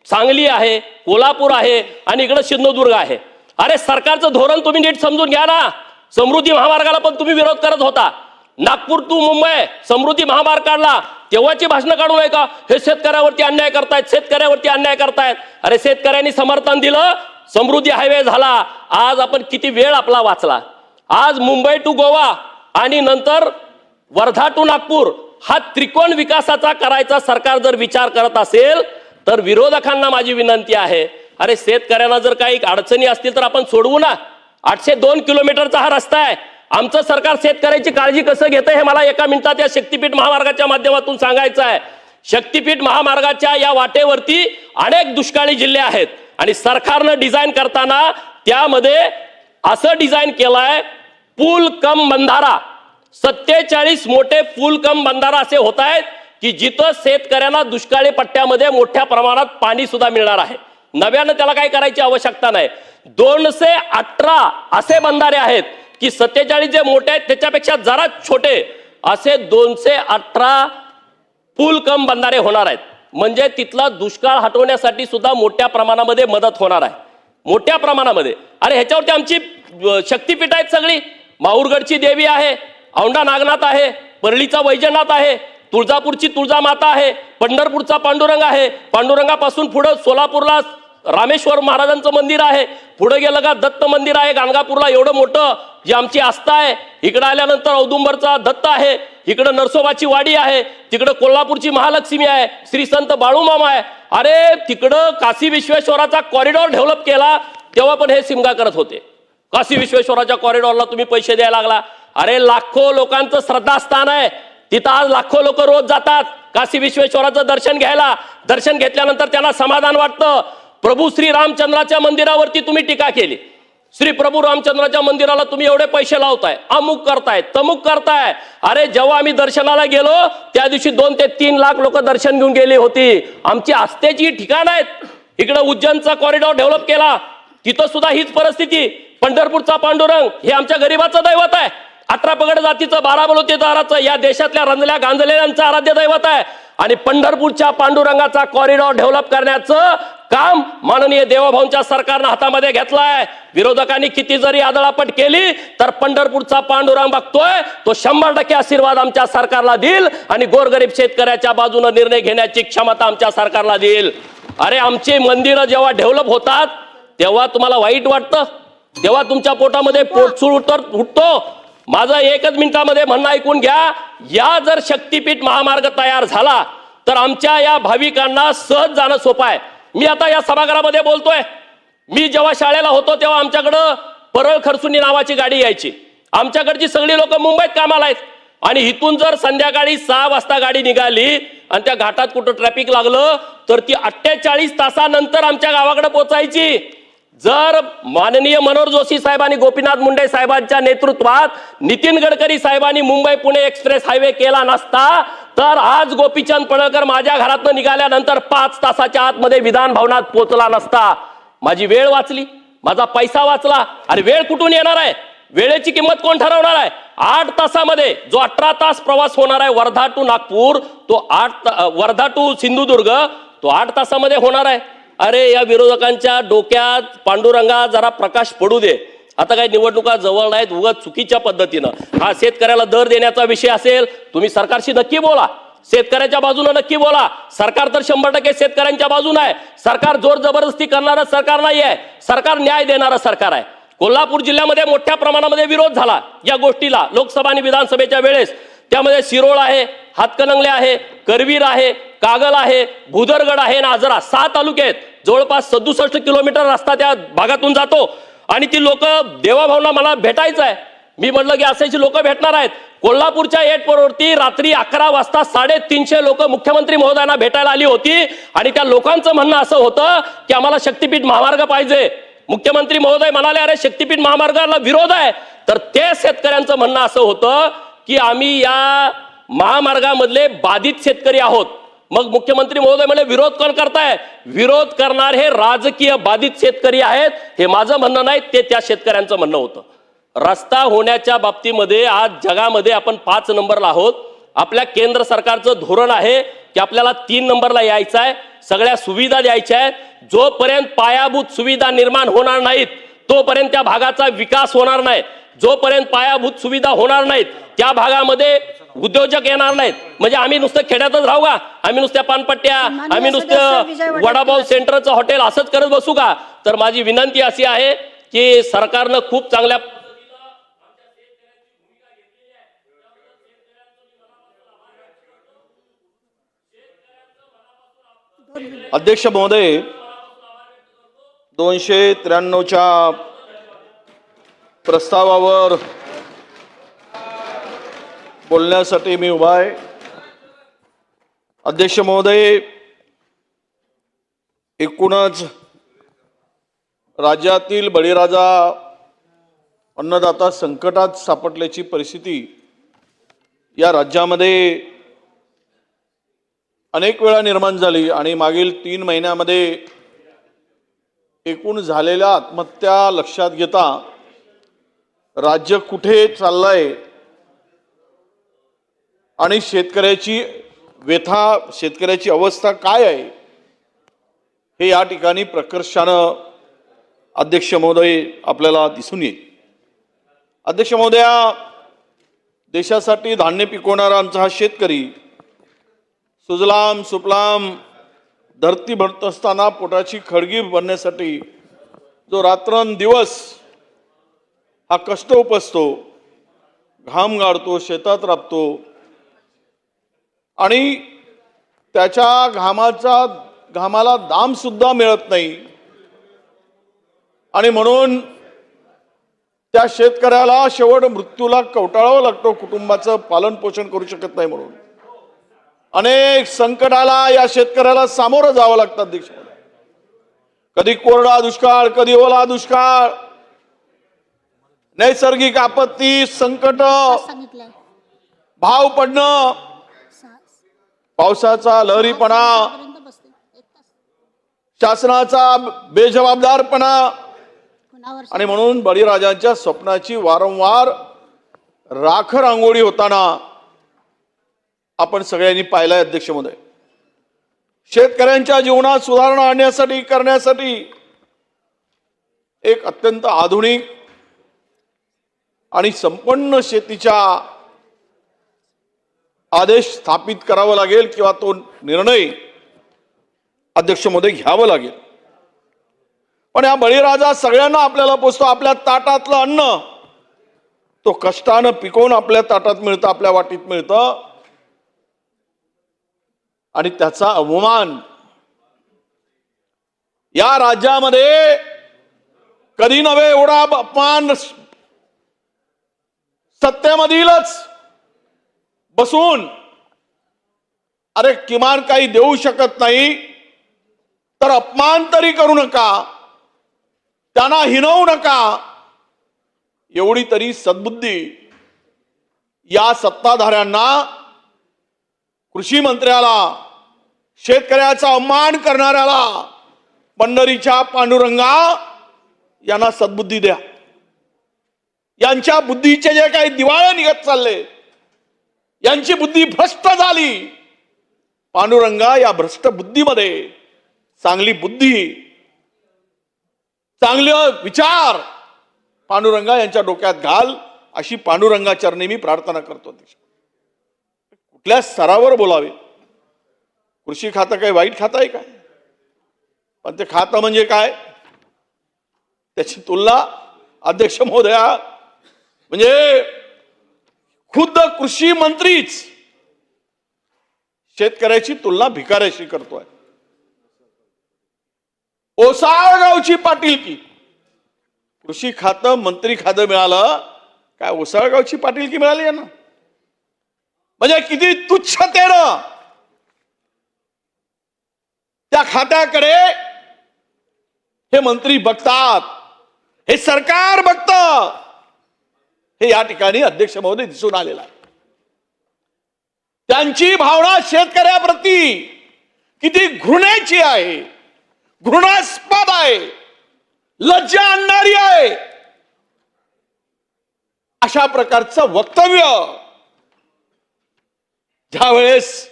सांगली आहे, कोल्हापूर आहे आणि इकडे सिंधुदुर्ग आहे. अरे सरकारचं धोरण तुम्ही नीट समजून घ्या ना. समृद्धी महामार्गाला पण तुम्ही विरोध करत होता. नागपूर टू मुंबई समृद्धी महामार्ग काढला तेव्हाची भाषणं काढू नये का? हे शेतकऱ्यावरती अन्याय करतायत, शेतकऱ्यावरती अन्याय करतायत. अरे शेतकऱ्यांनी समर्थन दिलं, समृद्धी हायवे झाला. आज आपण किती वेळ आपला वाचला. आज मुंबई टू गोवा आणि नंतर वर्धा टू नागपूर हा त्रिकोण विकासाचा करायचा सरकार जर विचार करत असेल तर विरोधकांना माझी विनंती आहे, अरे शेतकऱ्यांना जर काही अडचणी असतील तर आपण सोडवू ना. 802 किलोमीटरचा हा रस्ता आहे. आमचं सरकार शेतकऱ्याची काळजी कसं घेतं हे मला एका मिनिटात या शक्तीपीठ महामार्गाच्या माध्यमातून सांगायचं आहे. शक्तीपीठ महामार्गाच्या या वाटेवरती अनेक दुष्काळी जिल्हे आहेत आणि सरकारनं डिझाईन करताना त्यामध्ये असं डिझाईन केलंय पूल कम बंधारा. 47 मोठे पूल कम बंधारा असे होत आहेत की जिथं शेतकऱ्यांना दुष्काळी पट्ट्यामध्ये मोठ्या प्रमाणात पाणी सुद्धा मिळणार आहे. नव्यानं त्याला काही करायची आवश्यकता नाही. 218 असे बंधारे आहेत की 47 जे मोठे आहेत त्याच्यापेक्षा जरा छोटे असे 218 पूल कम बंधारे होणार आहेत. म्हणजे तिथला दुष्काळ हटवण्यासाठी सुद्धा मोठ्या प्रमाणामध्ये मदत होणार आहे, मोठ्या प्रमाणामध्ये. अरे ह्याच्यावरती आमची शक्तीपीठ आहेत सगळी. माहूरगडची देवी आहे, औंढा नागनाथ आहे, परळीचा वैजनाथ आहे, तुळजापूरची तुळजामाता आहे, पंढरपूरचा पांडुरंग आहे, पांडुरंगापासून पुढे सोलापूरला रामेश्वर महाराजांचं मंदिर आहे, पुढे गेलं का दत्त मंदिर आहे गाणगापूरला एवढं मोठं जी आमची आस्था आहे. इकडे आल्यानंतर औदुंबरचा दत्त आहे, इकडे नरसोबाची वाडी आहे, तिकडे कोल्हापूरची महालक्ष्मी आहे, श्री संत बाळूमामा आहे. अरे तिकडं काशी विश्वेश्वराचा कॉरिडॉर डेव्हलप केला तेव्हा पण हे सिमगा करत होते. काशी विश्वेश्वराच्या कॉरिडॉरला तुम्ही पैसे द्यायला लागला. अरे लाखो लोकांचं श्रद्धास्थान आहे, तिथं आज लाखो लोक रोज जातात काशी विश्वेश्वराचं दर्शन घ्यायला. दर्शन घेतल्यानंतर त्यांना समाधान वाटतं. प्रभू श्री रामचंद्राच्या मंदिरावरती तुम्ही टीका केली. श्री प्रभू रामचंद्राच्या मंदिराला तुम्ही एवढे पैसे लावताय, अमुक करताय, तमुक करताय. अरे जेव्हा आम्ही दर्शनाला गेलो त्या दिवशी 2 ते 3 लाख लोक दर्शन घेऊन गेली होती. आमची आस्थेची ठिकाण आहेत. इकडे उज्जैनचा कॉरिडॉर डेव्हलप केला, तिथं सुद्धा हीच परिस्थिती. पंढरपूरचा पांडुरंग हे आमच्या गरीबाचं दैवत आहे. 18 पगड जातीचं 12 बलुतेदाराचं या देशातल्या रंजल्या गांजलेल्यांचं आराध्य दैवत आहे. आणि पंढरपूरच्या पांडुरंगाचा कॉरिडॉर डेव्हलप करण्याचं काम माननीय देवाभाऊंच्या सरकारनं हातामध्ये घेतलाय. विरोधकांनी किती जरी आदळापट केली तर पंढरपूरचा पांडुरंग बघतोय तो 100% आशीर्वाद आमच्या सरकारला देईल आणि गोरगरीब शेतकऱ्याच्या बाजूने निर्णय घेण्याची क्षमता आमच्या सरकारला देईल. अरे आमची मंदिरं जेव्हा डेव्हलप होतात तेव्हा तुम्हाला वाईट वाटतं, तेव्हा तुमच्या पोटामध्ये पोटसूळ उठतो. माझं 1 मिनिटामध्ये म्हणणं ऐकून घ्या. या जर शक्तीपीठ महामार्ग तयार झाला तर आमच्या या भाविकांना सहज जाणं सोपं आहे. मी आता या सभागृहामध्ये बोलतोय, मी जेव्हा शाळेला होतो तेव्हा आमच्याकडं परळ खरसुनी नावाची गाडी यायची. आमच्याकडची सगळी लोक मुंबईत कामाला आहेत आणि इथून जर संध्याकाळी 6 वाजता गाडी निघाली आणि त्या घाटात कुठं ट्रॅफिक लागलं तर ती 48 तासानंतर आमच्या गावाकडे पोहोचायची. जर माननीय मनोहर जोशी साहेब आणि गोपीनाथ मुंडे साहेबांच्या नेतृत्वात नितीन गडकरी साहेबांनी मुंबई पुणे एक्सप्रेस हायवे केला नसता तर आज गोपीचंद पडळकर माझ्या घरातून निघाल्यानंतर 5 तासाच्या आतमध्ये विधान भवनात पोहोचला नसता. माझी वेळ वाचली, माझा पैसा वाचला. अरे वेळ कुठून येणार आहे? वेळेची किंमत कोण ठरवणार आहे? 8 तासामध्ये जो 18 तास प्रवास होणार आहे वर्धा टू नागपूर, तो वर्धा टू सिंधुदुर्ग, तो 8 तासामध्ये होणार आहे. अरे या विरोधकांच्या डोक्यात पांडुरंगा जरा प्रकाश पडू दे. आता काही निवडणुका जवळ नाहीत, उगाच चुकीच्या पद्धतीनं हा शेतकऱ्याला दर देण्याचा विषय असेल, तुम्ही सरकारशी नक्की बोला, शेतकऱ्याच्या बाजूने नक्की बोला. सरकार तर 100% शेतकऱ्यांच्या बाजूने आहे. सरकार जोर जबरदस्ती करणारं सरकार नाही आहे, सरकार न्याय देणारं सरकार आहे. कोल्हापूर जिल्ह्यामध्ये मोठ्या प्रमाणामध्ये विरोध झाला या गोष्टीला लोकसभा आणि विधानसभेच्या वेळेस. त्यामध्ये शिरोळ आहे, हातकणंगले आहे, करवीर आहे, कागल आहे, भुदरगड आहे आणि आजरा 6 तालुके आहेत. जवळपास 67 किलोमीटर रस्ता त्या भागातून जातो आणि ती लोक देवाभावना मला भेटायचं आहे. मी म्हटलं की असायची लोक भेटणार आहेत. कोल्हापूरच्या एअरपोर्टवरती रात्री 11 वाजता 350 लोक मुख्यमंत्री महोदयांना भेटायला आली होती आणि त्या लोकांचं म्हणणं असं होतं की आम्हाला शक्तीपीठ महामार्ग पाहिजे. मुख्यमंत्री महोदय म्हणाले अरे शक्तीपीठ महामार्गाला विरोध आहे. तर ते शेतकऱ्यांचं म्हणणं असं होतं की आम्ही या महामार्गामधले बाधित शेतकरी आहोत. मग मुख्यमंत्री महोदय म्हणे विरोध कोण करताय? विरोध करणार हे राजकीय बाधित शेतकरी आहेत. हे माझं म्हणणं नाही, ते त्या शेतकऱ्यांचं म्हणणं होतं. रस्ता होण्याच्या बाबतीमध्ये आज जगामध्ये आपण 5 नंबरला आहोत. आपल्या केंद्र सरकारचं धोरण आहे की आपल्याला 3 नंबरला यायचं आहे, सगळ्या सुविधा द्यायच्या आहेत. जोपर्यंत पायाभूत सुविधा निर्माण होणार नाहीत तोपर्यंत त्या भागाचा विकास होणार नाही. जोपर्यंत पायाभूत सुविधा होणार नाहीत त्या भागामध्ये उद्योजक येणार नाहीत. म्हणजे आम्ही नुसतं खेड्यातच राहू का? आम्ही नुसत्या पानपट्ट्या, आम्ही नुसतं वडापाव सेंटरचं हॉटेल असंच करत बसू का? तर माझी विनंती अशी आहे की सरकारनं खूप चांगल्या अध्यक्ष महोदय 293च्या प्रस्तावावर बोलण्यासाठी मी उभा आहे. अध्यक्ष महोदय, एकूणच राज्यातील बळीराजा अन्नदाता संकटात सापडल्याची परिस्थिती या राज्यामध्ये अनेक वेळा निर्माण झाली आणि मागील 3 महिन्यामध्ये एकूण झालेल्या आत्महत्या लक्षात घेता राज्य कुठे चाललंय आणि शेतकऱ्याची व्यथा, शेतकऱ्याची अवस्था काय आहे हे या ठिकाणी प्रकर्षानं अध्यक्ष महोदय आपल्याला दिसून येईल. अध्यक्ष महोदया, देशासाठी धान्य पिकवणारा आमचा हा शेतकरी सुजलाम सुफलाम धरती भरत असताना पोटाची खळगी भरण्यासाठी जो रात्रंदिवस हा कष्ट उपसतो, घाम गाळतो, शेतात राबतो आणि त्याच्या घामाला दाम सुद्धा मिळत नाही आणि म्हणून त्या शेतकऱ्याला शेवट मृत्यूला कवटाळावं लागतो, कुटुंबाचं पालन पोषण करू शकत नाही. म्हणून अनेक संकटाला या शेतकऱ्याला सामोरं जावं लागतं. अध्यक्ष, कधी कोरडा दुष्काळ, कधी ओला दुष्काळ, नैसर्गिक आपत्ती, संकट, भाव पडणं, पावसाचा लहरीपणा, शासनाचा बेजबाबदारपणा आणि म्हणून बळीराजांच्या स्वप्नाची वारंवार राख रांगोळी होताना आपण सगळ्यांनी पाहिलंय. अध्यक्ष महोदय, शेतकऱ्यांच्या जीवनात सुधारणा आणण्यासाठी करण्यासाठी एक अत्यंत आधुनिक आणि संपन्न शेतीचा आदेश स्थापित करावा लागेल किंवा तो निर्णय अध्यक्ष महोदय घ्यावा लागेल. पण या बळीराजा सगळ्यांना आपल्याला पोचतो. आपल्या ताटातलं अन्न तो कष्टानं पिकवून आपल्या ताटात मिळतं, आपल्या वाटीत मिळतं आणि त्याचा अवमान या राज्यामध्ये कधी नव्हे एवढा अपमान सत्तेमधीलच बसून, अरे किमान काही देऊ शकत नाही तर अपमान तरी करू नका, त्यांना हिणवू नका, एवढी तरी सद्बुद्धी या सत्ताधाऱ्यांना, कृषी मंत्र्याला, शेतकऱ्याचा अपमान करणाऱ्याला, पंढरीच्या पांडुरंगा यांना सद्बुद्धी द्या. यांच्या बुद्धीचे जे काही दिवाळे निघत चालले, यांची बुद्धी भ्रष्ट झाली. पांडुरंगा या भ्रष्ट बुद्धीमध्ये चांगली बुद्धी, चांगले विचार पांडुरंगा यांच्या डोक्यात घाल, अशी पांडुरंगा चरणी मी प्रार्थना करतो. कुठल्या स्तरावर बोलावे? कृषी खातं काही वाईट खातं आहे काय? पण ते खातं म्हणजे काय त्याची तुलना अध्यक्ष महोदया, म्हणजे खुद्द कृषी मंत्रीच शेतकऱ्याची तुलना भिकाऱ्याशी करतोय. ओसाळगावची पाटीलकी, कृषी खातं मंत्री खातं मिळालं काय, ओसाळगावची पाटीलकी मिळाली आहे ना. म्हणजे किती तुच्छतेनं त्या खात्याकडे हे मंत्री बघतात, हे सरकार बघतं, हे या ठिकाणी अध्यक्ष महोदय दिसून आलेला आहे. त्यांची भावना शेतकऱ्याप्रती किती घृणेची आहे, घृणास्पद आहे, लज्जा आणणारी आहे. अशा प्रकारचं वक्तव्य ज्यावेळेस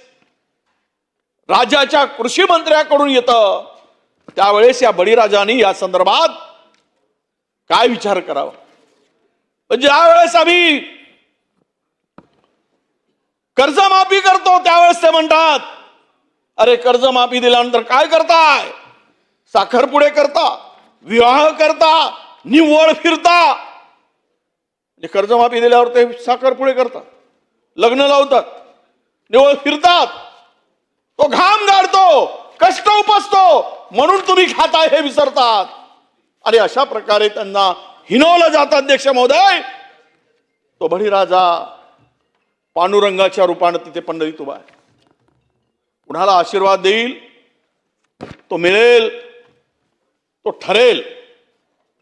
राज्याच्या कृषी मंत्र्याकडून येतं, त्यावेळेस या बळीराजांनी या संदर्भात काय विचार करावा. ज्या वेळेस आम्ही कर्जमाफी करतो त्यावेळेस ते म्हणतात, अरे कर्जमाफी दिल्यानंतर काय करताय? साखरपुडे करता, विवाह करता, निव्वळ फिरता. म्हणजे कर्जमाफी दिल्यावर ते साखरपुडे करतात, लग्न लावतात, निव्वळ फिरतात, तो घाम गाळतो, कष्ट उपसतो, म्हणून तुम्ही खाताय हे विसरतात. आणि अशा प्रकारे त्यांना हिणवलं जातं. अध्यक्ष महोदय, तो बळीराजा पांडुरंगाच्या रूपाने तिथे पंढरीत उभा आहे. कुणाला आशीर्वाद देईल तो मिळेल, तो ठरेल,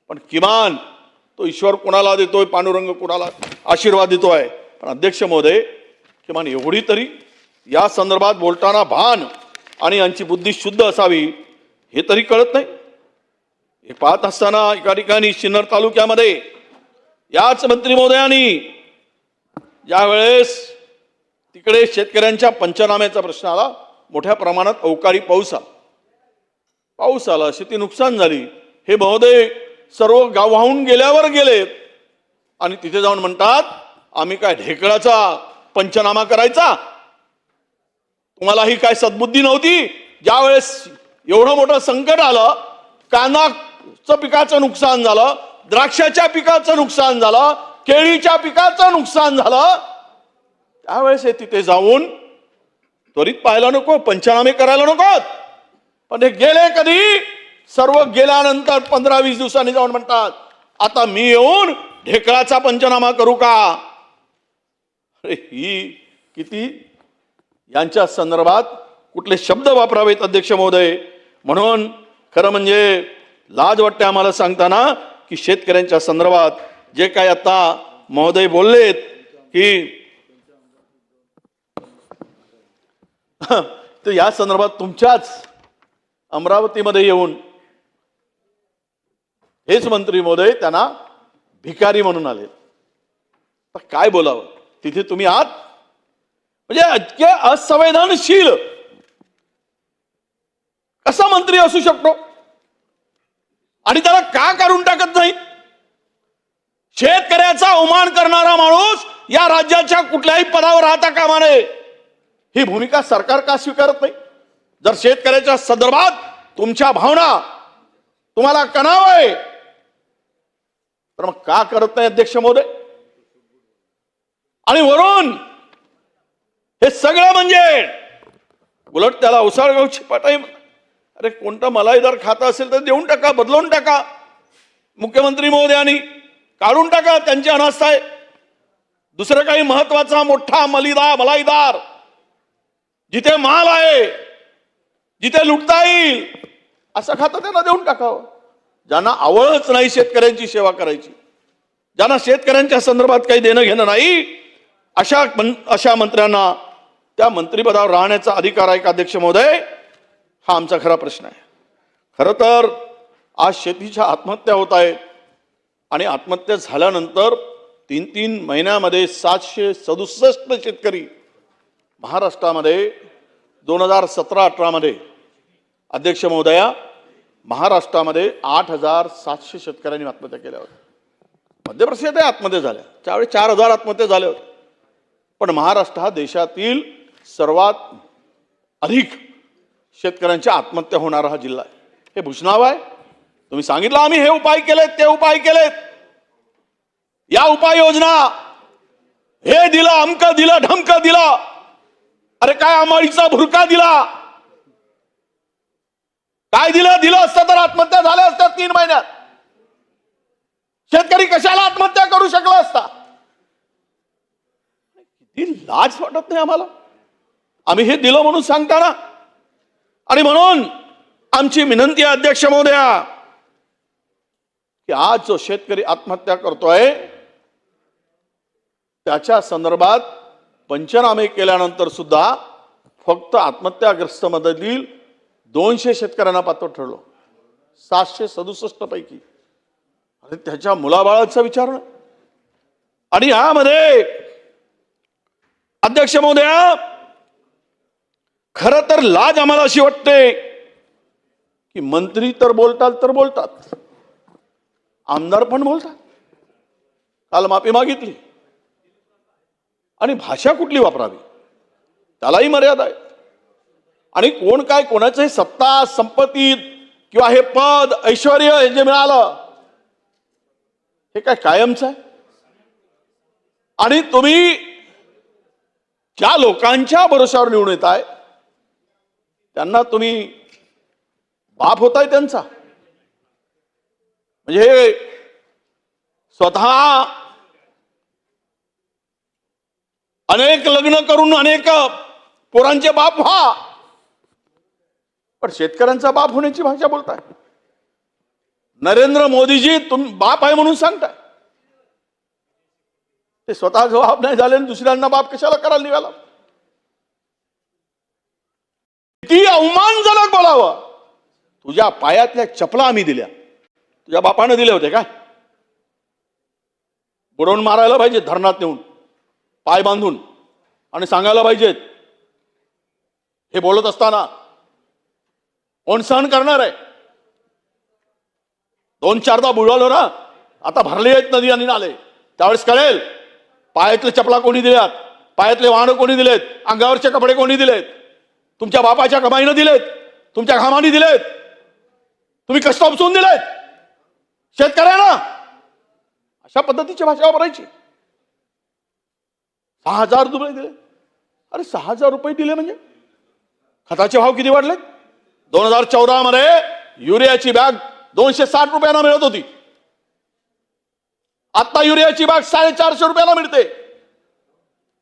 पण किमान तो ईश्वर कुणाला देतोय, पांडुरंग कुणाला आशीर्वाद देतोय. पण अध्यक्ष महोदय, किमान एवढी तरी या संदर्भात बोलताना भान आणि यांची बुद्धी शुद्ध असावी हे तरी कळत नाही. हे पाहत असताना एका ठिकाणी सिन्नर तालुक्यामध्ये याच मंत्री महोदयांनी ज्या वेळेस तिकडे शेतकऱ्यांच्या पंचनाम्याचा प्रश्न आला, मोठ्या प्रमाणात अवकाळी पाऊस आला, शेती नुकसान झाली, हे महोदय सर्व गाव वाहून गेल्यावर गेलेत आणि तिथे जाऊन म्हणतात, आम्ही काय ढेकळाचा पंचनामा करायचा? तुम्हाला ही काय सद्बुद्धी नव्हती? ज्या वेळेस एवढं मोठं संकट आलं, कांद्याचं पिकाचं नुकसान झालं, द्राक्षाच्या पिकाचं नुकसान झालं, केळीच्या पिकाचं नुकसान झालं, त्यावेळेस हे तिथे जाऊन त्वरित पाहायला नको, पंचनामे करायला नको. पण हे गेले कधी? सर्व गेल्यानंतर 15-20 दिवसांनी जाऊन म्हणतात, आता मी येऊन ढेकळाचा पंचनामा करू का? अरे ही किती यांच्या संदर्भात कुठले शब्द वापरावेत अध्यक्ष महोदय. म्हणून खरं म्हणजे लाज वाटते आम्हाला सांगताना की शेतकऱ्यांच्या संदर्भात जे काय आता महोदय बोललेत की तर या संदर्भात तुमच्याच अमरावतीमध्ये येऊन हेच मंत्री महोदय त्यांना भिकारी म्हणून आले. काय बोलावं तिथे तुम्ही आहात? म्हणजे इतके असंवेदनशील कसा मंत्री असू शकतो? आणि त्याला का काढून टाकत नाही? शेतकऱ्याचा अवमान करणारा माणूस या राज्याच्या कुठल्याही पदावर राहता कामा नये. ही भूमिका सरकार का स्वीकारत नाही? जर शेतकऱ्याच्या संदर्भात तुमच्या भावना तुम्हाला कणाव आहे तर मग का करत नाही अध्यक्ष महोदय? आणि वरून हे सगळं म्हणजे उलट त्याला ओसाळगावची पाटाई. अरे कोणतं मलाईदार खातं असेल तर देऊन टाका, बदलवून टाका. मुख्यमंत्री महोदयांनी काढून टाका, त्यांची अनास्था आहे. दुसरं काही महत्वाचा मोठा मलाईदार जिथे माल आहे, जिथे लुटता येईल असं खातं त्यांना देऊन टाकावं. ज्यांना आवडच नाही शेतकऱ्यांची सेवा करायची, ज्यांना शेतकऱ्यांच्या संदर्भात काही देणं घेणं नाही, अशा मंत्र्यांना त्या मंत्रिपदावर राहण्याचा अधिकार आहे का अध्यक्ष महोदय? हा आमचा खरा प्रश्न आहे. खरं तर आज शेतीच्या आत्महत्या होत आहेत आणि आत्महत्या झाल्यानंतर 3 महिन्यामध्ये 767 शेतकरी महाराष्ट्रामध्ये 2017-18 मध्ये अध्यक्ष महोदया महाराष्ट्रामध्ये 8,700 शेतकऱ्यांनी आत्महत्या केल्या होत्या. मध्य प्रदेशात आत्महत्या झाल्या, त्यावेळी 4,000 आत्महत्या झाल्या होत्या. पण महाराष्ट्र हा देशातील सर्वात अधिक शेतकऱ्यांच्या आत्महत्या होणारा हा जिल्हा आहे. हे भूषणाव आहे. तुम्ही सांगितलं आम्ही हे उपाय केलेत, ते उपाय केलेत, या उपाययोजना, हे दिलं, अमक दिलं, ढमक दिलं. अरे काय अमाळीचा भुरका दिला, काय दिलं असतं तर आत्महत्या झाल्या असत्या 3 महिन्यात. शेतकरी कशाला आत्महत्या करू शकला असता? किती लाज वाटत नाही आम्हाला? आम्ही हे दिलं म्हणून सांगताना. आणि म्हणून आमची विनंती आहे अध्यक्ष महोदया की आज जो शेतकरी आत्महत्या करतोय त्याच्या संदर्भात पंचनामे केल्यानंतर सुद्धा फक्त आत्महत्याग्रस्त मधील 200 शेतकऱ्यांना पात्र ठरलो 767 पैकी. अरे त्याच्या मुलाबाळाचा विचार ना. आणि यामध्ये अध्यक्ष महोदया खरं तर लाज आम्हाला अशी वाटते की मंत्री तर बोलतात, आमदार पण बोलतात. काल माफी मागितली आणि भाषा कुठली वापरावी त्यालाही मर्यादा आहे. आणि कोण काय कोणाचे सत्ता संपत्ती किंवा हे पद ऐश्वर हे जे मिळालं हे काय कायमचं आहे? आणि तुम्ही ज्या लोकांच्या भरोशावर निवडून येत आहे त्यांना तुम्ही बाप होताय त्यांचा. म्हणजे स्वतः अनेक लग्न करून अनेक पोरांचे बाप व्हा, पण शेतकऱ्यांचा बाप होण्याची भाषा बोलताय. नरेंद्र मोदीजी तुम्ही बाप आहे म्हणून सांगताय, ते स्वतः जबाब नाही झाले दुसऱ्यांना बाप कशाला करायला निघाला? किती अवमानजनक बोलावं. तुझ्या पायातल्या चपला आम्ही दिल्या, तुझ्या बापाने दिले होते काय? बुडवून मारायला पाहिजे धरणात नेऊन पाय बांधून आणि सांगायला पाहिजेत. हे बोलत असताना कोण सहन करणार आहे? 2-4दा बुडवलं ना, आता भरले आहेत नदी आणि नाले, त्यावेळेस कळेल पायातले चपला कोणी दिल्यात, पायातले वाहनं कोणी दिलेत, अंगावरचे कपडे कोणी दिलेत. तुमच्या बापाच्या कमाईनं दिलेत, तुमच्या घामाने दिलेत, तुम्ही कष्ट उपसून दिलेत शेतकऱ्यांना. अशा पद्धतीची भाषा वापरायची. 6,000 रुपये दिले. अरे 6,000 रुपये दिले म्हणजे खताचे भाव किती वाढलेत? 2014 मध्ये युरियाची बॅग 260 रुपयांना मिळत होती, आता युरियाची बॅग 450 रुपयाला मिळते.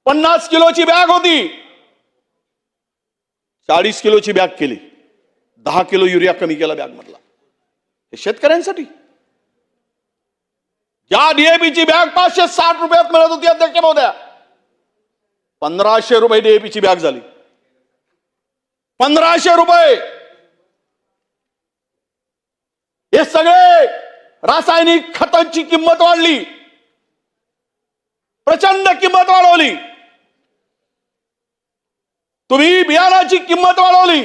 50 किलोची बॅग होती, 40 किलोची बॅग केली, 10 किलो युरिया कमी केला बॅग मधला. हे शेतकऱ्यांसाठी. ज्या डीएपीची बॅग 560 रुपयात मिळत होती अध्यक्ष महोदया, 1,500 रुपये डीएपीची बॅग झाली. 1,500 रुपये. हे सगळे रासायनिक खतांची किंमत वाढली, प्रचंड किंमत वाढवली. तुम्ही बियाणाची किंमत वाढवली,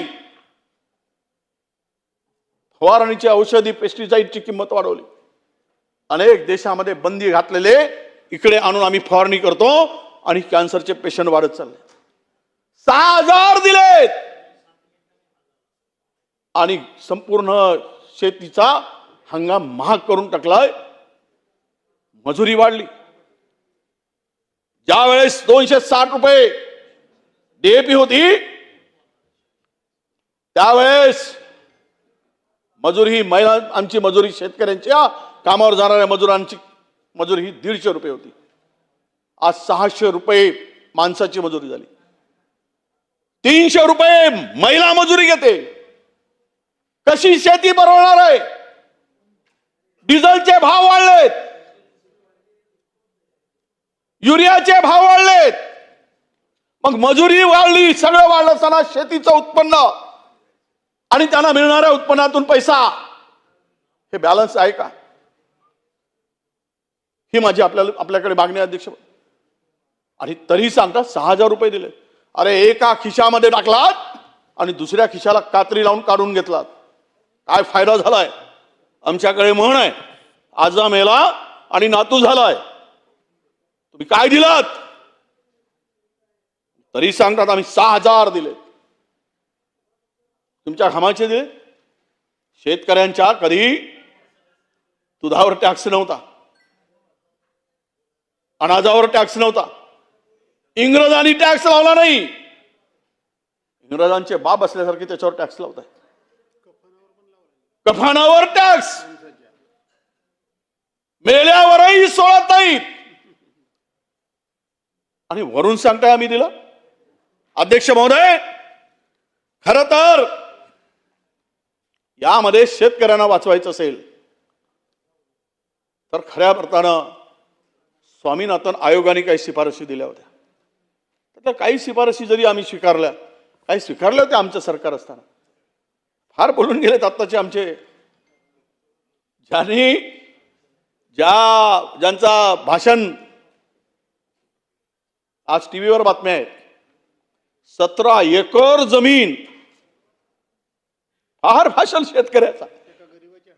फवारणीची औषधी पेस्टिसाइडची किंमत वाढवली. अनेक देशामध्ये बंदी घातलेले इकडे आणून आम्ही फवारणी करतो आणि कॅन्सरचे पेशंट वाढत चालले. 6,000 दिलेत आणि संपूर्ण शेतीचा हंगाम महाग करून टाकलाय. मजुरी वाढली. ज्या वेळेस 260 रुपये डीएपी होती त्यावेळेस मजुरी ही महिला आमची मजुरी शेतकऱ्यांच्या कामावर जाणाऱ्या मजुरांची मजुरी ही 150 रुपये होती. आज 600 रुपये माणसाची मजुरी झाली. 300 रुपये महिला मजुरी घेते. कशी शेती परवडणार आहे? डिझेलचे भाव वाढलेत, युरियाचे भाव वाढलेत, मग मजुरी वाढली, सगळं वाढलं असताना शेतीचं उत्पन्न आणि त्यांना मिळणाऱ्या उत्पन्नातून पैसा, हे बॅलन्स आहे का? ही माझी आपल्याकडे मागणी आहे अध्यक्ष. आणि तरी सांगतात 6,000 रुपये दिले. अरे एका खिशामध्ये टाकलात आणि दुसऱ्या खिशाला कात्री लावून काढून घेतलात, काय फायदा झालाय? आमच्याकडे म्हण आहे, आजा मेला आणि नातू झालाय. तुम्ही काय दिलात? तरी सांगतात आम्ही 6,000 दिले. तुमच्या घामाचे दिले. शेतकऱ्यांच्या कधी दुधावर टॅक्स नव्हता, अनाजावर टॅक्स नव्हता. इंग्रजांनी टॅक्स लावला नाही. इंग्रजांचे बाप असल्यासारखे त्याच्यावर टॅक्स लावत आहे. कफानावर टॅक्स, मेल्यावरही सोडत नाहीत. आणि वरून सांगताय आम्ही दिलं. अध्यक्ष महोदय, खर तर यामध्ये शेतकऱ्यांना वाचवायचं असेल तर खऱ्या अर्थानं स्वामीनाथन आयोगाने काही शिफारशी दिल्या होत्या. तर काही शिफारशी जरी आम्ही स्वीकारल्या, काही स्वीकारल्या होत्या आमचं सरकार असताना, फार बोलून गेलेत आत्ताचे आमचे, ज्यांचा भाषण आज टीव्हीवर बातम्या आहेत. 17 एकर जमीन, फार भाषण शेतकऱ्याचा,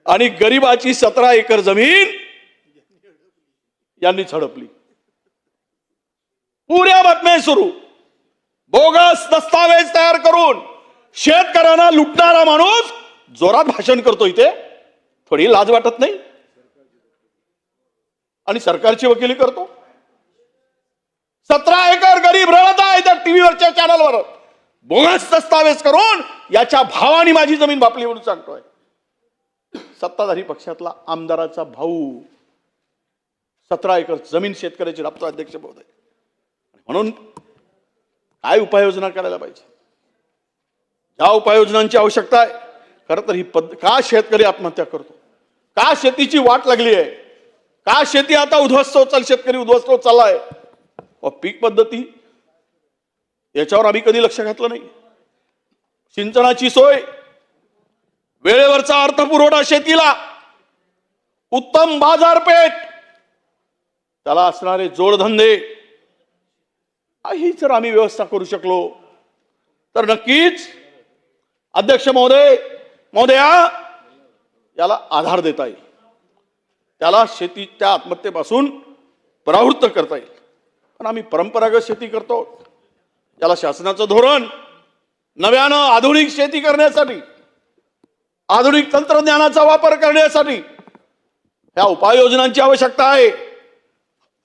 आणि गरिबाची 17 एकर जमीन यांनी झडपली. पुऱ्या बातम्या सुरू. बोगस दस्तावेज तयार करून शेतकऱ्यांना लुटणारा माणूस जोरात भाषण करतो इथे. थोडी लाज वाटत नाही? आणि सरकारची वकिली करतो. 17 एकर गरीब रडत आहे त्या टीव्हीवरच्या चॅनलवर. बोगस दस्तावेज करून याच्या भावाने माझी जमीन बापली म्हणून सांगतोय. सत्ताधारी पक्षातला आमदाराचा भाऊ 17 एकर जमीन शेतकऱ्याची राबतो अध्यक्ष महोदय. म्हणून काय उपाययोजना करायला पाहिजे? ज्या उपाययोजनांची आवश्यकता आहे. खरं तर ही का शेतकरी आत्महत्या करतो? का शेतीची वाट लागली आहे? का शेती आता उद्ध्वस्त होत चाल, शेतकरी उद्ध्वस्त होत चाललाय? पीक पद्धती याच्यावर आम्ही कधी लक्ष घातलं नाही. सिंचनाची सोय, वेळेवरचा अर्थपुरवठा शेतीला, उत्तम बाजारपेठ, त्याला असणारे जोडधंदे, ही जर आम्ही व्यवस्था करू शकलो तर नक्कीच अध्यक्ष महोदया याला आधार देता येईल. त्याला शेतीच्या आत्महत्येपासून परावृत्त करता येईल. पण आम्ही परंपरागत शेती करतो. याला शासनाचं धोरण नव्यानं आधुनिक शेती करण्यासाठी, आधुनिक तंत्रज्ञानाचा वापर करण्यासाठी ह्या उपाययोजनांची आवश्यकता आहे.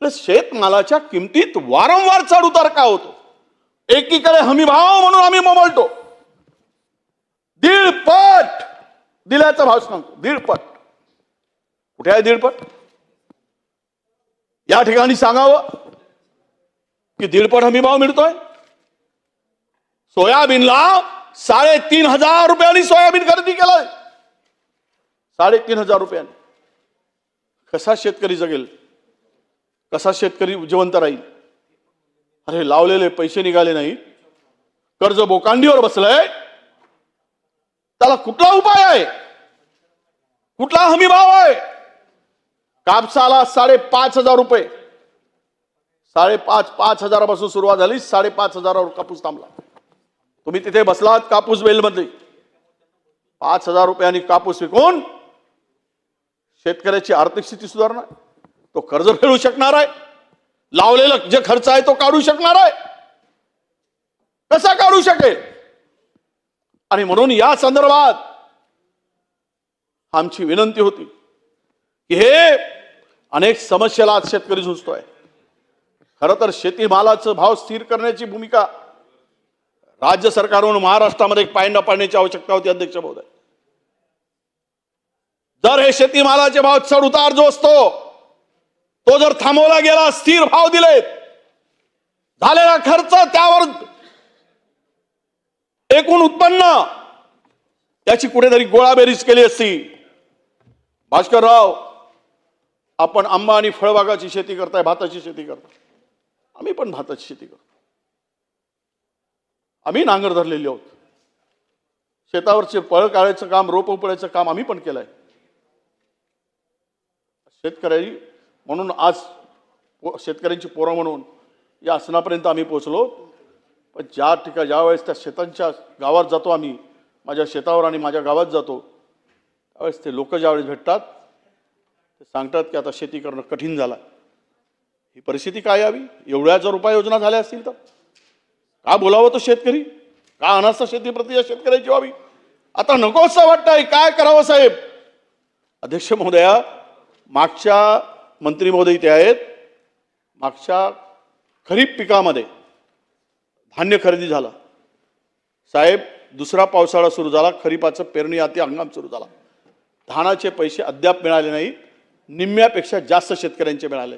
शेतमालाच्या किमतीत वारंवार चढ उतार का होतो? एकीकडे हमी भाव म्हणून आम्ही मोमलतो, 1.5 पट दिल्याचा भाव सांगतो. 1.5 पट. कुठे आहे 1.5 पट? या ठिकाणी सांगावं की 1.5 पट हमी भाव मिळतोय. सोयाबीनला 3,500 रुपयांनी सोयाबीन खरेदी केलंय. 3,500 रुपयांनी. कसा शेतकरी जगेल? कसा शेतकरी जिवंत राहील? अरे लावलेले पैसे निघाले नाही, कर्ज बोकांडीवर बसलंय. त्याला कुठला उपाय आहे? कुठला हमी भाव आहे? कापसाला 5,500 रुपये, 5,500 पासून सुरुवात झाली, 5,500 कापूस थांबला. तुम्ही तिथे बसलात कापूस बेलमध्ये. 5,000 रुपयांनी कापूस विकून शेतकऱ्याची आर्थिक स्थिती सुधारणार, तो कर्ज फेडू शकणार आहे, लावलेला जे खर्च आहे तो काढू शकणार आहे? कसा काढू शकेल? आणि म्हणून या संदर्भात आमची विनंती होती की हे अनेक समस्याला आज शेतकरी झुंजतोय. खरं तर शेतीमालाचा भाव स्थिर करण्याची भूमिका राज्य सरकारकडून महाराष्ट्रामध्ये एक पायंडा पाडण्याची आवश्यकता होती अध्यक्ष महोदय. जर हे शेतीमालाचे भाव चढ उतार जो असतो तो जर थांबवला गेला, स्थिर भाव दिलेत, झालेला खर्च त्यावर एकूण उत्पन्न त्याची कुठेतरी गोळाबेरीज केली असती. भास्करराव, आपण आंबा आणि फळबागाची शेती करताय, भाताची शेती करताय, आम्ही पण भाताची शेती करतो. आम्ही नांगर धरलेली आहोत. शेतावरचे पळ काढायचं काम, रोप उपळायचं काम आम्ही पण केलंय. शेतकरी म्हणून आज शेतकऱ्यांची पोरं म्हणून या आसनापर्यंत आम्ही पोहोचलो. पण ज्या वेळेस त्या शेतांच्या गावात जातो आम्ही, माझ्या शेतावर आणि माझ्या गावात जातो, त्यावेळेस ते लोक ज्यावेळेस भेटतात ते सांगतात की आता शेती करणं कठीण झालं. ही परिस्थिती काय यावी? एवढ्या जर उपाययोजना झाल्या असतील तर का बोलावं तो शेतकरी? का अनास्था शेतीप्रती या शेतकऱ्याची व्हावी? आता नको असं वाटतंय. काय करावं साहेब? अध्यक्ष महोदया, मागच्या मंत्री महोदय ते आहेत, मागच्या खरीप पिकामध्ये धान्य खरेदी झाला साहेब, दुसरा पावसाळा सुरू झाला, खरीपाचं पेरणी आती हंगाम सुरू झाला, धानाचे पैसे अद्याप मिळाले नाहीत. निम्म्यापेक्षा जास्त शेतकऱ्यांचे मिळाले.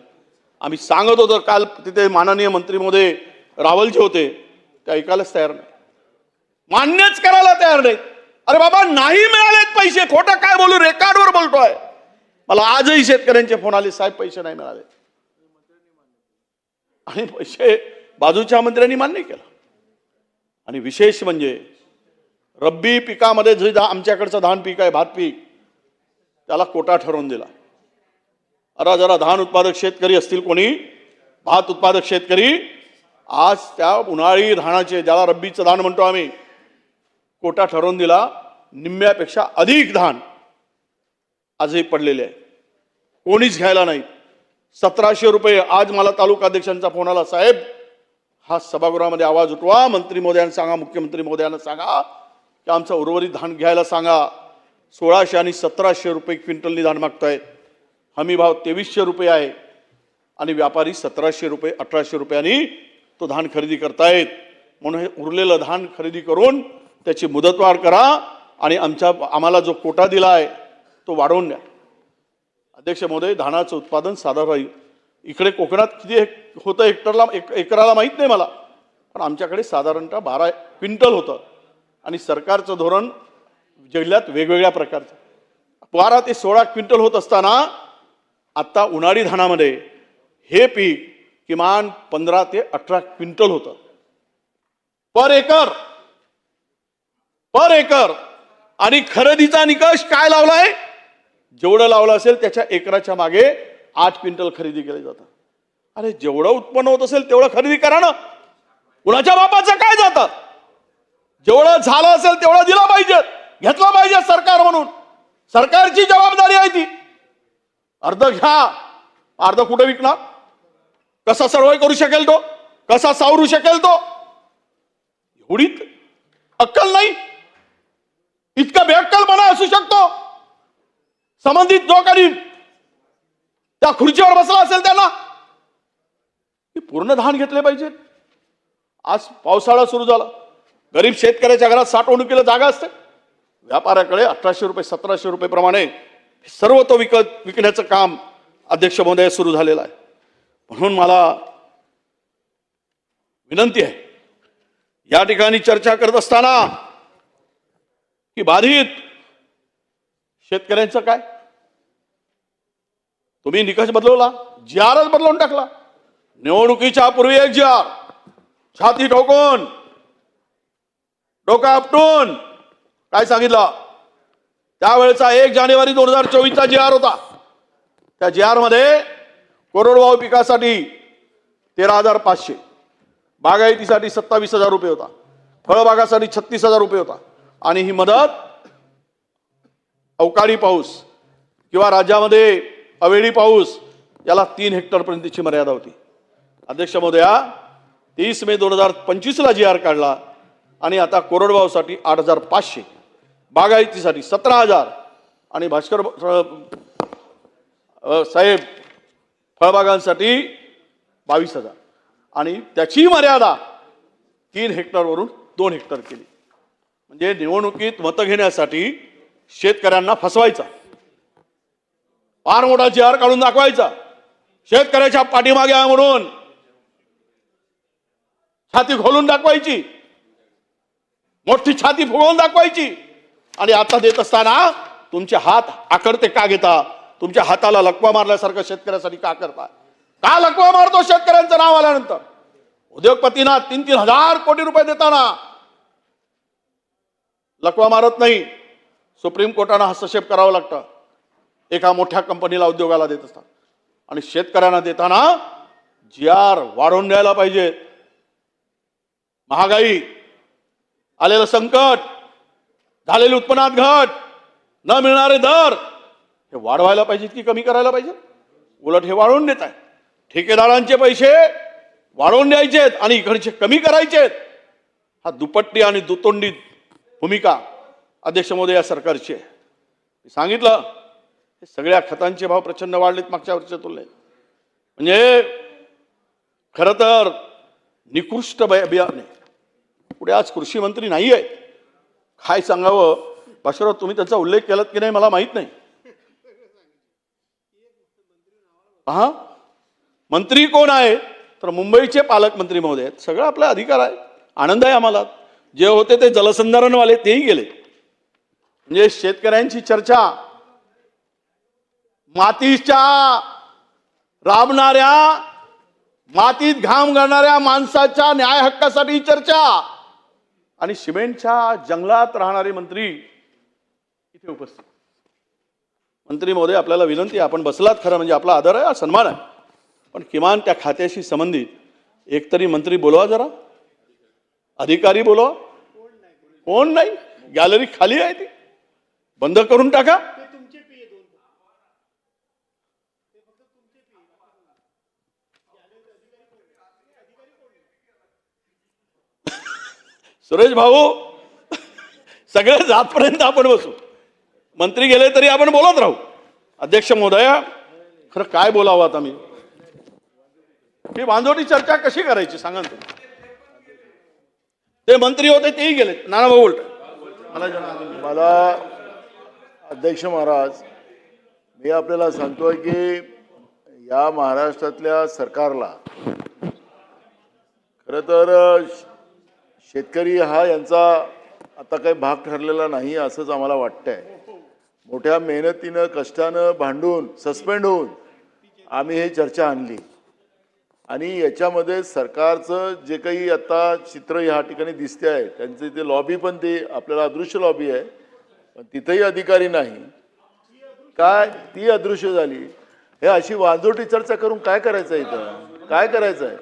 आम्ही सांगत होतो, काल तिथे माननीय मंत्री महोदय रावलजी होते, ते ऐकायलाच तयार नाही, मान्यच करायला तयार नाहीत. अरे बाबा, नाही मिळालेत पैसे, खोटं काय बोलू, रेकॉर्डवर बोलतोय. मला आजही शेतकऱ्यांचे फोन आले, साहेब पैसे नाही मिळाले, आणि पैसे बाजूच्या मंत्र्यांनी मान्य केलं. आणि विशेष म्हणजे रब्बी पिकामध्ये जे आमच्याकडचं धान पीक आहे, भात पीक, त्याला कोटा ठरवून दिला. अरे जरा धान उत्पादक शेतकरी असतील कोणी, भात उत्पादक शेतकरी, आज त्या उन्हाळी धानाचे, ज्याला रब्बीचं धान म्हणतो आम्ही, कोटा ठरवून दिला. निम्म्यापेक्षा अधिक धान आजही पडलेले आहे, कोणीच घ्यायला नाही. 1700 रुपये. आज मला तालुका अध्यक्षांचा फोन आला, साहेब हा सभागृहामध्ये आवाज उठवा, मंत्री महोदयांना सांगा, मुख्यमंत्री महोदयांना सांगा की आमचं उर्वरित धान घ्यायला सांगा. 1600 आणि 1700 रुपये क्विंटलनी धान मागतायत. हमी भाव 2300 रुपये आहे आणि व्यापारी 1700 रुपये 1800 रुपयांनी तो धान खरेदी करतायत. म्हणून हे उरलेलं धान खरेदी करून त्याची मुदतवाढ करा आणि आम्हाला जो कोटा दिला आहे तो वाढवून द्या. अध्यक्ष महोदय, धानाचं उत्पादन साधारण इकडे कोकणात किती होतं हेक्टरला, एकराला माहीत नाही मला, पण आमच्याकडे साधारणतः 12 क्विंटल होतं. आणि सरकारचं धोरण जिल्ह्यात वेगवेगळ्या प्रकारचं 12 ते 16 क्विंटल होत असताना आता उन्हाळी धानामध्ये हे पीक किमान 15 ते 18 क्विंटल होतं पर एकर. आणि खरेदीचा निकष काय लावलाय? जेवढं लावलं असेल त्याच्या एकराच्या मागे 8 क्विंटल खरेदी केले जातं. अरे जेवढं उत्पन्न होत असेल तेवढं खरेदी करा ना, कुणाच्या बापाचं काय जातात? जेवढं झालं असेल तेवढं दिलं पाहिजे, घेतलं पाहिजे सरकार म्हणून. सरकारची जबाबदारी आहे ती. अर्ध घ्या, अर्ध कुठे विकणार? कसा सर्व्हाइव्ह करू शकेल तो? कसा सावरू शकेल तो? एवढी अक्कल नाही? इतका बेअक्कलपणा असू शकतो? संबंधित जो काही त्या खुर्चीवर बसला असेल त्यांना पूर्ण धान घेतले पाहिजे. आज पावसाळा सुरू झाला, गरीब शेतकऱ्याच्या घरात साठवणुकीला जागा असते, व्यापाऱ्याकडे 1800 रुपये 1700 रुपये प्रमाणे सर्व तो विकण्याचं काम अध्यक्ष महोदय सुरू झालेलं आहे. म्हणून मला विनंती आहे, या ठिकाणी चर्चा करत असताना की बाधित शेतकऱ्यांचं काय? तुम्ही निकष बदलवला, GRच बदलवून टाकला. निवडणुकीच्या पूर्वी एक GR, छाती ठोकून डोका आपटून काय सांगितलं? त्यावेळेचा 1 जानेवारी 2024चा GR होता. त्या GR मध्ये कोरडवाहू पिकासाठी 13,500, बागायतीसाठी 27,000 रुपये होता, फळबागासाठी 36,000 रुपये होता. आणि ही मदत अवकाळी पाऊस किंवा राज्यामध्ये अवेळी पाऊस याला 3 हेक्टरपर्यंतची मर्यादा होती. अध्यक्ष महोदया, 30 मे 2025ला GR काढला आणि आता कोरडवाहूसाठी 8,500, बागायतीसाठी 17,000 आणि भास्कर साहेब फळबागांसाठी 22,000 आणि त्याची मर्यादा 3 हेक्टरवरून 2 हेक्टर केली. म्हणजे निवडणुकीत मतं घेण्यासाठी शेतकऱ्यांना फसवायचा. फार मोठा जी.आर. काढून दाखवायचा, शेतकऱ्याच्या पाठीमागे आहे म्हणून छाती खोलून दाखवायची, मोठी छाती फुगवून दाखवायची. आणि आता देत असताना तुमचे हात आकडते का घेता? तुमच्या हाताला लकवा मारल्यासारखं शेतकऱ्यासाठी का करता? का लकवा मारतो शेतकऱ्यांचं नाव आल्यानंतर? उद्योगपतींना 3,000 कोटी रुपये देताना लकवा मारत नाही. सुप्रीम कोर्टानं हस्तक्षेप करावं लागतं एका मोठ्या कंपनीला, उद्योगाला देत असतात. आणि शेतकऱ्यांना देताना जी.आर. वाढवून द्यायला पाहिजे. महागाई, आलेलं संकट, झालेली उत्पन्नात घट, न मिळणारे दर हे वाढवायला पाहिजेत की कमी करायला पाहिजे? उलट हे वाढवून देत आहे. ठेकेदारांचे पैसे वाढवून द्यायचेत आणि इकडचे कमी करायचेत. हा दुपट्टी आणि दुतोंडी भूमिका अध्यक्ष महोदय या सरकारची आहे. सांगितलं सगळ्या खतांचे भाव प्रचंड वाढलेत मागच्या वर्षाच्या तुलनेत. म्हणजे खरं तर निकृष्ट बियाणे. पुढे आज कृषी मंत्री नाही आहे, काय सांगावं? बाशराव, तुम्ही त्याचा उल्लेख केलात की नाही मला माहित नाही. हा, मंत्री कोण आहे? तर मुंबईचे पालकमंत्री महोदय आहेत. सगळं आपला अधिकार आहे, आनंद आहे आम्हाला. जे होते ते जलसंधारणवाले तेही गेले. म्हणजे शेतकऱ्यांची चर्चा, मातीच्या राबणाऱ्या, मातीत घाम घालणाऱ्या माणसाच्या न्याय हक्कासाठी चर्चा, आणि सिमेंटच्या जंगलात राहणारे मंत्री इथे उपस्थित. मंत्री महोदय, आपल्याला विनंती आहे, आपण बसलात खरं म्हणजे आपला आदर आहे, सन्मान आहे, पण किमान त्या खात्याशी संबंधित एकतरी मंत्री बोलवा, जरा अधिकारी बोलवा. कोण नाही, गॅलरी खाली आहे, ती बंद करून टाका. सुरेश भाऊ, सगळे जातपर्यंत आपण बसू, मंत्री गेले तरी आपण बोलत राहू. अध्यक्ष महोदय, खरं काय बोलावं आता मी? ही बांधवटी चर्चा कशी करायची सांगा ना तुम्ही? ते मंत्री होते तेही गेले. नाना भाऊ बोलत मला अध्यक्ष महाराज, मी आपल्याला सांगतोय की या महाराष्ट्रातल्या सरकारला खरं तर शेतकरी हा यांचा आता काही भाग ठरलेला नाही असंच आम्हाला वाटतंय. मोठ्या मेहनतीनं, कष्टानं, भांडून, सस्पेंड होऊन आम्ही हे चर्चा आणली. आणि याच्यामध्ये सरकारचं जे काही आता चित्र ह्या ठिकाणी दिसते आहे, त्यांचे ते लॉबी पण ते आपल्याला अदृश्य लॉबी आहे, पण तिथेही अधिकारी नाही. काय ती अदृश्य झाली? हे अशी वाजोटी चर्चा करून काय करायचं इथं? काय करायचं आहे?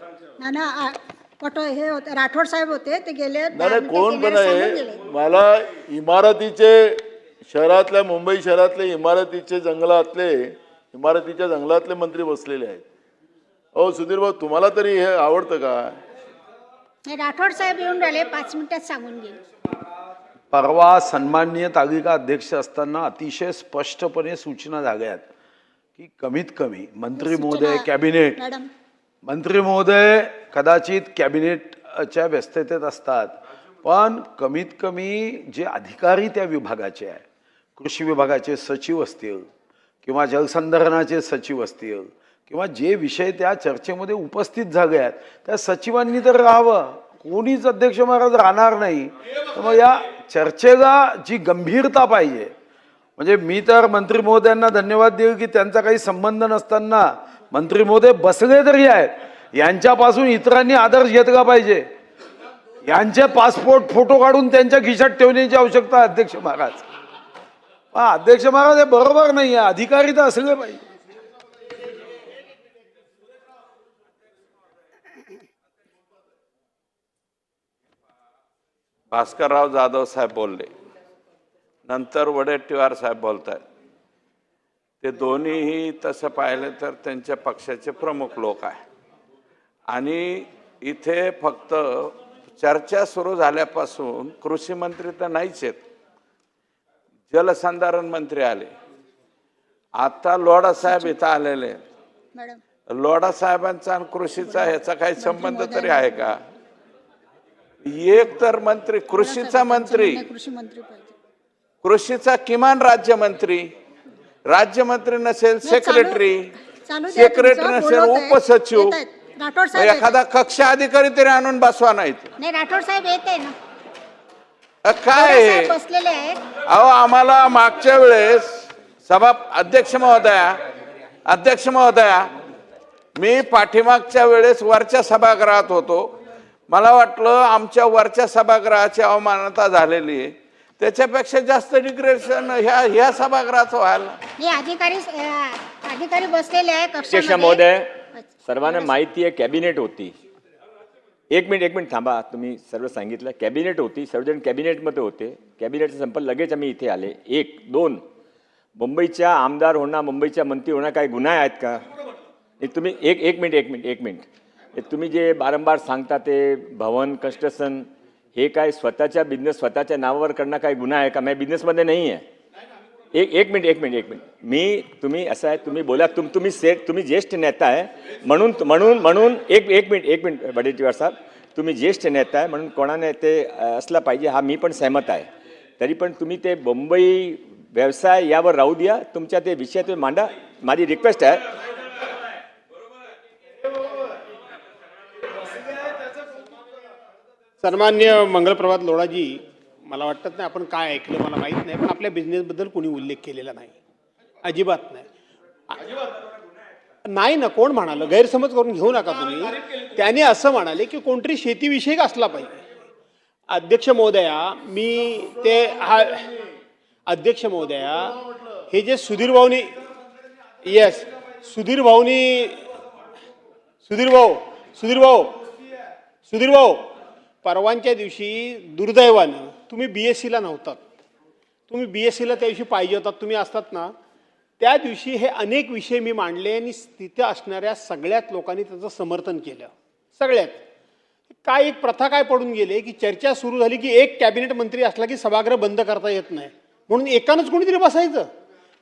हे होते राठोड साहेब होते, ते गेले. नाही, कोण पण आहे? मला इमारतीचे, शहरातल्या, मुंबई शहरातले इमारतीचे इमारतीच्या जंगलातले मंत्री बसलेले आहेत. ओ सुधीर भाऊ, तुम्हाला तरी हे आवडतं का? राठोड साहेब येऊन राहिले, 5 मिनिटात सांगून गेले. परवा सन्माननीय तालिका अध्यक्ष असताना अतिशय स्पष्टपणे सूचना झाल्यात की कमीत कमी मंत्री महोदय, कॅबिनेट मंत्री महोदय कदाचित कॅबिनेटच्या व्यस्ततेत असतात, पण कमीत कमी जे अधिकारी त्या विभागाचे आहे, कृषी विभागाचे सचिव असतील किंवा जलसंधारणाचे सचिव असतील किंवा जे विषय त्या चर्चेमध्ये उपस्थित झाले आहेत त्या सचिवांनी तर राहावं. कोणीच अध्यक्ष महाराज राहणार नाही. तर मग या चर्चेला जी गंभीरता पाहिजे, म्हणजे मी तर मंत्री महोदयांना धन्यवाद देईल की त्यांचा काही संबंध नसताना मंत्री महोदय बसले तरी आहेत. यांच्यापासून इतरांनी आदर्श घेतला पाहिजे. यांचे पासपोर्ट फोटो काढून त्यांच्या खिशात ठेवण्याची आवश्यकता आहे अध्यक्ष महाराज. अध्यक्ष महाराज, हे बरोबर नाही आहे. अधिकारी तर असले पाहिजे. भास्करराव जाधव साहेब बोलले, नंतर वडेट्टीवार साहेब बोलत आहेत. ते दोन्हीही तसं पाहिलं तर त्यांच्या पक्षाचे प्रमुख लोक आहे. आणि इथे फक्त चर्चा सुरू झाल्यापासून कृषी मंत्री तर नाहीच आहेत, जलसंधारण मंत्री आले, आता लोढा साहेब इथं आलेले. लोढा साहेबांचा आणि कृषीचा ह्याचा काही संबंध तरी आहे का? एक तर मंत्री, कृषीचा मंत्री, कृषीचा किमान राज्यमंत्री, राज्यमंत्री नसेल चालू- सेक्रेटरी, चालू द्या सेक्रेटरी तुमचं, नसेल बोलवत आहे. उपसचिव, येत आहेत. राठोड साहेब येत एखादा कक्ष अधिकारी तरी आणून बसवा नाहीत. आहेत. नाही राठोड साहेब येत आहे ना. काय साहेब आहे? बसलेले आहेत. अहो आम्हाला मागच्या वेळेस अध्यक्ष महोदया मी पाठीमागच्या वेळेस वरच्या सभागृहात होतो. मला वाटलं आमच्या वरच्या सभागृहाची अवमानता झालेली आहे, त्याच्यापेक्षा जास्त डिग्रेडेशन ह्या सभागृहाचं व्हायला. हे अधिकारी बसलेले आहे अध्यक्ष कक्षामध्ये. महोदय, सर्वांना माहिती आहे कॅबिनेट होती. एक मिनिट थांबा. तुम्ही सर्व सांगितलं कॅबिनेट होती, सर्वजण कॅबिनेटमध्ये होते. कॅबिनेटचं संपलं, लगेच आम्ही इथे आले. 1, 2 मुंबईच्या आमदार होणार, मुंबईच्या मंत्री होणार काय गुन्हा आहेत का? तुम्ही एक मिनिट तुम्ही जे वारंवार सांगता ते भवन कन्स्ट्रक्शन हे काय स्वतःच्या बिझनेस स्वतःच्या नावावर करणं काय गुन्हा आहे का? मी बिझनेसमध्ये नाही आहे. एक मिनिट तुम्ही असं आहे, तुम्ही बोला. तुम्ही ज्येष्ठ नेता आहे म्हणून एक मिनिट वडेट्टीवार साहेब, तुम्ही ज्येष्ठ नेता आहे म्हणून कोणाने ते असला पाहिजे हा मी पण सहमत आहे. तरी पण तुम्ही ते मुंबई व्यवसाय यावर राहू द्या, तुमच्या ते विषय तुम्ही मांडा. माझी रिक्वेस्ट आहे. सन्मान्य मंगलप्रभात लोढाजी, मला वाटत नाही आपण काय ऐकलं मला माहीत नाही, पण आपल्या बिझनेसबद्दल कोणी उल्लेख केलेला नाही, अजिबात नाही ना. कोण म्हणालं? गैरसमज करून घेऊ नका तुम्ही. त्याने असं म्हणाले की कोणतरी शेतीविषयक असला पाहिजे. अध्यक्ष महोदया, अध्यक्ष महोदया, हे जे सुधीर भाऊ परवांच्या दिवशी दुर्दैवानं तुम्ही BScला नव्हतात. तुम्ही BScला त्या दिवशी पाहिजे होतात, तुम्ही असतात ना. त्या दिवशी हे अनेक विषय मी मांडले आणि तिथे असणाऱ्या सगळ्यात लोकांनी त्याचं समर्थन केलं. सगळ्यात काय एक प्रथा काय पडून गेले की चर्चा सुरू झाली की एक कॅबिनेट मंत्री असला की सभागृह बंद करता येत नाही, म्हणून एकानंच कोणीतरी बसायचं,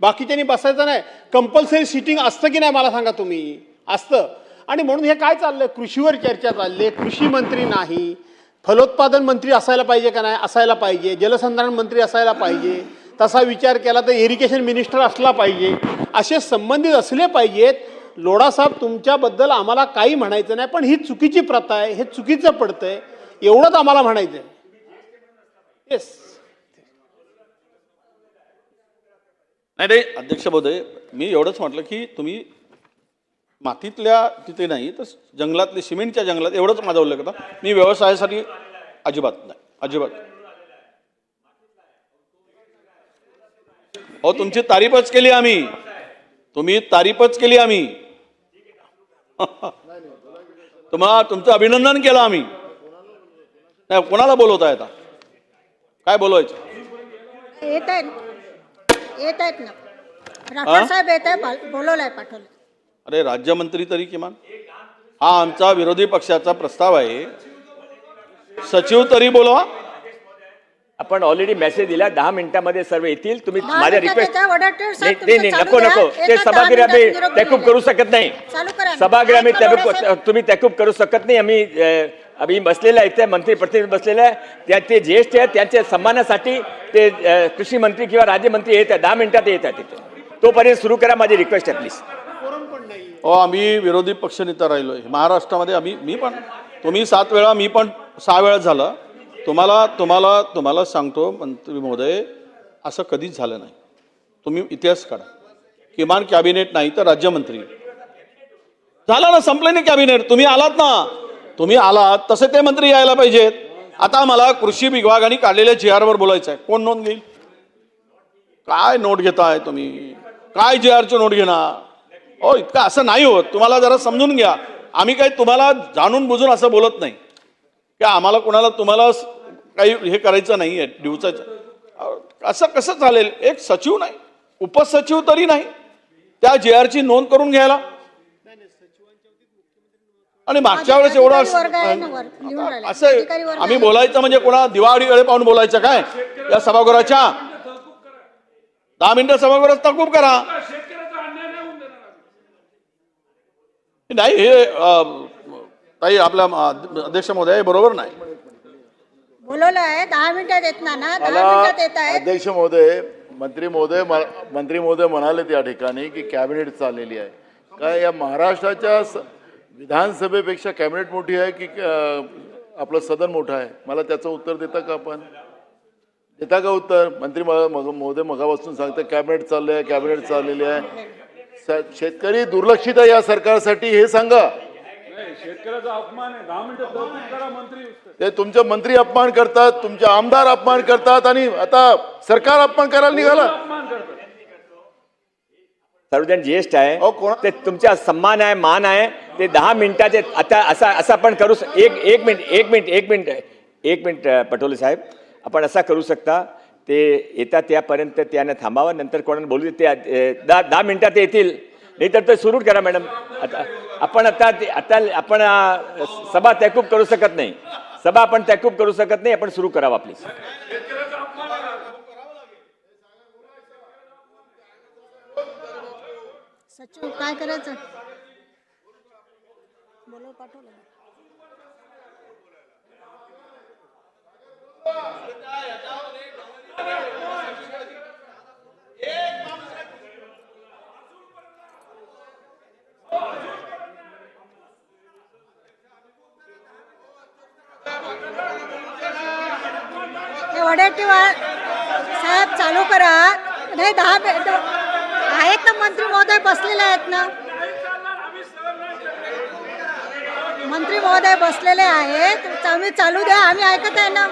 बाकीच्यांनी बसायचं नाही. कंपल्सरी सिटिंग असतं की नाही मला सांगा तुम्ही? असतं. आणि म्हणून हे काय चाललं, कृषीवर चर्चा चालली. कृषी मंत्री नाही, फलोत्पादन मंत्री असायला पाहिजे का नाही? असायला पाहिजे. जलसंधारण मंत्री असायला पाहिजे. तसा विचार केला तर इरिगेशन मिनिस्टर असला पाहिजे. असे संबंधित असले पाहिजेत. लोढासाहेब, तुमच्याबद्दल आम्हाला काही म्हणायचं नाही, पण ही चुकीची प्रथा आहे, हे चुकीचं पडतंय, एवढंच आम्हाला म्हणायचं आहे. येस. नाही अध्यक्ष महोदय, मी एवढंच म्हटलं की तुम्ही मातीतल्या तिथे नाही तर जंगलातले सिमेंटच्या जंगलात, एवढंच माझा उल्लेख होता. मी व्यवसायासाठी अजिबात नाही, अजिबात. हो, तुमची तारीफच केली आम्ही, तुम्ही तारीफच केली आम्ही. तुमचं अभिनंदन केलं आम्ही. नाही, कोणाला बोलवताय आता? काय बोलवायचं? येत आहेत ना. राठोड साहेब येत आहे, बोलवलंय, पाठवलं. अरे राज्यमंत्री तरी किमान, हा आमचा विरोधी पक्षाचा प्रस्ताव आहे, सचिव तरी बोलवा. आपण ऑलरेडी मेसेज दिला, 10 मिनिटांमध्ये सर्व येतील. तुम्ही माझ्या रिक्वेस्ट नको, ते सभागृह आम्ही तहकूब करू शकत नाही. सभागृह आम्ही तुम्ही तहकूब करू शकत नाही. आम्ही बसलेले आहेत, ते मंत्री प्रतिनिधी बसलेले आहे, ते ज्येष्ठ आहेत, त्यांच्या सन्मानासाठी ते कृषी मंत्री किंवा राज्यमंत्री येत आहेत. 10 मिनिटात येत आहेत तिथे. तोपर्यंत सुरू करा. माझी रिक्वेस्ट आहे प्लीज. आम्ही विरोधी पक्षनेता राहिलोय महाराष्ट्रामध्ये. मी पण, तुम्ही 7 वेळा, मी पण 6 वेळा झालं. तुम्हाला सांगतो मंत्री महोदय, असं कधीच झालं नाही. तुम्ही इतिहास काढा. किमान कॅबिनेट नाही तर राज्यमंत्री झाला ना, संपले नाही कॅबिनेट. तुम्ही आलात तसे ते मंत्री यायला पाहिजेत. आता मला कृषी विभागाने काढलेल्या GR वर बोलायचं आहे. कोण नोंद घेईल? काय नोट घेताय तुम्ही? काय GR ची नोट घेणार? हो, इतकं असं नाही होत. तुम्हाला जरा समजून घ्या. आम्ही काही तुम्हाला जाणून बुजून असं बोलत नाही की आम्हाला तुम्हाला काही हे करायचं नाही आहे दिवसाचं. असं कसं चालेल? एक सचिव नाही, उपसचिव तरी नाही त्या GR ची नोंद करून घ्यायला. आणि मागच्या वेळेस एवढं असं आम्ही बोलायचं म्हणजे कोणा दिवाळीकडे पाहून बोलायचं काय? या सभागृहाच्या 10 मिनिटं सभागृहात तहकूब करा. नाही, हे ताई आपल्या अध्यक्ष महोदय बरोबर नाही. बोलवलं आहे, 10 मिनिटात येत ना. 10 मिनिटात येत आहे. अध्यक्ष महोदय, मंत्री महोदय म्हणाले त्या ठिकाणी की कॅबिनेट चाललेली आहे. काय या महाराष्ट्राच्या विधानसभेपेक्षा कॅबिनेट मोठी आहे की आपलं सदन मोठं आहे? मला त्याचं उत्तर देता का आपण? देता का उत्तर? मंत्री महोदय मगापासून सांगतं कॅबिनेट चाललंय आहे, कॅबिनेट चाललेली आहे. शेतकरी दुर्लक्षित आहे या सरकारसाठी हे सांगा. शेतकऱ्याचा अपमान आहे. 10 मिनिटं तहकूब करा मंत्री. ते तुमचे मंत्री अपमान करतात, तुमचे आमदार अपमान करतात आणि आता सरकार अपमान करायला निघाला. सर्वजण ज्येष्ठ आहे, ते तुमचा सन्मान आहे, मान आहे. ते 10 मिनिटाचे आता असं आपण करू. एक मिनिट पटोले साहेब, आपण असा करू शकता. ते येतात त्यापर्यंत त्याने थांबावं, नंतर कोणाला बोलू ते 10 मिनिटात येतील. नाही तर ते सुरू करा मॅडम. आपण सभा तहकूब करू शकत नाही. सभा आपण तहकूब करू शकत नाही. आपण सुरू करावं प्लीज. सचिव काय करायचं? बोलव पाठवलं. वडेट्टीवार साहेब चालू करा. नाही 10 आहेत ना मंत्री महोदय बसलेले आहेत ना. मंत्री महोदय बसलेले आहेत. तुम्ही चालू द्या, आम्ही ऐकत आहे ना.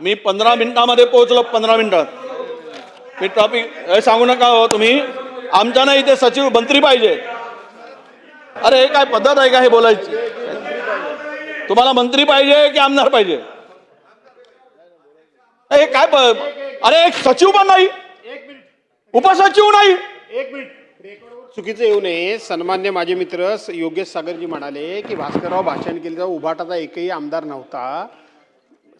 मी 15 मिनिटामध्ये पोहोचलो. 15 मिनिटात मी टॉपिक सांगू नका हो तुम्ही. आमच्या नाही इथे सचिव मंत्री पाहिजे. अरे हे काय पद्धत आहे का हे बोलायची? तुम्हाला मंत्री पाहिजे की आमदार पाहिजे? हे काय अरे एक सचिव पण नाही, उपसचिव नाही. चुकीचं येऊ नये. सन्मान्य माझे मित्र योगेश सागरजी म्हणाले की भास्करराव भाषण केले तेव्हा उभाटाचा एकही आमदार नव्हता.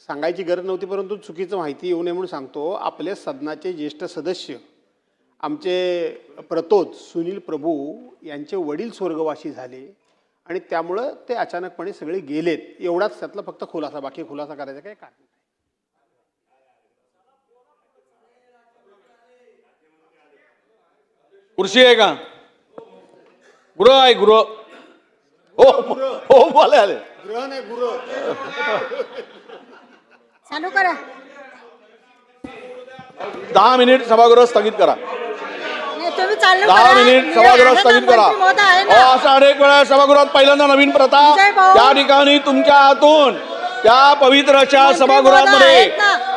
सांगायची गरज नव्हती, परंतु चुकीचं माहिती येऊ नये म्हणून सांगतो. आपले सदनाचे ज्येष्ठ सदस्य आमचे प्रतोद सुनील प्रभू यांचे वडील स्वर्गवासी झाले आणि त्यामुळं ते अचानकपणे सगळे गेलेत. एवढाच त्यातला फक्त खुलासा. बाकी खुलासा करायचा काही कारण नाही. खुर्ची आहे का? गृह आहे गृह. हो बोला आले. गृह नाही गृह. चालू करा. 10 मिनिट सभागृह स्थगित करा. तुम्ही चालू 10 मिनिट सभागृह स्थगित करा. असं अनेक वेळा सभागृहात पहिल्यांदा नवीन प्रथा त्या ठिकाणी तुमच्या हातून त्या पवित्र अशा सभागृहामध्ये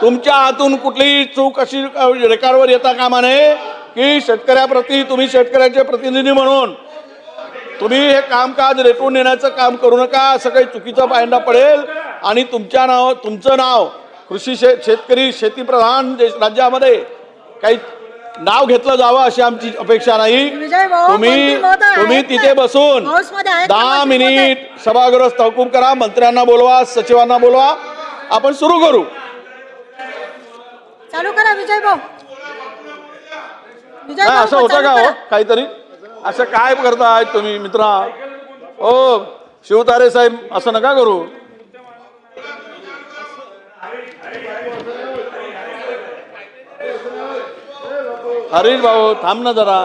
तुमच्या हातून कुठलीही चूक अशी रेकॉर्डवर येता कामा नये की शेतकऱ्याप्रती तुम्ही शेतकऱ्याचे प्रतिनिधी म्हणून तुम्ही हे कामकाज रेटून नेण्याचं काम करू नका. असं काही चुकीचं पायंडा पडेल आणि तुमचं नाव कृषी शेतकरी शेतीप्रधान राज्यामध्ये काही नाव घेतलं जावं अशी आमची अपेक्षा नाही. तुम्ही तिथे बसून 10 मिनिट सभागृह तहकूब करा. मंत्र्यांना बोलवा, सचिवांना बोलवा, आपण सुरू करू. चालू करा विजय भाऊ. असं होतं का हो काहीतरी? असं काय करताय तुम्ही मित्रा? हो शिवतारे साहेब असं नका करू. हरीश भाऊ थांब ना जरा.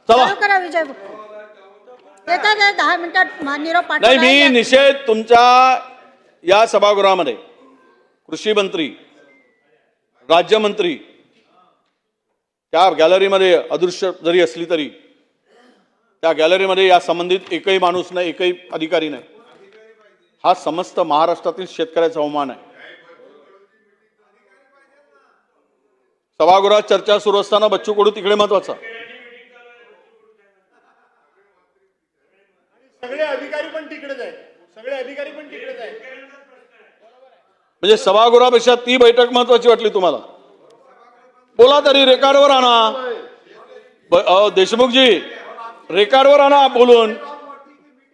चला करा विजय भाऊ. येतात 10 मिनिटात निरोप पाठवा. नाही मी निषेध तुमच्या या सभागृहामध्ये कृषी मंत्री, राज्यमंत्री त्या गॅलरीमध्ये अदृश्य जरी असली तरी त्या गॅलरीमध्ये या संबंधित एकही माणूस नाही, एकही अधिकारी नाही. हा समस्त महाराष्ट्रातील शेतकऱ्याचा अवमान आहे. सभागृहात चर्चा सुरू असताना बच्चू कडू तिकडे महत्वाचा. सगळे अधिकारी पण तिकडेच आहे. सगळे अधिकारी पण तिकडेच आहे. म्हणजे सभागृहापेक्षा ती बैठक महत्वाची वाटली तुम्हाला? बोला तरी रेकॉर्डवर आणा. देशमुखजी रेकॉर्डवर आणा बोलून.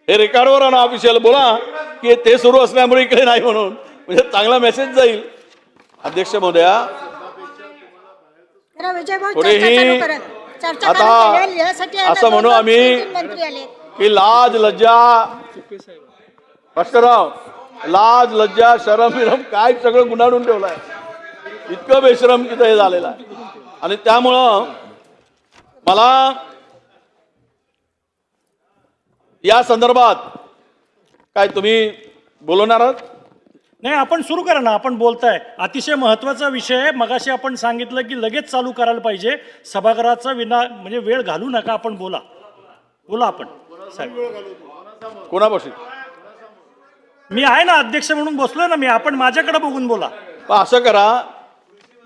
हे रेकॉर्डवर आणा ऑफिशियल. बोला की ते सुरू असल्यामुळे इकडे नाही म्हणून, म्हणजे चांगला मेसेज जाईल. अध्यक्ष महोदया, जरा विजय भाऊ थोडीही चर्चा चालू करा. चर्चा आता चालू केली. यासाठी आता असं म्हणू दोन आम्ही तीन मंत्री आले. की लाज लज्जा, भास्करराव, लाज लज्जा शरम विरम काय सगळं गुंडाळून ठेवलंय. इतकं बेशरम तिथं हे झालेलं आहे. आणि त्यामुळं मला या संदर्भात काय तुम्ही बोलवणार आहात? नाही, आपण सुरू करा ना. आपण बोलताय अतिशय महत्त्वाचा विषय आहे. मगाशी आपण सांगितलं की लगेच चालू करायला पाहिजे. सभागृहाचा म्हणजे वेळ घालू नका. आपण बोला आपण साहेब. कोणापाशी? मी आहे ना, अध्यक्ष म्हणून बसलोय ना मी. आपण माझ्याकडे बघून बोला. असं करा,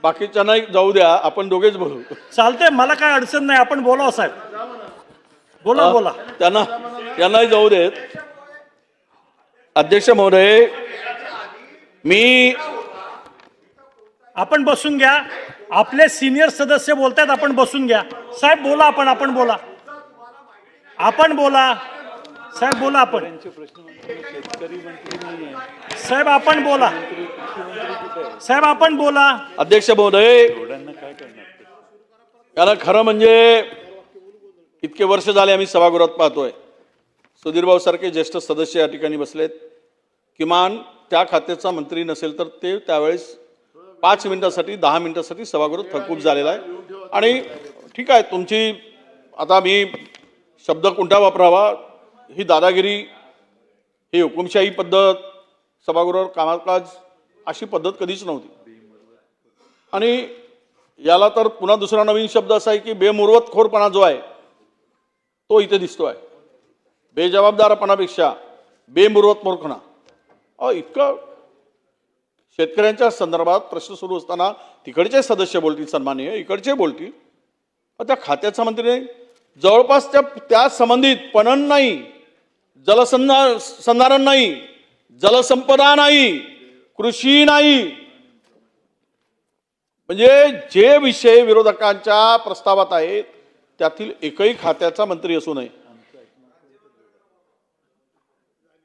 बाकीच्यांना जाऊ द्या, आपण दोघेच बोलू. चालतंय, मला काय अडचण नाही. आपण बोला साहेब, बोला. त्यांनाही जाऊ देत. अध्यक्ष महोदय, आपण बसून घ्या. आपले सिनियर सदस्य बोलतायत, आपण बसून घ्या. साहेब बोला, आपण बोला. आपण बोला साहेब, बोला आपण. साहेब आपण बोला. साहेब आपण बोला. अध्यक्ष महोदय, याला खरं म्हणजे इतके वर्ष झाले आम्ही सभागृहात पाहतोय. सुधीरभाऊ सारखे ज्येष्ठ सदस्य या ठिकाणी बसलेत. किमान त्या खात्याचा मंत्री नसेल तर ते त्यावेळेस 5 मिनिटासाठी 10 मिनिटासाठी सभागृह तहकूब झालेला आहे. आणि ठीक आहे, तुमची आता मी शब्द कोणता वापरावा, ही दादागिरी, ही हुकुमशाही पद्धत, सभागृहावर कामकाज अशी पद्धत कधीच नव्हती. आणि याला तर पुन्हा दुसरा नवीन शब्द असा आहे की बेमुरवतखोरपणा जो आहे तो इथे दिसतो आहे. बेजबाबदारपणापेक्षा बेमुरवतखोरपणा. इतकं शेतकऱ्यांच्या संदर्भात प्रश्न सुरू असताना तिकडचे सदस्य बोलतील सन्माननीय, इकडचे बोलतील. त्या खात्याचा मंत्री नाही, जवळपास त्या संबंधित पणन नाही, जलसंधारण नाही, जलसंपदा नाही, कृषी नाही, म्हणजे जे विषय विरोधकांच्या प्रस्तावात आहेत त्यातील एकही खात्याचा मंत्री असू नये.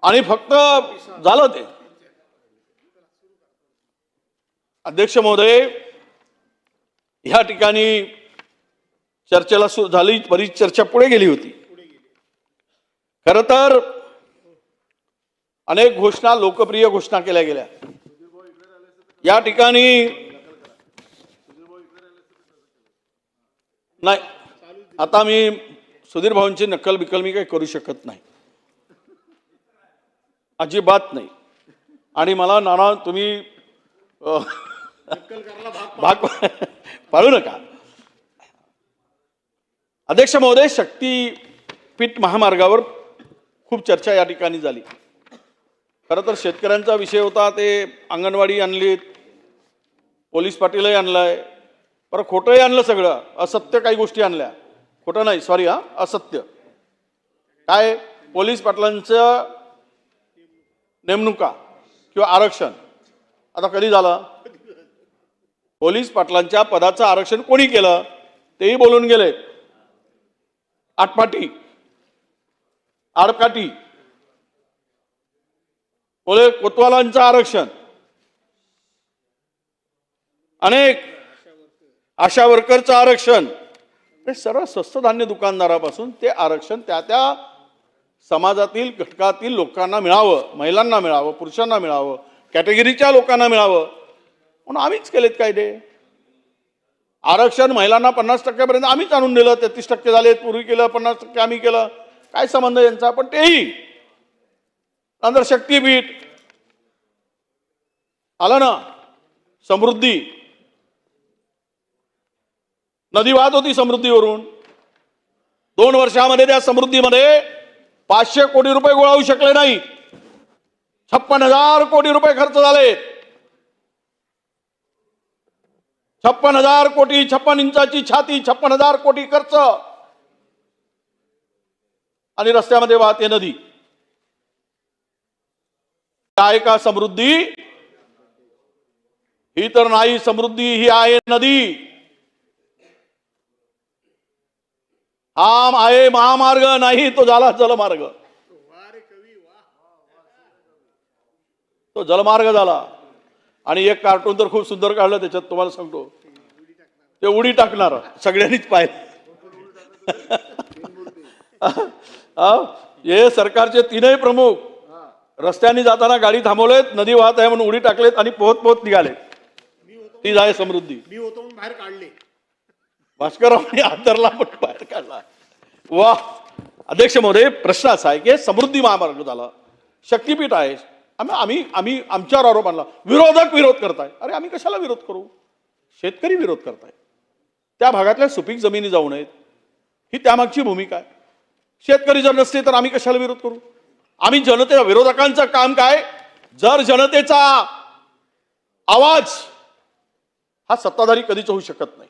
आणि फक्त झालं ते. अध्यक्ष महोदय, ह्या ठिकाणी चर्चेला झाली, बरीच चर्चा पुढे गेली होती. खरं तर अनेक घोषणा, लोकप्रिय घोषणा केल्या गेल्या. या ठिकाणी नाही, आता मी सुधीर भाऊंची नक्कल बिकल मी काही करू शकत नाही, अजिबात नाही. आणि मला नाना तुम्ही भाग पाडू नका. अध्यक्ष महोदय, शक्तीपीठ महामार्गावर खूप चर्चा या ठिकाणी झाली. खरं तर शेतकऱ्यांचा विषय होता, ते अंगणवाडी आणलीत, पोलीस पाटीलही आणलाय, बरं खोटंही आणलं, सगळं असत्य काही गोष्टी आणल्या. खोटं नाही, सॉरी, असत्य. काय पोलीस पाटलांचं नेमणुका किंवा आरक्षण आता कधी झालं? पोलीस पाटलांच्या पदाचं आरक्षण कोणी केलं तेही बोलून गेले. आटपाटी, आडकाठी, कोतवालांचं आरक्षण, अनेक आशा वर्करचं आरक्षण, हे सर्व स्वस्त धान्य दुकानदारापासून ते आरक्षण त्या समाजातील घटकातील लोकांना मिळावं, महिलांना मिळावं, पुरुषांना मिळावं, कॅटेगरीच्या लोकांना मिळावं म्हणून आम्हीच केलेत कायदे. आरक्षण महिलांना 50% आम्हीच आणून दिलं. 33% झाले, पूर्वी केलं, 50% आम्ही केलं. काय संबंध यांचा? पण तेही नंतर शक्तीपीठ आलं ना, समृद्धी, नदी वाहत होती समृद्धीवरून. 2 वर्षामध्ये त्या समृद्धीमध्ये 500 कोटी रुपये गोळा होऊ शकले नाही. 56,000 कोटी रुपये खर्च झाले. 56,000 कोटी, 56 इंचाची छाती, 56,000 कोटी खर्च. आणि रस्त्यामध्ये वाहते नदी. आहे का समृद्धी? ही तर नाही समृद्धी, ही आहे नदी. हा आहे महामार्ग नाही, तो झाला जलमार्ग. तो जलमार्ग झाला. आणि एक कार्टून तर खूप सुंदर काढलं त्याच्यात, तुम्हाला सांगतो, ते उडी टाकणार सगळ्यांनीच पाहिलं. हे सरकारचे तीनही प्रमुख रस्त्याने जाताना गाडी थांबवलेत, नदी वाहत आहे म्हणून उडी टाकलेत आणि पोहत पोहत निघाले. ती जाय समृद्धी. मी होतो म्हणून बाहेर काढले. भास्कररावांनी आदरला पण बाहेर काढला. वा. अध्यक्ष महोदय, प्रश्न असा आहे की समृद्धी महामार्ग झाला, शक्तीपीठ आहे, आम्ही आमच्यावर आरोप आणला, विरोधक विरोध करताय. अरे आम्ही कशाला विरोध करू? शेतकरी विरोध करताय. त्या भागातल्या सुपीक जमिनी जाऊ नयेत ही त्यामागची भूमिका आहे. शेतकरी जर नसते तर आम्ही कशाला विरोध करू? आम्ही जनतेला, विरोधकांचं काम काय? जर जनतेचा आवाज हा सत्ताधारी कधीच होऊ शकत नाही,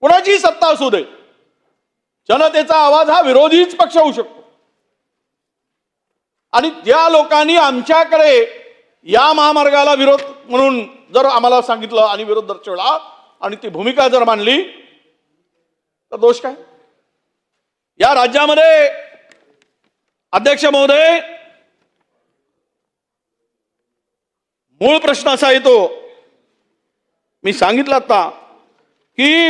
कोणाची सत्ता असू दे, जनतेचा आवाज हा विरोधीच पक्ष होऊ शकतो. आणि ज्या लोकांनी आमच्याकडे या महामार्गाला विरोध म्हणून जर आम्हाला सांगितलं आणि विरोध दर्शवला आणि ती भूमिका जर मांडली तर दोष काय? या राज्यामध्ये अध्यक्ष महोदय, मूळ प्रश्न असा येतो, मी सांगितलं आता की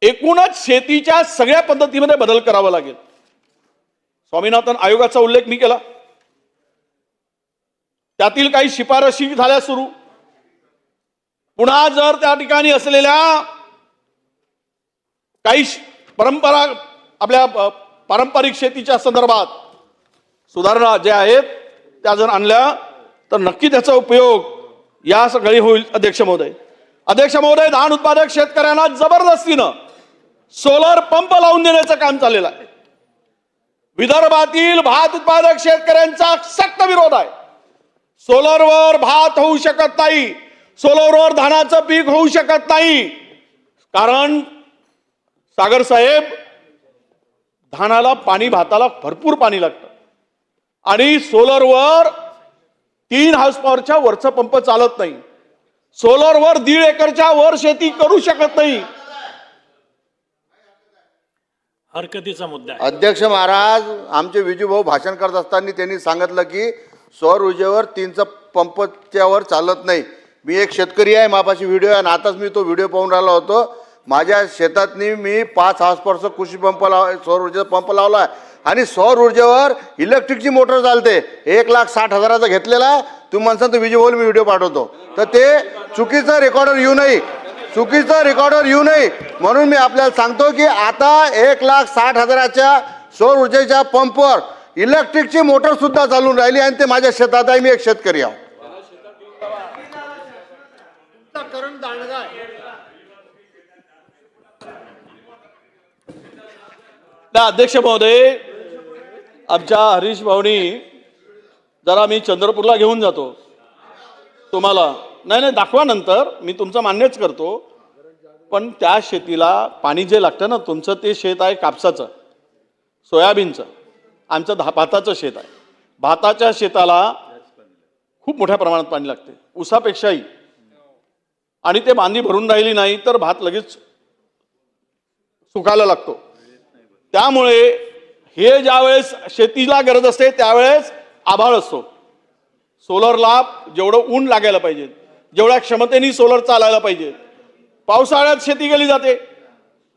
एकूणच शेतीच्या सगळ्या पद्धतीमध्ये बदल करावा लागेल. स्वामीनाथन आयोगाचा उल्लेख मी केला, त्यातील काही शिफारशी झाल्या सुरू. पुन्हा जर त्या ठिकाणी असलेल्या काही परंपरा, आपल्या पारंपरिक शेतीच्या संदर्भात सुधारणा ज्या आहेत त्या जर आणल्या तर नक्की त्याचा उपयोग या सगळी होईल. अध्यक्ष महोदय, धान उत्पादक शेतकऱ्यांना जबरदस्तीनं सोलर पंप लावून देण्याचं काम चाललेलं आहे. विदर्भातील भात उत्पादक शेतकऱ्यांचा सक्त विरोध आहे. सोलरवर भात होऊ शकत नाही, सोलरवर धानाचं पीक होऊ शकत नाही, कारण सागर साहेब, धानाला पाणी, भाताला भरपूर पाणी लागतं आणि सोलरवर 3 हॉर्स पॉवरच्या वरचा पंप चालत नाही. सोलरवर 1.5 एकरच्या वर शेती करू शकत नाही. हरकतीचा मुद्दा आहे. अध्यक्ष महाराज, आमचे विजूभाऊ भाषण करत असताना त्यांनी सांगितलं की सौर ऊर्जेवर 3चा पंपच्यावर चालत नाही. मी एक शेतकरी आहे, मापाशी व्हिडिओ आहे आणि आताच मी तो व्हिडिओ पाहून राहिलो होतो. माझ्या शेतातनी मी 5 हॉर्स पॉवरचा कृषी पंप सौर ऊर्जेचा पंप लावला आहे आणि सौर ऊर्जेवर इलेक्ट्रिकची मोटर चालते. 1,60,000चा घेतलेला आहे. तुम्ही म्हणसान तर विजय भाऊ मी व्हिडिओ पाठवतो, तर ते चुकीचं रेकॉर्डर येऊ नये, म्हणून मी आपल्याला सांगतो की आता 1,60,000च्या सौर ऊर्जेच्या पंपवर इलेक्ट्रिकची मोटर सुद्धा चालून राहिली आणि ते माझ्या शेतात आहे. मी एक शेतकरी आहे. अध्यक्ष महोदय, आमच्या हरीश भाऊनी जरा, मी चंद्रपूरला घेऊन जातो तुम्हाला, नाही दाखवा नंतर, मी तुमचं मान्यच करतो, पण त्या शेतीला पाणी जे लागतं ना, तुमचं ते शेत आहे कापसाचं, सोयाबीनचं, आमचं भाताचं शेत आहे. भाताच्या शेताला खूप मोठ्या प्रमाणात पाणी लागते, ऊसापेक्षाही. आणि ते बांधी भरून राहिली नाही तर भात लगेच सुकायला लागतो. त्यामुळे हे ज्यावेळेस शेतीला गरज असते त्यावेळेस आभाळ असतो. सोलरला जेवढं ऊन लागायला पाहिजे, जेवढ्या क्षमतेने सोलर चालायला पाहिजे, पावसाळ्यात शेती केली जाते,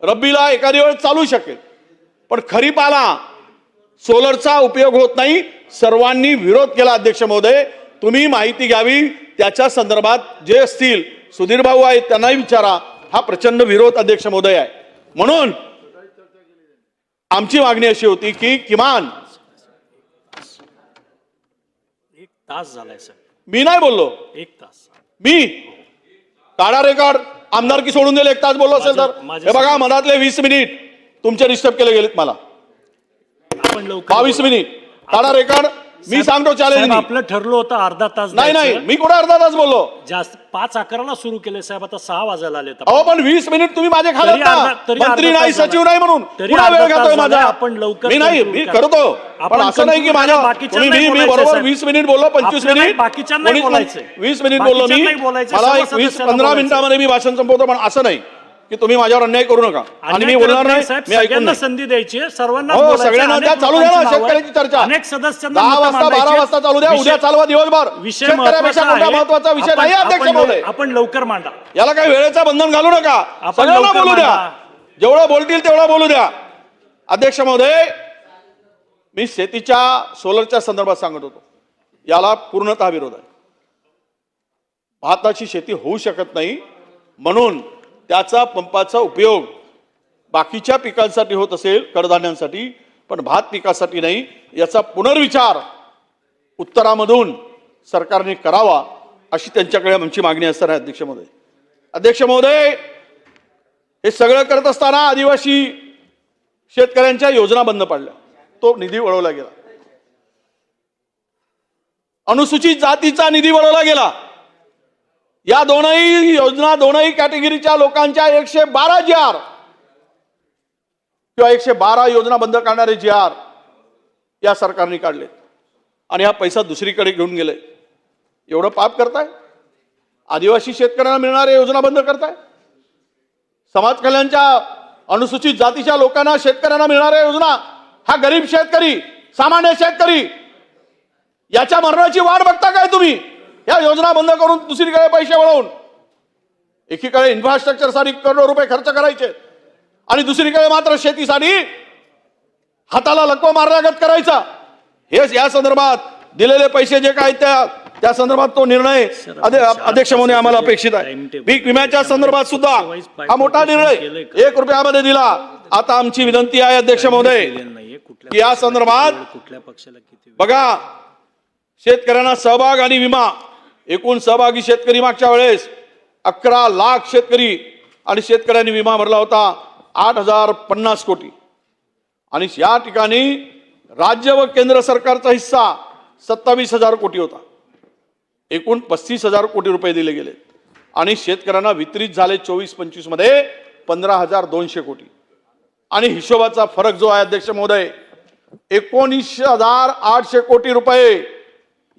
रब्बीला एखादी वेळ चालू शकेल, पण खरीपाला सोलरचा उपयोग होत नाही. सर्वांनी विरोध केला. अध्यक्ष महोदय, तुम्ही माहिती घ्यावी, त्याच्या संदर्भात जे असतील सुधीर भाऊ आहेत त्यांनाही विचारा. हा प्रचंड विरोध अध्यक्ष महोदय आहे. म्हणून आमची मागणी अशी होती की किमान 1 तास झालाय सर. मी नाही बोललो, 1 तास. मी काढा रेकॉर्ड, आमदारकी सोडून दिले 1 तास बोललो असेल तर. हे बघा, मधातले 20 मिनिट तुमचे डिस्टर्ब केले गेलेत मला. 22 मिनिट काढा रेकॉर्ड. मी सांगतो चॅलेंज. आपलं ठरलं होतं अर्धा तास. नाही, मी कुठे अर्धा तास बोललो? जास्त 5:11ला सुरू केले साहेब, आता 6 वाजायला आले. अहो पण 20 मिनिट तुम्ही माझे खालात ना, मंत्री नाही, सचिव नाही म्हणून पुन्हा वेळ घेतोय माझा. आपण लवकर मी नाही, मी करतो, पण असं नाही की माझ्या मी बरोबर 20 मिनिट बोललो, 25 मिनिट, 20 मिनिट बोललो मी. मला 20-15 मिनिटामध्ये मी भाषण संपवतो, पण असं नाही. की तुम्ही माझ्यावर अन्याय करू नका आणि मी बोलणार नाही, मी ऐकून सगळ्यांना नाही. संधी द्यायची आहे, सर्वांना हो, बोलायचं आहे. सगळ्यांना द्या, अनेक चालू द्या ना लोकांची नावं आहेत. शेतकऱ्यांची चर्चा. अनेक सदस्यांना 10 मतं वाजता 12 मांडायची आहेत. वाजता चालू द्या, उद्या विषय- चालवा दिवसभर. विषय शेतकऱ्यापेक्षा महत्त्वाचा मोठा आहे. महत्वाचा विषय आपण- नाही अध्यक्ष आपण महोदय. आपण लवकर मांडा. याला काही वेळेचं बंधन घालू नका, आपण सगळ्यांना लवकर बोलू द्या, मांडा. जेवढं बोलतील तेवढं बोलू द्या. अध्यक्ष महोदय, मी शेतीच्या सोलरच्या संदर्भात सांगत होतो, याला पूर्णतः विरोध आहे. भाताची शेती होऊ शकत नाही, म्हणून त्याचा पंपाचा उपयोग बाकीच्या पिकांसाठी होत असेल, कडधान्यांसाठी, पण भात पिकासाठी नाही. याचा पुनर्विचार उत्तरामधून सरकारने करावा, अशी त्यांच्याकडे आमची मागणी असणार आहे. अध्यक्ष महोदय, अध्यक्ष महोदय, हे सगळं करत असताना आदिवासी शेतकऱ्यांच्या योजना बंद पडल्या, तो निधी वळवला गेला. अनुसूचित जातीचा निधी वळवला गेला. या दोनही योजना, दोनही कॅटेगरीच्या लोकांच्या 112 GR किंवा 112 योजना बंद करणारे GR या सरकारने काढले आणि हा पैसा दुसरीकडे घेऊन गेले. एवढं पाप करताय? आदिवासी शेतकऱ्यांना मिळणाऱ्या योजना बंद करताय? समाज कल्याणच्या अनुसूचित जातीच्या लोकांना, शेतकऱ्यांना मिळणाऱ्या योजना, हा गरीब शेतकरी, सामान्य शेतकरी, याच्या मरणाची वाट बघता काय तुम्ही? या योजना बंद करून दुसरीकडे पैसे वळवून एकीकडे इन्फ्रास्ट्रक्चरसाठी करोडो रुपये खर्च करायचे आणि दुसरीकडे मात्र शेतीसाठी हाताला लकवा मारल्यागत करायचा. हेच या संदर्भात दिलेले पैसे जे काय त्या संदर्भात तो निर्णय अध्यक्ष महोदय आम्हाला अपेक्षित आहे. पीक विम्याच्या संदर्भात सुद्धा हा मोठा निर्णय 1 रुपयामध्ये दिला. आता आमची विनंती आहे अध्यक्ष महोदय की या संदर्भात बघा, शेतकऱ्यांना सहभाग आणि विमा, एकूण सहभागी शेतकरी मागच्या वेळेस 11 लाख शेतकरी आणि शेतकऱ्यांनी विमा भरला होता 8,050 कोटी. आणि या ठिकाणी राज्य व केंद्र सरकारचा हिस्सा 27,000 कोटी होता. एकूण 35,000 कोटी रुपये दिले गेले आणि शेतकऱ्यांना वितरित झाले 24-25 मध्ये 15,200 कोटी. आणि हिशोबाचा फरक जो आहे अध्यक्ष महोदय, 19,800 कोटी रुपये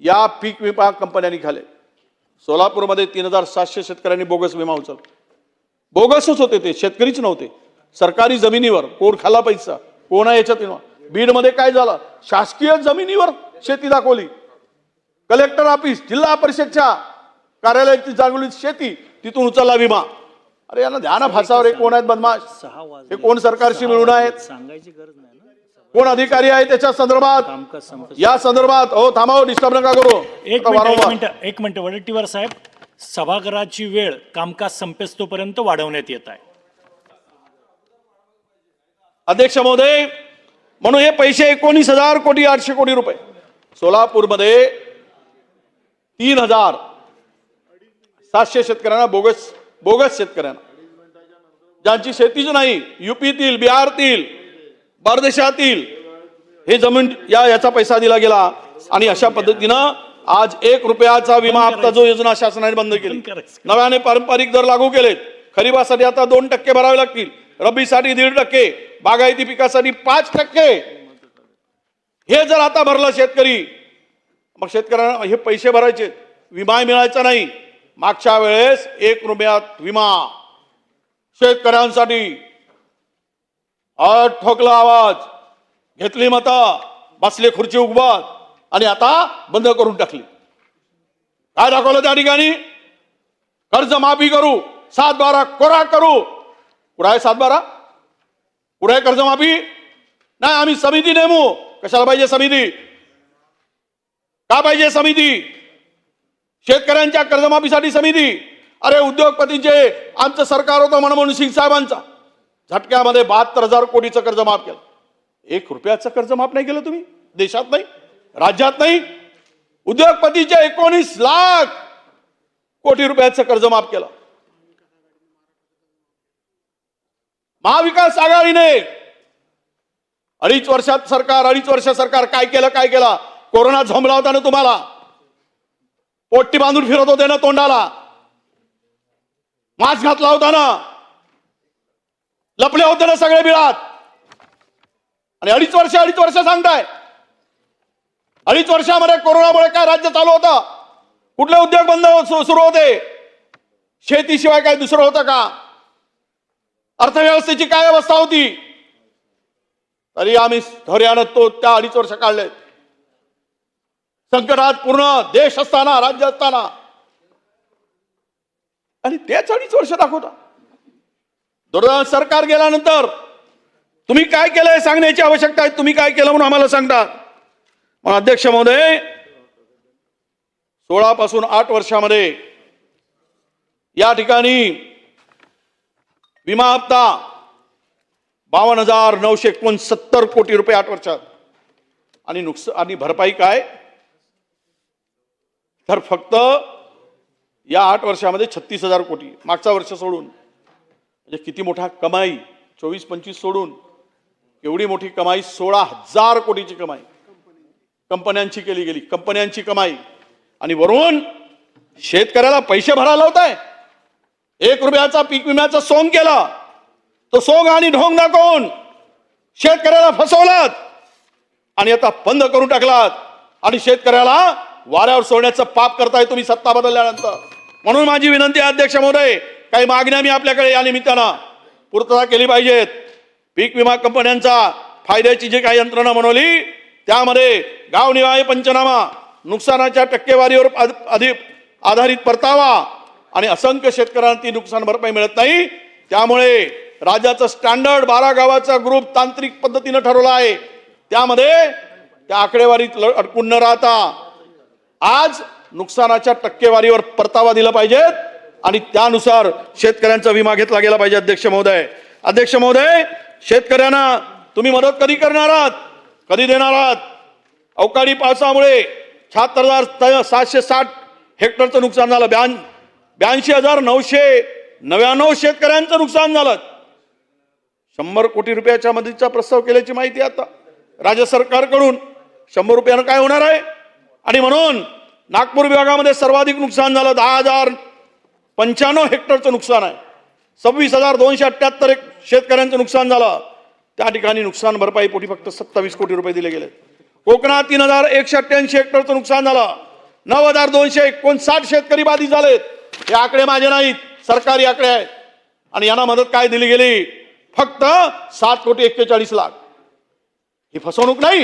या पीक विमा कंपन्यांनी खाले. सोलापूरमध्ये 3,700 शेतकऱ्यांनी बोगस विमा उचलला. बोगसच होते ते, शेतकरीच नव्हते. सरकारी जमिनीवर कोण खाला पैसा, कोण आहे याच्यात. बीडमध्ये काय झालं, शासकीय जमिनीवर शेती दाखवली. कलेक्टर ऑफिस, जिल्हा परिषदच्या कार्यालयाची जागोली शेती, तिथून उचलला विमा. अरे यांना ध्यान फासावर. हे कोण आहेत बदमाश? हे कोण सरकारशी मिळून आहेत? सांगायची गरज नाही ना. कोण अधिकारी आहे त्याच्या संदर्भात, या संदर्भात? हो थांबाव, डिस्टर्ब नका करू. एक मिनिट वडेट्टीवार साहेब, सभागृहाची वेळ कामकाज संपेस्तोपर्यंत वाढवण्यात येत आहे. अध्यक्ष महोदय, म्हणून हे पैसे 19,800 कोटी रुपये सोलापूरमध्ये 3,700 शेतकऱ्यांना, बोगस शेतकऱ्यांना, ज्यांची शेतीच नाही, युपीतील, बिहारतील, परदेशातील, हे जमीन याचा पैसा दिला गेला. आणि अशा पद्धतीनं आज 1 रुपयाचा विमा हप्ता जो योजना शासनाने बंद केली, नव्याने पारंपरिक दर लागू केलेत. खरीपासाठी आता 2% भरावे लागतील, रब्बीसाठी 1.5%, बागायती पिकासाठी 5%. हे जर आता भरलं शेतकरी, मग शेतकऱ्यांना हे पैसे भरायचे, विमा मिळायचा नाही. मागच्या वेळेस 1 रुपयात विमा शेतकऱ्यांसाठी, ठोकला आवाज, घेतली मतं, बसले खुर्ची उगवत आणि आता बंद करून टाकली. काय दाखवलं त्या ठिकाणी? कर्जमाफी करू, 7-12 कोरा करू. कुठं आहे 7-12? कुठं आहे कर्जमाफी? नाही, आम्ही समिती नेमू. कशाला पाहिजे समिती? का पाहिजे समिती? शेतकऱ्यांच्या कर्जमाफीसाठी समिती. अरे उद्योगपतींचे आमचं सरकार होतं मनमोहन सिंग साहेबांचा, झटक्यामध्ये 72,000 कोटीचं कर्ज माफ केलं. 1 रुपयाचं कर्ज माफ नाही केलं तुम्ही? देशात नाही, राज्यात नाही. उद्योगपतीचे 19 लाख कोटी रुपयाचं कर्ज माफ केलं. महाविकास आघाडीने 2.5 वर्ष सरकार काय केलं? कोरोना झोंबला होता ना तुम्हाला, पोट्टी बांधून फिरत होते ना तोंडाला, मास्क घातला होता ना, लपले होते ना सगळे बिळात. आणि 2.5 वर्ष सांगताय. 2.5 वर्षामध्ये कोरोनामुळे काय राज्य चालू होतं? कुठले उद्योग बंद सुरू होते? शेतीशिवाय काय दुसरं होतं का? अर्थव्यवस्थेची काय अवस्था होती, तरी आम्ही धैर्यानं तो त्या 2.5 वर्ष काढले. संकटात पूर्ण देश असताना, राज्य असताना, आणि तेच 2.5 वर्ष दाखवता. दुर्दैवाने सरकार गेल्यानंतर तुम्ही काय केलंय सांगण्याची आवश्यकता आहे. तुम्ही काय केलं म्हणून आम्हाला सांगता. मग अध्यक्ष महोदय, 16 पासून 8 वर्षामध्ये या ठिकाणी विमा हप्ता 52,969 कोटी रुपये 8 वर्षात, आणि नुकसान आणि भरपाई काय, तर फक्त या 8 वर्षामध्ये 36,000 कोटी. मागचा वर्ष सोडून म्हणजे किती मोठा कमाई, 24-25 सोडून एवढी मोठी कमाई, 16,000 कोटीची कमाई कंपन्यांची केली गेली. कंपन्यांची कमाई, आणि वरून शेतकऱ्याला पैसे भरायला होत आहे. 1 रुपयाचा पीक विम्याचा सोंग केला. तो सोंग आणि ढोंग दाखवून शेतकऱ्याला फसवलात आणि आता बंद करून टाकलात, आणि शेतकऱ्याला वाऱ्यावर सोडण्याचं पाप करताय तुम्ही सत्ता बदलल्यानंतर. म्हणून माझी विनंती आहे अध्यक्ष महोदय, काही मागण्या मी आपल्याकडे या निमित्तानं पूर्तता केली पाहिजेत. पीक विमा कंपन्यांचा फायद्याची जी काही यंत्रणा बनवली, त्यामध्ये गावनिहाय पंचनामा, नुकसानाच्या टक्केवारीवर आधारित परतावा, आणि असंख्य शेतकऱ्यांना ती नुकसान भरपाई मिळत नाही. त्यामुळे राज्याचं स्टँडर्ड 12 गावाचा ग्रुप तांत्रिक पद्धतीनं ठरवला आहे. त्यामध्ये त्या आकडेवारीत अडकून न राहता आज नुकसानाच्या टक्केवारीवर परतावा दिला पाहिजेत, आणि त्यानुसार शेतकऱ्यांचा विमा घेतला गेला पाहिजे. अध्यक्ष महोदय, शेतकऱ्यांना तुम्ही मदत कधी करणार आहात, कधी देणार आहात? अवकाळी पावसामुळे 76,760 हेक्टरचं नुकसान झालं. 82,999 शेतकऱ्यांचं नुकसान झालं. 100 कोटी रुपयाच्या मदतीचा प्रस्ताव केल्याची माहिती आता राज्य सरकारकडून. 100 रुपयानं काय होणार आहे? आणि म्हणून नागपूर विभागामध्ये सर्वाधिक नुकसान झालं. 10,095 हेक्टरचं नुकसान आहे. 26,278 शेतकऱ्यांचं नुकसान झालं. त्या ठिकाणी नुकसान भरपाई पोटी फक्त 27 कोटी रुपये दिले गेले. कोकणात 3,188 हेक्टरचं नुकसान झालं. 9,259 शेतकरी बाधित झालेत. हे आकडे माझे नाहीत, सरकारी आकडे आहेत. आणि यांना मदत काय दिली गेली? फक्त 7,41,40,00,000. ही फसवणूक नाही,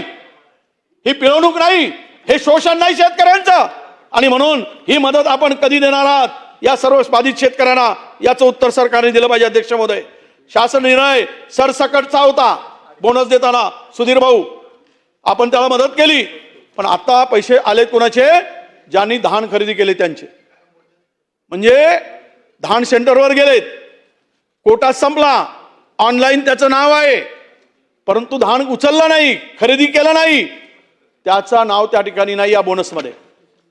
ही पिळवणूक नाही, हे शोषण नाही शेतकऱ्यांचं. आणि म्हणून ही मदत आपण कधी देणार आहात या सर्व बाधित शेतकऱ्यांना, याचं उत्तर सरकारने दिलं पाहिजे. अध्यक्ष महोदय, शासन निर्णय सरसकटचा होता. बोनस देताना सुधीर भाऊ, आपण त्याला मदत केली, पण आता पैसे आले कोणाचे? ज्यांनी धान खरेदी केले त्यांचे. म्हणजे धान सेंटरवर गेलेत, कोटा संपला, ऑनलाईन त्याचं नाव आहे, परंतु धान उचललं नाही, खरेदी केलं नाही, त्याचं नाव त्या ठिकाणी नाही या बोनसमध्ये.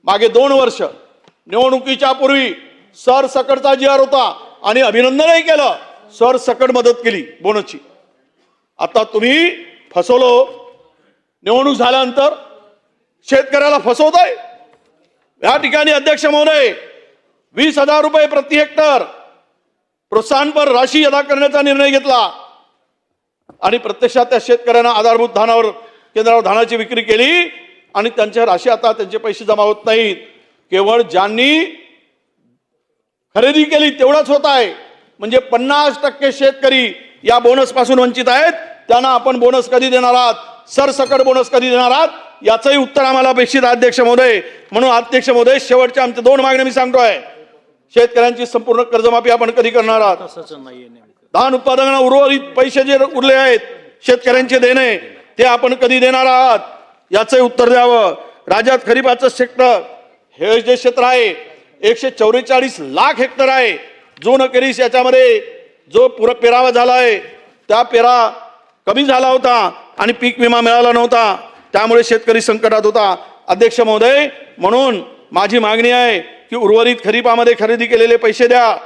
मागे 2 वर्ष निवडणुकीच्या पूर्वी सरसकटचा जी.आर होता, आणि अभिनंदनही केलं, सरसकट मदत केली बोनसची. आता तुम्ही फसवलो. निवडणूक झाल्यानंतर शेतकऱ्याला फसवताय. या ठिकाणी अध्यक्ष महोदय, 20,000 रुपये प्रति हेक्टर प्रोत्साहनपर राशी अदा करण्याचा निर्णय घेतला, आणि प्रत्यक्षात त्या शेतकऱ्यांना आधारभूत धानावर केंद्रावर धानाची विक्री केली, आणि त्यांच्या राशी आता त्यांचे पैसे जमा होत नाहीत. केवळ ज्यांनी खरेदी केली तेवढंच होत आहे. म्हणजे 50% शेतकरी या बोनस पासून वंचित आहेत. त्यांना आपण बोनस कधी देणार आहात, सरसकट बोनस कधी देणार आहात, याचंही उत्तर आम्हाला अपेक्षित आहे अध्यक्ष महोदय. म्हणून अध्यक्ष महोदय, शेवटच्या आमच्या 2 मागण्या मी सांगतोय. शेतकऱ्यांची संपूर्ण कर्जमाफी आपण कधी करणार आहात? धान उत्पादनाला उर्वरित पैसे जे उरले आहेत शेतकऱ्यांचे देणे, ते आपण कधी देणार आहात, याचंही उत्तर द्यावं. राज्यात खरीपाचं सेक्टर हे जे क्षेत्र आहे 144 लाख हेक्टर आहे. जून अखेरीस याच्यामध्ये जो पेरावा झाला आहे, त्या पेरा कमी झाला होता, आणि पीक विमा मिळाला नव्हता. त्यामुळे शेतकरी संकटात होता. अध्यक्ष महोदय, म्हणून माझी मागणी आहे की उर्वरित खरीपामध्ये खरेदी केलेले पैसे द्या,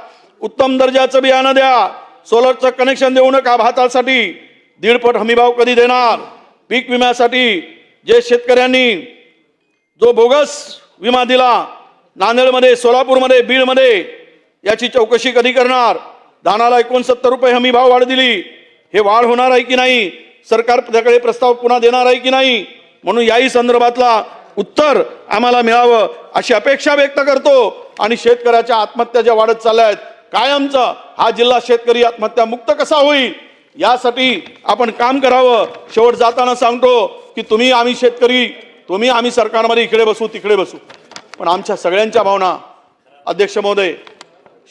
उत्तम दर्जाचं बियाणं द्या, सोलरचं कनेक्शन देऊ नका. भातासाठी 1.5 पट हमीभाव कधी देणार? पीक विम्यासाठी जे शेतकऱ्यांनी जो बोगस विमा दिला नांदेडमध्ये, सोलापूरमध्ये, बीडमध्ये, याची चौकशी कधी करणार? धानाला 69 रुपये हमीभाव वाढ दिली, हे वाढ होणार आहे की नाही? सरकार त्याकडे प्रस्ताव पुन्हा देणार आहे की नाही? म्हणून याही संदर्भातला उत्तर आम्हाला मिळावं अशी अपेक्षा व्यक्त करतो. आणि शेतकऱ्याच्या आत्महत्या ज्या वाढत चालल्या आहेत कायमचा हा जिल्हा शेतकरी आत्महत्या मुक्त कसा होईल यासाठी आपण काम करावं. शेवट जाताना सांगतो की तुम्ही आम्ही शेतकरी, तुम्ही आम्ही सरकारमध्ये इकडे बसू तिकडे बसू, पण आमच्या सगळ्यांच्या भावना अध्यक्ष महोदय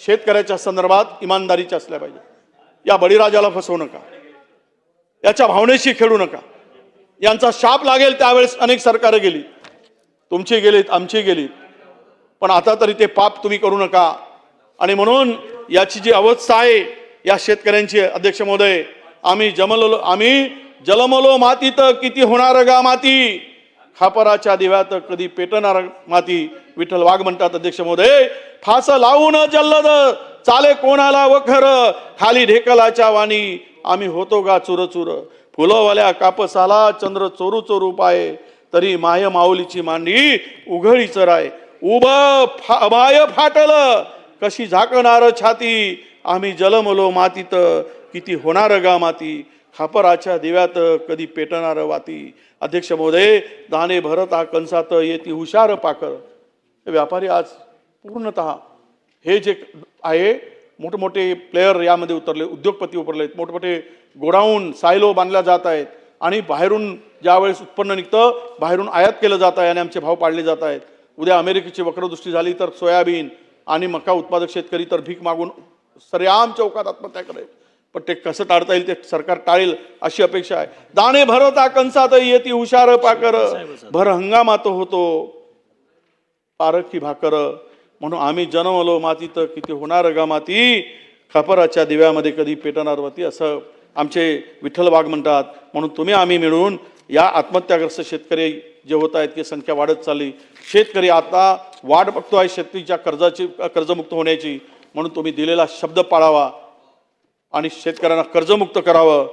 शेतकऱ्याच्या संदर्भात इमानदारीच्या असल्या पाहिजे. या बळीराजाला फसवू नका, याच्या भावनेशी खेळू नका. यांचा शाप लागेल त्यावेळेस अनेक सरकारं गेली, तुमची गेलीत, आमची गेलीत, पण आता तरी ते पाप तुम्ही करू नका. आणि म्हणून याची जी अवस्था आहे या शेतकऱ्यांची अध्यक्ष महोदय, आम्ही जलमलो मातीत किती होणार गा माती, खापराच्या दिव्यात कधी पेटणार माती. विठ्ठल वाघ म्हणतात अध्यक्ष महोदय, फास लावून जल्लद चाले कोणाला वखर, खाली ढेकलाच्या वाणी आम्ही होतो गा चुर चुर, फुलवाल्या कापसाला चंद्र चोरू चोरू पाय, तरी माय माऊलीची मांडी उघडी चराय, बाय फाटल कशी झाकणार छाती, आम्ही जलमलो मातीत किती होणार गा माती, खापराच्या दिव्यात कधी पेटणार वाती. अध्यक्ष महोदय, दाणे भरता कंसात येती हुशार पाकर. व्यापारी आज पूर्णतः हे जे आहे मोठमोठे प्लेयर यामध्ये उतरले, उद्योगपती उतरलेत, मोठमोठे गोडाऊन सायलो बांधल्या जात आहेत आणि बाहेरून ज्यावेळेस उत्पन्न निघतं बाहेरून आयात केलं जात आहे आणि आमचे भाव पाडले जात आहेत. उद्या अमेरिकेची वक्रदृष्टी झाली तर सोयाबीन आणि मका उत्पादक शेतकरी तर भीक मागून सरेआम चौकात आत्महत्या करेल. पण ते कसं टाळता येईल ते सरकार टाळेल अशी अपेक्षा आहे. दाणे भरता कंसात येती हुशार पाकर, भर हंगामात होतो पारखी भाकर, म्हणून आम्ही जन्मलो मातीत किती होणार गा माती, खापराच्या दिव्यामध्ये कधी पेटणार वाती, असं आमचे विठ्ठल वाघ म्हणतात. म्हणून तुम्ही आम्ही मिळून या आत्महत्याग्रस्त शेतकरी जे होत आहेत की संख्या वाढत चालली, शेतकरी आता वाट बघतो आहे शेतीच्या कर्जमुक्त होण्याची, म्हणून तुम्ही दिलेला शब्द पाळावा आणि शेतकऱ्यांना कर्जमुक्त करावं.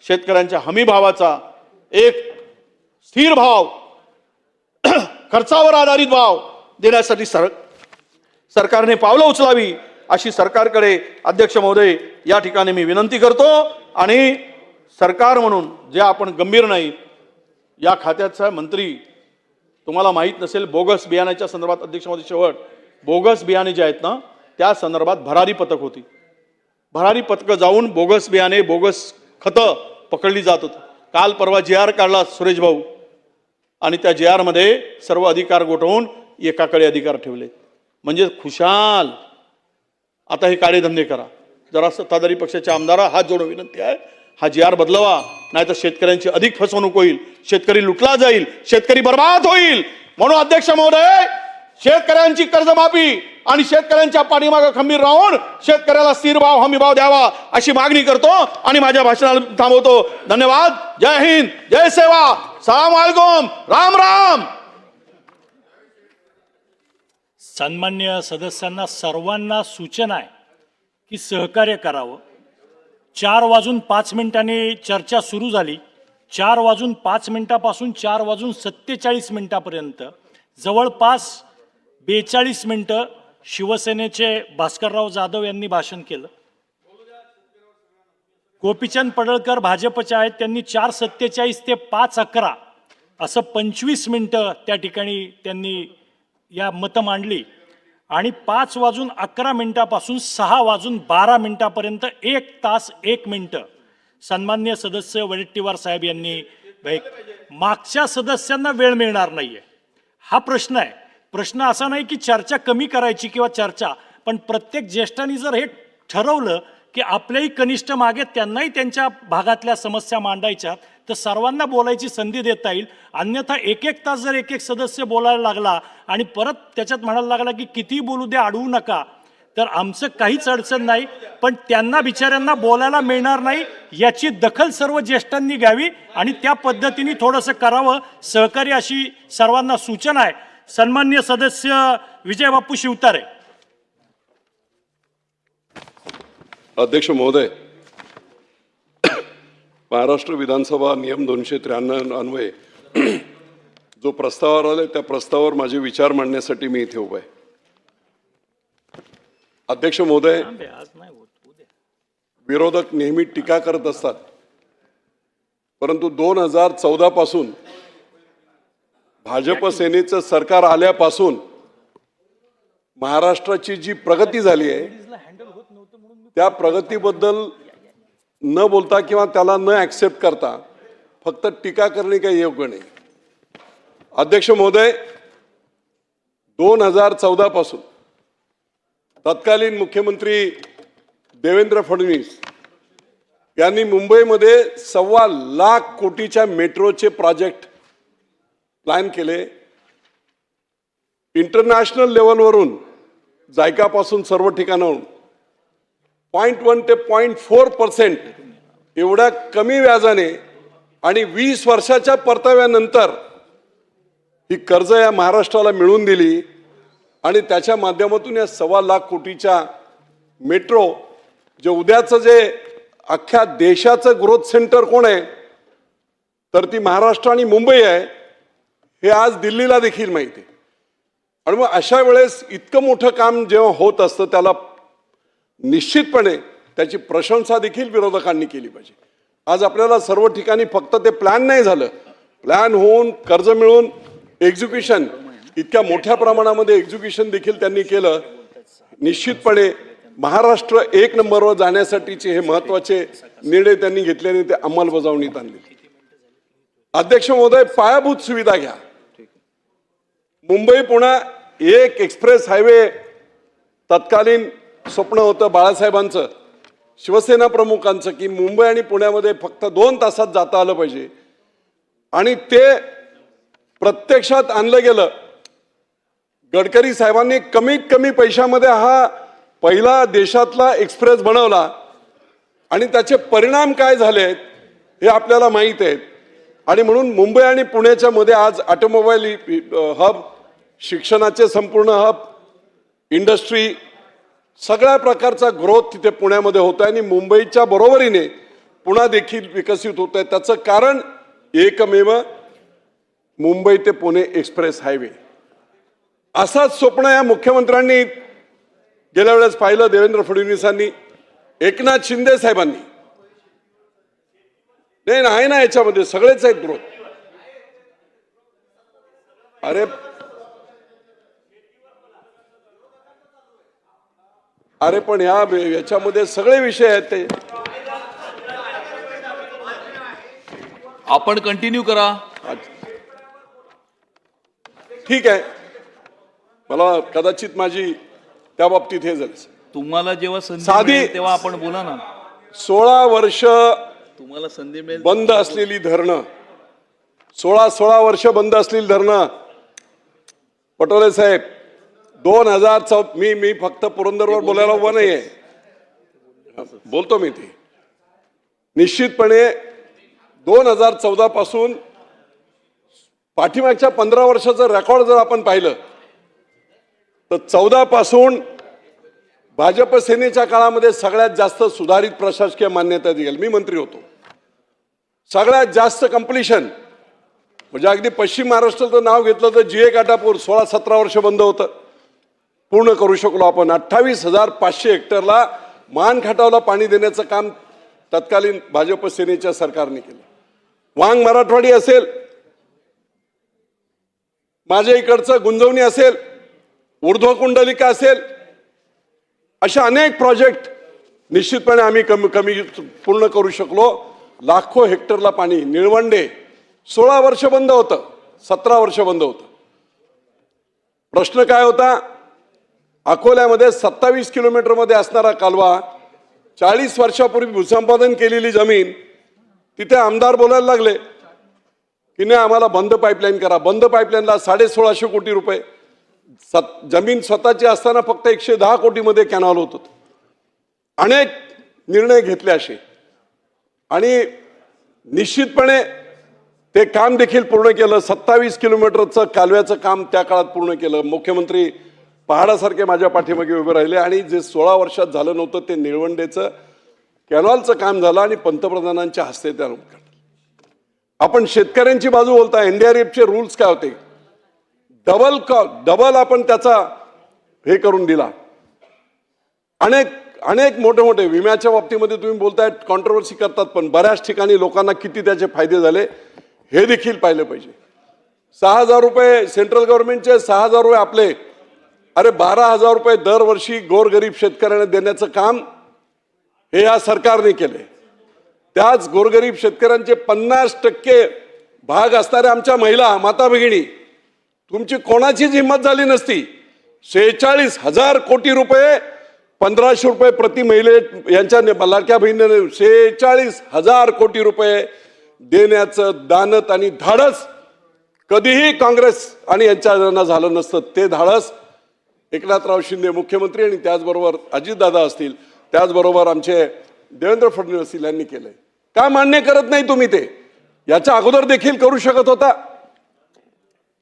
शेतकऱ्यांच्या हमी भावाचा एक स्थिर भाव, खर्चावर आधारित भाव देण्यासाठी सरकारने पावलं उचलावी अशी सरकारकडे अध्यक्ष महोदय या ठिकाणी मी विनंती करतो. आणि सरकार म्हणून जे आपण गंभीर नाही, या खात्याचा मंत्री तुम्हाला माहीत नसेल, बोगस बियाण्याच्या संदर्भात अध्यक्ष महोदय शेवट बोगस बियाणे जे आहेत ना त्या संदर्भात भरारी पथक होती. भरारी पथकं जाऊन बोगस बियाणे बोगस खतं पकडली जात होती. काल परवा JR काढला सुरेश भाऊ आणि त्या JR मध्ये सर्व अधिकार गोठवून एकाकडे अधिकार ठेवले. म्हणजे खुशाल आता हे काळेधंदे करा. जरा सत्ताधारी पक्षाच्या आमदारा हात जोडून विनंती आहे, हा JR बदलवा, नाहीतर शेतकऱ्यांची अधिक फसवणूक होईल, शेतकरी लुटला जाईल, शेतकरी बर्बाद होईल. म्हणून अध्यक्ष महोदय, शेतकऱ्यांची कर्जमाफी आणि शेतकऱ्यांच्या पाठीमागे खंबीर राहून शेतकऱ्याला स्थिर भाव हमी भाव द्यावा अशी मागणी करतो आणि माझ्या भाषणाला थांबवतो. धन्यवाद. जय हिंद, जय सेवा, सलाम वालेकुम, राम राम. सन्मान्य सदस्यांना सर्वांना सूचना आहे की सहकार्य करावं. 4:05 चर्चा सुरू झाली. 4:05 4:47 जवळपास 42 मिनिटं शिवसेनेचे भास्करराव जाधव यांनी भाषण केलं. गोपीचंद पडळकर भाजपचे आहेत, त्यांनी 4:47 ते 5:11 असं 25 मिनिटं त्या ठिकाणी त्यांनी या मतं मांडली. आणि 5:11 6:12 1 तास 1 मिनिटं सन्मान्य सदस्य वडेट्टीवार साहेब यांनी मागच्या सदस्यांना वेळ मिळणार नाहीये हा प्रश्न आहे. प्रश्न असा नाही की चर्चा कमी करायची किंवा चर्चा, पण प्रत्येक ज्येष्ठांनी जर हे ठरवलं की आपल्याही कनिष्ठ मागे त्यांनाही त्यांच्या भागातल्या समस्या मांडायच्या, तर सर्वांना बोलायची संधी देता येईल. अन्यथा 1-1 तास जर एक सदस्य बोलायला लागला आणि परत त्याच्यात म्हणायला लागला की किती बोलू दे, अडवू नका, तर आमचं काहीच अडचण नाही, पण त्यांना बिचाऱ्यांना बोलायला मिळणार नाही याची दखल सर्व ज्येष्ठांनी घ्यावी आणि त्या पद्धतीने थोडंसं करावं. सहकार्य अशी सर्वांना सूचना आहे. सन्मान्य सदस्य विजय बापू शिवतारे. अध्यक्ष महोदय, महाराष्ट्र विधानसभा नियम 293 अन्वये जो प्रस्तावावर आलाय त्या प्रस्तावावर माझे विचार मांडण्यासाठी मी इथे उभा आहे. अध्यक्ष महोदय, विरोधक नेहमी टीका करत असतात, परंतु 2014 पासून भाजप सेनेचं सरकार आल्यापासून महाराष्ट्राची जी प्रगती झाली आहे त्या प्रगतीबद्दल न बोलता किंवा त्याला न ॲक्सेप्ट करता फक्त टीका करणे काही योग्य नाही. अध्यक्ष महोदय, 2014 पासून तत्कालीन मुख्यमंत्री देवेंद्र फडणवीस यांनी मुंबईमध्ये 1.25 लाख कोटीच्या मेट्रोचे प्रोजेक्ट प्लॅन केले. इंटरनॅशनल लेवलवरून जायकापासून सर्व ठिकाणाहून 0.1 ते 0.4% एवढ्या कमी व्याजाने आणि 20 वर्षाच्या परताव्यानंतर ही कर्ज या महाराष्ट्राला मिळवून दिली आणि त्याच्या माध्यमातून या 1.25 लाख कोटीच्या मेट्रो जे उद्याचं जे अख्ख्या देशाचं ग्रोथ सेंटर कोण आहे तर ती महाराष्ट्र आणि मुंबई आहे हे आज दिल्लीला देखील माहिती आहे. आणि मग अशा वेळेस इतकं मोठं काम जेव्हा होत असतं त्याला निश्चितपणे त्याची प्रशंसा देखील विरोधकांनी केली पाहिजे. आज आपल्याला सर्व ठिकाणी फक्त ते प्लॅन नाही झालं, प्लॅन होऊन कर्ज मिळून एक्झिक्युशन इतक्या मोठ्या प्रमाणामध्ये एक्झिक्युशन देखील त्यांनी केलं. निश्चितपणे महाराष्ट्र 1 नंबरवर जाण्यासाठीचे हे महत्वाचे निर्णय त्यांनी घेतल्याने ते अंमलबजावणीत आणले. अध्यक्ष महोदय, पायाभूत सुविधा घ्या. मुंबई पुणे एक एक्सप्रेस हायवे तत्कालीन स्वप्न होतं बाळासाहेबांचं, शिवसेना प्रमुखांचं, की मुंबई आणि पुण्यामध्ये फक्त 2 तासात जाता आलं पाहिजे आणि ते प्रत्यक्षात आणलं गेलं. गडकरी साहेबांनी कमीत कमी पैशामध्ये हा पहिला देशातला एक्सप्रेस बनवला आणि त्याचे परिणाम काय झाले हे आपल्याला माहीत आहेत. आणि म्हणून मुंबई आणि पुण्याच्या मध्ये आज ऑटोमोबाईल हब, शिक्षणाचे संपूर्ण हब, इंडस्ट्री, सगळ्या प्रकारचा ग्रोथ तिथे पुण्यामध्ये होत आहे आणि मुंबईच्या बरोबरीने पुणे देखील विकसित होत आहे. त्याचं कारण एकमेव मुंबई ते पुणे एक्सप्रेस हायवे. असाच स्वप्न या मुख्यमंत्र्यांनी गेल्या वेळेस पाहिलं, देवेंद्र फडणवीसांनी, एकनाथ शिंदे साहेबांनी. नाही आहे ना, याच्यामध्ये सगळेच आहेत ग्रोथ. अरे पण याच्यामध्ये सगळे विषय आहेत ते. आपण कंटिन्यू करा. ठीक आहे, मला कदाचित माझी त्या बाबतीत हे झालं. तुम्हाला जेव्हा संधी साधी मिळेल तेव्हा आपण बोला ना. 16 वर्ष तुम्हाला संधी मिळेल बंद असलेली धरणं, 16 वर्ष बंद असलेली धरणं, पटोले साहेब, 2014 मी फक्त पुरंदरवर बोलायला उभा नाहीये, बोलतो मी ते. निश्चितपणे 2014 पासून पाठीमागच्या 15 वर्षाचं रेकॉर्ड जर आपण पाहिलं तर 14 पासून भाजप सेनेच्या काळामध्ये सगळ्यात जास्त सुधारित प्रशासकीय मान्यता दिली. मी मंत्री होतो. सगळ्यात जास्त कंप्लिशन म्हणजे अगदी पश्चिम महाराष्ट्राचं नाव घेतलं तर GA काटापूर 16-17 वर्ष बंद होतं, पूर्ण करू शकलो आपण. 28,500 हेक्टरला मानखटावला पाणी देण्याचं काम तत्कालीन भाजप सेनेच्या सरकारने केलं. वांग मराठवाडी असेल, माझ्या इकडचं गुंजवणी असेल, ऊर्ध्व कुंडलिका असेल, अशा अनेक प्रोजेक्ट निश्चितपणे आम्ही कमी पूर्ण करू शकलो. लाखो हेक्टरला पाणी. निळवंडे 16 वर्ष बंद होतं, 17 वर्ष बंद होतं. प्रश्न काय होता? अकोल्यामध्ये 27 किलोमीटरमध्ये असणारा कालवा, 40 वर्षापूर्वी भूसंपादन केलेली जमीन, तिथे आमदार बोलायला लागले की नाही आम्हाला बंद पाईपलाईन करा. बंद पाईपलाईनला 1,650 कोटी रुपये. जमीन स्वतःची असताना फक्त 110 कोटीमध्ये कॅनॉल होत होतं. अनेक निर्णय घेतले असे आणि निश्चितपणे ते काम देखील पूर्ण केलं. 27 किलोमीटरचं कालव्याचं काम त्या काळात पूर्ण केलं. मुख्यमंत्री पहाडासारखे माझ्या पाठीमागे उभे राहिले आणि जे 16 वर्षात झालं नव्हतं ते निळवंडेचं कॅनॉलचं काम झालं आणि पंतप्रधानांच्या हस्ते त्या आपण शेतकऱ्यांची बाजू बोलता. NDRFचे रूल्स काय होते? डबल आपण त्याचा हे करून दिला. अनेक मोठे विम्याच्या बाबतीमध्ये तुम्ही बोलताय कॉन्ट्रोवर्सी करतात, पण बऱ्याच ठिकाणी लोकांना किती त्याचे फायदे झाले हे देखील पाहिलं पाहिजे. 6,000 रुपये सेंट्रल गव्हर्नमेंटचे, 6,000 रुपये आपले. अरे 12,000 रुपये दरवर्षी गोरगरीब शेतकऱ्यांना देण्याचं काम हे या सरकारने केले. त्याच गोरगरीब शेतकऱ्यांचे 50% भाग असणाऱ्या आमच्या महिला माता भगिनी, तुमची कोणाचीच हिंमत झाली नसती. 46,000 कोटी रुपये, 1,500 रुपये प्रति महिले यांच्या लाडक्या बहिणीने 46,000 कोटी रुपये देण्याचं दानत आणि धाडस कधीही काँग्रेस आणि यांच्या झालं नसतं. ते धाडस एकनाथराव शिंदे मुख्यमंत्री आणि त्याचबरोबर अजितदादा असतील, त्याचबरोबर आमचे देवेंद्र फडणवीस असतील यांनी केलंय. का मान्य करत नाही तुम्ही ते? याच्या अगोदर देखील करू शकत होता.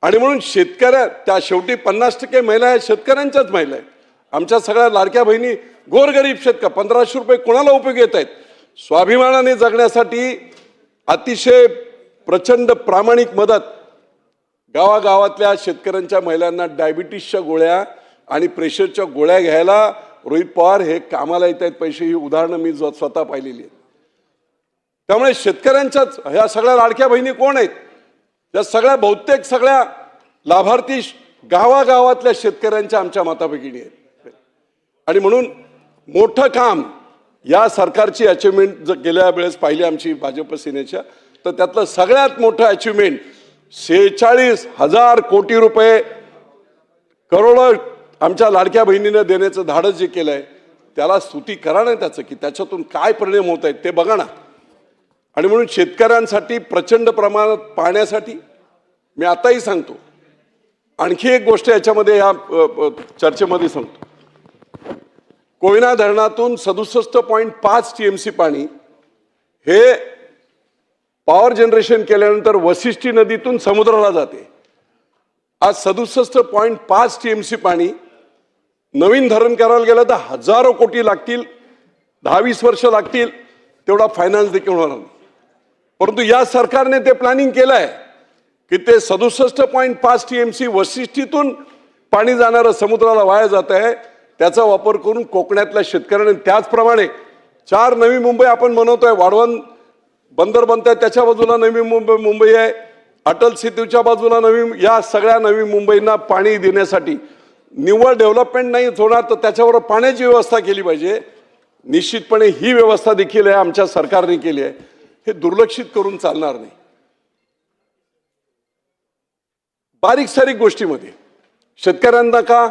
आणि म्हणून शेतकऱ्या त्या शेवटी 50% महिला आहेत, शेतकऱ्यांच्याच महिला आहेत. आमच्या सगळ्या लाडक्या बहिणी गोरगरीब शेतकरी 1,500 रुपये कोणाला उपयोगी येत आहेत? स्वाभिमानाने जगण्यासाठी अतिशय प्रचंड प्रामाणिक मदत गावागावातल्या शेतकऱ्यांच्या महिलांना डायबिटीसच्या गोळ्या आणि प्रेशरच्या गोळ्या घ्यायला रोहित पवार हे कामाला येत आहेत पैसे. ही उदाहरणं मी स्वतः पाहिलेली आहेत. त्यामुळे शेतकऱ्यांच्याच ह्या सगळ्या लाडक्या बहिणी कोण आहेत? या सगळ्या बहुतेक सगळ्या लाभार्थी गावागावातल्या शेतकऱ्यांच्या आमच्या माता भगिनी आहेत. आणि म्हणून मोठं काम या सरकारची अचिव्हमेंट जर गेल्या वेळेस पाहिली आमची भाजप सेनेच्या, तर त्यातलं सगळ्यात मोठं अचिव्हमेंट 46,000 कोटी रुपये करोडो आमच्या लाडक्या बहिणीनं देण्याचं धाडस जे केलंय त्याला स्तुती करा ना त्याचं, की त्याच्यातून काय परिणाम होत आहेत ते बघा ना. आणि म्हणून शेतकऱ्यांसाठी प्रचंड प्रमाणात पाण्यासाठी मी आताही सांगतो. आणखी एक गोष्ट याच्यामध्ये या चर्चेमध्ये सांगतो. कोयना धरणातून 67.5 TMC पाणी हे पॉवर जनरेशन केल्यानंतर वशिष्ठी नदीतून समुद्राला जाते. आज 67.5 TMC पाणी नवीन धरण करायला गेलं तर हजारो कोटी लागतील, 10-20 वर्ष लागतील, तेवढा फायनान्स देखील होणार नाही. परंतु या सरकारने ते प्लॅनिंग केलंय की ते 67.5 TMC वशिष्ठीतून पाणी जाणारं समुद्राला वाया जात आहे. त्याचा वापर करून कोकणातल्या शेतकऱ्यांनी, त्याचप्रमाणे 4 नवी मुंबई आपण बनवतोय. वाढवण बंदर बनत आहे, त्याच्या बाजूला नवी मुंबई आहे, अटल सेतूच्या बाजूला नवी, या सगळ्या नवी मुंबईंना पाणी देण्यासाठी निव्वळ डेव्हलपमेंट नाही होणार, तर त्याच्यावर पाण्याची व्यवस्था केली पाहिजे. निश्चितपणे ही व्यवस्था देखील आहे आमच्या सरकारने केली आहे. हे दुर्लक्षित करून चालणार नाही. बारीक सारीक गोष्टीमध्ये शेतकऱ्यांना का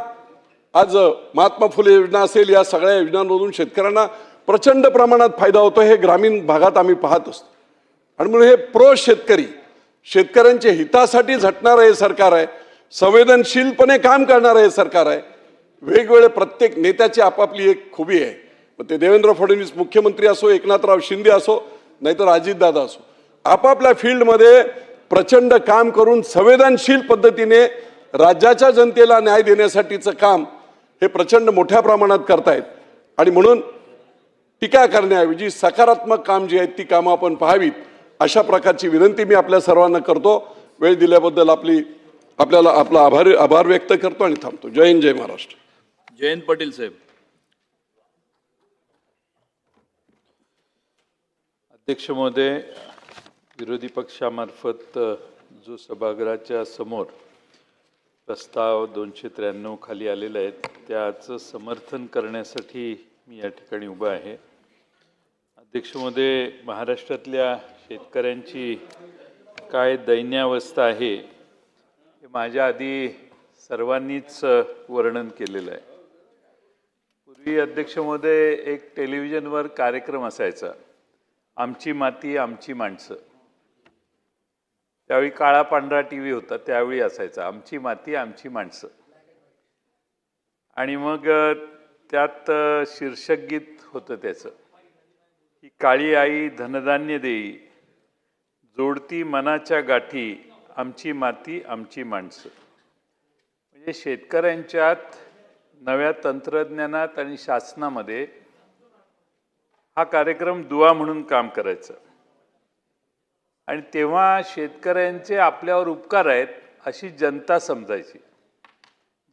आज महात्मा फुले योजना असेल, या सगळ्या योजनांमधून शेतकऱ्यांना प्रचंड प्रमाणात फायदा होतो. हे ग्रामीण भागात आम्ही पाहत असतो. आणि म्हणून हे प्रो शेतकरी, शेतकऱ्यांच्या हितासाठी झटणारं हे सरकार आहे. संवेदनशीलपणे काम करणारं हे सरकार आहे. वेगवेगळे प्रत्येक नेत्याची आपापली एक खूबी आहे. मग ते देवेंद्र फडणवीस मुख्यमंत्री असो, एकनाथराव शिंदे असो, नाहीतर अजितदादा असो, आपापल्या फील्डमध्ये प्रचंड काम करून संवेदनशील पद्धतीने राज्याच्या जनतेला न्याय देण्यासाठीचं काम हे प्रचंड मोठ्या प्रमाणात करतायत. आणि म्हणून टीका करण्याऐवजी सकारात्मक काम जी आहेत ती कामं आपण पाहावीत, अशा प्रकारची विनंती मी आपल्या सर्वांना करतो. वेळ दिल्याबद्दल आपल्याला आपला आभार व्यक्त करतो आणि थांबतो. जय हिंद, जय महाराष्ट्र. जयंत पाटील साहेब. अध्यक्ष महोदय, विरोधी पक्षामार्फत जो सभागृहाच्या समोर प्रस्ताव 293 खाली आलेला आहे त्याचं समर्थन करण्यासाठी मी या ठिकाणी उभा आहे. अध्यक्ष महोदय, महाराष्ट्रातल्या शेतकऱ्यांची काय दैन्यावस्था आहे हे माझ्या आधी सर्वांनीच वर्णन केलेलं आहे. पूर्वी अध्यक्ष महोदय एक टेलिव्हिजनवर कार्यक्रम असायचा, आमची माती आमची माणसं. त्यावेळी काळा पांढरा TV होता, त्यावेळी असायचा आमची माती आमची माणसं. आणि मग त्यात शीर्षक गीत होतं त्याचं की काळी आई धनधान्य देई, जोडती मनाच्या गाठी, आमची माती आमची माणसं. म्हणजे शेतकऱ्यांच्यात नव्या तंत्रज्ञानात आणि शासनामध्ये हा कार्यक्रम दुवा म्हणून काम करायचं. आणि तेव्हा शेतकऱ्यांचे आपल्यावर उपकार आहेत अशी जनता समजायची.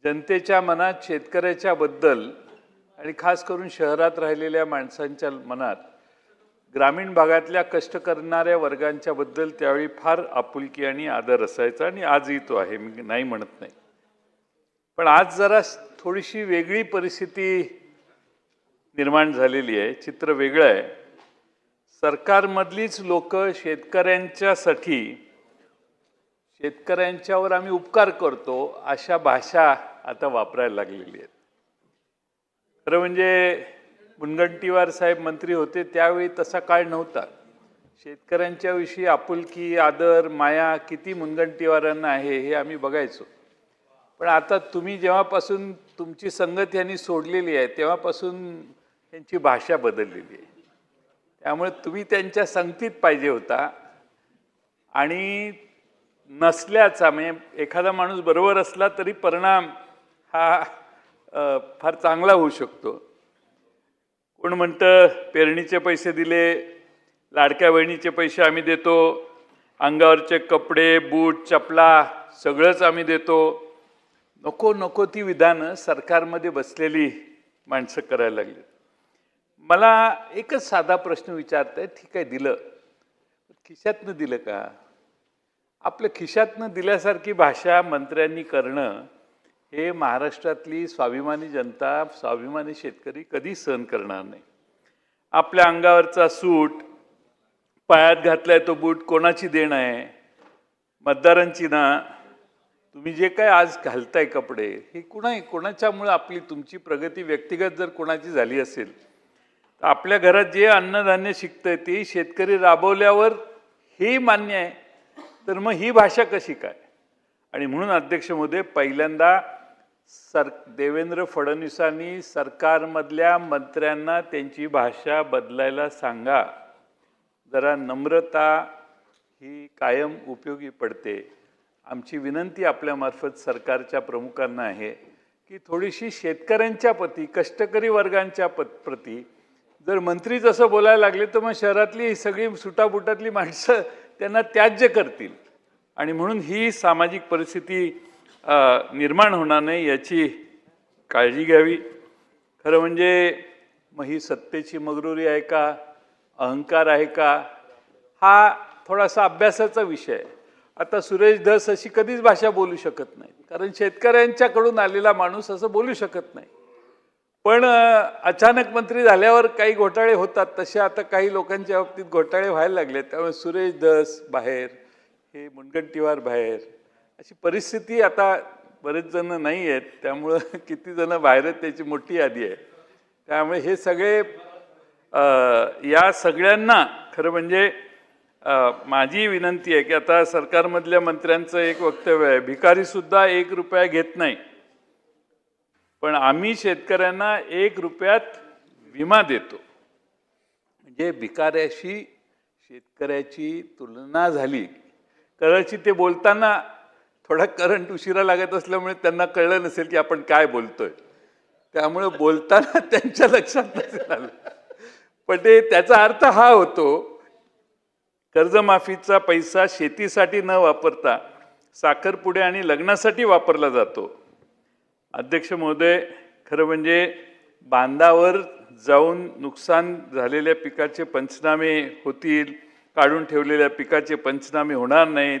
जनतेच्या मनात शेतकऱ्याच्या बद्दल आणि खास करून शहरात राहिलेल्या माणसांच्या मनात ग्रामीण भागातल्या कष्ट करणाऱ्या वर्गांच्या बद्दल त्यावेळी फार आपुलकी आणि आदर असायचा. आणि आजही तो आहे, मी नाही म्हणत नाही. पण आज जरा थोडीशी वेगळी परिस्थिती निर्माण झालेली आहे, चित्र वेगळं आहे. सरकारमधलीच लोक शेतकऱ्यांच्यासाठी, शेतकऱ्यांच्यावर आम्ही उपकार करतो अशा भाषा आता वापरायला लागलेली आहेत. खरं म्हणजे मुनगंटीवार साहेब मंत्री होते त्यावेळी तसा काळ नव्हता. शेतकऱ्यांच्या विषयी आपुलकी, आदर, माया किती मुनगंटीवारांना आहे हे आम्ही बघायचो. पण आता तुम्ही जेव्हापासून तुमची संगत यांनी सोडलेली आहे तेव्हापासून त्यांची भाषा बदललेली आहे. त्यामुळे तुम्ही त्यांच्या संगतीत पाहिजे होता. आणि नसल्याचा म्हणजे एखादा माणूस बरोबर असला तरी परिणाम हा फार चांगला होऊ शकतो. कोण म्हणतं पेरणीचे पैसे दिले, लाडक्या बहिणीचे पैसे आम्ही देतो, अंगावरचे कपडे, बूट, चपला सगळंच आम्ही देतो. नको नको ती विधानं सरकारमध्ये बसलेली माणसं करायला लागली. मला एकच साधा प्रश्न विचारताय, ठीक आहे दिलं, खिशातनं दिलं का? आपल्या खिशातनं दिल्यासारखी भाषा मंत्र्यांनी करणं हे महाराष्ट्रातली स्वाभिमानी जनता, स्वाभिमानी शेतकरी कधी सहन करणार नाही. आपल्या अंगावरचा सूट, पायात घातलाय तो बूट कोणाची देण आहे? मतदारांची ना. तुम्ही जे काय आज घालताय कपडे हे कोणाच्यामुळे आपली तुमची प्रगती व्यक्तिगत जर कोणाची झाली असेल तर आपल्या घरात जे अन्नधान्य शिकतंय ते शेतकरी राबवल्यावर हे मान्य आहे, तर मग ही भाषा कशी काय? आणि म्हणून अध्यक्ष महोदय, पहिल्यांदा देवेंद्र फडणवीसांनी सरकारमधल्या मंत्र्यांना त्यांची भाषा बदलायला सांगा. जरा नम्रता ही कायम उपयोगी पडते. आमची विनंती आपल्यामार्फत सरकारच्या प्रमुखांना आहे की थोडीशी शेतकऱ्यांच्या प्रती, कष्टकरी वर्गांच्या प्रती जर मंत्री जसं बोलायला लागले तर मग शहरातली सगळी सुटाबुटातली माणसं त्यांना त्याज्य करतील. आणि म्हणून ही सामाजिक परिस्थिती निर्माण होणार नाही याची काळजी घ्यावी. खरं म्हणजे मग ही सत्तेची मगरुरी आहे का, अहंकार आहे का, हा थोडासा अभ्यासाचा विषय आहे. आता सुरेश धस अशी कधीच भाषा बोलू शकत नाही, कारण शेतकऱ्यांच्याकडून आलेला माणूस असं बोलू शकत नाही. पण अचानक मंत्री झाल्यावर काही घोटाळे होतात, तसे आता काही लोकांच्या बाबतीत घोटाळे व्हायला लागले. त्यामुळे सुरेश धस बाहेर, हे मुनगंटीवार बाहेर, अशी परिस्थिती आता बरेच जण नाही आहेत. त्यामुळं किती जण बाहेर आहेत त्याची मोठी यादी आहे. त्यामुळे हे सगळे या सगळ्यांना खरं म्हणजे माझी विनंती आहे की आता सरकारमधल्या मंत्र्यांचं एक वक्तव्य आहे, भिकारीसुद्धा 1 रुपया घेत नाही, पण आम्ही शेतकऱ्यांना 1 रुपयात विमा देतो. म्हणजे भिकाऱ्याशी शेतकऱ्याची तुलना झाली. कदाचित ते बोलताना थोडा करंट उशिरा लागत असल्यामुळे त्यांना कळलं नसेल की आपण काय बोलतोय, त्यामुळे बोलताना त्यांच्या लक्षात नसेल आलं. पण ते त्याचा अर्थ हा होतो, कर्जमाफीचा पैसा शेतीसाठी न वापरता साखरपुडे आणि लग्नासाठी वापरला जातो. अध्यक्ष महोदय, खरं म्हणजे बांधावर जाऊन नुकसान झालेल्या पिकाचे पंचनामे होतील, काढून ठेवलेल्या पिकाचे पंचनामे होणार नाहीत,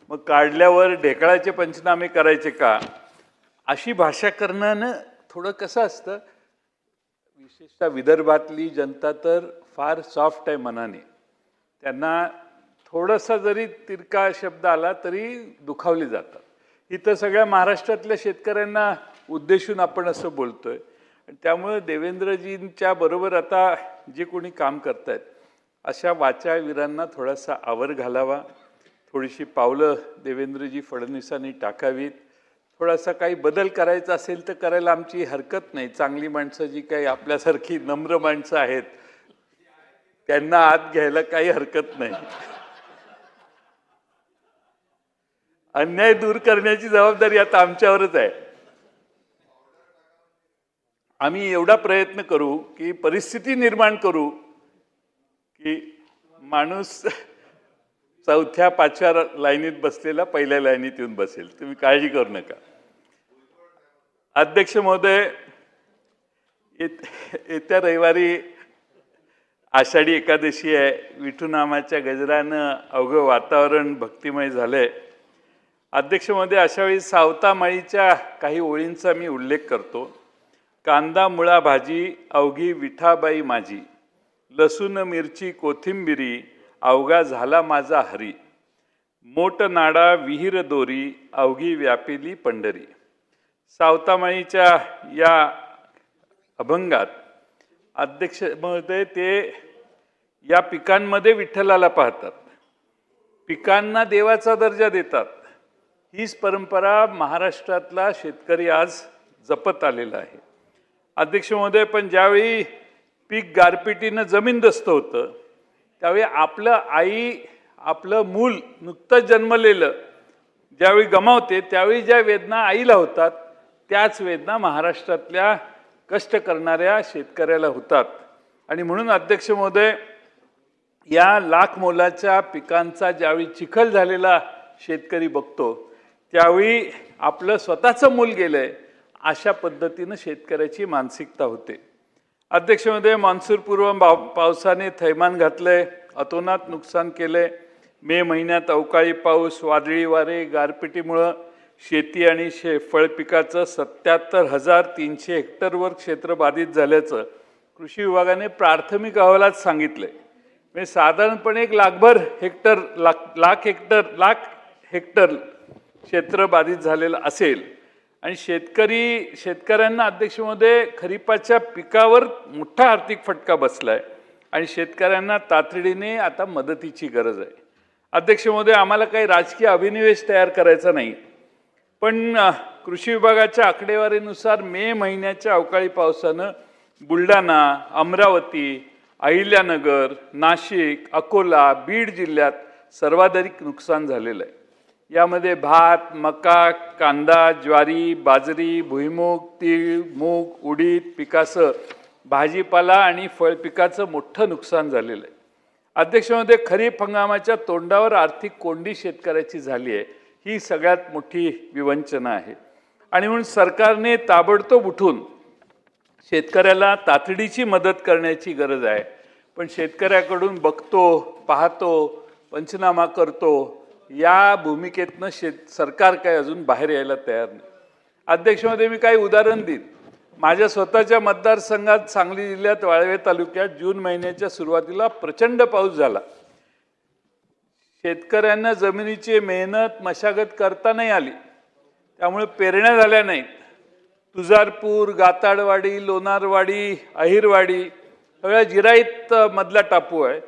मग काढल्यावर ढेकळाचे पंचनामे करायचे का, अशी भाषा करणं थोडं कसं असतं. विशेषतः विदर्भातली जनता तर फार सॉफ्ट आहे मनाने, त्यांना थोडासा जरी तिरका शब्द आला तरी दुखावले जातात. इथं सगळ्या महाराष्ट्रातल्या शेतकऱ्यांना उद्देशून आपण असं बोलतोय. आणि त्यामुळे देवेंद्रजींच्या बरोबर आता जे कोणी काम करतायत अशा वाचाळवीरांना थोडासा आवर घालावा, थोडीशी पावलं देवेंद्रजी फडणवीसांनी टाकावीत. थोडासा काही बदल करायचा असेल तर करायला आमची हरकत नाही. चांगली माणसं जी काही आपल्यासारखी नम्र माणसं आहेत त्यांना आत घ्यायला काही हरकत नाही. अन्याय दूर करण्याची जबाबदारी आता आमच्यावरच आहे. आम्ही एवढा प्रयत्न करू की परिस्थिती निर्माण करू की माणूस 4थ्या 5व्या लाईनीत बसलेला 1ल्या लाईनीत येऊन बसेल. तुम्ही काळजी करू नका. अध्यक्ष महोदय, येत्या रविवारी आषाढी एकादशी आहे. विठुनामाच्या गजरानं अवघं वातावरण भक्तिमय झालंय. अध्यक्ष महोदय, अशावेळी सावता माळीच्या काही ओळींचा मी उल्लेख करतो. कांदा मुळा भाजी अवघी विठाबाई माझी, लसूण मिरची कोथिंबिरी अवघा झाला माझा हरी, मोठ नाडा विहीर दोरी अवघी व्यापिली पंढरी. सावतामाईच्या या अभंगात अध्यक्ष महोदय ते या पिकांमध्ये विठ्ठलाला पाहतात, पिकांना देवाचा दर्जा देतात. हीच परंपरा महाराष्ट्रातला शेतकरी आज जपत आलेला आहे. अध्यक्ष महोदय, पण ज्यावेळी पीक गारपिटीनं जमीनदस्त होतं त्यावेळी आपलं मूल नुकतंच जन्मलेलं ज्यावेळी गमावते त्यावेळी ज्या वेदना आईला होतात त्याच वेदना महाराष्ट्रातल्या कष्ट करणाऱ्या शेतकऱ्याला होतात. आणि म्हणून अध्यक्ष महोदय, या लाख मोलाच्या पिकांचा ज्यावेळी चिखल झालेला शेतकरी बघतो त्यावेळी आपलं स्वतःचं मूल गेलंय अशा पद्धतीनं शेतकऱ्याची मानसिकता होते. अध्यक्ष महोदय, मान्सूनपूर्व पावसाने थैमान घातलंय, अतोनात नुकसान केलंय. मे महिन्यात अवकाळी पाऊस, वादळी वारे, गारपिटीमुळं शेती आणि फळपिकाचं 77,300 हेक्टरवर क्षेत्र बाधित झाल्याचं कृषी विभागाने प्राथमिक अहवालात सांगितलंय. म्हणजे साधारणपणे 1,00,000 हेक्टर क्षेत्र बाधित झालेलं असेल. आणि शेतकऱ्यांना अध्यक्ष महोदय खरीपाच्या पिकावर मोठा आर्थिक फटका बसलाय आणि शेतकऱ्यांना तातडीने आता मदतीची गरज आहे. अध्यक्ष महोदय, आम्हाला काही राजकीय अभिनिवेश तयार करायचा नाही, पण कृषी विभागाच्या आकडेवारीनुसार मे महिन्याच्या अवकाळी पावसानं बुलढाणा, अमरावती, अहिल्यानगर, नाशिक, अकोला, बीड जिल्ह्यात सर्वाधिक नुकसान झालेलं आहे. यामध्ये भात, मका, कांदा, ज्वारी, बाजरी, भुईमूग, तीळ, मूग, उडीद पिकासह भाजीपाला आणि फळपिकाचं मोठं नुकसान झालेलं आहे. अध्यक्ष महोदय, खरीप हंगामाच्या तोंडावर आर्थिक कोंडी शेतकऱ्याची झाली आहे, ही सगळ्यात मोठी विवंचना आहे. आणि म्हणून सरकारने ताबडतोब उठून शेतकऱ्याला तातडीची मदत करण्याची गरज आहे. पण शेतकऱ्याकडून बघतो, पाहतो, पंचनामा करतो या भूमिकेतनं सरकार काय अजून बाहेर यायला तयार नाही. अध्यक्ष महोदय, मी काही उदाहरण देईन. माझ्या स्वतःच्या मतदारसंघात सांगली जिल्ह्यात वाळवे तालुक्यात जून महिन्याच्या सुरुवातीला प्रचंड पाऊस झाला. शेतकऱ्यांना जमिनीची मेहनत मशागत करता नाही आली, त्यामुळे पेरण्या झाल्या नाहीत. तुळजापूर, गाताडवाडी, लोणारवाडी, अहिरवाडी सगळ्या जिराईत मधला टापू आहे.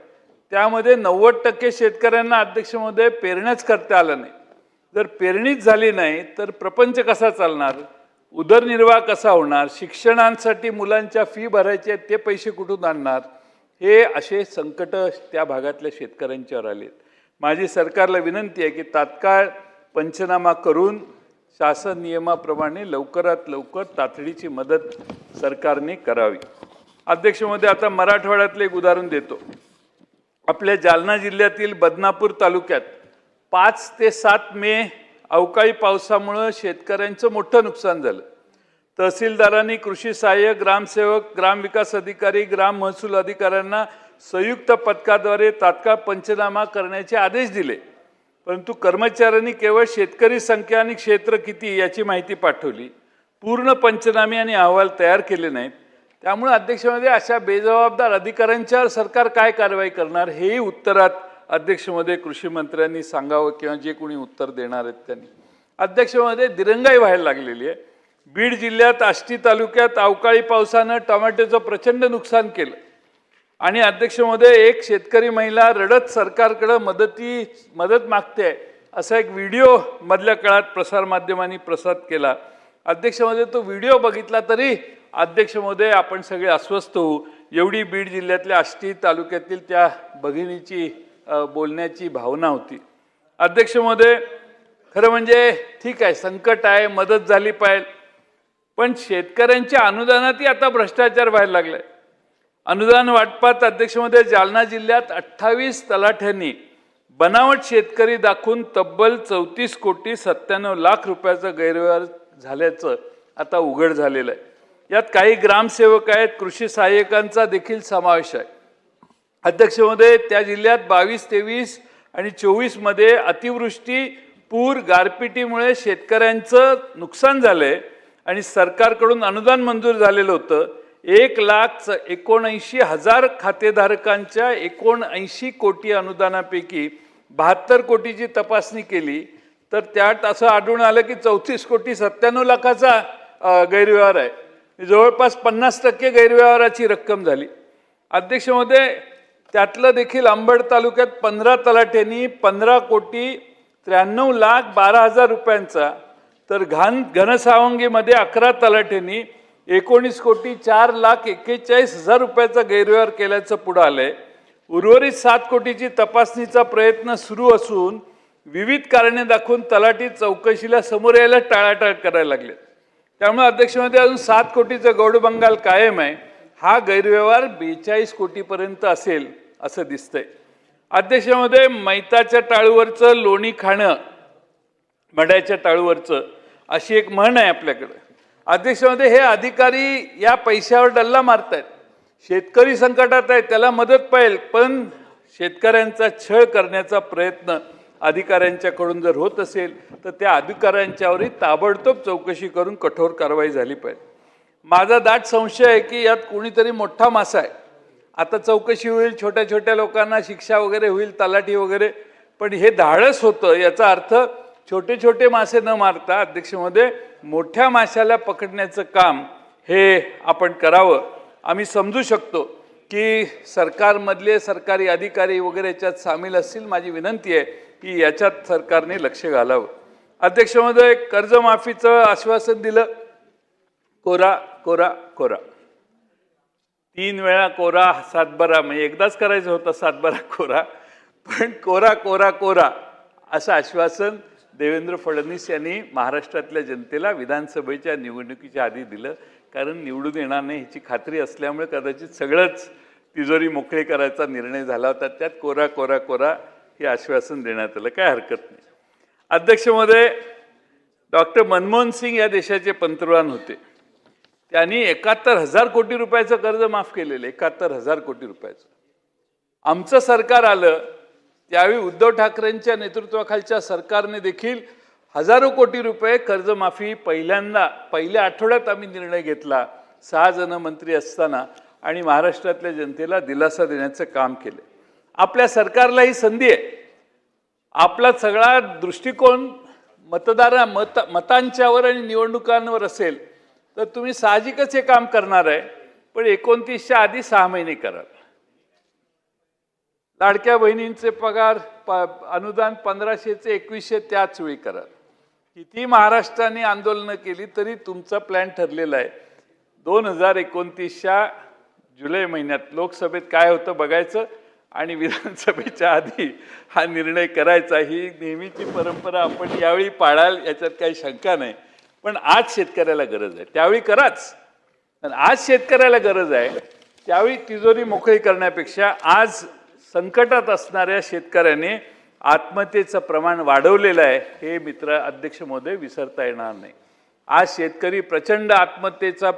त्यामध्ये 90% शेतकऱ्यांना अध्यक्ष महोदय पेरण्याच करता आलं नाही. जर पेरणीच झाली नाही तर प्रपंच कसा चालणार, उदरनिर्वाह कसा होणार, शिक्षणांसाठी मुलांच्या फी भरायचे आहेत ते पैसे कुठून आणणार, हे असे संकट त्या भागातल्या शेतकऱ्यांच्यावर आले. माझी सरकारला विनंती आहे की तात्काळ पंचनामा करून शासन नियमाप्रमाणे लवकरात लवकर तातडीची मदत सरकारने करावी. अध्यक्ष महोदय, आता मराठवाड्यातले एक उदाहरण देतो. आपल्या जालना जिल्ह्यातील बदनापूर तालुक्यात 5 ते 7 मे अवकाळी पावसामुळे शेतकऱ्यांचं मोठं नुकसान झालं. तहसीलदारांनी कृषी सहाय्यक, ग्रामसेवक, ग्रामविकास अधिकारी, ग्राम महसूल अधिकाऱ्यांना संयुक्त पथकाद्वारे तात्काळ पंचनामा करण्याचे आदेश दिले, परंतु कर्मचाऱ्यांनी केवळ शेतकरी संख्या आणि क्षेत्र किती याची माहिती पाठवली. पूर्ण पंचनामे आणि अहवाल तयार केले नाहीत. त्यामुळे अध्यक्षमध्ये अशा बेजबाबदार अधिकाऱ्यांच्यावर सरकार काय कारवाई करणार हेही उत्तरात अध्यक्षमध्ये कृषी मंत्र्यांनी सांगावं किंवा जे कोणी उत्तर देणार आहेत त्यांनी. अध्यक्षमध्ये दिरंगाई व्हायला लागलेली आहे. बीड जिल्ह्यात आष्टी तालुक्यात अवकाळी पावसानं टोमॅटोचं प्रचंड नुकसान केलं आणि अध्यक्षमध्ये एक शेतकरी महिला रडत सरकारकडे मदत मागते असा एक व्हिडिओ मधल्या काळात प्रसारमाध्यमांनी प्रसारित केला. अध्यक्षमध्ये तो व्हिडिओ बघितला तरी अध्यक्ष महोदय आपण सगळे अस्वस्थ होऊ एवढी बीड जिल्ह्यातल्या आष्टी तालुक्यातील त्या भगिनीची बोलण्याची भावना होती. अध्यक्ष महोदय, खरं म्हणजे ठीक आहे, संकट आहे, मदत झाली पाहिजे, पण शेतकऱ्यांच्या अनुदानातही आता भ्रष्टाचार व्हायला लागलाय. अनुदान वाटपात अध्यक्ष महोदय जालना जिल्ह्यात 28 तलाठ्यांनी बनावट शेतकरी दाखवून तब्बल 34 कोटी 97 लाख रुपयाचा गैरव्यवहार झाल्याचं आता उघड झालेलं आहे. यात काही ग्रामसेवक आहेत, कृषी सहाय्यकांचा देखील समावेश आहे. अध्यक्ष महोदय, त्या जिल्ह्यात 22, 23 आणि 24 मध्ये अतिवृष्टी, पूर, गारपिटीमुळे शेतकऱ्यांचं नुकसान झालंय आणि सरकारकडून अनुदान मंजूर झालेलं होतं 1,79,000 खातेधारकांच्या 79 कोटी अनुदानापैकी 72 कोटीची तपासणी केली तर त्यात असं आढळून आलं की 34 कोटी 97 लाखाचा गैरव्यवहार आहे. जवळपास 50% गैरव्यवहाराची रक्कम झाली. अध्यक्ष महोदय, त्यातलं देखील अंबड तालुक्यात 15 तलाठ्यांनी 15,93,12,00,000 रुपयांचा, तर घनसावंगीमध्ये 11 तलाठ्यांनी 19,04,41,000 रुपयाचा गैरव्यवहार केल्याचं पुढं आलंय. उर्वरित 7 कोटीची तपासणीचा प्रयत्न सुरू असून विविध कारणे दाखवून तलाठी चौकशीला समोर यायला टाळाटाळ करायला लागले. त्यामुळे अध्यक्ष महोदय, अजून 7 कोटीचा गौडबंगाल कायम आहे. हा गैरव्यवहार 42 कोटीपर्यंत असेल असं दिसतंय. अध्यक्ष महोदय, मैताच्या टाळूवरचं लोणी खाणं मड्याच्या टाळूवरचं अशी एक म्हण आहे आपल्याकडे. अध्यक्ष महोदय, हे अधिकारी या पैशावर डल्ला मारतायत. शेतकरी संकटात आहे, त्याला मदत पाहिजे, पण शेतकऱ्यांचा छळ करण्याचा प्रयत्न अधिकाऱ्यांच्याकडून जर होत असेल तर त्या अधिकाऱ्यांच्यावरही ताबडतोब चौकशी करून कठोर कारवाई झाली पाहिजे. माझा दाट संशय आहे की यात कोणीतरी मोठा मासा आहे. आता चौकशी होईल, छोट्या छोट्या लोकांना शिक्षा वगैरे होईल, तलाठी वगैरे, पण हे धाडस होतं. याचा अर्थ छोटे छोटे मासे न मारता अध्यक्ष महोदय मोठ्या माशाला पकडण्याचं काम हे आपण करावं. आम्ही समजू शकतो की सरकारमधले सरकारी अधिकारी वगैरे याच्यात सामील असतील. माझी विनंती आहे की याच्यात सरकारने लक्ष घालावं. अध्यक्ष महोदय, कर्जमाफीचं आश्वासन दिलं, कोरा कोरा कोरा, 3 वेळा कोरा सातबारा, म्हणजे एकदाच करायचं होतं सातबारा कोरा, पण कोरा कोरा कोरा असं आश्वासन देवेंद्र फडणवीस यांनी महाराष्ट्रातल्या जनतेला विधानसभेच्या निवडणुकीच्या आधी दिलं. कारण निवडून येणार नाही ह्याची खात्री असल्यामुळे कदाचित सगळंच तिजोरी मोकळी करायचा निर्णय झाला होता. त्यात कोरा कोरा कोरा हे आश्वासन देण्यात आलं, काय हरकत नाही. अध्यक्ष महोदय, डॉक्टर मनमोहन सिंग या देशाचे पंतप्रधान होते. त्यांनी 71,000 कोटी रुपयाचं कर्ज माफ केलेलं, 71,000 कोटी रुपयाचं. आमचं सरकार आलं त्यावेळी उद्धव ठाकरेंच्या नेतृत्वाखालच्या सरकारने देखील हजारो कोटी रुपये कर्जमाफी पहिल्या आठवड्यात आम्ही निर्णय घेतला 6 जण मंत्री असताना आणि महाराष्ट्रातल्या जनतेला दिलासा देण्याचं काम केलं. आपल्या सरकारला ही संधी आहे. आपला सगळा दृष्टिकोन मतांच्यावर आणि निवडणुकांवर असेल तर तुम्ही साहजिकच हे काम करणार आहे, पण 29च्या आधी 6 महिने कराल. लाडक्या बहिणींचे पगार अनुदान 1500चे 2100 त्याच वेळी कराल. किती महाराष्ट्राने आंदोलनं केली तरी तुमचा प्लॅन ठरलेला आहे 2029च्या जुलै महिन्यात लोकसभेत काय होतं बघायचं आणि विधानसभेच्या आधी हा निर्णय करायचा. ही नेहमीची परंपरा आपण यावेळी पाळाल याच्यात काही शंका नाही. पण आज शेतकऱ्याला गरज आहे त्यावेळी कराच. आणि आज शेतकऱ्याला गरज आहे त्यावेळी तिजोरी मोकळी करण्यापेक्षा आज संकटात असणाऱ्या शेतकऱ्याने आत्महत्येचं प्रमाण वाढवलेलं आहे हे मित्र अध्यक्ष महोदय विसरता येणार नाही. आज शेतकरी प्रचंड आत्महत्येचं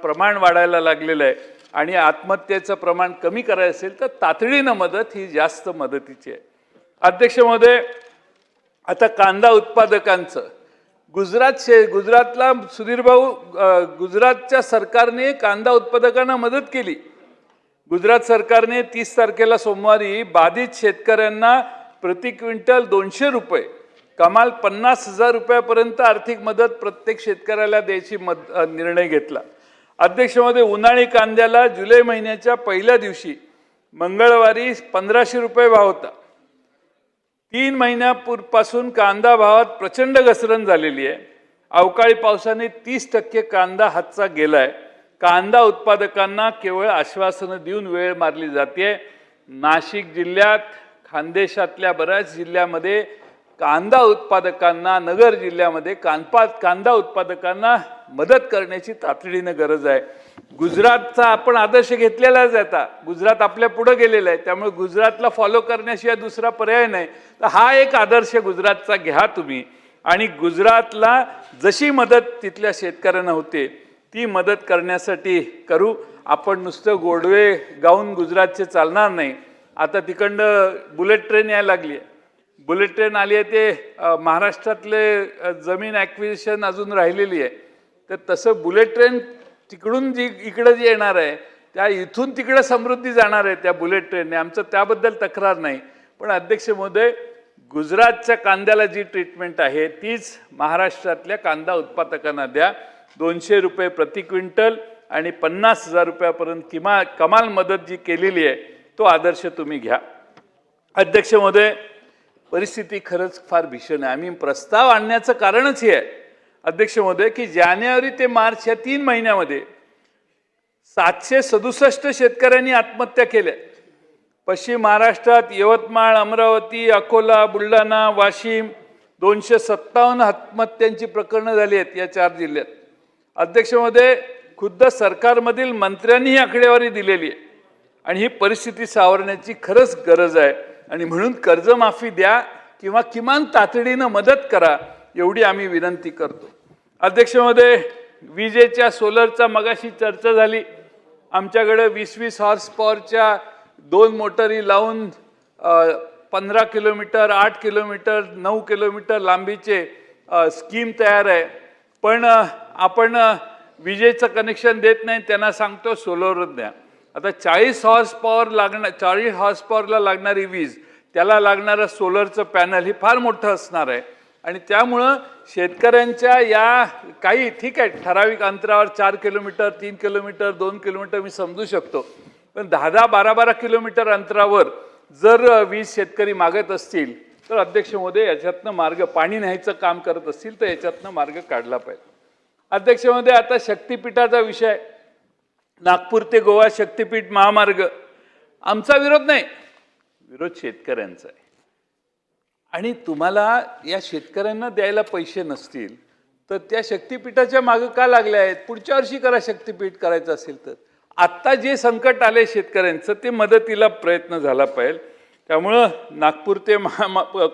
प्रमाण वाढायला लागलेलं आहे आणि आत्महत्येचं प्रमाण कमी करायचं असेल तर तातडीनं मदत ही जास्त मदतीची आहे. अध्यक्ष महोदय, आता कांदा उत्पादकांचं गुजरातला सुधीर भाऊ, गुजरातच्या सरकारने कांदा उत्पादकांना मदत केली. गुजरात सरकारने 30 तारखेला सोमवारी बाधित शेतकऱ्यांना प्रति क्विंटल 200 रुपये, कमाल 50,000 रुपयापर्यंत आर्थिक मदत प्रत्येक शेतकऱ्याला द्यायची निर्णय घेतला. अध्यक्ष महोदय, उन्हाळी कांद्याला जुलै महिन्याच्या पहिल्या दिवशी मंगळवारी 1500 रुपये भाव होता. 3 महिन्यापूर्वीपासून कांदा भावात प्रचंड घसरण झालेली आहे. अवकाळी पावसाने 30% कांदा हातचा गेलाय. कांदा उत्पादकांना केवळ आश्वासनं देऊन वेळ मारली जाते. नाशिक जिल्ह्यात, खानदेशातल्या बऱ्याच जिल्ह्यामध्ये कांदा उत्पादकांना, नगर जिल्ह्यामध्ये कांदा उत्पादकांना मदत करण्याची तातडीनं गरज आहे. गुजरातचा आपण आदर्श घेतलेलाच आहे. आता गुजरात आपल्या पुढे गेलेला आहे त्यामुळे गुजरातला फॉलो करण्याशिवाय दुसरा पर्याय नाही. तर हा एक आदर्श गुजरातचा घ्या तुम्ही आणि गुजरातला जशी मदत तिथल्या शेतकऱ्यांना होते ती मदत करण्यासाठी करू. आपण नुसतं गोडवे गाऊन गुजरातचे चालणार नाही. आता तिकडं बुलेट ट्रेन यायला लागली आहे. बुलेट ट्रेन आली आहे ते महाराष्ट्रातले जमीन ॲक्विजिशन अजून राहिलेली आहे. तर तसं बुलेट ट्रेन तिकडून जी इकडं जी येणार आहे त्या इथून तिकडे समृद्धी जाणार आहे त्या बुलेट ट्रेनने, आमचं त्याबद्दल तक्रार नाही. पण अध्यक्ष महोदय, गुजरातच्या कांद्याला जी ट्रीटमेंट आहे तीच महाराष्ट्रातल्या कांदा उत्पादकांना द्या. 200 रुपये प्रति क्विंटल आणि 50,000 रुपयापर्यंत कमाल मदत जी केलेली आहे तो आदर्श तुम्ही घ्या. अध्यक्ष महोदय, परिस्थिती खरंच फार भीषण आहे. आम्ही प्रस्ताव आणण्याचं कारणच हे आहे अध्यक्ष महोदय की जानेवारी ते मार्च या 3 महिन्यामध्ये 767 शेतकऱ्यांनी आत्महत्या केल्या. पश्चिम महाराष्ट्रात यवतमाळ, अमरावती, अकोला, बुलढाणा, वाशिम 257 आत्महत्यांची प्रकरणं झाली आहेत या 4 जिल्ह्यात. अध्यक्ष महोदय, खुद्द सरकारमधील मंत्र्यांनी ही आकडेवारी दिलेली आहे आणि ही परिस्थिती सावरण्याची खरंच गरज आहे आणि म्हणून कर्जमाफी द्या किंवा किमान तातडीनं मदत करा एवढी आम्ही विनंती करतो. अध्यक्ष महोदय, विजेच्या सोलरचा मगाशी चर्चा झाली. आमच्याकडे 20-20 हॉर्स पॉवरच्या 2 मोटरी लावून 15 किलोमीटर, 8 किलोमीटर, 9 किलोमीटर लांबीचे स्कीम तयार आहे. पण आपण विजेचं कनेक्शन देत नाही, त्यांना सांगतो सोलरच द्या. आता 40 हॉर्स पॉवरला लागणारी वीज, त्याला लागणारं सोलरचं पॅनल हे फार मोठं असणार आहे आणि त्यामुळं शेतकऱ्यांच्या या काही ठीक आहे ठराविक अंतरावर 4 किलोमीटर, 3 किलोमीटर, 2 किलोमीटर मी समजू शकतो, पण 10-10, 12-12 किलोमीटर अंतरावर जर वीज शेतकरी मागत असतील तर अध्यक्ष महोदय याच्यातनं मार्ग, पाणी न्यायचं काम करत असतील तर याच्यातनं मार्ग काढला पाहिजे. अध्यक्ष महोदय, आता शक्तिपीठाचा विषय, नागपूर ते गोवा शक्तिपीठ महामार्ग, आमचा विरोध नाही, विरोध शेतकऱ्यांचा आहे. आणि तुम्हाला या शेतकऱ्यांना द्यायला पैसे नसतील तर त्या शक्तिपीठाच्या मागे का लागले आहेत? पुढच्या वर्षी करा शक्तिपीठ करायचं असेल तर. आत्ता जे संकट आले शेतकऱ्यांचं ते मदतीला प्रयत्न झाला पाहिजे. त्यामुळं नागपूर ते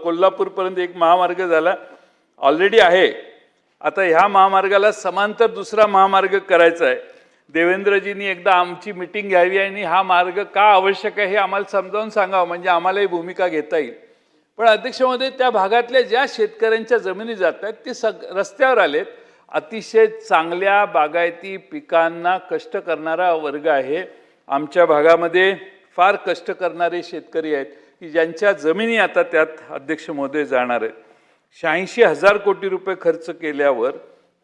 कोल्हापूरपर्यंत एक महामार्ग झाला ऑलरेडी आहे. आता ह्या महामार्गाला समांतर दुसरा महामार्ग करायचा आहे. देवेंद्रजींनी एकदा आमची मिटिंग घ्यावी आणि हा मार्ग का आवश्यक आहे हे आम्हाला समजावून सांगावं, म्हणजे आम्हालाही भूमिका घेता येईल. पण अध्यक्ष महोदय, त्या भागातल्या ज्या शेतकऱ्यांच्या जमिनी जात आहेत ते रस्त्यावर आलेत. अतिशय चांगल्या बागायती पिकांना कष्ट करणारा वर्ग आहे. आमच्या भागामध्ये फार कष्ट करणारे शेतकरी आहेत की ज्यांच्या जमिनी आता त्यात अध्यक्ष महोदय जाणार आहेत. 86,000 कोटी रुपये खर्च केल्यावर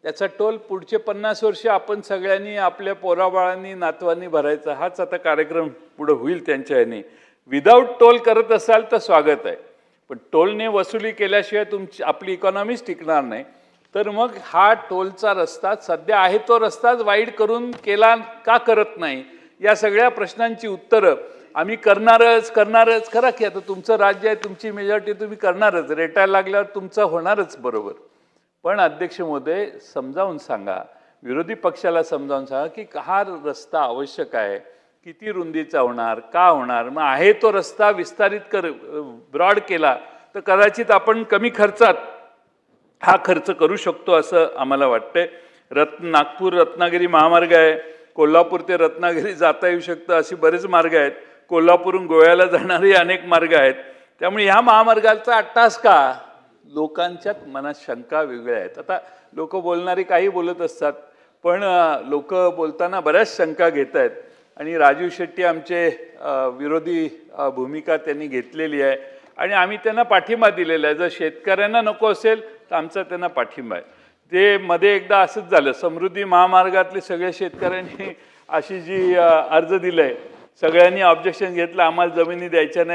त्याचा टोल पुढचे 50 वर्ष आपण सगळ्यांनी आपल्या पोराबाळांनी नातवांनी भरायचा, हाच आता कार्यक्रम पुढे होईल त्यांच्या ह्याने. विदाऊट टोल करत असाल तर स्वागत आहे, पण टोलने वसुली केल्याशिवाय आपली इकॉनॉमीच टिकणार नाही. तर मग हा टोलचा रस्ता सध्या आहे तो रस्ताच वाईड करून केला का करत नाही, या सगळ्या प्रश्नांची उत्तरं आम्ही करणारच. खरं की आता तुमचं राज्य आहे, तुमची मेजॉरिटी, तुम्ही करणारच. रेटायला लागल्यावर तुमचं होणारच बरोबर. पण अध्यक्ष महोदय, समजावून सांगा, विरोधी पक्षाला समजावून सांगा की हा रस्ता आवश्यक आहे, किती रुंदीचा होणार, का होणार. मग आहे तो रस्ता विस्तारित ब्रॉड केला तर कदाचित आपण कमी खर्चात हा खर्च करू शकतो असं आम्हाला वाटतंय. नागपूर रत्नागिरी महामार्ग आहे, कोल्हापूर ते रत्नागिरी जाता येऊ शकतं, अशी बरेच मार्ग आहेत. कोल्हापूरहून गोव्याला जाणारे अनेक मार्ग आहेत. त्यामुळे ह्या महामार्गाचा अट्टास का? लोकांच्यात मनात शंका वेगळ्या आहेत. आता लोक बोलणारे काही बोलत असतात, पण लोक बोलताना बऱ्याच शंका घेत आहेत आणि राजीव शेट्टी आमचे विरोधी भूमिका त्यांनी घेतलेली आहे आणि आम्ही त्यांना पाठिंबा दिलेला आहे. जर शेतकऱ्यांना नको असेल तर आमचा त्यांना पाठिंबा आहे. ते मध्ये एकदा असंच झालं, समृद्धी महामार्गातले सगळ्या शेतकऱ्यांनी अशी जी अर्ज दिलाय सगळ्यांनी ऑब्जेक्शन घेतलं, आम्हाला जमिनी द्यायच्या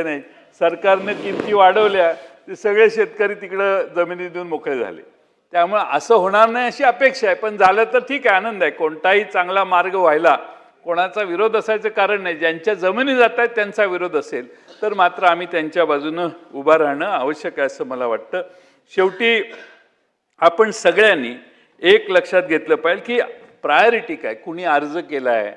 नाही. सरकारने किमती वाढवल्या, ते सगळे शेतकरी तिकडं जमिनी देऊन मोकळे झाले. त्यामुळे असं होणार नाही अशी अपेक्षा आहे. पण झालं तर ठीक आहे, आनंद आहे. कोणताही चांगला मार्ग व्हायला कोणाचा विरोध असायचं कारण नाही. ज्यांच्या जमिनी जात आहेत त्यांचा विरोध असेल तर मात्र आम्ही त्यांच्या बाजूनं उभं राहणं आवश्यक आहे असं मला वाटतं. शेवटी आपण सगळ्यांनी एक लक्षात घेतलं पाहिजे की प्रायोरिटी काय. कुणी अर्ज केला आहे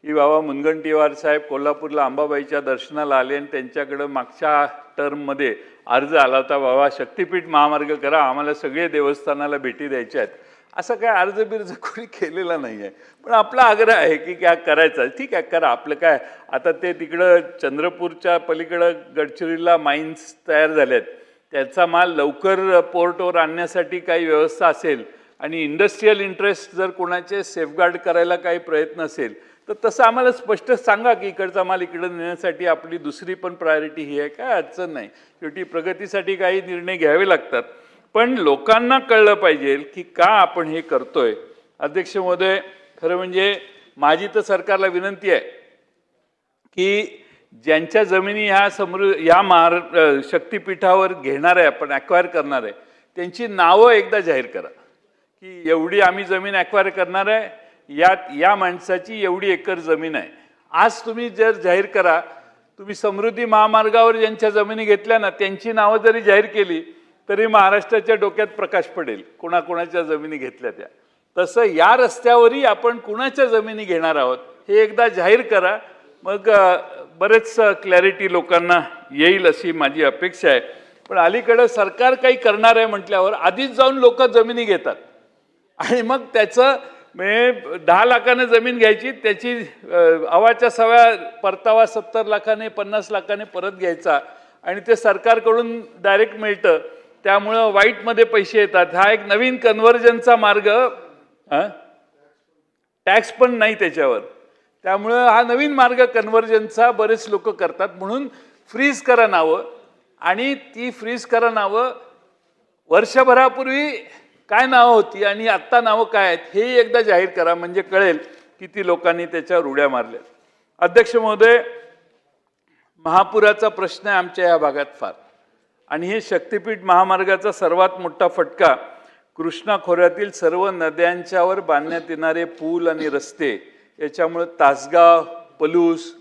की बाबा मुनगंटीवार साहेब कोल्हापूरला अंबाबाईच्या दर्शनाला आले आणि त्यांच्याकडं मागच्या टर्ममध्ये अर्ज आला होता, बाबा शक्तिपीठ महामार्ग करा, आम्हाला सगळे देवस्थानाला भेटी द्यायच्या आहेत. असं काय अर्ज बिर्ज कोणी केलेला नाही आहे, पण आपला आग्रह आहे की काय करायचा. ठीक आहे, करा. आपलं काय आता ते तिकडं चंद्रपूरच्या पलीकडं गडचिरोलीला माइन्स तयार झाल्यात, त्याचा माल लवकर पोर्टवर आणण्यासाठी काही व्यवस्था असेल आणि इंडस्ट्रीयल इंटरेस्ट जर कोणाचे सेफगार्ड करायला काही प्रयत्न असेल तर तसं आम्हाला स्पष्ट सांगा की इकडचा माल इकडे नेण्यासाठी आपली दुसरी पण प्रायोरिटी ही आहे, काय अडचण नाही. शेवटी प्रगतीसाठी काही निर्णय घ्यावे लागतात, पण लोकांना कळलं पाहिजे की का आपण हे करतोय. अध्यक्ष महोदय, खरं म्हणजे माझी तर सरकारला विनंती आहे की ज्यांच्या जमिनी ह्या शक्तिपीठावर घेणार आहे, आपण ॲक्वायर करणार आहे, त्यांची नावं एकदा जाहीर करा की एवढी आम्ही जमीन ॲक्वायर करणार आहे, या माणसाची एवढी एकर जमीन आहे. आज तुम्ही जर जाहीर करा, तुम्ही समृद्धी महामार्गावर ज्यांच्या जमिनी घेतल्या ना त्यांची नावं जरी जाहीर केली तरी महाराष्ट्राच्या डोक्यात प्रकाश पडेल कोणाकोणाच्या जमिनी घेतल्या त्या. तसं या रस्त्यावरही आपण कुणाच्या जमिनी घेणार आहोत हे एकदा जाहीर करा, मग बरेच क्लॅरिटी लोकांना येईल अशी माझी अपेक्षा आहे. पण अलीकडे सरकार काही करणार आहे म्हटल्यावर आधीच जाऊन लोक जमिनी घेतात आणि मग त्याचं 10 लाखाने जमीन घ्यायची, त्याची अवाच्या सव्या परतावा 70 लाखाने 50 लाखाने परत घ्यायचा आणि ते सरकारकडून डायरेक्ट मिळतं, त्यामुळं वाईटमध्ये पैसे येतात. हा एक नवीन कन्व्हर्जनचा मार्ग, टॅक्स पण नाही त्याच्यावर, त्यामुळं हा नवीन मार्ग कन्व्हर्जनचा बरेच लोक करतात. म्हणून फ्रीज करा नावं, आणि ती फ्रीज करा नावं वर्षभरापूर्वी काय नावं होती आणि आत्ता नावं काय आहेत हे एकदा जाहीर करा, म्हणजे कळेल किती लोकांनी त्याच्यावर उड्या मारल्या. अध्यक्ष महोदय, महापुराचा प्रश्न आहे आमच्या या भागात फार, आणि हे शक्तिपीठ महामार्गाचा सर्वात मोठा फटका कृष्णा खोऱ्यातील सर्व नद्यांच्यावर बांधण्यात येणारे पूल आणि रस्ते याच्यामुळे तासगाव, पलूस,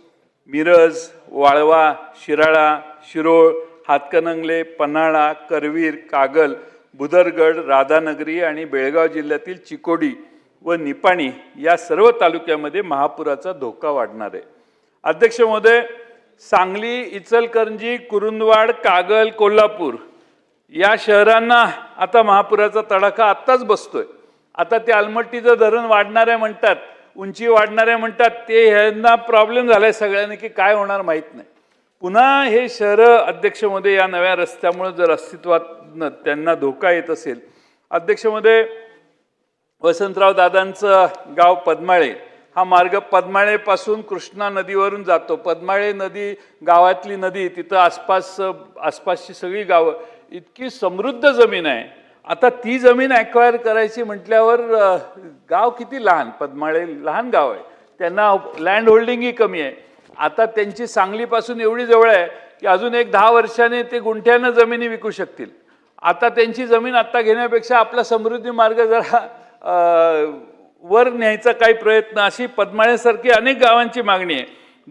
मिरज, वाळवा, शिराळा, शिरोळ, हातकणंगले, पन्हाळा, करवीर, कागल, बुदरगड, राधानगरी आणि बेळगाव जिल्ह्यातील चिकोडी व निपाणी या सर्व तालुक्यामध्ये महापुराचा धोका वाढणार आहे. अध्यक्ष महोदय, सांगली, इचलकरंजी, कुरुंदवाड, कागल, कोल्हापूर या शहरांना आता महापुराचा तडाखा आत्ताच बसतोय. आता ते आलमट्टीचं धरण वाढणार आहे म्हणतात, उंची वाढणार आहे म्हणतात, ते ह्यांना प्रॉब्लेम झालाय सगळ्यांनी की काय होणार माहीत नाही. पुन्हा हे शहरं अध्यक्ष महोदय या नव्या रस्त्यामुळे जर अस्तित्वात त्यांना धोका येत असेल. अध्यक्ष महोदय, वसंतराव दादांचं गाव पद्माळे, हा मार्ग पद्माळेपासून कृष्णा नदीवरून जातो. पद्माळे नदी गावातली नदी, तिथं आसपासची सगळी गावं, इतकी समृद्ध जमीन आहे. आता ती जमीन ॲक्वायर करायची म्हटल्यावर गाव किती लहान, पद्माळे लहान गाव आहे, त्यांना लँड होल्डिंगही कमी आहे. आता त्यांची सांगलीपासून एवढी जवळ आहे की अजून एक 10 वर्षाने ते गुंठ्यानं जमिनी विकू शकतील. आता त्यांची जमीन आत्ता घेण्यापेक्षा आपला समृद्धी मार्ग जरा वर न्यायचा काही प्रयत्न, अशी पद्माळेसारखी अनेक गावांची मागणी आहे.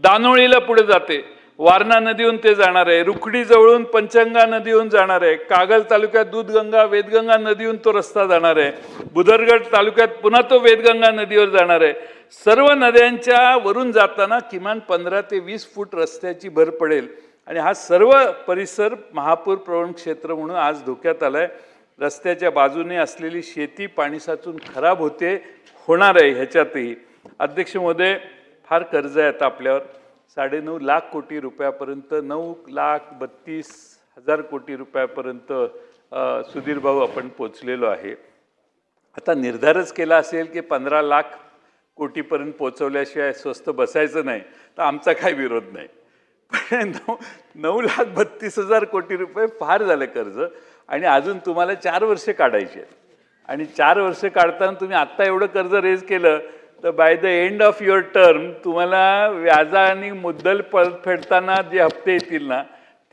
दानोळीला पुढे जाते, वारणा नदीहून ते जाणार आहे, रुकडी जवळून पंचगंगा नदीहून जाणार आहे, कागल तालुक्यात दूधगंगा वेदगंगा नदीहून तो रस्ता जाणार आहे, बुदरगड तालुक्यात पुन्हा तो वेदगंगा नदीवर जाणार आहे. सर्व नद्यांच्या वरून जाताना किमान 15 ते 20 फूट रस्त्याची भर पडेल आणि हा सर्व परिसर महापूर प्रवण क्षेत्र म्हणून आज धोक्यात आलाय. रस्त्याच्या बाजूने असलेली शेती पाणी साचून खराब होणार आहे ह्याच्यातही. अध्यक्ष महोदय, फार कर्ज आहे आता आपल्यावर, 9.5 लाख कोटी रुपयापर्यंत, 9,32,000 कोटी रुपयापर्यंत सुधीर भाऊ आपण पोचलेलो आहे. आता निर्धारच केला असेल की 15 लाख कोटीपर्यंत पोचवल्याशिवाय स्वस्त बसायचं नाही, तर आमचा काही विरोध नाही. पण 9,32,000 कोटी रुपये फार झाले कर्ज, आणि अजून तुम्हाला 4 वर्षे काढायची आहेत, आणि 4 वर्षे काढताना तुम्ही आत्ता एवढं कर्ज रेज केलं तर by the end of your term तुम्हाला व्याजा आणि मुद्दल परत फेडताना जे हप्ते येतील ना,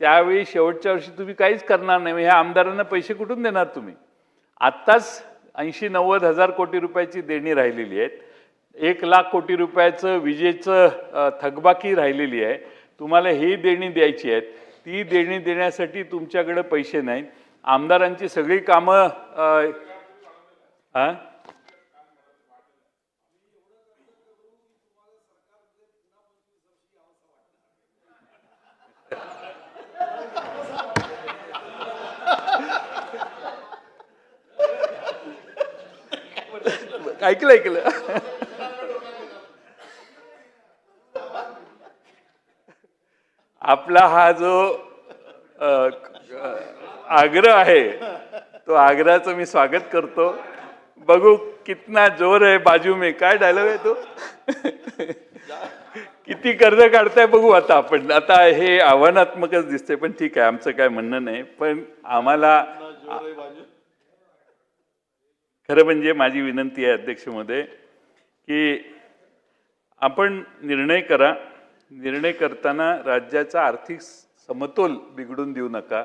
त्यावेळी शेवटच्या वर्षी तुम्ही काहीच करणार नाही. ह्या आमदारांना पैसे कुठून देणार तुम्ही? आत्ताच 80-90 हजार कोटी रुपयाची देणी राहिलेली आहेत, 1 लाख कोटी रुपयाचं विजेचं थकबाकी राहिलेली आहे. तुम्हाला ही देणी द्यायची आहेत, ती देणी देण्यासाठी तुमच्याकडे पैसे नाहीत. आमदारांची सगळी कामं ऐकलं आपला हा जो आग्रह आहे तो आग्रहाचं मी स्वागत करतो. बघू कितना जोर है बाजू में, काय डायलॉग आहे तो? किती कर्ज काढताय बघू आता आपण. आता हे आव्हानात्मकच दिसतंय, पण ठीक आहे, आमचं काय म्हणणं नाही. पण आम्हाला खरं म्हणजे माझी विनंती आहे अध्यक्ष महोदय की आपण निर्णय करा. निर्णय करताना राज्याचा आर्थिक समतोल बिघडून देऊ नका.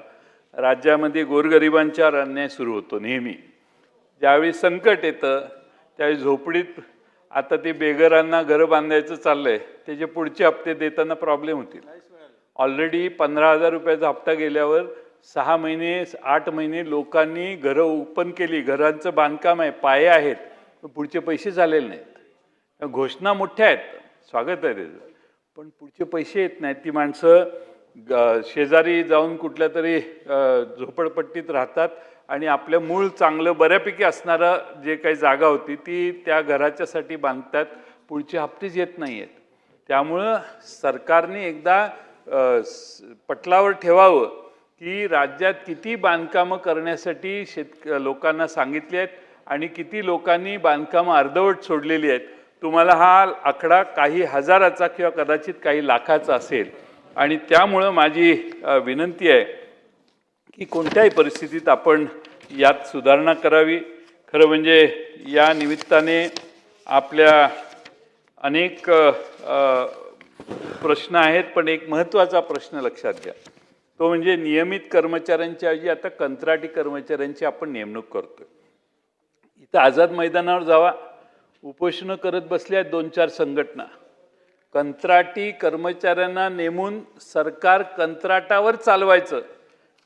राज्यामध्ये गोरगरिबांच्यावर अन्याय सुरू होतो नेहमी. ज्यावेळी संकट येतं त्यावेळी झोपडीत आता ते बेघरांना घरं बांधायचं चाललंय, त्याचे पुढचे हप्ते देताना प्रॉब्लेम होतील. ऑलरेडी 15,000 रुपयाचा हप्ता गेल्यावर 6 महिने 8 महिने लोकांनी घरं ओपन केली, घरांचं बांधकाम आहे, पाये आहेत, पण पुढचे पैसे झालेले नाहीत. घोषणा मोठ्या आहेत, स्वागत आहे त्याचं, पण पुढचे पैसे येत नाहीत. ती माणसं शेजारी जाऊन कुठल्या तरी झोपडपट्टीत राहतात आणि आपल्या मूळ चांगलं बऱ्यापैकी असणारं जे काही जागा होती ती त्या घराच्यासाठी बांधतात, पुढचे हप्तेच येत नाही आहेत. त्यामुळं सरकारने एकदा पटलावर ठेवावं की राज्यात किती बांधकामं करण्यासाठी लोकांना सांगितले आहेत आणि किती लोकांनी बांधकामं अर्धवट सोडलेली आहेत. तुम्हाला हा आकडा काही हजाराचा किंवा कदाचित काही लाखाचा असेल आणि त्यामुळं माझी विनंती आहे की कोणत्याही परिस्थितीत आपण यात सुधारणा करावी. खरं म्हणजे या निमित्ताने आपल्या अनेक प्रश्न आहेत, पण एक महत्त्वाचा प्रश्न लक्षात घ्या, तो म्हणजे नियमित कर्मचाऱ्यांच्या ऐवजी आता कंत्राटी कर्मचाऱ्यांची आपण नेमणूक करतोय. इथं आझाद मैदानावर जावा, उपोषणं करत बसल्या 2-4 संघटना. कंत्राटी कर्मचाऱ्यांना नेमून सरकार कंत्राटावर चालवायचं.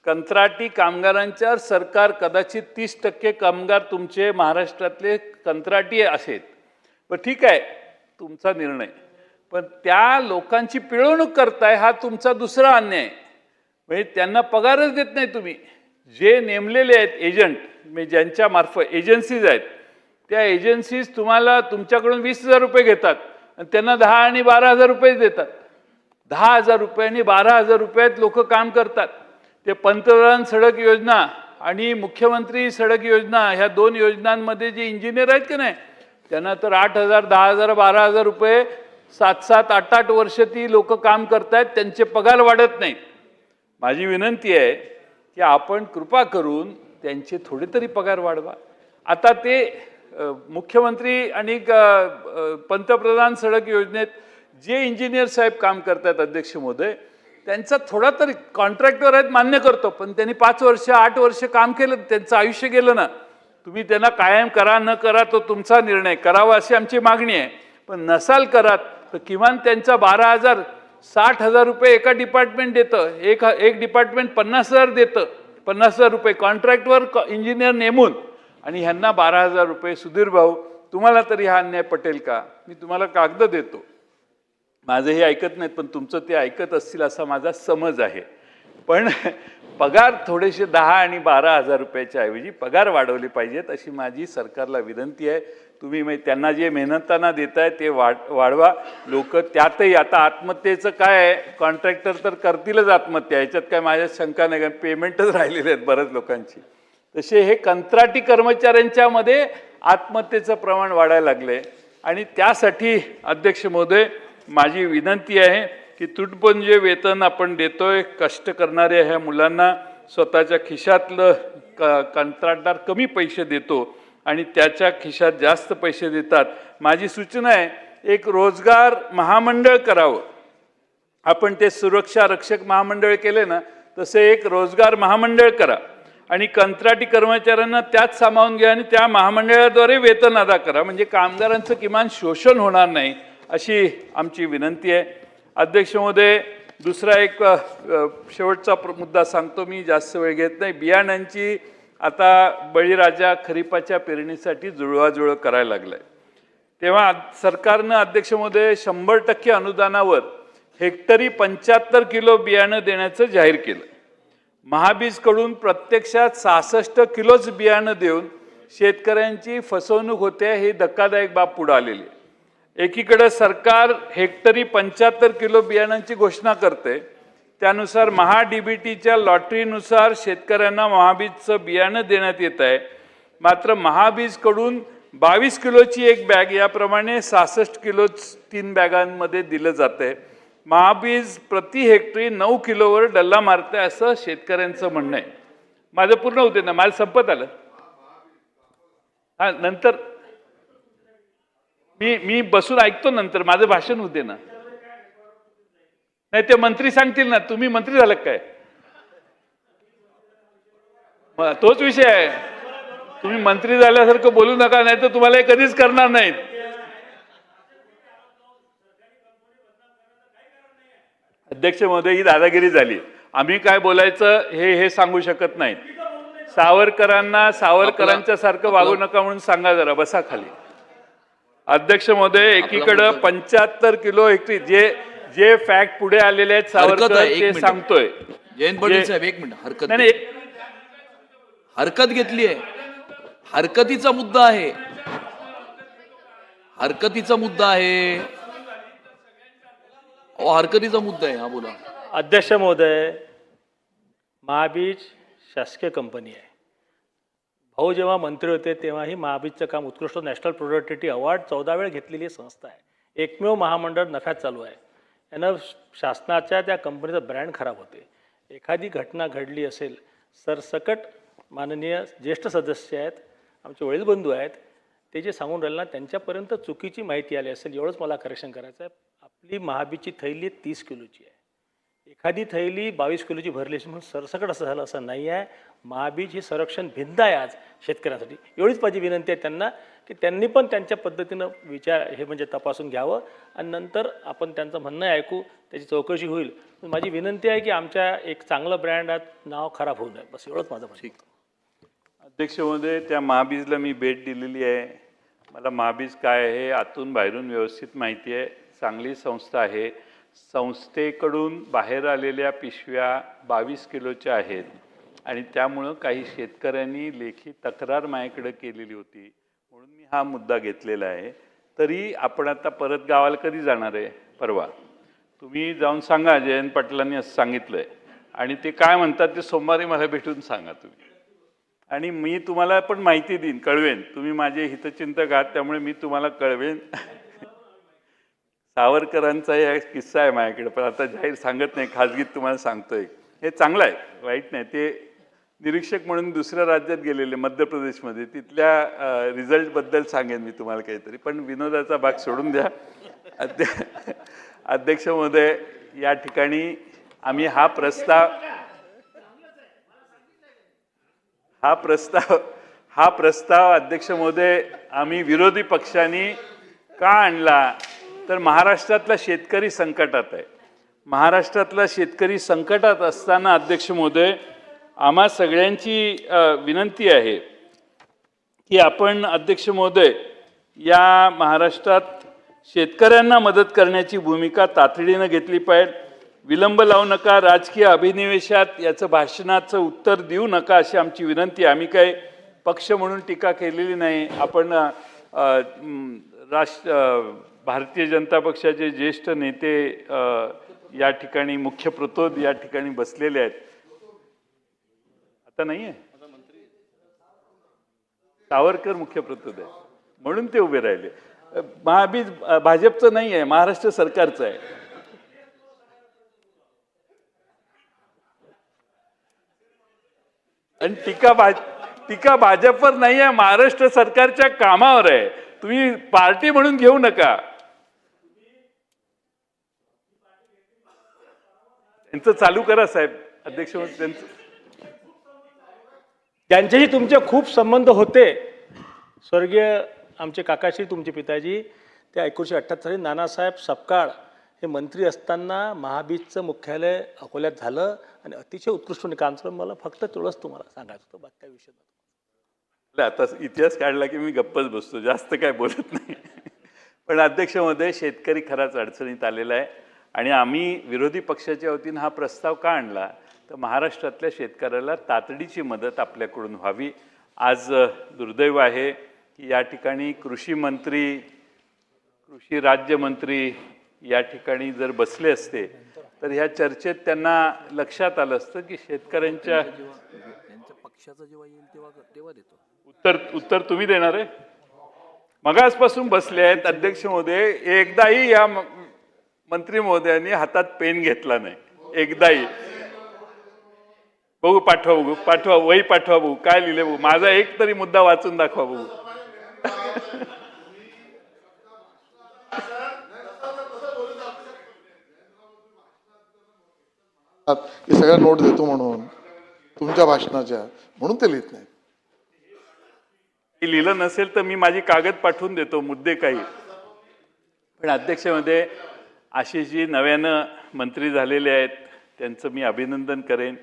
कंत्राटी कामगारांच्यावर सरकार कदाचित 30% कामगार तुमचे महाराष्ट्रातले कंत्राटी असेल, पण ठीक आहे तुमचा निर्णय, पण त्या लोकांची पिळवणूक करताय हा तुमचा दुसरा अन्याय. म्हणजे त्यांना पगारच देत नाही तुम्ही. जे नेमलेले आहेत एजंट, म्हणजे ज्यांच्या मार्फत एजन्सीज आहेत, त्या एजन्सीज तुम्हाला तुमच्याकडून 20,000 रुपये घेतात आणि त्यांना 10 आणि 12,000 रुपये देतात. 10,000 रुपये आणि 12,000 रुपयात लोक काम करतात. ते पंतप्रधान सडक योजना आणि मुख्यमंत्री सडक योजना ह्या 2 योजनांमध्ये जे इंजिनियर आहेत की नाही, त्यांना तर 8,000, 10,000, 12,000 रुपये 7-7, 8-8 वर्ष ती लोक काम करतायत, त्यांचे पगार वाढत नाहीत. माझी विनंती आहे की आपण कृपा करून त्यांचे थोडे तरी पगार वाढवा. आता ते मुख्यमंत्री आणि पंतप्रधान सडक योजनेत जे इंजिनियर साहेब काम करतात अध्यक्ष महोदय, त्यांचा थोडा तरी कॉन्ट्रॅक्टर आहेत मान्य करतो, पण त्यांनी 5 वर्ष 8 वर्ष काम केलं, त्यांचं आयुष्य गेलं ना. तुम्ही त्यांना कायम करा न करा तो तुमचा निर्णय, करावा अशी आमची मागणी आहे. पण नसाल करत तर किमान त्यांचा 12,000 60,000 रुपये एका डिपार्टमेंट देतं, एक डिपार्टमेंट 50,000 देतं, 50,000 रुपये कॉन्ट्रॅक्टवर इंजिनियर नेमून, आणि ह्यांना 12,000 रुपये. सुधीर भाऊ, तुम्हाला तरी हा अन्याय पटेल का? मी तुम्हाला कागद देतो, माझं हे ऐकत नाहीत पण तुमचं ते ऐकत असतील असा माझा समज आहे. पण पगार थोडेसे 10 आणि 12,000 रुपयाच्या ऐवजी पगार वाढवले पाहिजेत अशी माझी सरकारला विनंती आहे. तुम्ही त्यांना जे मेहनताना देताय ते वाढवा. लोक त्यातही आता आत्महत्येचं काय आहे, कॉन्ट्रॅक्टर तर करतीलच आत्महत्या, याच्यात काय माझ्या शंका नाही, कारण पेमेंटच राहिलेले आहेत बऱ्याच लोकांची. तसे हे कंत्राटी कर्मचाऱ्यांच्यामध्ये आत्महत्येचं प्रमाण वाढायला लागले आणि त्यासाठी अध्यक्ष महोदय माझी विनंती आहे की तुटपुंजे वेतन आपण देतोय, कष्ट करणाऱ्या ह्या मुलांना स्वतःच्या खिशातलं कंत्राटदार कमी पैसे देतो आणि त्याच्या खिशात जास्त पैसे देतात. माझी सूचना आहे एक रोजगार महामंडळ करावं. आपण ते सुरक्षा रक्षक महामंडळ केले ना, तसे एक रोजगार महामंडळ करा आणि कंत्राटी कर्मचाऱ्यांना त्यात सामावून घ्या आणि त्या महामंडळाद्वारे वेतन अदा करा, म्हणजे कामगारांचं किमान शोषण होणार नाही अशी आमची विनंती आहे. अध्यक्ष महोदय, दुसरा एक शेवटचा मुद्दा सांगतो, मी जास्त वेळ घेत नाही. बियाण्यांची आता बळीराजा खरीपाच्या पेरणीसाठी जुळवाजुळव करायला लागलाय, तेव्हा सरकारनं अध्यक्ष महोदय 100% अनुदानावर हेक्टरी 75 किलो बियाणं देण्याचं जाहीर केलं. महाबीजकडून प्रत्यक्षात 66 किलोच बियाणं देऊन शेतकऱ्यांची फसवणूक होते, हे धक्कादायक बाब पुढे आलेली. एकीकडे सरकार हेक्टरी 75 किलो बियाणांची घोषणा करते, त्यानुसार महाडीबीटीच्या लॉटरीनुसार शेतकऱ्यांना महाबीजचं बियाणं देण्यात येत आहे. मात्र महाबीजकडून 22 किलोची एक बॅग याप्रमाणे 66 किलो 3 बॅगांमध्ये दिलं जातंय. महाबीज प्रति हेक्टरी 9 किलोवर डल्ला मारते असं शेतकऱ्यांचं म्हणणं आहे. माझं पूर्ण होते ना, मला संपत आलं. हा, नंतर मी बसून ऐकतो, नंतर माझं भाषण होते ना. नाही ते मंत्री सांगतील ना. तुम्ही मंत्री झालं काय? तोच विषय आहे. तुम्ही मंत्री झाल्यासारखं बोलू नका, नाही तर तुम्हाला हे कधीच करणार नाहीत. अध्यक्ष महोदय, ही दादागिरी झाली. आम्ही काय बोलायचं हे सांगू शकत नाहीत. सावरकरांच्या सारखं वागू नका म्हणून सांगा जरा. बसा खाली. अध्यक्ष महोदय, एकीकडे 75 किलो हेक्टरी जे फॅक्ट पुढे आलेले आहेत सावरकर ते सांगतोय. जयंत पाटील साहेब, एक मिनिट. हरकत घेतली आहे. हरकतीचा मुद्दा आहे. हरकतीचा मुद्दा आहे. हरकतीचा मुद्दा आहे. हा बोला. अध्यक्ष महोदय, महाबीज शासकीय कंपनी आहे. भाऊ जेव्हा मंत्री होते तेव्हाही महाबीजचं काम उत्कृष्ट नॅशनल प्रोडक्टिव्हिटी अवॉर्ड 14 वेळ घेतलेली संस्था आहे. एकमेव महामंडळ नफ्यात चालू आहे. यानं शासनाच्या त्या कंपनीचा ब्रँड खराब होते. एखादी घटना घडली असेल, सरसकट माननीय ज्येष्ठ सदस्य आहेत, आमचे वडील बंधू आहेत, ते जे सांगून राहिले ना, त्यांच्यापर्यंत चुकीची माहिती आली असेल. एवढंच मला करेक्शन करायचं आहे. आपली महाबीजची थैली 30 किलोची आहे. एखादी थैली 22 किलोची भरली असेल म्हणून सरसकट असं झालं असं नाही आहे. महाबीज ही संरक्षण भिंत आहे आज शेतकऱ्यांसाठी. एवढीच माझी विनंती आहे त्यांना की त्यांनी पण त्यांच्या पद्धतीनं हे म्हणजे तपासून घ्यावं आणि नंतर आपण त्यांचं म्हणणं ऐकू, त्याची चौकशी होईल. माझी विनंती आहे की आमच्या एक चांगलं ब्रँड नाव खराब होऊ नये. बस एवढंच माझं म्हणणं. अध्यक्ष महोदय, त्या महाबीजला मी भेट दिलेली आहे. मला महाबीज काय आहे आतून बाहेरून व्यवस्थित माहिती आहे. चांगली संस्था आहे. संस्थेकडून बाहेर आलेल्या पिशव्या 22 किलोच्या आहेत आणि त्यामुळं काही शेतकऱ्यांनी लेखी तक्रार माझ्याकडे केलेली होती म्हणून मी हा मुद्दा घेतलेला आहे. तरी आपण आता परत गावाला कधी जाणार आहे? परवा. तुम्ही जाऊन सांगा जयंत पाटलांनी असं सांगितलंय आणि ते काय म्हणतात ते सोमवारी मला भेटून सांगा तुम्ही. आणि मी तुम्हाला पण माहिती देईन, कळवेन. तुम्ही माझे हितचिंतक आहात त्यामुळे मी तुम्हाला कळवेन. सावरकरांचा एक किस्सा आहे माझ्याकडे, पण आता जाहीर सांगत नाही, खाजगीत तुम्हाला सांगतोय. हे चांगलं आहे, वाईट नाही. ते निरीक्षक म्हणून दुसऱ्या राज्यात गेलेले मध्य प्रदेशमध्ये, तिथल्या रिझल्टबद्दल सांगेन मी तुम्हाला काहीतरी. पण विनोदाचा भाग सोडून द्या. अध्यक्ष महोदय, या ठिकाणी आम्ही हा प्रस्ताव अध्यक्ष महोदय आम्ही विरोधी पक्षांनी का आणला तर महाराष्ट्रातला शेतकरी संकटात आहे. महाराष्ट्रातला शेतकरी संकटात असताना अध्यक्ष महोदय आम्हा सगळ्यांची विनंती आहे की आपण अध्यक्ष महोदय या महाराष्ट्रात शेतकऱ्यांना मदत करण्याची भूमिका तातडीनं घेतली पाहिजे. विलंब लावू नका. राजकीय अभिनिवेशात याचं भाषणाचं उत्तर देऊ नका अशी आमची विनंती आहे. आम्ही काही पक्ष म्हणून टीका केलेली नाही. आपण भारतीय जनता पक्षाचे ज्येष्ठ नेते या ठिकाणी मुख्य प्रतोद या ठिकाणी बसलेले आहेत. आता नाही आहे, सावरकर मुख्य प्रतोद आहे म्हणून ते उभे राहिले. महाबीज भाजपचं नाही आहे, महाराष्ट्र सरकारचं आहे. आणि टीका भाजपवर नाही आहे, महाराष्ट्र सरकारच्या कामावर आहे. तुम्ही पार्टी म्हणून घेऊ नका. त्यांचं चालू करा साहेब. अध्यक्ष त्यांच्याशी तुमचे खूप संबंध होते. स्वर्गीय आमचे काकाशी तुमचे पिताजी ते 1978 साली नानासाहेब सपकाळ हे मंत्री असताना महाबीजचं मुख्यालय अकोल्यात झालं आणि अतिशय उत्कृष्ट काम झालं. मला फक्त तेवढंच तुम्हाला सांगायचं होतं, बाकी काय विषय नाही. आता इतिहास काढला की मी गप्पच बसतो, जास्त काय बोलत नाही. पण अध्यक्ष महोदय, शेतकरी खराच अडचणीत आलेला आहे आणि आम्ही विरोधी पक्षाच्या वतीनं हा प्रस्ताव का आणला तर महाराष्ट्रातल्या शेतकऱ्याला तातडीची मदत आपल्याकडून व्हावी. आज दुर्दैव आहे की या ठिकाणी कृषी राज्यमंत्री या ठिकाणी जर बसले असते तर ह्या चर्चेत त्यांना लक्षात आलं असतं की पक्षाचा जेव्हा येईल तेव्हा देतो. उत्तर तुम्ही देणार आहे? मगासपासून बसले आहेत अध्यक्ष महोदय, एकदाही या मंत्री महोदयांनी हातात पेन घेतला नाही, एकदाही. बघू, पाठवा वही पाठवा बघू, काय लिहिले बघू, माझा एक तरी मुद्दा वाचून दाखवा बघू. हे सगळ्या नोट देतो म्हणून तुमच्या भाषणाच्या, म्हणून ते लिहित नाही. लिहिलं नसेल तर मी माझी कागद पाठवून देतो, मुद्दे काही. पण अध्यक्षमध्ये आशिषजी नव्यानं मंत्री झालेले आहेत, त्यांचं मी अभिनंदन करेन.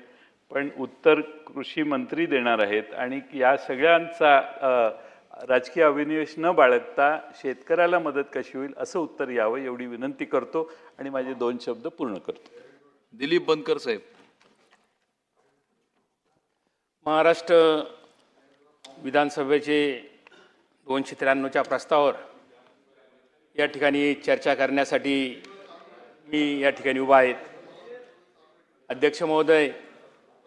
पण उत्तर कृषी मंत्री देणार आहेत आणि या सगळ्यांचा राजकीय अभिनिवेश न बाळगता शेतकऱ्याला मदत कशी होईल असं उत्तर यावं एवढी विनंती करतो आणि माझे 2 शब्द पूर्ण करतो. दिलीप बनकर साहेब. महाराष्ट्र विधानसभेचे 293च्या प्रस्तावावर या ठिकाणी चर्चा करण्यासाठी मी या ठिकाणी उभा आहे. अध्यक्ष महोदय,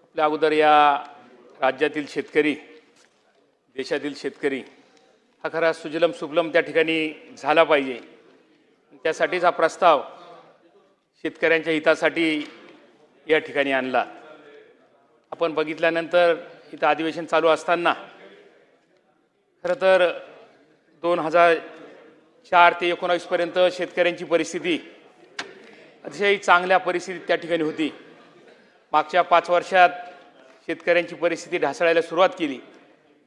आपल्या अगोदर या राज्यातील शेतकरी, देशातील शेतकरी हा खरा सुजलम सुफलम त्या ठिकाणी झाला पाहिजे. त्यासाठीच हा प्रस्ताव शेतकऱ्यांच्या हितासाठी या ठिकाणी आणला. आपण बघितल्यानंतर इथं अधिवेशन चालू असताना खरं तर 2004 ते 19 पर्यंत शेतकऱ्यांची परिस्थिती अतिशय चांगल्या परिस्थितीत त्या ठिकाणी होती. मागच्या 5 वर्षात शेतकऱ्यांची परिस्थिती ढासळायला सुरुवात केली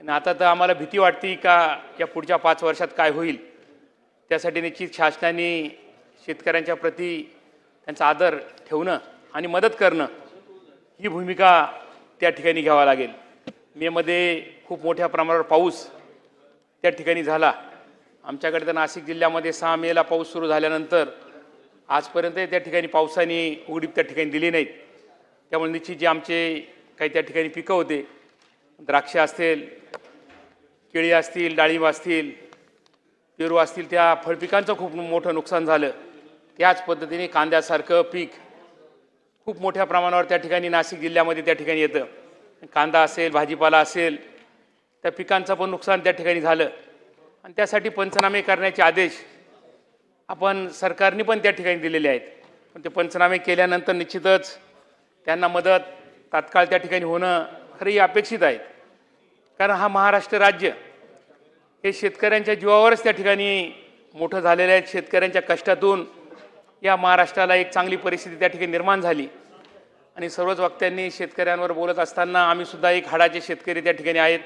आणि आता तर आम्हाला भीती वाटते का या पुढच्या 5 वर्षात काय होईल. त्यासाठी निश्चित शासनाने शेतकऱ्यांच्या प्रती त्यांचा आदर ठेवणं आणि मदत करणं ही भूमिका त्या ठिकाणी घ्यावा लागेल. मेमध्ये खूप मोठ्या प्रमाणावर पाऊस त्या ठिकाणी झाला. आमच्याकडे तर नाशिक जिल्ह्यामध्ये 6 मेला पाऊस सुरू झाल्यानंतर आजपर्यंत त्या ठिकाणी पावसाने उघडीप त्या ठिकाणी दिली नाहीत. त्यामुळे निश्चित जे आमचे काही त्या ठिकाणी पिकं होते, द्राक्ष असतील, केळी असतील, डाळिंब असतील, पेरू असतील, त्या फळपिकांचं खूप मोठं नुकसान झालं. त्याच पद्धतीने कांद्यासारखं पीक खूप मोठ्या प्रमाणावर त्या ठिकाणी नाशिक जिल्ह्यामध्ये त्या ठिकाणी येतं. कांदा असेल, भाजीपाला असेल, त्या पिकांचं पण नुकसान त्या ठिकाणी झालं आणि त्यासाठी पंचनामे करण्याचे आदेश आपण सरकारने पण त्या ठिकाणी दिलेले आहेत. पण ते पंचनामे केल्यानंतर निश्चितच त्यांना मदत तात्काळ त्या ठिकाणी होणं खरंही अपेक्षित आहे. कारण हा महाराष्ट्र राज्य हे शेतकऱ्यांच्या जीवावरच त्या ठिकाणी मोठं झालेलं आहे. शेतकऱ्यांच्या कष्टातून या महाराष्ट्राला एक चांगली परिस्थिती त्या ठिकाणी निर्माण झाली आणि सर्वच वक्त्यांनी शेतकऱ्यांवर बोलत असताना आम्ही सुद्धा एक हाडाचे शेतकरी त्या ठिकाणी आहेत.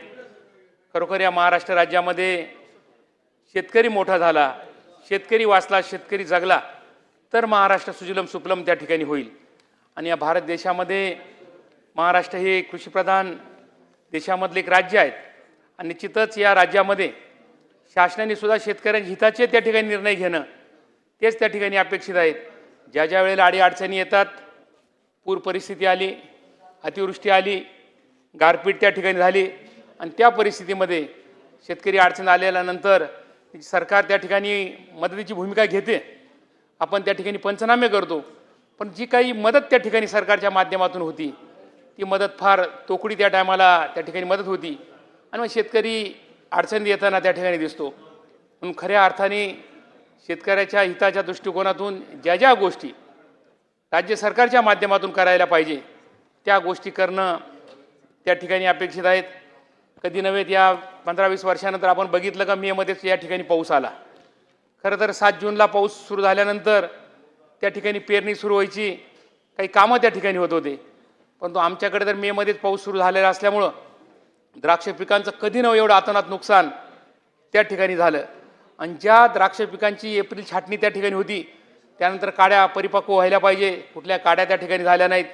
खरोखर या महाराष्ट्र राज्यामध्ये शेतकरी मोठा झाला, शेतकरी वाचला, शेतकरी जगला तर महाराष्ट्र सुजलम सुफलम त्या ठिकाणी होईल. आणि या भारत देशामध्ये महाराष्ट्र हे कृषीप्रधान देशामधले एक राज्य आहेत आणि निश्चितच या राज्यामध्ये शासनाने सुद्धा शेतकऱ्यांच्या हिताचे त्या ठिकाणी निर्णय घेणं तेच त्या ठिकाणी अपेक्षित आहेत. ज्या ज्या वेळेला अडीअडचणी येतात, पूर परिस्थिती आली, अतिवृष्टी आली, गारपीट त्या ठिकाणी झाली आणि त्या परिस्थितीमध्ये शेतकरी अडचण आल्यानंतर सरकार त्या ठिकाणी मदतीची भूमिका घेते. आपण त्या ठिकाणी पंचनामे करतो, पण जी काही मदत त्या ठिकाणी सरकारच्या माध्यमातून होती ती मदत फार तोकडी त्या टायमाला त्या ठिकाणी मदत होती आणि मग शेतकरी अडचणी येताना त्या ठिकाणी दिसतो. म्हणून खऱ्या अर्थाने शेतकऱ्याच्या हिताच्या दृष्टिकोनातून ज्या ज्या गोष्टी राज्य सरकारच्या माध्यमातून करायला पाहिजे त्या गोष्टी करणं त्या ठिकाणी अपेक्षित आहेत. कधी नव्हे या 15-20 वर्षानंतर आपण बघितलं का मेमध्येच या ठिकाणी पाऊस आला. खरं तर 7 जूनला पाऊस सुरू झाल्यानंतर त्या ठिकाणी पेरणी सुरू व्हायची, काही कामं त्या ठिकाणी होत होते. परंतु आमच्याकडे तर मेमध्येच पाऊस सुरू झालेला असल्यामुळं द्राक्ष पिकांचं कधी नव्हे एवढं अतोनात नुकसान त्या ठिकाणी झालं. आणि ज्या द्राक्ष पिकांची एप्रिल छाटणी त्या ठिकाणी होती, त्यानंतर काड्या परिपक्व व्हायला पाहिजे, कुठल्या काड्या त्या ठिकाणी झाल्या नाहीत,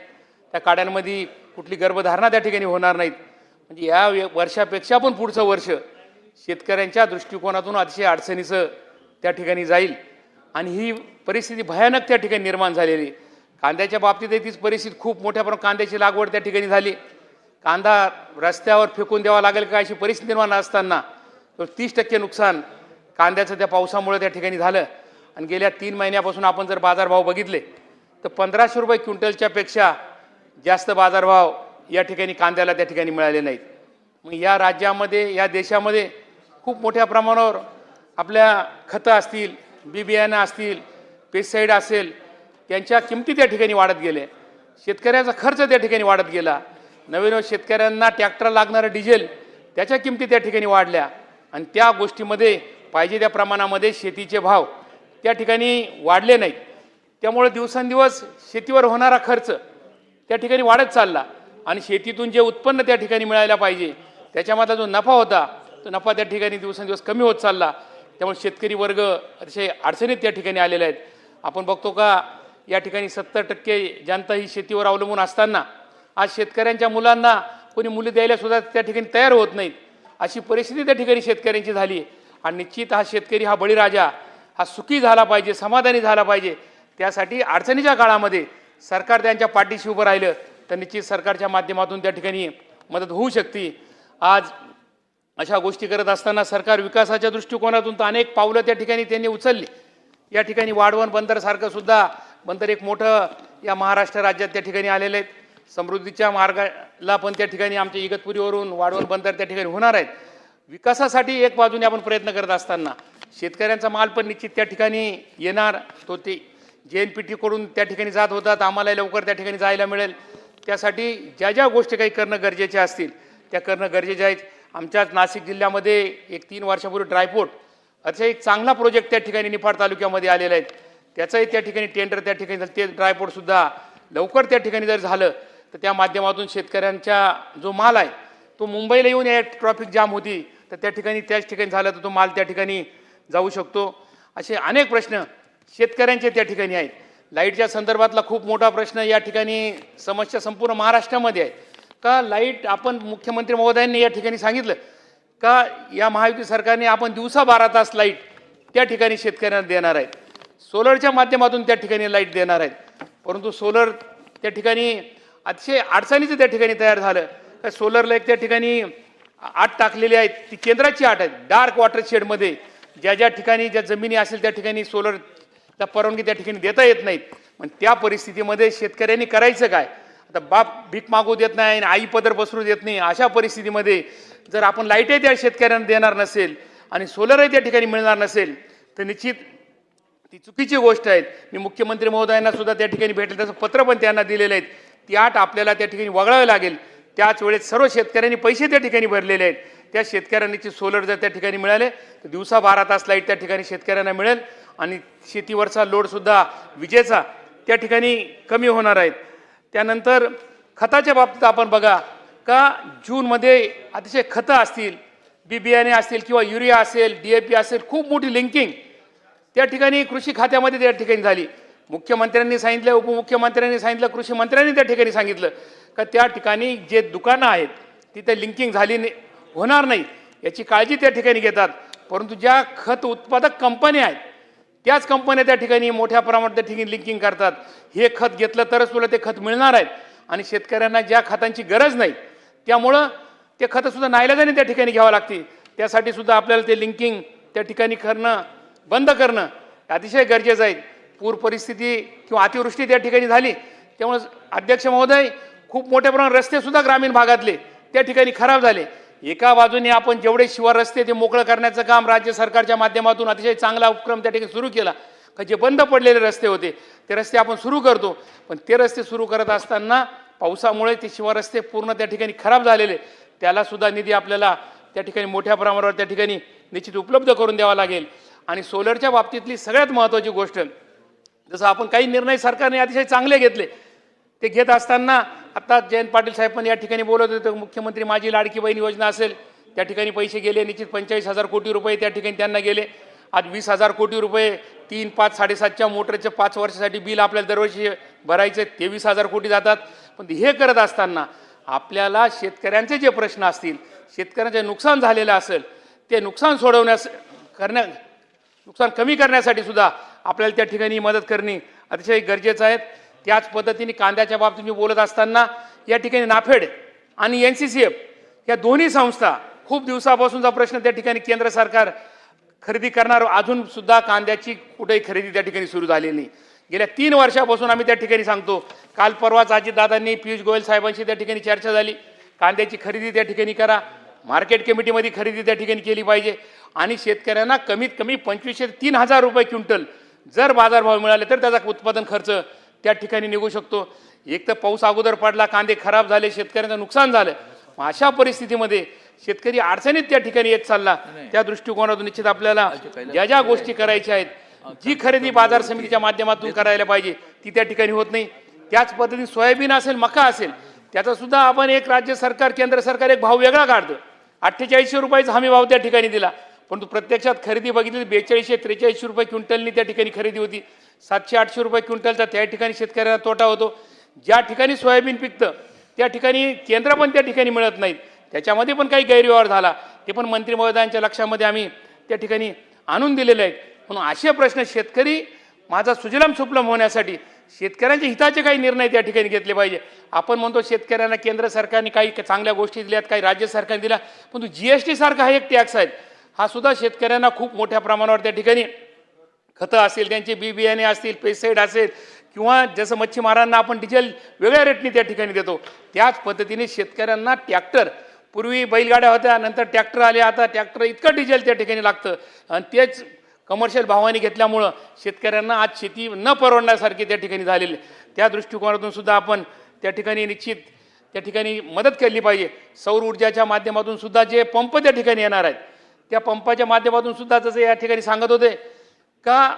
त्या काड्यांमध्ये कुठली गर्भधारणा त्या ठिकाणी होणार नाहीत. म्हणजे या वर्षापेक्षा पण पुढचं वर्ष शेतकऱ्यांच्या दृष्टिकोनातून अतिशय अडचणीचं त्या ठिकाणी जाईल आणि ही परिस्थिती भयानक त्या ठिकाणी निर्माण झालेली. कांद्याच्या बाबतीतही तीच परिस्थिती, खूप मोठ्या प्रमाणात कांद्याची लागवड त्या ठिकाणी झाली. कांदा रस्त्यावर फेकून द्यावा लागेल का अशी परिस्थिती निर्माण असताना 30% नुकसान कांद्याचं त्या पावसामुळे त्या ठिकाणी झालं. आणि गेल्या 3 महिन्यापासून आपण जर बाजारभाव बघितले तर 1500 रुपये क्विंटलच्या पेक्षा जास्त बाजारभाव या ठिकाणी कांद्याला त्या ठिकाणी मिळाले नाहीत. मग या राज्यामध्ये या देशामध्ये खूप मोठ्या प्रमाणावर आपल्या खतं असतील, बी बियाणं असतील, पेस्टिसाईड असेल, त्यांच्या किमती त्या ठिकाणी वाढत गेल्या. शेतकऱ्याचा खर्च त्या ठिकाणी वाढत गेला. नवीन शेतकऱ्यांना ट्रॅक्टर लागणारं डिझेल त्याच्या किमती त्या ठिकाणी वाढल्या आणि त्या गोष्टीमध्ये पाहिजे त्या प्रमाणामध्ये शेतीचे भाव त्या ठिकाणी वाढले नाहीत. त्यामुळे दिवसेंदिवस शेतीवर होणारा खर्च त्या ठिकाणी वाढत चालला आणि शेतीतून जे उत्पन्न त्या ठिकाणी मिळायला पाहिजे त्याच्यामधला जो नफा होता तो नफा त्या ठिकाणी दिवसेंदिवस कमी होत चालला. त्यामुळे शेतकरी वर्ग अतिशय अडचणीत त्या ठिकाणी आलेले आहेत. आपण बघतो का या ठिकाणी 70% जनता ही शेतीवर अवलंबून असताना आज शेतकऱ्यांच्या मुलांना कोणी मुली द्यायला सुद्धा त्या ठिकाणी तयार होत नाहीत. अशी परिस्थिती त्या ठिकाणी शेतकऱ्यांची झाली आणि निश्चित हा शेतकरी हा बळीराजा हा सुखी झाला पाहिजे, समाधानी झाला पाहिजे. त्यासाठी अडचणीच्या काळामध्ये सरकार त्यांच्या पाठीशी उभं राहिलं तर निश्चित सरकारच्या माध्यमातून त्या ठिकाणी मदत होऊ शकते. आज अशा गोष्टी करत असताना सरकार विकासाच्या दृष्टिकोनातून तर अनेक पावलं त्या ठिकाणी त्यांनी उचलली. या ठिकाणी वाढवण बंदरसारखं सुद्धा बंदर एक मोठं या महाराष्ट्र राज्यात त्या ठिकाणी आलेले आहेत. समृद्धीच्या मार्गाला पण त्या ठिकाणी आमच्या इगतपुरीवरून वाढवण बंदर त्या ठिकाणी होणार आहेत. विकासासाठी एक बाजूने आपण प्रयत्न करत असताना शेतकऱ्यांचा माल पण निश्चित त्या ठिकाणी येणार. तो ते JNPT कडून त्या ठिकाणी जात होतात, आम्हाला लवकर त्या ठिकाणी जायला मिळेल. त्यासाठी ज्या ज्या गोष्टी काही करणं गरजेच्या असतील त्या करणं गरजेच्या आहेत. आमच्याच नाशिक जिल्ह्यामध्ये एक 3 वर्षापूर्वी ड्रायपोर्ट असा एक चांगला प्रोजेक्ट त्या ठिकाणी निफाड तालुक्यामध्ये आलेला आहे. त्याचंही त्या ठिकाणी टेंडर त्या ठिकाणी झालं. ते ड्रायपोर्टसुद्धा लवकर त्या ठिकाणी जर झालं तर त्या माध्यमातून शेतकऱ्यांचा जो माल आहे तो मुंबईला येऊन या ट्रॉफिक जाम होती तर त्या ठिकाणी त्याच ठिकाणी झालं तर तो माल त्या ठिकाणी जाऊ शकतो. असे अनेक प्रश्न शेतकऱ्यांचे त्या ठिकाणी आहेत. लाईटच्या संदर्भातला खूप मोठा प्रश्न या ठिकाणी समस्या संपूर्ण महाराष्ट्रामध्ये आहे. का लाईट आपण मुख्यमंत्री महोदयांनी या ठिकाणी सांगितलं का या महायुती सरकारने आपण दिवसा 12 तास लाईट त्या ठिकाणी शेतकऱ्यांना देणार आहेत. सोलरच्या माध्यमातून त्या ठिकाणी लाईट देणार आहेत. परंतु सोलर त्या ठिकाणी अतिशय अडचणीचं त्या ठिकाणी तयार झालं. का सोलरला एक त्या ठिकाणी आट टाकलेली आहेत, ती केंद्राची आट आहे. डार्क वॉटर शेडमध्ये ज्या ज्या ठिकाणी ज्या जमिनी असेल त्या ठिकाणी सोलरला परवानगी त्या ठिकाणी देता येत नाहीत. पण त्या परिस्थितीमध्ये शेतकऱ्यांनी करायचं काय? आता बाप भीक मागू देत नाही आणि आई पदर पसरू देत नाही. अशा परिस्थितीमध्ये जर आपण लाईटही त्या शेतकऱ्यांना देणार नसेल आणि सोलरही त्या ठिकाणी मिळणार नसेल तर निश्चित ती चुकीची गोष्ट आहे. मी मुख्यमंत्री महोदयांना सुद्धा त्या ठिकाणी भेटलं, त्याचं पत्र पण त्यांना दिलेलं आहे. ती आट आपल्याला त्या ठिकाणी वगळावी लागेल. त्याच वेळेस सर्व शेतकऱ्यांनी पैसे त्या ठिकाणी भरलेले आहेत. त्या शेतकऱ्यांनी सोलर जर त्या ठिकाणी मिळाले तर दिवसा 12 तास लाईट त्या ठिकाणी शेतकऱ्यांना मिळेल आणि शेतीवरचा लोडसुद्धा विजेचा त्या ठिकाणी कमी होणार आहेत. त्यानंतर खताच्या बाबतीत आपण बघा का जूनमध्ये अतिशय खतं असतील, बी बियाणे असतील किंवा युरिया असेल, DAP असेल, खूप मोठी लिंकिंग त्या ठिकाणी कृषी खात्यामध्ये त्या ठिकाणी झाली. मुख्यमंत्र्यांनी सांगितलं, उपमुख्यमंत्र्यांनी सांगितलं, कृषी मंत्र्यांनी त्या ठिकाणी सांगितलं का त्या ठिकाणी जे दुकानं आहेत तिथे लिंकिंग झाली होणार नाही याची काळजी त्या ठिकाणी घेतात. परंतु ज्या खत उत्पादक कंपन्या आहेत त्याच कंपन्या त्या ठिकाणी मोठ्या प्रमाणात त्या ठिकाणी लिंकिंग करतात. हे खत घेतलं तरच तुला ते खत मिळणार आहेत आणि शेतकऱ्यांना ज्या खतांची गरज नाही त्यामुळं ते खतंसुद्धा नाईलाजाने त्या ठिकाणी घ्यावं लागते. त्यासाठी सुद्धा आपल्याला ते लिंकिंग त्या ठिकाणी करणं बंद करणं अतिशय गरजेचं आहे. पूर परिस्थिती किंवा अतिवृष्टी त्या ठिकाणी झाली त्यामुळे अध्यक्ष महोदय खूप मोठ्या प्रमाणात रस्तेसुद्धा ग्रामीण भागातले त्या ठिकाणी खराब झाले. एका बाजूने आपण जेवढे शिवार रस्ते ते मोकळं करण्याचं काम राज्य सरकारच्या माध्यमातून अतिशय चांगला उपक्रम त्या ठिकाणी सुरू केला. का जे बंद पडलेले रस्ते होते ते रस्ते आपण सुरू करतो. पण ते रस्ते सुरू करत असताना पावसामुळे ते शिवार रस्ते पूर्ण त्या ठिकाणी खराब झालेले, त्याला सुद्धा निधी आपल्याला त्या ठिकाणी मोठ्या प्रमाणावर त्या ठिकाणी निश्चित उपलब्ध करून द्यावा लागेल. आणि सोलरच्या बाबतीतली सगळ्यात महत्त्वाची गोष्ट, जसं आपण काही निर्णय सरकारने अतिशय चांगले घेतले, ते घेत असताना आता जयंत पाटील साहेब पण या ठिकाणी बोलत होते. मुख्यमंत्री माझी लाडकी बहीण योजना असेल त्या ठिकाणी पैसे गेले, निश्चित 45,000 कोटी रुपये त्या ठिकाणी त्यांना गेले. आज 20,000 कोटी रुपये 3, 5, 7.5च्या मोटरचे 5 वर्षासाठी बिल आपल्याला दरवर्षी भरायचे 23,000 कोटी जातात. पण हे करत असताना आपल्याला शेतकऱ्यांचे जे प्रश्न असतील, शेतकऱ्यांचे नुकसान झालेलं असेल ते नुकसान नुकसान कमी करण्यासाठी सुद्धा आपल्याला त्या ठिकाणी मदत करणे अतिशय गरजेचं आहे. त्याच पद्धतीने कांद्याच्या बाबतीत मी बोलत असताना या ठिकाणी नाफेड आणि NCCF या दोन्ही संस्था खूप दिवसापासूनचा प्रश्न त्या ठिकाणी केंद्र सरकार खरेदी करणार, अजून सुद्धा कांद्याची कुठेही खरेदी त्या ठिकाणी सुरू झालेली नाही. गेल्या 3 वर्षापासून आम्ही त्या ठिकाणी सांगतो. काल परवाच अजितदादांनी पियुष गोयल साहेबांशी त्या ठिकाणी चर्चा झाली, कांद्याची खरेदी त्या ठिकाणी करा. मार्केट कमिटीमध्ये खरेदी त्या ठिकाणी केली पाहिजे आणि शेतकऱ्यांना कमीत कमी 2500 ते 3000 रुपये क्विंटल जर बाजारभाव मिळाले तर त्याचा उत्पादन खर्च त्या ठिकाणी निघू शकतो. एक तर पाऊस अगोदर पडला, कांदे खराब झाले, शेतकऱ्यांचं नुकसान झालं. अशा परिस्थितीमध्ये शेतकरी अडचणीत त्या ठिकाणी येत चालला. त्या दृष्टिकोनातून निश्चित आपल्याला ज्या ज्या गोष्टी करायच्या आहेत, जी खरेदी बाजार समितीच्या माध्यमातून करायला पाहिजे ती त्या ठिकाणी होत नाही. त्याच पद्धतीने सोयाबीन असेल, मका असेल, त्याचा सुद्धा आपण एक राज्य सरकार केंद्र सरकार एक भाव वेगळा काढतं. 4800 रुपयाचा हमी भाव त्या ठिकाणी दिला, परंतु प्रत्यक्षात खरेदी बघितली 4200-4300 रुपये क्विंटलनी त्या ठिकाणी खरेदी होती. 700-800 रुपये क्विंटलचा त्या ठिकाणी शेतकऱ्यांना तोटा होतो. ज्या ठिकाणी सोयाबीन पिकतं त्या ठिकाणी केंद्र पण त्या ठिकाणी मिळत नाहीत. त्याच्यामध्ये पण काही गैरव्यवहार झाला, ते पण मंत्री महोदयांच्या लक्षामध्ये आम्ही त्या ठिकाणी आणून दिलेले आहेत. म्हणून असे प्रश्न शेतकरी माझा सुजलाम सुफलाम होण्यासाठी शेतकऱ्यांच्या हिताचे काही निर्णय त्या ठिकाणी घेतले पाहिजे. आपण म्हणतो शेतकऱ्यांना केंद्र सरकारने काही चांगल्या गोष्टी दिल्यात, काही राज्य सरकारने दिल्या, परंतु GST सारखा हा एक टॅक्स आहे, हा सुद्धा शेतकऱ्यांना खूप मोठ्या प्रमाणावर त्या ठिकाणी खतं असेल, त्यांचे बी बियाणे असतील, पेस्टिसाइड असेल, किंवा जसं मच्छीमारांना आपण डिझेल वेगळ्या रेटने त्या ठिकाणी देतो, त्याच पद्धतीने शेतकऱ्यांना ट्रॅक्टर, पूर्वी बैलगाड्या होत्या, नंतर ट्रॅक्टर आले, आता ट्रॅक्टर इतकं डिझेल त्या ठिकाणी लागतं आणि तेच कमर्शियल भावाने घेतल्यामुळं शेतकऱ्यांना आज शेती न परवडण्यासारखी त्या ठिकाणी झालेली. त्या दृष्टिकोनातून सुद्धा आपण त्या ठिकाणी निश्चित त्या ठिकाणी मदत केली पाहिजे. सौर ऊर्जाच्या माध्यमातून सुद्धा जे पंप त्या ठिकाणी येणार आहेत, त्या पंपाच्या माध्यमातून सुद्धा जसं या ठिकाणी सांगत होते का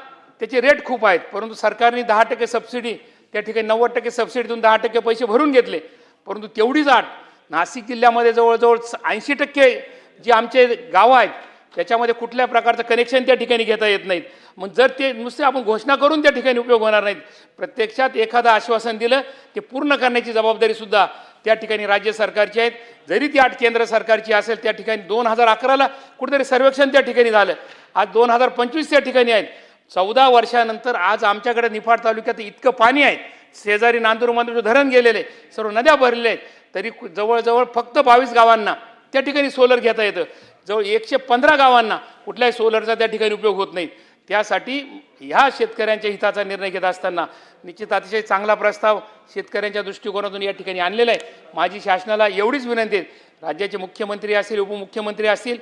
त्याचे रेट खूप आहेत, परंतु सरकारने 10% सबसिडी त्या ठिकाणी 90% सबसिडीतून 10% पैसे भरून घेतले, परंतु तेवढीच आठ नाशिक जिल्ह्यामध्ये जवळजवळ 80% जे आमचे गावं आहेत त्याच्यामध्ये कुठल्या प्रकारचं कनेक्शन त्या ठिकाणी घेता येत नाहीत. मग जर ते नुसते आपण घोषणा करून त्या ठिकाणी उपयोग होणार नाहीत, प्रत्यक्षात एखादं आश्वासन दिलं ते पूर्ण करण्याची जबाबदारी सुद्धा त्या ठिकाणी राज्य सरकारची आहेत. जरी ती आठ केंद्र सरकारची असेल, त्या ठिकाणी 2011ला कुठेतरी सर्वेक्षण त्या ठिकाणी झालं, आज 2025 त्या ठिकाणी आहेत. 14 वर्षानंतर आज आमच्याकडे निफाड तालुक्यात इतकं पाणी आहे, शेजारी नांदूरमध्ये धरण गेलेले, सर्व नद्या भरलेल्या आहेत, तरी जवळजवळ फक्त 22 गावांना त्या ठिकाणी सोलर घेता येतं. जवळ 115 गावांना कुठल्याही सोलरचा त्या ठिकाणी उपयोग होत नाही. त्यासाठी ह्या शेतकऱ्यांच्या हिताचा निर्णय घेत असताना निश्चित अतिशय चांगला प्रस्ताव शेतकऱ्यांच्या दृष्टिकोनातून या ठिकाणी आणलेला आहे. माझी शासनाला एवढीच विनंती आहे, राज्याचे मुख्यमंत्री असतील, उपमुख्यमंत्री असतील,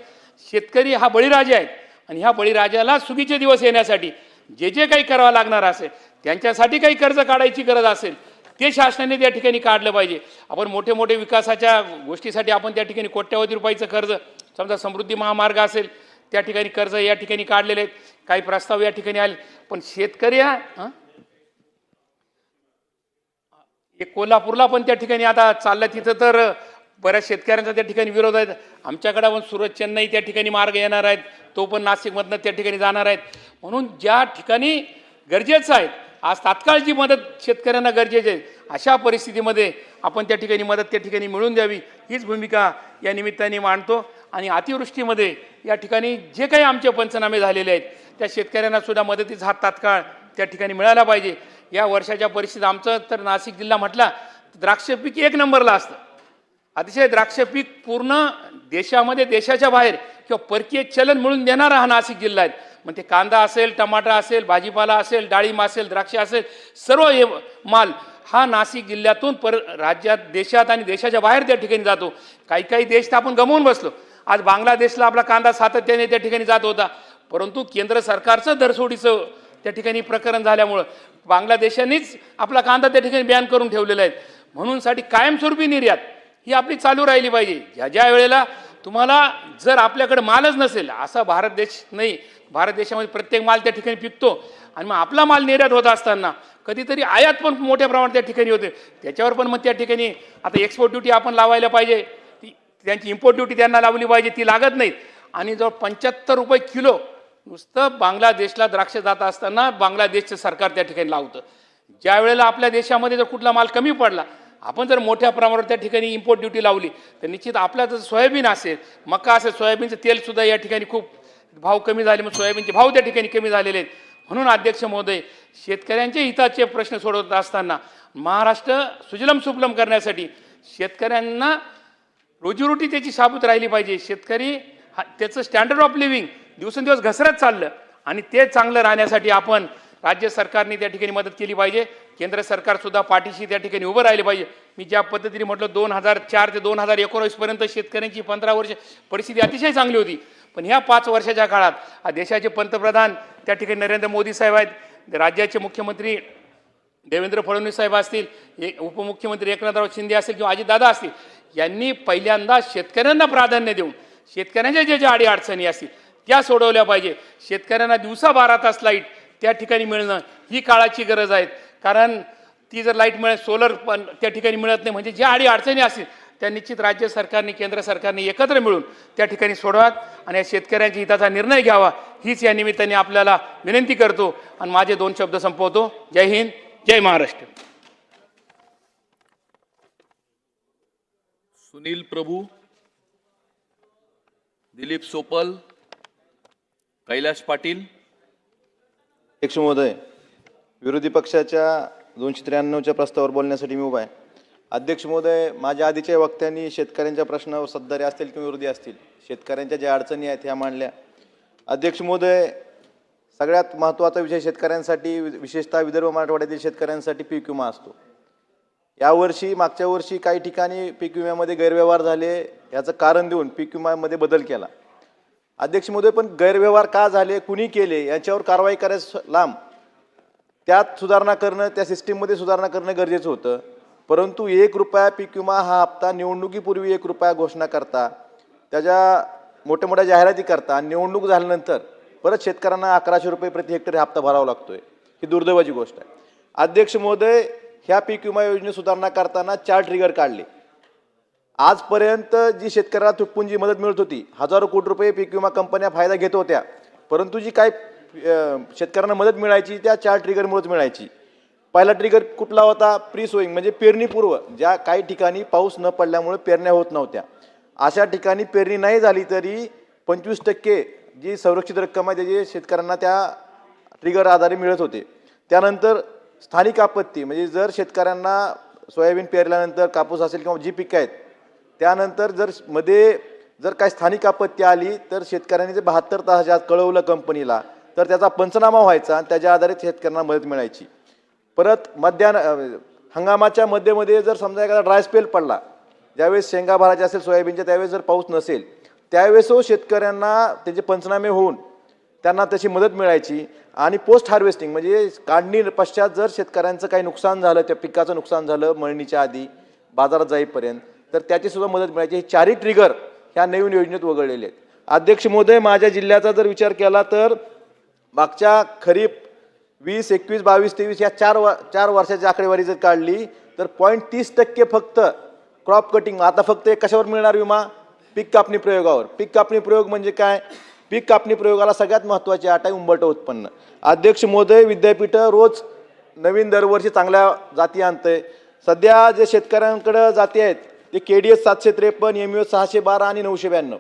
शेतकरी हा बळीराजा आहे आणि ह्या बळीराजाला सुगीचे दिवस येण्यासाठी जे जे काही करावं लागणार असेल, त्यांच्यासाठी काही कर्ज काढायची गरज असेल ते शासनाने त्या ठिकाणी काढलं पाहिजे. आपण मोठे मोठे विकासाच्या गोष्टीसाठी आपण त्या ठिकाणी कोट्यावधी रुपयाचं कर्ज, समजा समृद्धी महामार्ग असेल त्या ठिकाणी कर्ज या ठिकाणी काढलेले आहेत, काही प्रस्ताव या ठिकाणी आले, पण शेतकरी एक कोल्हापूरला पण त्या ठिकाणी आता चाललं, तिथं तर बऱ्याच शेतकऱ्यांचा त्या ठिकाणी विरोध आहे. आमच्याकडे पण सुरत चेन्नई त्या ठिकाणी मार्ग येणार आहेत, तो पण नाशिकमधनं त्या ठिकाणी जाणार आहेत. म्हणून ज्या ठिकाणी गरजेचं आहे, आज तात्काळ जी मदत शेतकऱ्यांना गरजेची आहे, अशा परिस्थितीमध्ये आपण त्या ठिकाणी मदत त्या ठिकाणी मिळवून द्यावी, हीच भूमिका या निमित्ताने मांडतो. आणि अतिवृष्टीमध्ये या ठिकाणी जे काही आमचे पंचनामे झालेले आहेत त्या शेतकऱ्यांना सुद्धा मदतीचा हात तात्काळ त्या ठिकाणी मिळाला पाहिजे. या वर्षाच्या परिस्थितीत आमचं तर नाशिक जिल्हा म्हटला द्राक्ष पीक 1 नंबरला असतं. अतिशय द्राक्ष पीक पूर्ण देशामध्ये, देशाच्या बाहेर किंवा परकीय चलन मिळून देणारा हा नाशिक जिल्हा आहे. मग ते कांदा असेल, टमाटा असेल, भाजीपाला असेल, डाळिंब असेल, द्राक्ष असेल, सर्व हे माल हा नाशिक जिल्ह्यातून राज्यात, देशात आणि देशाच्या बाहेर त्या ठिकाणी जातो. काही काही देश तर आपण गमावून बसलो. आज बांगलादेशला आपला कांदा सातत्याने त्या ठिकाणी जात होता, परंतु केंद्र सरकारचं दरसोडीचं त्या ठिकाणी प्रकरण झाल्यामुळं बांगलादेशानेच आपला कांदा त्या ठिकाणी बॅन करून ठेवलेला आहे. म्हणून साठी कायमस्वरूपी निर्यात ही आपली चालू राहिली पाहिजे. ज्या वेळेला तुम्हाला जर आपल्याकडे मालच नसेल, असा भारत देश नाही, भारत देशामध्ये प्रत्येक माल त्या ठिकाणी पिकतो आणि मग आपला माल निर्यात होत असताना कधीतरी आयात पण मोठ्या प्रमाणात त्या ठिकाणी होते, त्याच्यावर पण मग त्या ठिकाणी आता एक्सपोर्ट ड्युटी आपण लावायला पाहिजे, त्यांची इम्पोर्ट ड्युटी त्यांना लावली पाहिजे, ती लागत नाहीत. आणि जवळ 75 रुपये किलो नुसतं बांगलादेशला द्राक्ष जात असताना बांगलादेशचं सरकार त्या ठिकाणी लावतं. ज्या वेळेला आपल्या देशामध्ये जर कुठला माल कमी पडला, आपण जर मोठ्या प्रमाणावर त्या ठिकाणी इम्पोर्ट ड्युटी लावली, तर निश्चित आपला जर सोयाबीन असेल, मका असेल, सोयाबीनचं तेलसुद्धा या ठिकाणी खूप भाव कमी झाले, मग सोयाबीनचे भाव त्या ठिकाणी कमी झालेले आहेत. म्हणून अध्यक्ष महोदय, शेतकऱ्यांच्या हिताचे प्रश्न सोडवत असताना महाराष्ट्र सुजलम सुफलम करण्यासाठी शेतकऱ्यांना रोजीरोटी त्याची शाबूत राहिली पाहिजे. शेतकरी त्याचं स्टँडर्ड ऑफ लिव्हिंग दिवसेंदिवस घसरत चाललं आणि ते चांगलं राहण्यासाठी आपण राज्य सरकारने त्या ठिकाणी मदत केली पाहिजे, केंद्र सरकार सुद्धा पाठीशी त्या ठिकाणी उभं राहिले पाहिजे. मी ज्या पद्धतीने म्हटलं 2004 ते 2019 पर्यंत शेतकऱ्यांची 15 वर्ष परिस्थिती अतिशय चांगली होती. पण ह्या 5 वर्षाच्या काळात देशाचे पंतप्रधान त्या ठिकाणी नरेंद्र मोदी साहेब आहेत, राज्याचे मुख्यमंत्री देवेंद्र फडणवीस साहेब असतील, उपमुख्यमंत्री एकनाथराव शिंदे असतील किंवा अजितदादा असतील, यांनी पहिल्यांदा शेतकऱ्यांना प्राधान्य देऊन शेतकऱ्यांच्या ज्या अडीअडचणी असतील त्या सोडवल्या पाहिजे. शेतकऱ्यांना दिवसा 12 तास लाईट त्या ठिकाणी मिळणं ही काळाची गरज आहे. कारण ती जर लाईट मिळेल, सोलर पण त्या ठिकाणी मिळत नाही, म्हणजे ज्या अडीअडचणी असतील त्या निश्चित राज्य सरकारने केंद्र सरकारने एकत्र मिळून त्या ठिकाणी सोडवात आणि या शेतकऱ्यांच्या हिताचा निर्णय घ्यावा हीच या निमित्ताने आपल्याला विनंती करतो आणि माझे 2 शब्द संपवतो. जय हिंद, जय महाराष्ट्र. सुनील प्रभू, दिलीप सोपल, कैलाश पाटील. अध्यक्ष महोदय, विरोधी पक्षाच्या 293च्या प्रस्तावावर बोलण्यासाठी मी उभा आहे. अध्यक्ष महोदय, माझ्या आधीच्या वक्त्यांनी शेतकऱ्यांच्या प्रश्नावर सत्तारे असतील किंवा विरोधी असतील शेतकऱ्यांच्या ज्या अडचणी आहेत ह्या मांडल्या. अध्यक्ष महोदय, सगळ्यात महत्त्वाचा विषय शेतकऱ्यांसाठी, विशेषतः विदर्भ मराठवाड्यातील शेतकऱ्यांसाठी पीक विमा असतो. यावर्षी मागच्या वर्षी काही ठिकाणी पीक विम्यामध्ये गैरव्यवहार झाले, याचं कारण देऊन पीक विम्यामध्ये बदल केला. अध्यक्ष महोदय, पण गैरव्यवहार का झाले, कुणी केले याच्यावर कारवाई करायचं लांब, त्यात सुधारणा करणं, त्या सिस्टीममध्ये सुधारणा करणं गरजेचं होतं. परंतु 1 रुपया पीक विमा हा हप्ता निवडणुकीपूर्वी 1 रुपया घोषणा करता, त्याच्या मोठ्या मोठ्या जाहिराती करता, निवडणूक झाल्यानंतर परत शेतकऱ्यांना 1100 रुपये प्रति हेक्टर हप्ता भरावा लागतोय. ही दुर्दैवाची गोष्ट आहे. अध्यक्ष महोदय, ह्या पीक विमा योजने सुधारणा करताना 4 ट्रिगर काढले. आजपर्यंत जी शेतकऱ्याला तुटपुंजी मदत मिळत होती, हजारो कोटी रुपये पीक विमा कंपन्या फायदा घेत होत्या, परंतु जी काय शेतकऱ्यांना मदत मिळायची त्या 4 ट्रिगरमुळेच मिळायची. पहिला ट्रिगर कुठला होता? प्री सोईंग, म्हणजे पेरणीपूर्व. ज्या काही ठिकाणी पाऊस न पडल्यामुळे पेरण्या होत नव्हत्या, अशा ठिकाणी पेरणी नाही झाली तरी 25% जी संरक्षित रक्कम आहे त्याची शेतकऱ्यांना त्या ट्रिगर आधारे मिळत होते. त्यानंतर स्थानिक आपत्ती, म्हणजे जर शेतकऱ्यांना सोयाबीन पेरल्यानंतर कापूस असेल किंवा जी पिकं आहेत त्यानंतर जर मध्ये जर काही स्थानिक आपत्ती आली तर शेतकऱ्यांनी जे 72 तासाच्या आत कळवलं कंपनीला तर त्याचा पंचनामा व्हायचा आणि त्याच्या आधारे शेतकऱ्यांना मदत मिळायची. परत हंगामाच्या मध्येमध्ये जर समजा एखादा ड्राय स्पेल पडला, ज्यावेळेस शेंगा भरायचे असेल सोयाबीनच्या त्यावेळेस जर पाऊस नसेल त्यावेळेस शेतकऱ्यांना त्याचे पंचनामे होऊन त्यांना तशी मदत मिळायची. आणि पोस्ट हार्वेस्टिंग म्हणजे काढणी पश्चात जर शेतकऱ्यांचं काही नुकसान झालं, त्या पिकाचं नुकसान झालं मळणीच्या आधी बाजारात जाईपर्यंत, तर त्याची सुद्धा मदत मिळायची. हे 4ही ट्रिगर ह्या नवीन योजनेत वगळलेले आहेत. अध्यक्ष महोदय, माझ्या जिल्ह्याचा जर विचार केला तर मागच्या खरीप 20, 21, 22, 23 या 4 वर्षाची आकडेवारी जर काढली तर 0.30% फक्त क्रॉप कटिंग. आता फक्त कशावर मिळणार विमा? पीक कापणी प्रयोगावर. पीक कापणी प्रयोग म्हणजे काय? पीक कापणी प्रयोगाला सगळ्यात महत्त्वाची अट आहे उंबरठं उत्पन्न. अध्यक्ष महोदय, विद्यापीठं रोज नवीन दरवर्षी चांगल्या जाती आणतंय. सध्या जे शेतकऱ्यांकडे जाती आहेत ते KDS 753, MUS 612 आणि 992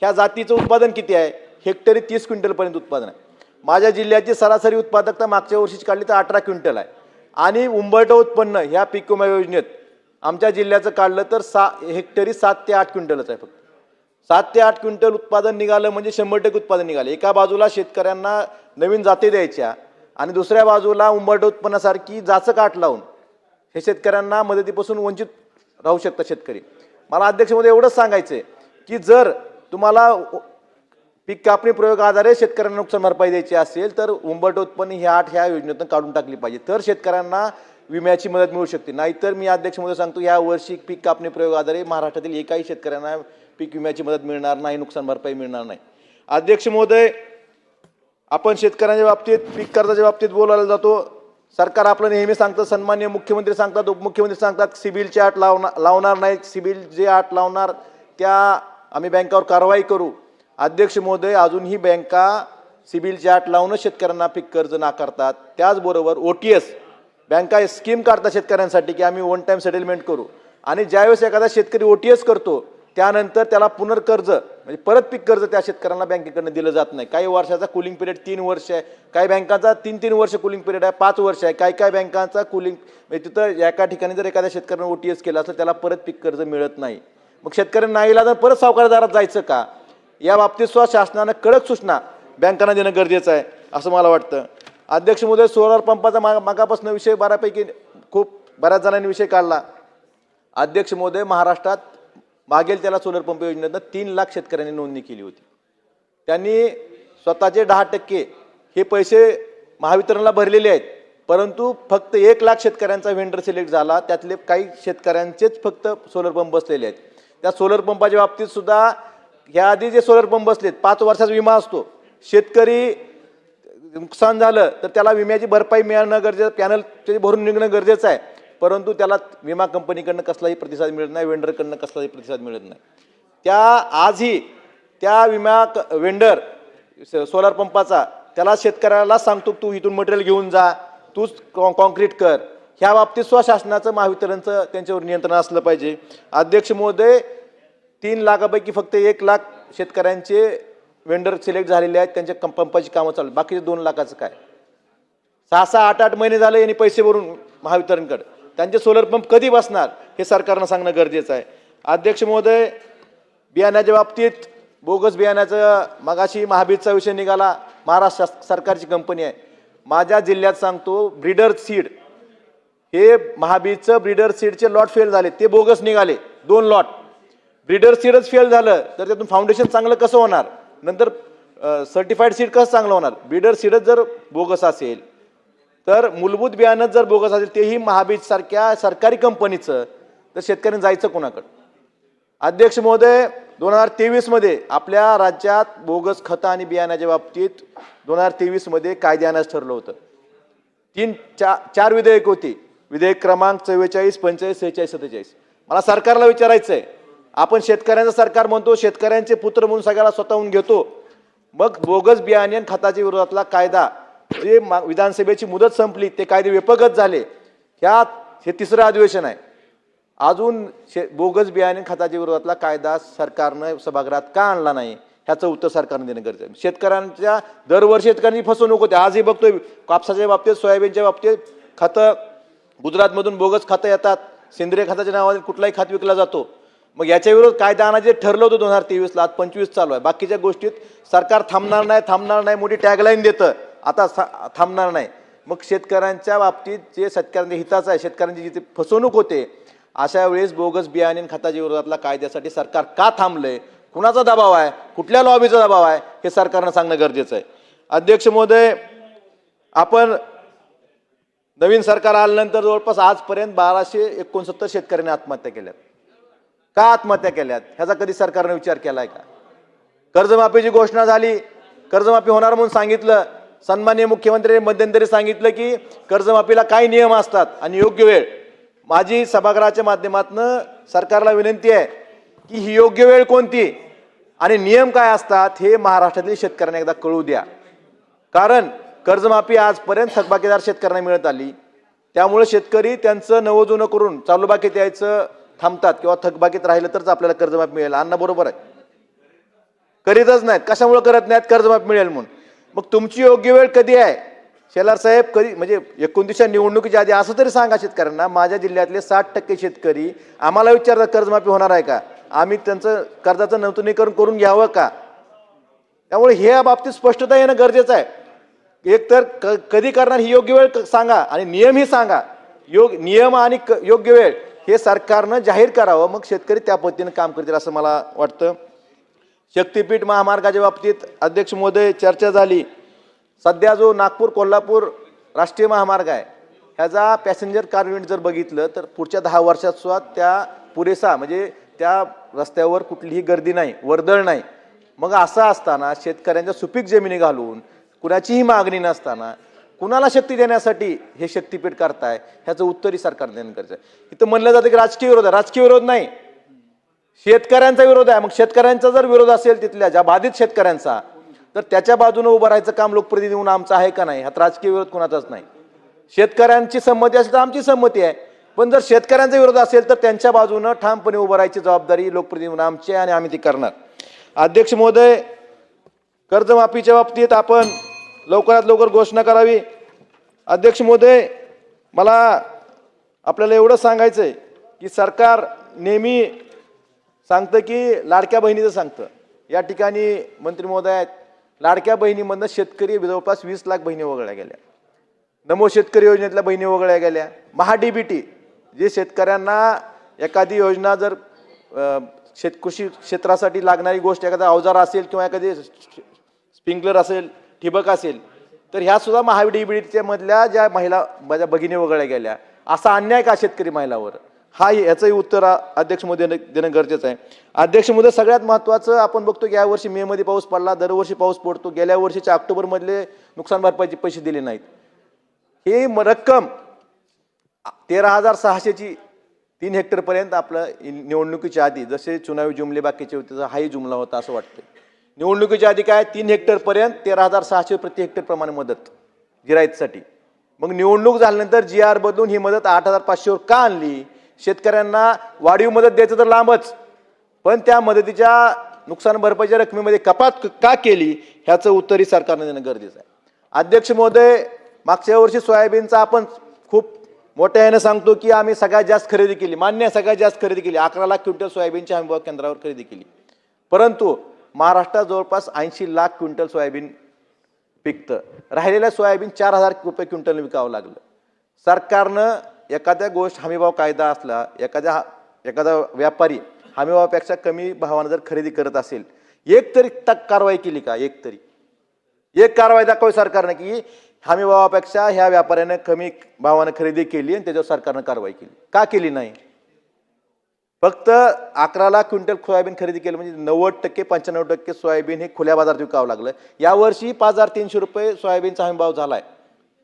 ह्या जातीचं उत्पादन किती आहे? हेक्टरी 30 क्विंटलपर्यंत उत्पादन आहे. माझ्या जिल्ह्याची सरासरी उत्पादकता मागच्या वर्षीची काढली तर 18 क्विंटल आहे. आणि उंबरठं उत्पन्न ह्या पीक विमा योजनेत आमच्या जिल्ह्याचं काढलं तर हेक्टरी 7 ते 8 क्विंटलच आहे. फक्त 7 ते 8 क्विंटल उत्पादन निघालं म्हणजे 100% उत्पादन निघालं. एका बाजूला शेतकऱ्यांना नवीन जाती द्यायच्या आणि दुसऱ्या बाजूला उंबरठं उत्पन्नासारखी जाचं काठ लावून हे शेतकऱ्यांना मदतीपासून वंचित राहू शकतात शेतकरी. मला अध्यक्षमध्ये एवढंच सांगायचं आहे की जर तुम्हाला पीक कापणी प्रयोग आधारे शेतकऱ्यांना नुकसान भरपाई द्यायची असेल तर उंबरठं उत्पन्न ही अट ह्या योजनेतून काढून टाकली पाहिजे, तर शेतकऱ्यांना विम्याची मदत मिळू शकते. नाहीतर मी अध्यक्षमध्ये सांगतो या वर्षी पीक कापणी प्रयोग आधारे महाराष्ट्रातील एकाही शेतकऱ्यांना पीक विम्याची मदत मिळणार नाही, नुकसान भरपाई मिळणार नाही. अध्यक्ष महोदय, आपण शेतकऱ्यांच्या बाबतीत पीक कर्जाच्या बाबतीत बोलायला जातो. सरकार आपलं नेहमी सांगतं, सन्माननीय मुख्यमंत्री सांगतात, उपमुख्यमंत्री सांगतात सिबिलची अट लावणार नाही, सिबिल जे अट लावणार त्या आम्ही बँकावर कारवाई करू. अध्यक्ष महोदय, अजूनही बँका सिबिलची अट लावूनच शेतकऱ्यांना पीक कर्ज नाकारतात. त्याचबरोबर OTS बँका स्कीम काढतात शेतकऱ्यांसाठी की आम्ही 1 टाइम सेटलमेंट करू. आणि ज्यावेळेस एखादा शेतकरी OTS करतो त्यानंतर त्याला पुनर्कर्ज म्हणजे परत पीक कर्ज त्या शेतकऱ्यांना बँकेकडनं दिलं जात नाही. काही वर्षाचा कूलिंग पिरियड 3 वर्ष आहे, काही बँकांचा 3-3 वर्ष कूलिंग पिरियड आहे, 5 वर्ष आहे, काही बँकांचा कूलिंग म्हणजे तिथं एका ठिकाणी जर एखाद्या शेतकऱ्यानं OTS केलं असं त्याला परत पीक कर्ज मिळत नाही. मग शेतकऱ्यांना नाहीला तर परत सावकारदारात जायचं का? या बाबतीत सुद्धा शासनानं कडक सूचना बँकांना देणं गरजेचं आहे असं मला वाटतं. अध्यक्ष महोदय, सोलार पंपाचा मागापासून विषय बऱ्यापैकी खूप बऱ्याच जणांनी विषय काढला. अध्यक्ष महोदय, महाराष्ट्रात मागेल त्याला सोलर पंप योजनेतनं 3 लाख शेतकऱ्यांनी नोंदणी केली होती. त्यांनी स्वतःचे 10% हे पैसे महावितरणला भरलेले आहेत, परंतु फक्त 1 लाख शेतकऱ्यांचा व्हेंडर सिलेक्ट झाला. त्यातले काही शेतकऱ्यांचेच फक्त सोलर पंप बसलेले आहेत. त्या सोलर पंपाच्या बाबतीत सुद्धा याआधी जे सोलर पंप बसलेत 5 वर्षाचा विमा असतो. शेतकरी नुकसान झालं तर त्याला विम्याची भरपाई मिळणं गरजेचं, पॅनल ते भरून निघणं गरजेचं आहे, परंतु त्याला विमा कंपनीकडनं कसलाही प्रतिसाद मिळत नाही, वेंडरकडनं कसलाही प्रतिसाद मिळत नाही. आजही त्या विमा वेंडर सोलार पंपाचा त्याला शेतकऱ्याला सांगतो तू इथून मटेरियल घेऊन जा, तूच कॉन्क्रीट कर. ह्या बाबतीत स्वशासनाचं महावितरणचं त्यांच्यावर नियंत्रण असलं पाहिजे. अध्यक्ष महोदय, 3 लाखापैकी फक्त 1 लाख शेतकऱ्यांचे वेंडर सिलेक्ट झालेले आहेत, त्यांच्या पंपाची कामं चालू. बाकीचे 2 लाखाचं काय? 6-6, 8-8 महिने झाले यांनी पैसे भरून महावितरणकडे. त्यांचे सोलर पंप कधी बसणार हे सरकारनं सांगणं गरजेचं आहे. अध्यक्ष महोदय, बियाण्याच्या बाबतीत बोगस बियाण्याचं मगाशी महाबीजचा विषय निघाला. महाराष्ट्र सरकारची कंपनी आहे. माझ्या जिल्ह्यात सांगतो ब्रीडर सीड, हे महाबीजचं ब्रीडर सीडचे लॉट फेल झाले, ते बोगस निघाले 2 लॉट. ब्रीडर सीडच फेल झालं तर त्यातून फाउंडेशन चांगलं कसं होणार, नंतर सर्टिफाईड सीड कसं चांगलं होणार? ब्रीडर सीडच जर बोगस असेल तर मूलभूत बियाणं जर बोगस असेल, तेही महाबीज सारख्या सरकारी कंपनीचं, तर शेतकऱ्यांनी जायचं कोणाकडे? अध्यक्ष महोदय, 2023 मध्ये आपल्या राज्यात बोगस खतं आणि बियाण्याच्या बाबतीत 2023 मध्ये कायदे आणायचं ठरलं होतं. 4 विधेयक होती. विधेयक क्रमांक 44, 45, 46, 47. मला सरकारला विचारायचं आहे, आपण शेतकऱ्यांचं सरकार म्हणतो, शेतकऱ्यांचे पुत्र म्हणून सगळ्याला स्वतःहून घेतो, मग बोगस बियाणे आणि खताच्या विरोधातला कायदा, जे विधानसभेची मुदत संपली ते कायदे विपगत झाले, हे 3रं अधिवेशन आहे, अजून बोगस बियाणे खताच्या विरोधातला कायदा सरकारनं सभागृहात का आणला नाही, ह्याचं उत्तर सरकारने देणं गरजेचं आहे. शेतकऱ्यांच्या दरवर्षी शेतकऱ्यांची फसवणूक होते. आजही बघतोय कापसाच्या बाबतीत, सोयाबीनच्या बाबतीत खतं गुजरातमधून बोगस खतं येतात, सेंद्रिय खताच्या नावाने कुठलाही खत विकला जातो. मग याच्या विरोधात कायदा आणायचे ठरलं होतं 2023ला, आज 25 चालू आहे. बाकीच्या गोष्टीत सरकार थांबणार नाही मोठी टॅगलाईन देतं, आता थांबणार नाही. मग शेतकऱ्यांच्या बाबतीत जे शेतकऱ्यांच्या हिताचं आहे, शेतकऱ्यांची जिथे फसवणूक होते, अशा वेळेस बोगस बियाणे खताच्या विरोधातला कायद्यासाठी सरकार का थांबलंय, कुणाचा दबाव आहे, कुठल्या लॉबीचा दबाव आहे, हे सरकारनं सांगणं गरजेचं आहे. अध्यक्ष महोदय, आपण नवीन सरकार आल्यानंतर जवळपास आजपर्यंत 1269 शेतकऱ्यांनी आत्महत्या केल्यात. का आत्महत्या केल्यात ह्याचा कधी सरकारने विचार केलाय का? कर्जमाफीची घोषणा झाली, कर्जमाफी होणार म्हणून सांगितलं, सन्माननीय मुख्यमंत्र्यांनी मध्यंतरी सांगितलं की कर्जमाफीला काही नियम असतात आणि योग्य वेळ. माझी सभागृहाच्या माध्यमातून सरकारला विनंती आहे की ही योग्य वेळ कोणती आणि नियम काय असतात हे महाराष्ट्रातील शेतकऱ्यांना एकदा कळू द्या. कारण कर्जमाफी आजपर्यंत थकबाकीदार शेतकऱ्यांना मिळत आली, त्यामुळे शेतकरी त्यांचं नवं जुनं करून चालू बाकीत यायचं थांबतात, किंवा थकबाकीत राहिलं तरच आपल्याला कर्जमाफी मिळेल. अण्णा बरोबर आहे, करीतच नाहीत. कशामुळे करत नाहीत? कर्जमाफी मिळेल म्हणून. मग तुमची योग्य वेळ कधी आहे शेलार साहेब? कधी म्हणजे 29च्या निवडणुकीच्या आधी असं तरी सांगा शेतकऱ्यांना. माझ्या जिल्ह्यातले 60% शेतकरी आम्हाला विचारतात कर्जमाफी होणार आहे का, आम्ही त्यांचं कर्जाचं नूतनीकरण करून घ्यावं का? त्यामुळे ह्या बाबतीत स्पष्टता येणं गरजेचं आहे. एक तर कधी करणार ही योग्य वेळ सांगा आणि नियमही सांगा. नियम आणि योग्य वेळ हे सरकारनं जाहीर करावं, मग शेतकरी त्या पद्धतीनं काम करतील असं मला वाटतं. शक्तीपीठ महामार्गाच्या बाबतीत अध्यक्ष महोदय चर्चा झाली. सध्या जो नागपूर कोल्हापूर राष्ट्रीय महामार्ग आहे, ह्याचा पॅसेंजर कार युनिट जर बघितलं तर पुढच्या 10 वर्षात सुद्धा त्या पुरेसा, म्हणजे त्या रस्त्यावर कुठलीही गर्दी नाही, वर्दळ नाही. मग असं असताना शेतकऱ्यांच्या सुपीक जमिनी घालून कुणाचीही मागणी नसताना कुणाला शक्ती देण्यासाठी हे शक्तीपीठ करताय, ह्याचं उत्तरही सरकार देणं गरजेचं आहे. इथं म्हणलं जातं की राजकीय विरोध आहे. राजकीय विरोध नाही, शेतकऱ्यांचा विरोध आहे. मग शेतकऱ्यांचा जर विरोध असेल तिथल्या ज्या बाधित शेतकऱ्यांचा, तर त्याच्या बाजूने उभं राहायचं काम लोकप्रतिनिधी म्हणून आमचं आहे का नाही? ह्यात राजकीय विरोध कुणाचाच नाही. शेतकऱ्यांची संमती असेल तर आमची संमती आहे, पण जर शेतकऱ्यांचा विरोध असेल तर त्यांच्या बाजूनं ठामपणे उभं राहायची जबाबदारी लोकप्रतिनिधी म्हणून आमची आहे आणि आम्ही ती करणार. अध्यक्ष महोदय, कर्जमाफीच्या बाबतीत आपण लवकरात लवकर घोषणा करावी. अध्यक्ष महोदय, मला आपल्याला एवढं सांगायचं आहे की सरकार नेहमी सांगतं की लाडक्या बहिणीचं सांगतं. या ठिकाणी मंत्री महोदय आहेत, लाडक्या बहिणीमधनं शेतकरी जवळपास 20 लाख बहिणी वगळल्या गेल्या. नमो शेतकरी योजनेतल्या बहिणी वगळल्या गेल्या. महाडीबीटी जे शेतकऱ्यांना एखादी योजना जर कृषी क्षेत्रासाठी लागणारी गोष्ट एखादा अवजार असेल किंवा एखादी स्प्रिंकलर असेल, ठिबक असेल, तर ह्या सुद्धा महाडीबीटीच्या मधल्या ज्या महिला माझ्या भगिनी वगळल्या गेल्या, असा अन्याय का शेतकरी महिलावर? याचंही उत्तर अध्यक्ष महोदय देणं गरजेचं आहे. अध्यक्ष महोदय, सगळ्यात महत्त्वाचं आपण बघतो की यावर्षी मे मध्ये पाऊस पडला, दरवर्षी पाऊस पडतो. गेल्या वर्षीच्या ऑक्टोबरमधले नुकसान भरपाईचे पैसे दिले नाहीत. ही रक्कम 13,600ची 3 हेक्टरपर्यंत आपलं निवडणुकीच्या आधी जसे चुनावी जुमले बाकीचे होते तसा हाही जुमला होता असं वाटतं. निवडणुकीच्या आधी काय 3 हेक्टरपर्यंत 13,600 प्रति हेक्टर प्रमाणे मदत जिरायतसाठी. मग निवडणूक झाल्यानंतर GR बदलून ही मदत 8,500वर का आणली? शेतकऱ्यांना वाढीव मदत द्यायचं तर लांबच, पण त्या मदतीच्या नुकसान भरपाईच्या रकमेमध्ये कपात का केली ह्याचं उत्तरही सरकारने देणं गरजेचं आहे. अध्यक्ष महोदय, मागच्या वर्षी सोयाबीनचा आपण खूप मोठ्या याने सांगतो की आम्ही सगळ्यात जास्त खरेदी केली. मान्य आहे, सगळ्यात जास्त खरेदी केली. 11 लाख क्विंटल सोयाबीनच्या हमीभाव केंद्रावर खरेदी केली. परंतु महाराष्ट्रात जवळपास 80 लाख क्विंटल सोयाबीन पिकतं. राहिलेल्या सोयाबीन 4,000 रुपये क्विंटलने विकावं लागलं. सरकारनं एखाद्या गोष्ट हमीभाव कायदा असला, एखादा व्यापारी हमीभावापेक्षा कमी भावानं जर खरेदी करत असेल, एक तरी कारवाई केली का? एक कारवाई दाखवावी सरकारनं की हमीभावापेक्षा ह्या व्यापाऱ्यानं कमी भावानं खरेदी केली आणि त्याच्यावर सरकारनं कारवाई केली. का केली नाही? फक्त 11 लाख क्विंटल सोयाबीन खरेदी केलं म्हणजे 90% 95% सोयाबीन हे खुल्या बाजारात विकावं लागलं. यावर्षी 5,300 रुपये सोयाबीनचा हमीभाव झालाय.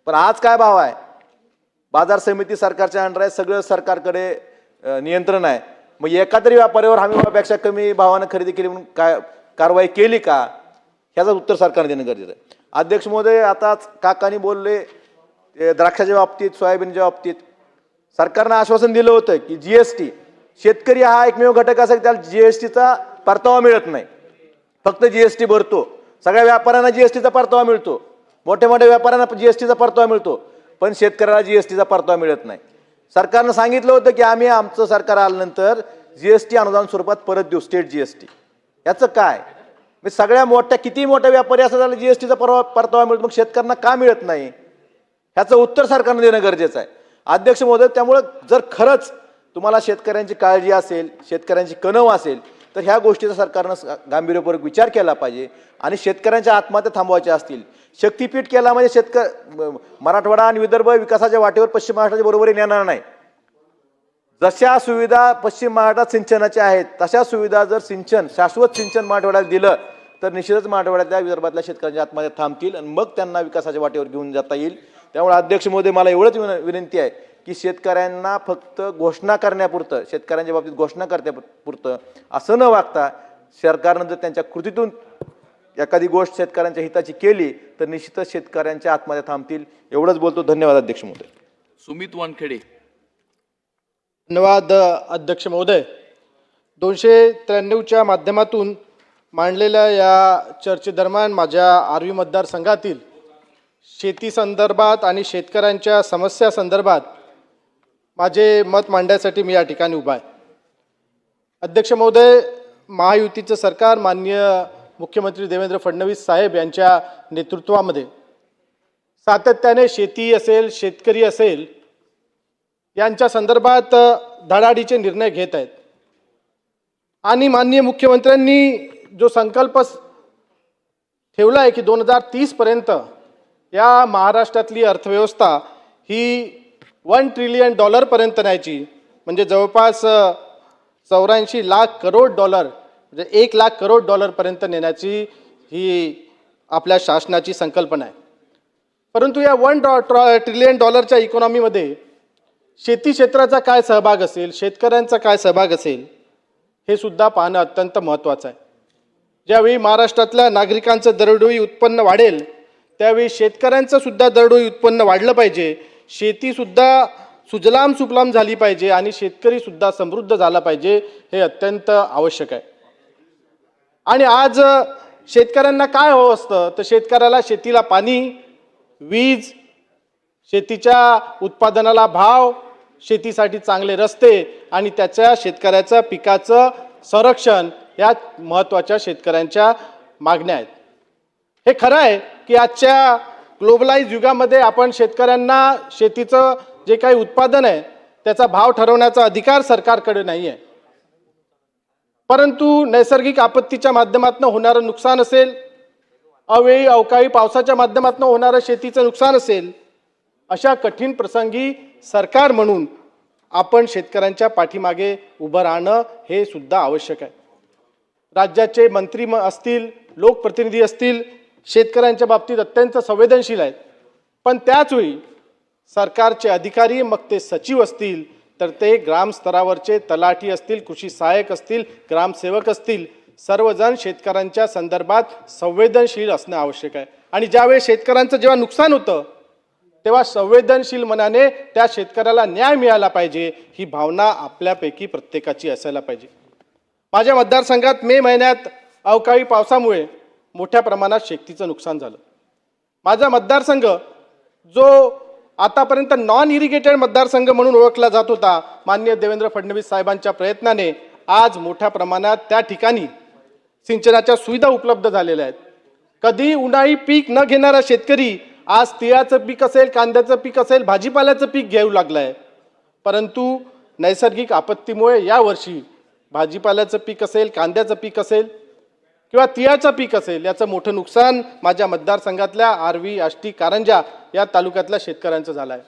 पण आज काय भाव आहे? बाजार समिती सरकारच्या अंडर आहे, सगळं सरकारकडे नियंत्रण आहे. मग एका तरी व्यापाऱ्यावर हमीभावापेक्षा कमी भावानं खरेदी केली म्हणून काय कारवाई केली का? ह्याचं उत्तर सरकारने देणं गरजेचं आहे. अध्यक्ष महोदय, आताच काकांनी बोलले द्राक्षाच्या बाबतीत, सोयाबीनच्या बाबतीत सरकारनं आश्वासन दिलं होतं की GST, शेतकरी हा एकमेव घटक असेल त्याला GSTचा परतावा मिळत नाही. फक्त GST भरतो. सगळ्या व्यापाऱ्यांना GSTचा परतावा मिळतो, मोठ्या मोठ्या व्यापाऱ्यांना GSTचा परतावा मिळतो, पण शेतकऱ्याला GSTचा परतावा मिळत नाही. सरकारनं सांगितलं होतं की आम्ही आमचं सरकार आल्यानंतर GST अनुदान स्वरूपात परत देऊ, स्टेट GST. याचं काय? सगळ्या मोठ्या किती मोठ्या व्यापारी असं त्याला GSTचा परतावा मिळतो, मग शेतकऱ्यांना का मिळत नाही? ह्याचं उत्तर सरकारनं देणं गरजेचं आहे. अध्यक्ष महोदय, त्यामुळं जर खरंच तुम्हाला शेतकऱ्यांची काळजी असेल, शेतकऱ्यांची कणव असेल, तर ह्या गोष्टीचा सरकारनं गांभीर्यपूर्वक विचार केला पाहिजे आणि शेतकऱ्यांच्या आत्महत्या थांबवायच्या असतील. शक्तीपीठ केला म्हणजे मराठवाडा आणि विदर्भ विकासाच्या वाटेवर पश्चिम महाराष्ट्राच्या बरोबरीने येणार नाही. जशा सुविधा पश्चिम महाराष्ट्रात सिंचनाच्या आहेत तशा सुविधा जर शाश्वत सिंचन मराठवाड्याला दिलं तर निश्चितच मराठवाड्यातल्या विदर्भातल्या शेतकऱ्यांच्या आत्महत्या थांबतील आणि मग त्यांना विकासाच्या वाटेवर घेऊन जाता येईल. त्यामुळे अध्यक्ष महोदय, मला एवढंच विनंती आहे की शेतकऱ्यांना फक्त घोषणा करण्यापुरतं, शेतकऱ्यांच्या बाबतीत घोषणा करण्यापुरतं असं न वागता सरकारनं जर त्यांच्या कृतीतून एखादी गोष्ट शेतकऱ्यांच्या हिताची केली तर निश्चितच शेतकऱ्यांच्या आत्महत्या थांबतील. एवढंच बोलतो. धन्यवाद अध्यक्ष महोदय. सुमित वानखेडे. धन्यवाद अध्यक्ष महोदय. 293च्या माध्यमातून मांडलेल्या या चर्चेदरम्यान माझ्या आर्वी मतदारसंघातील शेती संदर्भात आणि शेतकऱ्यांच्या समस्या संदर्भात माझे मत मांडण्यासाठी मी या ठिकाणी उभा आहे. अध्यक्ष महोदय, महायुतीचं सरकार माननीय मुख्यमंत्री देवेंद्र फडणवीस साहेब यांच्या नेतृत्वामध्ये सातत्याने शेती असेल, शेतकरी असेल यांच्या संदर्भात धडाडीचे निर्णय घेत आहेत आणि माननीय मुख्यमंत्र्यांनी जो संकल्प ठेवला आहे की 2030 पर्यंत या महाराष्ट्रातली अर्थव्यवस्था ही $1 ट्रिलियन पर्यंत न्यायची, म्हणजे जवळपास 84 लाख करोड डॉलर, म्हणजे 1 लाख करोड डॉलरपर्यंत नेण्याची ही आपल्या शासनाची संकल्पना आहे. परंतु या $1 ट्रिलियन इकॉनॉमीमध्ये शेती क्षेत्राचा काय सहभाग असेल, शेतकऱ्यांचा काय सहभाग असेल, हे सुद्धा पाहणं अत्यंत महत्त्वाचं आहे. ज्यावेळी महाराष्ट्रातल्या नागरिकांचं दरडोई उत्पन्न वाढेल त्यावेळी शेतकऱ्यांचं सुद्धा दरडोई उत्पन्न वाढलं पाहिजे, शेतीसुद्धा सुजलाम सुफलाम झाली पाहिजे आणि शेतकरीसुद्धा समृद्ध झाला पाहिजे, हे अत्यंत आवश्यक आहे. आणि आज शेतकऱ्यांना काय हवं असतं तर शेतकऱ्याला शेतीला पाणी, वीज, शेतीच्या उत्पादनाला भाव, शेतीसाठी चांगले रस्ते आणि त्याच्या शेतकऱ्याचं पिकाचं संरक्षण या महत्त्वाच्या शेतकऱ्यांच्या मागण्या आहेत. हे खरं आहे की आजच्या ग्लोबलाइज युगामध्ये आपण शेतकऱ्यांना शेतीचं जे काही उत्पादन आहे त्याचा भाव ठरवण्याचा अधिकार सरकारकडे नाही आहे. परंतु नैसर्गिक आपत्तीच्या माध्यमातून होणारं नुकसान असेल, अवेळी अवकाळी पावसाच्या माध्यमातून होणारं शेतीचं नुकसान असेल, अशा कठीण प्रसंगी सरकार म्हणून आपण शेतकऱ्यांच्या पाठीमागे उभं राहणं हे सुद्धा आवश्यक आहे. राज्याचे मंत्री असतील, लोकप्रतिनिधी असतील, शेतकऱ्यांच्या बाबतीत अत्यंत संवेदनशील आहेत. पण त्याचवेळी सरकारचे अधिकारी, मग ते सचिव असतील, तर ते ग्रामस्तरावरचे तलाठी असतील, कृषी सहाय्यक असतील, ग्रामसेवक असतील, सर्वजण शेतकऱ्यांच्या संदर्भात संवेदनशील असणं आवश्यक आहे. आणि ज्यावेळी शेतकऱ्यांचं जेव्हा नुकसान होतं तेव्हा संवेदनशील मनाने त्या शेतकऱ्याला न्याय मिळाला पाहिजे, ही भावना आपल्यापैकी प्रत्येकाची असायला पाहिजे. माझ्या मतदारसंघात मे महिन्यात अवकाळी पावसामुळे मोठ्या प्रमाणात शेतीचं नुकसान झालं. माझा मतदारसंघ जो आतापर्यंत नॉन इरिगेटेड मतदारसंघ म्हणून ओळखला जात होता, माननीय देवेंद्र फडणवीस साहेबांच्या प्रयत्नाने आज मोठ्या प्रमाणात त्या ठिकाणी सिंचनाच्या सुविधा उपलब्ध झालेल्या आहेत. कधी उन्हाळी पीक न घेणारा शेतकरी आज तिळाचं पीक असेल, कांद्याचं पीक असेल, भाजीपाल्याचं पीक घेऊ लागलं आहे. परंतु नैसर्गिक आपत्तीमुळे यावर्षी भाजीपाल्याचं पीक असेल, कांद्याचं पीक असेल किंवा तिळाचं पीक असेल, याचं मोठं नुकसान माझ्या मतदारसंघातल्या आर्वी, आष्टी, कारंजा या तालुक्यातल्या शेतकऱ्यांचं झालं आहे.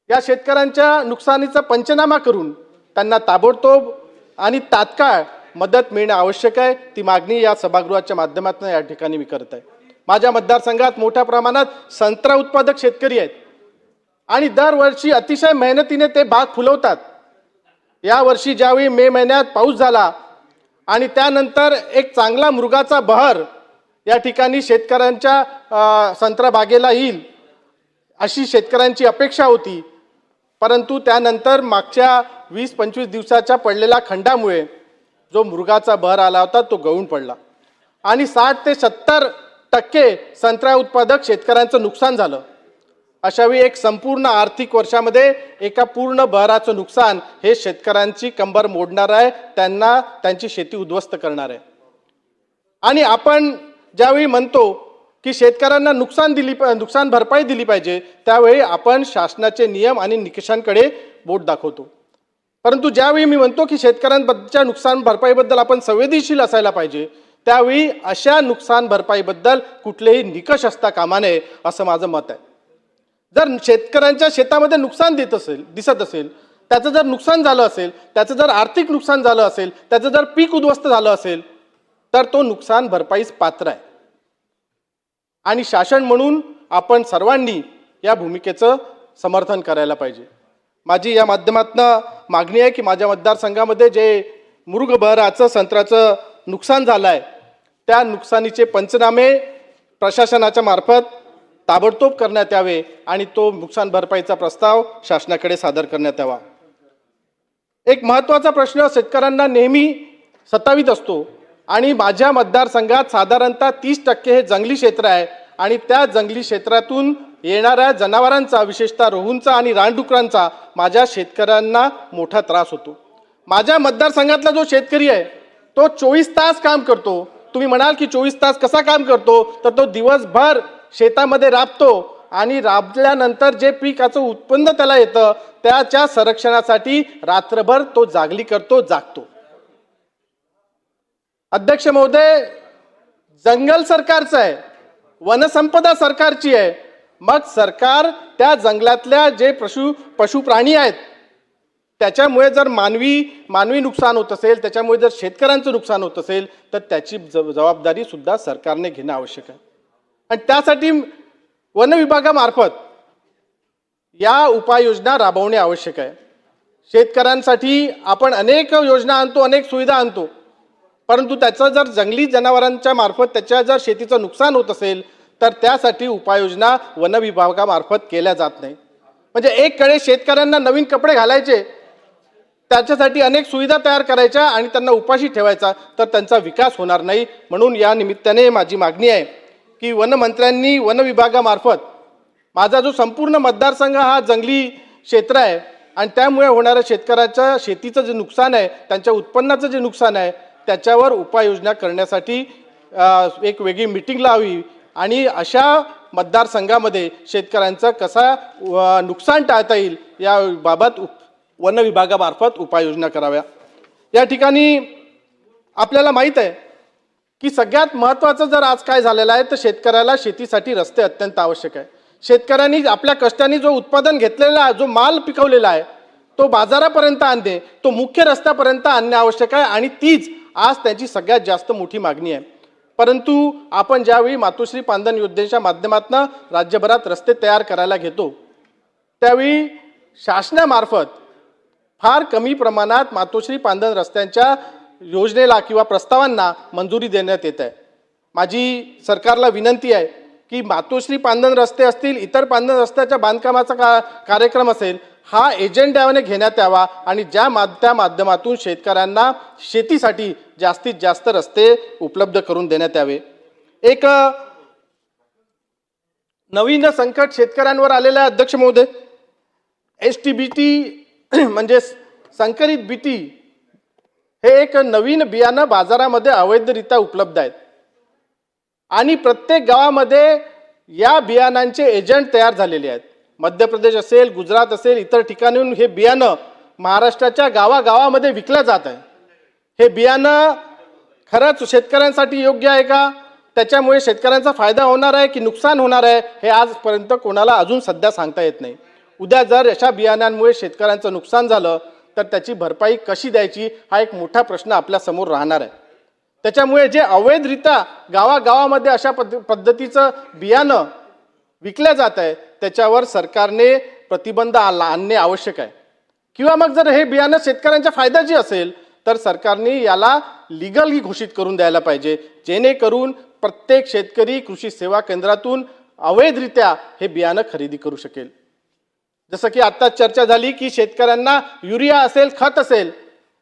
या शेतकऱ्यांच्या नुकसानीचा पंचनामा करून त्यांना ताबडतोब आणि तात्काळ मदत मिळणं आवश्यक आहे. ती मागणी या सभागृहाच्या माध्यमातून या ठिकाणी मी करत आहे. माझ्या मतदारसंघात मोठ्या प्रमाणात संत्रा उत्पादक शेतकरी आहेत आणि दरवर्षी अतिशय मेहनतीने ते बाग फुलवतात. यावर्षी ज्यावेळी मे महिन्यात पाऊस झाला आणि त्यानंतर एक चांगला मृगाचा बहर या ठिकाणी शेतकऱ्यांच्या संत्रा बागेला येईल अशी शेतकऱ्यांची अपेक्षा होती. परंतु त्यानंतर मागच्या 20-25 दिवसाच्या पडलेल्या खंडामुळे जो मृगाचा बहर आला होता तो गळून पडला आणि 60 ते 70% संत्रा उत्पादक शेतकऱ्यांचं नुकसान झालं. अशावेळी एक संपूर्ण आर्थिक वर्षामध्ये एका पूर्ण बहराचं नुकसान हे शेतकऱ्यांची कंबर मोडणार आहे, त्यांना त्यांची शेती उद्ध्वस्त करणार आहे. आणि आपण ज्यावेळी म्हणतो की शेतकऱ्यांना नुकसान भरपाई दिली पाहिजे, त्यावेळी आपण शासनाचे नियम आणि निकषांकडे बोट दाखवतो. परंतु ज्यावेळी मी म्हणतो की शेतकऱ्यांबद्दलच्या नुकसान भरपाईबद्दल आपण संवेदनशील असायला पाहिजे, त्यावेळी अशा नुकसान भरपाईबद्दल कुठलेही निकष असता कामा नये असं माझं मत आहे. जर शेतकऱ्यांच्या शेतामध्ये नुकसान दिसत असेल, त्याचं जर नुकसान झालं असेल, त्याचं जर आर्थिक नुकसान झालं असेल, त्याचं जर पीक उद्ध्वस्त झालं असेल, तर तो नुकसान भरपाईस पात्र आहे. आणि शासन म्हणून आपण सर्वांनी या भूमिकेचं समर्थन करायला पाहिजे. माझी या माध्यमातनं मागणी आहे की माझ्या मतदारसंघामध्ये जे मृग बहराचं संत्र्याचं नुकसान झालं आहे, त्या नुकसानीचे पंचनामे प्रशासनाच्या मार्फत ताबडतोब करण्यात यावे आणि तो नुकसान भरपाईचा प्रस्ताव शासनाकडे सादर करण्यात यावा. एक महत्त्वाचा प्रश्न शेतकऱ्यांना नेहमी सतावित असतो आणि माझ्या मतदारसंघात साधारणतः 30% हे जंगली क्षेत्र आहे आणि त्या जंगली क्षेत्रातून येणाऱ्या जनावरांचा, विशेषतः रोहूंचा आणि रानडुकरांचा माझ्या शेतकऱ्यांना मोठा त्रास होतो. माझ्या मतदारसंघातला जो शेतकरी आहे तो 24 तास काम करतो. तुम्ही म्हणाल की 24 तास कसा काम करतो, तर तो दिवसभर शेतामध्ये राबतो आणि राबल्यानंतर जे पिकाचं उत्पन्न त्याला येतं त्याच्या संरक्षणासाठी रात्रभर तो जागतो. अध्यक्ष महोदय, जंगल सरकारचं आहे, वनसंपदा सरकारची आहे. मग सरकार त्या जंगलातल्या जे पशु प्राणी आहेत त्याच्यामुळे जर मानवी नुकसान होत असेल, त्याच्यामुळे जर शेतकऱ्यांचं नुकसान होत असेल, तर त्याची जबाबदारी सुद्धा सरकारने घेणं आवश्यक आहे. आणि त्यासाठी वन विभागामार्फत या उपाययोजना राबवणे आवश्यक आहे. शेतकऱ्यांसाठी आपण अनेक योजना आणतो, अनेक सुविधा आणतो, परंतु त्याचं जर जंगली जनावरांच्या मार्फत त्याच्या जर शेतीचं नुकसान होत असेल तर त्यासाठी उपाययोजना वन विभागामार्फत केल्या जात नाही. म्हणजे एककडे शेतकऱ्यांना नवीन कपडे घालायचे, त्याच्यासाठी अनेक सुविधा तयार करायच्या आणि त्यांना उपाशी ठेवायचा, तर त्यांचा विकास होणार नाही. म्हणून या निमित्ताने माझी मागणी आहे की वनमंत्र्यांनी वन विभागामार्फत, माझा जो संपूर्ण मतदारसंघ हा जंगली क्षेत्र आहे आणि त्यामुळे होणाऱ्या शेतकऱ्याच्या शेतीचं जे नुकसान आहे, त्यांच्या उत्पन्नाचं जे नुकसान आहे, त्याच्यावर उपाययोजना करण्यासाठी एक वेगळी मीटिंग लावावी आणि अशा मतदारसंघामध्ये शेतकऱ्यांचं कसा नुकसान टाळता येईल याबाबत वन विभागामार्फत उपाययोजना कराव्या. या ठिकाणी आपल्याला माहीत आहे की सगळ्यात महत्त्वाचं जर आज काय झालेलं आहे तर शेतकऱ्याला शेतीसाठी रस्ते अत्यंत आवश्यक आहे. शेतकऱ्यांनी आपल्या कष्टाने जो उत्पादन घेतलेला आहे, जो माल पिकवलेला आहे तो बाजारापर्यंत आणणे, तो मुख्य रस्त्यापर्यंत आणणे आवश्यक आहे आणि तीच आज त्यांची सगळ्यात जास्त मोठी मागणी आहे. परंतु आपण ज्यावेळी मातोश्री पांदन योजनेच्या माध्यमातून राज्यभरात रस्ते तयार करायला घेतो त्यावेळी शासनामार्फत फार कमी प्रमाणात मातोश्री पांदन रस्त्यांच्या योजनेला किंवा प्रस्तावांना मंजुरी देण्यात येत आहे. माझी सरकारला विनंती आहे की मातोश्री पांदन रस्ते असतील, इतर पांदन रस्त्याच्या बांधकामाचा कार्यक्रम असेल, हा एजेंड्याने घेण्यात यावा आणि त्या माध्यमातून शेतकऱ्यांना शेतीसाठी जास्तीत जास्त रस्ते उपलब्ध करून देण्यात यावे. एक नवीन संकट शेतकऱ्यांवर आलेलं आहे अध्यक्ष महोदय. STBT म्हणजे संकरित बीटी हे एक नवीन बियाणं बाजारामध्ये अवैधरित्या उपलब्ध आहेत आणि प्रत्येक गावामध्ये या बियाणांचे एजंट तयार झालेले आहेत. मध्य प्रदेश असेल, गुजरात असेल, इतर ठिकाणून हे बियाणं महाराष्ट्राच्या गावागावामध्ये विकलं जात आहे. हे बियाणं खरंच शेतकऱ्यांसाठी योग्य आहे का? त्याच्यामुळे शेतकऱ्यांचा फायदा होणार आहे की नुकसान होणार आहे हे आजपर्यंत कोणाला अजून सध्या सांगता येत नाही. उद्या जर अशा बियाण्यांमुळे शेतकऱ्यांचं नुकसान झालं तर त्याची भरपाई कशी द्यायची हा एक मोठा प्रश्न आपल्यासमोर राहणार आहे. त्याच्यामुळे जे अवैधरित्या गावागावामध्ये अशा पद्धतीचं बियाणं विकल्या जात आहे त्याच्यावर सरकारने प्रतिबंध आणणे आवश्यक आहे. किंवा मग जर हे बियाणं शेतकऱ्यांच्या फायद्याची असेल तर सरकारने याला लिगल घोषित करून द्यायला पाहिजे, जेणेकरून प्रत्येक शेतकरी कृषी सेवा केंद्रातून अवैधरित्या हे बियाणं खरेदी करू शकेल. जसं की आता चर्चा झाली की शेतकऱ्यांना युरिया असेल, खत असेल,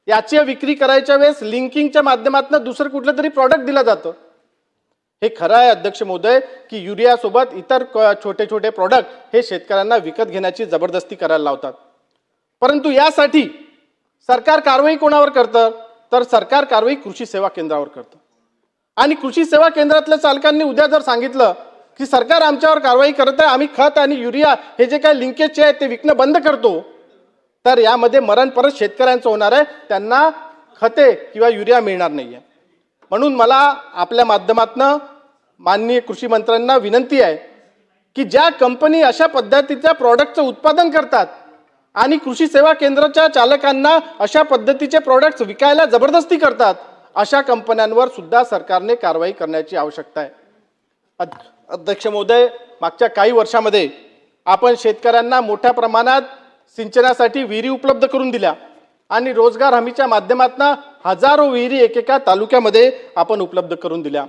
याची विक्री करायच्या वेळेस लिंकिंगच्या माध्यमातून दुसरं कुठलं तरी प्रॉडक्ट दिलं जातं. हे खरं आहे अध्यक्ष महोदय की युरियासोबत इतर छोटे छोटे प्रॉडक्ट हे शेतकऱ्यांना विकत घेण्याची जबरदस्ती करायला लावतात. परंतु यासाठी सरकार कारवाई कोणावर करतं तर सरकार कारवाई कृषी सेवा केंद्रावर करतं. आणि कृषी सेवा केंद्रातल्या चालकांनी उद्या जर सांगितलं की सरकार आमच्यावर कारवाई करत आहे, आम्ही खत आणि युरिया हे जे काही लिंकेजचे आहे ते विकणं बंद करतो, तर यामध्ये मरण परत शेतकऱ्यांचं होणार आहे, त्यांना खते किंवा युरिया मिळणार नाही आहे. म्हणून मला आपल्या माध्यमातून माननीय कृषी मंत्र्यांना विनंती आहे की ज्या कंपनी अशा पद्धतीच्या प्रॉडक्टचं उत्पादन करतात आणि कृषी सेवा केंद्राच्या चालकांना अशा पद्धतीचे प्रॉडक्ट्स विकायला जबरदस्ती करतात अशा कंपन्यांवर सुद्धा सरकारने कारवाई करण्याची आवश्यकता आहे. अध्यक्ष महोदय, मागच्या काही वर्षामध्ये आपण शेतकऱ्यांना मोठ्या प्रमाणात सिंचनासाठी विहिरी उपलब्ध करून दिल्या आणि रोजगार हमीच्या माध्यमातून हजारो विहिरी एकेका तालुक्यामध्ये आपण उपलब्ध करून दिल्या.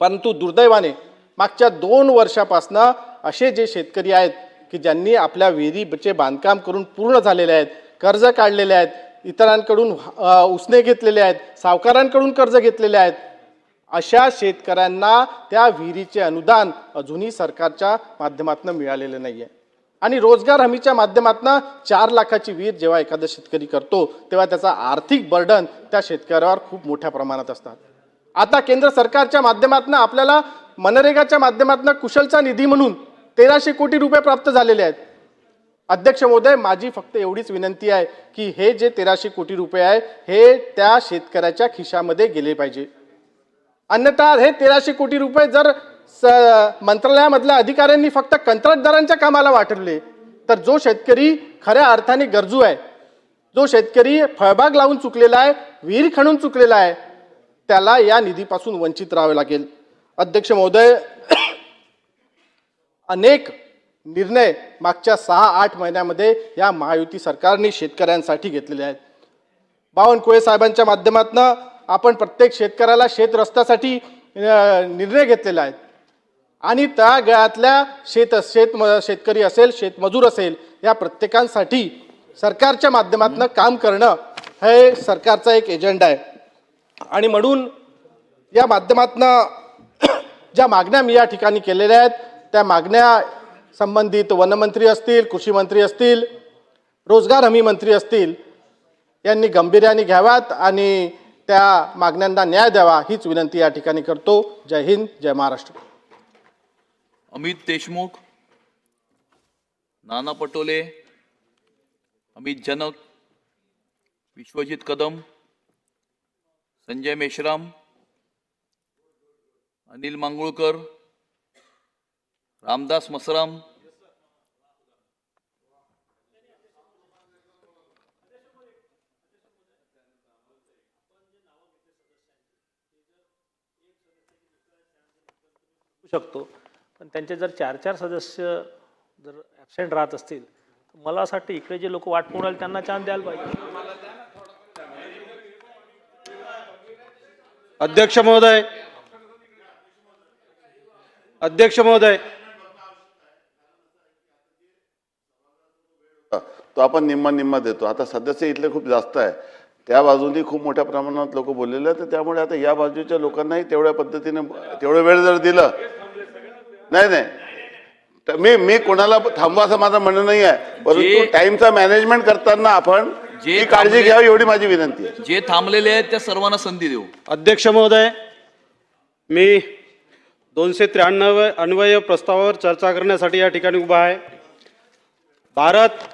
परंतु दुर्दैवाने मागच्या 2 वर्षापासून असे जे शेतकरी आहेत की ज्यांनी आपल्या विहिरीचे बांधकाम करून पूर्ण झालेले आहेत, कर्ज काढलेले आहेत, इतरांकडून उसने घेतलेले आहेत, सावकारांकडून कर्ज घेतलेले आहेत, अशा शेतकऱ्यांना त्या विहिरीचे अनुदान अजूनही सरकारच्या माध्यमातून मिळालेलं नाही आहे. आणि रोजगार हमीच्या माध्यमातून 4 लाखाची विहीर जेव्हा एखादा शेतकरी करतो तेव्हा त्याचा आर्थिक बर्डन त्या शेतकऱ्यावर खूप मोठ्या प्रमाणात असतात. आता केंद्र सरकारच्या माध्यमातून आपल्याला मनरेगाच्या माध्यमातून कुशलचा निधी म्हणून 1300 कोटी रुपये प्राप्त झालेले आहेत. अध्यक्ष महोदय, माझी फक्त एवढीच विनंती आहे की हे जे 1300 कोटी रुपये आहे हे त्या शेतकऱ्याच्या खिशामध्ये गेले पाहिजे. अन्यथा हे 1300 कोटी रुपये जर मंत्रालयामधल्या अधिकाऱ्यांनी फक्त कंत्राटदारांच्या कामाला वाटवले तर जो शेतकरी खऱ्या अर्थाने गरजू आहे, जो शेतकरी फळबाग लावून चुकलेला आहे, विहीर खणून चुकलेला आहे, त्याला या निधीपासून वंचित राहावे लागेल. अध्यक्ष महोदय, अनेक निर्णय मागच्या 6-8 महिन्यामध्ये या महायुती सरकारने शेतकऱ्यांसाठी घेतलेले आहेत. बावनकुळे साहेबांच्या माध्यमातून आपण प्रत्येक शेतकऱ्याला शेत रस्त्यासाठी निर्णय घेतलेला आहे आणि त्या गळ्यातल्या शेतकरी असेल, शेतमजूर असेल, या प्रत्येकांसाठी सरकारच्या माध्यमातून काम करणं हे सरकारचा एक एजेंडा आहे. आणि म्हणून या माध्यमातून ज्या मागण्या मी या ठिकाणी केलेल्या आहेत त्या मागण्या संबंधित वनमंत्री असतील, कृषी मंत्री असतील, रोजगार हमी मंत्री असतील, यांनी गांभीर्याने घ्याव्यात आणि त्या मागण्यांना न्याय द्यावा हीच विनंती या ठिकाणी करतो. जय हिंद, जय महाराष्ट्र. अमित देशमुख, नाना पटोले, अमित जनक, विश्वजित कदम, संजय मेश्राम, अनिल मांगुळकर, रामदास मसराम, शकतो, पण त्यांचे जर 4-4 सदस्य जर ॲबसेंट राहत असतील तर मला असं वाटतं इकडे जे लोक वाट पाहून राहिले त्यांना चान्स द्यायला पाहिजे. अध्यक्ष महोदय, अध्यक्ष महोदय, तो आपण निम्मा देतो. आता सदस्य इथले खूप जास्त आहे, त्या बाजूनी खूप मोठ्या प्रमाणात लोक बोललेले आहेत, तर त्यामुळे आता या बाजूच्या लोकांनाही तेवढ्या पद्धतीने तेवढं वेळ जर दिलं, नाही मी कोणाला थांबवा असं माझं म्हणणं नाही आहे, परंतु टाइमचा मॅनेजमेंट करताना आपण जी काळजी घ्यावी एवढी माझी विनंती आहे. जे थांबलेले आहेत त्या सर्वांना संधी देऊ. अध्यक्ष महोदय, मी 293 अन्वय प्रस्तावावर चर्चा करण्यासाठी या ठिकाणी उभा आहे. भारत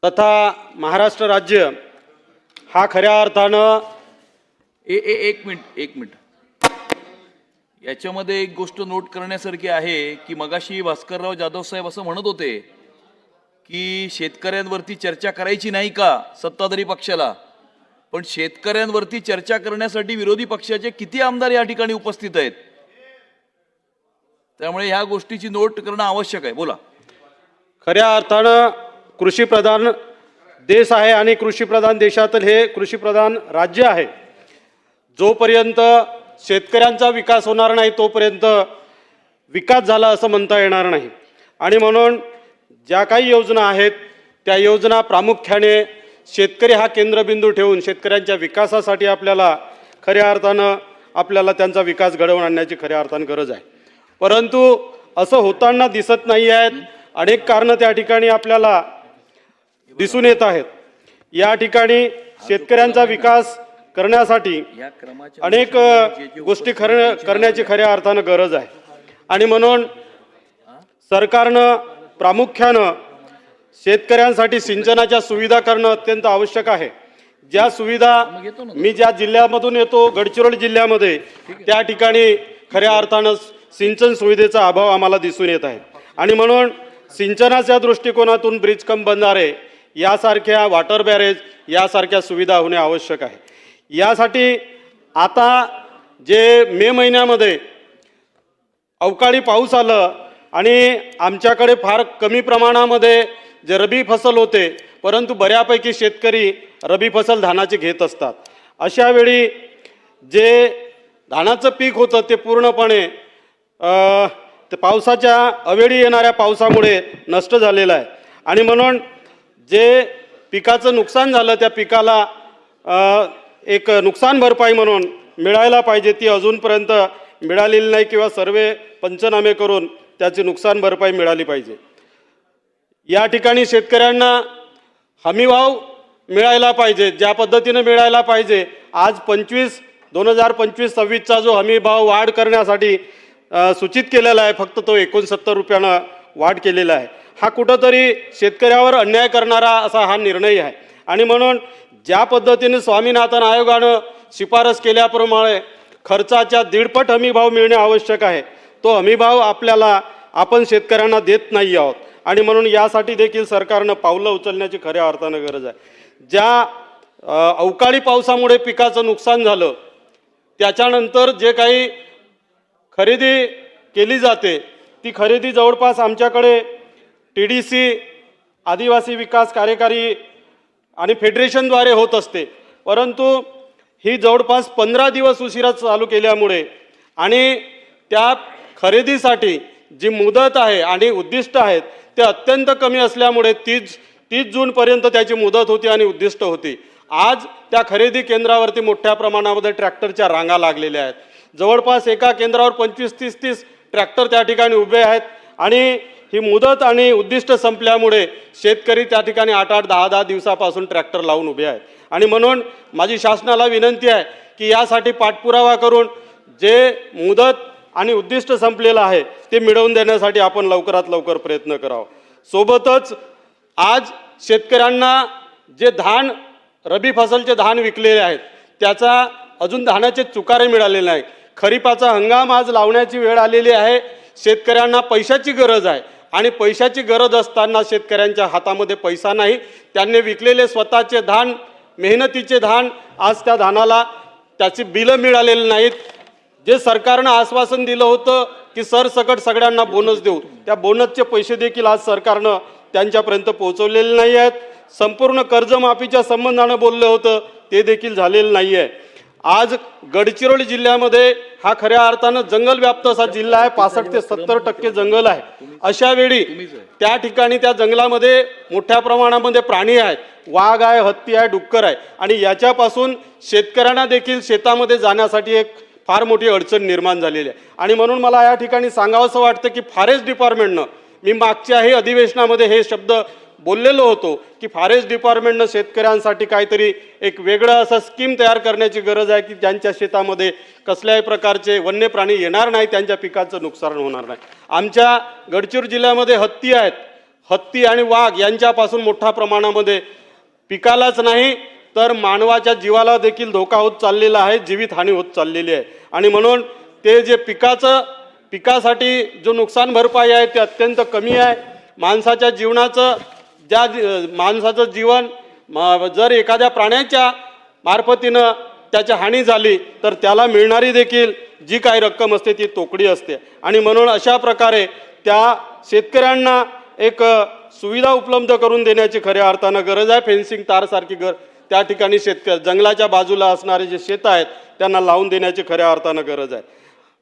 तथा महाराष्ट्र राज्य हा खऱ्या अर्थानं एक मिनिट याच्यामध्ये एक गोष्ट नोट करण्यासारखी आहे की मगाशी भास्करराव जाधव साहेब असं म्हणत होते की शेतकऱ्यांवरती चर्चा करायची नाही का सत्ताधारी पक्षाला, पण शेतकऱ्यांवरती चर्चा करण्यासाठी विरोधी पक्षाचे किती आमदार या ठिकाणी उपस्थित आहेत, त्यामुळे ह्या गोष्टीची नोट करणं आवश्यक आहे. बोला. खऱ्या अर्थानं कृषीप्रधान देश आहे आणि कृषीप्रधान देशातील हे कृषीप्रधान राज्य आहे. जोपर्यंत शेतकऱ्यांचा विकास होणार नाही तोपर्यंत विकास झाला असं म्हणता येणार नाही. आणि म्हणून ज्या काही योजना आहेत त्या योजना प्रामुख्याने शेतकरी हा केंद्रबिंदू ठेवून शेतकऱ्यांच्या विकासासाठी आपल्याला खऱ्या अर्थानं आपल्याला त्यांचा विकास घडवून आणण्याची खऱ्या अर्थानं गरज आहे. परंतु असं होताना दिसत नाही आहेत. अनेक कारणं त्या ठिकाणी आपल्याला दिसून येत आहेत. या ठिकाणी शेतकऱ्यांचा विकास करण्यासाठी अनेक गोष्टी करण्याची खऱ्या अर्थानं गरज आहे. आणि म्हणून सरकारनं प्रामुख्यानं शेतकऱ्यांसाठी सिंचनाच्या सुविधा करणं अत्यंत आवश्यक आहे. ज्या सुविधा मी ज्या जिल्ह्यामधून येतो गडचिरोली जिल्ह्यामध्ये त्या ठिकाणी खऱ्या अर्थानं सिंचन सुविधेचा अभाव आम्हाला दिसून येत आहे. आणि म्हणून सिंचनाच्या दृष्टिकोनातून ब्रिज कम बंधारे यासारख्या वॉटर बॅरेज यासारख्या सुविधा होणे आवश्यक आहे. यासाठी आता जे मे महिन्यामध्ये अवकाळी पाऊस आलं आणि आमच्याकडे फार कमी प्रमाणामध्ये जे रबी फसल होते, परंतु बऱ्यापैकी शेतकरी रबी फसल धानाचे घेत असतात. अशा वेळी जे धानाचं पीक होतं ते पूर्णपणे ते पावसाच्या अवेळी येणाऱ्या पावसामुळे नष्ट झालेलं आहे. आणि म्हणून जे पिकाचं नुकसान झालं त्या पिकाला एक नुकसान भरपाई म्हणून मिळायला पाहिजे, ती अजूनपर्यंत मिळालेली नाही किंवा सर्व पंचनामे करून त्याची नुकसान भरपाई मिळाली पाहिजे. या ठिकाणी शेतकऱ्यांना हमीभाव मिळायला पाहिजे, ज्या पद्धतीने मिळायला पाहिजे. आज 2025-26चा जो हमीभाव वाढ करण्यासाठी सूचित केलेला आहे फक्त तो 69 रुपयानं वाढ केलेला आहे. हा कुठंतरी शेतकऱ्यावर अन्याय करणारा असा हा निर्णय आहे. आणि म्हणून ज्या पद्धतीने स्वामीनाथन आयोगानं शिफारस केल्याप्रमाणे खर्चाच्या 1.5 हमीभाव मिळणे आवश्यक आहे, तो हमीभाव आपण शेतकऱ्यांना देत नाही आहोत. आणि म्हणून यासाठी देखील सरकारनं पावलं उचलण्याची खऱ्या अर्थानं गरज आहे. ज्या अवकाळी पावसामुळे पिकाचं नुकसान झालं त्याच्यानंतर जे काही खरेदी केली जाते ती खरेदी जवळपास आमच्याकडे TDC आदिवासी विकास कार्यकारी आणि फेडरेशनद्वारे होत असते, परंतु ही जवळपास 15 दिवस उशिरा चालू केल्यामुळे आणि त्या खरेदीसाठी जी मुदत आहे आणि उद्दिष्ट आहेत ते अत्यंत कमी असल्यामुळे 30 जूनपर्यंत त्याची मुदत होती आणि उद्दिष्ट होती. आज त्या खरेदी केंद्रावरती मोठ्या प्रमाणामध्ये ट्रॅक्टरच्या रांगा लागलेल्या आहेत. जवळपास एका केंद्रावर 25-30 ट्रॅक्टर त्या ठिकाणी उभे आहेत. आणि ही मुदत आणि उद्दिष्ट संपल्यामुळे शेतकरी त्या ठिकाणी 8-8, 10-10 दिवसापासून ट्रॅक्टर लावून उभे आहेत. आणि म्हणून माझी शासनाला विनंती आहे की यासाठी पाठपुरावा करून जे मुदत आणि उद्दिष्ट संपलेलं आहे ते मिळवून देण्यासाठी आपण लवकरात लवकर प्रयत्न करावा. सोबतच आज शेतकऱ्यांना जे धान रबी फसलचे धान विकलेले आहेत त्याचा अजून धानाचे चुकारे मिळालेले नाही. खरीपाचा हंगाम आज लावण्याची वेळ आलेली आहे. शेतकऱ्यांना पैशाची गरज आहे आणि पैशाची गरज असताना शेतकऱ्यांच्या हातामध्ये पैसा नाही. त्यांनी विकलेले स्वतःचे धान, मेहनतीचे धान, आज त्या धानाला त्याची बिलं मिळालेली नाहीत. जे सरकारनं आश्वासन दिलं होतं की सरसकट सगळ्यांना बोनस देऊ, त्या बोनसचे पैसे देखील आज सरकारनं त्यांच्यापर्यंत पोहोचवलेले नाही आहेत. संपूर्ण कर्जमाफीच्या संबंधानं बोललं होतं ते देखील झालेलं नाही आहे. आज गडचिरोली जिल्ह्यामध्ये हा खऱ्या अर्थानं जंगल व्याप्त असा जिल्हा आहे. 65 ते 70% जंगल आहे. अशा वेळी त्या ठिकाणी त्या जंगलामध्ये मोठ्या प्रमाणामध्ये प्राणी आहेत. वाघ आहे, हत्ती आहे, डुक्कर आहे आणि याच्यापासून शेतकऱ्यांना देखील शेतामध्ये जाण्यासाठी एक फार मोठी अडचण निर्माण झालेली आहे. आणि म्हणून मला या ठिकाणी सांगावंसं वाटतं की फॉरेस्ट डिपार्टमेंटनं, मी मागच्याही अधिवेशनामध्ये हे शब्द बोललेलो होतो की फॉरेस्ट डिपार्टमेंटनं शेतकऱ्यांसाठी काहीतरी एक वेगळं असं स्कीम तयार करण्याची गरज आहे की ज्यांच्या शेतामध्ये कसल्याही प्रकारचे वन्य प्राणी येणार नाही, त्यांच्या पिकाचं नुकसान होणार नाही. आमच्या गडचिरोली जिल्ह्यामध्ये हत्ती आहेत. हत्ती आणि वाघ यांच्यापासून मोठ्या प्रमाणामध्ये पिकालाच नाही तर मानवाच्या जीवाला देखील धोका होत चाललेला आहे, जीवितहानी होत चाललेली आहे. आणि म्हणून ते जे पिकासाठी जो नुकसान भरपाई आहे ते अत्यंत कमी आहे. माणसाच्या जीवनाचं माणसाचं जीवन जर एखाद्या प्राण्याच्या मार्फतीनं त्याची हानी झाली तर त्याला मिळणारी देखील जी काही रक्कम असते ती तोकडी असते. आणि म्हणून अशा प्रकारे त्या शेतकऱ्यांना एक सुविधा उपलब्ध करून देण्याची खऱ्या अर्थानं गरज आहे. फेन्सिंग तारसारखी त्या ठिकाणी जंगलाच्या बाजूला असणारे जे शेत आहेत त्यांना लावून देण्याची खऱ्या अर्थानं गरज आहे.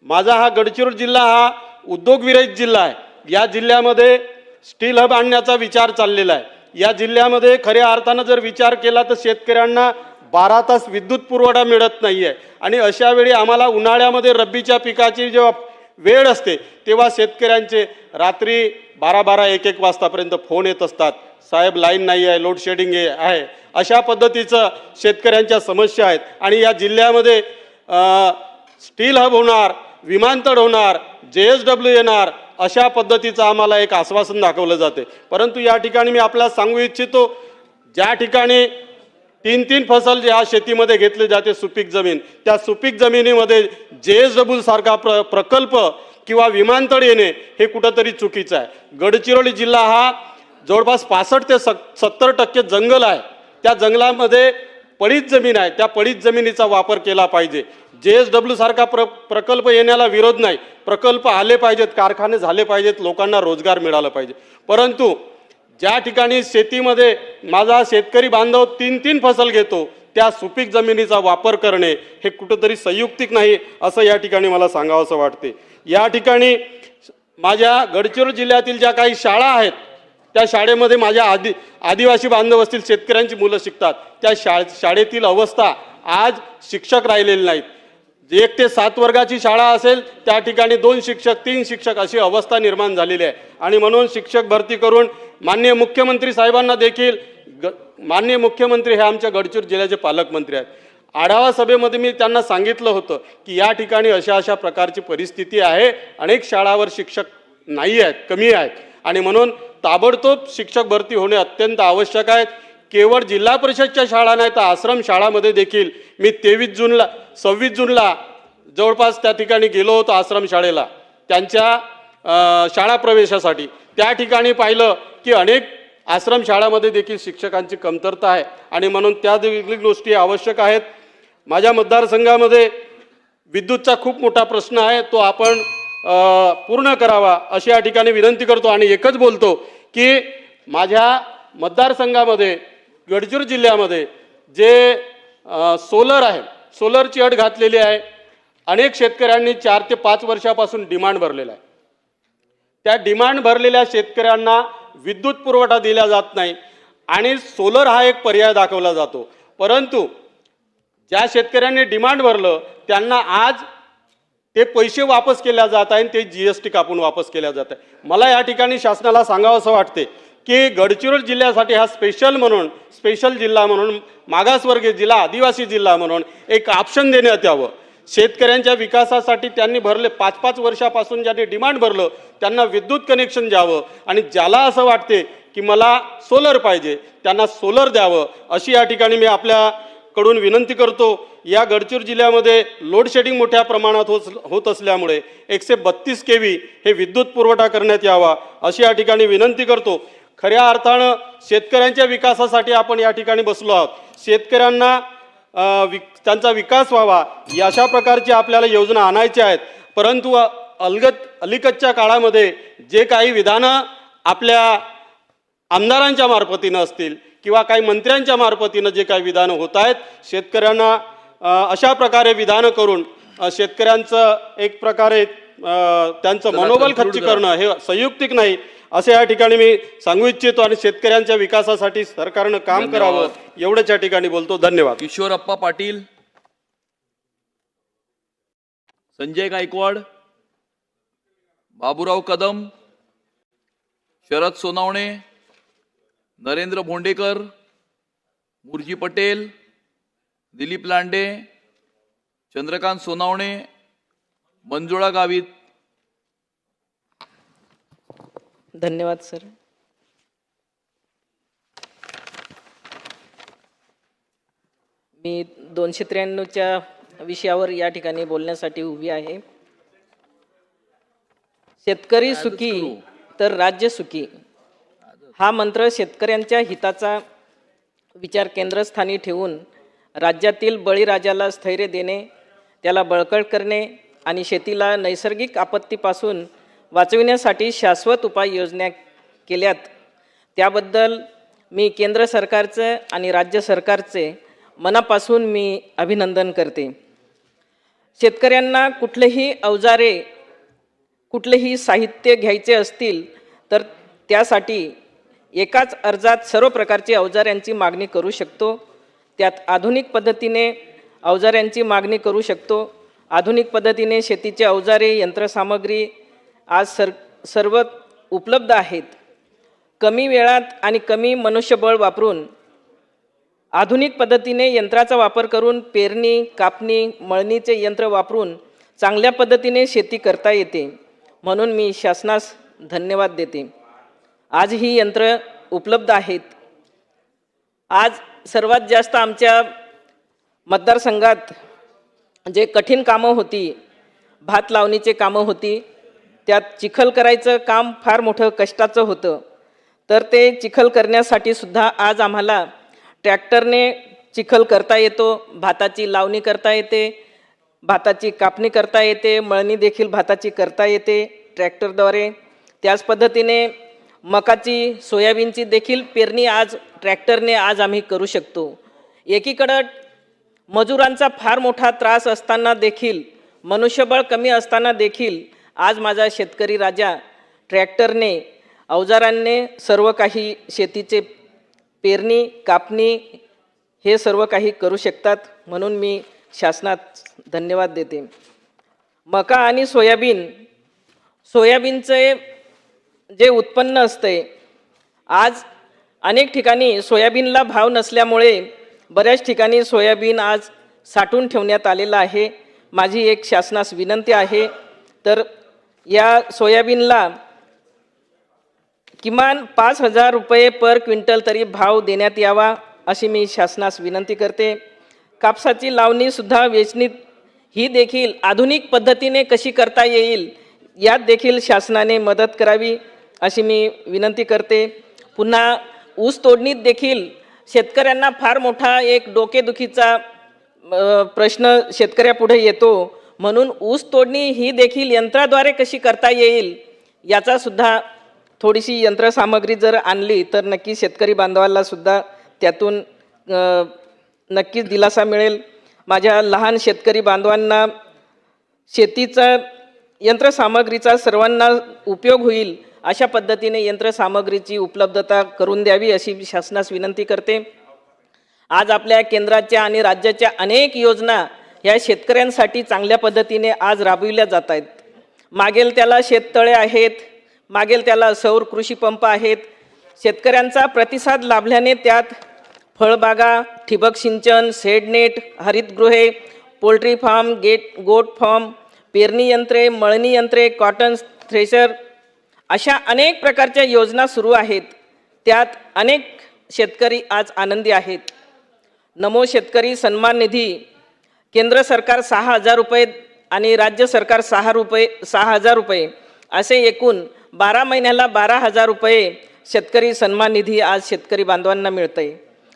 माझा हा गडचिरोली जिल्हा हा उद्योगविरहित जिल्हा आहे. या जिल्ह्यामध्ये स्टील हब आणण्याचा विचार चाललेला आहे. या जिल्ह्यामध्ये खऱ्या अर्थानं जर विचार केला तर शेतकऱ्यांना 12 तास विद्युत पुरवठा मिळत नाही आहे. आणि अशा वेळी आम्हाला उन्हाळ्यामध्ये रब्बीच्या पिकाची जेव्हा वेळ असते तेव्हा शेतकऱ्यांचे रात्री 12-12, 1-1 वाजतापर्यंत फोन येत असतात, साहेब लाईन नाही आहे, लोड शेडिंग आहे. अशा पद्धतीचं शेतकऱ्यांच्या समस्या आहेत. आणि या जिल्ह्यामध्ये स्टील हब होणार, विमानतळ होणार, JSW येणार, अशा पद्धतीचं आम्हाला एक आश्वासन दाखवलं जाते. परंतु या ठिकाणी मी आपल्याला सांगू इच्छितो, ज्या ठिकाणी 3-3 फसल ज्या शेतीमध्ये घेतले जाते सुपीक जमीन, त्या सुपीक जमिनीमध्ये JSW सारखा प्रकल्प किंवा विमानतळ येणे हे कुठंतरी चुकीचं आहे. गडचिरोली जिल्हा हा जवळपास 65 ते 70% जंगल आहे. त्या जंगलामध्ये पडीत जमीन आहे. त्या पडीत जमिनीचा वापर केला पाहिजे. JSW सारखा प्रकल्प येण्याला विरोध नाही. प्रकल्प आले पाहिजेत, कारखाने झाले पाहिजेत, लोकांना रोजगार मिळाला पाहिजे. परंतु ज्या ठिकाणी शेतीमध्ये माझा शेतकरी बांधव 3-3 फसल घेतो त्या सुपीक जमिनीचा वापर करणे हे कुठंतरी संयुक्तिक नाही असं या ठिकाणी मला सांगावंसं वाटते. या ठिकाणी माझ्या गडचिरोली जिल्ह्यातील ज्या काही शाळा आहेत त्या शाळेमध्ये माझ्या आदिवासी बांधव असतील, शेतकऱ्यांची मुलं शिकतात. त्या शाळेतील अवस्था आज शिक्षक राहिलेले नाहीत. 1 ते 7 वर्गाची शाळा असेल त्या ठिकाणी 2 शिक्षक 3 शिक्षक अशी अवस्था निर्माण झालेली आहे. आणि म्हणून शिक्षक भरती करून माननीय मुख्यमंत्री साहेबांना देखील, माननीय मुख्यमंत्री हे आमच्या गडचिरोली जिल्ह्याचे पालकमंत्री आहेत, आढावा सभेमध्ये मी त्यांना सांगितलं होतं की या ठिकाणी अशा प्रकारची परिस्थिती आहे, अनेक शाळावर शिक्षक नाही आहेत, कमी आहेत. आणि म्हणून ताबडतोब शिक्षक भरती होणे अत्यंत आवश्यक आहे. केवळ जिल्हा परिषदच्या शाळा नाही तर आश्रम शाळामध्ये देखील मी 26 जूनला जवळपास त्या ठिकाणी गेलो होतो आश्रम शाळेला त्यांच्या शाळा प्रवेशासाठी. त्या ठिकाणी पाहिलं की अनेक आश्रम शाळामध्ये देखील शिक्षकांची कमतरता आहे. आणि म्हणून त्या देखील गोष्टी आवश्यक आहेत. माझ्या मतदारसंघामध्ये विद्युतचा खूप मोठा प्रश्न आहे, तो आपण पूर्ण करावा अशी या ठिकाणी विनंती करतो. आणि एकच बोलतो की माझ्या मतदारसंघामध्ये गडचिरोली जिल्ह्यामध्ये जे सोलर आहे, सोलरची अट घातलेली आहे. अनेक शेतकऱ्यांनी 4 ते 5 वर्षापासून डिमांड भरलेला आहे. त्या डिमांड भरलेल्या शेतकऱ्यांना विद्युत पुरवठा दिला जात नाही आणि सोलर हा एक पर्याय दाखवला जातो. परंतु ज्या शेतकऱ्यांनी डिमांड भरलं त्यांना आज ते पैसे वापस केल्या जात आहे, ते GST कापून वापस केल्या जात आहे. मला या ठिकाणी शासनाला सांगावं असं वाटते की गडचिरोली जिल्ह्यासाठी हा स्पेशल जिल्हा म्हणून, मागासवर्गीय जिल्हा, आदिवासी जिल्हा म्हणून एक ऑप्शन देण्यात यावं. शेतकऱ्यांच्या विकासासाठी त्यांनी भरले 5-5 वर्षापासून ज्यांनी डिमांड भरलं त्यांना विद्युत कनेक्शन द्यावं आणि ज्याला असं वाटते की मला सोलर पाहिजे त्यांना सोलर द्यावं अशी या ठिकाणी मी आपल्याकडून विनंती करतो. या गडचिरोली जिल्ह्यामध्ये लोड शेडिंग मोठ्या प्रमाणात होत असल्यामुळे 132 kV हे विद्युत पुरवठा करण्यात यावा अशी या ठिकाणी विनंती करतो. खऱ्या अर्थानं शेतकऱ्यांच्या विकासासाठी आपण या ठिकाणी बसलो आहोत. शेतकऱ्यांना त्यांचा विकास व्हावा या अशा प्रकारची आपल्याला योजना आणायच्या आहेत. परंतु अलीकडच्या काळामध्ये जे काही विधानं आपल्या आमदारांच्या मार्फतीनं असतील किंवा काही मंत्र्यांच्या मार्फतीनं जे काही विधानं होत आहेत शेतकऱ्यांना अशा प्रकारे विधानं करून शेतकऱ्यांचं एक प्रकारे त्यांचं मनोबल खच्ची करणं हे संयुक्तिक नाही असे या ठिकाणी मी सांगू इच्छितो आणि शेतकऱ्यांच्या विकासासाठी सरकारनं काम करावं एवढंच या ठिकाणी बोलतो. धन्यवाद. किशोरप्पा पाटील, संजय गायकवाड, बाबूराव कदम, शरद सोनावणे, नरेंद्र भोंडेकर, मुरजी पटेल, दिलीप लांडे, चंद्रकांत सोनावणे, मंजुळा गावित. धन्यवाद सर. मी 293च्या विषयावर या ठिकाणी बोलण्यासाठी उभी आहे. शेतकरी सुखी तर राज्य सुखी हा मंत्र शेतकऱ्यांच्या हिताचा विचार केंद्रस्थानी ठेवून राज्यातील बळीराजाला स्थैर्य देणे, त्याला बळकट करणे आणि शेतीला नैसर्गिक आपत्तीपासून वाचविण्यासाठी शाश्वत उपाययोजना केल्यात. त्याबद्दल मी केंद्र सरकारचं आणि राज्य सरकारचे मनापासून मी अभिनंदन करते. शेतकऱ्यांना कुठलेही अवजारे कुठलेही साहित्य घ्यायचे असतील तर त्यासाठी एकाच अर्जात सर्व प्रकारची अवजाऱ्यांची मागणी करू शकतो. त्यात आधुनिक पद्धतीने अवजाऱ्यांची मागणी करू शकतो. आधुनिक पद्धतीने शेतीचे अवजारे यंत्रसामग्री आज सर्व उपलब्ध आहेत. कमी वेळात आणि कमी मनुष्यबळ वापरून आधुनिक पद्धतीने यंत्राचा वापर करून पेरणी, कापणी, मळणीचे यंत्र वापरून चांगल्या पद्धतीने शेती करता येते. म्हणून मी शासनास धन्यवाद देते. आज ही यंत्र उपलब्ध आहेत. आज सर्वात जास्त आमच्या मतदारसंघात जे कठीण कामं होती, भात लावणीचे कामं होती, त्यात चिखल करायचं काम फार मोठं कष्टाचं होतं. तर ते चिखल करण्यासाठी सुद्धा आज आम्हाला ट्रॅक्टरने चिखल करता येतो, भाताची लावणी करता येते, भाताची कापणी करता येते, मळणी देखील भाताची करता येते ट्रॅक्टरद्वारे. त्याच पद्धतीने मकाची, सोयाबीनची देखील पेरणी आज ट्रॅक्टरने आज आम्ही करू शकतो. एकीकडं मजुरांचा फार मोठा त्रास असताना देखील, मनुष्यबळ कमी असताना देखील आज माझा शेतकरी राजा ट्रॅक्टरने, अवजारांनी सर्व काही शेतीचे पेरणी, कापणी हे सर्व काही करू शकतात. म्हणून मी शासनात धन्यवाद देते. मका आणि सोयाबीनचे जे उत्पन्न असते, आज अनेक ठिकाणी सोयाबीनला भाव नसल्यामुळे बऱ्याच ठिकाणी सोयाबीन आज साठवून ठेवण्यात आलेलं आहे. माझी एक शासनास विनंती आहे, तर या सोयाबीनला किमान 5,000 रुपये पर क्विंटल तरी भाव देण्यात यावा अशी मी शासनास विनंती करते. कापसाची लावणीसुद्धा वेचणी ही देखील आधुनिक पद्धतीने कशी करता येईल यात देखील शासनाने मदत करावी अशी मी विनंती करते. पुन्हा ऊस तोडणीत देखील शेतकऱ्यांना फार मोठा एक डोकेदुखीचा प्रश्न शेतकऱ्यापुढे येतो. म्हणून ऊस तोडणी ही देखील यंत्राद्वारे कशी करता येईल याचा सुद्धा थोडीशी यंत्रसामग्री जर आणली तर नक्की शेतकरी बांधवाला सुद्धा त्यातून नक्कीच दिलासा मिळेल. माझ्या लहान शेतकरी बांधवांना शेतीचा यंत्रसामग्रीचा सर्वांना उपयोग होईल अशा पद्धतीने यंत्रसामग्रीची उपलब्धता करून द्यावी अशी शासनास विनंती करते. आज आपल्या केंद्राच्या आणि राज्याच्या अनेक योजना ह्या शेतकऱ्यांसाठी चांगल्या पद्धतीने आज राबविल्या जात आहेत. मागेल त्याला शेततळे आहेत, मागेल त्याला सौर कृषी पंप आहेत. शेतकऱ्यांचा प्रतिसाद लाभल्याने त्यात फळबागा, ठिबक सिंचन, शेडनेट, हरितगृहे, पोल्ट्री फार्म, गोट फार्म, पेरणी यंत्रे, मळणी यंत्रे, कॉटन थ्रेशर, अशा अनेक प्रकारच्या योजना सुरू आहेत. त्यात अनेक शेतकरी आज आनंदी आहेत. नमो शेतकरी सन्मान निधी, केंद्र सरकार 6,000 रुपये आणि राज्य सरकार 6,000 रुपये असे एकूण 12 महिन्याला 12,000 रुपये शेतकरी सन्मान निधी आज शेतकरी बांधवांना मिळतंय.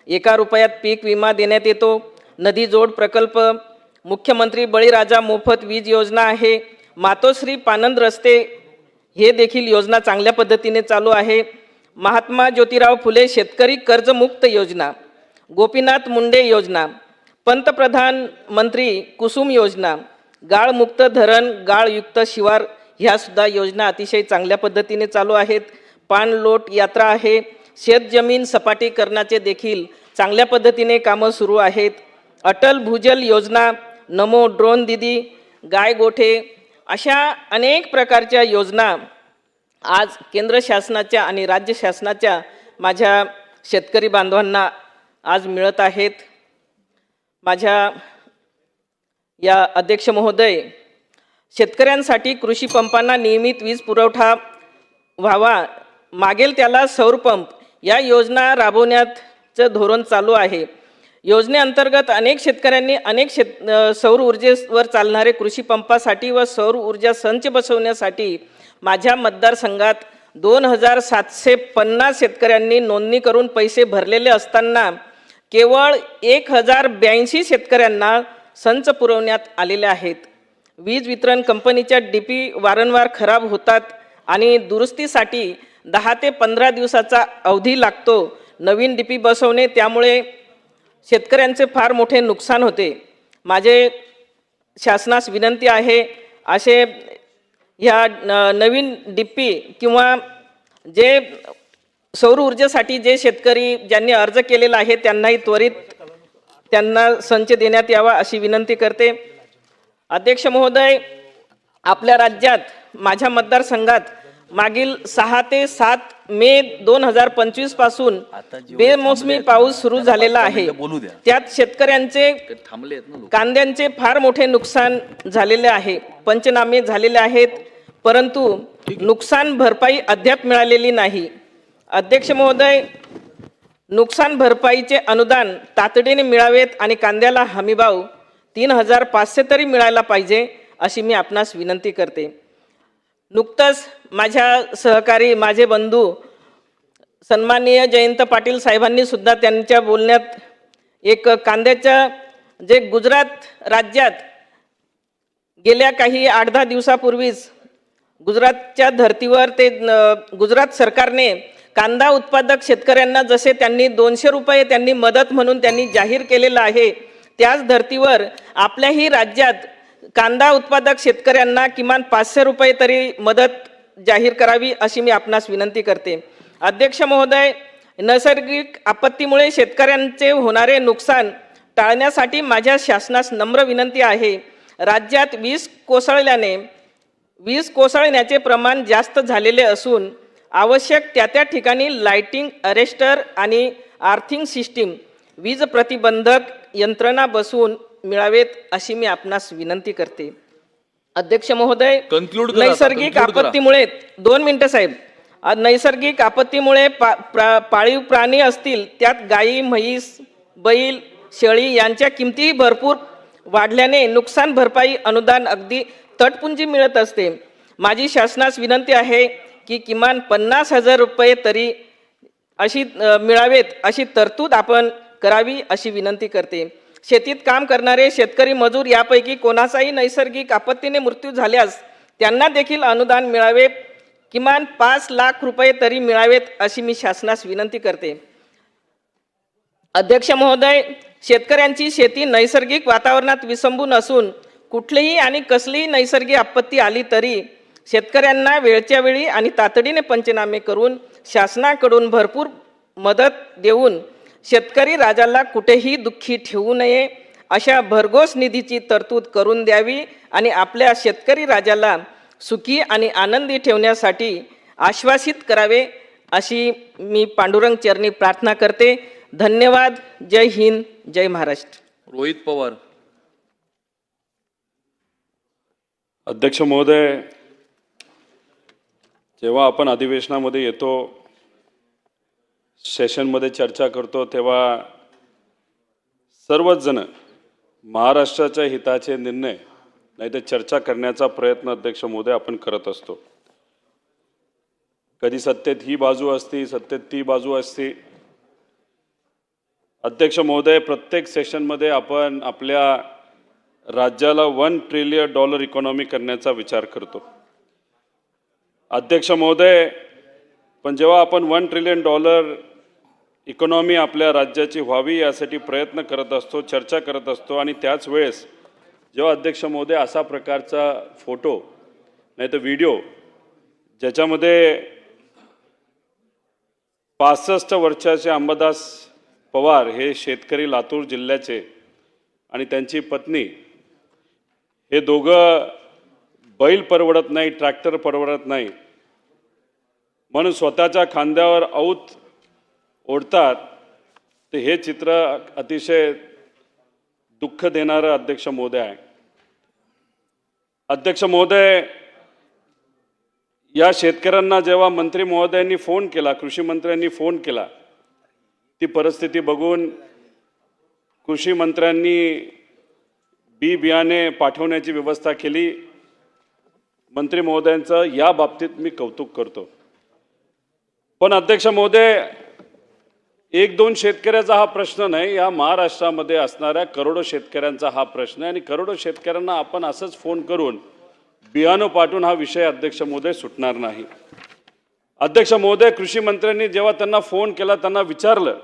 1 रुपयात पीक विमा देण्यात येतो. नदी जोड प्रकल्प, मुख्यमंत्री बळीराजा मोफत वीज योजना आहे. मातोश्री पानंद रस्ते हे देखील योजना चांगल्या पद्धतीने चालू आहे. महात्मा ज्योतिराव फुले शेतकरी कर्जमुक्त योजना, गोपीनाथ मुंडे योजना, पंतप्रधान मंत्री कुसुम योजना, गाळमुक्त धरण, गाळयुक्त शिवार ह्यासुद्धा योजना अतिशय चांगल्या पद्धतीने चालू आहेत. पाणलोट यात्रा आहे. शेतजमीन सपाटीकरणाचे देखील चांगल्या पद्धतीने कामं सुरू आहेत. अटल भूजल योजना, नमो ड्रोन दीदी, गाय गोठे, अशा अनेक प्रकारच्या योजना आज केंद्र शासनाच्या आणि राज्य शासनाच्या माझ्या शेतकरी बांधवांना आज मिळत आहेत. माझ्या या अध्यक्ष महोदय, शेतकऱ्यांसाठी कृषी पंपांना नियमित वीज पुरवठा व्हावा, मागेल त्याला सौर पंप या योजना राबवण्याचं धोरण चालू आहे. योजनेअंतर्गत अनेक शेतकऱ्यांनी सौर ऊर्जेवर चालणारे कृषी पंपासाठी व सौर ऊर्जा संच बसवण्यासाठी माझ्या मतदारसंघात 2,750 शेतकऱ्यांनी नोंदणी करून पैसे भरलेले असताना केवळ 1,082 शेतकऱ्यांना संच पुरवण्यात आलेले आहेत. वीज वितरण कंपनीच्या DP वारंवार खराब होतात आणि दुरुस्तीसाठी 10 ते 15 दिवसाचा अवधी लागतो. नवीन DP बसवणे त्यामुळे शेतकऱ्यांचे फार मोठे नुकसान होते. माझे शासनास विनंती आहे, असे ह्या नवीन DP किंवा जे सौर ऊर्जेसाठी जे शेतकरी ज्यांनी अर्ज केलेला आहे त्यांनाही त्वरित त्यांना संच देण्यात यावा अशी विनंती करते. अध्यक्ष महोदय, आपल्या राज्यात माझ्या मतदारसंघात मागील 6 ते 7 मे 2025 पासून बेमोसमी पाऊस सुरू झालेला आहे. त्यात शेतकऱ्यांचे कांद्यांचे फार मोठे नुकसान झालेले आहे. पंचनामे झालेले आहेत, परंतु नुकसान भरपाई अद्याप मिळालेली नाही. अध्यक्ष महोदय, नुकसान भरपाईचे अनुदान तातडीने मिळावेत आणि कांद्याला हमीभाव 3,500 तरी मिळायला पाहिजे अशी मी आपणास विनंती करते. नुकतंच माझ्या सहकारी, माझे बंधू सन्माननीय जयंत पाटील साहेबांनी सुद्धा त्यांच्या बोलण्यात एक कांद्याच्या जे गुजरात राज्यात गेल्या काही 8-10 दिवसापूर्वीच गुजरातच्या धर्तीवर ते गुजरात सरकारने कांदा उत्पादक शेतकऱ्यांना जसे त्यांनी 200 रुपये त्यांनी मदत म्हणून त्यांनी जाहीर केलेलं आहे, त्याच धर्तीवर आपल्याही राज्यात कांदा उत्पादक शेतकऱ्यांना किमान 500 रुपये तरी मदत जाहीर करावी अशी मी आपणास विनंती करते. अध्यक्ष महोदय, नैसर्गिक आपत्तीमुळे शेतकऱ्यांचे होणारे नुकसान टाळण्यासाठी माझ्या शासनास नम्र विनंती आहे. राज्यात वीज कोसळण्याचे प्रमाण जास्त झालेले असून आवश्यक त्या ठिकाणी लाइटिंग अरेस्टर आणि आर्थिंग सिस्टीम, वीज प्रतिबंधक यंत्रणा बसवून मिळावेत अशी मी आपणास विनंती करते. अध्यक्ष महोदय, नैसर्गिक आपत्तीमुळे 2 मिनिटं साहेब, नैसर्गिक आपत्तीमुळे पाळीव प्राणी असतील त्यात गाई, म्हैस, बैल, शेळी यांच्या किमतीही भरपूर वाढल्याने नुकसान भरपाई अनुदान अगदी तटपुंजी मिळत असते. माझी शासनास विनंती आहे की किमान 50,000 रुपये तरी अशी मिळावेत अशी तरतूद आपण करावी अशी विनंती करते. शेतीत काम करणारे शेतकरी मजूर यापैकी कोणाचाही नैसर्गिक आपत्तीने मृत्यू झाल्यास त्यांना देखील अनुदान मिळावे, किमान 5 लाख रुपये तरी मिळावेत अशी मी शासनास विनंती करते. अध्यक्ष महोदय, शेतकऱ्यांची शेती नैसर्गिक वातावरणात विसंबून असून कुठलीही आणि कसलीही नैसर्गिक आपत्ती आली तरी शेतकऱ्यांना वेळच्या वेळी आणि तातडीने पंचनामे करून शासनाकडून भरपूर मदत देऊन शेतकरी राजाला कुठेही दुःखी ठेवू नये अशा भरघोस निधीची तरतूद करून द्यावी आणि आपल्या शेतकरी राजाला सुखी आणि आनंदी ठेवण्यासाठी आश्वासित करावे अशी मी पांडुरंग चरणी प्रार्थना करते. धन्यवाद. जय हिंद, जय महाराष्ट्र. रोहित पवार. अध्यक्ष महोदय, जेव्हा आपण अधिवेशनामध्ये येतो, सेशनमध्ये चर्चा करतो, तेव्हा सर्वच जण महाराष्ट्राच्या हिताचे निर्णय नाही तर चर्चा करण्याचा प्रयत्न अध्यक्ष महोदय आपण करत असतो. कधी सत्तेत ही बाजू असते, सत्तेत ती बाजू असते. अध्यक्ष महोदय, प्रत्येक सेशनमध्ये आपण आपल्या राज्याला $1 ट्रिलियन इकॉनॉमी करण्याचा विचार करतो. अध्यक्ष महोदय, पण जेव्हा आपण $1 ट्रिलियन इकॉनॉमी आपल्या राज्याची व्हावी यासाठी प्रयत्न करत असतो, चर्चा करत असतो, आणि त्याच वेळेस जेव्हा अध्यक्ष महोदय असा प्रकारचा फोटो नाही तर व्हिडिओ ज्याच्यामध्ये 65 वर्षाचे अंबादास पवार हे शेतकरी लातूर जिल्ह्याचे आणि त्यांची पत्नी हे दोघं बैल परवडत नाही, ट्रॅक्टर परवडत नाही म्हणून स्वतःच्या खांद्यावर औत ओढतात, ते हे चित्र अतिशय दुःख देणारं अध्यक्ष महोदय आहे. अध्यक्ष महोदय, या शेतकऱ्यांना जेव्हा मंत्री महोदयांनी फोन केला, कृषी मंत्र्यांनी फोन केला, ती परिस्थिती बघून कृषी मंत्र्यांनी बियाणे पाठवण्याची व्यवस्था केली. मंत्री महोदयांचं या बाबतीत मी कौतुक करतो. पण अध्यक्ष महोदय, 1-2 शेतकऱ्याचा हा प्रश्न नाही, या महाराष्ट्रामध्ये असणाऱ्या करोडो शेतकऱ्यांचा हा प्रश्न आहे. आणि करोडो शेतकऱ्यांना आपण असंच फोन करून बियाणं पाठवून हा विषय अध्यक्ष महोदय सुटणार नाही. अध्यक्ष महोदय, कृषी मंत्र्यांनी जेव्हा त्यांना फोन केला, त्यांना विचारलं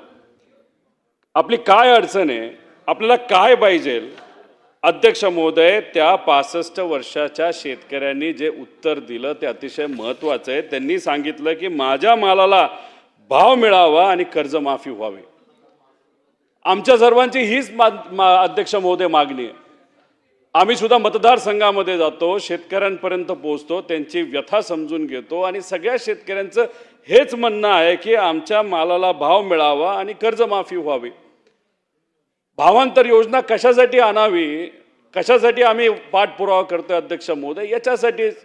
आपली काय अडचण आहे, आपल्याला काय पाहिजे. अध्यक्ष महोदय, त्या 65 वर्षाच्या शेतकऱ्यांनी जे उत्तर दिलं ते अतिशय महत्त्वाचं आहे. त्यांनी सांगितलं की माझ्या मालाला भाव मिळावा आणि कर्जमाफी व्हावी. आमच्या सर्वांची हीच अध्यक्ष महोदय मागणी आहे. आम्ही सुद्धा मतदारसंघामध्ये जातो, शेतकऱ्यांपर्यंत पोहोचतो, त्यांची व्यथा समजून घेतो आणि सगळ्या शेतकऱ्यांचं हेच म्हणणं आहे की आमच्या मालाला भाव मिळावा आणि कर्जमाफी व्हावी. भावांतर योजना कशासाठी आणावी, कशासाठी आम्ही पाठपुरावा करतोय अध्यक्ष महोदय, याच्यासाठीच.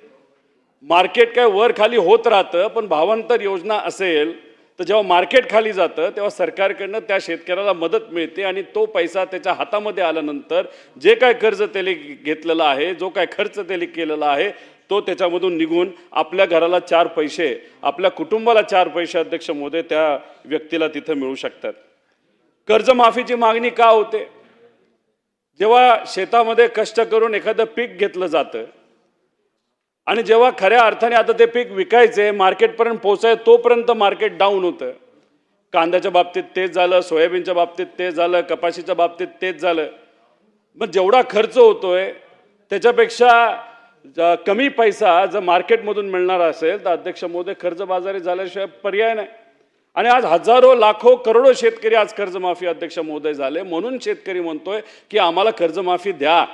मार्केट काय वर खाली होत राहतं, पण भावांतर योजना असेल तर जेव्हा मार्केट खाली जातं तेव्हा सरकारकडनं त्या शेतकऱ्याला मदत मिळते आणि तो पैसा त्याच्या हातामध्ये आल्यानंतर जे काय कर्ज त्याने घेतलेलं आहे, जो काय खर्च त्याने केलेला आहे, तो त्याच्यामधून निघून आपल्या घराला 4 पैसे, आपल्या कुटुंबाला 4 पैसे अध्यक्ष महोदय त्या व्यक्तीला तिथं मिळू शकतात. कर्जमाफीची मागणी का होते? जेव्हा शेतामध्ये कष्ट करून एखादं पीक घेतलं जातं आणि जेव्हा खऱ्या अर्थाने आता ते पीक विकायचे, मार्केटपर्यंत पोहोचायचं, तोपर्यंत मार्केट डाऊन होतं. कांद्याच्या बाबतीत तेच झालं, सोयाबीनच्या बाबतीत तेच झालं, कपाशीच्या बाबतीत तेच झालं. मग जेवढा खर्च होतोय त्याच्यापेक्षा कमी पैसा जर मार्केटमधून मिळणार असेल तर अध्यक्ष महोदय कर्जबाजारी झाल्याशिवाय पर्याय नाही. आणि आज हजारो, लाखो, करोडो शेतकरी आज कर्जमाफी अध्यक्ष महोदय झाले. म्हणून शेतकरी म्हणतोय की आम्हाला कर्जमाफी द्या.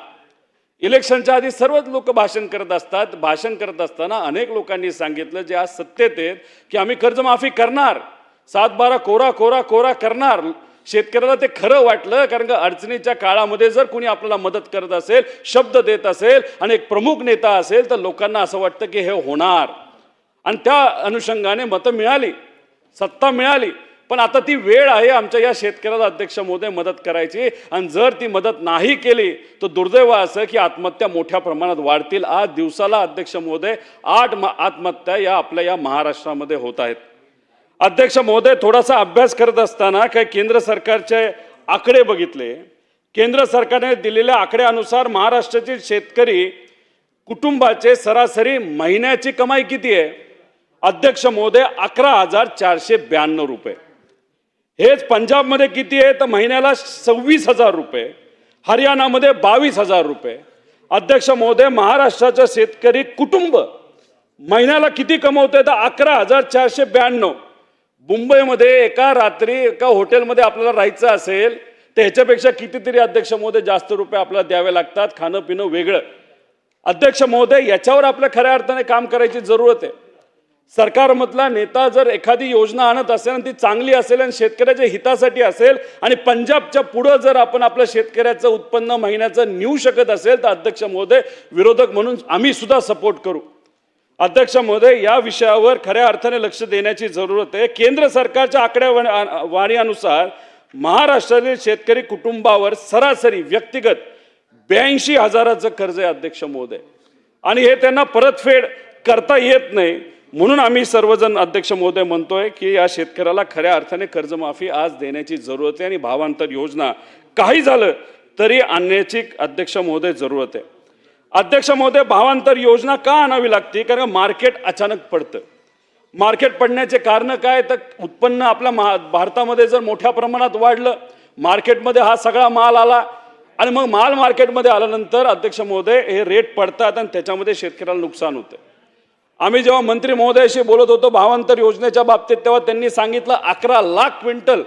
इलेक्शनच्या आधी सर्वच लोक भाषण करत असतात. भाषण करत असताना अनेक लोकांनी सांगितलं जे आज सत्तेत आहेत की आम्ही कर्जमाफी करणार, 7-12 कोरा कोरा कोरा करणार. शेतकऱ्याला ते खरं वाटलं, कारण का अडचणीच्या काळामध्ये जर कोणी आपल्याला मदत करत असेल, शब्द देत असेल आणि एक प्रमुख नेता असेल तर लोकांना असं वाटतं की हे होणार. आणि त्या अनुषंगाने मतं मिळाली, सत्ता मिळाली. पण आता ती वेळ आहे आमच्या या शेतकऱ्याला अध्यक्ष महोदय मदत करायची. आणि जर ती मदत नाही केली तर दुर्दैव असं की आत्महत्या मोठ्या प्रमाणात वाढतील. आज दिवसाला अध्यक्ष महोदय 8 आत्महत्या या आपल्या या महाराष्ट्रामध्ये होत आहेत. अध्यक्ष महोदय, थोडासा अभ्यास करत असताना काही केंद्र सरकारचे आकडे बघितले. केंद्र सरकारने दिलेल्या आकड्यानुसार महाराष्ट्रातील शेतकरी कुटुंबाचे सरासरी महिन्याची कमाई किती आहे अध्यक्ष महोदय? 11,492 रुपये. हेच पंजाबमध्ये किती आहे तर महिन्याला 26,000 रुपये, हरियाणामध्ये 22,000 रुपये. अध्यक्ष महोदय, महाराष्ट्राचा शेतकरी कुटुंब महिन्याला किती कमवतोय तर 11,492. मुंबईमध्ये एका रात्री एका हॉटेलमध्ये आपल्याला राहायचं असेल तर ह्याच्यापेक्षा कितीतरी अध्यक्ष महोदय जास्त रुपये आपल्याला द्यावे लागतात, खाणं पिणं वेगळं. अध्यक्ष महोदय, याच्यावर आपल्या खऱ्या अर्थाने काम करायची जरूरत आहे. सरकारमधला नेता जर एखादी योजना आणत असेल आणि ती चांगली असेल आणि शेतकऱ्याच्या हितासाठी असेल आणि पंजाबच्या पुढं जर आपण आपलं शेतकऱ्याचं उत्पन्न महिन्याचं नेऊ शकत असेल तर अध्यक्ष महोदय विरोधक म्हणून आम्ही सुद्धा सपोर्ट करू. अध्यक्ष महोदय, या विषयावर खऱ्या अर्थाने लक्ष देण्याची जरूरत आहे. केंद्र सरकारच्या आकडेवारीनुसार महाराष्ट्रातील शेतकरी कुटुंबावर सरासरी व्यक्तिगत 82,000चं कर्ज आहे अध्यक्ष महोदय, आणि हे त्यांना परतफेड करता येत नाही. म्हणून आम्ही सर्वजण अध्यक्ष महोदय म्हणतोय की या शेतकऱ्याला खऱ्या अर्थाने कर्जमाफी आज देण्याची जरूरत आहे आणि भावांतर योजना काही झालं तरी आणण्याची अध्यक्ष महोदय जरूरत आहे. अध्यक्ष महोदय, भावांतर योजना का आणावी लागते? कारण मार्केट अचानक पडतं. मार्केट पडण्याचे कारण काय? तर उत्पन्न आपल्या भारतामध्ये जर मोठ्या प्रमाणात वाढलं, मार्केटमध्ये हा सगळा माल आला आणि मग माल मार्केटमध्ये आल्यानंतर अध्यक्ष महोदय हे रेट पडतात आणि त्याच्यामध्ये शेतकऱ्याला नुकसान होतं. आम्ही जेव्हा मंत्री महोदयाशी बोलत होतो भावांतर योजनेच्या बाबतीत तेव्हा त्यांनी सांगितलं 11 लाख क्विंटल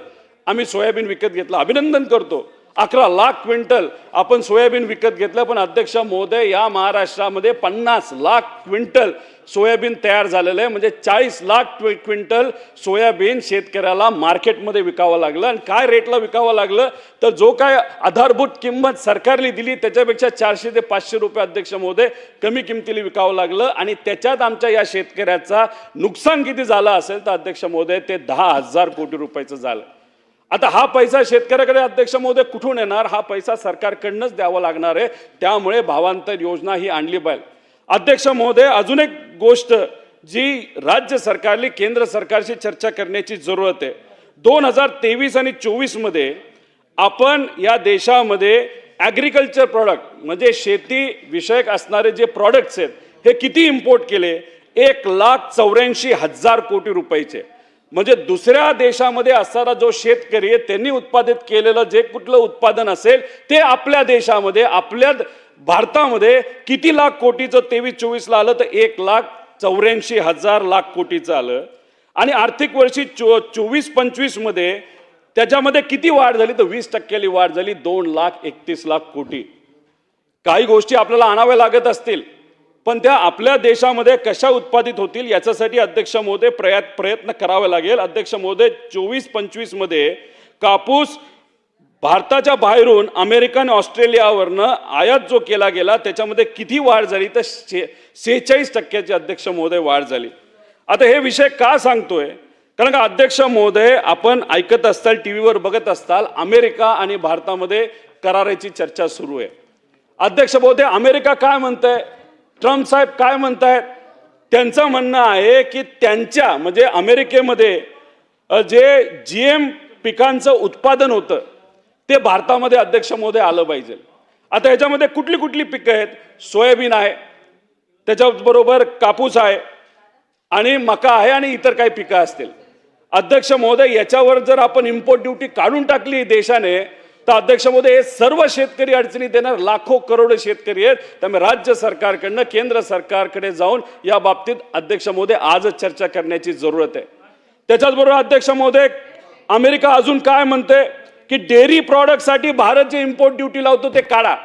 आम्ही सोयाबीन विकत घेतलं. अभिनंदन करतो, 11 लाख क्विंटल आपण सोयाबीन विकत घेतलं. पण अध्यक्ष महोदय, या महाराष्ट्रामध्ये 50 लाख क्विंटल सोयाबीन तयार झालेलं आहे. म्हणजे 40 लाख क्विंटल सोयाबीन शेतकऱ्याला मार्केटमध्ये विकावं लागलं. आणि काय रेटला विकावं लागलं? तर जो काय आधारभूत किंमत सरकारने दिली त्याच्यापेक्षा 400 ते 500 रुपये अध्यक्ष महोदय कमी किमतीला विकावं लागलं. आणि त्याच्यात आमच्या या शेतकऱ्याचा नुकसान किती झालं असेल तर अध्यक्ष महोदय ते 10,000 कोटी रुपयाचं झालं. आता हा पैसा शेतकऱ्याकडे अध्यक्ष महोदय कुठून येणार? हा पैसा सरकारकडनंच द्यावा लागणार आहे. त्यामुळे भावांतर योजना ही आणली पाहिजे. अध्यक्ष महोदय, अजून एक गोष्ट जी राज्य सरकारने केंद्र सरकारशी चर्चा करण्याची जरूरत आहे. 2023 आणि 24 मध्ये आपण या देशामध्ये ॲग्रिकल्चर प्रॉडक्ट म्हणजे शेती विषयक असणारे जे प्रॉडक्ट्स आहेत हे किती इम्पोर्ट केले? 1,84,000 कोटी रुपयाचे. म्हणजे दुसऱ्या देशामध्ये असणारा जो शेतकरी आहे त्यांनी उत्पादित केलेलं जे कुठलं उत्पादन असेल ते आपल्या देशामध्ये आपल्या भारतामध्ये किती लाख कोटीचं 23-24ला आलं तर 1,84,000 कोटीचं आलं. आणि आर्थिक वर्षी 24-25 मध्ये त्याच्यामध्ये किती वाढ झाली तर 20% वाढ झाली, 2,31,00,000 कोटी. काही गोष्टी आपल्याला आणाव्या लागत असतील पण त्या आपल्या देशामध्ये कशा उत्पादित होतील याच्यासाठी अध्यक्ष महोदय प्रयत्न करावे लागेल. अध्यक्ष महोदय, 24-25 मध्ये कापूस भारताच्या बाहेरून अमेरिका आणि ऑस्ट्रेलियावरनं आयात जो केला गेला त्याच्यामध्ये किती वाढ झाली तर 46% अध्यक्ष महोदय वाढ झाली. आता हे विषय का सांगतोय? कारण का अध्यक्ष महोदय, आपण ऐकत असताल, टीव्हीवर बघत असताल, अमेरिका आणि भारतामध्ये कराराची चर्चा सुरू आहे. अध्यक्ष महोदय, अमेरिका काय म्हणतंय, ट्रम्प साहेब काय म्हणतायत? त्यांचं म्हणणं आहे की त्यांच्या म्हणजे अमेरिकेमध्ये जे GM पिकांचं उत्पादन होतं ते भारतामध्ये अध्यक्ष महोदय आलं पाहिजे. आता ह्याच्यामध्ये कुठली कुठली पिकं आहेत? सोयाबीन आहे, त्याच्याबरोबर कापूस आहे आणि मका आहे आणि इतर काही पिकं असतील. अध्यक्ष महोदय, याच्यावर जर आपण इम्पोर्ट ड्युटी काढून टाकली देशाने तर अध्यक्ष महोदय हे सर्व शेतकरी अडचणीत येणार. लाखो करोड शेतकरी आहेत. त्यामुळे राज्य सरकारकडनं केंद्र सरकारकडे जाऊन या बाबतीत अध्यक्ष महोदय आजच चर्चा करण्याची जरूरत आहे. त्याच्याचबरोबर अध्यक्ष महोदय, अमेरिका अजून काय म्हणते की डेअरी प्रॉडक्टसाठी भारत जे इम्पोर्ट ड्युटी लावतो ते काढा.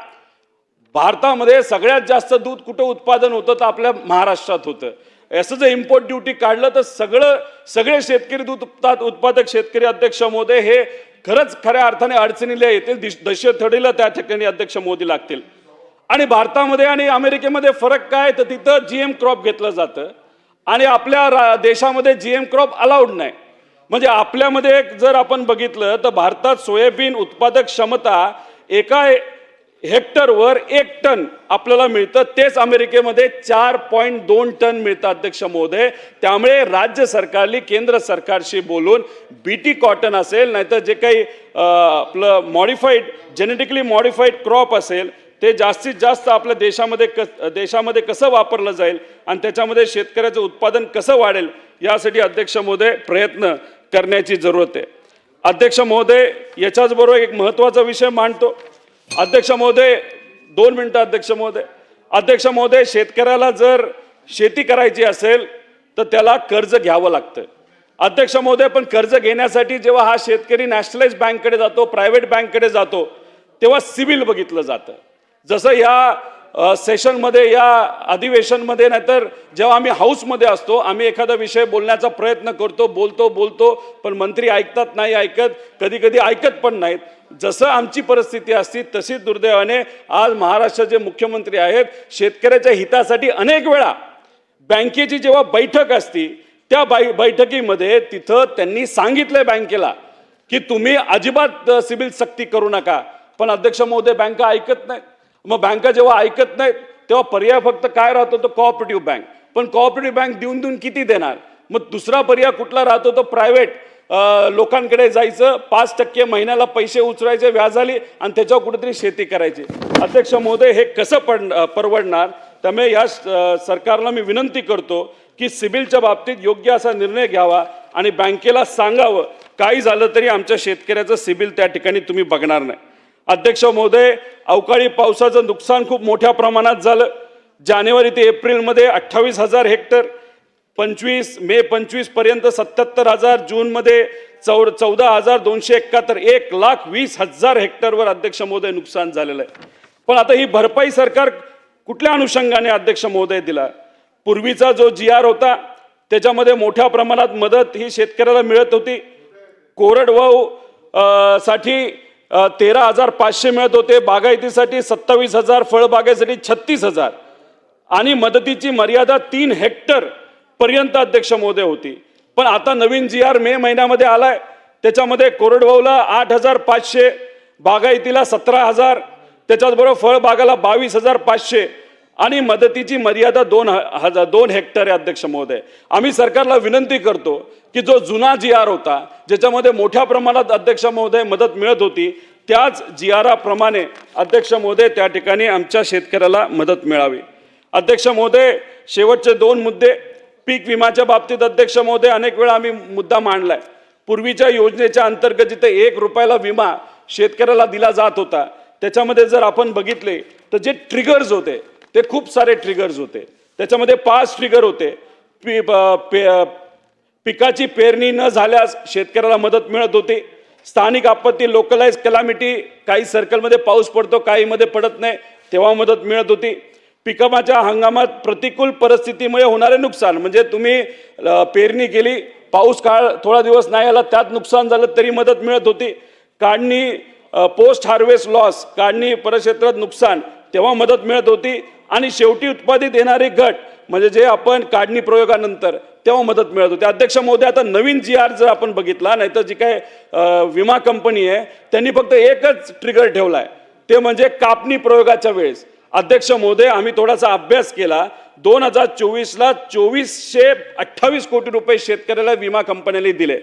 भारतामध्ये सगळ्यात जास्त दूध कुठं उत्पादन होतं तर आपल्या महाराष्ट्रात होतं. असं जर इम्पोर्ट ड्युटी काढलं तर सगळे शेतकरी दूध उत्पादक शेतकरी अध्यक्ष महोदय हे खरंच खऱ्या अर्थाने अडचणीला येतील, दशथडीला त्या ठिकाणी अध्यक्ष मोदी लागतील. आणि भारतामध्ये आणि अमेरिकेमध्ये फरक काय तर तिथं GM क्रॉप घेतलं जातं आणि आपल्या देशामध्ये GM क्रॉप अलाउड नाही. म्हणजे आपल्यामध्ये जर आपण बघितलं तर भारतात सोयाबीन उत्पादक क्षमता एका हेक्टरवर 1 टन आपल्याला मिळतं, तेच अमेरिकेमध्ये 4.2 टन मिळतं अध्यक्ष महोदय. त्यामुळे राज्य सरकारने केंद्र सरकारशी बोलून BT कॉटन असेल नाहीतर जे काही आपलं जेनेटिकली मॉडिफाईड क्रॉप असेल ते जास्तीत जास्त आपल्या देशामध्ये कसं वापरलं जाईल आणि त्याच्यामध्ये शेतकऱ्याचं उत्पादन कसं वाढेल यासाठी अध्यक्ष महोदय प्रयत्न करण्याची जरूरत आहे. अध्यक्ष महोदय, याच्याच बरोबर एक महत्त्वाचा विषय मांडतो. अध्यक्ष महोदय, 2 मिनिटं. अध्यक्ष महोदय, शेतकऱ्याला जर शेती करायची असेल तर त्याला कर्ज घ्यावं लागतं. अध्यक्ष महोदय, पण कर्ज घेण्यासाठी जेव्हा हा शेतकरी नॅशनलाइज बँककडे जातो, प्रायव्हेट बँककडे जातो तेव्हा सिबिल बघितलं जातं. जसं या सेशनमध्ये या अधिवेशनमध्ये नाहीतर जेव्हा आम्ही हाऊसमध्ये असतो आम्ही एखादा विषय बोलण्याचा प्रयत्न करतो, बोलतो पण मंत्री ऐकतात नाही ऐकत, कधी कधी ऐकत पण नाहीत. जसं आमची परिस्थिती असती तशी दुर्दैवाने आज महाराष्ट्राचे मुख्यमंत्री आहेत. शेतकऱ्याच्या हितासाठी अनेक वेळा बँकेची जेव्हा बैठक असती त्या बैठकीमध्ये तिथं त्यांनी सांगितलंय बँकेला की तुम्ही अजिबात सिबिल सक्ती करू नका, पण अध्यक्ष महोदय बँका ऐकत नाहीत. मग बँका जेव्हा ऐकत नाहीत तेव्हा पर्याय फक्त काय राहतो तो कोऑपरेटिव्ह बँक. पण कोऑपरेटिव्ह बँक देऊन किती देणार? मग दुसरा पर्याय कुठला राहतो तो प्रायव्हेट लोकांकडे जायचं, 5% महिन्याला पैसे उचलायचे व्याजाली आणि त्याच्यावर कुठेतरी शेती करायची. अध्यक्ष महोदय हे कसं परवडणार? त्यामुळे या सरकारला मी विनंती करतो की सिबिलच्या बाबतीत योग्य असा निर्णय घ्यावा आणि बँकेला सांगावं काही झालं तरी आमच्या शेतकऱ्याचं सिबिल त्या ठिकाणी तुम्ही बघणार नाही. अध्यक्ष महोदय, अवकाळी पावसाचं नुकसान खूप मोठ्या प्रमाणात झालं. जानेवारी ते एप्रिलमध्ये 28,000 हेक्टर, 25 मे 25 पर्यंत 77,000, जूनमध्ये 14,271, 1,20,000 हेक्टरवर अध्यक्ष महोदय नुकसान झालेलं आहे. पण आता ही भरपाई सरकार कुठल्या अनुषंगाने अध्यक्ष महोदय दिला? पूर्वीचा जो GR होता त्याच्यामध्ये मोठ्या प्रमाणात मदत ही शेतकऱ्याला मिळत होती. कोरडवाहू साठी 13,500 मिळत होते, बागायतीसाठी 27,000, फळबागेसाठी 36,000 आणि मदतीची मर्यादा 3 हेक्टर पर्यंत अध्यक्ष महोदय होती. पण आता नवीन GR मे महिन्यामध्ये आलाय, त्याच्यामध्ये कोरडवाहूला 8,500, बागायतीला 17,000, त्याच्याचबरोबर फळबागाला 22,500 आणि मदतीची मर्यादा 2 हेक्टर आहे. अध्यक्ष महोदय, आम्ही सरकारला विनंती करतो की जो जुना GR होता ज्याच्यामध्ये मोठ्या प्रमाणात अध्यक्ष महोदय मदत मिळत होती त्याच GR प्रमाणे अध्यक्ष महोदय त्या ठिकाणी आमच्या शेतकऱ्याला मदत मिळावी. अध्यक्ष महोदय, शेवटचे 2 मुद्दे. पीक विम्याच्या बाबतीत अध्यक्ष महोदय अनेक वेळा आम्ही मुद्दा मांडलाय. पूर्वीच्या योजनेच्या अंतर्गत जिथे 1 रुपयाला विमा शेतकऱ्याला दिला जात होता त्याच्यामध्ये जर आपण बघितले तर जे ट्रिगर्स होते ते खूप सारे ट्रिगर्स होते. त्याच्यामध्ये 5 ट्रिगर होते. पिकाची पेरणी न झाल्यास शेतकऱ्याला मदत मिळत होती. स्थानिक आपत्ती लोकलाइज कॅलॅमिटी, काही सर्कलमध्ये पाऊस पडतो काहीमध्ये पडत नाही तेव्हा मदत मिळत होती. पिकाच्या हंगामात प्रतिकूल परिस्थितीमुळे होणारे नुकसान म्हणजे तुम्ही पेरणी केली, पाऊस काळ थोडा दिवस नाही आला त्यात नुकसान झालं तरी मदत मिळत होती. काढणी पोस्ट हार्वेस्ट लॉस, काढणी परिक्षेत्रात नुकसान तेव्हा मदत मिळत होती. आणि शेवटी उत्पादित येणारे गट म्हणजे जे आपण काढणी प्रयोगानंतर तेव्हा मदत मिळत होती. अध्यक्ष महोदय, आता नवीन GR जर आपण बघितला नाही तर जी काय विमा कंपनी आहे त्यांनी फक्त एकच ट्रिगर ठेवलाय ते म्हणजे कापणी प्रयोगाच्या वेळेस. अध्यक्ष महोदय, आम्ही थोडासा अभ्यास केला. 2024ला 2,428 कोटी रुपये शेतकऱ्याला विमा कंपन्यांनी दिले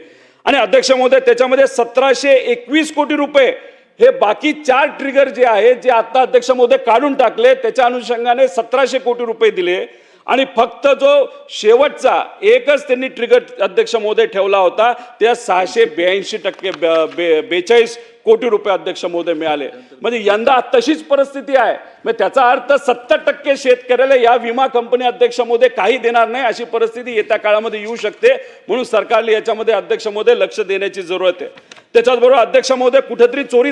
आणि अध्यक्ष महोदय त्याच्यामध्ये 1,721 कोटी रुपये हे बाकी 4 ट्रिगर जे आहेत जे आता अध्यक्ष महोदय काढून टाकले त्याच्या अनुषंगाने 1,700 कोटी रुपये दिले आणि फक्त जो शेवटचा एकच त्यांनी ट्रिगर अध्यक्ष महोदय ठेवला होता त्या 682 कोटी रुपये अध्यक्ष महोदय मिळाले. म्हणजे यंदा तशीच परिस्थिती आहे. म्हणजे त्याचा अर्थ 70% शेतकऱ्याला या विमा कंपनी अध्यक्ष महोदय काही देणार नाही अशी परिस्थिती येत्या काळामध्ये येऊ शकते. म्हणून सरकारने याच्यामध्ये अध्यक्ष महोदय लक्ष देण्याची जरूरत आहे. त्याच्याचबरोबर अध्यक्ष महोदय कुठेतरी चोरी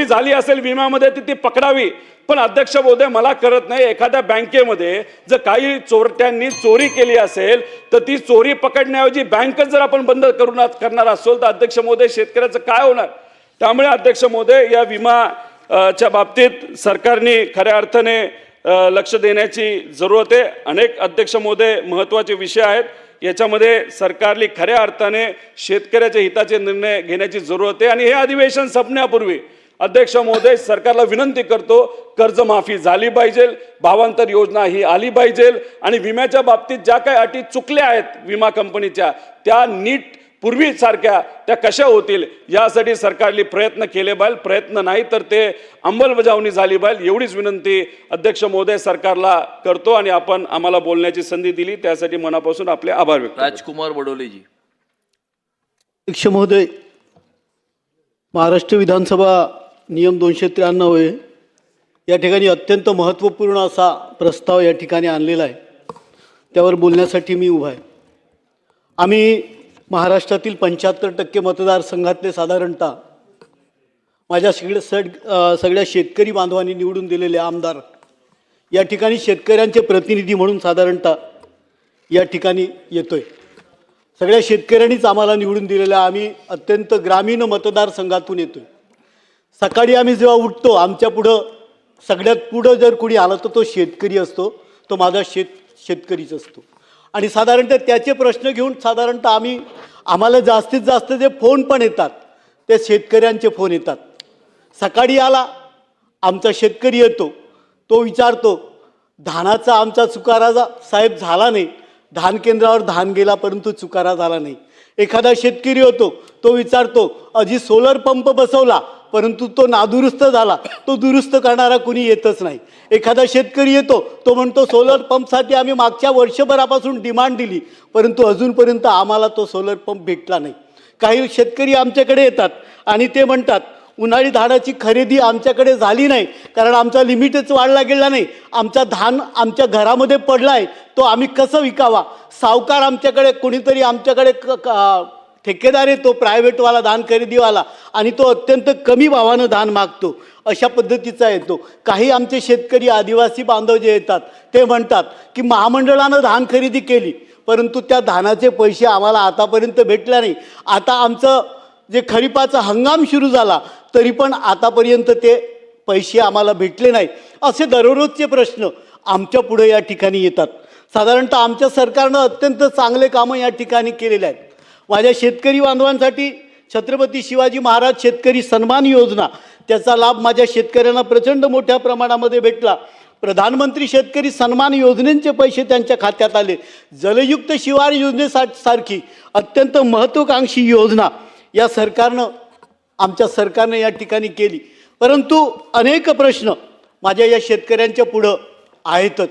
झाली असेल विम्यामध्ये ती पकडावी. पण अध्यक्ष महोदय मला करत नाही एखाद्या बँकेमध्ये जर काही चोरट्यांनी चोरी केली असेल तर ती चोरी पकडण्याऐवजी बँकच जर आपण बंद करणार असेल तर अध्यक्ष महोदय शेतकऱ्याचं काय होणार? त्यामुळे अध्यक्ष महोदय या विमाच्या बाबतीत सरकारने खऱ्या अर्थाने लक्ष देण्याची जरूरत आहे. अनेक अध्यक्ष महोदय महत्त्वाचे विषय आहेत याच्यामध्ये सरकारने खऱ्या अर्थाने शेतकऱ्याच्या हिताचे निर्णय घेण्याची जरूरत आहे. आणि हे अधिवेशन संपण्यापूर्वी अध्यक्ष महोदय सरकारला विनंती करतो कर्जमाफी झाली पाहिजे, भावांतर योजना ही आली पाहिजे आणि विम्याच्या बाबतीत ज्या काही अटी चुकल्या आहेत विमा कंपनीच्या त्या नीट पूर्वीसारख्या त्या कशा होतील यासाठी सरकारने प्रयत्न केले पाहिजे. प्रयत्न नाही तर ते अंमलबजावणी झाली पाहिजे एवढीच विनंती अध्यक्ष महोदय सरकारला करतो आणि आपण आम्हाला बोलण्याची संधी दिली त्यासाठी मनापासून आपले आभार व्यक्त करतो. राजकुमार बडोलेजी. अध्यक्ष महोदय, महाराष्ट्र विधानसभा नियम 293 आहे या ठिकाणी अत्यंत महत्त्वपूर्ण असा प्रस्ताव या ठिकाणी आणलेला आहे. त्यावर बोलण्यासाठी मी उभा आहे. आम्ही महाराष्ट्रातील 75% मतदारसंघातले साधारणतः माझ्या सगळ्या शेतकरी बांधवांनी निवडून दिलेले आमदार या ठिकाणी शेतकऱ्यांचे प्रतिनिधी म्हणून साधारणतः या ठिकाणी येतोय. सगळ्या शेतकऱ्यांनीच आम्हाला निवडून दिलेलं आहे. आम्ही अत्यंत ग्रामीण मतदारसंघातून येतोय. सकाळी आम्ही जेव्हा उठतो आमच्या पुढं सगळ्यात पुढं जर कोणी आलं तर तो शेतकरी असतो, तो माझा शेतकरीच असतो. आणि साधारणतः त्याचे प्रश्न घेऊन साधारणतः आम्हाला जास्तीत जास्त जे फोन पण येतात ते शेतकऱ्यांचे फोन येतात. सकाळी आला आमचा शेतकरी येतो, तो विचारतो धानाचा आमचा चुकारा साहेब झाला नाही, धान केंद्रावर धान गेला परंतु चुकारा झाला नाही. एखादा शेतकरी होतो, तो विचारतो अजी सोलर पंप बसवला परंतु तो नादुरुस्त झाला, तो दुरुस्त करणारा कुणी येतच नाही. एखादा शेतकरी येतो, तो म्हणतो सोलर पंपसाठी आम्ही मागच्या वर्षभरापासून डिमांड दिली परंतु अजूनपर्यंत आम्हाला तो सोलर पंप भेटला नाही. काही शेतकरी आमच्याकडे येतात आणि ते म्हणतात उन्हाळी धानाची खरेदी आमच्याकडे झाली नाही कारण आमचा लिमिटच वाढला गेला नाही, आमचा धान आमच्या घरामध्ये पडला आहे, तो आम्ही कसं विकावा. सावकार आमच्याकडे कोणीतरी आमच्याकडे ठेकेदार येतो, प्रायव्हेटवाला धान खरेदीवाला, आणि तो अत्यंत कमी भावानं धान मागतो, अशा पद्धतीचा येतो. काही आमचे शेतकरी आदिवासी बांधव जे येतात ते म्हणतात की महामंडळानं धान खरेदी केली परंतु त्या धानाचे पैसे आम्हाला आतापर्यंत भेटले नाही. आता आमचं जे खरीपाचा हंगाम सुरू झाला तरी पण आतापर्यंत ते पैसे आम्हाला भेटले नाही. असे दररोजचे प्रश्न आमच्या पुढे या ठिकाणी येतात. साधारणतः आमच्या सरकारनं अत्यंत चांगले कामं या ठिकाणी केलेले आहेत. माझ्या शेतकरी बांधवांसाठी छत्रपती शिवाजी महाराज शेतकरी सन्मान योजना, त्याचा लाभ माझ्या शेतकऱ्यांना प्रचंड मोठ्या प्रमाणामध्ये भेटला. प्रधानमंत्री शेतकरी सन्मान योजनेचे पैसे त्यांच्या खात्यात आले. जलयुक्त शिवार योजनेसारखी अत्यंत महत्त्वाकांक्षी योजना या आमच्या सरकारनं या ठिकाणी केली. परंतु अनेक प्रश्न माझ्या या शेतकऱ्यांच्या पुढं आहेतच.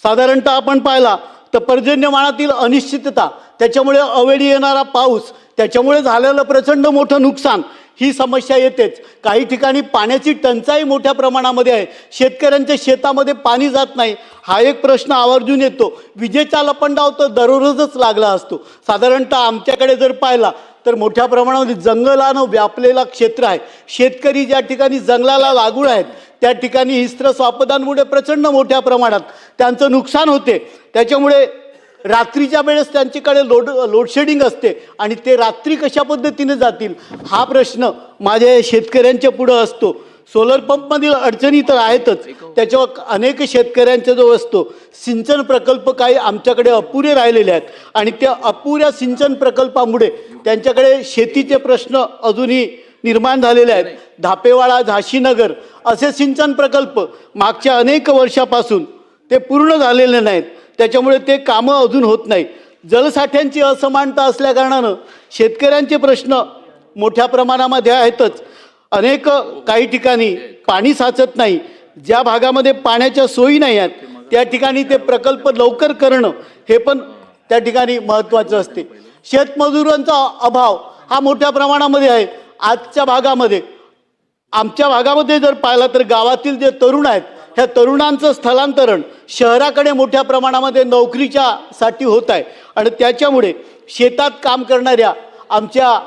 साधारणतः आपण पाहिला तर पर्जन्यमानातील अनिश्चितता, त्याच्यामुळे अवेळी येणारा पाऊस, त्याच्यामुळे झालेलं प्रचंड मोठं नुकसान, ही समस्या येतेच. काही ठिकाणी पाण्याची टंचाई मोठ्या प्रमाणामध्ये आहे, शेतकऱ्यांच्या शेतामध्ये पाणी जात नाही, हा एक प्रश्न आवर्जून येतो. विजेचा लपंडाव तर दररोजच लागला असतो. साधारणतः आमच्याकडे जर पाहिला तर मोठ्या प्रमाणामध्ये जंगलानं व्यापलेला क्षेत्र आहे. शेतकरी ज्या ठिकाणी जंगलाला लागून आहेत त्या ठिकाणी हिस्त्र स्वापदांमुळे प्रचंड मोठ्या प्रमाणात त्यांचं नुकसान होते. त्याच्यामुळे रात्रीच्या वेळेस त्यांच्याकडे लोडशेडिंग असते आणि ते रात्री कशा पद्धतीने जातील हा प्रश्न माझ्या शेतकऱ्यांच्या पुढं असतो. सोलर पंपमधील अडचणी तर आहेतच, त्याच्यावर अनेक शेतकऱ्यांचा जो असतो सिंचन प्रकल्प काही आमच्याकडे अपुरे राहिलेले आहेत आणि त्या अपुऱ्या सिंचन प्रकल्पामुळे त्यांच्याकडे शेतीचे प्रश्न अजूनही निर्माण झालेले आहेत. धापेवाडा, झाशीनगर असे सिंचन प्रकल्प मागच्या अनेक वर्षापासून ते पूर्ण झालेले नाहीत, त्याच्यामुळे ते कामं अजून होत नाही. जलसाठ्यांची असमानता असल्याकारणानं शेतकऱ्यांचे प्रश्न मोठ्या प्रमाणामध्ये आहेतच. काही ठिकाणी पाणी साचत नाही, ज्या भागामध्ये पाण्याच्या सोयी नाही आहेत त्या ठिकाणी ते प्रकल्प लवकर करणं हे पण त्या ठिकाणी महत्त्वाचं असते. शेतमजुरांचा अभाव हा मोठ्या प्रमाणामध्ये आहे. आजच्या भागामध्ये आमच्या भागामध्ये जर पाहिलं तर गावातील जे तरुण आहेत ह्या तरुणांचं स्थलांतरण शहराकडे मोठ्या प्रमाणामध्ये नोकरीच्यासाठी होत आहे आणि त्याच्यामुळे शेतात काम करणाऱ्या आमच्या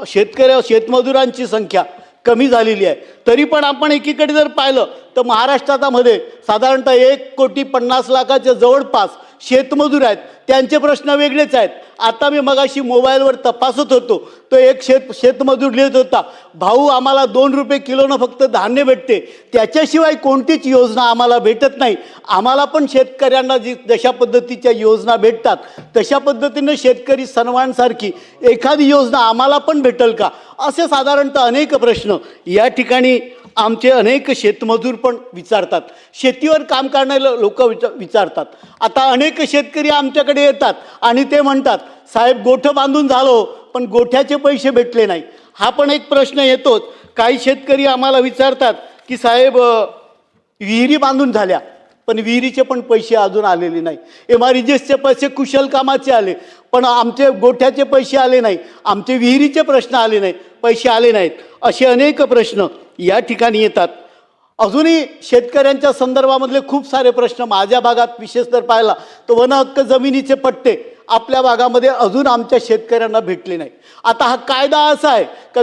शेतमजुरांची संख्या कमी झालेली आहे. तरी पण आपण एकीकडे जर पाहिलं तर महाराष्ट्रामध्ये साधारणतः 1,50,00,000 जवळपास शेतमजूर आहेत, त्यांचे प्रश्न वेगळेच आहेत. आता मी मगाशी मोबाईलवर तपासत होतो तो एक शेतमजूर लिहित होता, भाऊ आम्हाला 2 रुपये किलोनं फक्त धान्य भेटते, त्याच्याशिवाय कोणतीच योजना आम्हाला भेटत नाही. आम्हाला पण शेतकऱ्यांना जशा पद्धतीच्या योजना भेटतात तशा पद्धतीनं शेतकरी सन्मानसारखी एखादी योजना आम्हाला पण भेटेल का, असे साधारणतः अनेक प्रश्न या ठिकाणी आमचे अनेक शेतमजूर पण विचारतात. शेतीवर काम करणारे लोक विचारतात. आता अनेक शेतकरी आमच्याकडे येतात आणि ते म्हणतात साहेब गोठं बांधून झालो पण गोठ्याचे पैसे भेटले नाही. हा पण एक प्रश्न येतोच. काही शेतकरी आम्हाला विचारतात की साहेब विहिरी बांधून झाल्या पण विहिरीचे पण पैसे अजून आलेले नाही, MRGSचे पैसे कुशल कामाचे आले पण आमचे गोठ्याचे पैसे आले नाही, आमचे विहिरीचे प्रश्न आले नाही, पैसे आले नाहीत, असे अनेक प्रश्न या ठिकाणी येतात. अजूनही शेतकऱ्यांच्या संदर्भामधले खूप सारे प्रश्न माझ्या भागात विशेष तर पाहिला तर वन हक्क जमिनीचे पट्टे आपल्या भागामध्ये अजून आमच्या शेतकऱ्यांना भेटले नाही. आता हा कायदा असा आहे का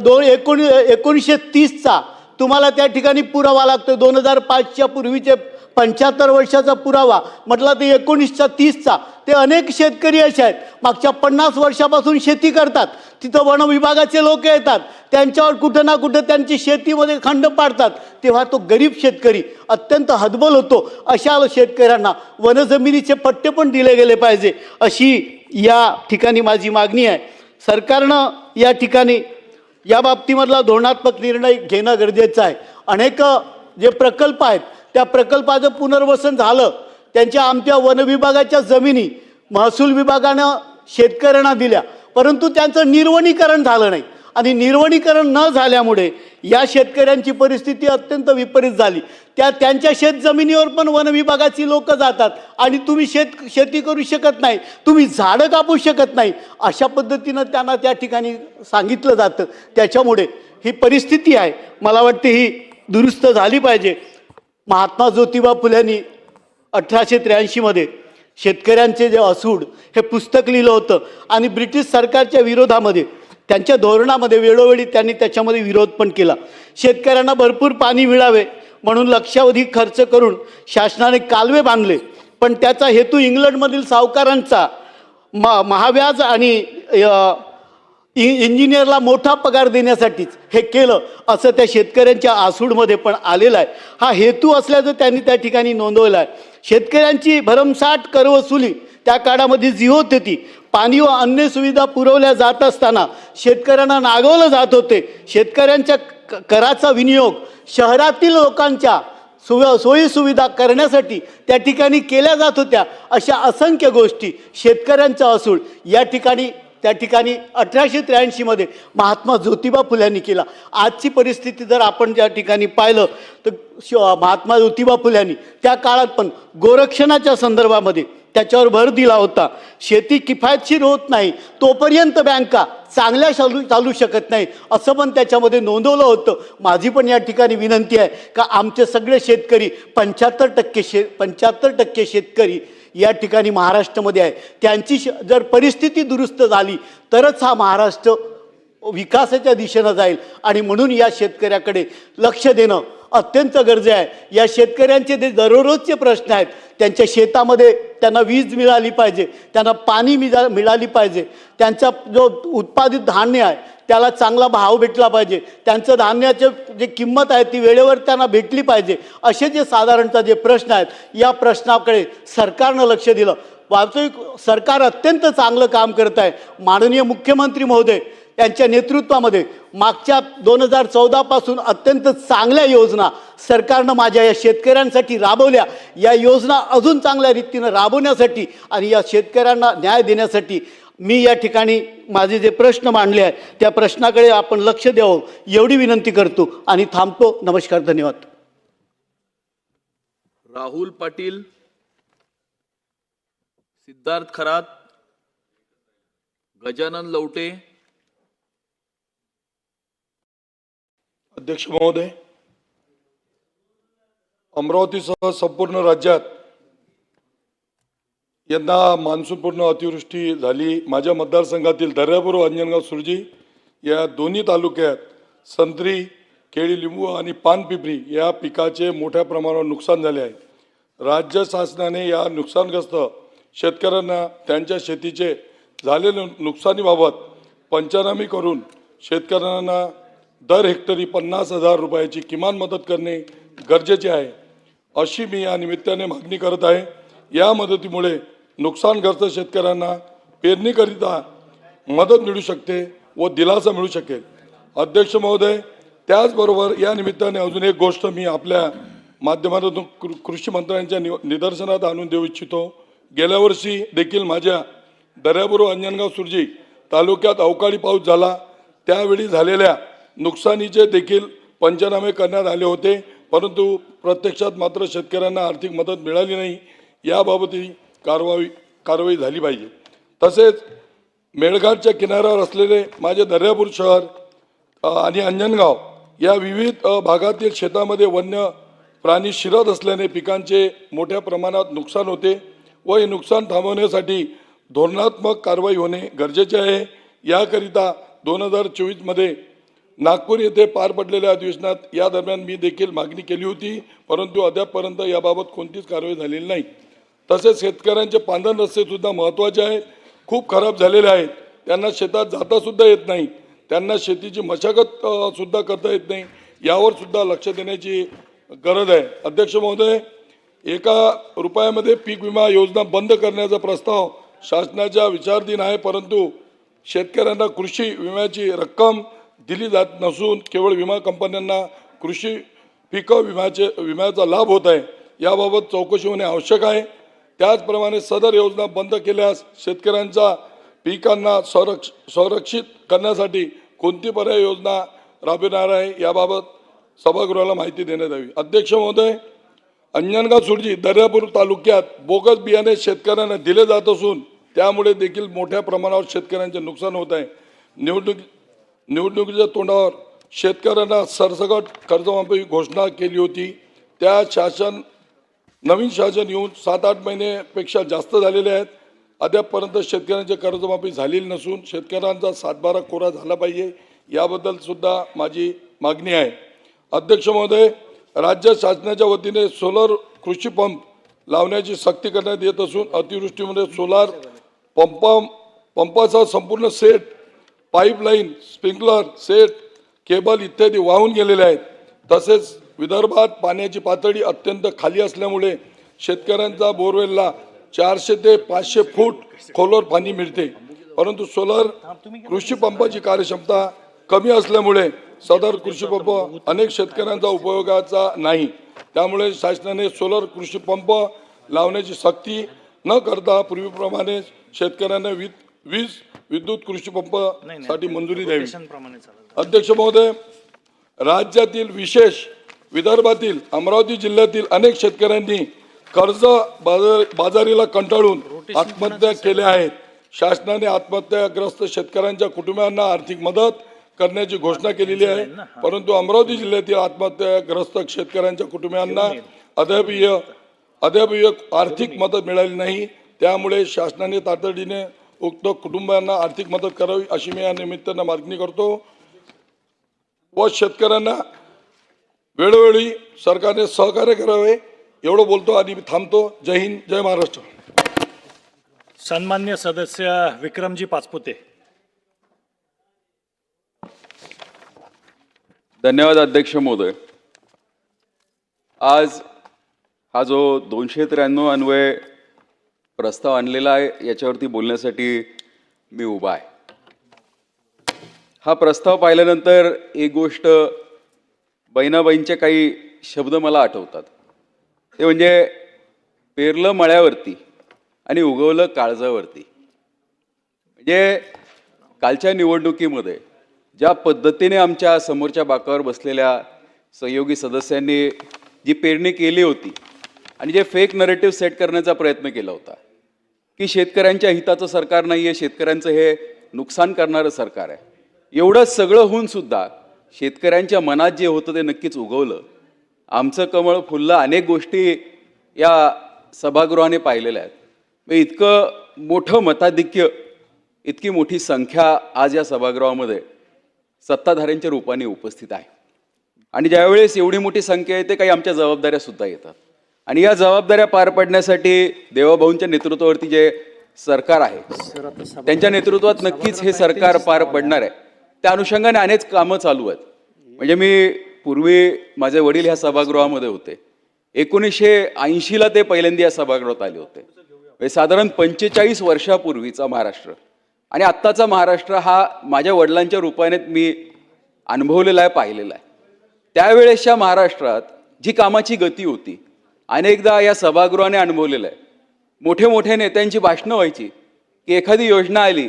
1930चा तुम्हाला त्या ठिकाणी पुरावा लागतो. 2005च्या पूर्वीचे 75 वर्षाचा पुरावा म्हटला ते 19च्या 30चा. ते अनेक शेतकरी असे आहेत मागच्या 50 वर्षापासून शेती करतात. तिथं वन विभागाचे लोक येतात, त्यांच्यावर कुठं ना कुठं त्यांची शेतीमध्ये खंड पाडतात. तेव्हा तो गरीब शेतकरी अत्यंत हतबल होतो. अशा शेतकऱ्यांना वनजमिनीचे पट्टे पण दिले गेले पाहिजे, अशी या ठिकाणी माझी मागणी आहे. सरकारनं या ठिकाणी या बाबतीमधला धोरणात्मक निर्णय घेणं गरजेचं आहे. अनेक जे प्रकल्प आहेत त्या प्रकल्पाचं पुनर्वसन झालं, त्यांच्या आमच्या वन विभागाच्या जमिनी महसूल विभागानं शेतकऱ्यांना दिल्या, परंतु त्यांचं निर्वनीकरण झालं नाही. आणि निर्वनीकरण न झाल्यामुळे या शेतकऱ्यांची परिस्थिती अत्यंत विपरीत झाली. त्यांच्या शेतजमिनीवर पण वन विभागाची लोक जातात आणि तुम्ही शेती करू शकत नाही, तुम्ही झाडं कापू शकत नाही, अशा पद्धतीनं त्यांना त्या ठिकाणी सांगितलं जातं. त्याच्यामुळे ही परिस्थिती आहे, मला वाटते ही दुरुस्त झाली पाहिजे. महात्मा ज्योतिबा फुल्यांनी 1883 शेतकऱ्यांचे जे असूड हे पुस्तक लिहिलं होतं आणि ब्रिटिश सरकारच्या विरोधामध्ये त्यांच्या धोरणामध्ये वेळोवेळी त्यांनी त्याच्यामध्ये विरोध पण केला. शेतकऱ्यांना भरपूर पाणी मिळावे म्हणून लक्षावधी खर्च करून शासनाने कालवे बांधले, पण त्याचा हेतू इंग्लंडमधील सावकारांचा महाव्याज आणि इंजिनियरला मोठा पगार देण्यासाठीच हे केलं, असं त्या शेतकऱ्यांच्या आसूडमध्ये पण आलेलं आहे. हा हेतू असल्याचं त्यांनी त्या ठिकाणी नोंदवलं आहे. शेतकऱ्यांची भरमसाठ करवसुली त्या काळामध्ये जी होत होती, पाणी व अन्य सुविधा पुरवल्या जात असताना शेतकऱ्यांना नागवलं जात होते. शेतकऱ्यांच्या कराचा विनियोग शहरातील लोकांच्या सोयीसुविधा करण्यासाठी त्या ठिकाणी केल्या जात होत्या. अशा असंख्य गोष्टी शेतकऱ्यांचा असूड त्या ठिकाणी 1883 महात्मा ज्योतिबा फुल्यांनी केला. आजची परिस्थिती जर आपण त्या ठिकाणी पाहिलं तर महात्मा ज्योतिबा फुल्यांनी त्या काळात पण गोरक्षणाच्या संदर्भामध्ये त्याच्यावर भर दिला होता. शेती किफायतशीर होत नाही तोपर्यंत बँका चांगल्या चालू शकत नाही, असं पण त्याच्यामध्ये नोंदवलं होतं. माझी पण या ठिकाणी विनंती आहे का आमचे सगळे शेतकरी 75% शेतकरी या ठिकाणी महाराष्ट्रामध्ये आहे, त्यांची जर परिस्थिती दुरुस्त झाली तरच हा महाराष्ट्र विकासाच्या दिशेनं जाईल. आणि म्हणून या शेतकऱ्याकडे लक्ष देणं अत्यंत गरजे आहे. या शेतकऱ्यांचे जे दररोजचे प्रश्न आहेत, त्यांच्या शेतामध्ये त्यांना वीज मिळाली पाहिजे, त्यांना पाणी मिळाली पाहिजे, त्यांचा जो उत्पादित धान्य आहे त्याला चांगला भाव भेटला पाहिजे, त्यांचं धान्याचे जे किंमत आहे ती वेळेवर त्यांना भेटली पाहिजे, असे जे साधारणतः जे प्रश्न आहेत या प्रश्नाकडे सरकारनं लक्ष दिलं. वास्तविक सरकार अत्यंत चांगलं काम करत आहे. माननीय मुख्यमंत्री महोदय यांच्या नेतृत्वामध्ये मागच्या 2014 पासून अत्यंत चांगल्या योजना सरकारनं माझ्या या शेतकऱ्यांसाठी राबवल्या. या योजना अजून चांगल्या रीतीनं राबवण्यासाठी आणि या शेतकऱ्यांना न्याय देण्यासाठी मी या ठिकाणी माझे जे प्रश्न मांडले आहेत त्या प्रश्नाकडे आपण लक्ष द्यावं एवढी विनंती करतो आणि थांबतो. नमस्कार, धन्यवाद. राहुल पाटील, सिद्धार्थ खरात, गजानन लवटे. अध्यक्ष महोदय, अमरावतीसह संपूर्ण राज्यात यंदा मान्सूनपूर्ण अतिवृष्टी झाली. माझ्या मतदारसंघातील दर्यापूर व अंजनगाव सुरजी या दोन्ही तालुक्यात संत्री, केळी, लिंबू आणि पानपिपरी या पिकाचे मोठ्या प्रमाणावर नुकसान झाले आहे. राज्य शासनाने या नुकसानग्रस्त शेतकऱ्यांना त्यांच्या शेतीचे झालेल्या नुकसानीबाबत पंचनामे करून शेतकऱ्यांना दर हेक्टरी 50,000 रुपयाची किमान मदत करणे गरजेचे आहे, अशी मी या निमित्ताने मागणी करत आहे. या मदतीमुळे नुकसानग्रस्त शेतकऱ्यांना पेरणीकरिता मदत मिळू शकते व दिलासा मिळू शकेल. अध्यक्ष महोदय, त्याचबरोबर या निमित्ताने अजून एक गोष्ट मी आपल्या माध्यमातून कृषी मंत्र्यांच्या निदर्शनात आणून देऊ इच्छितो. गेल्या वर्षी देखील माझ्या दर्यापूर व अंजनगाव सुरजी तालुक्यात अवकाळी पाऊस झाला. त्यावेळी झालेल्या नुकसानीचे देखील पंचनामे करण्यात आले होते, परंतु प्रत्यक्षात मात्र शेतकऱ्यांना आर्थिक मदत मिळाली नाही. याबाबतही कारवाई झाली पाहिजे. तसेच मेळघाटच्या किनाऱ्यावर असलेले माझे दर्यापूर शहर आणि अंजनगाव या विविध भागातील शेतामध्ये वन्य प्राणी शिरत असल्याने पिकांचे मोठ्या प्रमाणात नुकसान होते व हे नुकसान थांबवण्यासाठी धोरणात्मक कारवाई होणे गरजेचे आहे. याकरिता 2024 नागपूर येथे पार पडलेल्या अधिवेशनात या दरम्यान मी देखील मागणी केली होती, परंतु अद्यापपर्यंत याबाबत कोणतीच कारवाई झालेली नाही. तसेच शेतकऱ्यांचे पांढरण रस्ते सुद्धा महत्त्वाचे आहेत, खूप खराब झालेले आहेत. त्यांना शेतात जाता सुद्धा येत नाही, त्यांना शेतीची मशागत सुद्धा करता येत नाही. यावर सुद्धा लक्ष देण्याची गरज आहे. अध्यक्ष महोदय, 1 रुपयामध्ये पीक विमा योजना बंद करण्याचा प्रस्ताव शासनाच्या विचाराधीन आहे, परंतु शेतकऱ्यांना कृषी विम्याची रक्कम दिली जात नसून केवळ विमा कंपन्यांना कृषी पीक विम्याचा लाभ होत आहे. याबाबत चौकशी होणे आवश्यक आहे. त्याचप्रमाणे सदर योजना बंद केल्यास शेतकऱ्यांच्या पिकांना संरक्षित करण्यासाठी कोणती पर्याय योजना राबविणार आहे याबाबत सभागृहाला माहिती देण्यात यावी. अध्यक्ष महोदय, अंजनगाव सुर्जी दर्यापूर तालुक्यात बोगस बियाणे शेतकऱ्यांना दिले जात असून त्यामुळे देखील मोठ्या प्रमाणावर शेतकऱ्यांचे नुकसान होत आहे. निवडणुकीच्या तोंडावर शेतकऱ्यांना सरसकट कर्जमाफी घोषणा केली होती. त्या नवीन शासन येऊन 7-8 महिनेपेक्षा जास्त झालेले आहेत. अद्यापपर्यंत शेतकऱ्यांची कर्जमाफी झालेली नसून शेतकऱ्यांचा 7-12 कोरा झाला पाहिजे, याबद्दल सुद्धा माझी मागणी आहे. अध्यक्ष महोदय, राज्य शासनाच्या वतीने सोलर कृषी पंप लावण्याची सक्ती करण्यात येत असून अतिवृष्टीमध्ये सोलार पंपाचा संपूर्ण set, pipeline, sprinkler set, cable इत्यादी वाहून गेलेले आहेत. तसेच विदर्भात पाण्याची पातळी अत्यंत खाली असल्यामुळे शेतकऱ्यांचा बोरवेलला 400 ते 500 फूट खोलवर पाणी मिळते, परंतु सोलर कृषी पंपाची कार्यक्षमता कमी असल्यामुळे सदर कृषी पंप अनेक शेतकऱ्यांचा उपयोगाचा नाही. त्यामुळे शासनाने सोलर कृषी पंप लावण्याची सक्ती न करता पूर्वीप्रमाणे शेतकऱ्यांना विद्युत कृषी पंप साठी मंजुरी द्यावी. अध्यक्ष महोदय, राज्यातील विशेष विदर्भातील अमरावती जिल्ह्यातील अनेक शेतकऱ्यांनी कर्ज बाजारीला कंटाळून आत्महत्या केल्या आहेत. शासनाने आत्महत्याग्रस्त शेतकऱ्यांच्या कुटुंबांना आर्थिक मदत करण्याची घोषणा केलेली आहे, परंतु अमरावती जिल्ह्यातील आत्महत्याग्रस्त शेतकऱ्यांच्या कुटुंबांना अद्याप आर्थिक मदत मिळाली नाही. त्यामुळे शासनाने तातडीने उक्त कुटुंबांना आर्थिक मदत करावी अशी मी या निमित्तानं मागणी करतो व शेतकऱ्यांना वेळोवेळी सरकारने सहकार्य करावे एवढं बोलतो आणि मी थांबतो. जय हिंद, जय महाराष्ट्र. सन्मान्य सदस्य विक्रमजी पाचपुते. धन्यवाद अध्यक्ष महोदय. आज हा जो 293 अन्वये प्रस्ताव आणलेला आहे याच्यावरती बोलण्यासाठी मी उभा आहे. हा प्रस्ताव पाहिल्यानंतर एक गोष्ट बहिणाबाईंचे काही शब्द मला आठवतात. ते म्हणजे पेरलं मळ्यावरती आणि उगवलं काळजावरती. म्हणजे कालच्या निवडणुकीमध्ये ज्या पद्धतीने आमच्या समोरच्या बाकावर बसलेल्या सहयोगी सदस्यांनी जी पेरणी केली होती आणि जे फेक नरेटिव्ह सेट करण्याचा प्रयत्न केला होता की शेतकऱ्यांच्या हिताचं सरकार नाही आहे, शेतकऱ्यांचं हे नुकसान करणारं सरकार आहे, एवढं सगळं होऊन सुद्धा शेतकऱ्यांच्या मनात जे होतं ते नक्कीच उगवलं. आमचं कमळ फुललं. अनेक गोष्टी या सभागृहाने पाहिलेल्या आहेत. इतकं मोठं मताधिक्य, इतकी मोठी संख्या आज या सभागृहामध्ये सत्ताधाऱ्यांच्या रूपाने उपस्थित आहे. आणि ज्यावेळेस एवढी मोठी संख्या येते काही आमच्या जबाबदाऱ्या सुद्धा येतात. आणि या जबाबदाऱ्या पार पाडण्यासाठी देवाभाऊंच्या नेतृत्वावरती जे सरकार आहे त्यांच्या नेतृत्वात नक्कीच हे सरकार पार पडणार आहे. त्या अनुषंगाने अनेक कामं चालू आहेत. म्हणजे मी पूर्वी माझे वडील ह्या सभागृहामध्ये होते. 1980ला ते पहिल्यांदा या सभागृहात आले होते. म्हणजे साधारण 45 वर्षापूर्वीचा महाराष्ट्र आणि आत्ताचा महाराष्ट्र हा माझ्या वडिलांच्या रूपाने मी अनुभवलेला आहे, पाहिलेला आहे. त्यावेळेसच्या महाराष्ट्रात जी कामाची गती होती अनेकदा या सभागृहाने अनुभवलेलं आहे. मोठे मोठे नेत्यांची भाषणं व्हायची की एखादी योजना आली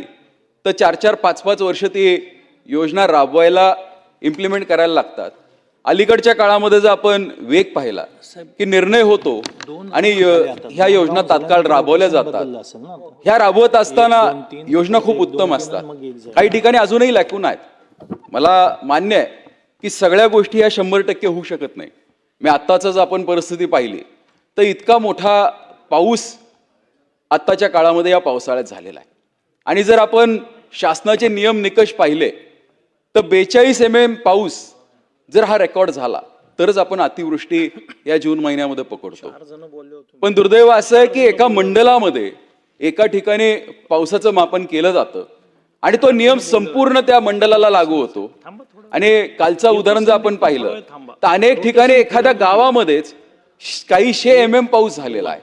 तर 4-4, 5-5 वर्ष ती योजना राबवायला इम्प्लिमेंट करायला लागतात. अलीकडच्या काळामध्ये जर आपण वेग पाहिला की निर्णय होतो आणि ह्या योजना तात्काळ राबवल्या जातात. ह्या राबवत असताना योजना खूप उत्तम असतात. काही ठिकाणी अजूनही लॅकून आहेत. मला मान्य आहे की सगळ्या गोष्टी ह्या 100% होऊ शकत नाही. मी आत्ताच आपण परिस्थिती पाहिली तर इतका मोठा पाऊस आत्ताच्या काळामध्ये या पावसाळ्यात झालेला आहे. आणि जर आपण शासनाचे नियम निकष पाहिले तर 42 mm पाऊस जर हा रेकॉर्ड झाला तरच आपण अतिवृष्टी या जून महिन्यामध्ये पकडतो. पण दुर्दैव असं आहे की एका मंडलामध्ये एका ठिकाणी पावसाचं मापन केलं जातं आणि तो नियम संपूर्ण त्या मंडलाला लागू होतो. आणि कालचं उदाहरण जर आपण पाहिलं तर अनेक ठिकाणी एखाद्या गावामध्येच काही 100 mm पाऊस झालेला आहे,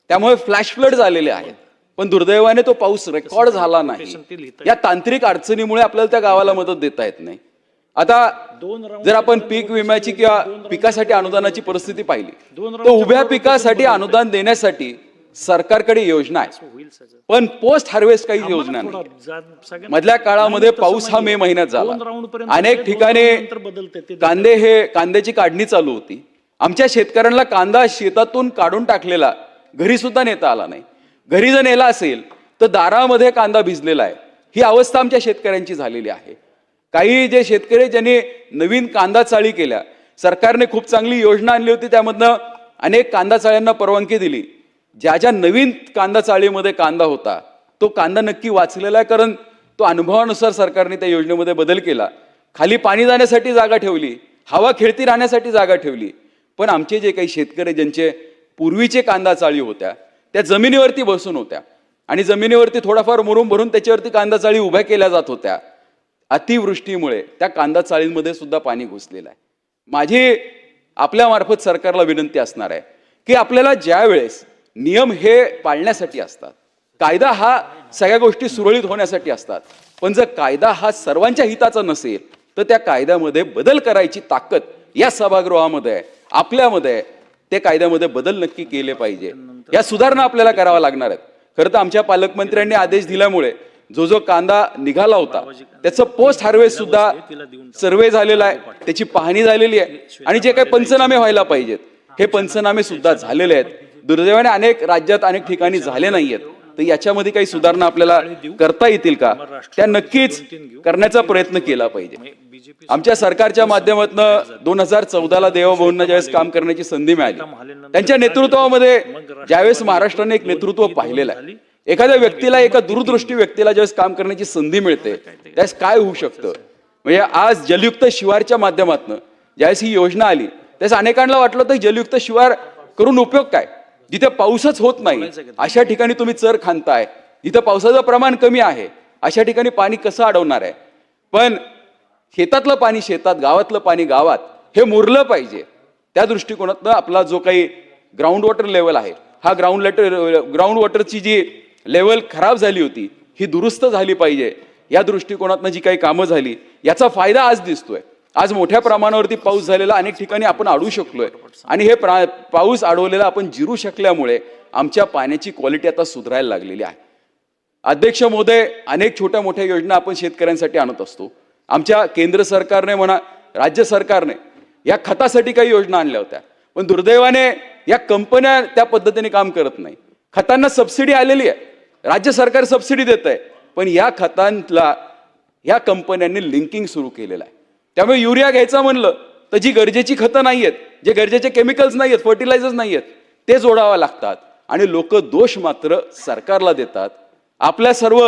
त्यामुळे फ्लॅश फ्लड झालेले आहेत. पण दुर्दैवाने तो पाऊस रेकॉर्ड झाला नाही. या तांत्रिक अडचणीमुळे आपल्याला त्या गावाला मदत देता येत नाही. आता जर आपण पीक विम्याची किंवा पिकासाठी अनुदानाची परिस्थिती पाहिली तर उभ्या पिकासाठी अनुदान देण्यासाठी सरकारकडे योजना आहे, पण पोस्ट हार्वेस्ट काही योजना नाही. मधल्या काळामध्ये पाऊस हा मे महिन्यात झाला, अनेक ठिकाणी कांद्याची काढणी चालू होती. आमच्या शेतकऱ्यांना कांदा शेतातून काढून टाकलेला घरी सुद्धा नेता आला नाही. घरी जर नेला असेल तर दारामध्ये कांदा भिजलेला आहे. ही अवस्था आमच्या शेतकऱ्यांची झालेली आहे. काही जे शेतकरी ज्यांनी नवीन कांदा चाळी केल्या, सरकारने खूप चांगली योजना आणली होती, त्यामधनं अनेक कांदा चाळ्यांना परवानगी दिली. ज्या ज्या नवीन कांदा चाळीमध्ये कांदा होता तो कांदा नक्की वाचलेला आहे, कारण तो अनुभवानुसार सरकारने त्या योजनेमध्ये बदल केला. खाली पाणी जाण्यासाठी जागा ठेवली, हवा खेळती राहण्यासाठी जागा ठेवली. पण आमचे जे काही शेतकरी ज्यांचे पूर्वीचे कांदा चाळी होत्या त्या जमिनीवरती बसून होत्या आणि जमिनीवरती थोडाफार मुरुम भरून त्याच्यावरती कांदा चाळी उभ्या केल्या जात होत्या. अतिवृष्टीमुळे त्या कांदा चाळींमध्ये सुद्धा पाणी घुसलेलं आहे. माझी आपल्या मार्फत सरकारला विनंती असणार आहे की आपल्याला ज्या वेळेस नियम हे पाळण्यासाठी असतात, कायदा हा सगळ्या गोष्टी सुरळीत होण्यासाठी असतात, पण जर कायदा हा सर्वांच्या हिताचा नसेल तर त्या कायद्यामध्ये बदल करायची ताकद या सभागृहामध्ये आहे, आपल्यामध्ये आहे. ते कायद्यामध्ये बदल नक्की केले पाहिजे. या सुधारणा आपल्याला कराव्या लागणार आहेत. खरं तर आमच्या पालकमंत्र्यांनी आदेश दिल्यामुळे जो जो कांदा निघाला होता त्याचं पोस्ट हार्वेस्ट सुद्धा सर्वे झालेला आहे, त्याची पाहणी झालेली आहे आणि जे काही पंचनामे व्हायला पाहिजेत हे पंचनामे सुद्धा झालेले आहेत. दुर्दैवाने अनेक राज्यात अनेक ठिकाणी झाले नाहीयेत. तर याच्यामध्ये काही सुधारणा आपल्याला करता येतील का, त्या नक्कीच करण्याचा प्रयत्न केला पाहिजे. आमच्या सरकारच्या माध्यमातून 2014ला देवाभाऊंना ज्यावेळेस काम करण्याची संधी मिळाली, त्यांच्या नेतृत्वामध्ये ज्यावेळेस महाराष्ट्राने एक नेतृत्व पाहिलेलं आहे, एखाद्या व्यक्तीला, एका दूरदृष्टी व्यक्तीला ज्यावेळेस काम करण्याची संधी मिळते त्यावेळेस काय होऊ शकतं. म्हणजे आज जलयुक्त शिवारच्या माध्यमातून ज्यावेळेस ही योजना आली त्यावेळेस अनेकांना वाटलं तर जलयुक्त शिवार करून उपयोग काय, जिथे पाऊसच होत नाही अशा ठिकाणी तुम्ही चर खांदताय, जिथे पावसाचं प्रमाण कमी आहे अशा ठिकाणी पाणी कसं अडवणार आहे. पण शेतातलं पाणी शेतात, गावातलं पाणी गावात, हे मुरलं पाहिजे. त्या दृष्टिकोनातनं आपला जो काही ग्राउंड वॉटर लेवल आहे, हा ग्राउंड वॉटरची जी लेवल खराब झाली होती ही दुरुस्त झाली पाहिजे. या दृष्टिकोनातनं जी काही कामं झाली याचा फायदा आज दिसतोय. आज मोठ्या प्रमाणावरती पाऊस झालेला अनेक ठिकाणी आपण अडवू शकलोय आणि हे पाऊस अडवलेला आपण जिरू शकल्यामुळे आमच्या पाण्याची क्वालिटी आता सुधारायला लागलेली आहे. अध्यक्ष महोदय, अनेक छोट्या मोठ्या योजना आपण शेतकऱ्यांसाठी आणत असतो. आमच्या केंद्र सरकारने म्हणा, राज्य सरकारने या खतासाठी काही योजना आणल्या होत्या, पण दुर्दैवाने या कंपन्या त्या पद्धतीने काम करत नाही. खतांना सबसिडी आलेली आहे, राज्य सरकार सबसिडी देत आहे, पण या खतांना या कंपन्यांनी लिंकिंग सुरू केलेलं आहे. त्यामुळे युरिया घ्यायचं म्हणलं तर जी गरजेची खतं नाही आहेत, जे गरजेचे केमिकल्स नाही आहेत, फर्टिलायझर्स नाही आहेत, ते जोडावं लागतात आणि लोक दोष मात्र सरकारला देतात, आपल्या सर्व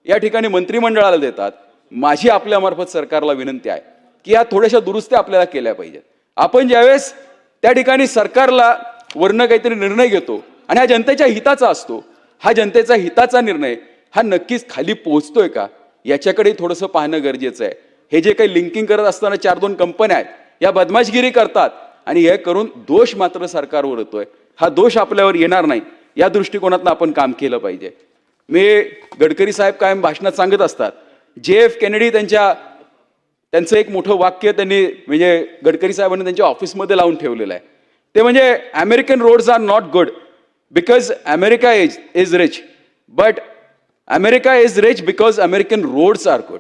या ठिकाणी मंत्रिमंडळाला देतात. माझी आपल्या मार्फत सरकारला विनंती आहे की या थोड्याशा दुरुस्त्या आपल्याला केल्या पाहिजेत. आपण ज्यावेळेस त्या ठिकाणी सरकारला वरनं काहीतरी निर्णय घेतो आणि हा जनतेच्या हिताचा असतो, हा जनतेचा हिताचा निर्णय हा नक्कीच खाली पोहोचतोय का याच्याकडे थोडंसं पाहणं गरजेचं आहे. हे जे काही लिंकिंग करत असताना 4-2 कंपन्या आहेत या बदमाशगिरी करतात आणि हे करून दोष मात्र सरकारवर येतोय. हा दोष आपल्यावर येणार नाही या दृष्टिकोनातून आपण काम केलं पाहिजे. मी गडकरी साहेब कायम भाषणात सांगत असतात, JF केनेडी त्यांचं एक मोठं वाक्य त्यांनी म्हणजे गडकरी साहेबांनी त्यांच्या ऑफिसमध्ये लावून ठेवलेलं आहे. ते म्हणजे American roads are not good because America is rich, but America is rich because American roads are good.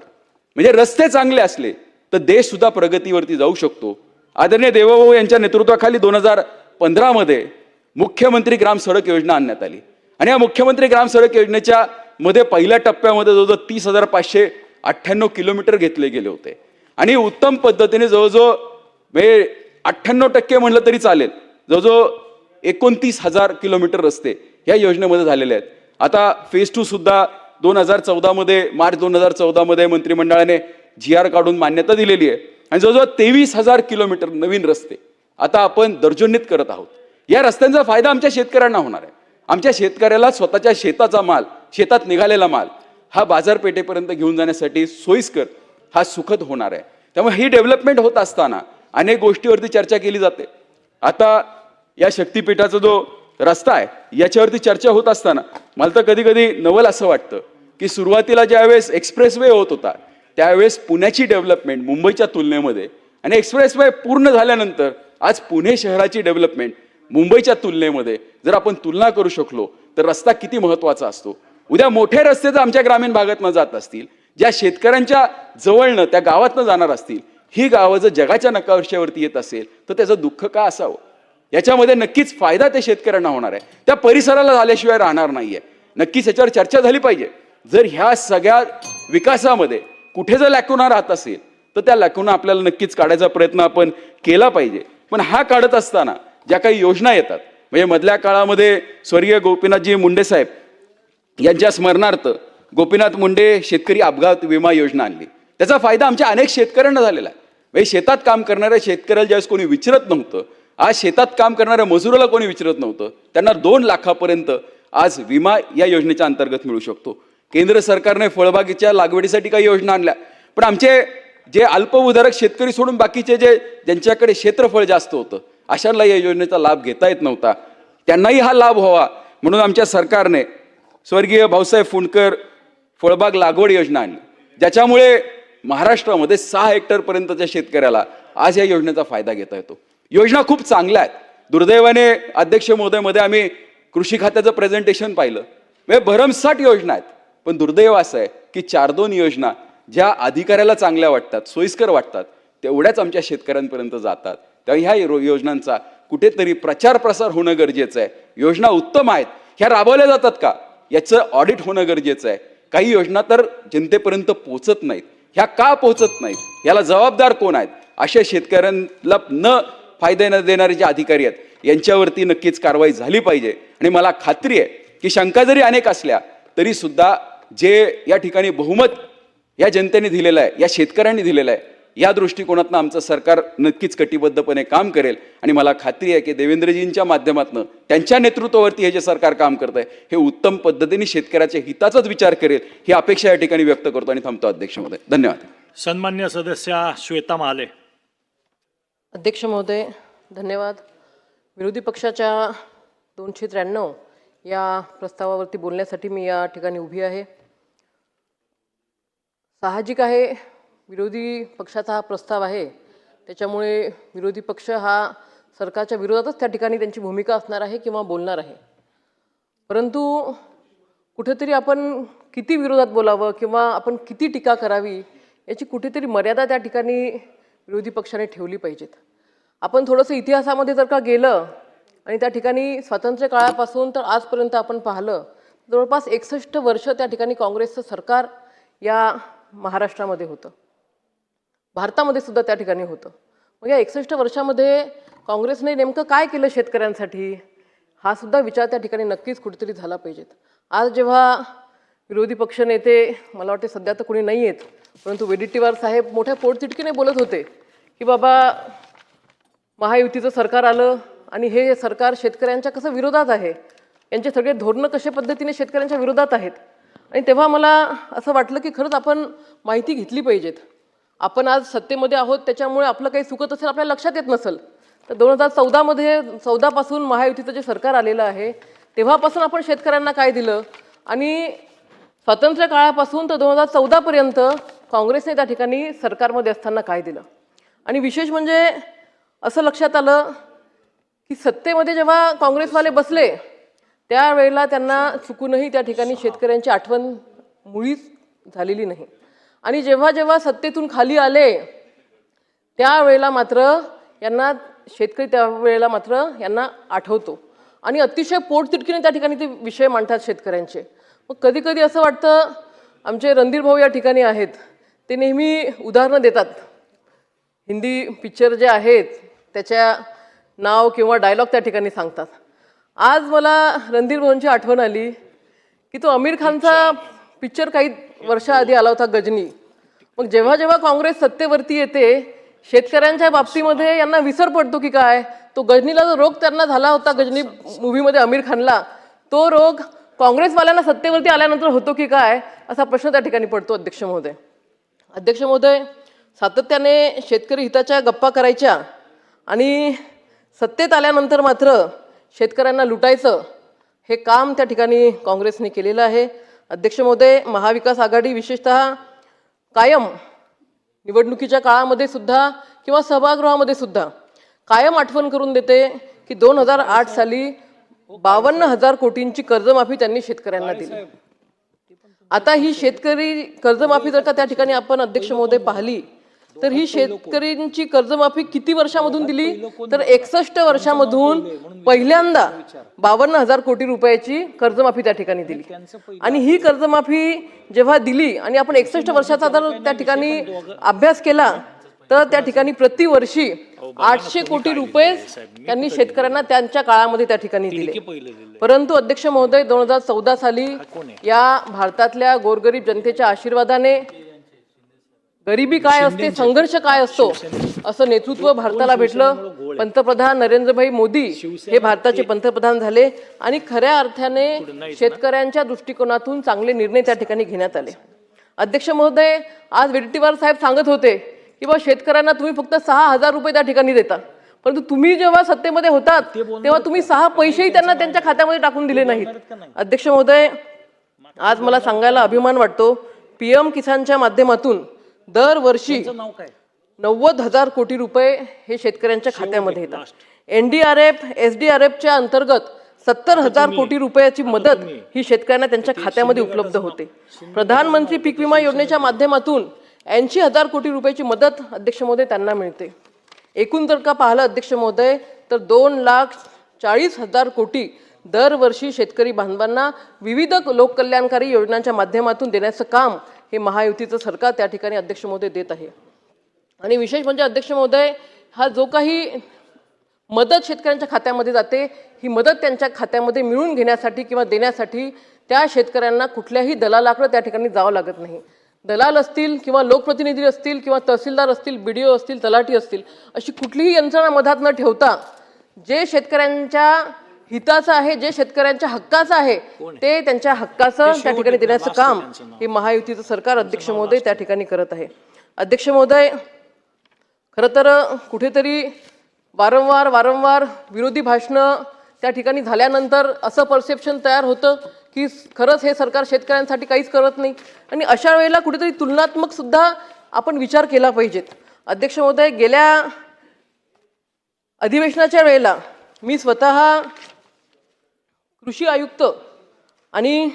म्हणजे रस्ते चांगले असले तर देश सुद्धा प्रगतीवरती जाऊ शकतो. आदरणीय देवाभाऊ यांच्या नेतृत्वाखाली 2015मध्ये मुख्यमंत्री ग्राम सडक योजना आणण्यात आली आणि या मुख्यमंत्री ग्राम सडक योजनेच्या मध्ये पहिल्या टप्प्यामध्ये जवळजवळ 30,598 किलोमीटर घेतले गेले होते आणि उत्तम पद्धतीने जवळजवळ 98% म्हणलं तरी चालेल, जवळजवळ 29,000 किलोमीटर रस्ते या योजनेमध्ये झालेले आहेत. आता फेज 2 सुद्धा 2014 मध्ये, मार्च 2014 मध्ये मंत्रिमंडळाने GR काढून मान्यता दिलेली आहे आणि जवळजवळ 23,000 किलोमीटर नवीन रस्ते आता आपण दर्जनीत करत आहोत. या रस्त्यांचा फायदा आमच्या शेतकऱ्यांना होणार आहे. आमच्या शेतकऱ्याला स्वतःच्या शेताचा माल, शेतात निघालेला माल हा बाजारपेठेपर्यंत घेऊन जाण्यासाठी सोयीस्कर, हा सुखद होणार आहे. त्यामुळे ही डेव्हलपमेंट होत असताना अनेक गोष्टीवरती चर्चा केली जाते. आता या शक्तिपीठाचा जो रस्ता आहे याच्यावरती चर्चा होत असताना मला तर कधी कधी नवल असं वाटतं की सुरुवातीला ज्यावेळेस एक्सप्रेसवे होत होता त्यावेळेस पुण्याची डेव्हलपमेंट मुंबईच्या तुलनेमध्ये आणि एक्सप्रेसवे पूर्ण झाल्यानंतर आज पुणे शहराची डेव्हलपमेंट मुंबईच्या तुलनेमध्ये जर आपण तुलना करू शकलो तर रस्ता किती महत्त्वाचा असतो. उद्या मोठे रस्ते जर आमच्या ग्रामीण भागातनं जात असतील, ज्या शेतकऱ्यांच्या जवळनं त्या गावातनं जाणार असतील, ही गावं जर जगाच्या नकाशावरती येत असेल तर त्याचं दुःख का असावं. याच्यामध्ये नक्कीच फायदा त्या शेतकऱ्यांना होणार आहे, त्या परिसराला झाल्याशिवाय राहणार नाहीये. नक्कीच याच्यावर चर्चा झाली पाहिजे. जर ह्या सगळ्या विकासामध्ये कुठे जर लॅकुना राहत असेल तर त्या लॅकुना आपल्याला नक्कीच काढायचा प्रयत्न आपण केला पाहिजे. पण हा काढत असताना ज्या काही योजना येतात, म्हणजे मधल्या काळामध्ये स्वर्गीय गोपीनाथजी मुंडे साहेब यांच्या स्मरणार्थ गोपीनाथ मुंडे शेतकरी अपघात विमा योजना आणली. त्याचा फायदा आमच्या अनेक शेतकऱ्यांना झालेला आहे. म्हणजे शेतात काम करणाऱ्या शेतकऱ्याला ज्यावेळेस कोणी विचारत नव्हतं, आज शेतात काम करणाऱ्या मजुराला कोणी विचारत नव्हतं, त्यांना 2 लाखापर्यंत आज विमा या योजनेच्या अंतर्गत मिळू शकतो. केंद्र सरकारने फळबागेच्या लागवडीसाठी काही योजना आणल्या, पण आमचे जे अल्पभूधारक शेतकरी सोडून बाकीचे ज्यांच्याकडे क्षेत्रफळ जास्त होतं अशांना या योजनेचा लाभ घेता येत नव्हता. त्यांनाही हा लाभ व्हावा म्हणून आमच्या सरकारने स्वर्गीय भाऊसाहेब फुंडकर फळबाग लागवड योजना आणली, ज्याच्यामुळे महाराष्ट्रामध्ये 6 हेक्टरपर्यंतच्या शेतकऱ्याला आज या योजनेचा फायदा घेता येतो. योजना खूप चांगल्या आहेत. दुर्दैवाने अध्यक्ष महोदयमध्ये आम्ही कृषी खात्याचं प्रेझेंटेशन पाहिलं, म्हणजे भरमसाठ योजना आहेत. पण दुर्दैव असं आहे की 4-2 योजना ज्या अधिकाऱ्याला चांगल्या वाटतात, सोयीस्कर वाटतात, तेवढ्याच आमच्या शेतकऱ्यांपर्यंत जातात. तेव्हा ह्या योजनांचा कुठेतरी प्रचार प्रसार होणं गरजेचं आहे. योजना उत्तम आहेत, ह्या राबवल्या जातात का याचं ऑडिट होणं गरजेचं आहे. काही योजना तर जनतेपर्यंत पोहोचत नाहीत. ह्या का पोहोचत नाहीत, याला जबाबदार कोण आहेत? अशा शेतकऱ्यांना न फायदे न देणारे जे अधिकारी आहेत यांच्यावरती नक्कीच कारवाई झाली पाहिजे. आणि मला खात्री आहे की शंका जरी अनेक असल्या तरी सुद्धा जे या ठिकाणी बहुमत या जनतेने दिलेलं आहे, या शेतकऱ्यांनी दिलेलं आहे, या दृष्टिकोनातून आमचं सरकार नक्कीच कटिबद्धपणे काम करेल. आणि मला खात्री आहे की देवेंद्रजींच्या माध्यमातून त्यांच्या नेतृत्वावरती हे जे सरकार काम करत आहे हे उत्तम पद्धतीने शेतकऱ्याच्या हिताचाच विचार करेल ही अपेक्षा या ठिकाणी व्यक्त करतो आणि थांबतो. अध्यक्ष महोदय, धन्यवाद. सन्मान्य सदस्या श्वेता महाले. अध्यक्ष महोदय धन्यवाद. विरोधी पक्षाच्या 293 या प्रस्तावावरती बोलण्यासाठी मी या ठिकाणी उभी आहे. साहजिक आहे, विरोधी पक्षाचा हा प्रस्ताव आहे, त्याच्यामुळे विरोधी पक्ष हा सरकारच्या विरोधातच त्या ठिकाणी त्यांची भूमिका असणार आहे किंवा बोलणार आहे. परंतु कुठेतरी आपण किती विरोधात बोलावं किंवा आपण किती टीका करावी याची कुठेतरी मर्यादा त्या ठिकाणी विरोधी पक्षाने ठेवली पाहिजेत. आपण थोडंसं इतिहासामध्ये जर का गेलं आणि त्या ठिकाणी स्वातंत्र्य काळापासून तर आजपर्यंत आपण पाहिलं, जवळपास 61 वर्ष त्या ठिकाणी काँग्रेसचं सरकार या महाराष्ट्रामध्ये होतं, भारतामध्ये सुद्धा त्या ठिकाणी होतं. मग या 61 वर्षामध्ये काँग्रेसने नेमकं काय केलं शेतकऱ्यांसाठी हा सुद्धा विचार त्या ठिकाणी नक्कीच कुठेतरी झाला पाहिजेत. आज जेव्हा विरोधी पक्ष नेते, मला वाटते सध्या तर कोणी नाही आहेत, परंतु वडेट्टीवार साहेब मोठ्या पोटतिडकीने बोलत होते की बाबा महायुतीचं सरकार आलं आणि हे सरकार शेतकऱ्यांच्या कसं विरोधात आहे, यांचे सगळे धोरणं कशा पद्धतीने शेतकऱ्यांच्या विरोधात आहेत. आणि तेव्हा मला असं वाटलं की खरंच आपण माहिती घेतली पाहिजेत. आपण आज सत्तेमध्ये आहोत त्याच्यामुळे आपलं काही चुकत असेल आपल्याला लक्षात येत नसेल तर 2014 पासून महायुतीचं जे सरकार आलेलं आहे तेव्हापासून आपण शेतकऱ्यांना काय दिलं आणि स्वातंत्र्य काळापासून तर 2014 पर्यंत काँग्रेसने त्या ठिकाणी सरकारमध्ये असताना काय दिलं. आणि विशेष म्हणजे असं लक्षात आलं की सत्तेमध्ये जेव्हा काँग्रेसवाले बसले त्यावेळेला त्यांना चुकूनही त्या ठिकाणी शेतकऱ्यांची आठवण मुळीच झालेली नाही. आणि जेव्हा जेव्हा सत्तेतून खाली आले त्यावेळेला मात्र यांना शेतकरी त्यावेळेला मात्र यांना आठवतो आणि अतिशय पोटतिडकीने त्या ठिकाणी ते विषय मांडतात शेतकऱ्यांचे. मग कधी कधी असं वाटतं, आमचे रणधीर भाऊ या ठिकाणी आहेत, ते नेहमी उदाहरणं देतात. हिंदी पिक्चर जे आहेत त्याच्या नाव किंवा डायलॉग त्या ठिकाणी सांगतात. आज मला रणधीर भाऊंची आठवण आली की तो आमिर खानचा पिक्चर काही वर्षाआधी आला होता गजनी, मग जेव्हा जेव्हा काँग्रेस सत्तेवरती येते शेतकऱ्यांच्या बाबतीमध्ये यांना विसर पडतो की काय? तो गजनीला जो रोग त्यांना झाला होता गजनी मूव्हीमध्ये आमिर खानला, तो रोग काँग्रेसवाल्यांना सत्तेवरती आल्यानंतर होतो की काय असा प्रश्न त्या ठिकाणी पडतो. अध्यक्ष महोदय, अध्यक्ष महोदय, सातत्याने शेतकरी हिताच्या गप्पा करायच्या आणि सत्तेत आल्यानंतर मात्र शेतकऱ्यांना लुटायचं हे काम त्या ठिकाणी काँग्रेसने केलेलं आहे. अध्यक्ष महोदय, महाविकास आघाडी विशेषतः कायम निवडणुकीच्या काळामध्ये सुद्धा किंवा सभागृहामध्ये सुद्धा कायम आठवण करून देते की 2008 साली 52,000 कोटींची कर्जमाफी त्यांनी शेतकऱ्यांना दिली. आता ही शेतकरी कर्जमाफी जर का त्या ठिकाणी आपण अध्यक्ष महोदय पाहिली तर ही शेतकऱ्यांची कर्जमाफी किती वर्षामधून दिली तर 61 वर्षामधून पहिल्यांदा 52,000 कोटी रुपयाची कर्जमाफी त्या ठिकाणी दिली. आणि ही कर्जमाफी जेव्हा दिली आणि आपण 61 वर्षाचा जर त्या ठिकाणी अभ्यास केला तर त्या ठिकाणी प्रतिवर्षी 800 कोटी रुपये त्यांनी शेतकऱ्यांना त्यांच्या काळामध्ये त्या ठिकाणी दिले. परंतु अध्यक्ष महोदय 2014 साली या भारतातल्या गोरगरीब जनतेच्या आशीर्वादाने गरिबी काय असते, संघर्ष काय असतो असं नेतृत्व भारताला भेटलं. पंतप्रधान नरेंद्रभाई मोदी हे भारताचे पंतप्रधान झाले आणि खऱ्या अर्थाने शेतकऱ्यांच्या दृष्टिकोनातून चांगले निर्णय त्या ठिकाणी घेण्यात आले. अध्यक्ष महोदय, आज वडेट्टीवार साहेब सांगत होते की बा शेतकऱ्यांना तुम्ही फक्त 6,000 रुपये त्या ठिकाणी देता, परंतु तुम्ही जेव्हा सत्तेमध्ये होतात तेव्हा तुम्ही 6 पैसेही त्यांना त्यांच्या खात्यामध्ये टाकून दिले नाहीत. अध्यक्ष महोदय, आज मला सांगायला अभिमान वाटतो PM किसानच्या माध्यमातून दरवर्षी 90,000 कोटी रुपये हे शेतकऱ्यांच्या खात्यामध्ये येतात. NDRF SDRFच्या अंतर्गत 70,000 कोटी रुपयाची मदत ही शेतकऱ्यांना त्यांच्या खात्यामध्ये उपलब्ध होते. प्रधानमंत्री पीक विमा योजनेच्या माध्यमातून 80,000 कोटी रुपयाची मदत अध्यक्ष महोदय त्यांना मिळते. एकूण जर का पाहिलं अध्यक्ष महोदय तर 2,40,000 कोटी दरवर्षी शेतकरी बांधवांना विविध लोककल्याणकारी योजनांच्या माध्यमातून देण्याचं काम हे महायुतीचं सरकार त्या ठिकाणी अध्यक्ष महोदय देत आहे. आणि विशेष म्हणजे अध्यक्ष महोदय, हा जो काही मदत शेतकऱ्यांच्या खात्यामध्ये जाते ही मदत त्यांच्या खात्यामध्ये मिळवून घेण्यासाठी किंवा देण्यासाठी त्या शेतकऱ्यांना कुठल्याही दलालाकडे त्या ठिकाणी जावं लागत नाही. दलाल असतील किंवा लोकप्रतिनिधी असतील किंवा तहसीलदार असतील, BDO असतील, तलाठी असतील, अशी कुठलीही यंत्रणा मधात न ठेवता जे शेतकऱ्यांच्या हिताचं आहे, जे शेतकऱ्यांच्या हक्काचं आहे ते त्यांच्या हक्काचं त्या ठिकाणी देण्याचं काम हे महायुतीचं सरकार अध्यक्ष महोदय त्या ठिकाणी करत आहे. अध्यक्ष महोदय, खरं तर कुठेतरी वारंवार विरोधी भाषणं त्या ठिकाणी झाल्यानंतर असं परसेप्शन तयार होतं की खरंच हे सरकार शेतकऱ्यांसाठी काहीच करत नाही आणि अशा वेळेला कुठेतरी तुलनात्मक सुद्धा आपण विचार केला पाहिजेत. अध्यक्ष महोदय, गेल्या अधिवेशनाच्या वेळेला मी स्वतः कृषी आयुक्त आणि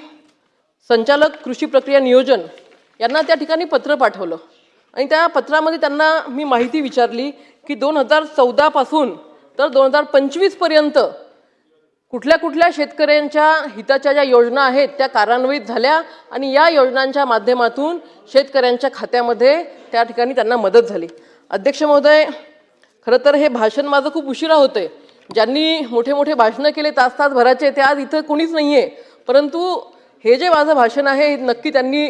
संचालक कृषी प्रक्रिया नियोजन यांना त्या ठिकाणी पत्र पाठवलं आणि त्या पत्रामध्ये त्यांना मी माहिती विचारली की 2014 पासून तर 2025 पर्यंत कुठल्या कुठल्या शेतकऱ्यांच्या हिताच्या ज्या योजना आहेत त्या कार्यान्वित झाल्या आणि या योजनांच्या माध्यमातून शेतकऱ्यांच्या खात्यामध्ये त्या ठिकाणी त्यांना मदत झाली. अध्यक्ष महोदय, खरं तर हे भाषण माझं खूप उशिरा होतंय. ज्यांनी मोठे मोठे भाषणं केले तास भराचे ते आज इथं कोणीच नाही आहे, परंतु हे जे माझं भाषण आहे हे नक्की त्यांनी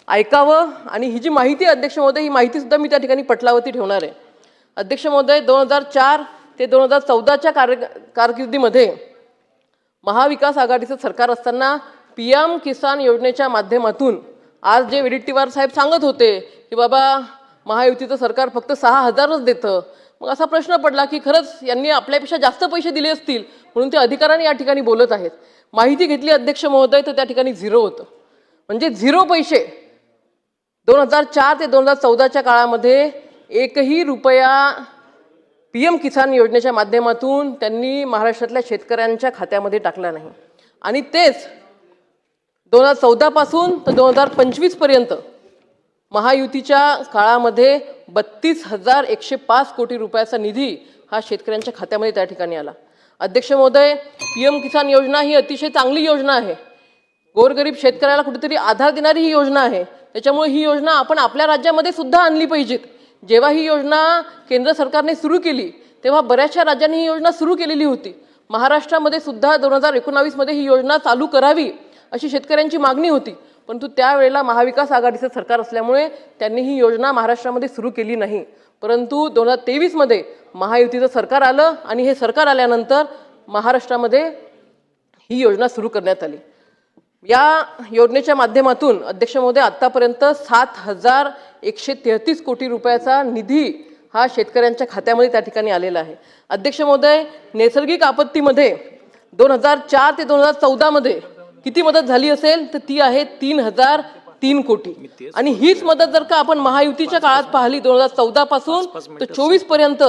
ऐकावं आणि ही जी माहिती आहे अध्यक्ष महोदय, ही माहितीसुद्धा मी त्या ठिकाणी पटलावरती ठेवणार आहे. अध्यक्ष महोदय, 2004 ते 2014च्या कारकिर्दीमध्ये महाविकास आघाडीचं सरकार असताना PM किसान योजनेच्या माध्यमातून आज जे वडेट्टीवार साहेब सांगत होते की बाबा महायुतीचं सरकार फक्त 6,000च देतं, मग असा प्रश्न पडला की खरंच यांनी आपल्यापेक्षा जास्त पैसे दिले असतील म्हणून ते अधिकाऱ्याने या ठिकाणी बोलत आहेत. माहिती घेतली अध्यक्ष महोदय तर त्या ठिकाणी 0 होतं, म्हणजे 0 पैसे. 2004 ते 2014च्या काळामध्ये एकही रुपया PM किसान योजनेच्या माध्यमातून त्यांनी महाराष्ट्रातल्या शेतकऱ्यांच्या खात्यामध्ये टाकला नाही. आणि तेच 2014 पासून तर 2025 पर्यंत महायुतीच्या काळामध्ये 32,105 कोटी रुपयाचा निधी हा शेतकऱ्यांच्या खात्यामध्ये त्या ठिकाणी आला. अध्यक्ष महोदय, PM किसान योजना ही अतिशय चांगली योजना आहे. गोरगरीब शेतकऱ्याला कुठेतरी आधार देणारी ही योजना आहे. त्याच्यामुळे ही योजना आपण आपल्या राज्यामध्ये सुद्धा आणली पाहिजेत. जेव्हा ही योजना केंद्र सरकारने सुरू केली तेव्हा बऱ्याचशा राज्यांनी ही योजना सुरू केलेली होती. महाराष्ट्रामध्ये सुद्धा 2019 मध्ये ही योजना चालू करावी अशी शेतकऱ्यांची मागणी होती, परंतु त्यावेळेला महाविकास आघाडीचं सरकार असल्यामुळे त्यांनी ही योजना महाराष्ट्रामध्ये सुरू केली नाही. परंतु 2023मध्ये महायुतीचं सरकार आलं आणि हे सरकार आल्यानंतर महाराष्ट्रामध्ये ही योजना सुरू करण्यात आली. या योजनेच्या माध्यमातून अध्यक्ष महोदय आत्तापर्यंत 7,133 कोटी रुपयाचा निधी हा शेतकऱ्यांच्या खात्यामध्ये त्या ठिकाणी आलेला आहे. अध्यक्ष महोदय, नैसर्गिक आपत्तीमध्ये 2004 ते 2014मध्ये किती मदत झाली असेल तर ती आहे 3,003 कोटी. आणि हीच मदत जर का आपण महायुतीच्या काळात पाहिली 2014 पासून तर 24 पर्यंत,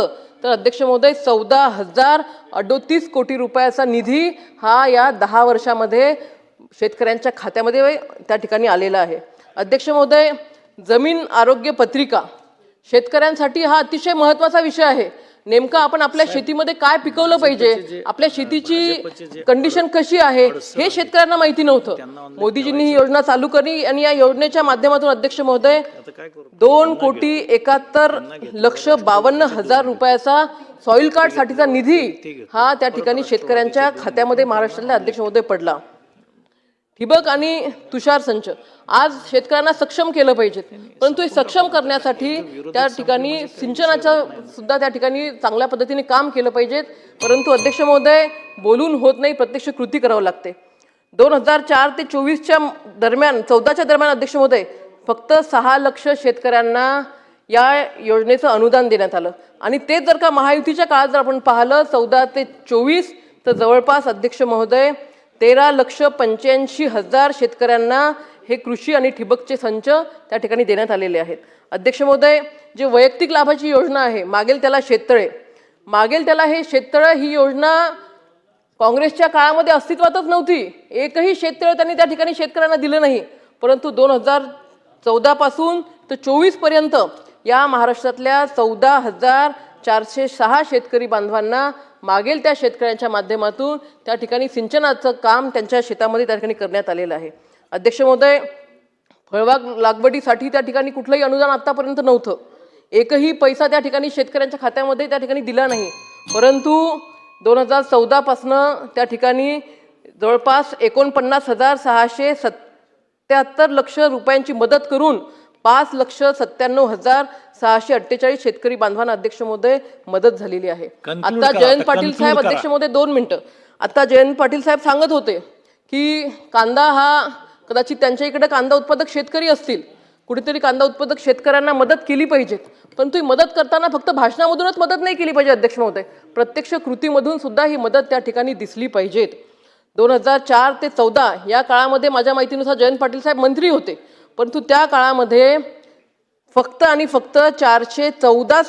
तर अध्यक्ष महोदय 14,038 कोटी रुपयाचा निधी हा या 10 वर्षामध्ये शेतकऱ्यांच्या खात्यामध्ये त्या ठिकाणी आलेला आहे. अध्यक्ष महोदय, जमीन आरोग्य पत्रिका शेतकऱ्यांसाठी हा अतिशय महत्त्वाचा विषय आहे. नेमकं आपण आपल्या शेतीमध्ये काय पिकवलं पाहिजे, आपल्या शेतीची कंडिशन कशी आहे हे शेतकऱ्यांना माहिती नव्हतं. मोदीजींनी ही योजना चालू केली आणि या योजनेच्या माध्यमातून अध्यक्ष महोदय 2,71,52,000 रुपयाचा सॉइल कार्ड साठीचा निधी हा त्या ठिकाणी शेतकऱ्यांच्या खात्यामध्ये महाराष्ट्रातल्या अध्यक्ष महोदय पडला. ठिबक आणि तुषार संच आज शेतकऱ्यांना सक्षम केलं पाहिजे, परंतु हे सक्षम करण्यासाठी त्या ठिकाणी सिंचनाचं सुद्धा त्या ठिकाणी चांगल्या पद्धतीने काम केलं पाहिजे. परंतु अध्यक्ष महोदय, बोलून होत नाही, प्रत्यक्ष कृती करावं लागते. 2004 ते 24च्या दरम्यान 14च्या दरम्यान अध्यक्ष महोदय फक्त 6 लक्ष शेतकऱ्यांना या योजनेचं अनुदान देण्यात आलं. आणि ते जर का महायुतीच्या काळात जर आपण पाहिलं 14 ते 24 तर जवळपास अध्यक्ष महोदय 13,85,000 शेतकऱ्यांना हे कृषी आणि ठिबकचे संच त्या ठिकाणी देण्यात आलेले आहेत. अध्यक्ष महोदय, जे वैयक्तिक लाभाची योजना आहे मागेल त्याला शेततळे, मागेल त्याला हे शेततळे, ही योजना काँग्रेसच्या काळामध्ये अस्तित्वातच नव्हती. एकही शेततळे त्यांनी त्या ठिकाणी शेतकऱ्यांना दिलं नाही. परंतु 2014 पासून तर 24 पर्यंत या महाराष्ट्रातल्या 14,406 शेतकरी बांधवांना मागेल त्या शेतकऱ्यांच्या माध्यमातून त्या ठिकाणी सिंचनाचं काम त्यांच्या शेतामध्ये त्या ठिकाणी करण्यात आलेलं आहे. अध्यक्ष महोदय, फळबाग लागवडीसाठी त्या ठिकाणी कुठलंही अनुदान आतापर्यंत नव्हतं. एकही पैसा त्या ठिकाणी शेतकऱ्यांच्या खात्यामध्ये त्या ठिकाणी दिला नाही. परंतु 2014 पासनं त्या ठिकाणी जवळपास 49,677 लक्ष रुपयांची मदत करून 5,97,648 शेतकरी बांधवांना अध्यक्ष महोदय मदत झालेली आहे. आता जयंत पाटील साहेब, अध्यक्ष महोदय 2 मिनिटं, आता जयंत पाटील साहेब सांगत होते की कांदा हा कदाचित त्यांच्या इकडे कांदा उत्पादक शेतकरी असतील, कुठेतरी कांदा उत्पादक शेतकऱ्यांना मदत केली पाहिजे. पण ती मदत करताना फक्त भाषणामधूनच मदत नाही केली पाहिजे अध्यक्ष महोदय, प्रत्यक्ष कृतीमधून सुद्धा ही मदत त्या ठिकाणी दिसली पाहिजेत. 2004 ते 14 या काळामध्ये माझ्या माहितीनुसार जयंत पाटील साहेब मंत्री होते, परंतु त्या काळामध्ये फक्त आणि फक्त 414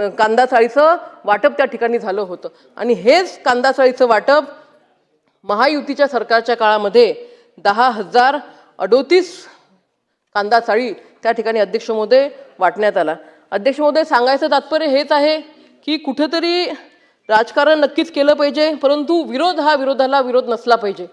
कांदा चाळीचं वाटप त्या ठिकाणी झालं होतं. आणि हेच कांदा चाळीचं वाटप महायुतीच्या सरकारच्या काळामध्ये 10,038 कांदा चाळी त्या ठिकाणी अध्यक्ष महोदय वाटण्यात आला. अध्यक्ष महोदय, सांगायचं तात्पर्य हेच आहे की कुठेतरी राजकारण नक्कीच केलं पाहिजे, परंतु विरोध हा विरोधाला विरोध नसला पाहिजे.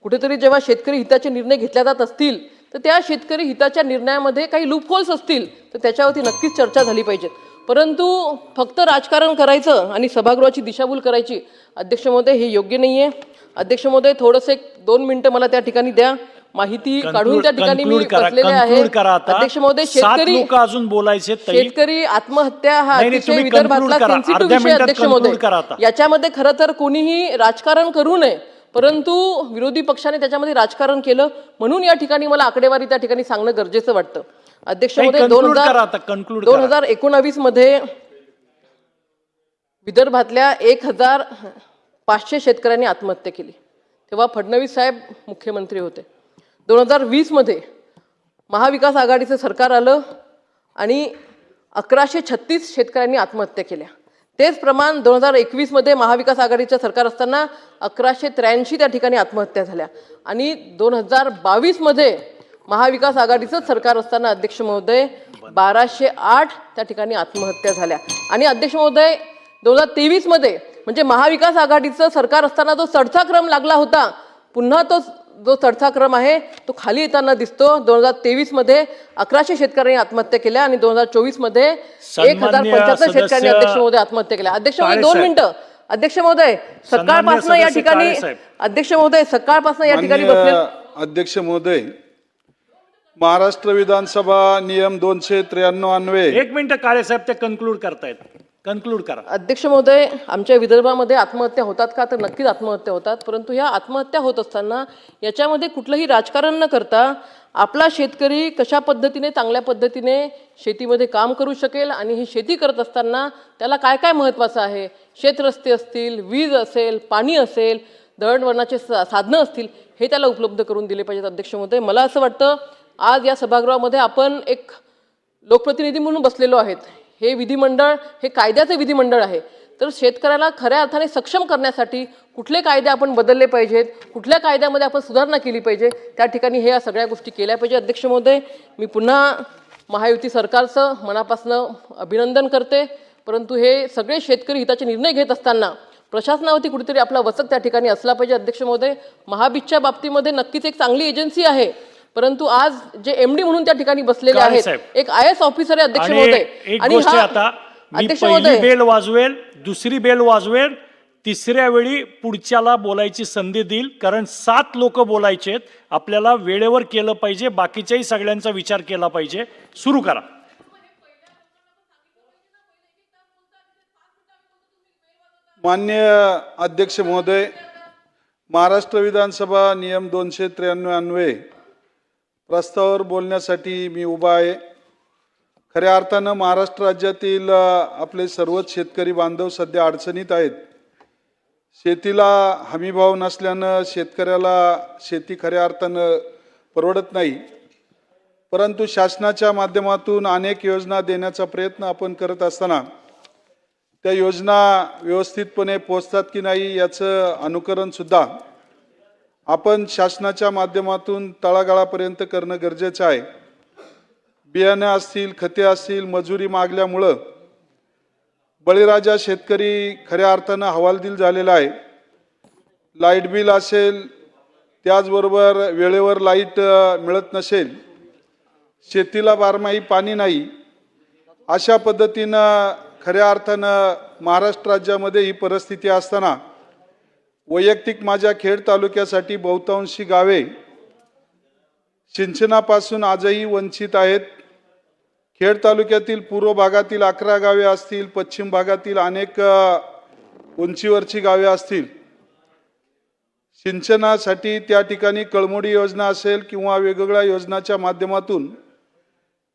कुठेतरी जेव्हा शेतकरी हिताचे निर्णय घेतले जात असतील तर त्या शेतकरी हिताच्या निर्णयामध्ये काही लूपहोल्स असतील तर त्याच्यावरती नक्कीच चर्चा झाली पाहिजे. परंतु फक्त राजकारण करायचं आणि सभागृहाची दिशाभूल करायची अध्यक्ष महोदय हे योग्य नाही आहे. अध्यक्ष महोदय, थोडंसं 1-2 मिनिटं मला त्या ठिकाणी द्या. माहिती काढून त्या ठिकाणी मी बसलेले आहे. अध्यक्ष महोदय, शेतकरी आत्महत्या हा अतिशय विदर्भातला सेन्सिटिव्ह विषय अध्यक्ष महोदय. याच्यामध्ये खरं तर कोणीही राजकारण करू नये, परंतु विरोधी पक्षाने त्याच्यामध्ये राजकारण केलं म्हणून या ठिकाणी मला आकडेवारी त्या ठिकाणी सांगणं गरजेचं वाटतं. अध्यक्ष महोदय, 2019 मध्ये विदर्भातल्या 1,500 शेतकऱ्यांनी आत्महत्या केली. तेव्हा फडणवीस साहेब मुख्यमंत्री होते. 2020 मध्ये महाविकास आघाडीचं सरकार आलं आणि 1,136 शेतकऱ्यांनी आत्महत्या केल्या. तेच प्रमाण 2021 मध्ये महाविकास आघाडीचं सरकार असताना 1,183 त्या ठिकाणी आत्महत्या झाल्या. आणि 2022 मध्ये महाविकास आघाडीचं सरकार असताना अध्यक्ष महोदय 1,208 त्या ठिकाणी आत्महत्या झाल्या. आणि अध्यक्ष महोदय 2023 मध्ये म्हणजे महाविकास आघाडीचं सरकार असताना जो चढता क्रम लागला होता, पुन्हा तो जो चढता क्रम आहे तो खाली येताना दिसतो. 2023 मध्ये 1,100 शेतकऱ्यांनी आत्महत्या केल्या आणि 2024 मध्ये 1,075 शेतकऱ्यांनी अध्यक्ष महोदय आत्महत्या केल्या. अध्यक्ष महोदय 2 मिनिटं. अध्यक्ष महोदय, सकाळपासून या ठिकाणी बसले. अध्यक्ष महोदय, महाराष्ट्र विधानसभा नियम 293 अन्वये एक मिनिट काळे साहेब, ते कन्क्लूड करतायत. कन्क्लूड करा. अध्यक्ष महोदय, आमच्या विदर्भामध्ये आत्महत्या होतात का? तर नक्कीच आत्महत्या होतात. परंतु ह्या आत्महत्या होत असताना याच्यामध्ये कुठलंही राजकारण न करता आपला शेतकरी कशा पद्धतीने चांगल्या पद्धतीने शेतीमध्ये काम करू शकेल आणि ही शेती करत असताना त्याला काय काय महत्त्वाचं आहे, शेतरस्ते असतील, वीज असेल, पाणी असेल, दळणवळणाचे साधनं असतील, हे त्याला उपलब्ध करून दिले पाहिजेत. अध्यक्ष महोदय, मला असं वाटतं आज या सभागृहामध्ये आपण एक लोकप्रतिनिधी म्हणून बसलेलो आहेत. हे विधिमंडळ हे कायद्याचं विधिमंडळ आहे. तर शेतकऱ्याला खऱ्या अर्थाने सक्षम करण्यासाठी कुठले कायदे आपण बदलले पाहिजेत, कुठल्या कायद्यामध्ये आपण सुधारणा केली पाहिजे, त्या ठिकाणी हे या सगळ्या गोष्टी केल्या पाहिजे. अध्यक्ष महोदय, मी पुन्हा महायुती सरकारचं मनापासून अभिनंदन करते. परंतु हे सगळे शेतकरी हिताचे निर्णय घेत असताना प्रशासनावरती कुठेतरी आपला वचक त्या ठिकाणी असला पाहिजे. अध्यक्ष महोदय, महाबीजच्या बाबतीमध्ये नक्कीच एक चांगली एजन्सी आहे, परंतु आज जे MD म्हणून त्या ठिकाणी बसलेले काळे आहेत, साहेब. एक IAS ऑफिसर आहे. अध्यक्ष आणि महोदय, एक आणि गोष्ट हा आता मी अध्यक्ष पहिली महोदय, बेल वाजवेल, दुसरी बेल वाजवेल, तिसऱ्या वेळी पुढच्याला बोलायची संधी देईल. कारण 7 लोक बोलायचेत. आपल्याला वेळेवर केलं पाहिजे, बाकीच्याही सगळ्यांचा विचार केला पाहिजे. सुरू करा. मान्य अध्यक्ष महोदय, महाराष्ट्र विधानसभा नियम 293 अन्वये प्रस्तावावर बोलण्यासाठी मी उभा आहे. खऱ्या अर्थानं महाराष्ट्र राज्यातील आपले सर्वच शेतकरी बांधव सध्या अडचणीत आहेत. शेतीला हमीभाव नसल्यानं शेतकऱ्याला शेती खऱ्या अर्थानं परवडत नाही. परंतु शासनाच्या माध्यमातून अनेक योजना देण्याचा प्रयत्न आपण करत असताना त्या योजना व्यवस्थितपणे पोहोचतात की नाही याचं अनुकरणसुद्धा आपण शासनाच्या माध्यमातून तळागाळापर्यंत करणं गरजेचं आहे. बियाणं असतील, खते असतील, मजुरी मागल्यामुळं बळीराजा शेतकरी खऱ्या अर्थानं हवालदिल झालेला आहे. लाईट बिल असेल, त्याचबरोबर वेळेवर लाईट मिळत नसेल, शेतीला बारमाही पाणी नाही, अशा पद्धतीनं खऱ्या अर्थानं महाराष्ट्र राज्यामध्ये ही परिस्थिती असताना वैयक्तिक माझ्या खेड तालुक्यासाठी बहुतांशी गावे सिंचनापासून आजही वंचित आहेत. खेड तालुक्यातील पूर्व भागातील 11 गावे असतील, पश्चिम भागातील अनेक उंचीवरची गावे असतील, सिंचनासाठी त्या ठिकाणी कळमुडी योजना असेल किंवा वेगवेगळ्या योजनाच्या माध्यमातून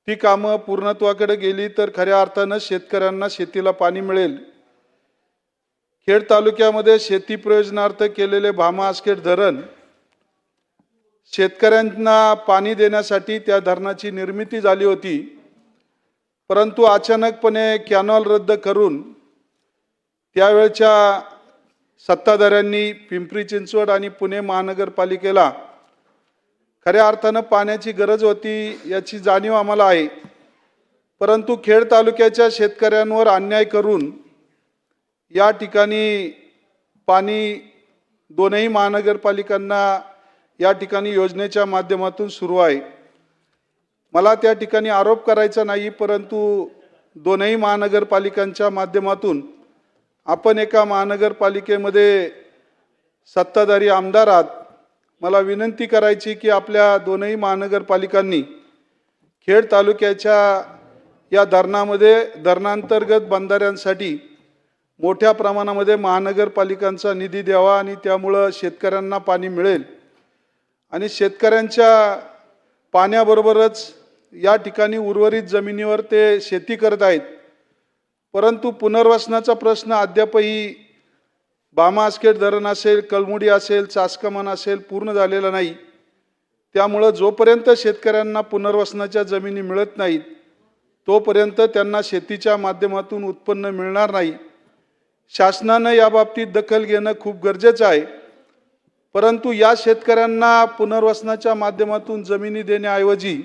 ती कामं पूर्णत्वाकडे गेली तर खऱ्या अर्थानं शेतकऱ्यांना शेतीला पाणी मिळेल. खेड तालुक्यामध्ये शेती प्रयोजनार्थ केलेले भामा आसखेड धरण शेतकऱ्यांना पाणी देण्यासाठी त्या धरणाची निर्मिती झाली होती. परंतु अचानकपणे कॅनॉल रद्द करून त्यावेळच्या सत्ताधाऱ्यांनी पिंपरी चिंचवड आणि पुणे महानगरपालिकेला खऱ्या अर्थानं पाण्याची गरज होती याची जाणीव आम्हाला आहे. परंतु खेड तालुक्याच्या शेतकऱ्यांवर अन्याय करून या ठिकाणी पाणी दोनही महानगरपालिकांना या ठिकाणी योजनेच्या माध्यमातून सुरू आहे. मला त्या ठिकाणी आरोप करायचा नाही, परंतु दोनही महानगरपालिकांच्या माध्यमातून आपण एका महानगरपालिकेमध्ये सत्ताधारी आमदार आहात. मला विनंती करायची की आपल्या दोनही महानगरपालिकांनी खेड तालुक्याच्या या धरणामध्ये धरणांतर्गत बंधाऱ्यांसाठी मोठ्या प्रमाणामध्ये महानगरपालिकांचा निधी द्यावा आणि त्यामुळं शेतकऱ्यांना पाणी मिळेल. आणि शेतकऱ्यांच्या पाण्याबरोबरच या ठिकाणी उर्वरित जमिनीवर ते शेती करत आहेत. परंतु पुनर्वसनाचा प्रश्न अद्यापही भामा आसखेड धरण असेल, कळमुडी असेल, चासकमान असेल पूर्ण झालेला नाही. त्यामुळं जोपर्यंत शेतकऱ्यांना पुनर्वसनाच्या जमिनी मिळत नाहीत तोपर्यंत त्यांना शेतीच्या माध्यमातून उत्पन्न मिळणार नाही. शासनानं याबाबतीत दखल घेणं खूप गरजेचं आहे. परंतु या शेतकऱ्यांना पुनर्वसनाच्या माध्यमातून जमिनी देण्याऐवजी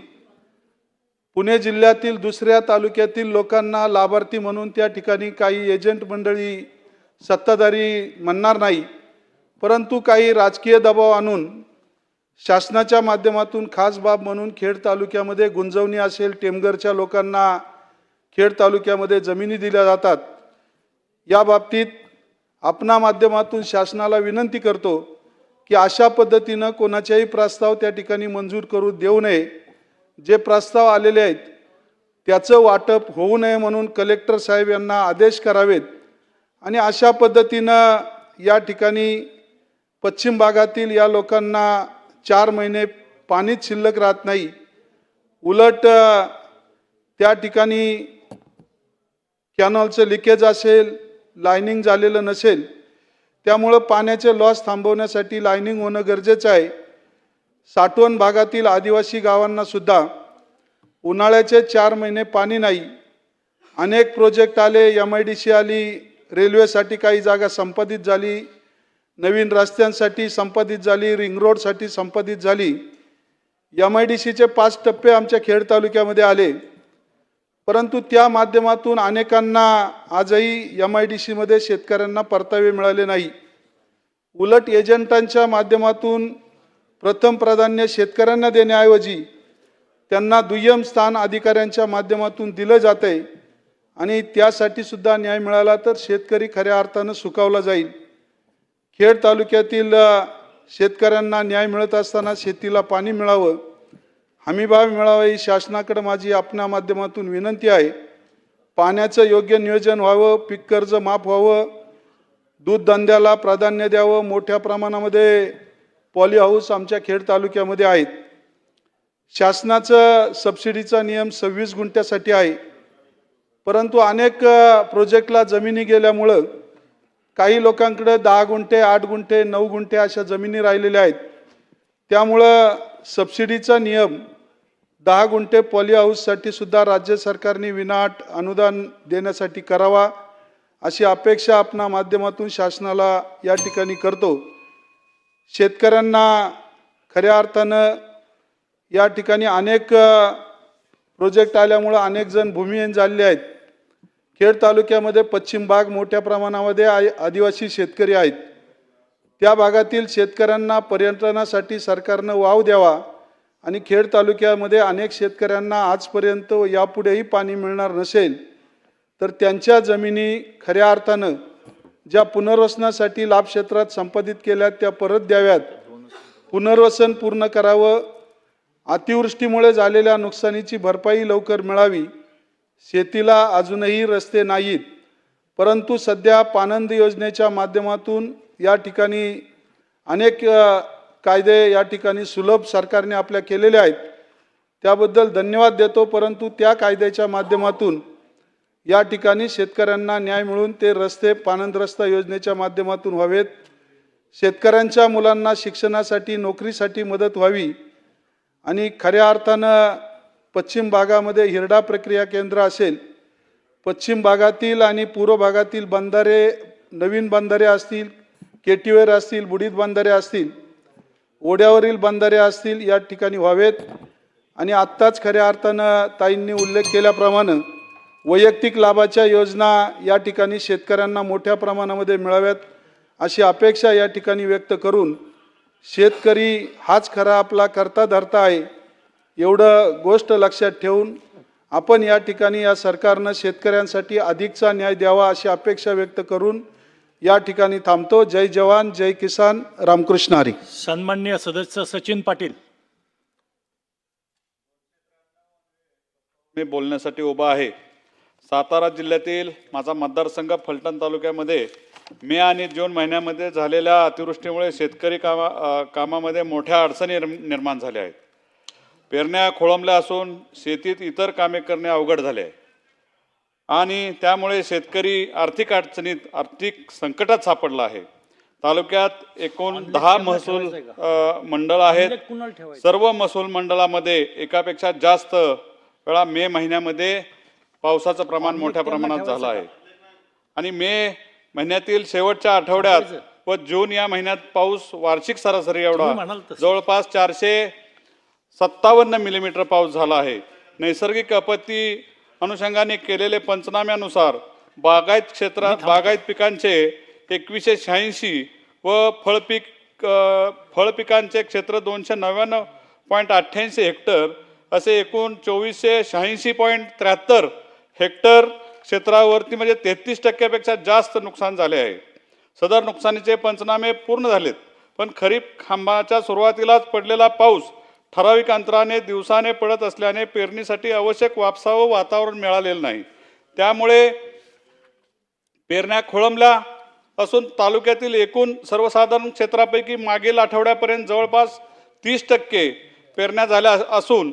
पुणे जिल्ह्यातील दुसऱ्या तालुक्यातील लोकांना लाभार्थी म्हणून त्या ठिकाणी काही एजंट मंडळी, सत्ताधारी म्हणणार नाही, परंतु काही राजकीय दबाव आणून शासनाच्या माध्यमातून खास बाब म्हणून खेड तालुक्यामध्ये गुंजवणी असेल, टेमघरच्या लोकांना खेड तालुक्यामध्ये जमिनी दिल्या जातात. या बाबतीत आपणा माध्यमातून शासनाला विनंती करतो की अशा पद्धतीनं कोणाच्याही प्रस्ताव त्या ठिकाणी मंजूर करू देऊ नये. जे प्रस्ताव आलेले आहेत त्याचं वाटप होऊ नये म्हणून कलेक्टर साहेब यांना आदेश करावेत आणि अशा पद्धतीनं या ठिकाणी पश्चिम भागातील या लोकांना 4 महिने पाणीच शिल्लक राहत नाही, उलट त्या ठिकाणी कॅनॉलचं लिकेज असेल, लायनिंग झालेलं नसेल, त्यामुळं पाण्याचे लॉस थांबवण्यासाठी लायनिंग होणं गरजेचं आहे. साठवण भागातील आदिवासी गावांना सुद्धा उन्हाळ्याचे 4 महिने पाणी नाही. अनेक प्रोजेक्ट आले, MIDC आली, रेल्वेसाठी काही जागा संपादित झाली, नवीन रस्त्यांसाठी संपादित झाली, रिंग रोडसाठी संपादित झाली. MIDCचे 5 टप्पे आमच्या खेड तालुक्यामध्ये आले, परंतु त्या माध्यमातून अनेकांना आजही MIDCमध्ये शेतकऱ्यांना परतावे मिळाले नाही. उलट एजंटांच्या माध्यमातून प्रथम प्राधान्य शेतकऱ्यांना देण्याऐवजी त्यांना दुय्यम स्थान अधिकाऱ्यांच्या माध्यमातून दिलं जाते आणि त्यासाठी सुद्धा न्याय मिळाला तर शेतकरी खऱ्या अर्थानं सुखावला जाईल. खेड तालुक्यातील शेतकऱ्यांना न्याय मिळत असताना शेतीला पाणी मिळावं, हमीभाव मिळावा ही शासनाकडे माझी आपल्या माध्यमातून विनंती आहे. पाण्याचं योग्य नियोजन व्हावं, पीक कर्ज माफ व्हावं, दूध धंद्याला प्राधान्य द्यावं. मोठ्या प्रमाणामध्ये पॉली हाऊस आमच्या खेड तालुक्यामध्ये आहेत. शासनाचं सबसिडीचा नियम 26 गुंठ्यासाठी आहे, परंतु अनेक प्रोजेक्टला जमिनी गेल्यामुळं काही लोकांकडे 10 गुंठे, 8 गुंठे, 9 गुंठे अशा जमिनी राहिलेल्या आहेत. त्यामुळं सबसिडीचा नियम 10 गुंठे पॉली हाऊससाठी सुद्धा राज्य सरकारने विनाअट अनुदान देण्यासाठी करावा अशी अपेक्षा आपणा माध्यमातून शासनाला या ठिकाणी करतो. शेतकऱ्यांना खऱ्या अर्थानं या ठिकाणी अनेक प्रोजेक्ट आल्यामुळं अनेक जण भूमिहीन झालेले आहेत. खेड तालुक्यामध्ये पश्चिम भाग मोठ्या प्रमाणामध्ये आदिवासी शेतकरी आहेत. त्या भागातील शेतकऱ्यांना पर्यटनासाठी सरकारनं वाव द्यावा आणि खेड तालुक्यामध्ये अनेक शेतकऱ्यांना आजपर्यंत यापुढेही पाणी मिळणार नसेल तर त्यांच्या जमिनी खऱ्या अर्थानं ज्या पुनर्वसनासाठी लाभ क्षेत्रात संपादित केल्या त्या परत द्याव्यात, पुनर्वसन पूर्ण करावं, अतिवृष्टीमुळे झालेल्या नुकसानीची भरपाई लवकर मिळावी. शेतीला अजूनही रस्ते नाहीत, परंतु सध्या पानंद योजनेच्या माध्यमातून या ठिकाणी अनेक कायदे या ठिकाणी सुलभ सरकारने आपल्या केलेले आहेत, त्याबद्दल धन्यवाद देतो. परंतु त्या कायद्याच्या माध्यमातून या ठिकाणी शेतकऱ्यांना न्याय मिळून ते रस्ते पानंद रस्ता योजनेच्या माध्यमातून व्हावेत. शेतकऱ्यांच्या मुलांना शिक्षणासाठी, नोकरीसाठी मदत व्हावी आणि खऱ्या अर्थानं पश्चिम भागामध्ये हिरडा प्रक्रिया केंद्र असेल, पश्चिम भागातील आणि पूर्व भागातील बंधारे, नवीन बंधारे असतील, केटीवेर असतील, बुडीत बंधारे असतील, ओढ्यावरील बंधारे असतील, या ठिकाणी व्हावेत. आणि आत्ताच खऱ्या अर्थानं ताईंनी उल्लेख केल्याप्रमाणे वैयक्तिक लाभाच्या योजना या ठिकाणी शेतकऱ्यांना मोठ्या प्रमाणामध्ये मिळाव्यात अशी अपेक्षा या ठिकाणी व्यक्त करून, शेतकरी हाच खरा आपला करता धरता आहे एवढं गोष्ट लक्षात ठेवून आपण या ठिकाणी या सरकारनं शेतकऱ्यांसाठी अधिकचा न्याय द्यावा अशी अपेक्षा व्यक्त करून या ठिकाणी थांबतो. जय जवान, जय किसान, रामकृष्ण हरी. सन्माननीय सदस्य सचिन पाटील. मी बोलण्यासाठी उभा आहे. सातारा जिल्ह्यातील माझा मतदारसंघ फलटण तालुक्यामध्ये मे आणि जून महिन्यामध्ये झालेल्या अतिवृष्टीमुळे शेतकरी कामामध्ये मोठ्या अडचणी निर्माण झाल्या आहेत. पेरण्या खोळंबल्या असून शेतीत इतर कामे करणे अवघड झाले आहे आणि त्यामुळे शेतकरी आर्थिक अडचणीत, आर्थिक संकटात सापडला आहे. तालुक्यात एकूण 10 महसूल मंडळ आहेत. सर्व महसूल मंडळामध्ये एकापेक्षा जास्त वेळा मे महिन्यामध्ये पावसाचं प्रमाण मोठ्या प्रमाणात झालं आहे आणि मे महिन्यातील शेवटच्या आठवड्यात व जून या महिन्यात पाऊस वार्षिक सरासरी एवढा जवळपास 457 मिलीमीटर पाऊस झाला आहे. नैसर्गिक आपत्ती अनुषंगाने केलेले पंचनाम्यानुसार बागायत क्षेत्रात बागायत पिकांचे 2186 व फळपिकांचे क्षेत्र 299.88 हेक्टर असे एकूण 2486.73 हेक्टर क्षेत्रावरती म्हणजे 33% जास्त नुकसान झाले आहे. सदर नुकसानीचे पंचनामे पूर्ण झालेत, पण खरीप हंगामाच्या सुरुवातीलाच पडलेला पाऊस ठराविक अंतराने दिवसाने पडत असल्याने पेरणीसाठी आवश्यक वापसावं वातावरण मिळालेलं नाही. त्यामुळे पेरण्या खोळंबल्या असून तालुक्यातील एकूण सर्वसाधारण क्षेत्रापैकी मागील आठवड्यापर्यंत जवळपास 30% पेरण्या झाल्या असून